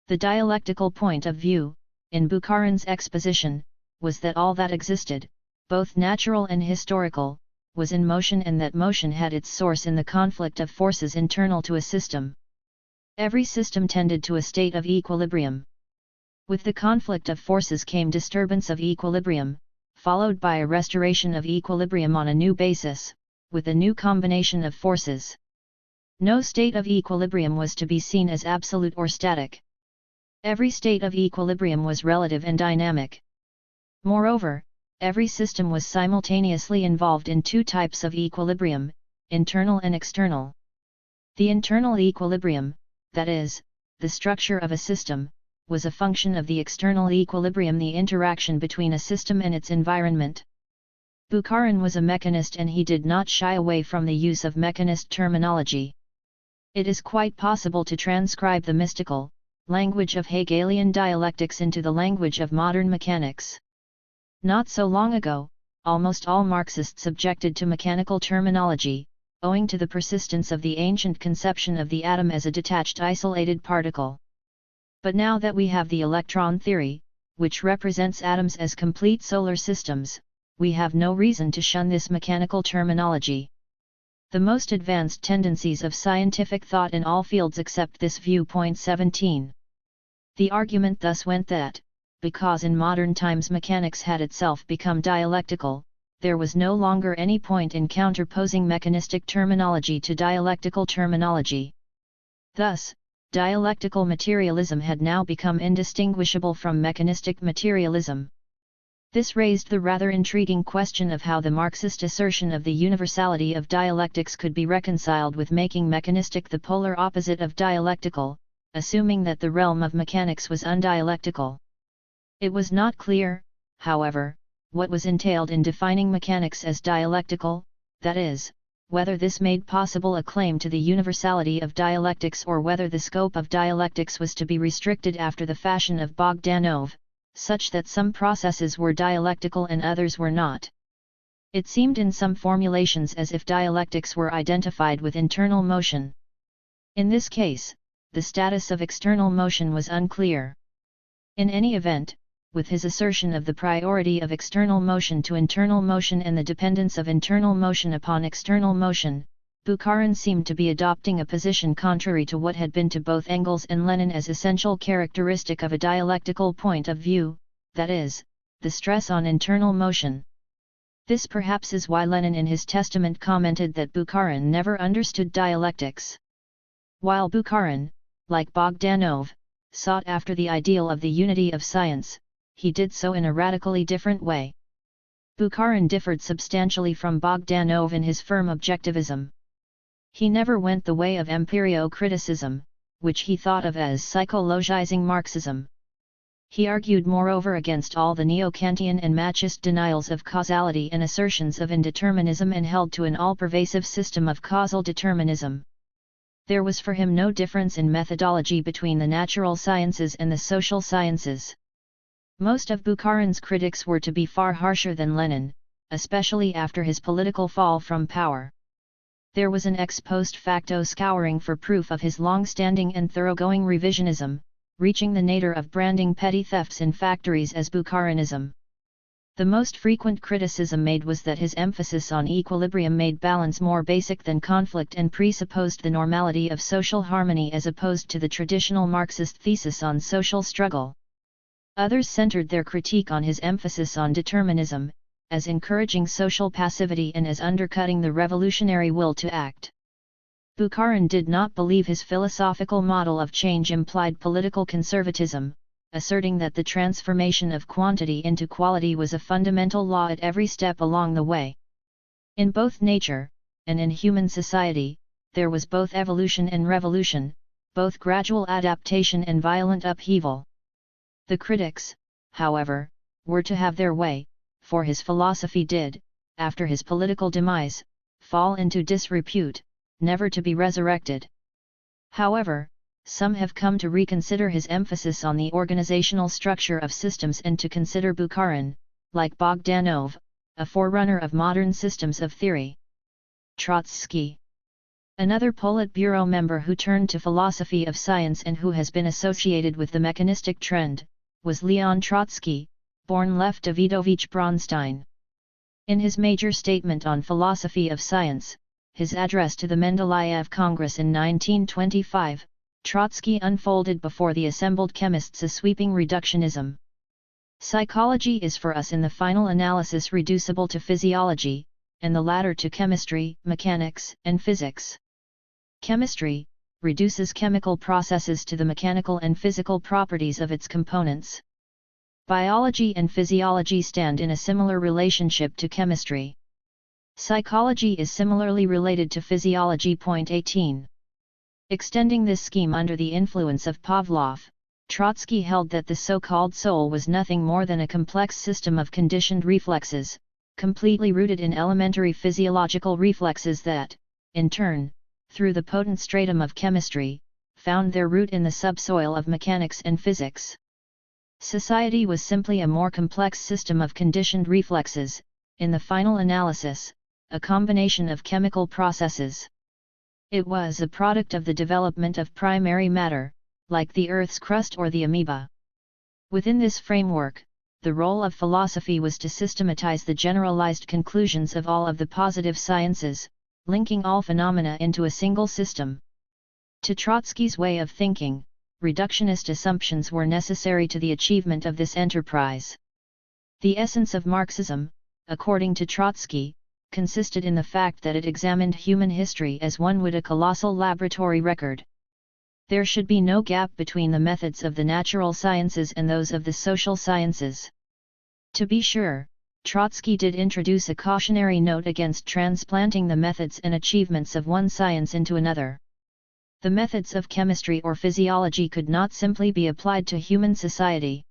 The dialectical point of view, in Bukharin's exposition, was that all that existed, both natural and historical, was in motion, and that motion had its source in the conflict of forces internal to a system. Every system tended to a state of equilibrium. With the conflict of forces came disturbance of equilibrium, followed by a restoration of equilibrium on a new basis, with a new combination of forces. No state of equilibrium was to be seen as absolute or static. Every state of equilibrium was relative and dynamic. Moreover, every system was simultaneously involved in two types of equilibrium, internal and external. The internal equilibrium, that is, the structure of a system, was a function of the external equilibrium, the interaction between a system and its environment. Bukharin was a mechanist and he did not shy away from the use of mechanist terminology. It is quite possible to transcribe the mystical language of Hegelian dialectics into the language of modern mechanics. Not so long ago, almost all Marxists objected to mechanical terminology, owing to the persistence of the ancient conception of the atom as a detached isolated particle. But now that we have the electron theory, which represents atoms as complete solar systems, we have no reason to shun this mechanical terminology. The most advanced tendencies of scientific thought in all fields accept this viewpoint. 17. The argument thus went that, because in modern times mechanics had itself become dialectical, there was no longer any point in counterposing mechanistic terminology to dialectical terminology. Thus, dialectical materialism had now become indistinguishable from mechanistic materialism. This raised the rather intriguing question of how the Marxist assertion of the universality of dialectics could be reconciled with making mechanistic the polar opposite of dialectical, assuming that the realm of mechanics was undialectical. It was not clear, however, what was entailed in defining mechanics as dialectical, that is, whether this made possible a claim to the universality of dialectics or whether the scope of dialectics was to be restricted after the fashion of Bogdanov, such that some processes were dialectical and others were not. It seemed in some formulations as if dialectics were identified with internal motion. In this case, the status of external motion was unclear. In any event, with his assertion of the priority of external motion to internal motion and the dependence of internal motion upon external motion, Bukharin seemed to be adopting a position contrary to what had been to both Engels and Lenin as essential characteristic of a dialectical point of view, that is, the stress on internal motion. This perhaps is why Lenin in his testament commented that Bukharin never understood dialectics. While Bukharin, like Bogdanov, sought after the ideal of the unity of science, he did so in a radically different way. Bukharin differed substantially from Bogdanov in his firm objectivism. He never went the way of empirio-criticism, which he thought of as psychologizing Marxism. He argued moreover against all the neo-Kantian and Machist denials of causality and assertions of indeterminism and held to an all-pervasive system of causal determinism. There was for him no difference in methodology between the natural sciences and the social sciences. Most of Bukharin's critics were to be far harsher than Lenin, especially after his political fall from power. There was an ex post facto scouring for proof of his long-standing and thoroughgoing revisionism, reaching the nadir of branding petty thefts in factories as Bukharinism. The most frequent criticism made was that his emphasis on equilibrium made balance more basic than conflict and presupposed the normality of social harmony as opposed to the traditional Marxist thesis on social struggle. Others centered their critique on his emphasis on determinism, as encouraging social passivity and as undercutting the revolutionary will to act. Bukharin did not believe his philosophical model of change implied political conservatism, asserting that the transformation of quantity into quality was a fundamental law at every step along the way. In both nature, and in human society, there was both evolution and revolution, both gradual adaptation and violent upheaval. The critics, however, were to have their way, for his philosophy did, after his political demise, fall into disrepute, never to be resurrected. However, some have come to reconsider his emphasis on the organizational structure of systems and to consider Bukharin, like Bogdanov, a forerunner of modern systems of theory. Trotsky. Another Politburo member who turned to philosophy of science and who has been associated with the mechanistic trend, was Leon Trotsky, born Lev Davidovich Bronstein. In his major statement on philosophy of science, his address to the Mendeleev Congress in 1925, Trotsky unfolded before the assembled chemists a sweeping reductionism. Psychology is for us in the final analysis reducible to physiology, and the latter to chemistry, mechanics, and physics. Chemistry reduces chemical processes to the mechanical and physical properties of its components. Biology and physiology stand in a similar relationship to chemistry. Psychology is similarly related to physiology. 18. Extending this scheme under the influence of Pavlov, Trotsky held that the so-called soul was nothing more than a complex system of conditioned reflexes, completely rooted in elementary physiological reflexes that, in turn, through the potent stratum of chemistry, found their root in the subsoil of mechanics and physics. Society was simply a more complex system of conditioned reflexes, in the final analysis, a combination of chemical processes. It was a product of the development of primary matter, like the Earth's crust or the amoeba. Within this framework, the role of philosophy was to systematize the generalized conclusions of all of the positive sciences, linking all phenomena into a single system. To Trotsky's way of thinking, reductionist assumptions were necessary to the achievement of this enterprise. The essence of Marxism, according to Trotsky, consisted in the fact that it examined human history as one would a colossal laboratory record. There should be no gap between the methods of the natural sciences and those of the social sciences. To be sure, Trotsky did introduce a cautionary note against transplanting the methods and achievements of one science into another. The methods of chemistry or physiology could not simply be applied to human society.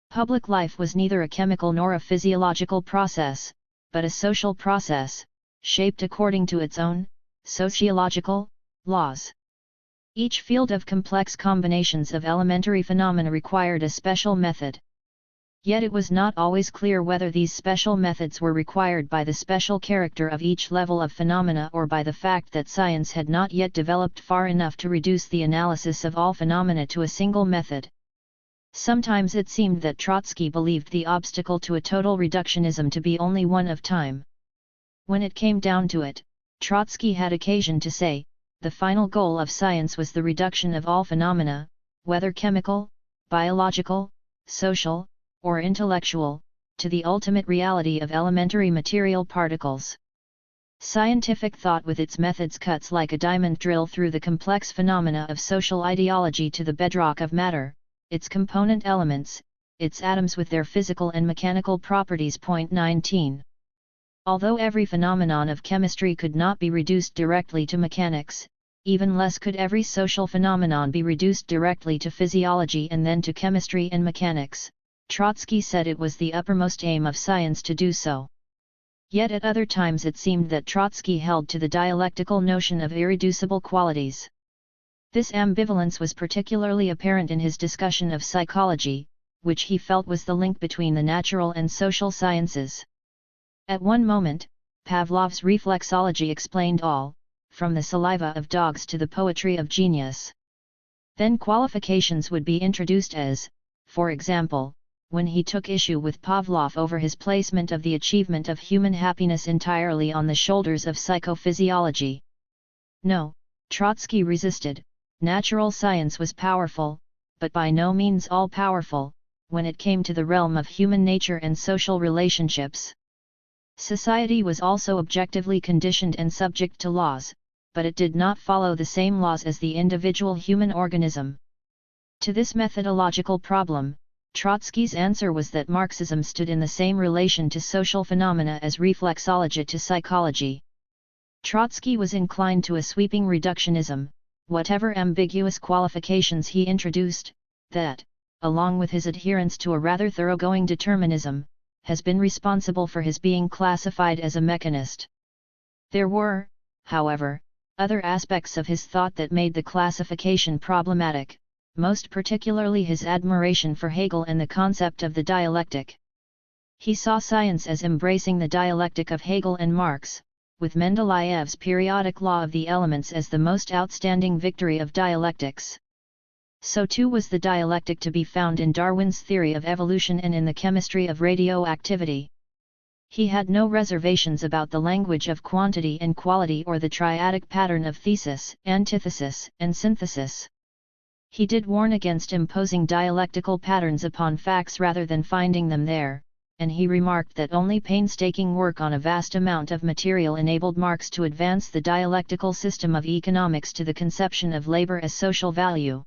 Public life was neither a chemical nor a physiological process, but a social process, shaped according to its own, sociological, laws. Each field of complex combinations of elementary phenomena required a special method. Yet it was not always clear whether these special methods were required by the special character of each level of phenomena or by the fact that science had not yet developed far enough to reduce the analysis of all phenomena to a single method. Sometimes it seemed that Trotsky believed the obstacle to a total reductionism to be only one of time. When it came down to it, Trotsky had occasion to say, the final goal of science was the reduction of all phenomena, whether chemical, biological, social, or intellectual, to the ultimate reality of elementary material particles. Scientific thought with its methods cuts like a diamond drill through the complex phenomena of social ideology to the bedrock of matter, its component elements, its atoms with their physical and mechanical properties. 19. Although every phenomenon of chemistry could not be reduced directly to mechanics, even less could every social phenomenon be reduced directly to physiology and then to chemistry and mechanics, Trotsky said it was the uppermost aim of science to do so. Yet at other times it seemed that Trotsky held to the dialectical notion of irreducible qualities. This ambivalence was particularly apparent in his discussion of psychology, which he felt was the link between the natural and social sciences. At one moment, Pavlov's reflexology explained all, from the saliva of dogs to the poetry of genius. Then qualifications would be introduced as, for example, when he took issue with Pavlov over his placement of the achievement of human happiness entirely on the shoulders of psychophysiology. No, Trotsky resisted. Natural science was powerful, but by no means all-powerful, when it came to the realm of human nature and social relationships. Society was also objectively conditioned and subject to laws, but it did not follow the same laws as the individual human organism. To this methodological problem, Trotsky's answer was that Marxism stood in the same relation to social phenomena as reflexology to psychology. Trotsky was inclined to a sweeping reductionism, whatever ambiguous qualifications he introduced, that, along with his adherence to a rather thoroughgoing determinism, has been responsible for his being classified as a mechanist. There were, however, other aspects of his thought that made the classification problematic, most particularly his admiration for Hegel and the concept of the dialectic. He saw science as embracing the dialectic of Hegel and Marx, with Mendeleev's periodic law of the elements as the most outstanding victory of dialectics. So too was the dialectic to be found in Darwin's theory of evolution and in the chemistry of radioactivity. He had no reservations about the language of quantity and quality or the triadic pattern of thesis, antithesis, and synthesis. He did warn against imposing dialectical patterns upon facts rather than finding them there, and he remarked that only painstaking work on a vast amount of material enabled Marx to advance the dialectical system of economics to the conception of labor as social value.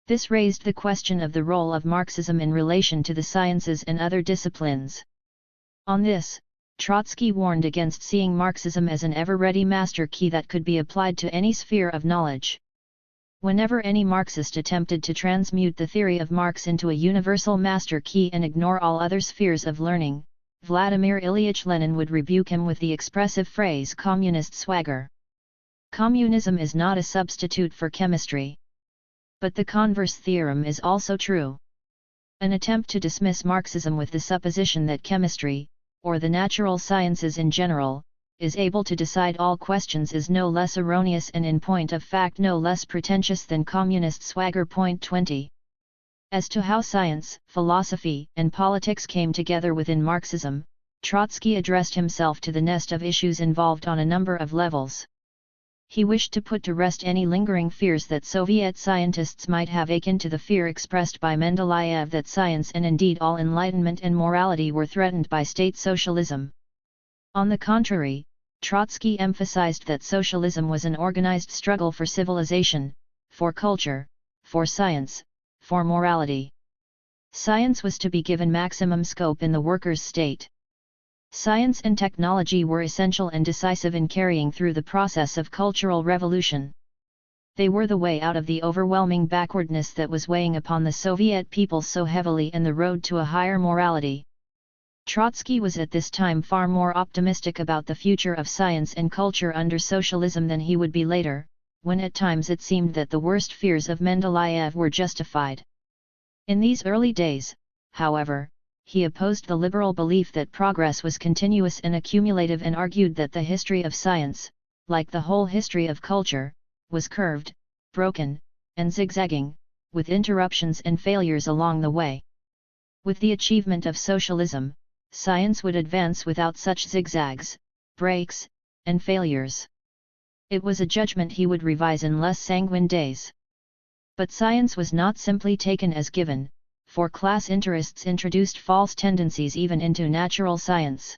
This raised the question of the role of Marxism in relation to the sciences and other disciplines. On this, Trotsky warned against seeing Marxism as an ever-ready master key that could be applied to any sphere of knowledge. Whenever any Marxist attempted to transmute the theory of Marx into a universal master key and ignore all other spheres of learning, Vladimir Ilyich Lenin would rebuke him with the expressive phrase "communist swagger." Communism is not a substitute for chemistry. But the converse theorem is also true. An attempt to dismiss Marxism with the supposition that chemistry, or the natural sciences in general, is able to decide all questions is no less erroneous and in point of fact no less pretentious than communist swagger. Point 20. As to how science, philosophy, and politics came together within Marxism, Trotsky addressed himself to the nest of issues involved on a number of levels. He wished to put to rest any lingering fears that Soviet scientists might have akin to the fear expressed by Mendeleev that science and indeed all enlightenment and morality were threatened by state socialism. On the contrary, Trotsky emphasized that socialism was an organized struggle for civilization, for culture, for science, for morality. Science was to be given maximum scope in the workers' state. Science and technology were essential and decisive in carrying through the process of cultural revolution. They were the way out of the overwhelming backwardness that was weighing upon the Soviet people so heavily and the road to a higher morality. Trotsky was at this time far more optimistic about the future of science and culture under socialism than he would be later, when at times it seemed that the worst fears of Mendeleev were justified. In these early days, however, he opposed the liberal belief that progress was continuous and accumulative and argued that the history of science, like the whole history of culture, was curved, broken, and zigzagging, with interruptions and failures along the way. With the achievement of socialism, science would advance without such zigzags, breaks, and failures. It was a judgment he would revise in less sanguine days. But science was not simply taken as given, for class interests introduced false tendencies even into natural science.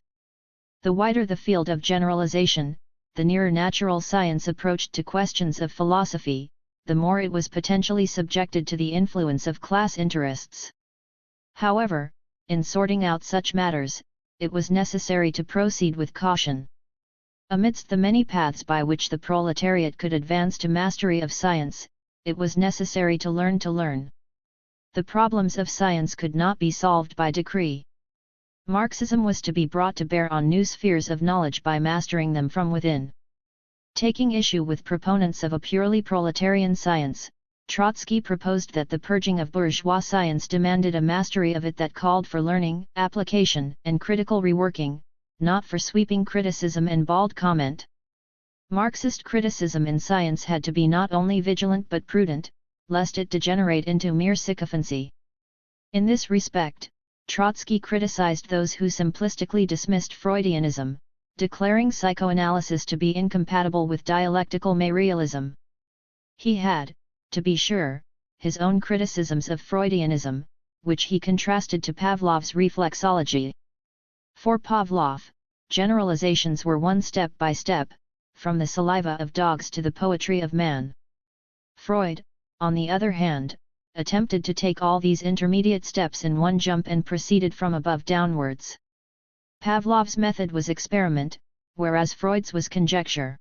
The wider the field of generalization, the nearer natural science approached to questions of philosophy, the more it was potentially subjected to the influence of class interests. However, in sorting out such matters, it was necessary to proceed with caution. Amidst the many paths by which the proletariat could advance to mastery of science, it was necessary to learn to learn. The problems of science could not be solved by decree. Marxism was to be brought to bear on new spheres of knowledge by mastering them from within. Taking issue with proponents of a purely proletarian science, Trotsky proposed that the purging of bourgeois science demanded a mastery of it that called for learning, application, and critical reworking, not for sweeping criticism and bald comment. Marxist criticism in science had to be not only vigilant but prudent, lest it degenerate into mere sycophancy. In this respect, Trotsky criticized those who simplistically dismissed Freudianism, declaring psychoanalysis to be incompatible with dialectical materialism. He had, to be sure, his own criticisms of Freudianism, which he contrasted to Pavlov's reflexology. For Pavlov, generalizations were one step by step, from the saliva of dogs to the poetry of man. Freud, on the other hand, attempted to take all these intermediate steps in one jump and proceeded from above downwards. Pavlov's method was experiment, whereas Freud's was conjecture.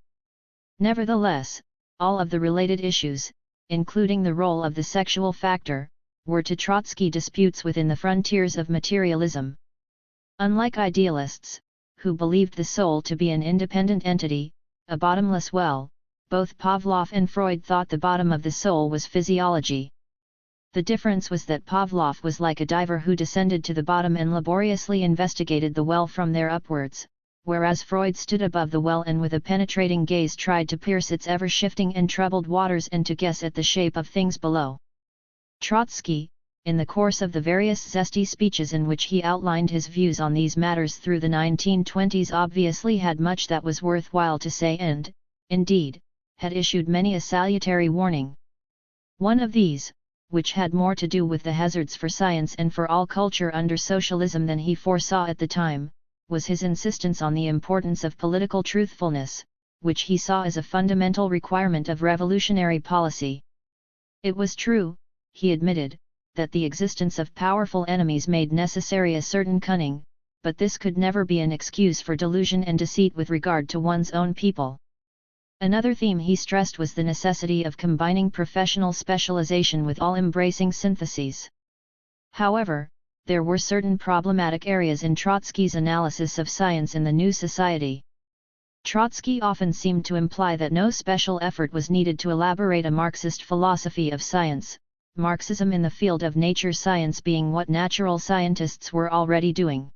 Nevertheless, all of the related issues, including the role of the sexual factor, were to Trotsky disputes within the frontiers of materialism. Unlike idealists, who believed the soul to be an independent entity, a bottomless well, both Pavlov and Freud thought the bottom of the soul was physiology. The difference was that Pavlov was like a diver who descended to the bottom and laboriously investigated the well from there upwards, whereas Freud stood above the well and with a penetrating gaze tried to pierce its ever-shifting and troubled waters and to guess at the shape of things below. Trotsky, in the course of the various zesty speeches in which he outlined his views on these matters through the 1920s, obviously had much that was worthwhile to say and, indeed, had issued many a salutary warning. One of these, which had more to do with the hazards for science and for all culture under socialism than he foresaw at the time, was his insistence on the importance of political truthfulness, which he saw as a fundamental requirement of revolutionary policy. It was true, he admitted, that the existence of powerful enemies made necessary a certain cunning, but this could never be an excuse for delusion and deceit with regard to one's own people. Another theme he stressed was the necessity of combining professional specialization with all-embracing syntheses. However, there were certain problematic areas in Trotsky's analysis of science in the new society. Trotsky often seemed to imply that no special effort was needed to elaborate a Marxist philosophy of science, Marxism in the field of nature science being what natural scientists were already doing.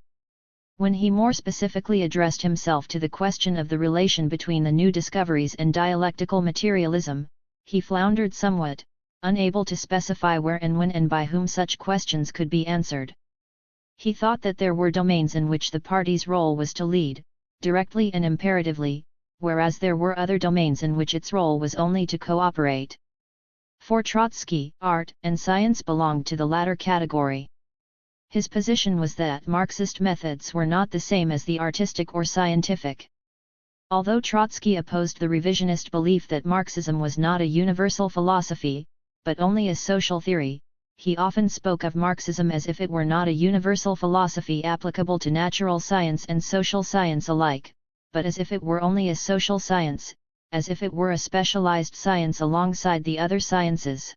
When he more specifically addressed himself to the question of the relation between the new discoveries and dialectical materialism, he floundered somewhat, unable to specify where and when and by whom such questions could be answered. He thought that there were domains in which the party's role was to lead, directly and imperatively, whereas there were other domains in which its role was only to cooperate. For Trotsky, art and science belonged to the latter category. His position was that Marxist methods were not the same as the artistic or scientific. Although Trotsky opposed the revisionist belief that Marxism was not a universal philosophy, but only a social theory, he often spoke of Marxism as if it were not a universal philosophy applicable to natural science and social science alike, but as if it were only a social science, as if it were a specialized science alongside the other sciences.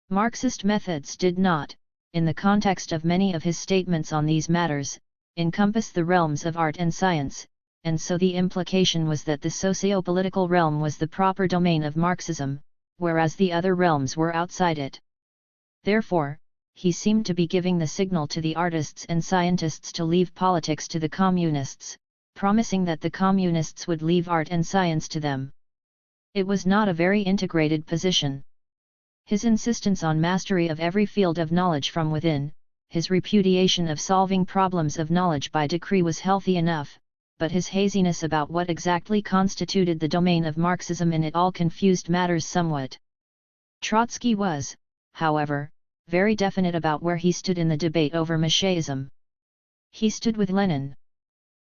Marxist methods did not, in the context of many of his statements on these matters, encompass the realms of art and science, and so the implication was that the socio-political realm was the proper domain of Marxism, whereas the other realms were outside it. Therefore, he seemed to be giving the signal to the artists and scientists to leave politics to the communists, promising that the communists would leave art and science to them. It was not a very integrated position. His insistence on mastery of every field of knowledge from within, his repudiation of solving problems of knowledge by decree was healthy enough, but his haziness about what exactly constituted the domain of Marxism in it all confused matters somewhat. Trotsky was, however, very definite about where he stood in the debate over Masheism. He stood with Lenin.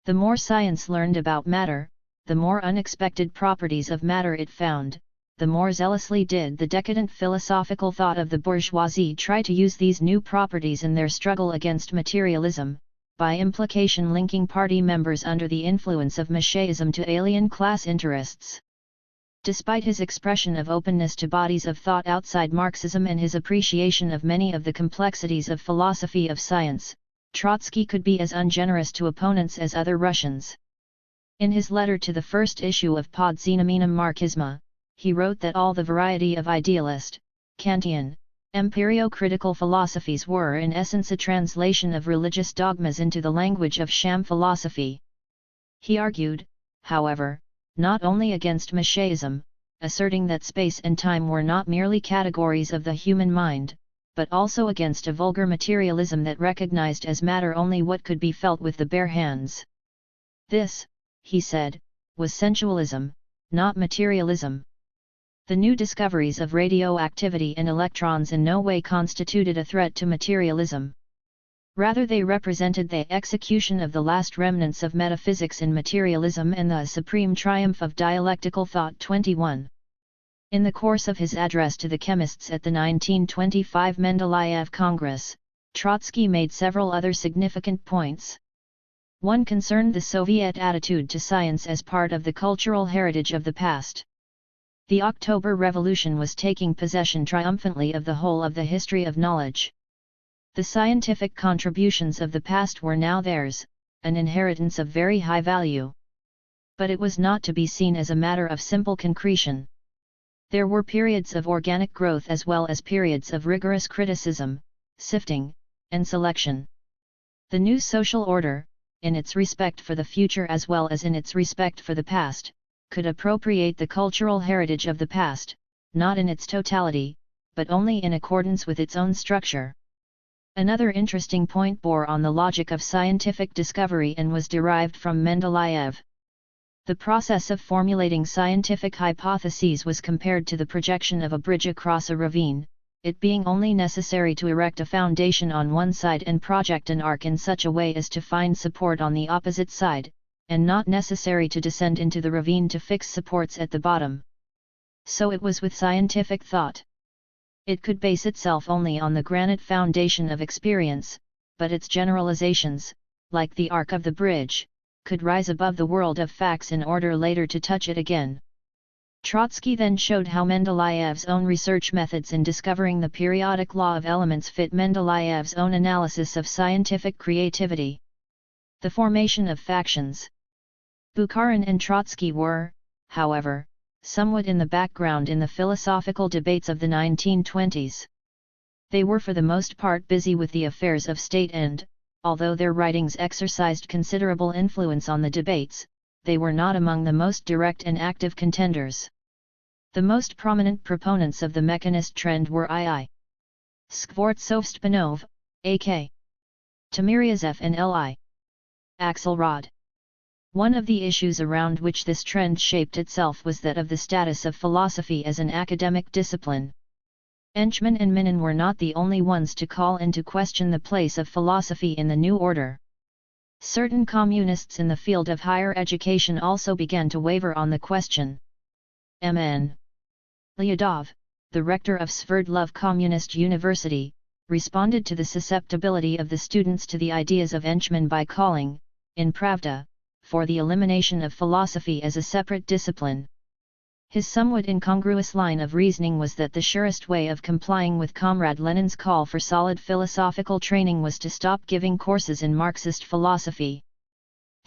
The more science learned about matter, the more unexpected properties of matter it found, the more zealously did the decadent philosophical thought of the bourgeoisie try to use these new properties in their struggle against materialism, by implication linking party members under the influence of Masheism to alien class interests. Despite his expression of openness to bodies of thought outside Marxism and his appreciation of many of the complexities of philosophy of science, Trotsky could be as ungenerous to opponents as other Russians. In his letter to the first issue of Podznamenem Marxisma, he wrote that all the variety of idealist, Kantian, empirio-critical philosophies were in essence a translation of religious dogmas into the language of sham philosophy. He argued, however, not only against Masheism, asserting that space and time were not merely categories of the human mind, but also against a vulgar materialism that recognized as matter only what could be felt with the bare hands. This, he said, was sensualism, not materialism. The new discoveries of radioactivity and electrons in no way constituted a threat to materialism. Rather they represented the execution of the last remnants of metaphysics in materialism and the supreme triumph of dialectical thought. 21. In the course of his address to the chemists at the 1925 Mendeleev Congress, Trotsky made several other significant points. One concerned the Soviet attitude to science as part of the cultural heritage of the past. The October Revolution was taking possession triumphantly of the whole of the history of knowledge. The scientific contributions of the past were now theirs, an inheritance of very high value. But it was not to be seen as a matter of simple concretion. There were periods of organic growth as well as periods of rigorous criticism, sifting, and selection. The new social order, in its respect for the future as well as in its respect for the past, could appropriate the cultural heritage of the past, not in its totality, but only in accordance with its own structure. Another interesting point bore on the logic of scientific discovery and was derived from Mendeleev. The process of formulating scientific hypotheses was compared to the projection of a bridge across a ravine, it being only necessary to erect a foundation on one side and project an arc in such a way as to find support on the opposite side, and not necessary to descend into the ravine to fix supports at the bottom. So it was with scientific thought. It could base itself only on the granite foundation of experience, but its generalizations, like the arc of the bridge, could rise above the world of facts in order later to touch it again. Trotsky then showed how Mendeleev's own research methods in discovering the periodic law of elements fit Mendeleev's own analysis of scientific creativity. The formation of factions. Bukharin and Trotsky were, however, somewhat in the background in the philosophical debates of the 1920s. They were for the most part busy with the affairs of state and, although their writings exercised considerable influence on the debates, they were not among the most direct and active contenders. The most prominent proponents of the mechanist trend were I.I. Skvortsov-Stepanov, A.K. Timiryazev and L.I. Axelrod. One of the issues around which this trend shaped itself was that of the status of philosophy as an academic discipline. Enchman and Minin were not the only ones to call into question the place of philosophy in the new order. Certain communists in the field of higher education also began to waver on the question. M.N. Lyudov, the rector of Sverdlov Communist University, responded to the susceptibility of the students to the ideas of Enchman by calling, in Pravda, for the elimination of philosophy as a separate discipline. His somewhat incongruous line of reasoning was that the surest way of complying with Comrade Lenin's call for solid philosophical training was to stop giving courses in Marxist philosophy.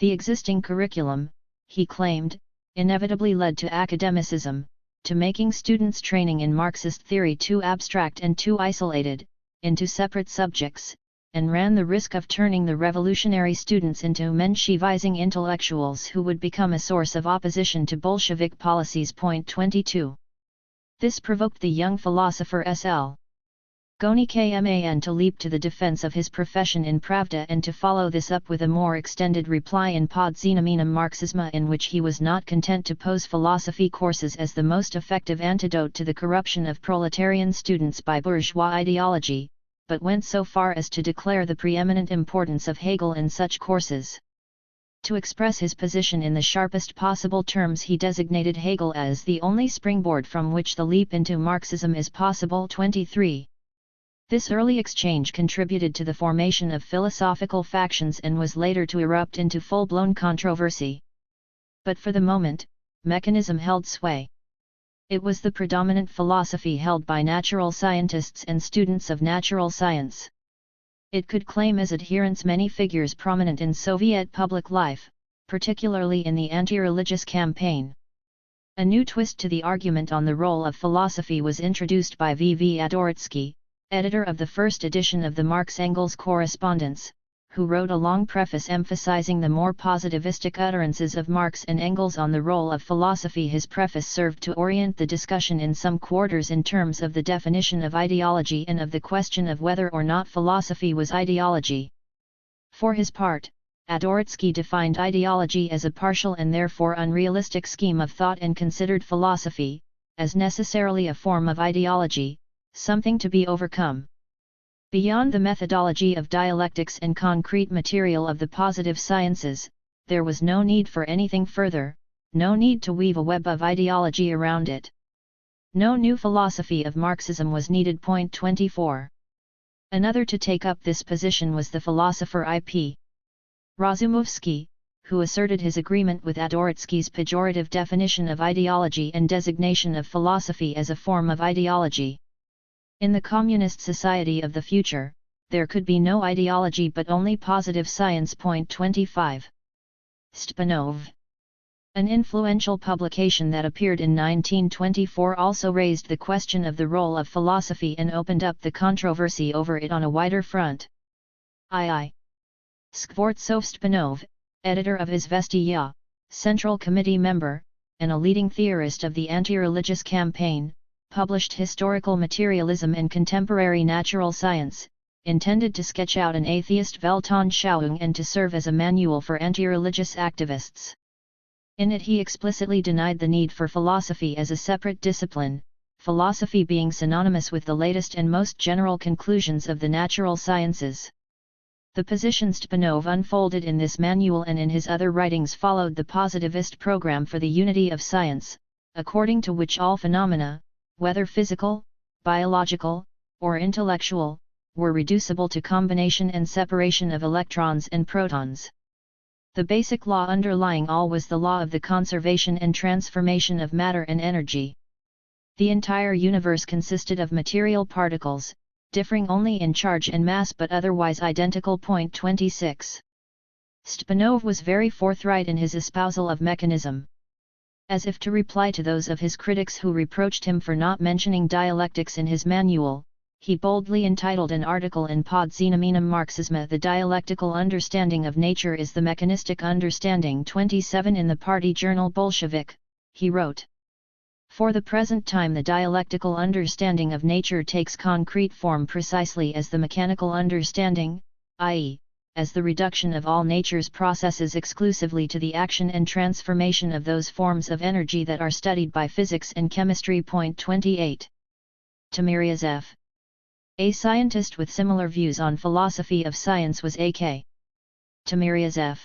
The existing curriculum, he claimed, inevitably led to academicism, to making students' training in Marxist theory too abstract and too isolated, into separate subjects, and ran the risk of turning the revolutionary students into Menshevizing intellectuals who would become a source of opposition to Bolshevik policies. 22. This provoked the young philosopher S.L. Gonikman to leap to the defense of his profession in Pravda and to follow this up with a more extended reply in Podznamenem Marxisma, in which he was not content to pose philosophy courses as the most effective antidote to the corruption of proletarian students by bourgeois ideology, but went so far as to declare the preeminent importance of Hegel in such courses. To express his position in the sharpest possible terms, he designated Hegel as the only springboard from which the leap into Marxism is possible. 23. This early exchange contributed to the formation of philosophical factions and was later to erupt into full-blown controversy. But for the moment, mechanism held sway. It was the predominant philosophy held by natural scientists and students of natural science. It could claim as adherents many figures prominent in Soviet public life, particularly in the anti-religious campaign. A new twist to the argument on the role of philosophy was introduced by V.V. Adoritsky, editor of the first edition of the Marx-Engels Correspondence, who wrote a long preface emphasizing the more positivistic utterances of Marx and Engels on the role of philosophy. His preface served to orient the discussion in some quarters in terms of the definition of ideology and of the question of whether or not philosophy was ideology. For his part, Adoritsky defined ideology as a partial and therefore unrealistic scheme of thought and considered philosophy, as necessarily a form of ideology, something to be overcome. Beyond the methodology of dialectics and concrete material of the positive sciences, there was no need for anything further, no need to weave a web of ideology around it. No new philosophy of Marxism was needed. 24. Another to take up this position was the philosopher I.P. Razumovsky, who asserted his agreement with Adoritsky's pejorative definition of ideology and designation of philosophy as a form of ideology. In the communist society of the future, there could be no ideology but only positive science. 25. Stepanov. An influential publication that appeared in 1924 also raised the question of the role of philosophy and opened up the controversy over it on a wider front. I.I. Skvortsov-Stepanov, editor of Izvestiya, Central Committee member, and a leading theorist of the anti-religious campaign, published Historical Materialism and Contemporary Natural Science, intended to sketch out an atheist Weltanschauung and to serve as a manual for anti-religious activists. In it he explicitly denied the need for philosophy as a separate discipline, philosophy being synonymous with the latest and most general conclusions of the natural sciences. The positions Stepanov unfolded in this manual and in his other writings followed the positivist program for the unity of science, according to which all phenomena, whether physical, biological, or intellectual, were reducible to combination and separation of electrons and protons. The basic law underlying all was the law of the conservation and transformation of matter and energy. The entire universe consisted of material particles, differing only in charge and mass but otherwise identical. 26. Stepanov was very forthright in his espousal of mechanism. As if to reply to those of his critics who reproached him for not mentioning dialectics in his manual, he boldly entitled an article in Pod Znamením Marxisma "The Dialectical Understanding of Nature is the Mechanistic Understanding." 27 in the party journal Bolshevik, he wrote. For the present time the dialectical understanding of nature takes concrete form precisely as the mechanical understanding, i.e., as the reduction of all nature's processes exclusively to the action and transformation of those forms of energy that are studied by physics and chemistry. 28. Timiryazev, a scientist with similar views on philosophy of science, was A.K. Timiryazev,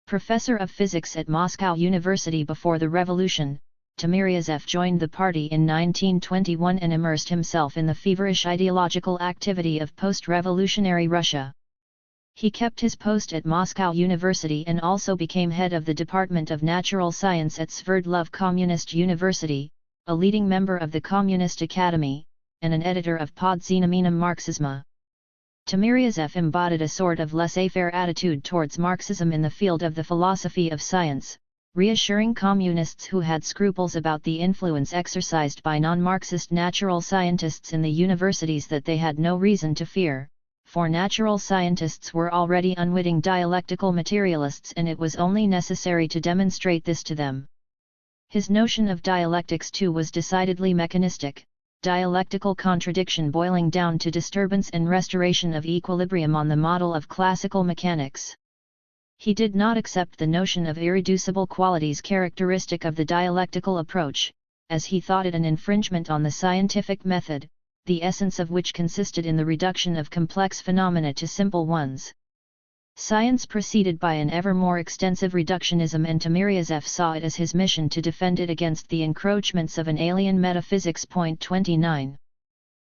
professor of physics at Moscow University. Before the revolution, Timiryazev joined the party in 1921 and immersed himself in the feverish ideological activity of post-revolutionary Russia. He kept his post at Moscow University and also became head of the Department of Natural Science at Sverdlov Communist University, a leading member of the Communist Academy, and an editor of Pod Znamením Marxisma. Timiryazev embodied a sort of laissez-faire attitude towards Marxism in the field of the philosophy of science, reassuring communists who had scruples about the influence exercised by non-Marxist natural scientists in the universities that they had no reason to fear, for natural scientists were already unwitting dialectical materialists and it was only necessary to demonstrate this to them. His notion of dialectics too was decidedly mechanistic, dialectical contradiction boiling down to disturbance and restoration of equilibrium on the model of classical mechanics. He did not accept the notion of irreducible qualities characteristic of the dialectical approach, as he thought it an infringement on the scientific method, the essence of which consisted in the reduction of complex phenomena to simple ones. Science proceeded by an ever more extensive reductionism, and Timiryazev saw it as his mission to defend it against the encroachments of an alien metaphysics. 29.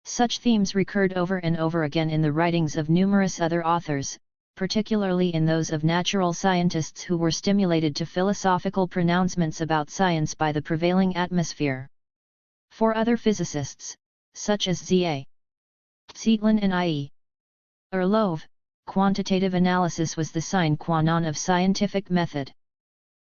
Such themes recurred over and over again in the writings of numerous other authors, particularly in those of natural scientists who were stimulated to philosophical pronouncements about science by the prevailing atmosphere. For other physicists, such as Z.A. Tsetlin and I.E. Orlov, quantitative analysis was the sine qua non of scientific method.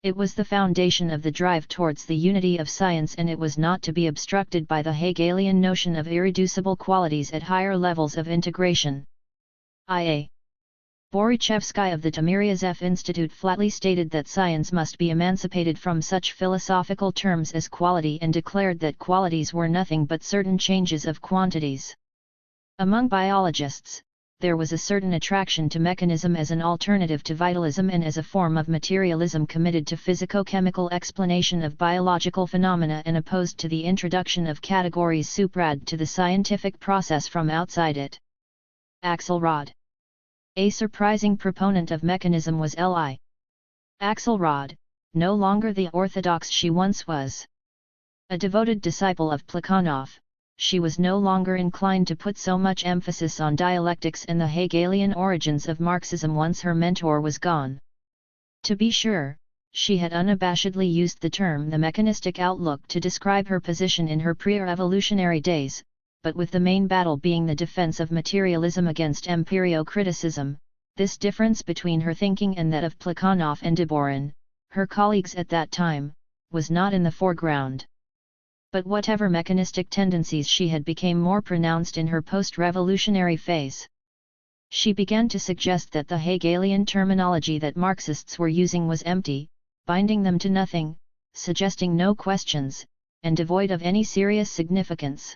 It was the foundation of the drive towards the unity of science, and it was not to be obstructed by the Hegelian notion of irreducible qualities at higher levels of integration. I.A. Borichevsky of the Timiryazev Institute flatly stated that science must be emancipated from such philosophical terms as quality and declared that qualities were nothing but certain changes of quantities. Among biologists, there was a certain attraction to mechanism as an alternative to vitalism and as a form of materialism committed to physico-chemical explanation of biological phenomena and opposed to the introduction of categories suprad to the scientific process from outside it. Axelrod, a surprising proponent of mechanism, was L.I. Axelrod, no longer the orthodox she once was. A devoted disciple of Plekhanov, she was no longer inclined to put so much emphasis on dialectics and the Hegelian origins of Marxism once her mentor was gone. To be sure, she had unabashedly used the term the mechanistic outlook to describe her position in her pre-revolutionary days, but with the main battle being the defense of materialism against empirio-criticism, this difference between her thinking and that of Plekhanov and Deborin, her colleagues at that time, was not in the foreground. But whatever mechanistic tendencies she had became more pronounced in her post-revolutionary phase. She began to suggest that the Hegelian terminology that Marxists were using was empty, binding them to nothing, suggesting no questions, and devoid of any serious significance.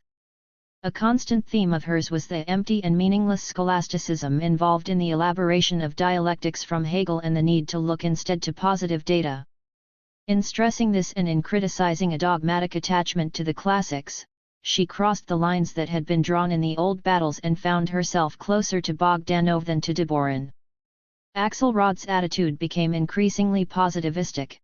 A constant theme of hers was the empty and meaningless scholasticism involved in the elaboration of dialectics from Hegel and the need to look instead to positive data. In stressing this and in criticizing a dogmatic attachment to the classics, she crossed the lines that had been drawn in the old battles and found herself closer to Bogdanov than to Deborin. Axelrod's attitude became increasingly positivistic.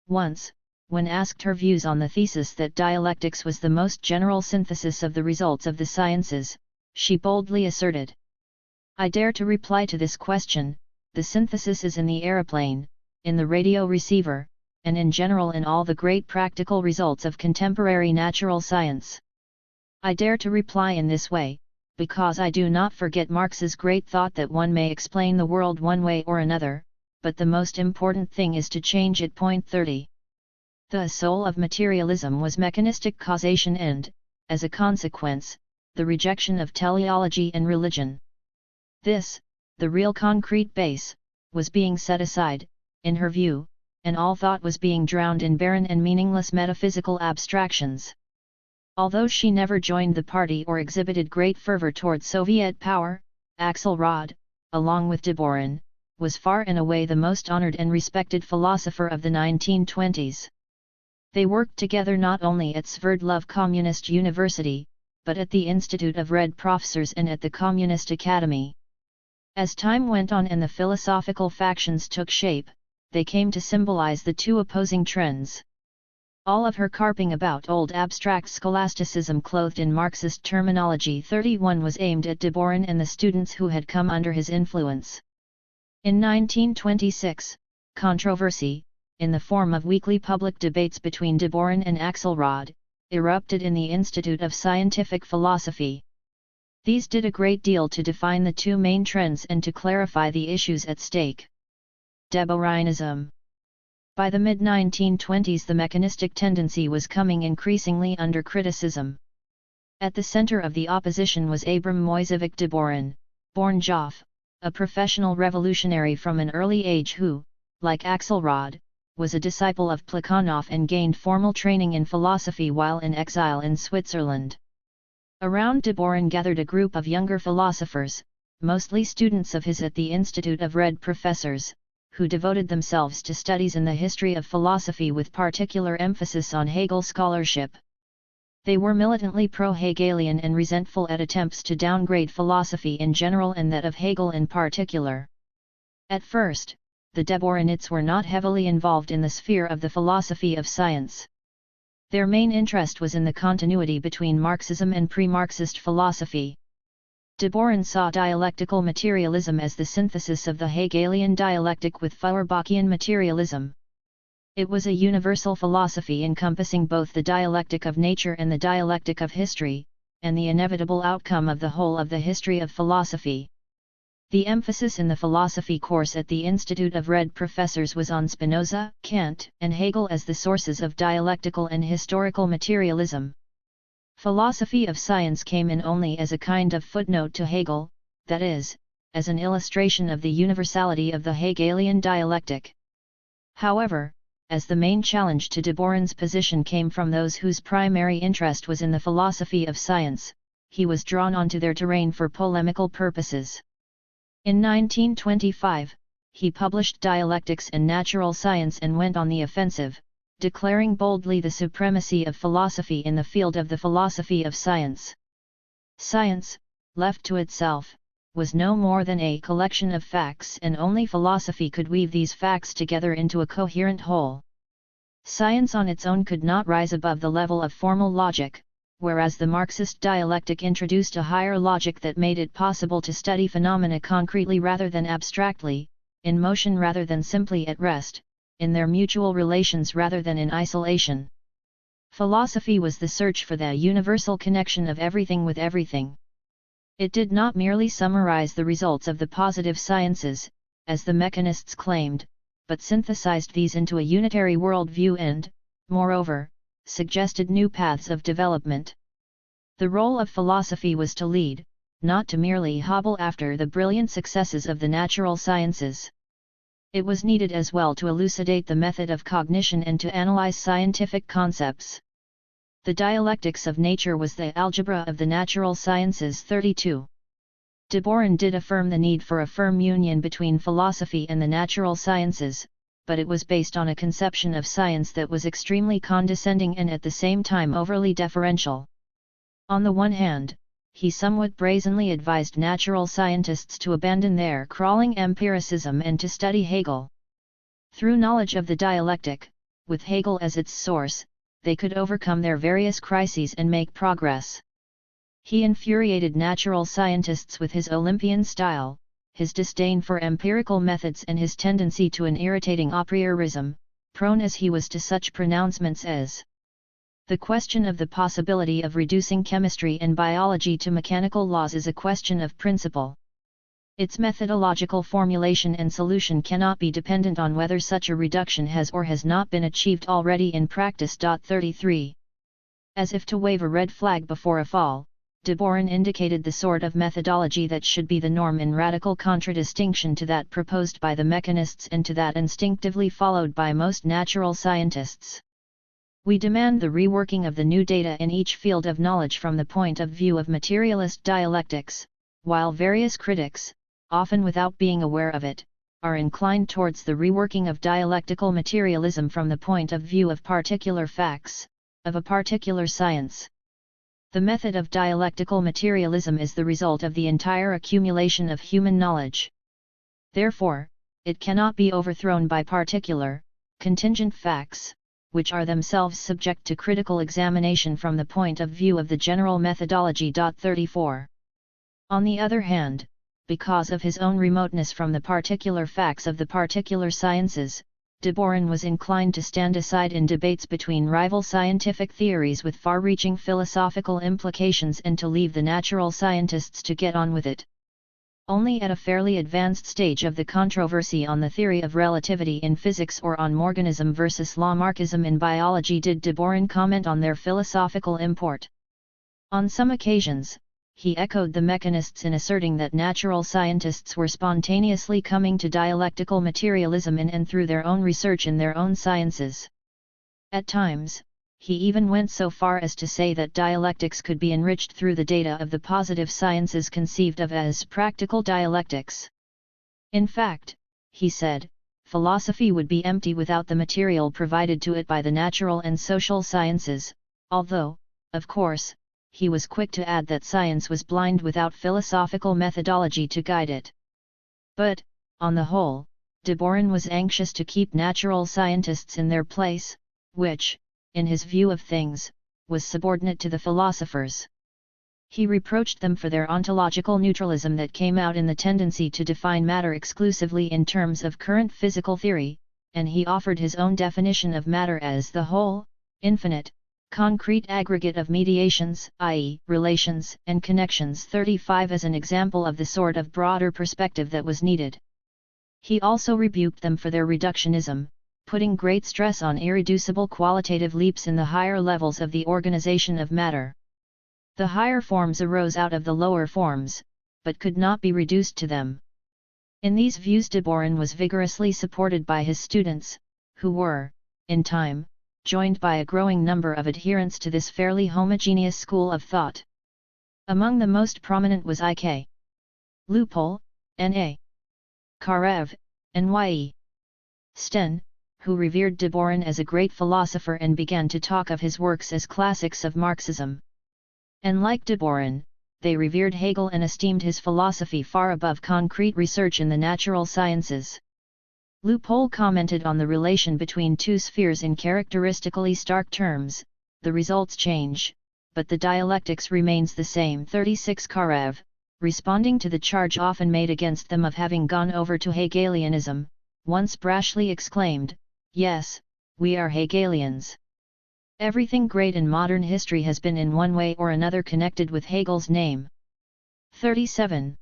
Once, when asked her views on the thesis that dialectics was the most general synthesis of the results of the sciences, she boldly asserted, "I dare to reply to this question, the synthesis is in the aeroplane, in the radio receiver, and in general in all the great practical results of contemporary natural science. I dare to reply in this way, because I do not forget Marx's great thought that one may explain the world one way or another, but the most important thing is to change it." Point 30. The soul of materialism was mechanistic causation and, as a consequence, the rejection of teleology and religion. This, the real concrete base, was being set aside, in her view, and all thought was being drowned in barren and meaningless metaphysical abstractions. Although she never joined the party or exhibited great fervor toward Soviet power, Axelrod, along with Deborin, was far and away the most honored and respected philosopher of the 1920s. They worked together not only at Sverdlov Communist University, but at the Institute of Red Professors and at the Communist Academy. As time went on and the philosophical factions took shape, they came to symbolize the two opposing trends. All of her carping about old abstract scholasticism clothed in Marxist terminology 31 was aimed at Deborin and the students who had come under his influence. In 1926, controversy, in the form of weekly public debates between Deborin and Axelrod, erupted in the Institute of Scientific Philosophy. These did a great deal to define the two main trends and to clarify the issues at stake. Deborinism. By the mid-1920s the mechanistic tendency was coming increasingly under criticism. At the center of the opposition was Abram Moisevich Deborin, born Joff, a professional revolutionary from an early age who, like Axelrod, was a disciple of Plekhanov and gained formal training in philosophy while in exile in Switzerland. Around Deborin gathered a group of younger philosophers, mostly students of his at the Institute of Red Professors, who devoted themselves to studies in the history of philosophy with particular emphasis on Hegel scholarship. They were militantly pro-Hegelian and resentful at attempts to downgrade philosophy in general and that of Hegel in particular. At first, the Deborinites were not heavily involved in the sphere of the philosophy of science. Their main interest was in the continuity between Marxism and pre-Marxist philosophy. Deborin saw dialectical materialism as the synthesis of the Hegelian dialectic with Feuerbachian materialism. It was a universal philosophy encompassing both the dialectic of nature and the dialectic of history, and the inevitable outcome of the whole of the history of philosophy. The emphasis in the philosophy course at the Institute of Red Professors was on Spinoza, Kant, and Hegel as the sources of dialectical and historical materialism. Philosophy of science came in only as a kind of footnote to Hegel, that is, as an illustration of the universality of the Hegelian dialectic. However, as the main challenge to Deborin's position came from those whose primary interest was in the philosophy of science, he was drawn onto their terrain for polemical purposes. In 1925, he published Dialectics and Natural Science and went on the offensive, declaring boldly the supremacy of philosophy in the field of the philosophy of science. Science, left to itself, was no more than a collection of facts and only philosophy could weave these facts together into a coherent whole. Science on its own could not rise above the level of formal logic, whereas the Marxist dialectic introduced a higher logic that made it possible to study phenomena concretely rather than abstractly, in motion rather than simply at rest, in their mutual relations rather than in isolation. Philosophy was the search for the universal connection of everything with everything. It did not merely summarize the results of the positive sciences, as the mechanists claimed, but synthesized these into a unitary worldview and, moreover, suggested new paths of development. The role of philosophy was to lead, not to merely hobble after the brilliant successes of the natural sciences. It was needed as well to elucidate the method of cognition and to analyze scientific concepts. The dialectics of nature was the algebra of the natural sciences 32. Deborin did affirm the need for a firm union between philosophy and the natural sciences, but it was based on a conception of science that was extremely condescending and at the same time overly deferential. On the one hand, he somewhat brazenly advised natural scientists to abandon their crawling empiricism and to study Hegel. Through knowledge of the dialectic, with Hegel as its source, they could overcome their various crises and make progress. He infuriated natural scientists with his Olympian style, his disdain for empirical methods and his tendency to an irritating a priorism, prone as he was to such pronouncements as the question of the possibility of reducing chemistry and biology to mechanical laws is a question of principle. Its methodological formulation and solution cannot be dependent on whether such a reduction has or has not been achieved already in practice. 33. As if to wave a red flag before a fall, de Boron indicated the sort of methodology that should be the norm in radical contradistinction to that proposed by the mechanists and to that instinctively followed by most natural scientists. We demand the reworking of the new data in each field of knowledge from the point of view of materialist dialectics, while various critics, often without being aware of it, are inclined towards the reworking of dialectical materialism from the point of view of particular facts, of a particular science. The method of dialectical materialism is the result of the entire accumulation of human knowledge. Therefore, it cannot be overthrown by particular, contingent facts, which are themselves subject to critical examination from the point of view of the general methodology. 34. On the other hand, because of his own remoteness from the particular facts of the particular sciences, de Boron was inclined to stand aside in debates between rival scientific theories with far-reaching philosophical implications and to leave the natural scientists to get on with it. Only at a fairly advanced stage of the controversy on the theory of relativity in physics or on Morganism versus Lamarckism in biology did de Boron comment on their philosophical import. On some occasions, he echoed the mechanists in asserting that natural scientists were spontaneously coming to dialectical materialism in and through their own research in their own sciences. At times, he even went so far as to say that dialectics could be enriched through the data of the positive sciences conceived of as practical dialectics. In fact, he said, philosophy would be empty without the material provided to it by the natural and social sciences, although, of course, he was quick to add that science was blind without philosophical methodology to guide it. But, on the whole, de Boron was anxious to keep natural scientists in their place, which, in his view of things, was subordinate to the philosophers. He reproached them for their ontological neutralism that came out in the tendency to define matter exclusively in terms of current physical theory, and he offered his own definition of matter as the whole, infinite, concrete aggregate of mediations, i.e., relations and connections. 35 as an example of the sort of broader perspective that was needed. He also rebuked them for their reductionism, putting great stress on irreducible qualitative leaps in the higher levels of the organization of matter. The higher forms arose out of the lower forms, but could not be reduced to them. In these views de Boron was vigorously supported by his students, who were, in time, joined by a growing number of adherents to this fairly homogeneous school of thought. Among the most prominent was I.K. Lupol, N.A. Karev, and Y.E. Sten, who revered de Boron as a great philosopher and began to talk of his works as classics of Marxism. And like de Boron, they revered Hegel and esteemed his philosophy far above concrete research in the natural sciences. Lupol commented on the relation between two spheres in characteristically stark terms: the results change, but the dialectics remains the same. 36 Karev, responding to the charge often made against them of having gone over to Hegelianism, once brashly exclaimed, "Yes, we are Hegelians. Everything great in modern history has been in one way or another connected with Hegel's name." 37.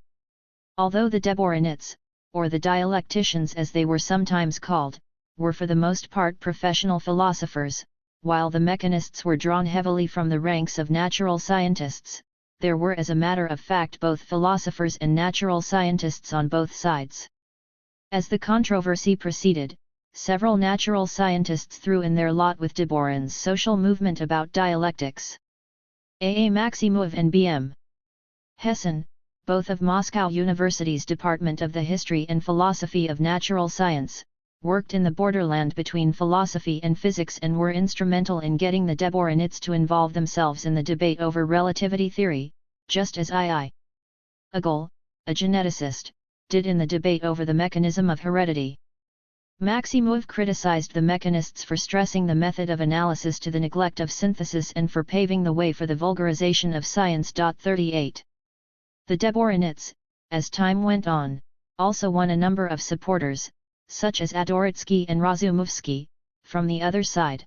Although the de Boronites, or the dialecticians as they were sometimes called, were for the most part professional philosophers, while the mechanists were drawn heavily from the ranks of natural scientists, there were as a matter of fact both philosophers and natural scientists on both sides. As the controversy proceeded, several natural scientists threw in their lot with de Boron's social movement about dialectics. A. Maximov and B.M. Hessen, both of Moscow University's Department of the History and Philosophy of Natural Science, worked in the borderland between philosophy and physics and were instrumental in getting the Deborahnites to involve themselves in the debate over relativity theory, just as I. Hegel, a geneticist, did in the debate over the mechanism of heredity. Maximov criticized the mechanists for stressing the method of analysis to the neglect of synthesis and for paving the way for the vulgarization of science. 38. The Deborahnites, as time went on, also won a number of supporters, such as Adoritsky and Razumovsky, from the other side.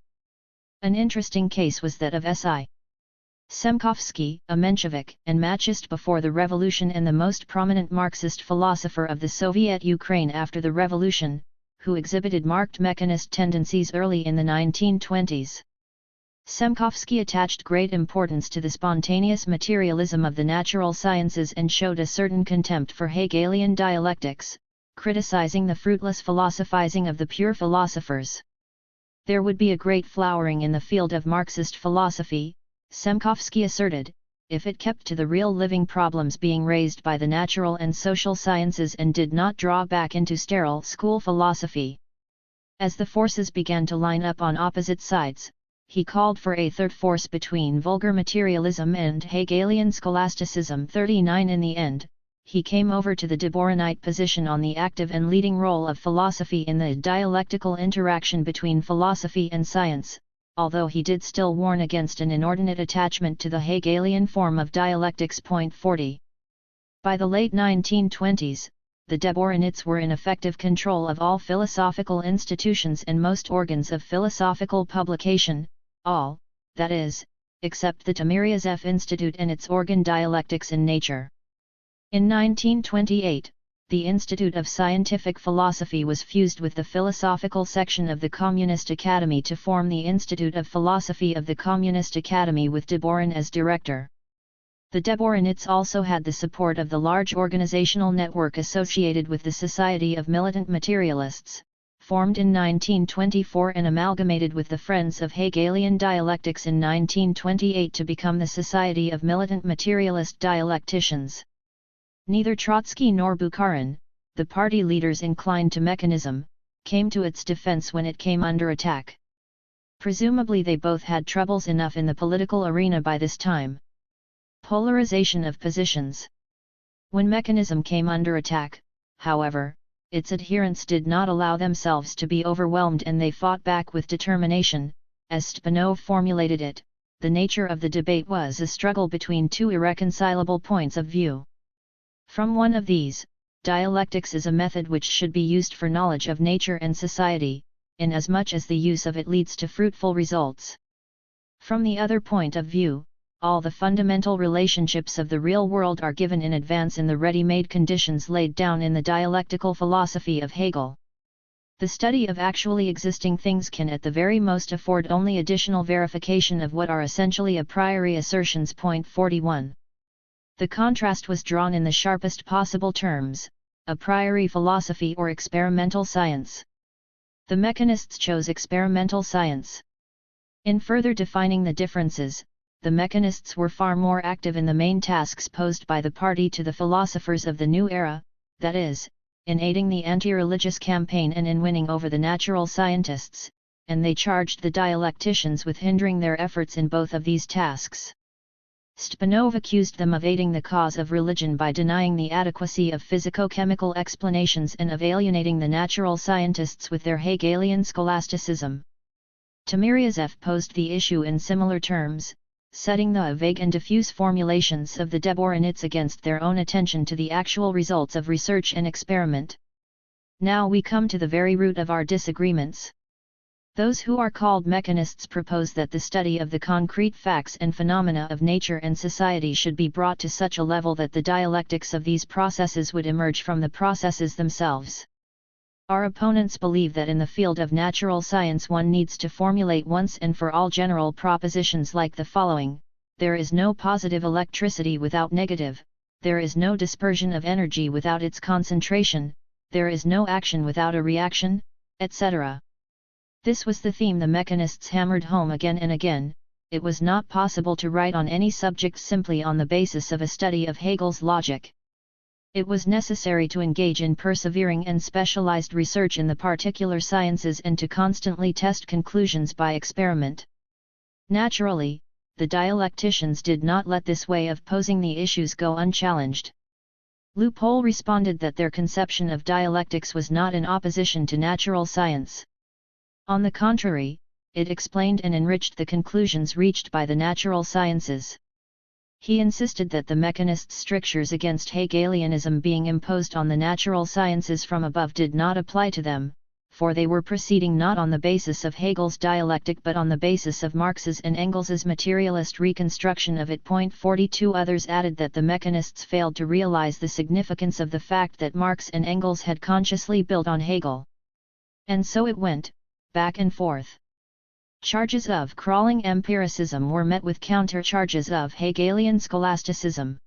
An interesting case was that of S.I. Semkovsky, a Menshevik and Marxist before the revolution and the most prominent Marxist philosopher of the Soviet Ukraine after the revolution, who exhibited marked mechanist tendencies early in the 1920s. Semkovsky attached great importance to the spontaneous materialism of the natural sciences and showed a certain contempt for Hegelian dialectics, criticizing the fruitless philosophizing of the pure philosophers. There would be a great flowering in the field of Marxist philosophy, Semkovsky asserted, if it kept to the real living problems being raised by the natural and social sciences and did not draw back into sterile school philosophy. As the forces began to line up on opposite sides, he called for a third force between vulgar materialism and Hegelian scholasticism. 39. In the end, he came over to the Deborahite position on the active and leading role of philosophy in the dialectical interaction between philosophy and science, although he did still warn against an inordinate attachment to the Hegelian form of dialectics. 40. By the late 1920s, the Deborahnites were in effective control of all philosophical institutions and most organs of philosophical publication, all, that is, except the Timiryazev Institute and its organ Dialectics in Nature. In 1928, the Institute of Scientific Philosophy was fused with the philosophical section of the Communist Academy to form the Institute of Philosophy of the Communist Academy with Deborin as director. The Deborahnites also had the support of the large organizational network associated with the Society of Militant Materialists, formed in 1924 and amalgamated with the Friends of Hegelian Dialectics in 1928 to become the Society of Militant Materialist Dialecticians. Neither Trotsky nor Bukharin, the party leaders inclined to mechanism, came to its defense when it came under attack. Presumably they both had troubles enough in the political arena by this time. Polarization of positions. When mechanism came under attack, however, its adherents did not allow themselves to be overwhelmed and they fought back with determination. As Stepanov formulated it, the nature of the debate was a struggle between two irreconcilable points of view. From one of these, dialectics is a method which should be used for knowledge of nature and society, inasmuch as the use of it leads to fruitful results. From the other point of view, all the fundamental relationships of the real world are given in advance in the ready-made conditions laid down in the dialectical philosophy of Hegel. The study of actually existing things can at the very most afford only additional verification of what are essentially a priori assertions. 41. The contrast was drawn in the sharpest possible terms, a priori philosophy or experimental science. The mechanists chose experimental science. In further defining the differences, the mechanists were far more active in the main tasks posed by the party to the philosophers of the new era, that is, in aiding the anti-religious campaign and in winning over the natural scientists, and they charged the dialecticians with hindering their efforts in both of these tasks. Stepanov accused them of aiding the cause of religion by denying the adequacy of physico-chemical explanations and of alienating the natural scientists with their Hegelian scholasticism. Timiryazev posed the issue in similar terms, setting the vague and diffuse formulations of the Deborahnites against their own attention to the actual results of research and experiment. Now we come to the very root of our disagreements. Those who are called mechanists propose that the study of the concrete facts and phenomena of nature and society should be brought to such a level that the dialectics of these processes would emerge from the processes themselves. Our opponents believe that in the field of natural science one needs to formulate once and for all general propositions like the following: there is no positive electricity without negative, there is no dispersion of energy without its concentration, there is no action without a reaction, etc. This was the theme the mechanists hammered home again and again. It was not possible to write on any subject simply on the basis of a study of Hegel's logic. It was necessary to engage in persevering and specialized research in the particular sciences and to constantly test conclusions by experiment. Naturally, the dialecticians did not let this way of posing the issues go unchallenged. Loophole responded that their conception of dialectics was not in opposition to natural science. On the contrary, it explained and enriched the conclusions reached by the natural sciences. He insisted that the mechanists' strictures against Hegelianism being imposed on the natural sciences from above did not apply to them, for they were proceeding not on the basis of Hegel's dialectic but on the basis of Marx's and Engels's materialist reconstruction of it. 42 Others added that the mechanists failed to realize the significance of the fact that Marx and Engels had consciously built on Hegel. And so it went, back and forth. Charges of crawling empiricism were met with counter-charges of Hegelian scholasticism.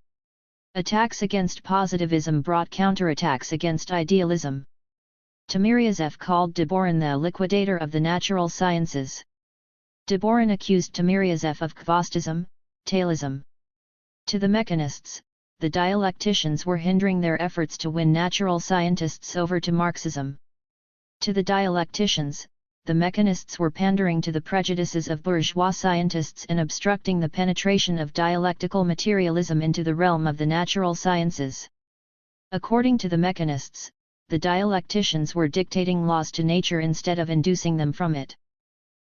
Attacks against positivism brought counterattacks against idealism. Timiryazev called de Boron the liquidator of the natural sciences. De Boron accused Timiryazev of kvostism, tailism. To the mechanists, the dialecticians were hindering their efforts to win natural scientists over to Marxism. To the dialecticians, the mechanists were pandering to the prejudices of bourgeois scientists and obstructing the penetration of dialectical materialism into the realm of the natural sciences. According to the mechanists, the dialecticians were dictating laws to nature instead of inducing them from it.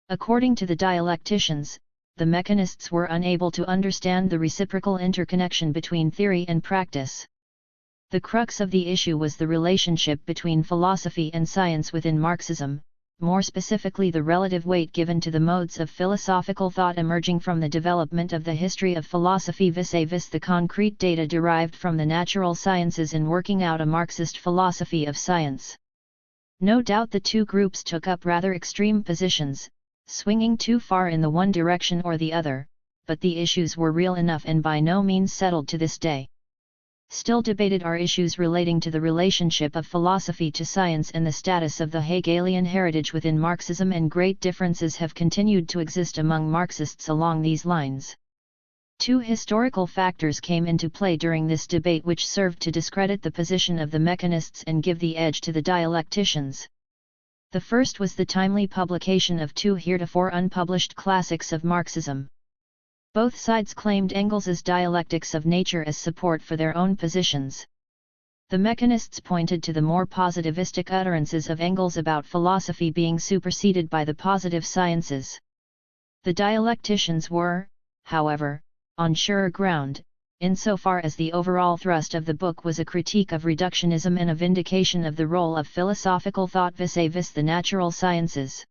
According to the dialecticians, the mechanists were unable to understand the reciprocal interconnection between theory and practice. The crux of the issue was the relationship between philosophy and science within Marxism, more specifically the relative weight given to the modes of philosophical thought emerging from the development of the history of philosophy vis-à-vis the concrete data derived from the natural sciences in working out a Marxist philosophy of science. No doubt the two groups took up rather extreme positions, swinging too far in the one direction or the other, but the issues were real enough and by no means settled to this day. Still debated are issues relating to the relationship of philosophy to science and the status of the Hegelian heritage within Marxism, and great differences have continued to exist among Marxists along these lines. Two historical factors came into play during this debate which served to discredit the position of the mechanists and give the edge to the dialecticians. The first was the timely publication of two heretofore unpublished classics of Marxism. Both sides claimed Engels's Dialectics of Nature as support for their own positions. The mechanists pointed to the more positivistic utterances of Engels about philosophy being superseded by the positive sciences. The dialecticians were, however, on surer ground, insofar as the overall thrust of the book was a critique of reductionism and a vindication of the role of philosophical thought vis-à-vis the natural sciences.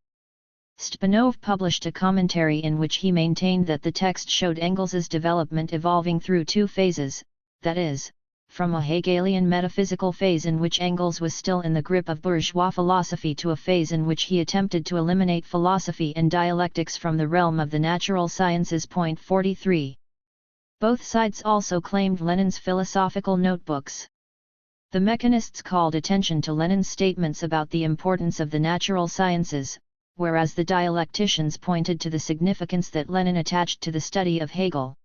Stepanov published a commentary in which he maintained that the text showed Engels's development evolving through two phases, that is, from a Hegelian metaphysical phase in which Engels was still in the grip of bourgeois philosophy to a phase in which he attempted to eliminate philosophy and dialectics from the realm of the natural sciences. 43. Both sides also claimed Lenin's philosophical notebooks. The mechanists called attention to Lenin's statements about the importance of the natural sciences, whereas the dialecticians pointed to the significance that Lenin attached to the study of Hegel.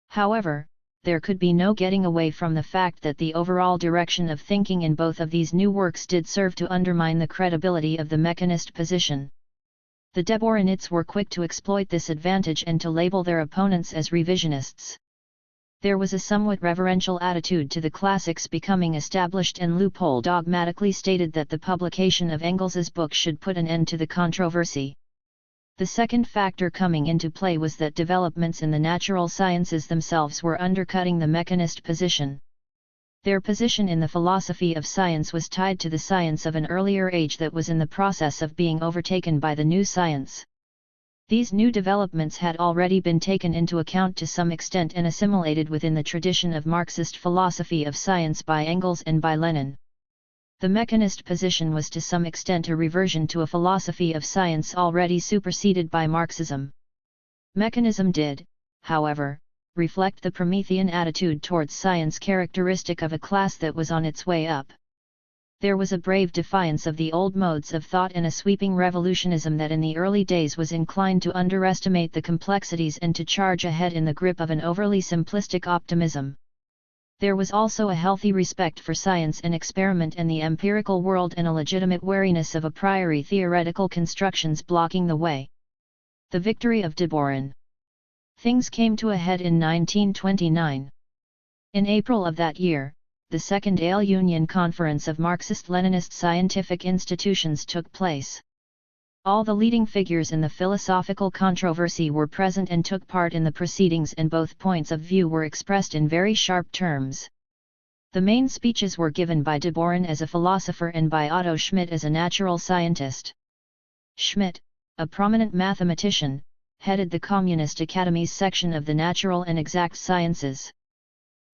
However, there could be no getting away from the fact that the overall direction of thinking in both of these new works did serve to undermine the credibility of the mechanist position. The de Boronists were quick to exploit this advantage and to label their opponents as revisionists. There was a somewhat reverential attitude to the classics becoming established, and Loophole dogmatically stated that the publication of Engels's book should put an end to the controversy. The second factor coming into play was that developments in the natural sciences themselves were undercutting the mechanist position. Their position in the philosophy of science was tied to the science of an earlier age that was in the process of being overtaken by the new science. These new developments had already been taken into account to some extent and assimilated within the tradition of Marxist philosophy of science by Engels and by Lenin. The mechanist position was to some extent a reversion to a philosophy of science already superseded by Marxism. Mechanism did, however, reflect the Promethean attitude towards science characteristic of a class that was on its way up. There was a brave defiance of the old modes of thought and a sweeping revolutionism that in the early days was inclined to underestimate the complexities and to charge ahead in the grip of an overly simplistic optimism. There was also a healthy respect for science and experiment and the empirical world and a legitimate wariness of a priori theoretical constructions blocking the way. The victory of de Boron. Things came to a head in 1929. In April of that year, the Second Ale Union Conference of Marxist-Leninist scientific institutions took place. All the leading figures in the philosophical controversy were present and took part in the proceedings, and both points of view were expressed in very sharp terms. The main speeches were given by de Boron as a philosopher and by Otto Schmidt as a natural scientist. Schmidt, a prominent mathematician, headed the Communist Academy's section of the natural and exact sciences.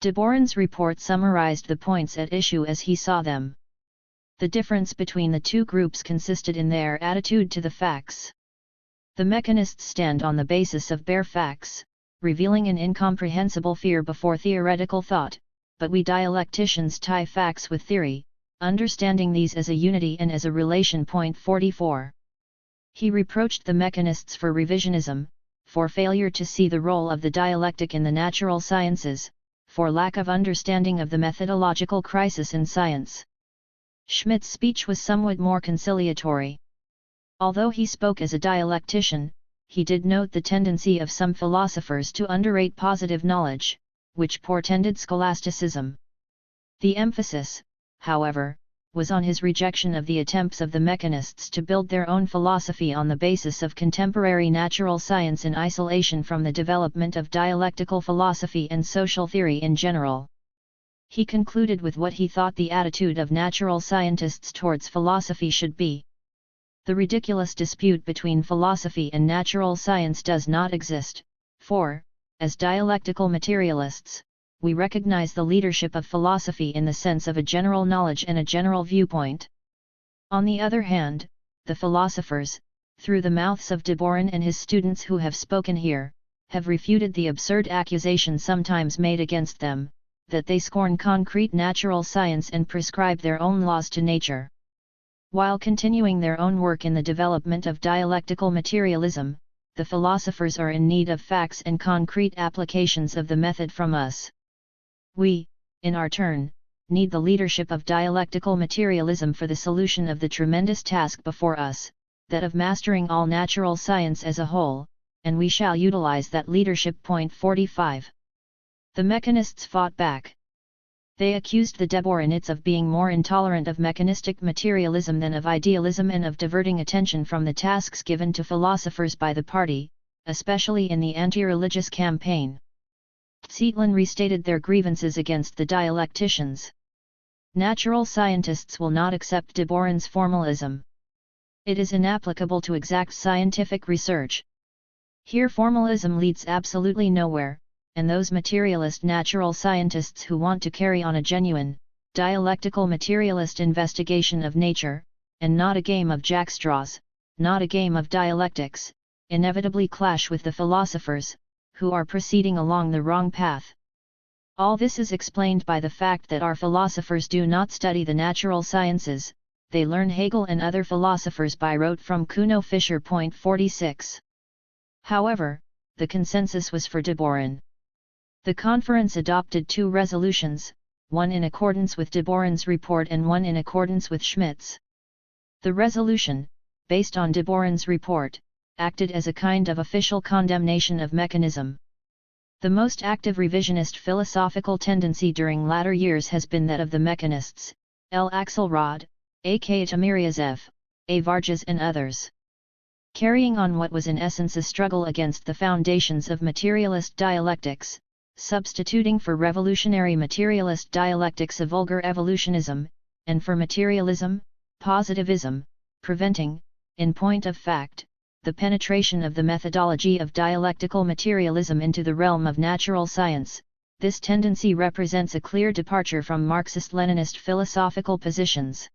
De Boron's report summarized the points at issue as he saw them. The difference between the two groups consisted in their attitude to the facts. The mechanists stand on the basis of bare facts, revealing an incomprehensible fear before theoretical thought, but we dialecticians tie facts with theory, understanding these as a unity and as a relation. 44. He reproached the mechanists for revisionism, for failure to see the role of the dialectic in the natural sciences, for lack of understanding of the methodological crisis in science. Schmidt's speech was somewhat more conciliatory. Although he spoke as a dialectician, he did note the tendency of some philosophers to underrate positive knowledge, which portended scholasticism. The emphasis, however, was on his rejection of the attempts of the mechanists to build their own philosophy on the basis of contemporary natural science in isolation from the development of dialectical philosophy and social theory in general. He concluded with what he thought the attitude of natural scientists towards philosophy should be. The ridiculous dispute between philosophy and natural science does not exist, for, as dialectical materialists, we recognize the leadership of philosophy in the sense of a general knowledge and a general viewpoint. On the other hand, the philosophers, through the mouths of de Boron and his students who have spoken here, have refuted the absurd accusation sometimes made against them, that they scorn concrete natural science and prescribe their own laws to nature. While continuing their own work in the development of dialectical materialism, the philosophers are in need of facts and concrete applications of the method from us. We, in our turn, need the leadership of dialectical materialism for the solution of the tremendous task before us, that of mastering all natural science as a whole, and we shall utilize that leadership. 45. The mechanists fought back. They accused the de Boronites of being more intolerant of mechanistic materialism than of idealism and of diverting attention from the tasks given to philosophers by the party, especially in the anti-religious campaign. Zeitlin restated their grievances against the dialecticians. Natural scientists will not accept de Boron's formalism. It is inapplicable to exact scientific research. Here formalism leads absolutely nowhere, and those materialist natural scientists who want to carry on a genuine, dialectical materialist investigation of nature, and not a game of jackstraws, not a game of dialectics, inevitably clash with the philosophers, who are proceeding along the wrong path. All this is explained by the fact that our philosophers do not study the natural sciences, they learn Hegel and other philosophers by rote from Kuno Fischer. 46. However, the consensus was for de Boron. The conference adopted two resolutions, one in accordance with de Boron's report and one in accordance with Schmidt's. The resolution, based on de Boron's report, acted as a kind of official condemnation of mechanism. The most active revisionist philosophical tendency during latter years has been that of the mechanists, L. Axelrod, A. K. Timiryazev, A. Vargas and others. Carrying on what was in essence a struggle against the foundations of materialist dialectics, substituting for revolutionary materialist dialectics a vulgar evolutionism, and for materialism, positivism, preventing, in point of fact, the penetration of the methodology of dialectical materialism into the realm of natural science. This tendency represents a clear departure from Marxist-Leninist philosophical positions.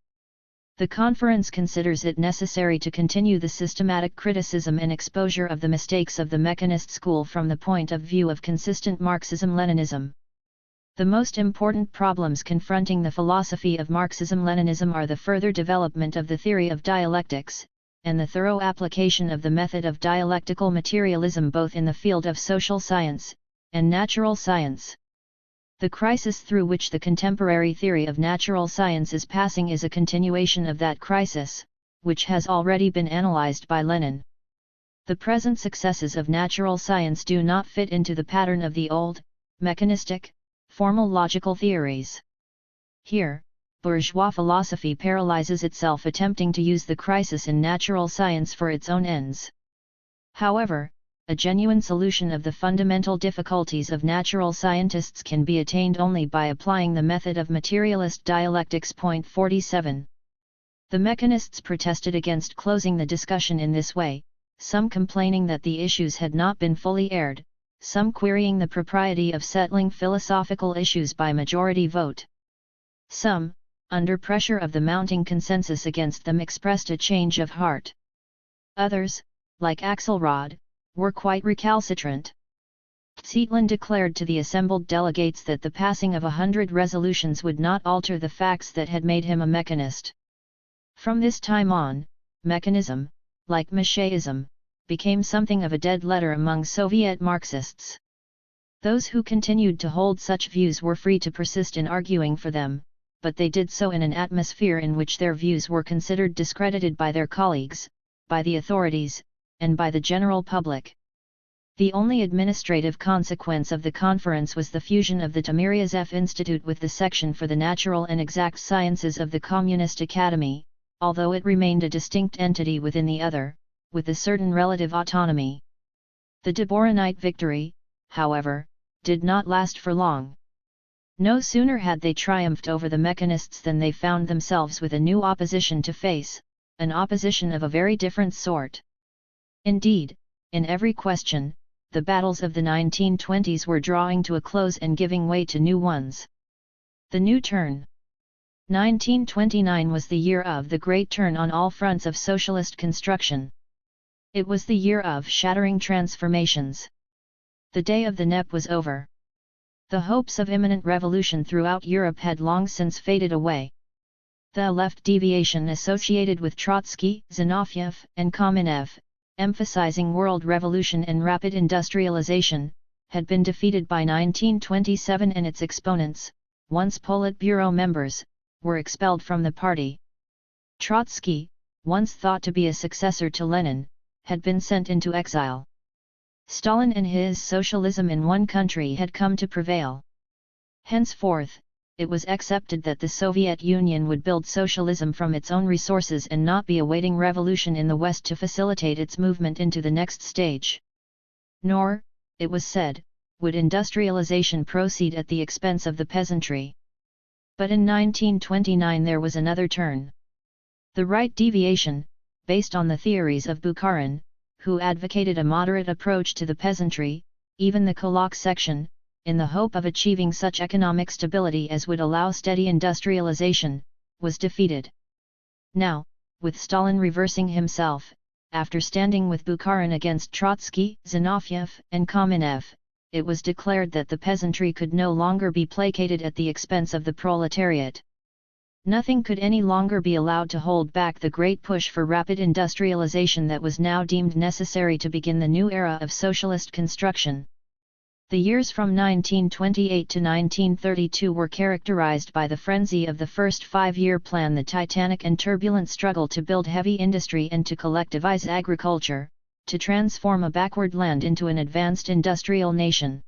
The conference considers it necessary to continue the systematic criticism and exposure of the mistakes of the mechanist school from the point of view of consistent Marxism-Leninism. The most important problems confronting the philosophy of Marxism-Leninism are the further development of the theory of dialectics, and the thorough application of the method of dialectical materialism both in the field of social science and natural science. The crisis through which the contemporary theory of natural science is passing is a continuation of that crisis, which has already been analyzed by Lenin. The present successes of natural science do not fit into the pattern of the old, mechanistic, formal logical theories. Here, bourgeois philosophy paralyzes itself attempting to use the crisis in natural science for its own ends. However, a genuine solution of the fundamental difficulties of natural scientists can be attained only by applying the method of materialist dialectics. 47. The mechanists protested against closing the discussion in this way, some complaining that the issues had not been fully aired, some querying the propriety of settling philosophical issues by majority vote. Some, under pressure of the mounting consensus against them, expressed a change of heart. Others, like Axelrod, were quite recalcitrant. Zietland declared to the assembled delegates that the passing of 100 resolutions would not alter the facts that had made him a mechanist. From this time on, mechanism, like Macheism, became something of a dead letter among Soviet Marxists. Those who continued to hold such views were free to persist in arguing for them, but they did so in an atmosphere in which their views were considered discredited by their colleagues, by the authorities, and by the general public. The only administrative consequence of the conference was the fusion of the Timiryazev Institute with the section for the natural and exact sciences of the Communist Academy, although it remained a distinct entity within the other, with a certain relative autonomy. The Deboronite victory, however, did not last for long. No sooner had they triumphed over the mechanists than they found themselves with a new opposition to face, an opposition of a very different sort. Indeed, in every question, the battles of the 1920s were drawing to a close and giving way to new ones. The new turn. 1929 was the year of the great turn on all fronts of socialist construction. It was the year of shattering transformations. The day of the NEP was over. The hopes of imminent revolution throughout Europe had long since faded away. The left deviation associated with Trotsky, Zinoviev, and Kamenev, emphasizing world revolution and rapid industrialization, had been defeated by 1927, and its exponents, once Politburo members, were expelled from the party. Trotsky, once thought to be a successor to Lenin, had been sent into exile. Stalin and his socialism in one country had come to prevail. Henceforth, it was accepted that the Soviet Union would build socialism from its own resources and not be awaiting revolution in the West to facilitate its movement into the next stage. Nor, it was said, would industrialization proceed at the expense of the peasantry. But in 1929 there was another turn. The right deviation, based on the theories of Bukharin, who advocated a moderate approach to the peasantry, even the Kulak section, in the hope of achieving such economic stability as would allow steady industrialization, was defeated. Now, with Stalin reversing himself, after standing with Bukharin against Trotsky, Zinoviev, and Kamenev, it was declared that the peasantry could no longer be placated at the expense of the proletariat. Nothing could any longer be allowed to hold back the great push for rapid industrialization that was now deemed necessary to begin the new era of socialist construction. The years from 1928 to 1932 were characterized by the frenzy of the first five-year plan, the titanic and turbulent struggle to build heavy industry and to collectivize agriculture, to transform a backward land into an advanced industrial nation.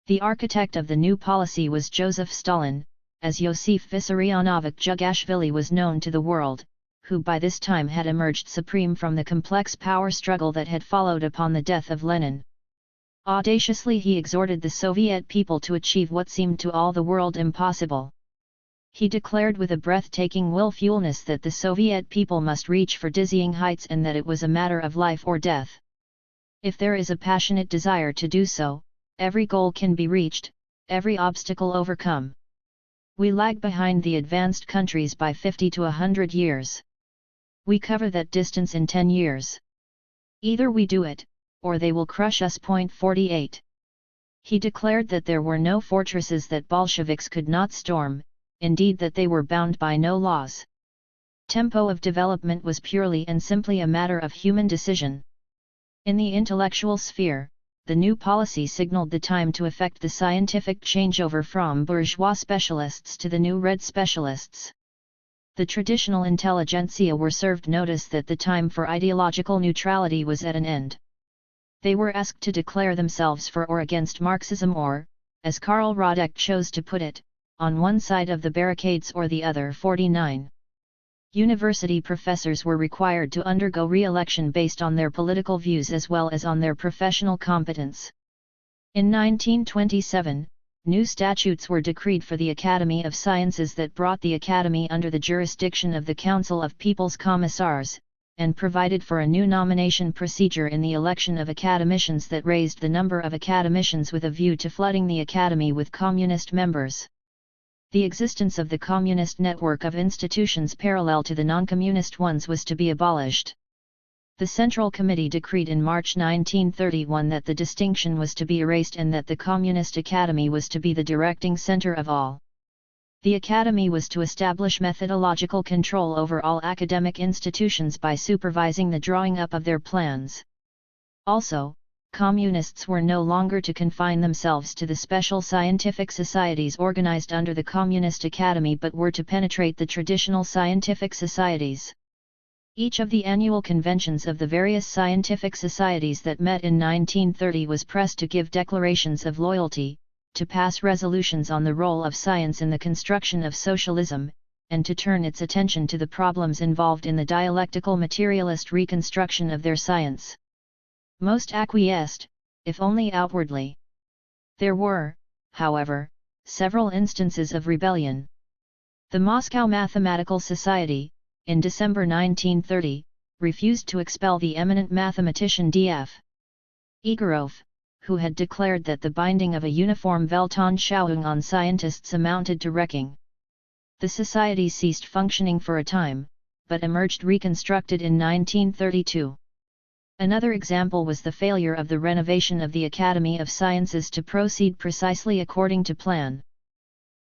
The architect of the new policy was Joseph Stalin, as Yosif Vissarionovich Jugashvili was known to the world, who by this time had emerged supreme from the complex power struggle that had followed upon the death of Lenin. Audaciously he exhorted the Soviet people to achieve what seemed to all the world impossible. He declared with a breathtaking willfulness that the Soviet people must reach for dizzying heights and that it was a matter of life or death. If there is a passionate desire to do so, every goal can be reached, every obstacle overcome. We lag behind the advanced countries by 50 to 100 years. We cover that distance in 10 years. Either we do it, or they will crush us. 48. He declared that there were no fortresses that Bolsheviks could not storm, indeed that they were bound by no laws. Tempo of development was purely and simply a matter of human decision. In the intellectual sphere, the new policy signaled the time to effect the scientific changeover from bourgeois specialists to the new red specialists. The traditional intelligentsia were served notice that the time for ideological neutrality was at an end. They were asked to declare themselves for or against Marxism or, as Karl Radek chose to put it, on one side of the barricades or the other. 49. University professors were required to undergo re-election based on their political views as well as on their professional competence. In 1927, new statutes were decreed for the Academy of Sciences that brought the Academy under the jurisdiction of the Council of People's Commissars, and provided for a new nomination procedure in the election of academicians that raised the number of academicians with a view to flooding the Academy with communist members. The existence of the communist network of institutions parallel to the non-communist ones was to be abolished. The Central Committee decreed in March 1931 that the distinction was to be erased and that the Communist Academy was to be the directing center of all. The Academy was to establish methodological control over all academic institutions by supervising the drawing up of their plans. Also, Communists were no longer to confine themselves to the special scientific societies organized under the Communist Academy but were to penetrate the traditional scientific societies. Each of the annual conventions of the various scientific societies that met in 1930 was pressed to give declarations of loyalty, to pass resolutions on the role of science in the construction of socialism, and to turn its attention to the problems involved in the dialectical materialist reconstruction of their science. Most acquiesced, if only outwardly. There were, however, several instances of rebellion. The Moscow Mathematical Society, in December 1930, refused to expel the eminent mathematician D.F. Igorov, who had declared that the binding of a uniform Weltanschauung on scientists amounted to wrecking. The society ceased functioning for a time, but emerged reconstructed in 1932. Another example was the failure of the renovation of the Academy of Sciences to proceed precisely according to plan.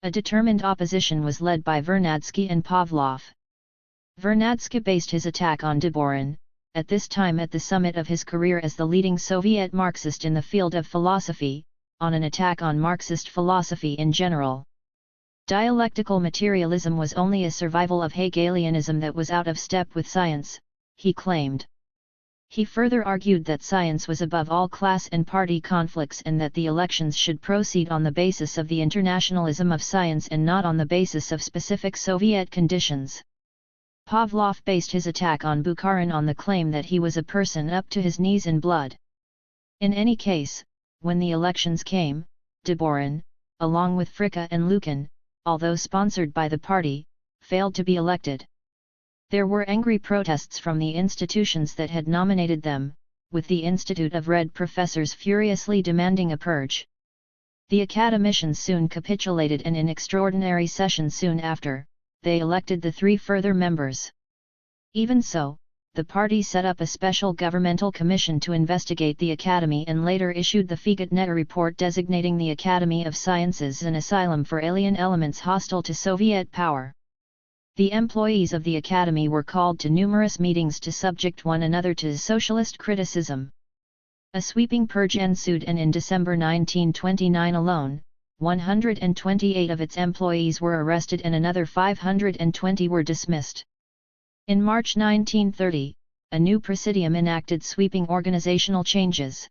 A determined opposition was led by Vernadsky and Pavlov. Vernadsky based his attack on Deborin, at this time at the summit of his career as the leading Soviet Marxist in the field of philosophy, on an attack on Marxist philosophy in general. Dialectical materialism was only a survival of Hegelianism that was out of step with science, he claimed. He further argued that science was above all class and party conflicts and that the elections should proceed on the basis of the internationalism of science and not on the basis of specific Soviet conditions. Pavlov based his attack on Bukharin on the claim that he was a person up to his knees in blood. In any case, when the elections came, Deborin, along with Fricka and Lukin, although sponsored by the party, failed to be elected. There were angry protests from the institutions that had nominated them, with the Institute of Red professors furiously demanding a purge. The academicians soon capitulated and in extraordinary session soon after, they elected the 3 further members. Even so, the party set up a special governmental commission to investigate the Academy and later issued the Figutneta report designating the Academy of Sciences an asylum for alien elements hostile to Soviet power. The employees of the Academy were called to numerous meetings to subject one another to socialist criticism. A sweeping purge ensued and in December 1929 alone, 128 of its employees were arrested and another 520 were dismissed. In March 1930, a new presidium enacted sweeping organizational changes.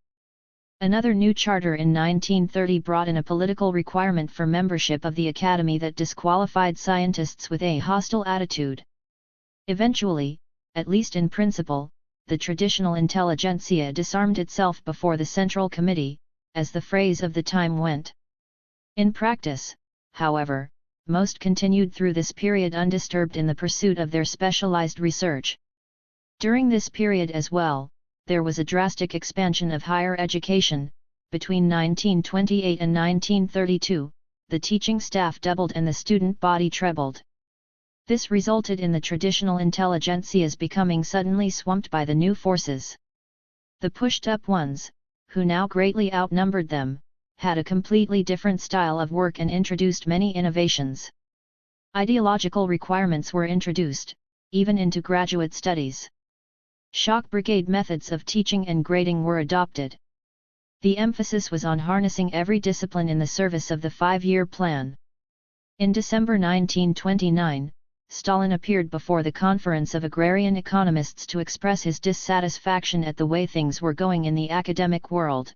Another new charter in 1930 brought in a political requirement for membership of the Academy that disqualified scientists with a hostile attitude. Eventually, at least in principle, the traditional intelligentsia disarmed itself before the Central Committee, as the phrase of the time went. In practice, however, most continued through this period undisturbed in the pursuit of their specialized research. During this period as well, there was a drastic expansion of higher education. Between 1928 and 1932, the teaching staff doubled and the student body trebled. This resulted in the traditional intelligentsias becoming suddenly swamped by the new forces. The pushed-up ones, who now greatly outnumbered them, had a completely different style of work and introduced many innovations. Ideological requirements were introduced, even into graduate studies. Shock brigade methods of teaching and grading were adopted. The emphasis was on harnessing every discipline in the service of the 5-year plan. In December 1929, Stalin appeared before the Conference of Agrarian Economists to express his dissatisfaction at the way things were going in the academic world.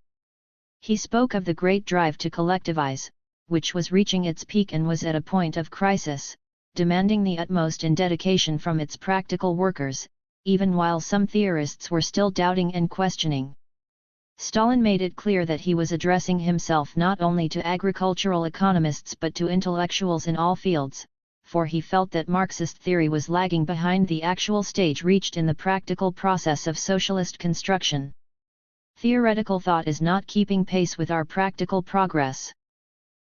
He spoke of the great drive to collectivize, which was reaching its peak and was at a point of crisis, demanding the utmost in dedication from its practical workers, even while some theorists were still doubting and questioning. Stalin made it clear that he was addressing himself not only to agricultural economists but to intellectuals in all fields, for he felt that Marxist theory was lagging behind the actual stage reached in the practical process of socialist construction. Theoretical thought is not keeping pace with our practical progress.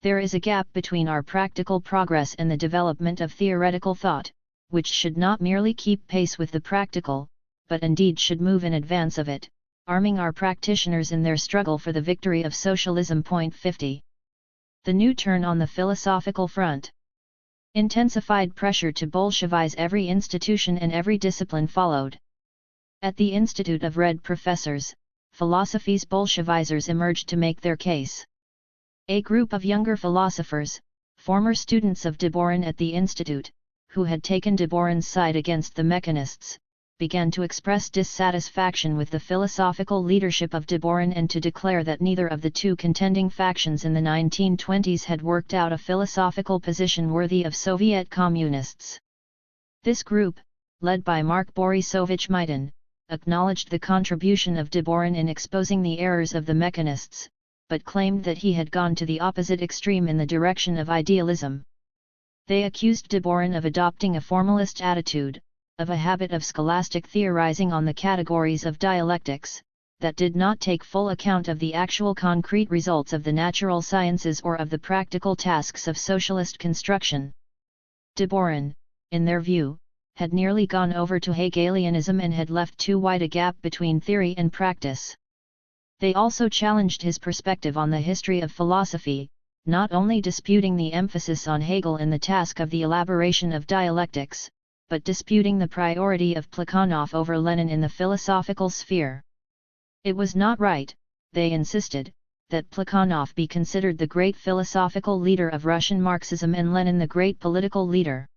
There is a gap between our practical progress and the development of theoretical thought, which should not merely keep pace with the practical, but indeed should move in advance of it, arming our practitioners in their struggle for the victory of socialism. 50. The new turn on the philosophical front. Intensified pressure to Bolshevize every institution and every discipline followed. At the Institute of Red Professors, philosophy's Bolshevizers emerged to make their case. A group of younger philosophers, former students of Deborin at the Institute, who had taken Deborin's side against the mechanists, began to express dissatisfaction with the philosophical leadership of Deborin and to declare that neither of the two contending factions in the 1920s had worked out a philosophical position worthy of Soviet communists. This group, led by Mark Borisovich Maidan, acknowledged the contribution of Deborin in exposing the errors of the mechanists, but claimed that he had gone to the opposite extreme in the direction of idealism. They accused Deborin of adopting a formalist attitude, of a habit of scholastic theorizing on the categories of dialectics, that did not take full account of the actual concrete results of the natural sciences or of the practical tasks of socialist construction. Deborin, in their view, had nearly gone over to Hegelianism and had left too wide a gap between theory and practice. They also challenged his perspective on the history of philosophy, not only disputing the emphasis on Hegel in the task of the elaboration of dialectics, but disputing the priority of Plekhanov over Lenin in the philosophical sphere. It was not right, they insisted, that Plekhanov be considered the great philosophical leader of Russian Marxism and Lenin the great political leader.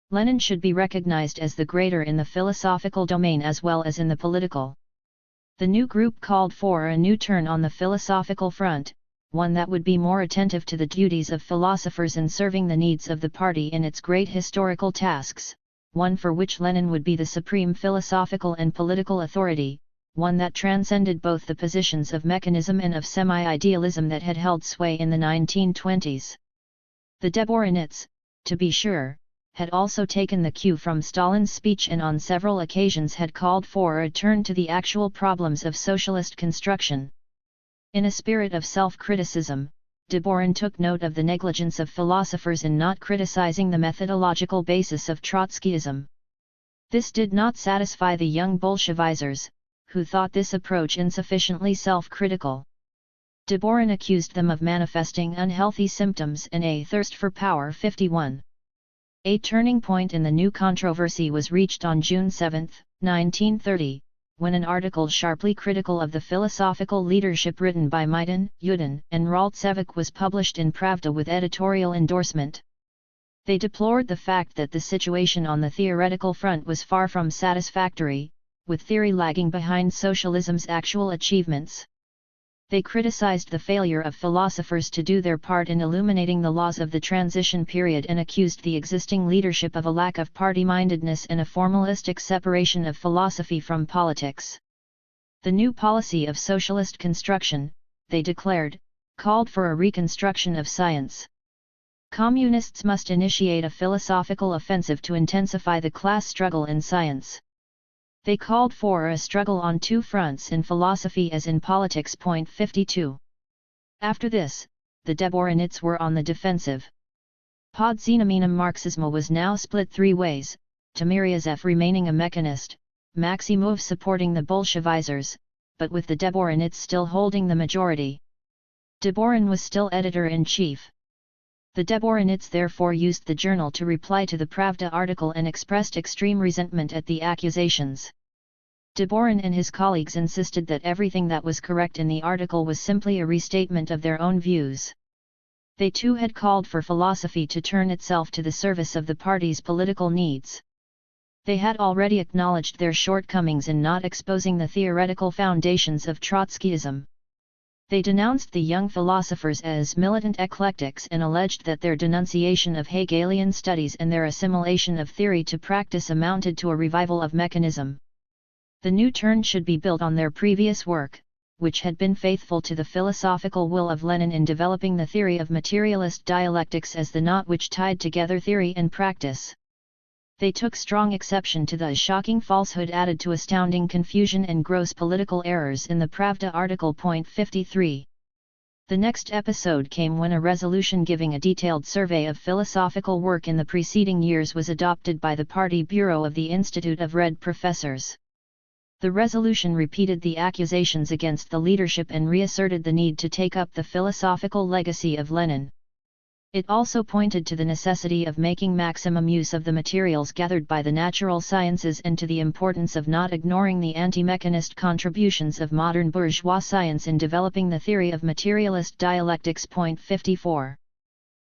Lenin should be recognized as the greater in the philosophical domain as well as in the political. The new group called for a new turn on the philosophical front, one that would be more attentive to the duties of philosophers in serving the needs of the party in its great historical tasks, one for which Lenin would be the supreme philosophical and political authority, one that transcended both the positions of mechanism and of semi-idealism that had held sway in the 1920s. The Deborinists, to be sure, had also taken the cue from Stalin's speech and on several occasions had called for a turn to the actual problems of socialist construction. In a spirit of self-criticism, Deborin took note of the negligence of philosophers in not criticizing the methodological basis of Trotskyism. This did not satisfy the young Bolshevizers, who thought this approach insufficiently self-critical. Deborin accused them of manifesting unhealthy symptoms and a thirst for power. 51. A turning point in the new controversy was reached on June 7, 1930, when an article sharply critical of the philosophical leadership written by Maidan, Yudin, and Raltsevich was published in Pravda with editorial endorsement. They deplored the fact that the situation on the theoretical front was far from satisfactory, with theory lagging behind socialism's actual achievements. They criticized the failure of philosophers to do their part in illuminating the laws of the transition period and accused the existing leadership of a lack of party-mindedness and a formalistic separation of philosophy from politics. The new policy of socialist construction, they declared, called for a reconstruction of science. Communists must initiate a philosophical offensive to intensify the class struggle in science. They called for a struggle on two fronts in philosophy as in politics. 52. After this, the Deborinists were on the defensive. Pod znamením Marxismu was now split three ways, Timiryazev remaining a mechanist, Maximov supporting the Bolshevizers, but with the Deborinists still holding the majority. Deborin was still editor-in-chief. The Deborinists therefore used the journal to reply to the Pravda article and expressed extreme resentment at the accusations. Deborin and his colleagues insisted that everything that was correct in the article was simply a restatement of their own views. They too had called for philosophy to turn itself to the service of the party's political needs. They had already acknowledged their shortcomings in not exposing the theoretical foundations of Trotskyism. They denounced the young philosophers as militant eclectics and alleged that their denunciation of Hegelian studies and their assimilation of theory to practice amounted to a revival of mechanism. The new turn should be built on their previous work, which had been faithful to the philosophical will of Lenin in developing the theory of materialist dialectics as the knot which tied together theory and practice. They took strong exception to the shocking falsehood added to astounding confusion and gross political errors in the Pravda article. 53. The next episode came when a resolution giving a detailed survey of philosophical work in the preceding years was adopted by the Party Bureau of the Institute of Red Professors. The resolution repeated the accusations against the leadership and reasserted the need to take up the philosophical legacy of Lenin. It also pointed to the necessity of making maximum use of the materials gathered by the natural sciences and to the importance of not ignoring the anti-mechanist contributions of modern bourgeois science in developing the theory of materialist dialectics. 54.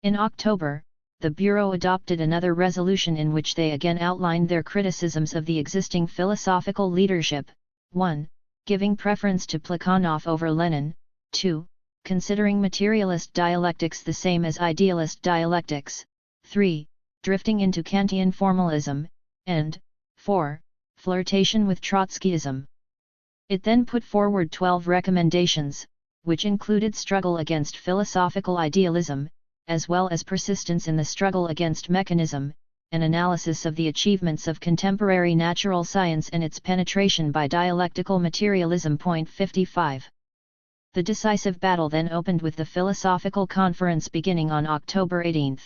In October, the Bureau adopted another resolution in which they again outlined their criticisms of the existing philosophical leadership: 1. Giving preference to Plekhanov over Lenin, 2. Considering materialist dialectics the same as idealist dialectics, 3. Drifting into Kantian formalism, and 4. Flirtation with Trotskyism. It then put forward 12 recommendations, which included struggle against philosophical idealism, as well as persistence in the struggle against mechanism, an analysis of the achievements of contemporary natural science and its penetration by dialectical materialism. 55. The decisive battle then opened with the Philosophical Conference beginning on October 18,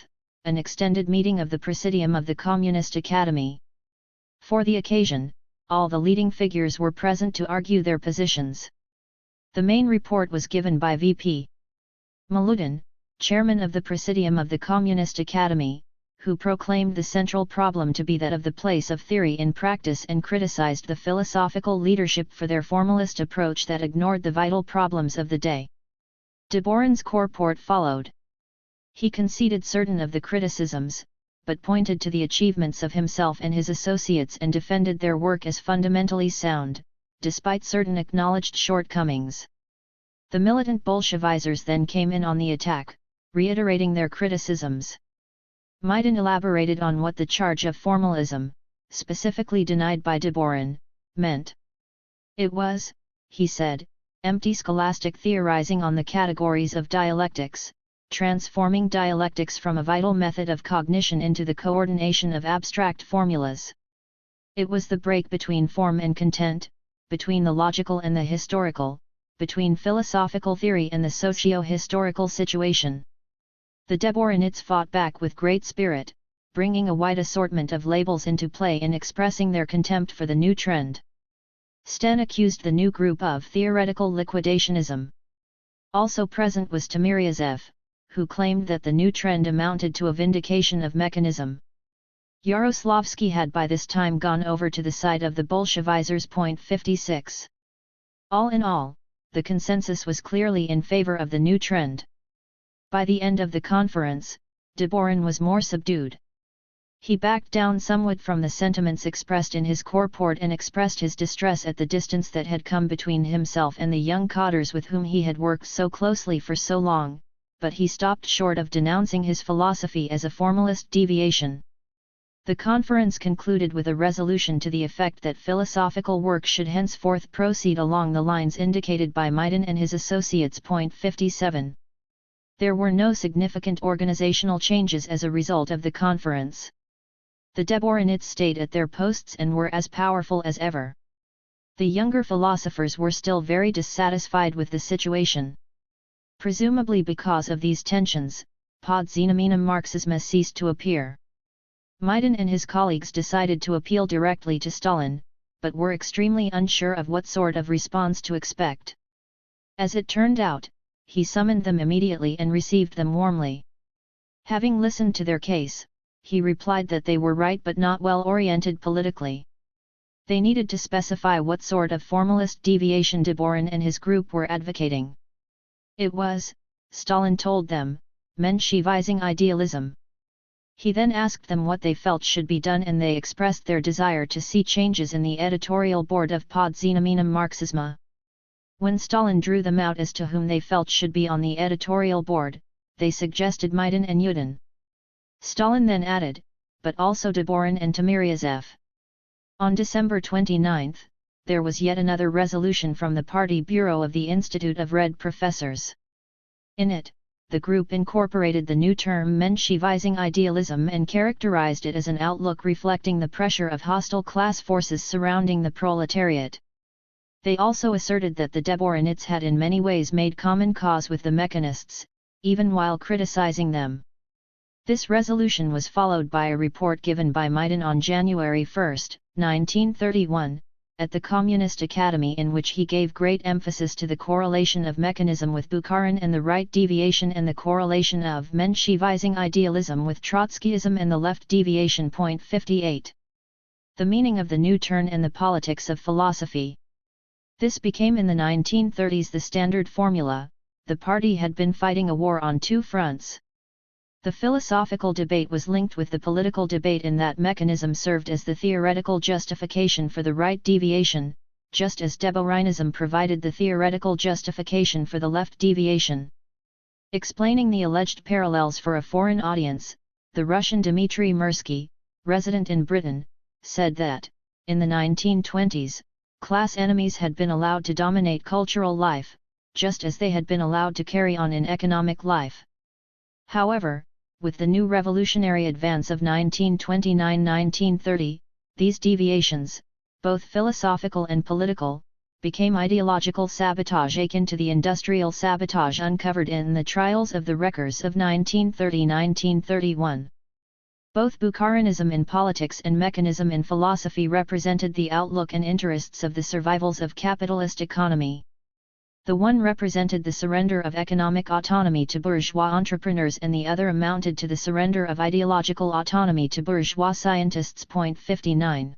an extended meeting of the Presidium of the Communist Academy. For the occasion, all the leading figures were present to argue their positions. The main report was given by V.P. Maludin, chairman of the Presidium of the Communist Academy, who proclaimed the central problem to be that of the place of theory in practice and criticized the philosophical leadership for their formalist approach that ignored the vital problems of the day. Deborin's purport followed. He conceded certain of the criticisms, but pointed to the achievements of himself and his associates and defended their work as fundamentally sound, despite certain acknowledged shortcomings. The militant Bolshevizers then came in on the attack, reiterating their criticisms. Maiden elaborated on what the charge of formalism, specifically denied by Deborin, meant. It was, he said, empty scholastic theorizing on the categories of dialectics, transforming dialectics from a vital method of cognition into the coordination of abstract formulas. It was the break between form and content, between the logical and the historical, between philosophical theory and the socio-historical situation. The Deborinists fought back with great spirit, bringing a wide assortment of labels into play and expressing their contempt for the new trend. Sten accused the new group of theoretical liquidationism. Also present was Timiryazev, who claimed that the new trend amounted to a vindication of mechanism. Yaroslavsky had by this time gone over to the side of the Bolshevizers. 56. All in all, the consensus was clearly in favor of the new trend. By the end of the conference, Deborin was more subdued. He backed down somewhat from the sentiments expressed in his purport and expressed his distress at the distance that had come between himself and the young cadres with whom he had worked so closely for so long, but he stopped short of denouncing his philosophy as a formalist deviation. The conference concluded with a resolution to the effect that philosophical work should henceforth proceed along the lines indicated by Maiden and his associates. 57. There were no significant organizational changes as a result of the conference. The Deborinists stayed at their posts and were as powerful as ever. The younger philosophers were still very dissatisfied with the situation. Presumably because of these tensions, Pod Znamenem Marxism ceased to appear. Maiden and his colleagues decided to appeal directly to Stalin, but were extremely unsure of what sort of response to expect. As it turned out, he summoned them immediately and received them warmly. Having listened to their case, he replied that they were right but not well oriented politically. They needed to specify what sort of formalist deviation Deborin and his group were advocating. It was, Stalin told them, Menshevizing idealism. He then asked them what they felt should be done, and they expressed their desire to see changes in the editorial board of Podznamenem Marxism. When Stalin drew them out as to whom they felt should be on the editorial board, they suggested Maidan and Yudin. Stalin then added, but also Deborin and Timiryazev. On December 29, there was yet another resolution from the Party Bureau of the Institute of Red Professors. In it, the group incorporated the new term Menshevizing idealism and characterized it as an outlook reflecting the pressure of hostile class forces surrounding the proletariat. They also asserted that the Deborinists had in many ways made common cause with the mechanists, even while criticizing them. This resolution was followed by a report given by Maidan on January 1, 1931, at the Communist Academy, in which he gave great emphasis to the correlation of mechanism with Bukharin and the right deviation, and the correlation of Menshevizing idealism with Trotskyism and the left deviation. 58. The meaning of the new turn and the politics of philosophy. This became in the 1930s the standard formula. The party had been fighting a war on two fronts. The philosophical debate was linked with the political debate in that mechanism served as the theoretical justification for the right deviation, just as Deborinism provided the theoretical justification for the left deviation. Explaining the alleged parallels for a foreign audience, the Russian Dmitry Mirsky, resident in Britain, said that, in the 1920s, class enemies had been allowed to dominate cultural life, just as they had been allowed to carry on in economic life. However, with the new revolutionary advance of 1929–1930, these deviations, both philosophical and political, became ideological sabotage akin to the industrial sabotage uncovered in the trials of the wreckers of 1930–1931. Both Bukharinism in politics and mechanism in philosophy represented the outlook and interests of the survivals of capitalist economy. The one represented the surrender of economic autonomy to bourgeois entrepreneurs, and the other amounted to the surrender of ideological autonomy to bourgeois scientists. 59.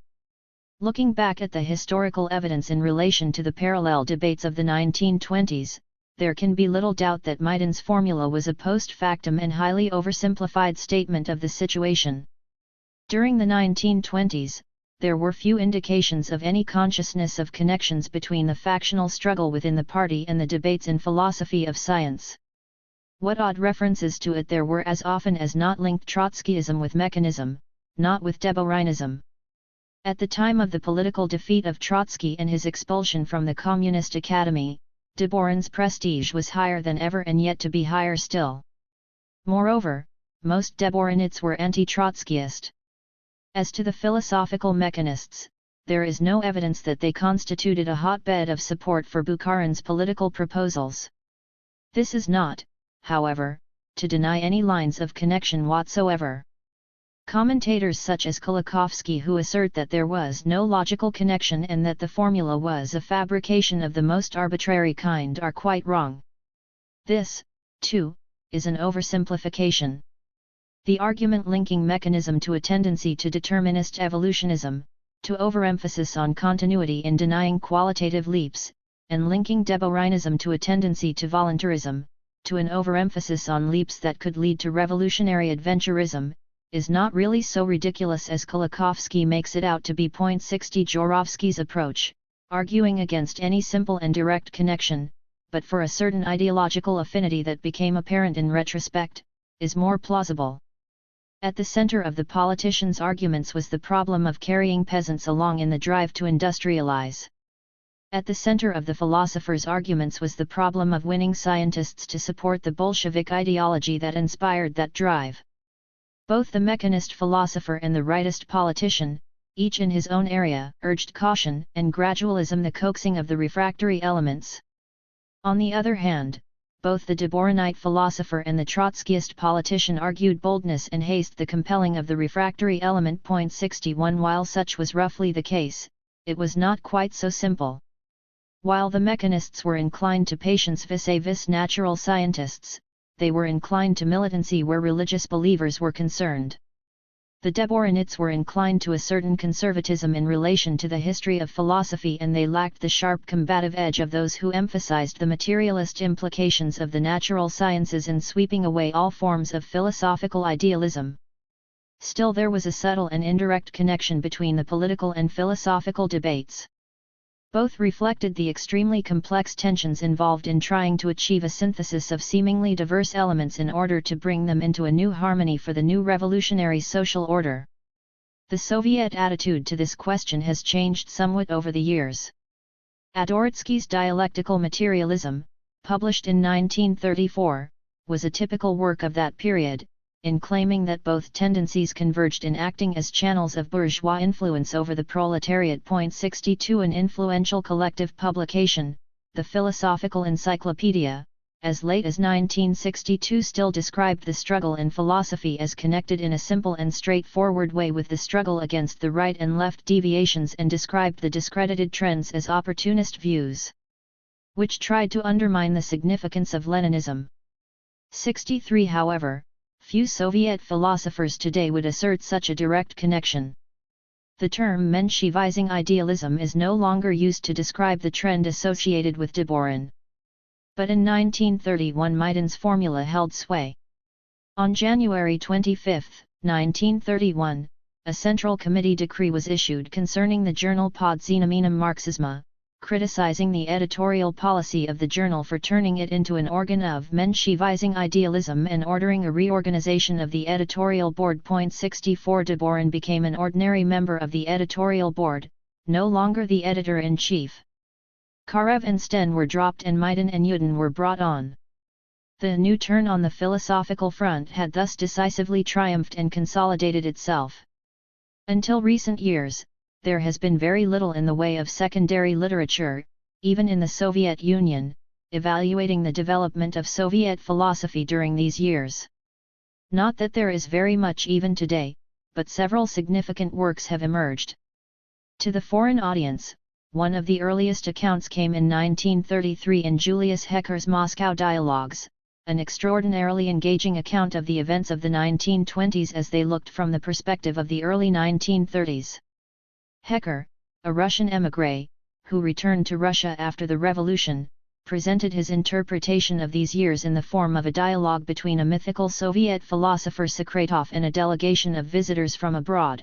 Looking back at the historical evidence in relation to the parallel debates of the 1920s, there can be little doubt that Maidan's formula was a post factum and highly oversimplified statement of the situation. During the 1920s, there were few indications of any consciousness of connections between the factional struggle within the party and the debates in philosophy of science. What odd references to it there were as often as not linked Trotskyism with mechanism, not with Deborinism. At the time of the political defeat of Trotsky and his expulsion from the Communist Academy, Deborin's prestige was higher than ever, and yet to be higher still. Moreover, most Deborinists were anti-Trotskyist. As to the philosophical mechanists, there is no evidence that they constituted a hotbed of support for Bukharin's political proposals. This is not, however, to deny any lines of connection whatsoever. Commentators such as Kolakowski, who assert that there was no logical connection and that the formula was a fabrication of the most arbitrary kind, are quite wrong. This, too, is an oversimplification. The argument linking mechanism to a tendency to determinist evolutionism, to overemphasis on continuity in denying qualitative leaps, and linking Deborinism to a tendency to voluntarism, to an overemphasis on leaps that could lead to revolutionary adventurism, is not really so ridiculous as Kolakowski makes it out to be. 60. Jorovsky's approach, arguing against any simple and direct connection, but for a certain ideological affinity that became apparent in retrospect, is more plausible. At the center of the politicians' arguments was the problem of carrying peasants along in the drive to industrialize. At the center of the philosophers' arguments was the problem of winning scientists to support the Bolshevik ideology that inspired that drive. Both the mechanist philosopher and the rightist politician, each in his own area, urged caution and gradualism, the coaxing of the refractory elements. On the other hand, both the Deborinite philosopher and the Trotskyist politician argued boldness and haste, the compelling of the refractory element. 61. While such was roughly the case, it was not quite so simple. While the mechanists were inclined to patience vis-a-vis natural scientists, they were inclined to militancy where religious believers were concerned. The Deborahnites were inclined to a certain conservatism in relation to the history of philosophy, and they lacked the sharp combative edge of those who emphasized the materialist implications of the natural sciences in sweeping away all forms of philosophical idealism. Still, there was a subtle and indirect connection between the political and philosophical debates. Both reflected the extremely complex tensions involved in trying to achieve a synthesis of seemingly diverse elements in order to bring them into a new harmony for the new revolutionary social order. The Soviet attitude to this question has changed somewhat over the years. Adoritsky's Dialectical Materialism, published in 1934, was a typical work of that period, in claiming that both tendencies converged in acting as channels of bourgeois influence over the proletariat. 62 An influential collective publication, the Philosophical Encyclopedia, as late as 1962 still described the struggle in philosophy as connected in a simple and straightforward way with the struggle against the right and left deviations, and described the discredited trends as opportunist views, which tried to undermine the significance of Leninism. 63 However, few Soviet philosophers today would assert such a direct connection. The term Menshevizing idealism is no longer used to describe the trend associated with Deborin. But in 1931 Maidan's formula held sway. On January 25, 1931, a Central Committee decree was issued concerning the journal Pod Znamenem Marxisma, criticizing the editorial policy of the journal for turning it into an organ of Menshevizing idealism and ordering a reorganization of the editorial board. 64 Deborin became an ordinary member of the editorial board, no longer the editor-in-chief. Karev and Sten were dropped and Maidan and Yudin were brought on. The new turn on the philosophical front had thus decisively triumphed and consolidated itself. Until recent years, there has been very little in the way of secondary literature, even in the Soviet Union, evaluating the development of Soviet philosophy during these years. Not that there is very much even today, but several significant works have emerged. To the foreign audience, one of the earliest accounts came in 1933 in Julius Hecker's Moscow Dialogues, an extraordinarily engaging account of the events of the 1920s as they looked from the perspective of the early 1930s. Hecker, a Russian émigré, who returned to Russia after the revolution, presented his interpretation of these years in the form of a dialogue between a mythical Soviet philosopher Sokratov and a delegation of visitors from abroad.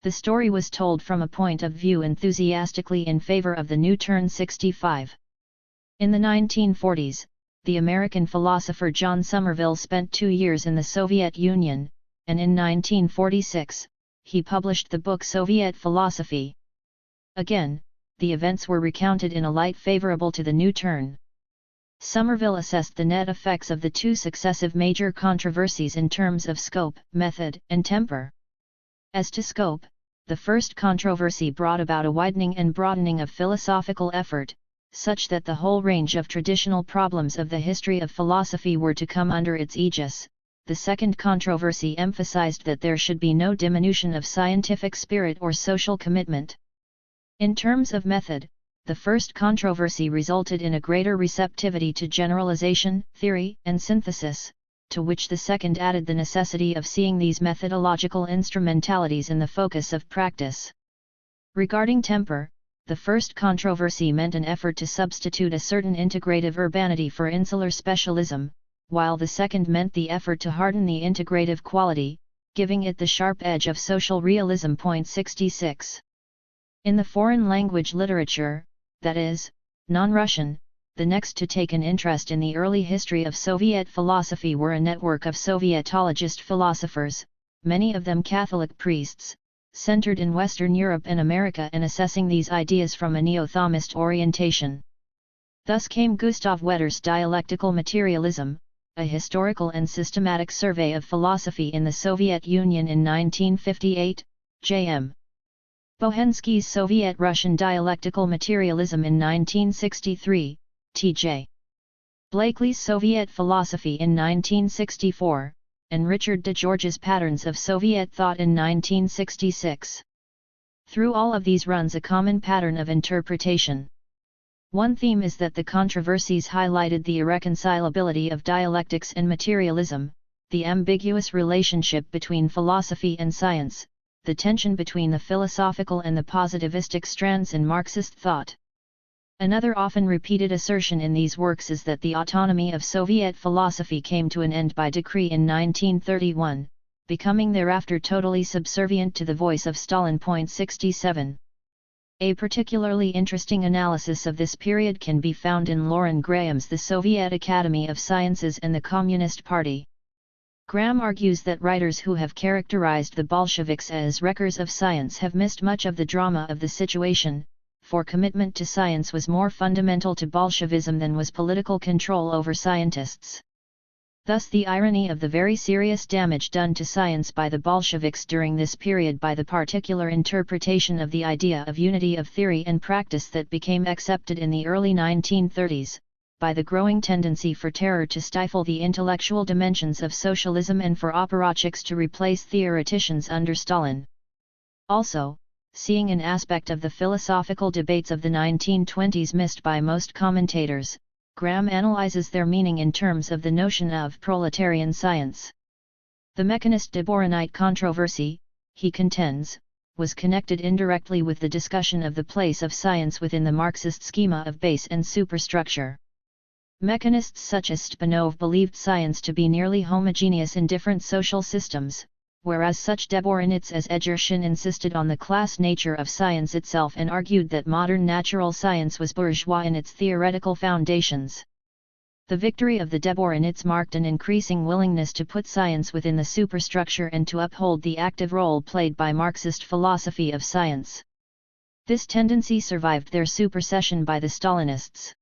The story was told from a point of view enthusiastically in favor of the new turn 65. In the 1940s, the American philosopher John Somerville spent 2 years in the Soviet Union, and in 1946, he published the book Soviet Philosophy. Again, the events were recounted in a light favorable to the new turn. Somerville assessed the net effects of the 2 successive major controversies in terms of scope, method, and temper. As to scope, the first controversy brought about a widening and broadening of philosophical effort, such that the whole range of traditional problems of the history of philosophy were to come under its aegis. The second controversy emphasized that there should be no diminution of scientific spirit or social commitment. In terms of method, the first controversy resulted in a greater receptivity to generalization, theory, and synthesis, to which the second added the necessity of seeing these methodological instrumentalities in the focus of practice. Regarding temper, the first controversy meant an effort to substitute a certain integrative urbanity for insular specialism, while the second meant the effort to harden the integrative quality, giving it the sharp edge of social realism. 66. In the foreign language literature, that is, non-Russian, the next to take an interest in the early history of Soviet philosophy were a network of Sovietologist philosophers, many of them Catholic priests, centered in Western Europe and America and assessing these ideas from a neo-Thomist orientation. Thus came Gustav Wetter's Dialectical Materialism, a historical and systematic survey of philosophy in the Soviet Union in 1958, J.M. Bohensky's Soviet-Russian Dialectical Materialism in 1963, T.J. Blakely's Soviet Philosophy in 1964, and Richard de George's Patterns of Soviet Thought in 1966. Through all of these runs a common pattern of interpretation. One theme is that the controversies highlighted the irreconcilability of dialectics and materialism, the ambiguous relationship between philosophy and science, the tension between the philosophical and the positivistic strands in Marxist thought. Another often repeated assertion in these works is that the autonomy of Soviet philosophy came to an end by decree in 1931, becoming thereafter totally subservient to the voice of Stalin. 67. A particularly interesting analysis of this period can be found in Lauren Graham's The Soviet Academy of Sciences and the Communist Party. Graham argues that writers who have characterized the Bolsheviks as wreckers of science have missed much of the drama of the situation, for commitment to science was more fundamental to Bolshevism than was political control over scientists. Thus the irony of the very serious damage done to science by the Bolsheviks during this period by the particular interpretation of the idea of unity of theory and practice that became accepted in the early 1930s, by the growing tendency for terror to stifle the intellectual dimensions of socialism and for apparatchiks to replace theoreticians under Stalin. Also, seeing an aspect of the philosophical debates of the 1920s missed by most commentators, Graham analyzes their meaning in terms of the notion of proletarian science. The mechanist-Deboranite controversy, he contends, was connected indirectly with the discussion of the place of science within the Marxist schema of base and superstructure. Mechanists such as Spanov believed science to be nearly homogeneous in different social systems, whereas such Deboranites as Egershin insisted on the class nature of science itself and argued that modern natural science was bourgeois in its theoretical foundations. The victory of the Deboranites marked an increasing willingness to put science within the superstructure and to uphold the active role played by Marxist philosophy of science. This tendency survived their supersession by the Stalinists.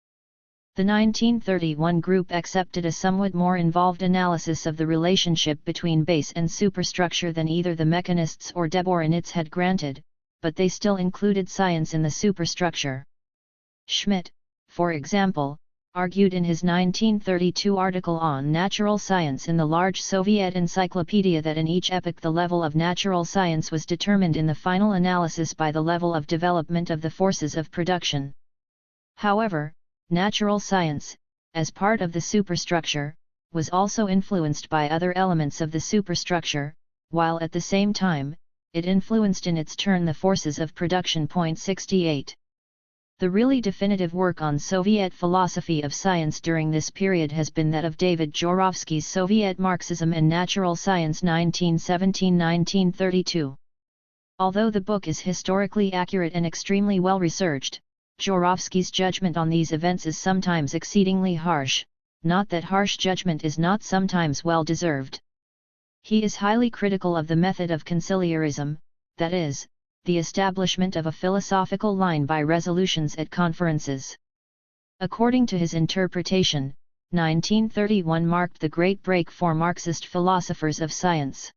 The 1931 group accepted a somewhat more involved analysis of the relationship between base and superstructure than either the mechanists or Deboranites had granted, but they still included science in the superstructure. Schmidt, for example, argued in his 1932 article on natural science in the large Soviet encyclopedia that in each epoch the level of natural science was determined in the final analysis by the level of development of the forces of production. However, natural science, as part of the superstructure, was also influenced by other elements of the superstructure, while at the same time, it influenced in its turn the forces of production. 68. The really definitive work on Soviet philosophy of science during this period has been that of David Jorovsky's Soviet Marxism and Natural Science 1917–1932. Although the book is historically accurate and extremely well researched, Jorovsky's judgment on these events is sometimes exceedingly harsh, not that harsh judgment is not sometimes well deserved. He is highly critical of the method of conciliarism, that is, the establishment of a philosophical line by resolutions at conferences. According to his interpretation, 1931 marked the great break for Marxist philosophers of science.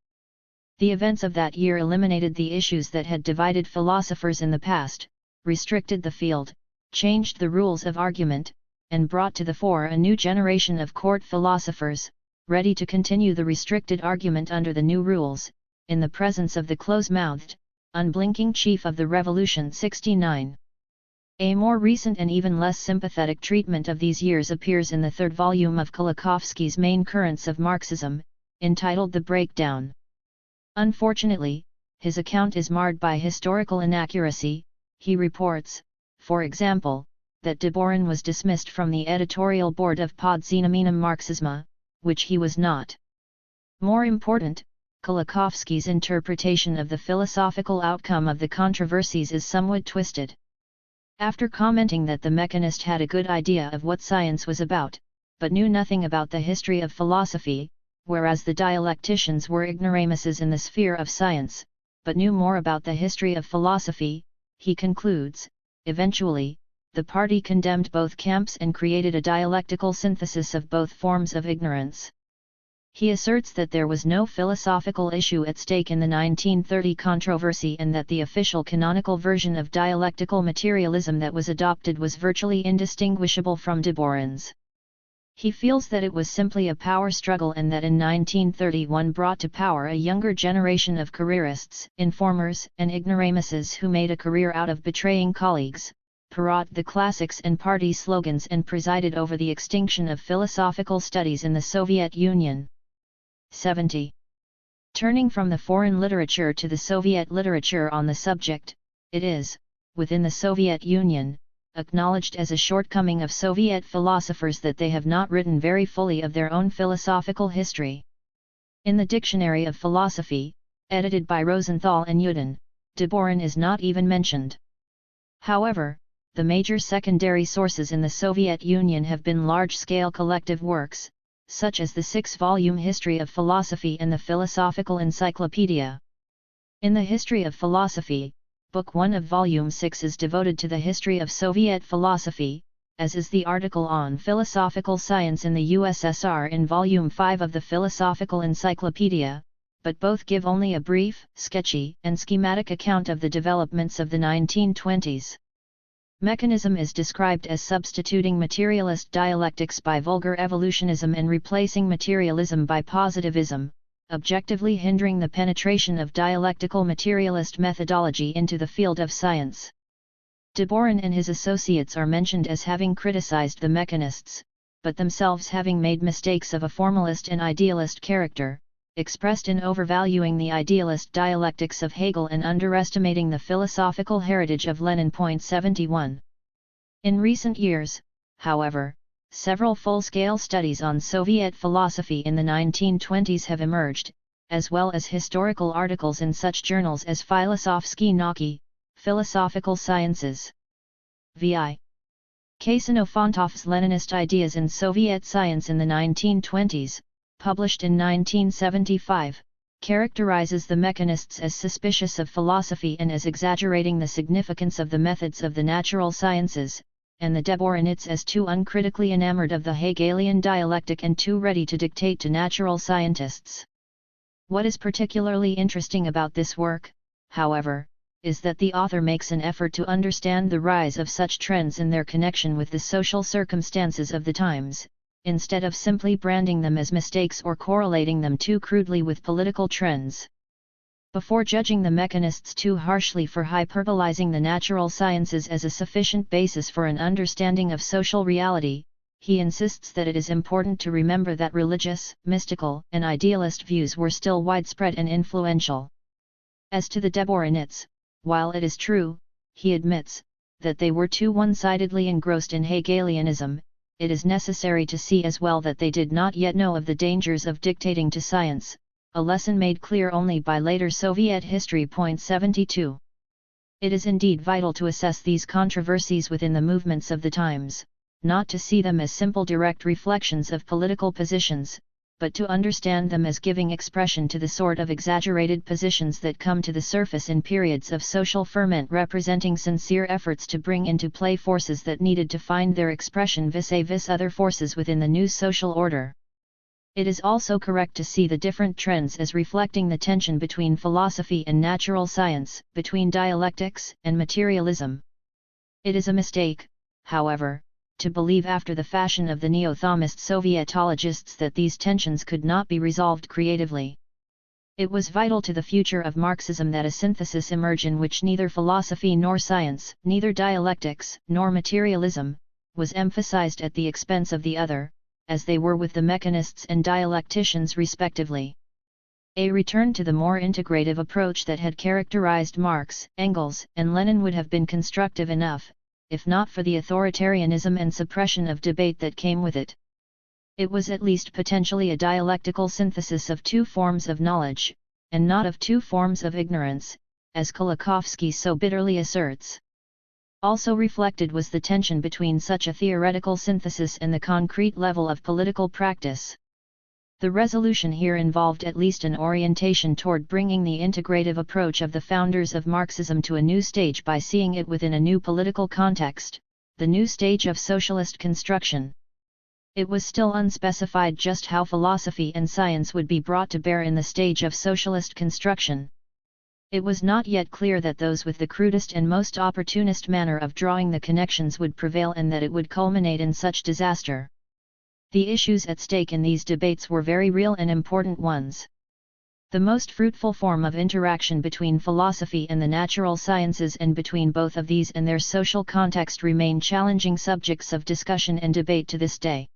The events of that year eliminated the issues that had divided philosophers in the past, restricted the field, changed the rules of argument, and brought to the fore a new generation of court philosophers, ready to continue the restricted argument under the new rules, in the presence of the close-mouthed, unblinking chief of the revolution. 69. A more recent and even less sympathetic treatment of these years appears in the third volume of Kolakowski's Main Currents of Marxism, entitled The Breakdown. Unfortunately, his account is marred by historical inaccuracy. He reports, for example, that Deborin was dismissed from the editorial board of Podznamenem Marxisma, which he was not. More important, Kolakowski's interpretation of the philosophical outcome of the controversies is somewhat twisted. After commenting that the mechanist had a good idea of what science was about, but knew nothing about the history of philosophy, whereas the dialecticians were ignoramuses in the sphere of science, but knew more about the history of philosophy, he concludes, eventually, the party condemned both camps and created a dialectical synthesis of both forms of ignorance. He asserts that there was no philosophical issue at stake in the 1930 controversy and that the official canonical version of dialectical materialism that was adopted was virtually indistinguishable from Deborin's. He feels that it was simply a power struggle and that in 1931 brought to power a younger generation of careerists, informers and ignoramuses who made a career out of betraying colleagues, parroted the classics and party slogans and presided over the extinction of philosophical studies in the Soviet Union. 70. Turning from the foreign literature to the Soviet literature on the subject, it is, within the Soviet Union, acknowledged as a shortcoming of Soviet philosophers that they have not written very fully of their own philosophical history. In the Dictionary of Philosophy, edited by Rosenthal and Yudin, Deborin is not even mentioned. However, the major secondary sources in the Soviet Union have been large-scale collective works, such as the 6-volume History of Philosophy and the Philosophical Encyclopedia. In the History of Philosophy, Book 1 of Volume 6 is devoted to the history of Soviet philosophy, as is the article on philosophical science in the USSR in Volume 5 of the Philosophical Encyclopedia, but both give only a brief, sketchy, and schematic account of the developments of the 1920s. Mechanism is described as substituting materialist dialectics by vulgar evolutionism and replacing materialism by positivism, objectively hindering the penetration of dialectical materialist methodology into the field of science. Deborin and his associates are mentioned as having criticized the mechanists, but themselves having made mistakes of a formalist and idealist character, expressed in overvaluing the idealist dialectics of Hegel and underestimating the philosophical heritage of Lenin. 71. In recent years, however, several full-scale studies on Soviet philosophy in the 1920s have emerged, as well as historical articles in such journals as Filosofsky Nauki, Philosophical Sciences. V.I. Kasanofantov's Leninist Ideas in Soviet Science in the 1920s, published in 1975, characterizes the mechanists as suspicious of philosophy and as exaggerating the significance of the methods of the natural sciences, and the Deborinists as too uncritically enamored of the Hegelian dialectic and too ready to dictate to natural scientists. What is particularly interesting about this work, however, is that the author makes an effort to understand the rise of such trends in their connection with the social circumstances of the times, instead of simply branding them as mistakes or correlating them too crudely with political trends. Before judging the mechanists too harshly for hyperbolizing the natural sciences as a sufficient basis for an understanding of social reality, he insists that it is important to remember that religious, mystical, and idealist views were still widespread and influential. As to the Deborinists, while it is true, he admits, that they were too one-sidedly engrossed in Hegelianism, it is necessary to see as well that they did not yet know of the dangers of dictating to science, a lesson made clear only by later Soviet history. 72. It is indeed vital to assess these controversies within the movements of the times, not to see them as simple direct reflections of political positions, but to understand them as giving expression to the sort of exaggerated positions that come to the surface in periods of social ferment, representing sincere efforts to bring into play forces that needed to find their expression vis-a-vis other forces within the new social order. It is also correct to see the different trends as reflecting the tension between philosophy and natural science, between dialectics and materialism. It is a mistake, however, to believe after the fashion of the neo-Thomist Sovietologists that these tensions could not be resolved creatively. It was vital to the future of Marxism that a synthesis emerge in which neither philosophy nor science, neither dialectics nor materialism, was emphasized at the expense of the other, as they were with the mechanists and dialecticians respectively. A return to the more integrative approach that had characterized Marx, Engels, and Lenin would have been constructive enough, if not for the authoritarianism and suppression of debate that came with it. It was at least potentially a dialectical synthesis of two forms of knowledge, and not of two forms of ignorance, as Kolakowski so bitterly asserts. Also reflected was the tension between such a theoretical synthesis and the concrete level of political practice. The resolution here involved at least an orientation toward bringing the integrative approach of the founders of Marxism to a new stage by seeing it within a new political context, the new stage of socialist construction. It was still unspecified just how philosophy and science would be brought to bear in the stage of socialist construction. It was not yet clear that those with the crudest and most opportunist manner of drawing the connections would prevail and that it would culminate in such disaster. The issues at stake in these debates were very real and important ones. The most fruitful form of interaction between philosophy and the natural sciences and between both of these and their social context remain challenging subjects of discussion and debate to this day.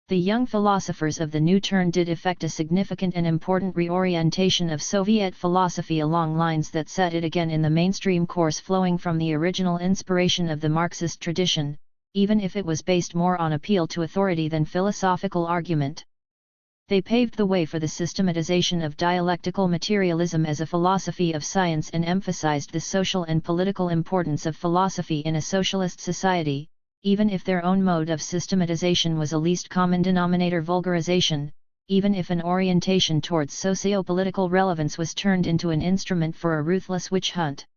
The young philosophers of the new turn did effect a significant and important reorientation of Soviet philosophy along lines that set it again in the mainstream course flowing from the original inspiration of the Marxist tradition, even if it was based more on appeal to authority than philosophical argument. They paved the way for the systematization of dialectical materialism as a philosophy of science and emphasized the social and political importance of philosophy in a socialist society, even if their own mode of systematization was a least common denominator vulgarization, even if an orientation towards socio-political relevance was turned into an instrument for a ruthless witch hunt.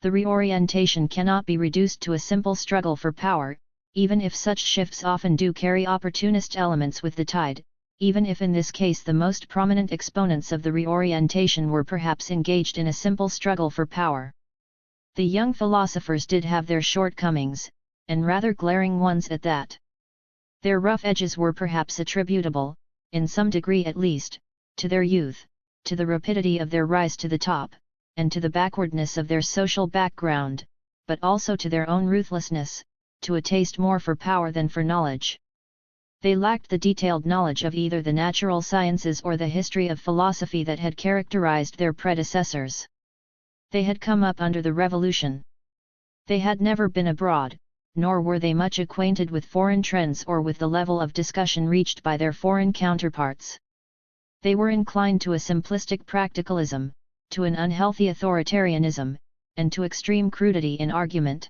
The reorientation cannot be reduced to a simple struggle for power, even if such shifts often do carry opportunist elements with the tide, even if in this case the most prominent exponents of the reorientation were perhaps engaged in a simple struggle for power. The young philosophers did have their shortcomings, and rather glaring ones at that. Their rough edges were perhaps attributable, in some degree at least, to their youth, to the rapidity of their rise to the top, and to the backwardness of their social background, but also to their own ruthlessness, to a taste more for power than for knowledge. They lacked the detailed knowledge of either the natural sciences or the history of philosophy that had characterized their predecessors. They had come up under the Revolution. They had never been abroad, nor were they much acquainted with foreign trends or with the level of discussion reached by their foreign counterparts. They were inclined to a simplistic practicalism, to an unhealthy authoritarianism, and to extreme crudity in argument.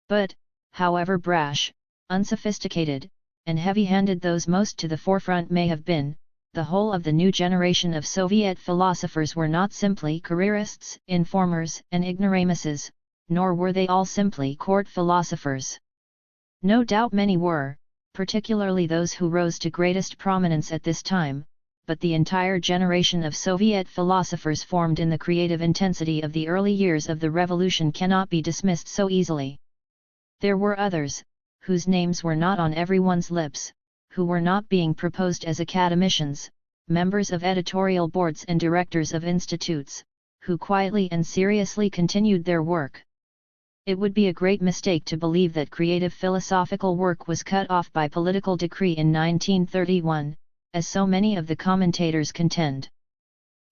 But, however brash, unsophisticated, and heavy-handed those most to the forefront may have been, the whole of the new generation of Soviet philosophers were not simply careerists, informers, and ignoramuses, nor were they all simply court philosophers. No doubt many were, particularly those who rose to greatest prominence at this time, but the entire generation of Soviet philosophers formed in the creative intensity of the early years of the revolution cannot be dismissed so easily. There were others, whose names were not on everyone's lips, who were not being proposed as academicians, members of editorial boards and directors of institutes, who quietly and seriously continued their work. It would be a great mistake to believe that creative philosophical work was cut off by political decree in 1931, as so many of the commentators contend.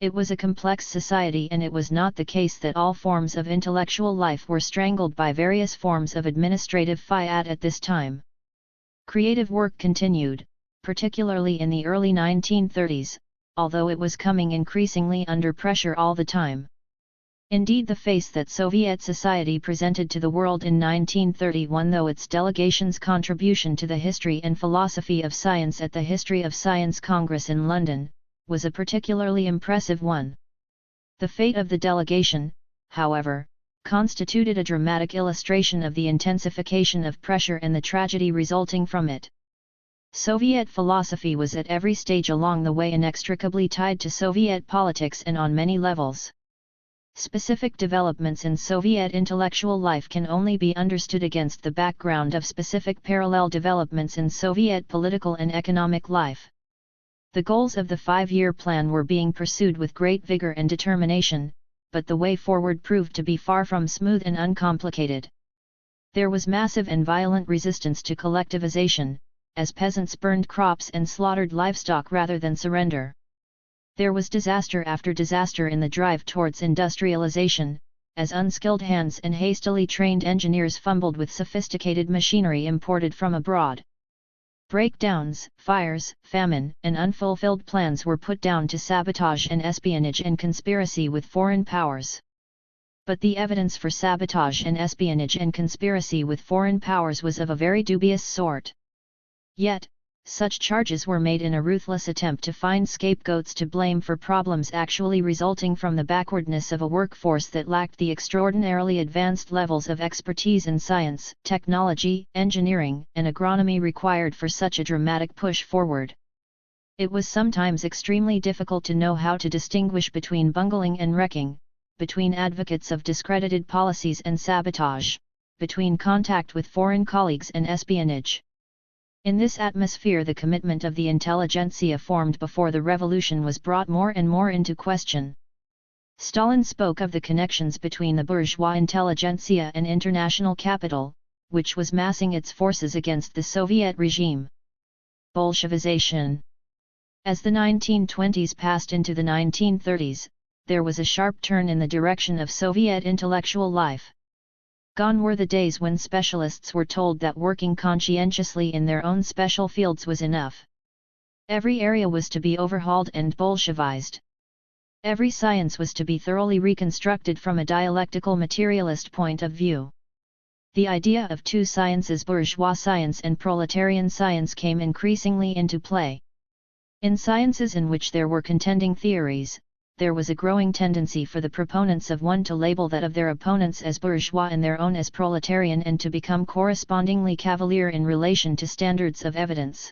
It was a complex society, and it was not the case that all forms of intellectual life were strangled by various forms of administrative fiat at this time. Creative work continued, particularly in the early 1930s, although it was coming increasingly under pressure all the time. Indeed, the face that Soviet society presented to the world in 1931, though its delegation's contribution to the history and philosophy of science at the History of Science Congress in London, was a particularly impressive one. The fate of the delegation, however, constituted a dramatic illustration of the intensification of pressure and the tragedy resulting from it. Soviet philosophy was at every stage along the way inextricably tied to Soviet politics and on many levels. Specific developments in Soviet intellectual life can only be understood against the background of specific parallel developments in Soviet political and economic life. The goals of the five-year plan were being pursued with great vigor and determination, but the way forward proved to be far from smooth and uncomplicated. There was massive and violent resistance to collectivization, as peasants burned crops and slaughtered livestock rather than surrender. There was disaster after disaster in the drive towards industrialization, as unskilled hands and hastily trained engineers fumbled with sophisticated machinery imported from abroad. Breakdowns, fires, famine, and unfulfilled plans were put down to sabotage and espionage and conspiracy with foreign powers. But the evidence for sabotage and espionage and conspiracy with foreign powers was of a very dubious sort. Yet, such charges were made in a ruthless attempt to find scapegoats to blame for problems actually resulting from the backwardness of a workforce that lacked the extraordinarily advanced levels of expertise in science, technology, engineering, and agronomy required for such a dramatic push forward. It was sometimes extremely difficult to know how to distinguish between bungling and wrecking, between advocates of discredited policies and sabotage, between contact with foreign colleagues and espionage. In this atmosphere, the commitment of the intelligentsia formed before the revolution was brought more and more into question. Stalin spoke of the connections between the bourgeois intelligentsia and international capital, which was massing its forces against the Soviet regime. Bolshevization. As the 1920s passed into the 1930s, there was a sharp turn in the direction of Soviet intellectual life. Gone were the days when specialists were told that working conscientiously in their own special fields was enough. Every area was to be overhauled and Bolshevized. Every science was to be thoroughly reconstructed from a dialectical materialist point of view. The idea of two sciences, bourgeois science and proletarian science, came increasingly into play. In sciences in which there were contending theories, there was a growing tendency for the proponents of one to label that of their opponents as bourgeois and their own as proletarian, and to become correspondingly cavalier in relation to standards of evidence.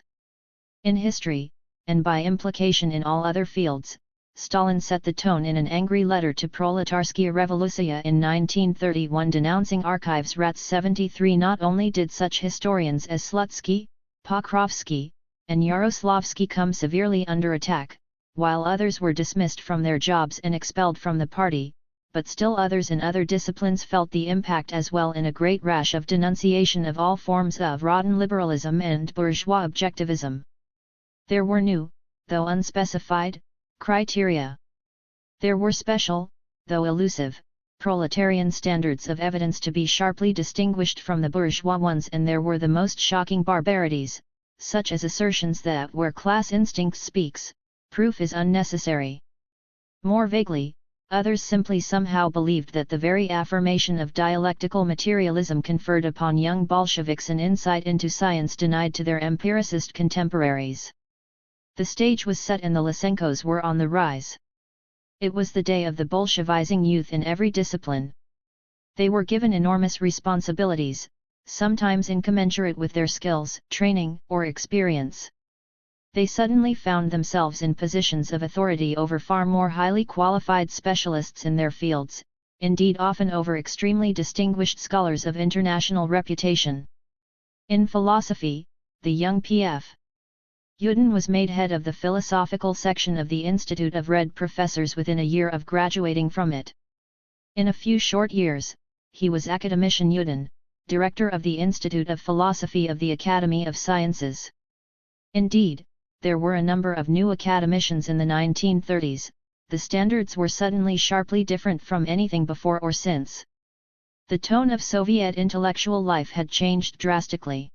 In history, and by implication in all other fields, Stalin set the tone in an angry letter to Proletarskia Revoluция in 1931 denouncing archives rats 73. Not only did such historians as Slutsky, Pokrovsky, and Yaroslavsky come severely under attack, while others were dismissed from their jobs and expelled from the party, but still others in other disciplines felt the impact as well in a great rash of denunciation of all forms of rotten liberalism and bourgeois objectivism. There were new, though unspecified, criteria. There were special, though elusive, proletarian standards of evidence to be sharply distinguished from the bourgeois ones, and there were the most shocking barbarities, such as assertions that where class instinct speaks, proof is unnecessary. More vaguely, others simply somehow believed that the very affirmation of dialectical materialism conferred upon young Bolsheviks an insight into science denied to their empiricist contemporaries. The stage was set and the Lysenkos were on the rise. It was the day of the Bolshevizing youth in every discipline. They were given enormous responsibilities, sometimes incommensurate with their skills, training, or experience. They suddenly found themselves in positions of authority over far more highly qualified specialists in their fields, indeed often over extremely distinguished scholars of international reputation. In philosophy, the young P.F. Yudin was made head of the philosophical section of the Institute of Red Professors within a year of graduating from it. In a few short years, he was Academician Yudin, director of the Institute of Philosophy of the Academy of Sciences. Indeed, there were a number of new academicians in the 1930s. The standards were suddenly sharply different from anything before or since. The tone of Soviet intellectual life had changed drastically.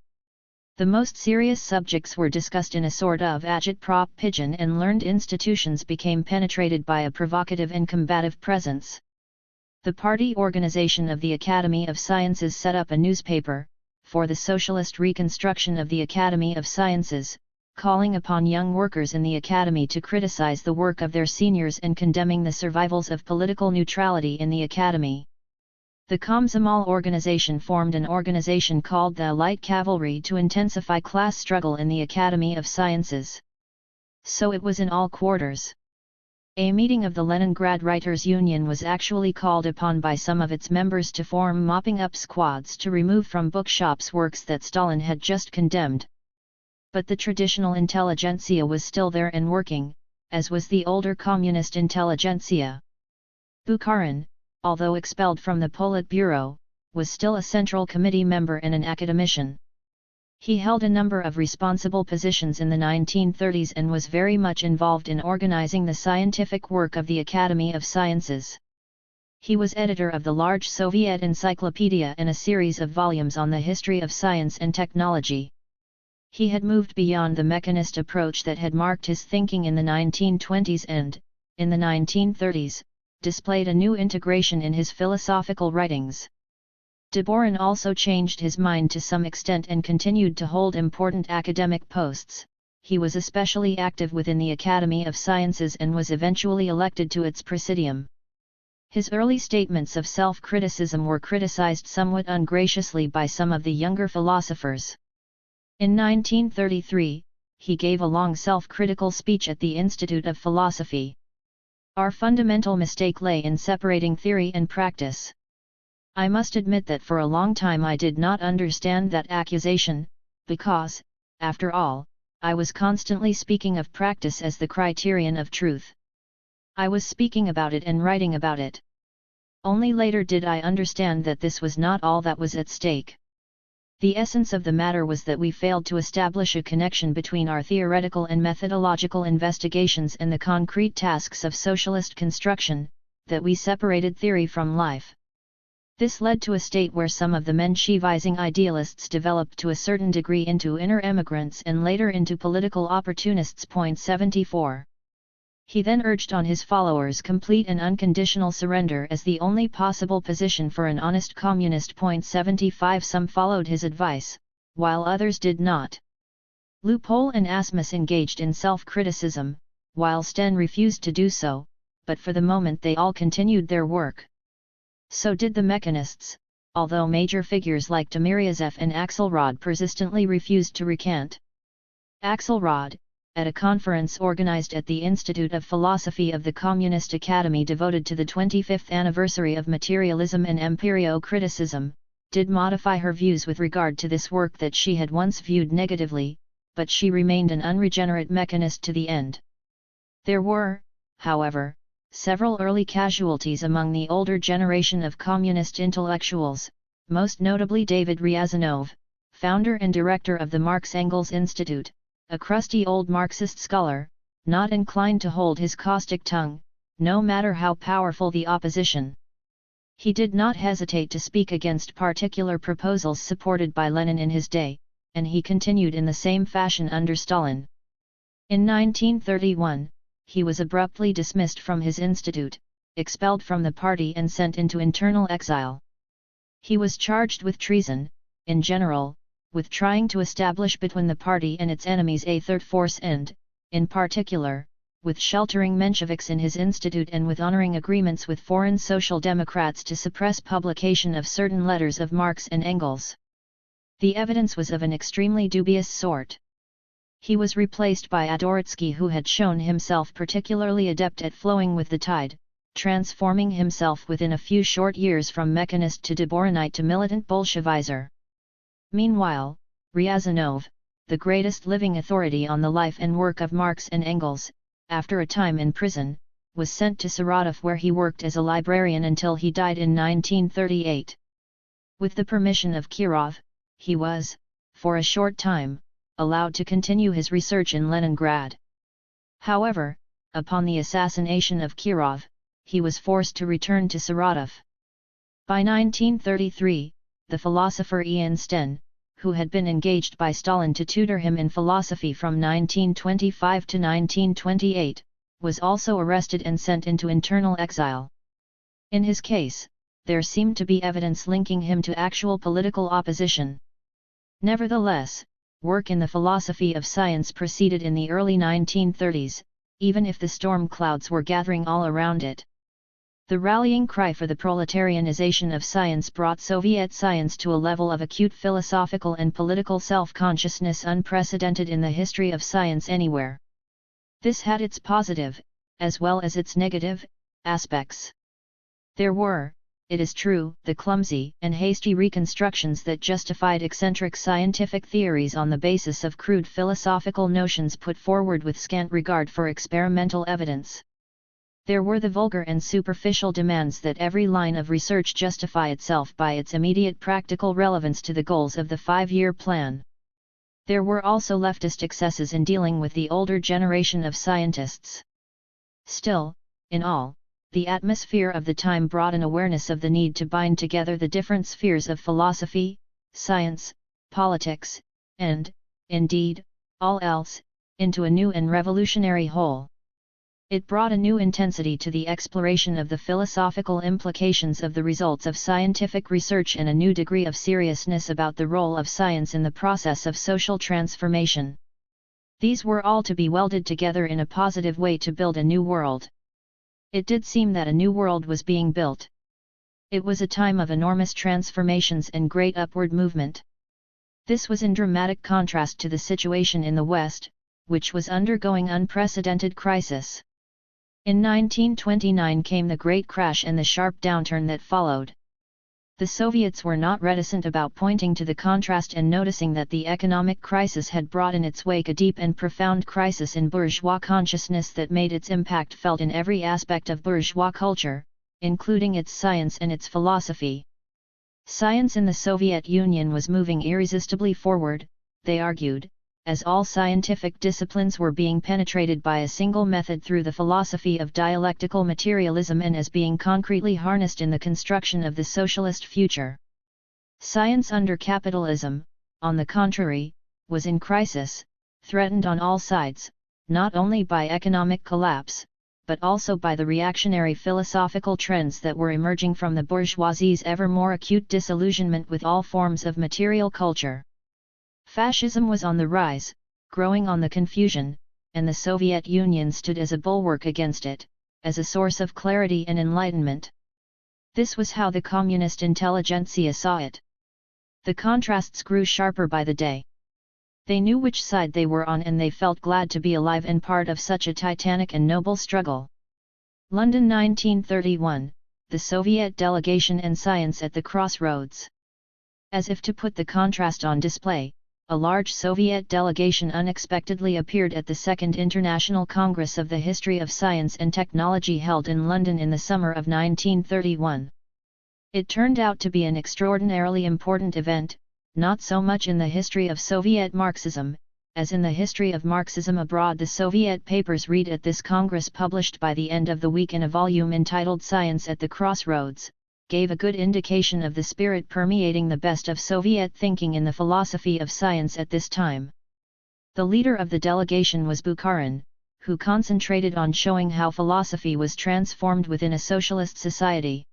The most serious subjects were discussed in a sort of agitprop pigeon, and learned institutions became penetrated by a provocative and combative presence. The party organization of the Academy of Sciences set up a newspaper, for the socialist reconstruction of the Academy of Sciences, calling upon young workers in the Academy to criticize the work of their seniors and condemning the survivals of political neutrality in the Academy. The Komsomol organization formed an organization called the Light Cavalry to intensify class struggle in the Academy of Sciences. So it was in all quarters. A meeting of the Leningrad Writers' Union was actually called upon by some of its members to form mopping up squads to remove from bookshops works that Stalin had just condemned. But the traditional intelligentsia was still there and working, as was the older communist intelligentsia. Bukharin, although expelled from the Politburo, was still a Central Committee member and an academician. He held a number of responsible positions in the 1930s and was very much involved in organizing the scientific work of the Academy of Sciences. He was editor of the large Soviet encyclopedia and a series of volumes on the history of science and technology. He had moved beyond the mechanist approach that had marked his thinking in the 1920s and, in the 1930s, displayed a new integration in his philosophical writings. Deborin also changed his mind to some extent and continued to hold important academic posts. He was especially active within the Academy of Sciences and was eventually elected to its presidium. His early statements of self-criticism were criticized somewhat ungraciously by some of the younger philosophers. In 1933, he gave a long self-critical speech at the Institute of Philosophy. Our fundamental mistake lay in separating theory and practice. I must admit that for a long time I did not understand that accusation, because, after all, I was constantly speaking of practice as the criterion of truth. I was speaking about it and writing about it. Only later did I understand that this was not all that was at stake. The essence of the matter was that we failed to establish a connection between our theoretical and methodological investigations and the concrete tasks of socialist construction, that we separated theory from life. This led to a state where some of the Menshevizing idealists developed to a certain degree into inner emigrants and later into political opportunists. 74. He then urged on his followers complete and unconditional surrender as the only possible position for an honest communist. 75. Some followed his advice, while others did not. Leupold and Asmus engaged in self-criticism, while Sten refused to do so, but for the moment they all continued their work. So did the mechanists, although major figures like Demiryazev and Axelrod persistently refused to recant. Axelrod, at a conference organized at the Institute of Philosophy of the Communist Academy devoted to the 25th anniversary of materialism and empirio-criticism, did modify her views with regard to this work that she had once viewed negatively, but she remained an unregenerate mechanist to the end. There were, however, several early casualties among the older generation of communist intellectuals, most notably David Ryazanov, founder and director of the Marx-Engels Institute, a crusty old Marxist scholar, not inclined to hold his caustic tongue, no matter how powerful the opposition. He did not hesitate to speak against particular proposals supported by Lenin in his day, and he continued in the same fashion under Stalin. In 1931, he was abruptly dismissed from his institute, expelled from the party and sent into internal exile. He was charged with treason, in general, with trying to establish between the party and its enemies a third force and, in particular, with sheltering Mensheviks in his institute and with honoring agreements with foreign social democrats to suppress publication of certain letters of Marx and Engels. The evidence was of an extremely dubious sort. He was replaced by Adoritsky, who had shown himself particularly adept at flowing with the tide, transforming himself within a few short years from mechanist to Dvorinite to militant Bolshevizer. Meanwhile, Ryazanov, the greatest living authority on the life and work of Marx and Engels, after a time in prison, was sent to Saratov, where he worked as a librarian until he died in 1938. With the permission of Kirov, he was, for a short time, allowed to continue his research in Leningrad. However, upon the assassination of Kirov, he was forced to return to Saratov. By 1933, the philosopher Ian Sten, who had been engaged by Stalin to tutor him in philosophy from 1925 to 1928, was also arrested and sent into internal exile. In his case, there seemed to be evidence linking him to actual political opposition. Nevertheless, work in the philosophy of science proceeded in the early 1930s, even if the storm clouds were gathering all around it. The rallying cry for the proletarianization of science brought Soviet science to a level of acute philosophical and political self-consciousness unprecedented in the history of science anywhere. This had its positive, as well as its negative, aspects. There were, it is true, the clumsy and hasty reconstructions that justified eccentric scientific theories on the basis of crude philosophical notions put forward with scant regard for experimental evidence. There were the vulgar and superficial demands that every line of research justify itself by its immediate practical relevance to the goals of the 5-year plan. There were also leftist excesses in dealing with the older generation of scientists. Still, in all, the atmosphere of the time brought an awareness of the need to bind together the different spheres of philosophy, science, politics, and, indeed, all else, into a new and revolutionary whole. It brought a new intensity to the exploration of the philosophical implications of the results of scientific research and a new degree of seriousness about the role of science in the process of social transformation. These were all to be welded together in a positive way to build a new world. It did seem that a new world was being built. It was a time of enormous transformations and great upward movement. This was in dramatic contrast to the situation in the West, which was undergoing unprecedented crisis. In 1929 came the Great Crash and the sharp downturn that followed. The Soviets were not reticent about pointing to the contrast and noticing that the economic crisis had brought in its wake a deep and profound crisis in bourgeois consciousness that made its impact felt in every aspect of bourgeois culture, including its science and its philosophy. Science in the Soviet Union was moving irresistibly forward, they argued, as all scientific disciplines were being penetrated by a single method through the philosophy of dialectical materialism and as being concretely harnessed in the construction of the socialist future. Science under capitalism, on the contrary, was in crisis, threatened on all sides, not only by economic collapse, but also by the reactionary philosophical trends that were emerging from the bourgeoisie's ever more acute disillusionment with all forms of material culture. Fascism was on the rise, growing on the confusion, and the Soviet Union stood as a bulwark against it, as a source of clarity and enlightenment. This was how the communist intelligentsia saw it. The contrasts grew sharper by the day. They knew which side they were on and they felt glad to be alive and part of such a titanic and noble struggle. London 1931, the Soviet delegation and science at the crossroads. As if to put the contrast on display, a large Soviet delegation unexpectedly appeared at the Second International Congress of the History of Science and Technology held in London in the summer of 1931. It turned out to be an extraordinarily important event, not so much in the history of Soviet Marxism, as in the history of Marxism abroad. The Soviet papers read at this Congress, published by the end of the week in a volume entitled Science at the Crossroads, gave a good indication of the spirit permeating the best of Soviet thinking in the philosophy of science at this time. The leader of the delegation was Bukharin, who concentrated on showing how philosophy was transformed within a socialist society.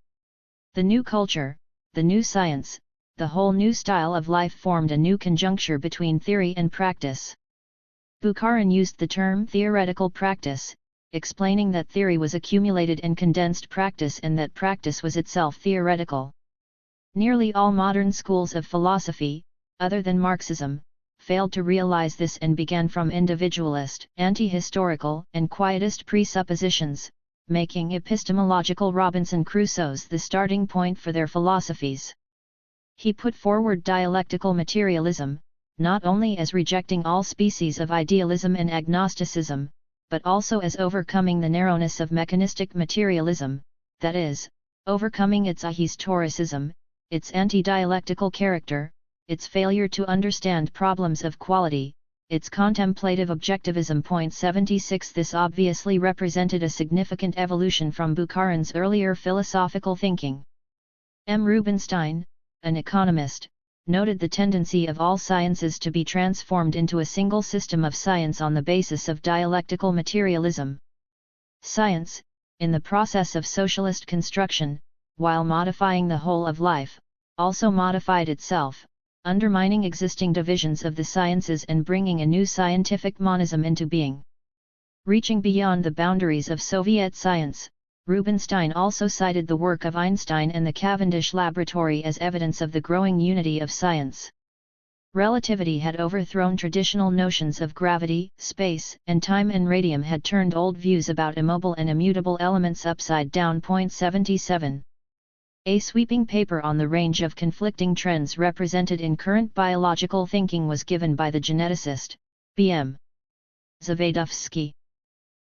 The new culture, the new science, the whole new style of life formed a new conjuncture between theory and practice. Bukharin used the term theoretical practice, explaining that theory was accumulated and condensed practice and that practice was itself theoretical. Nearly all modern schools of philosophy, other than Marxism, failed to realize this and began from individualist, anti-historical, and quietist presuppositions, making epistemological Robinson Crusoes the starting point for their philosophies. He put forward dialectical materialism, not only as rejecting all species of idealism and agnosticism, but also as overcoming the narrowness of mechanistic materialism, that is, overcoming its ahistoricism, its anti-dialectical character, its failure to understand problems of quality, its contemplative objectivism. 76 This obviously represented a significant evolution from Bukharin's earlier philosophical thinking. M. Rubinstein, an economist, noted the tendency of all sciences to be transformed into a single system of science on the basis of dialectical materialism. Science, in the process of socialist construction, while modifying the whole of life, also modified itself, undermining existing divisions of the sciences and bringing a new scientific monism into being. Reaching beyond the boundaries of Soviet science, Rubinstein also cited the work of Einstein and the Cavendish Laboratory as evidence of the growing unity of science. Relativity had overthrown traditional notions of gravity, space, and time, and radium had turned old views about immobile and immutable elements upside down. 77. A sweeping paper on the range of conflicting trends represented in current biological thinking was given by the geneticist, B.M. Zavadovsky.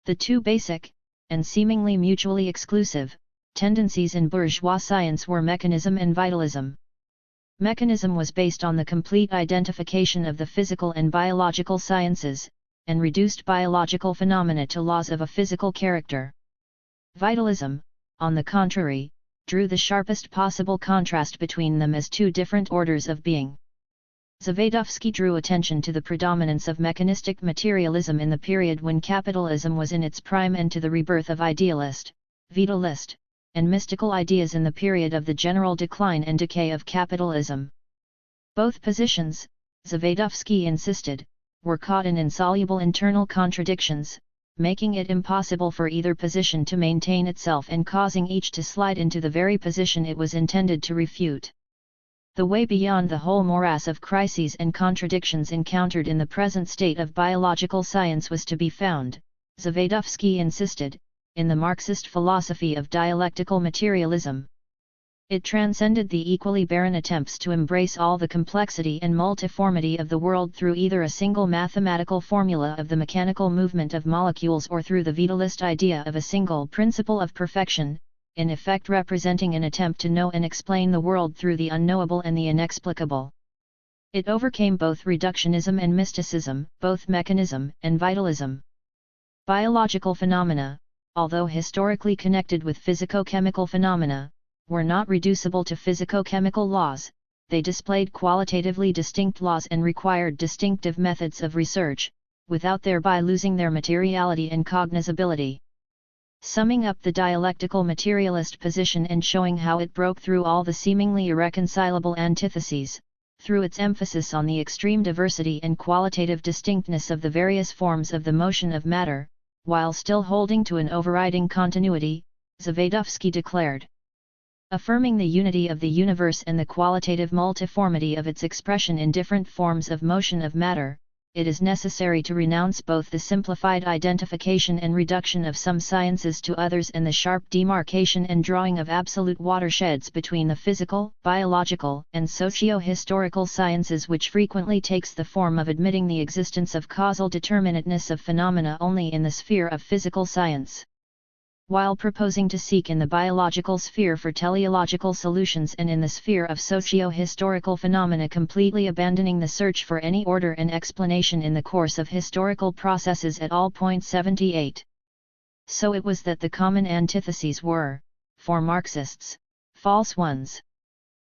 The two basic, and seemingly mutually exclusive, tendencies in bourgeois science were mechanism and vitalism. Mechanism was based on the complete identification of the physical and biological sciences, and reduced biological phenomena to laws of a physical character. Vitalism, on the contrary, drew the sharpest possible contrast between them as two different orders of being. Zavadovsky drew attention to the predominance of mechanistic materialism in the period when capitalism was in its prime and to the rebirth of idealist, vitalist, and mystical ideas in the period of the general decline and decay of capitalism. Both positions, Zavadovsky insisted, were caught in insoluble internal contradictions, making it impossible for either position to maintain itself and causing each to slide into the very position it was intended to refute. The way beyond the whole morass of crises and contradictions encountered in the present state of biological science was to be found, Zavadovsky insisted, in the Marxist philosophy of dialectical materialism. It transcended the equally barren attempts to embrace all the complexity and multiformity of the world through either a single mathematical formula of the mechanical movement of molecules or through the vitalist idea of a single principle of perfection, in effect representing an attempt to know and explain the world through the unknowable and the inexplicable. It overcame both reductionism and mysticism, both mechanism and vitalism. Biological phenomena, although historically connected with physico-chemical phenomena, were not reducible to physico-chemical laws. They displayed qualitatively distinct laws and required distinctive methods of research, without thereby losing their materiality and cognizability. Summing up the dialectical materialist position and showing how it broke through all the seemingly irreconcilable antitheses, through its emphasis on the extreme diversity and qualitative distinctness of the various forms of the motion of matter, while still holding to an overriding continuity, Zawadowski declared. Affirming the unity of the universe and the qualitative multiformity of its expression in different forms of motion of matter, it is necessary to renounce both the simplified identification and reduction of some sciences to others and the sharp demarcation and drawing of absolute watersheds between the physical, biological, and socio-historical sciences, which frequently takes the form of admitting the existence of causal determinateness of phenomena only in the sphere of physical science, while proposing to seek in the biological sphere for teleological solutions and in the sphere of socio-historical phenomena completely abandoning the search for any order and explanation in the course of historical processes at all. 78. So it was that the common antitheses were, for Marxists, false ones.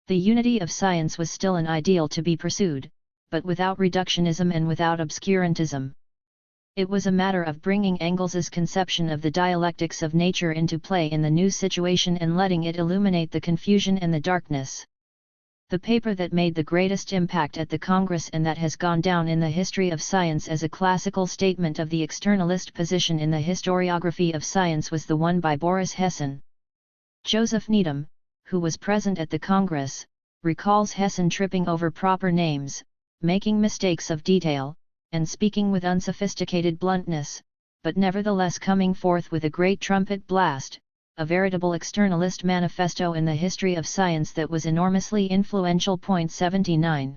The unity of science was still an ideal to be pursued, but without reductionism and without obscurantism. It was a matter of bringing Engels's conception of the dialectics of nature into play in the new situation and letting it illuminate the confusion and the darkness. The paper that made the greatest impact at the Congress and that has gone down in the history of science as a classical statement of the externalist position in the historiography of science was the one by Boris Hessen. Joseph Needham, who was present at the Congress, recalls Hessen tripping over proper names, making mistakes of detail, and speaking with unsophisticated bluntness, but nevertheless coming forth with a great trumpet blast, a veritable externalist manifesto in the history of science that was enormously influential. 79.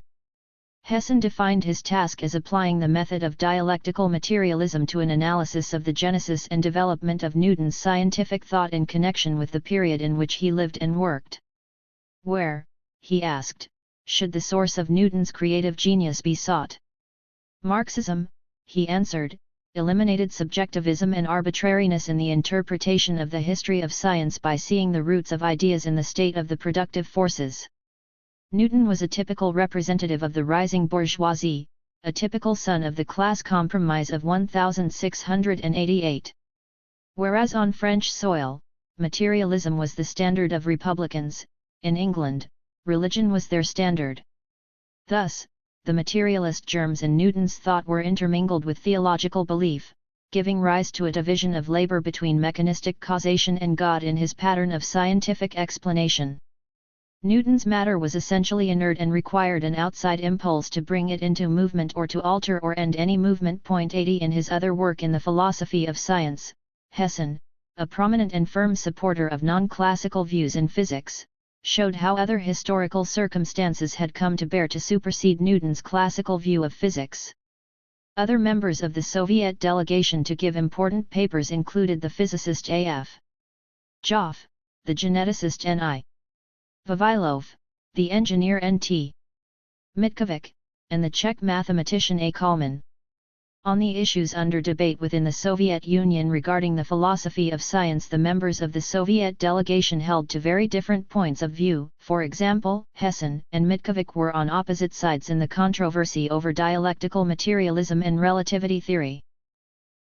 Hessen defined his task as applying the method of dialectical materialism to an analysis of the genesis and development of Newton's scientific thought in connection with the period in which he lived and worked. Where, he asked, should the source of Newton's creative genius be sought? Marxism, he answered, eliminated subjectivism and arbitrariness in the interpretation of the history of science by seeing the roots of ideas in the state of the productive forces. Newton was a typical representative of the rising bourgeoisie, a typical son of the class compromise of 1688. Whereas on French soil, materialism was the standard of republicans, in England, religion was their standard. Thus, the materialist germs in Newton's thought were intermingled with theological belief, giving rise to a division of labor between mechanistic causation and God in his pattern of scientific explanation. Newton's matter was essentially inert and required an outside impulse to bring it into movement or to alter or end any movement. 80. In his other work in the philosophy of science, Hessen, a prominent and firm supporter of non-classical views in physics, showed how other historical circumstances had come to bear to supersede Newton's classical view of physics. Other members of the Soviet delegation to give important papers included the physicist A.F. Joff, the geneticist N.I. Vavilov, the engineer N.T. Mitkovic, and the Czech mathematician A. Kalman. On the issues under debate within the Soviet Union regarding the philosophy of science, the members of the Soviet delegation held to very different points of view. For example, Hessen and Mitkovic were on opposite sides in the controversy over dialectical materialism and relativity theory.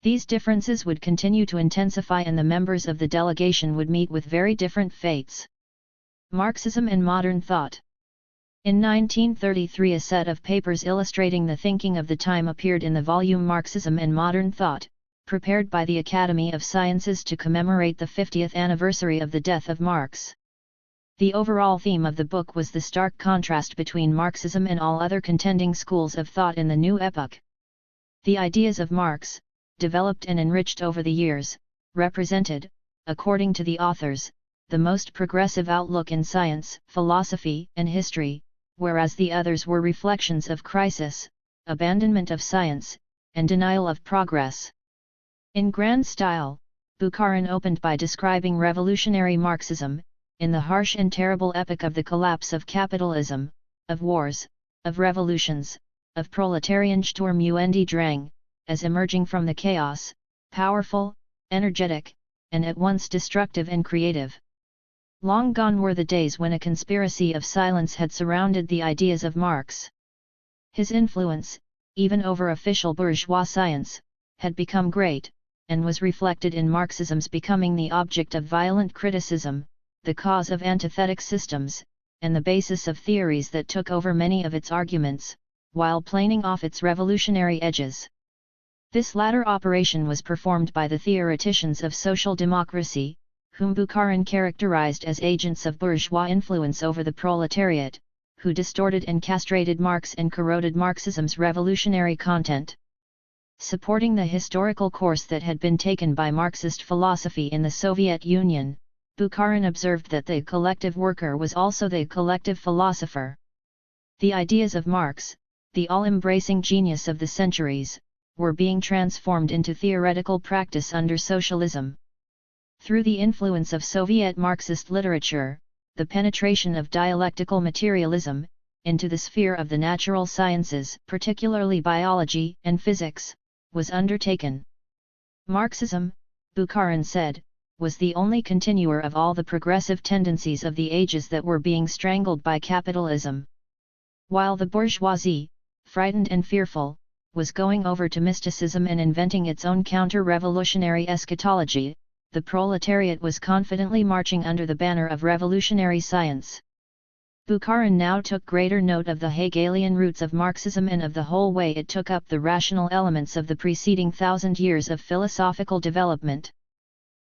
These differences would continue to intensify and the members of the delegation would meet with very different fates. Marxism and modern thought. In 1933 a set of papers illustrating the thinking of the time appeared in the volume Marxism and Modern Thought, prepared by the Academy of Sciences to commemorate the 50th anniversary of the death of Marx. The overall theme of the book was the stark contrast between Marxism and all other contending schools of thought in the new epoch. The ideas of Marx, developed and enriched over the years, represented, according to the authors, the most progressive outlook in science, philosophy, and history, whereas the others were reflections of crisis, abandonment of science, and denial of progress. In grand style, Bukharin opened by describing revolutionary Marxism, in the harsh and terrible epoch of the collapse of capitalism, of wars, of revolutions, of proletarian Sturm und Drang, as emerging from the chaos, powerful, energetic, and at once destructive and creative. Long gone were the days when a conspiracy of silence had surrounded the ideas of Marx. His influence, even over official bourgeois science, had become great, and was reflected in Marxism's becoming the object of violent criticism, the cause of antithetic systems, and the basis of theories that took over many of its arguments, while planing off its revolutionary edges. This latter operation was performed by the theoreticians of social democracy, whom Bukharin characterized as agents of bourgeois influence over the proletariat, who distorted and castrated Marx and corroded Marxism's revolutionary content. Supporting the historical course that had been taken by Marxist philosophy in the Soviet Union, Bukharin observed that the collective worker was also the collective philosopher. The ideas of Marx, the all-embracing genius of the centuries, were being transformed into theoretical practice under socialism. Through the influence of Soviet Marxist literature, the penetration of dialectical materialism into the sphere of the natural sciences, particularly biology and physics, was undertaken. Marxism, Bukharin said, was the only continuer of all the progressive tendencies of the ages that were being strangled by capitalism. While the bourgeoisie, frightened and fearful, was going over to mysticism and inventing its own counter-revolutionary eschatology, the proletariat was confidently marching under the banner of revolutionary science. Bukharin now took greater note of the Hegelian roots of Marxism and of the whole way it took up the rational elements of the preceding 1,000 years of philosophical development.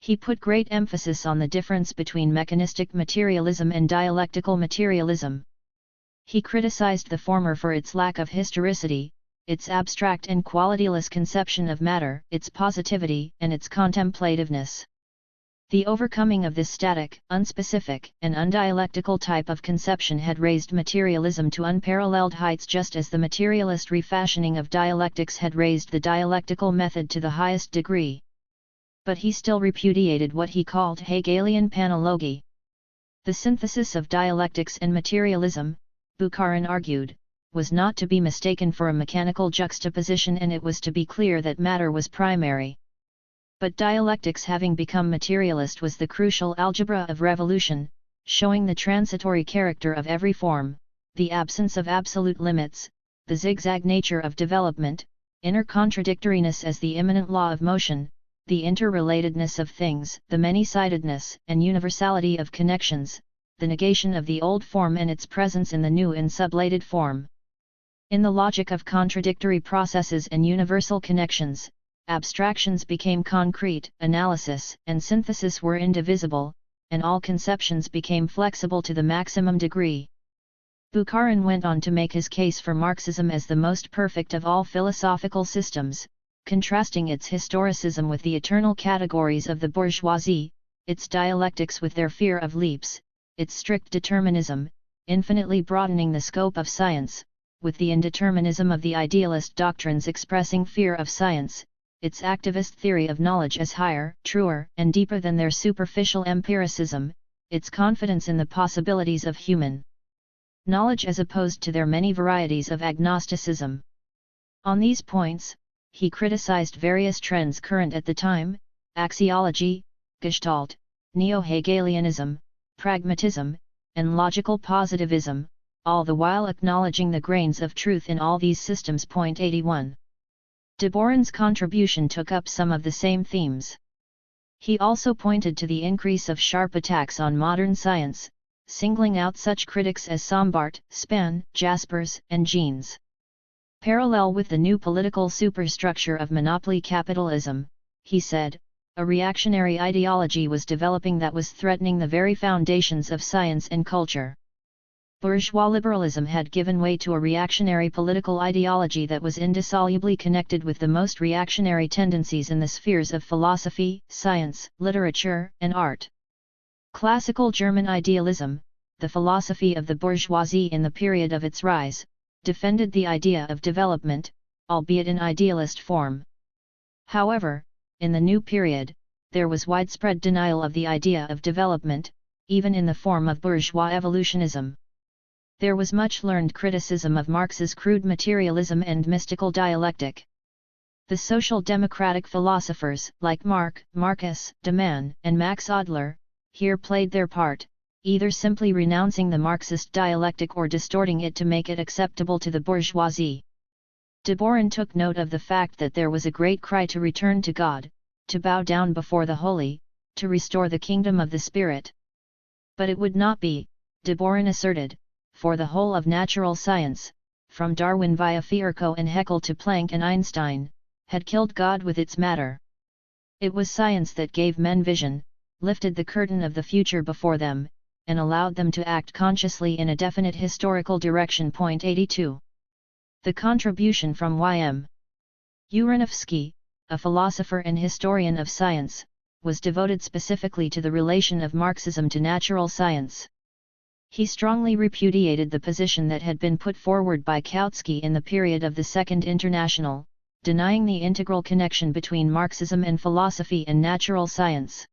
He put great emphasis on the difference between mechanistic materialism and dialectical materialism. He criticized the former for its lack of historicity, its abstract and qualityless conception of matter, its positivity, and its contemplativeness. The overcoming of this static, unspecific, and undialectical type of conception had raised materialism to unparalleled heights, just as the materialist refashioning of dialectics had raised the dialectical method to the highest degree. But he still repudiated what he called Hegelian panology. The synthesis of dialectics and materialism, Bukharin argued, was not to be mistaken for a mechanical juxtaposition, and it was to be clear that matter was primary. But dialectics, having become materialist, was the crucial algebra of revolution, showing the transitory character of every form, the absence of absolute limits, the zigzag nature of development, inner contradictoriness as the immanent law of motion, the interrelatedness of things, the many-sidedness and universality of connections, the negation of the old form and its presence in the new in sublated form. In the logic of contradictory processes and universal connections, abstractions became concrete, analysis and synthesis were indivisible, and all conceptions became flexible to the maximum degree. Bukharin went on to make his case for Marxism as the most perfect of all philosophical systems, contrasting its historicism with the eternal categories of the bourgeoisie, its dialectics with their fear of leaps, its strict determinism, infinitely broadening the scope of science, with the indeterminism of the idealist doctrines expressing fear of science, its activist theory of knowledge as higher, truer, and deeper than their superficial empiricism, its confidence in the possibilities of human knowledge as opposed to their many varieties of agnosticism. On these points, he criticized various trends current at the time: axiology, Gestalt, neo-Hegelianism, pragmatism, and logical positivism, all the while acknowledging the grains of truth in all these systems. 81. De Boron's contribution took up some of the same themes. He also pointed to the increase of sharp attacks on modern science, singling out such critics as Sombart, Span, Jaspers, and Jeans. Parallel with the new political superstructure of monopoly capitalism, he said, a reactionary ideology was developing that was threatening the very foundations of science and culture. Bourgeois liberalism had given way to a reactionary political ideology that was indissolubly connected with the most reactionary tendencies in the spheres of philosophy, science, literature, and art. Classical German idealism, the philosophy of the bourgeoisie in the period of its rise, defended the idea of development, albeit in idealist form. However, in the new period, there was widespread denial of the idea of development, even in the form of bourgeois evolutionism. There was much learned criticism of Marx's crude materialism and mystical dialectic. The social democratic philosophers, like Marcus, de Man, and Max Adler, here played their part, either simply renouncing the Marxist dialectic or distorting it to make it acceptable to the bourgeoisie. De Boron took note of the fact that there was a great cry to return to God, to bow down before the holy, to restore the kingdom of the spirit. But it would not be, de Boron asserted, for the whole of natural science, from Darwin via Fierco and Haeckel to Planck and Einstein, had killed God with its matter. It was science that gave men vision, lifted the curtain of the future before them, and allowed them to act consciously in a definite historical direction. 82. The contribution from Y.M. Uranovsky, a philosopher and historian of science, was devoted specifically to the relation of Marxism to natural science. He strongly repudiated the position that had been put forward by Kautsky in the period of the Second International, denying the integral connection between Marxism and philosophy and natural science.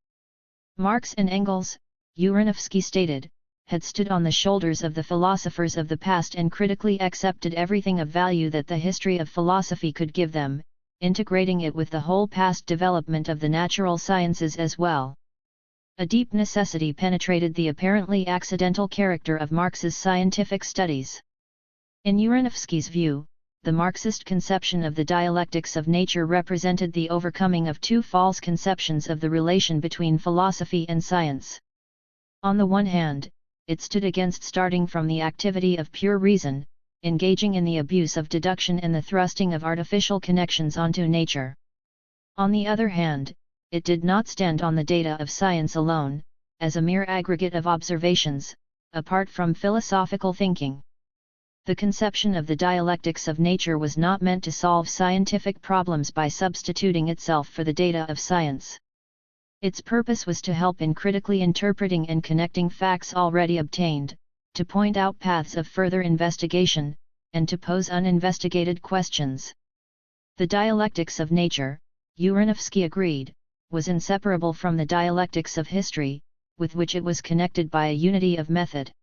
Marx and Engels, Uranovsky stated, had stood on the shoulders of the philosophers of the past and critically accepted everything of value that the history of philosophy could give them, integrating it with the whole past development of the natural sciences as well. A deep necessity penetrated the apparently accidental character of Marx's scientific studies. In Uranovsky's view, the Marxist conception of the dialectics of nature represented the overcoming of two false conceptions of the relation between philosophy and science. On the one hand, it stood against starting from the activity of pure reason, engaging in the abuse of deduction and the thrusting of artificial connections onto nature. On the other hand, it did not stand on the data of science alone, as a mere aggregate of observations, apart from philosophical thinking. The conception of the dialectics of nature was not meant to solve scientific problems by substituting itself for the data of science. Its purpose was to help in critically interpreting and connecting facts already obtained, to point out paths of further investigation, and to pose uninvestigated questions. The dialectics of nature, Uranovsky agreed, was inseparable from the dialectics of history, with which it was connected by a unity of method.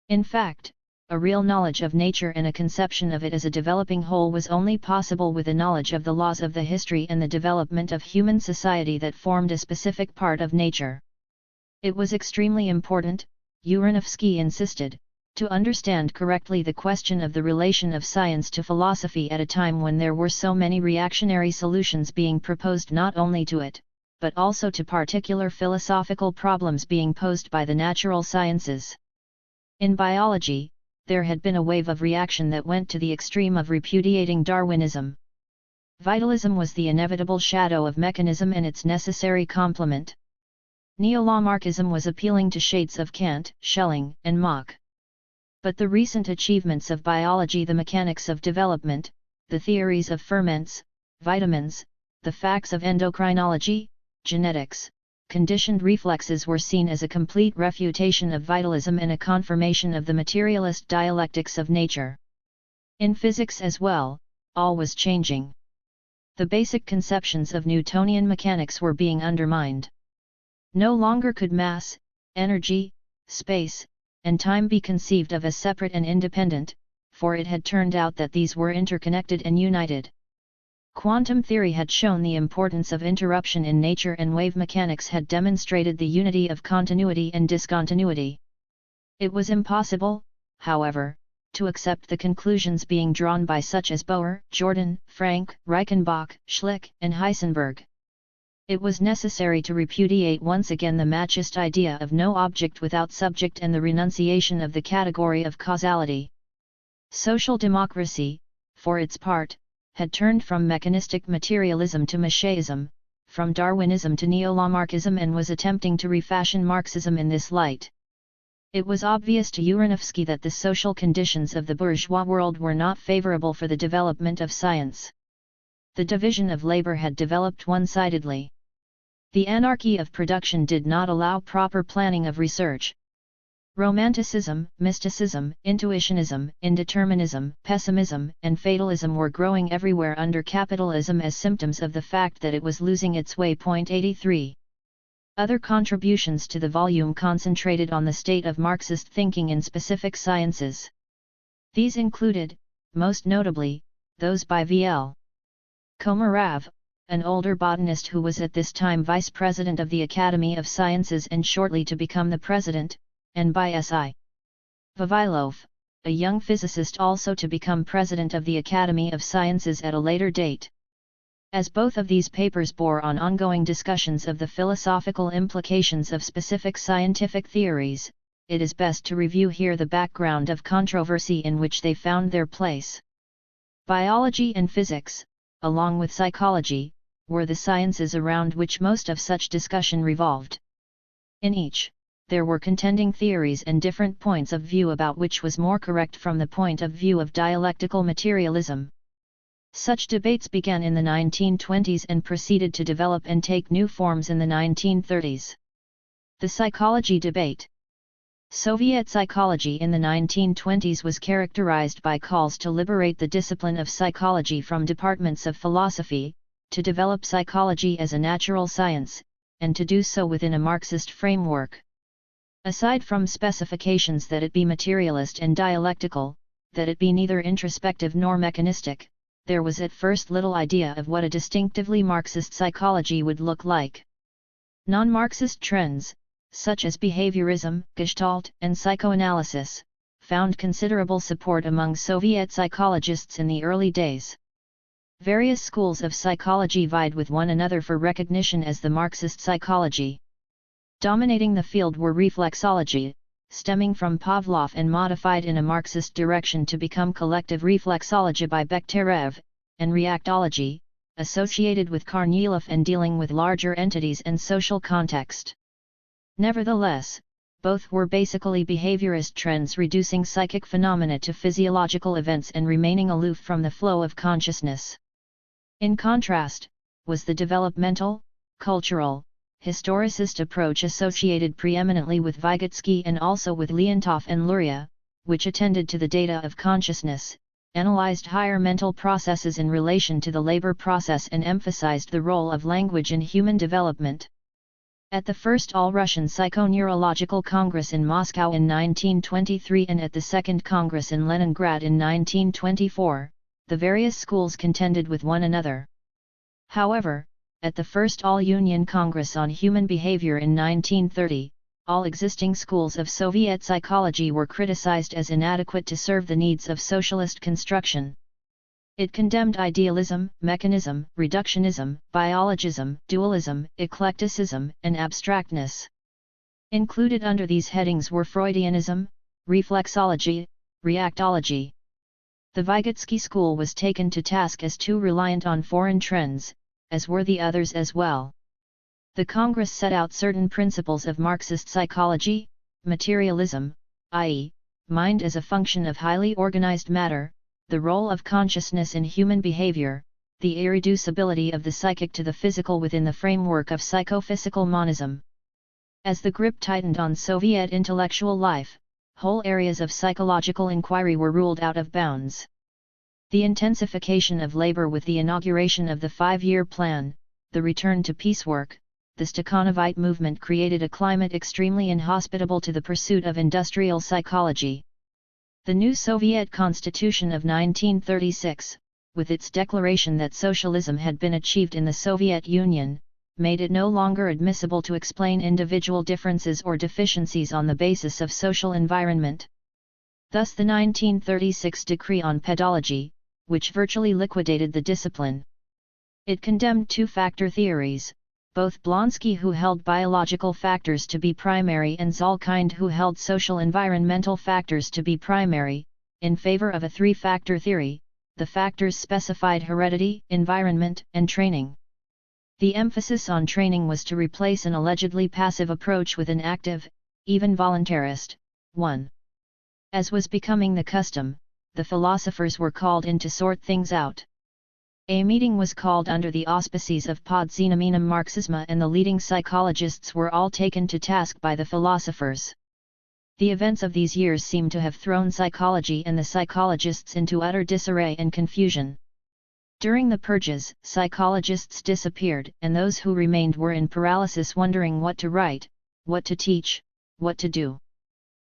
In fact, a real knowledge of nature and a conception of it as a developing whole was only possible with a knowledge of the laws of the history and the development of human society that formed a specific part of nature. It was extremely important, Uranovsky insisted, to understand correctly the question of the relation of science to philosophy at a time when there were so many reactionary solutions being proposed not only to it, but also to particular philosophical problems being posed by the natural sciences. In biology, there had been a wave of reaction that went to the extreme of repudiating Darwinism. Vitalism was the inevitable shadow of mechanism and its necessary complement. Neo-Lamarckism was appealing to shades of Kant, Schelling, and Mach. But the recent achievements of biology, the mechanics of development, the theories of ferments, vitamins, the facts of endocrinology, genetics, conditioned reflexes were seen as a complete refutation of vitalism and a confirmation of the materialist dialectics of nature. In physics as well, all was changing. The basic conceptions of Newtonian mechanics were being undermined. No longer could mass, energy, space, and time be conceived of as separate and independent, for it had turned out that these were interconnected and united. Quantum theory had shown the importance of interruption in nature, and wave mechanics had demonstrated the unity of continuity and discontinuity. It was impossible, however, to accept the conclusions being drawn by such as Bohr, Jordan, Frank, Reichenbach, Schlick, and Heisenberg. It was necessary to repudiate once again the Machist idea of no object without subject and the renunciation of the category of causality. Social democracy, for its part, had turned from mechanistic materialism to Machiaism, from Darwinism to Neo-Lamarckism, and was attempting to refashion Marxism in this light. It was obvious to Uranovsky that the social conditions of the bourgeois world were not favorable for the development of science. The division of labor had developed one-sidedly. The anarchy of production did not allow proper planning of research. Romanticism, mysticism, intuitionism, indeterminism, pessimism, and fatalism were growing everywhere under capitalism as symptoms of the fact that it was losing its way. 83. Other contributions to the volume concentrated on the state of Marxist thinking in specific sciences. These included, most notably, those by V.L. Komarov, an older botanist who was at this time vice president of the Academy of Sciences and shortly to become the president, and by S.I. Vavilov, a young physicist also to become president of the Academy of Sciences at a later date. As both of these papers bore on ongoing discussions of the philosophical implications of specific scientific theories, it is best to review here the background of controversy in which they found their place. Biology and physics, along with psychology, were the sciences around which most of such discussion revolved. In each, there were contending theories and different points of view about which was more correct from the point of view of dialectical materialism. Such debates began in the 1920s and proceeded to develop and take new forms in the 1930s. The psychology debate. Soviet psychology in the 1920s was characterized by calls to liberate the discipline of psychology from departments of philosophy, to develop psychology as a natural science, and to do so within a Marxist framework. Aside from specifications that it be materialist and dialectical, that it be neither introspective nor mechanistic, there was at first little idea of what a distinctively Marxist psychology would look like. Non-Marxist trends, such as behaviorism, Gestalt, and psychoanalysis, found considerable support among Soviet psychologists in the early days. Various schools of psychology vied with one another for recognition as the Marxist psychology. Dominating the field were reflexology, stemming from Pavlov and modified in a Marxist direction to become collective reflexology by Bekhterev, and reactology, associated with Kornilov and dealing with larger entities and social context. Nevertheless, both were basically behaviorist trends reducing psychic phenomena to physiological events and remaining aloof from the flow of consciousness. In contrast, was the developmental, cultural, historicist approach associated preeminently with Vygotsky and also with Leontov and Luria, which attended to the data of consciousness, analyzed higher mental processes in relation to the labor process and emphasized the role of language in human development. At the First All-Russian Psychoneurological Congress in Moscow in 1923 and at the Second Congress in Leningrad in 1924, the various schools contended with one another. However, at the First All-Union Congress on Human Behavior in 1930, all existing schools of Soviet psychology were criticized as inadequate to serve the needs of socialist construction. It condemned idealism, mechanism, reductionism, biologism, dualism, eclecticism, and abstractness. Included under these headings were Freudianism, reflexology, reactology. The Vygotsky school was taken to task as too reliant on foreign trends, as were the others as well. The Congress set out certain principles of Marxist psychology: materialism, i.e., mind as a function of highly organized matter, the role of consciousness in human behavior, the irreducibility of the psychic to the physical within the framework of psychophysical monism. As the grip tightened on Soviet intellectual life, whole areas of psychological inquiry were ruled out of bounds. The intensification of labor with the inauguration of the five-year plan, the return to piecework, the Stakhanovite movement created a climate extremely inhospitable to the pursuit of industrial psychology. The new Soviet Constitution of 1936, with its declaration that socialism had been achieved in the Soviet Union, made it no longer admissible to explain individual differences or deficiencies on the basis of social environment. Thus the 1936 Decree on Pedology, which virtually liquidated the discipline. It condemned two-factor theories, both Blonsky, who held biological factors to be primary, and Zolkind, who held social environmental factors to be primary, in favor of a three-factor theory. The factors specified heredity, environment, and training. The emphasis on training was to replace an allegedly passive approach with an active, even voluntarist one. As was becoming the custom, the philosophers were called in to sort things out. A meeting was called under the auspices of Podzinaminum Marxisma, and the leading psychologists were all taken to task by the philosophers. The events of these years seem to have thrown psychology and the psychologists into utter disarray and confusion. During the purges, psychologists disappeared, and those who remained were in paralysis, wondering what to write, what to teach, what to do.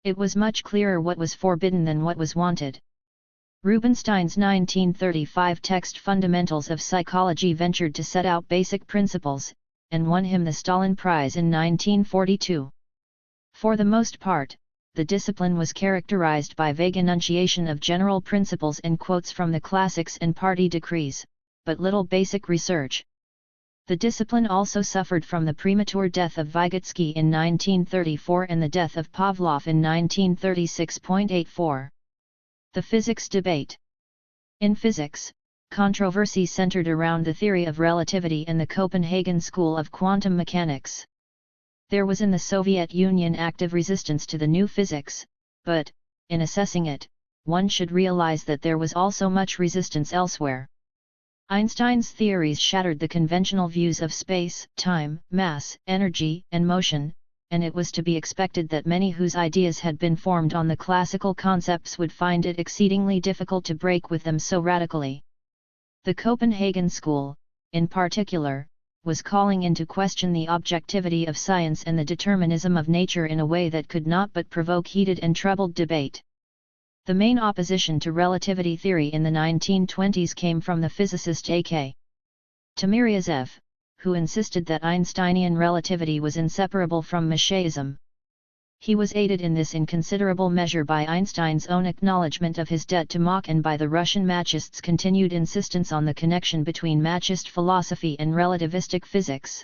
It was much clearer what was forbidden than what was wanted. Rubinstein's 1935 text Fundamentals of Psychology ventured to set out basic principles, and won him the Stalin Prize in 1942. For the most part, the discipline was characterized by vague enunciation of general principles and quotes from the classics and party decrees, but little basic research. The discipline also suffered from the premature death of Vygotsky in 1934 and the death of Pavlov in 1936.84. The physics debate. In physics, controversy centered around the theory of relativity and the Copenhagen school of quantum mechanics. There was in the Soviet Union active resistance to the new physics, but, in assessing it, one should realize that there was also much resistance elsewhere. Einstein's theories shattered the conventional views of space, time, mass, energy, and motion, and it was to be expected that many whose ideas had been formed on the classical concepts would find it exceedingly difficult to break with them so radically. The Copenhagen school, in particular, was calling into question the objectivity of science and the determinism of nature in a way that could not but provoke heated and troubled debate. The main opposition to relativity theory in the 1920s came from the physicist A.K. Timiryazev, who insisted that Einsteinian relativity was inseparable from Machiaism. He was aided in this in considerable measure by Einstein's own acknowledgement of his debt to Mach and by the Russian Machists' continued insistence on the connection between Machist philosophy and relativistic physics.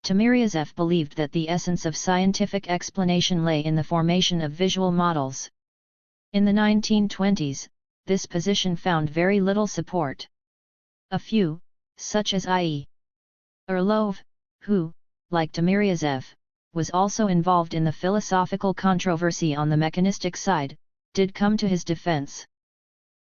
Timiryazev believed that the essence of scientific explanation lay in the formation of visual models. In the 1920s, this position found very little support. A few, such as I.E. Orlov, who, like Timiryazev, was also involved in the philosophical controversy on the mechanistic side, did come to his defense.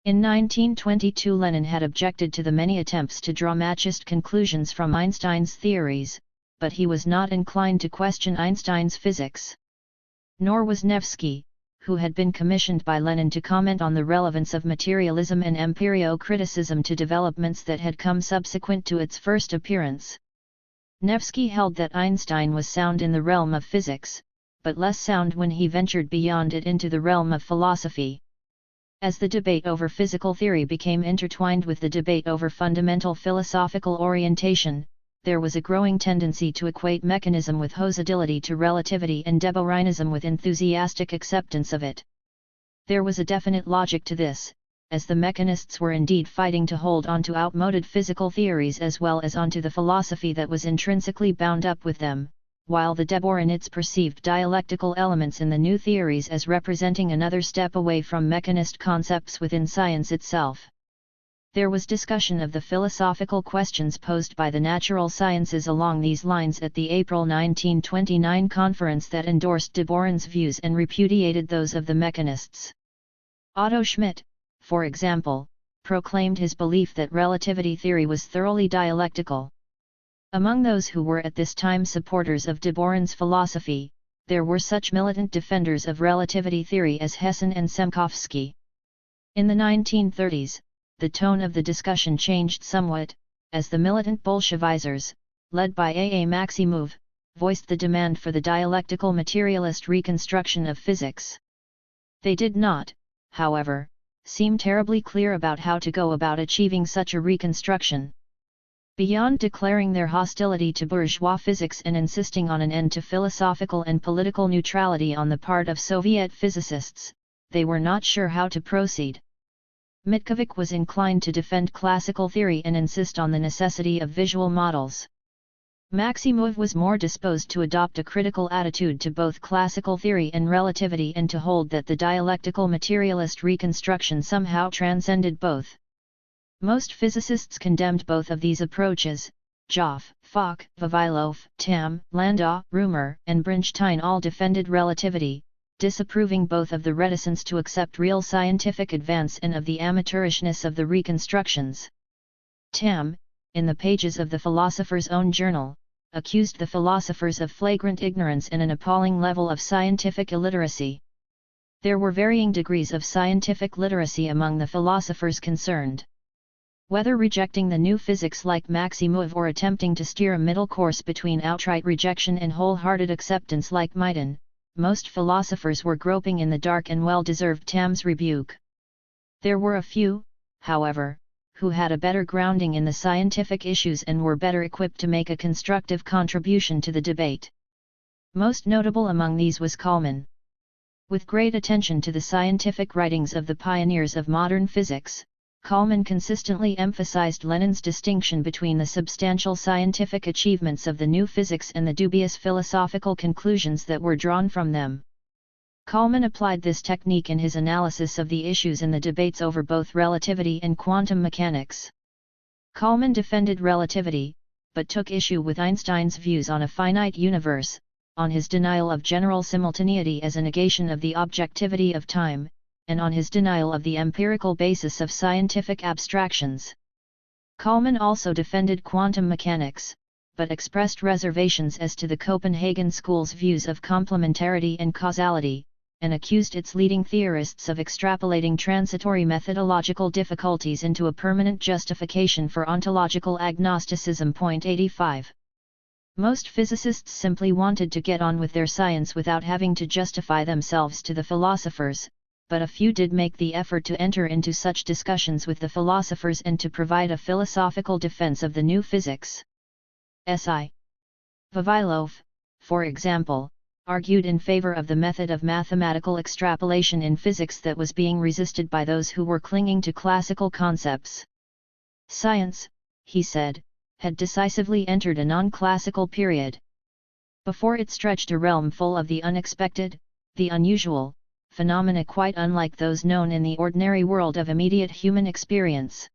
In 1922 Lenin had objected to the many attempts to draw Machist conclusions from Einstein's theories, but he was not inclined to question Einstein's physics. Nor was Nevsky, who had been commissioned by Lenin to comment on the relevance of materialism and empirio-criticism to developments that had come subsequent to its first appearance. Nevsky held that Einstein was sound in the realm of physics, but less sound when he ventured beyond it into the realm of philosophy. As the debate over physical theory became intertwined with the debate over fundamental philosophical orientation, there was a growing tendency to equate mechanism with hostility to relativity and Deborahnism with enthusiastic acceptance of it. There was a definite logic to this, as the mechanists were indeed fighting to hold on to outmoded physical theories as well as onto the philosophy that was intrinsically bound up with them, while the Deborahnists perceived dialectical elements in the new theories as representing another step away from mechanist concepts within science itself. There was discussion of the philosophical questions posed by the natural sciences along these lines at the April 1929 conference that endorsed de Boron's views and repudiated those of the mechanists. Otto Schmidt, for example, proclaimed his belief that relativity theory was thoroughly dialectical. Among those who were at this time supporters of de Boron's philosophy, there were such militant defenders of relativity theory as Hessen and Semkovsky. In the 1930s, the tone of the discussion changed somewhat, as the militant Bolshevizers, led by A. Maximov, voiced the demand for the dialectical materialist reconstruction of physics. They did not, however, seem terribly clear about how to go about achieving such a reconstruction. Beyond declaring their hostility to bourgeois physics and insisting on an end to philosophical and political neutrality on the part of Soviet physicists, they were not sure how to proceed. Mitkovic was inclined to defend classical theory and insist on the necessity of visual models. Maximov was more disposed to adopt a critical attitude to both classical theory and relativity and to hold that the dialectical materialist reconstruction somehow transcended both. Most physicists condemned both of these approaches. Joff, Fock, Vavilov, Tamm, Landau, Römer, and Brinstein all defended relativity, disapproving both of the reticence to accept real scientific advance and of the amateurishness of the reconstructions. Tamm, in the pages of the philosopher's own journal, accused the philosophers of flagrant ignorance and an appalling level of scientific illiteracy. There were varying degrees of scientific literacy among the philosophers concerned. Whether rejecting the new physics like Maximov or attempting to steer a middle course between outright rejection and wholehearted acceptance like Maidan, most philosophers were groping in the dark and well-deserved Tamm's rebuke. There were a few, however, who had a better grounding in the scientific issues and were better equipped to make a constructive contribution to the debate. Most notable among these was Kalman. With great attention to the scientific writings of the pioneers of modern physics, Kalman consistently emphasized Lenin's distinction between the substantial scientific achievements of the new physics and the dubious philosophical conclusions that were drawn from them. Kalman applied this technique in his analysis of the issues in the debates over both relativity and quantum mechanics. Kalman defended relativity, but took issue with Einstein's views on a finite universe, on his denial of general simultaneity as a negation of the objectivity of time, and on his denial of the empirical basis of scientific abstractions. Kalman also defended quantum mechanics, but expressed reservations as to the Copenhagen school's views of complementarity and causality, and accused its leading theorists of extrapolating transitory methodological difficulties into a permanent justification for ontological agnosticism. 85. Most physicists simply wanted to get on with their science without having to justify themselves to the philosophers, but a few did make the effort to enter into such discussions with the philosophers and to provide a philosophical defense of the new physics. S.I. Vavilov, for example, argued in favor of the method of mathematical extrapolation in physics that was being resisted by those who were clinging to classical concepts. Science, he said, had decisively entered a non-classical period. Before it stretched a realm full of the unexpected, the unusual, phenomena quite unlike those known in the ordinary world of immediate human experience.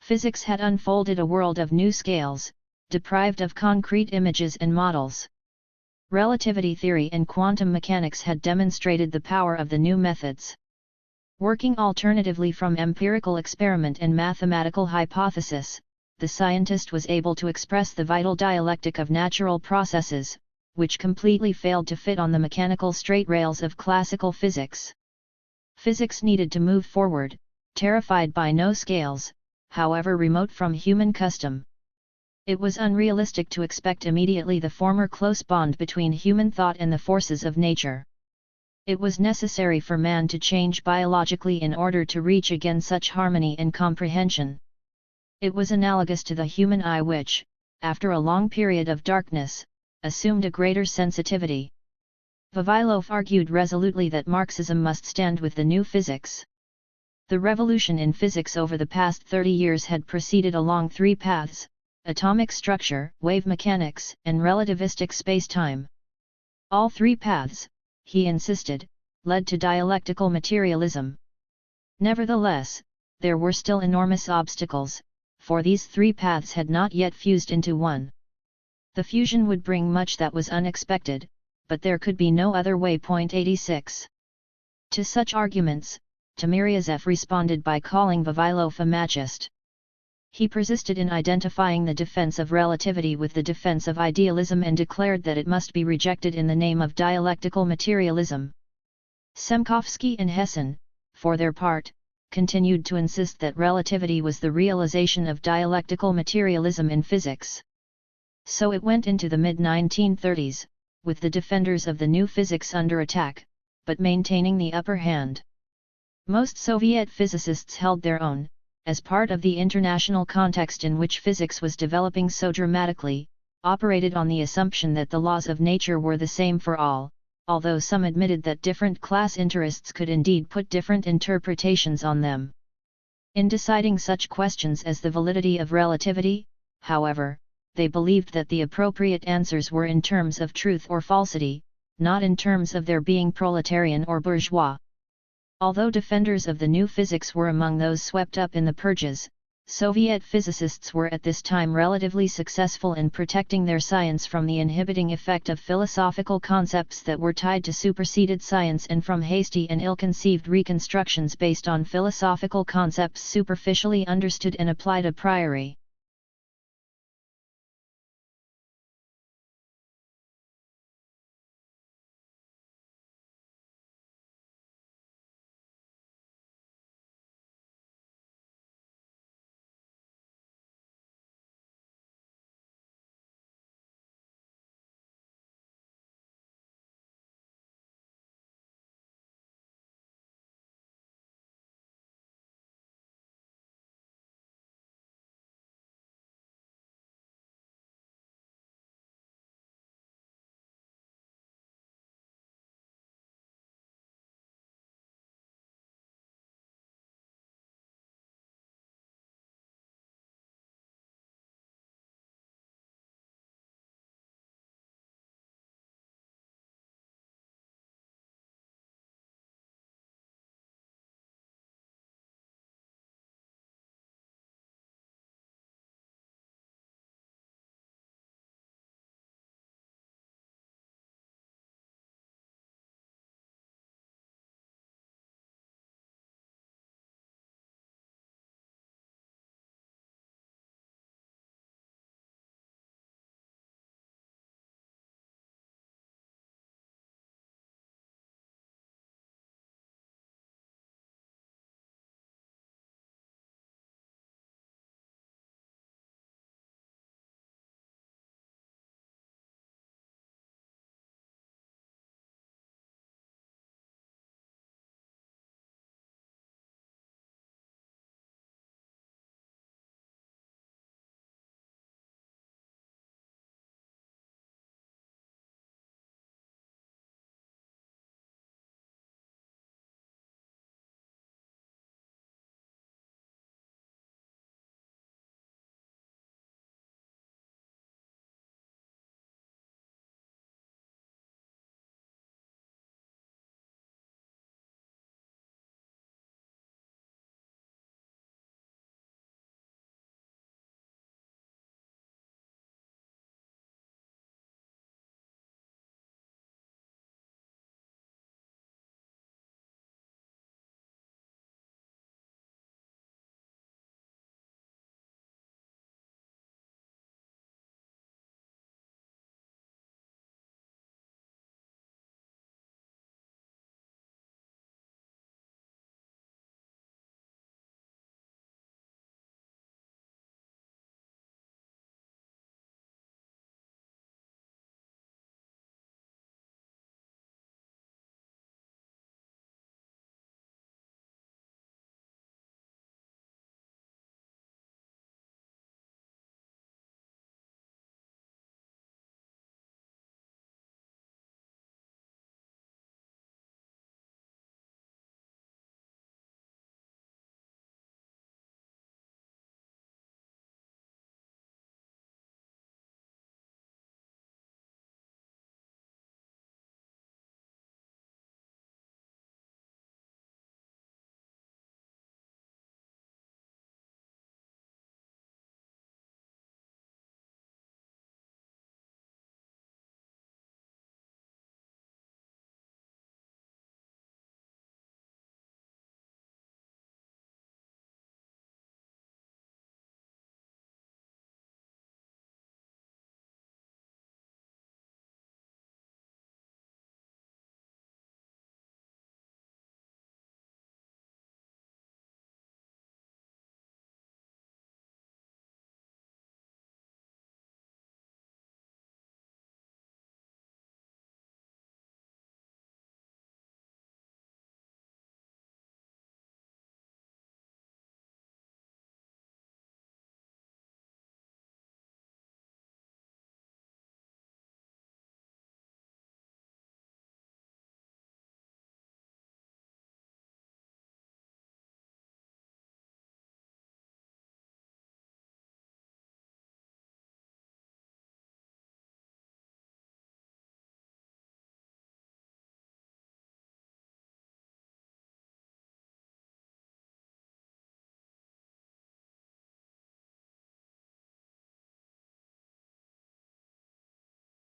Physics had unfolded a world of new scales, deprived of concrete images and models. Relativity theory and quantum mechanics had demonstrated the power of the new methods. Working alternatively from empirical experiment and mathematical hypothesis, the scientist was able to express the vital dialectic of natural processes, which completely failed to fit on the mechanical straight rails of classical physics. Physics needed to move forward, terrified by no scales, however remote from human custom. It was unrealistic to expect immediately the former close bond between human thought and the forces of nature. It was necessary for man to change biologically in order to reach again such harmony and comprehension. It was analogous to the human eye which, after a long period of darkness, assumed a greater sensitivity. Vavilov argued resolutely that Marxism must stand with the new physics. The revolution in physics over the past 30 years had proceeded along three paths: atomic structure, wave mechanics, and relativistic space-time. All three paths, he insisted, led to dialectical materialism. Nevertheless, there were still enormous obstacles, for these three paths had not yet fused into one. The fusion would bring much that was unexpected, but there could be no other way. 86. To such arguments, Timiryazev responded by calling Vavilov a machist. He persisted in identifying the defense of relativity with the defense of idealism and declared that it must be rejected in the name of dialectical materialism. Semkovsky and Hessen, for their part, continued to insist that relativity was the realization of dialectical materialism in physics. So it went into the mid-1930s, with the defenders of the new physics under attack, but maintaining the upper hand. Most Soviet physicists held their own, as part of the international context in which physics was developing so dramatically, operated on the assumption that the laws of nature were the same for all, although some admitted that different class interests could indeed put different interpretations on them. In deciding such questions as the validity of relativity, however, they believed that the appropriate answers were in terms of truth or falsity, not in terms of their being proletarian or bourgeois. Although defenders of the new physics were among those swept up in the purges, Soviet physicists were at this time relatively successful in protecting their science from the inhibiting effect of philosophical concepts that were tied to superseded science and from hasty and ill-conceived reconstructions based on philosophical concepts superficially understood and applied a priori.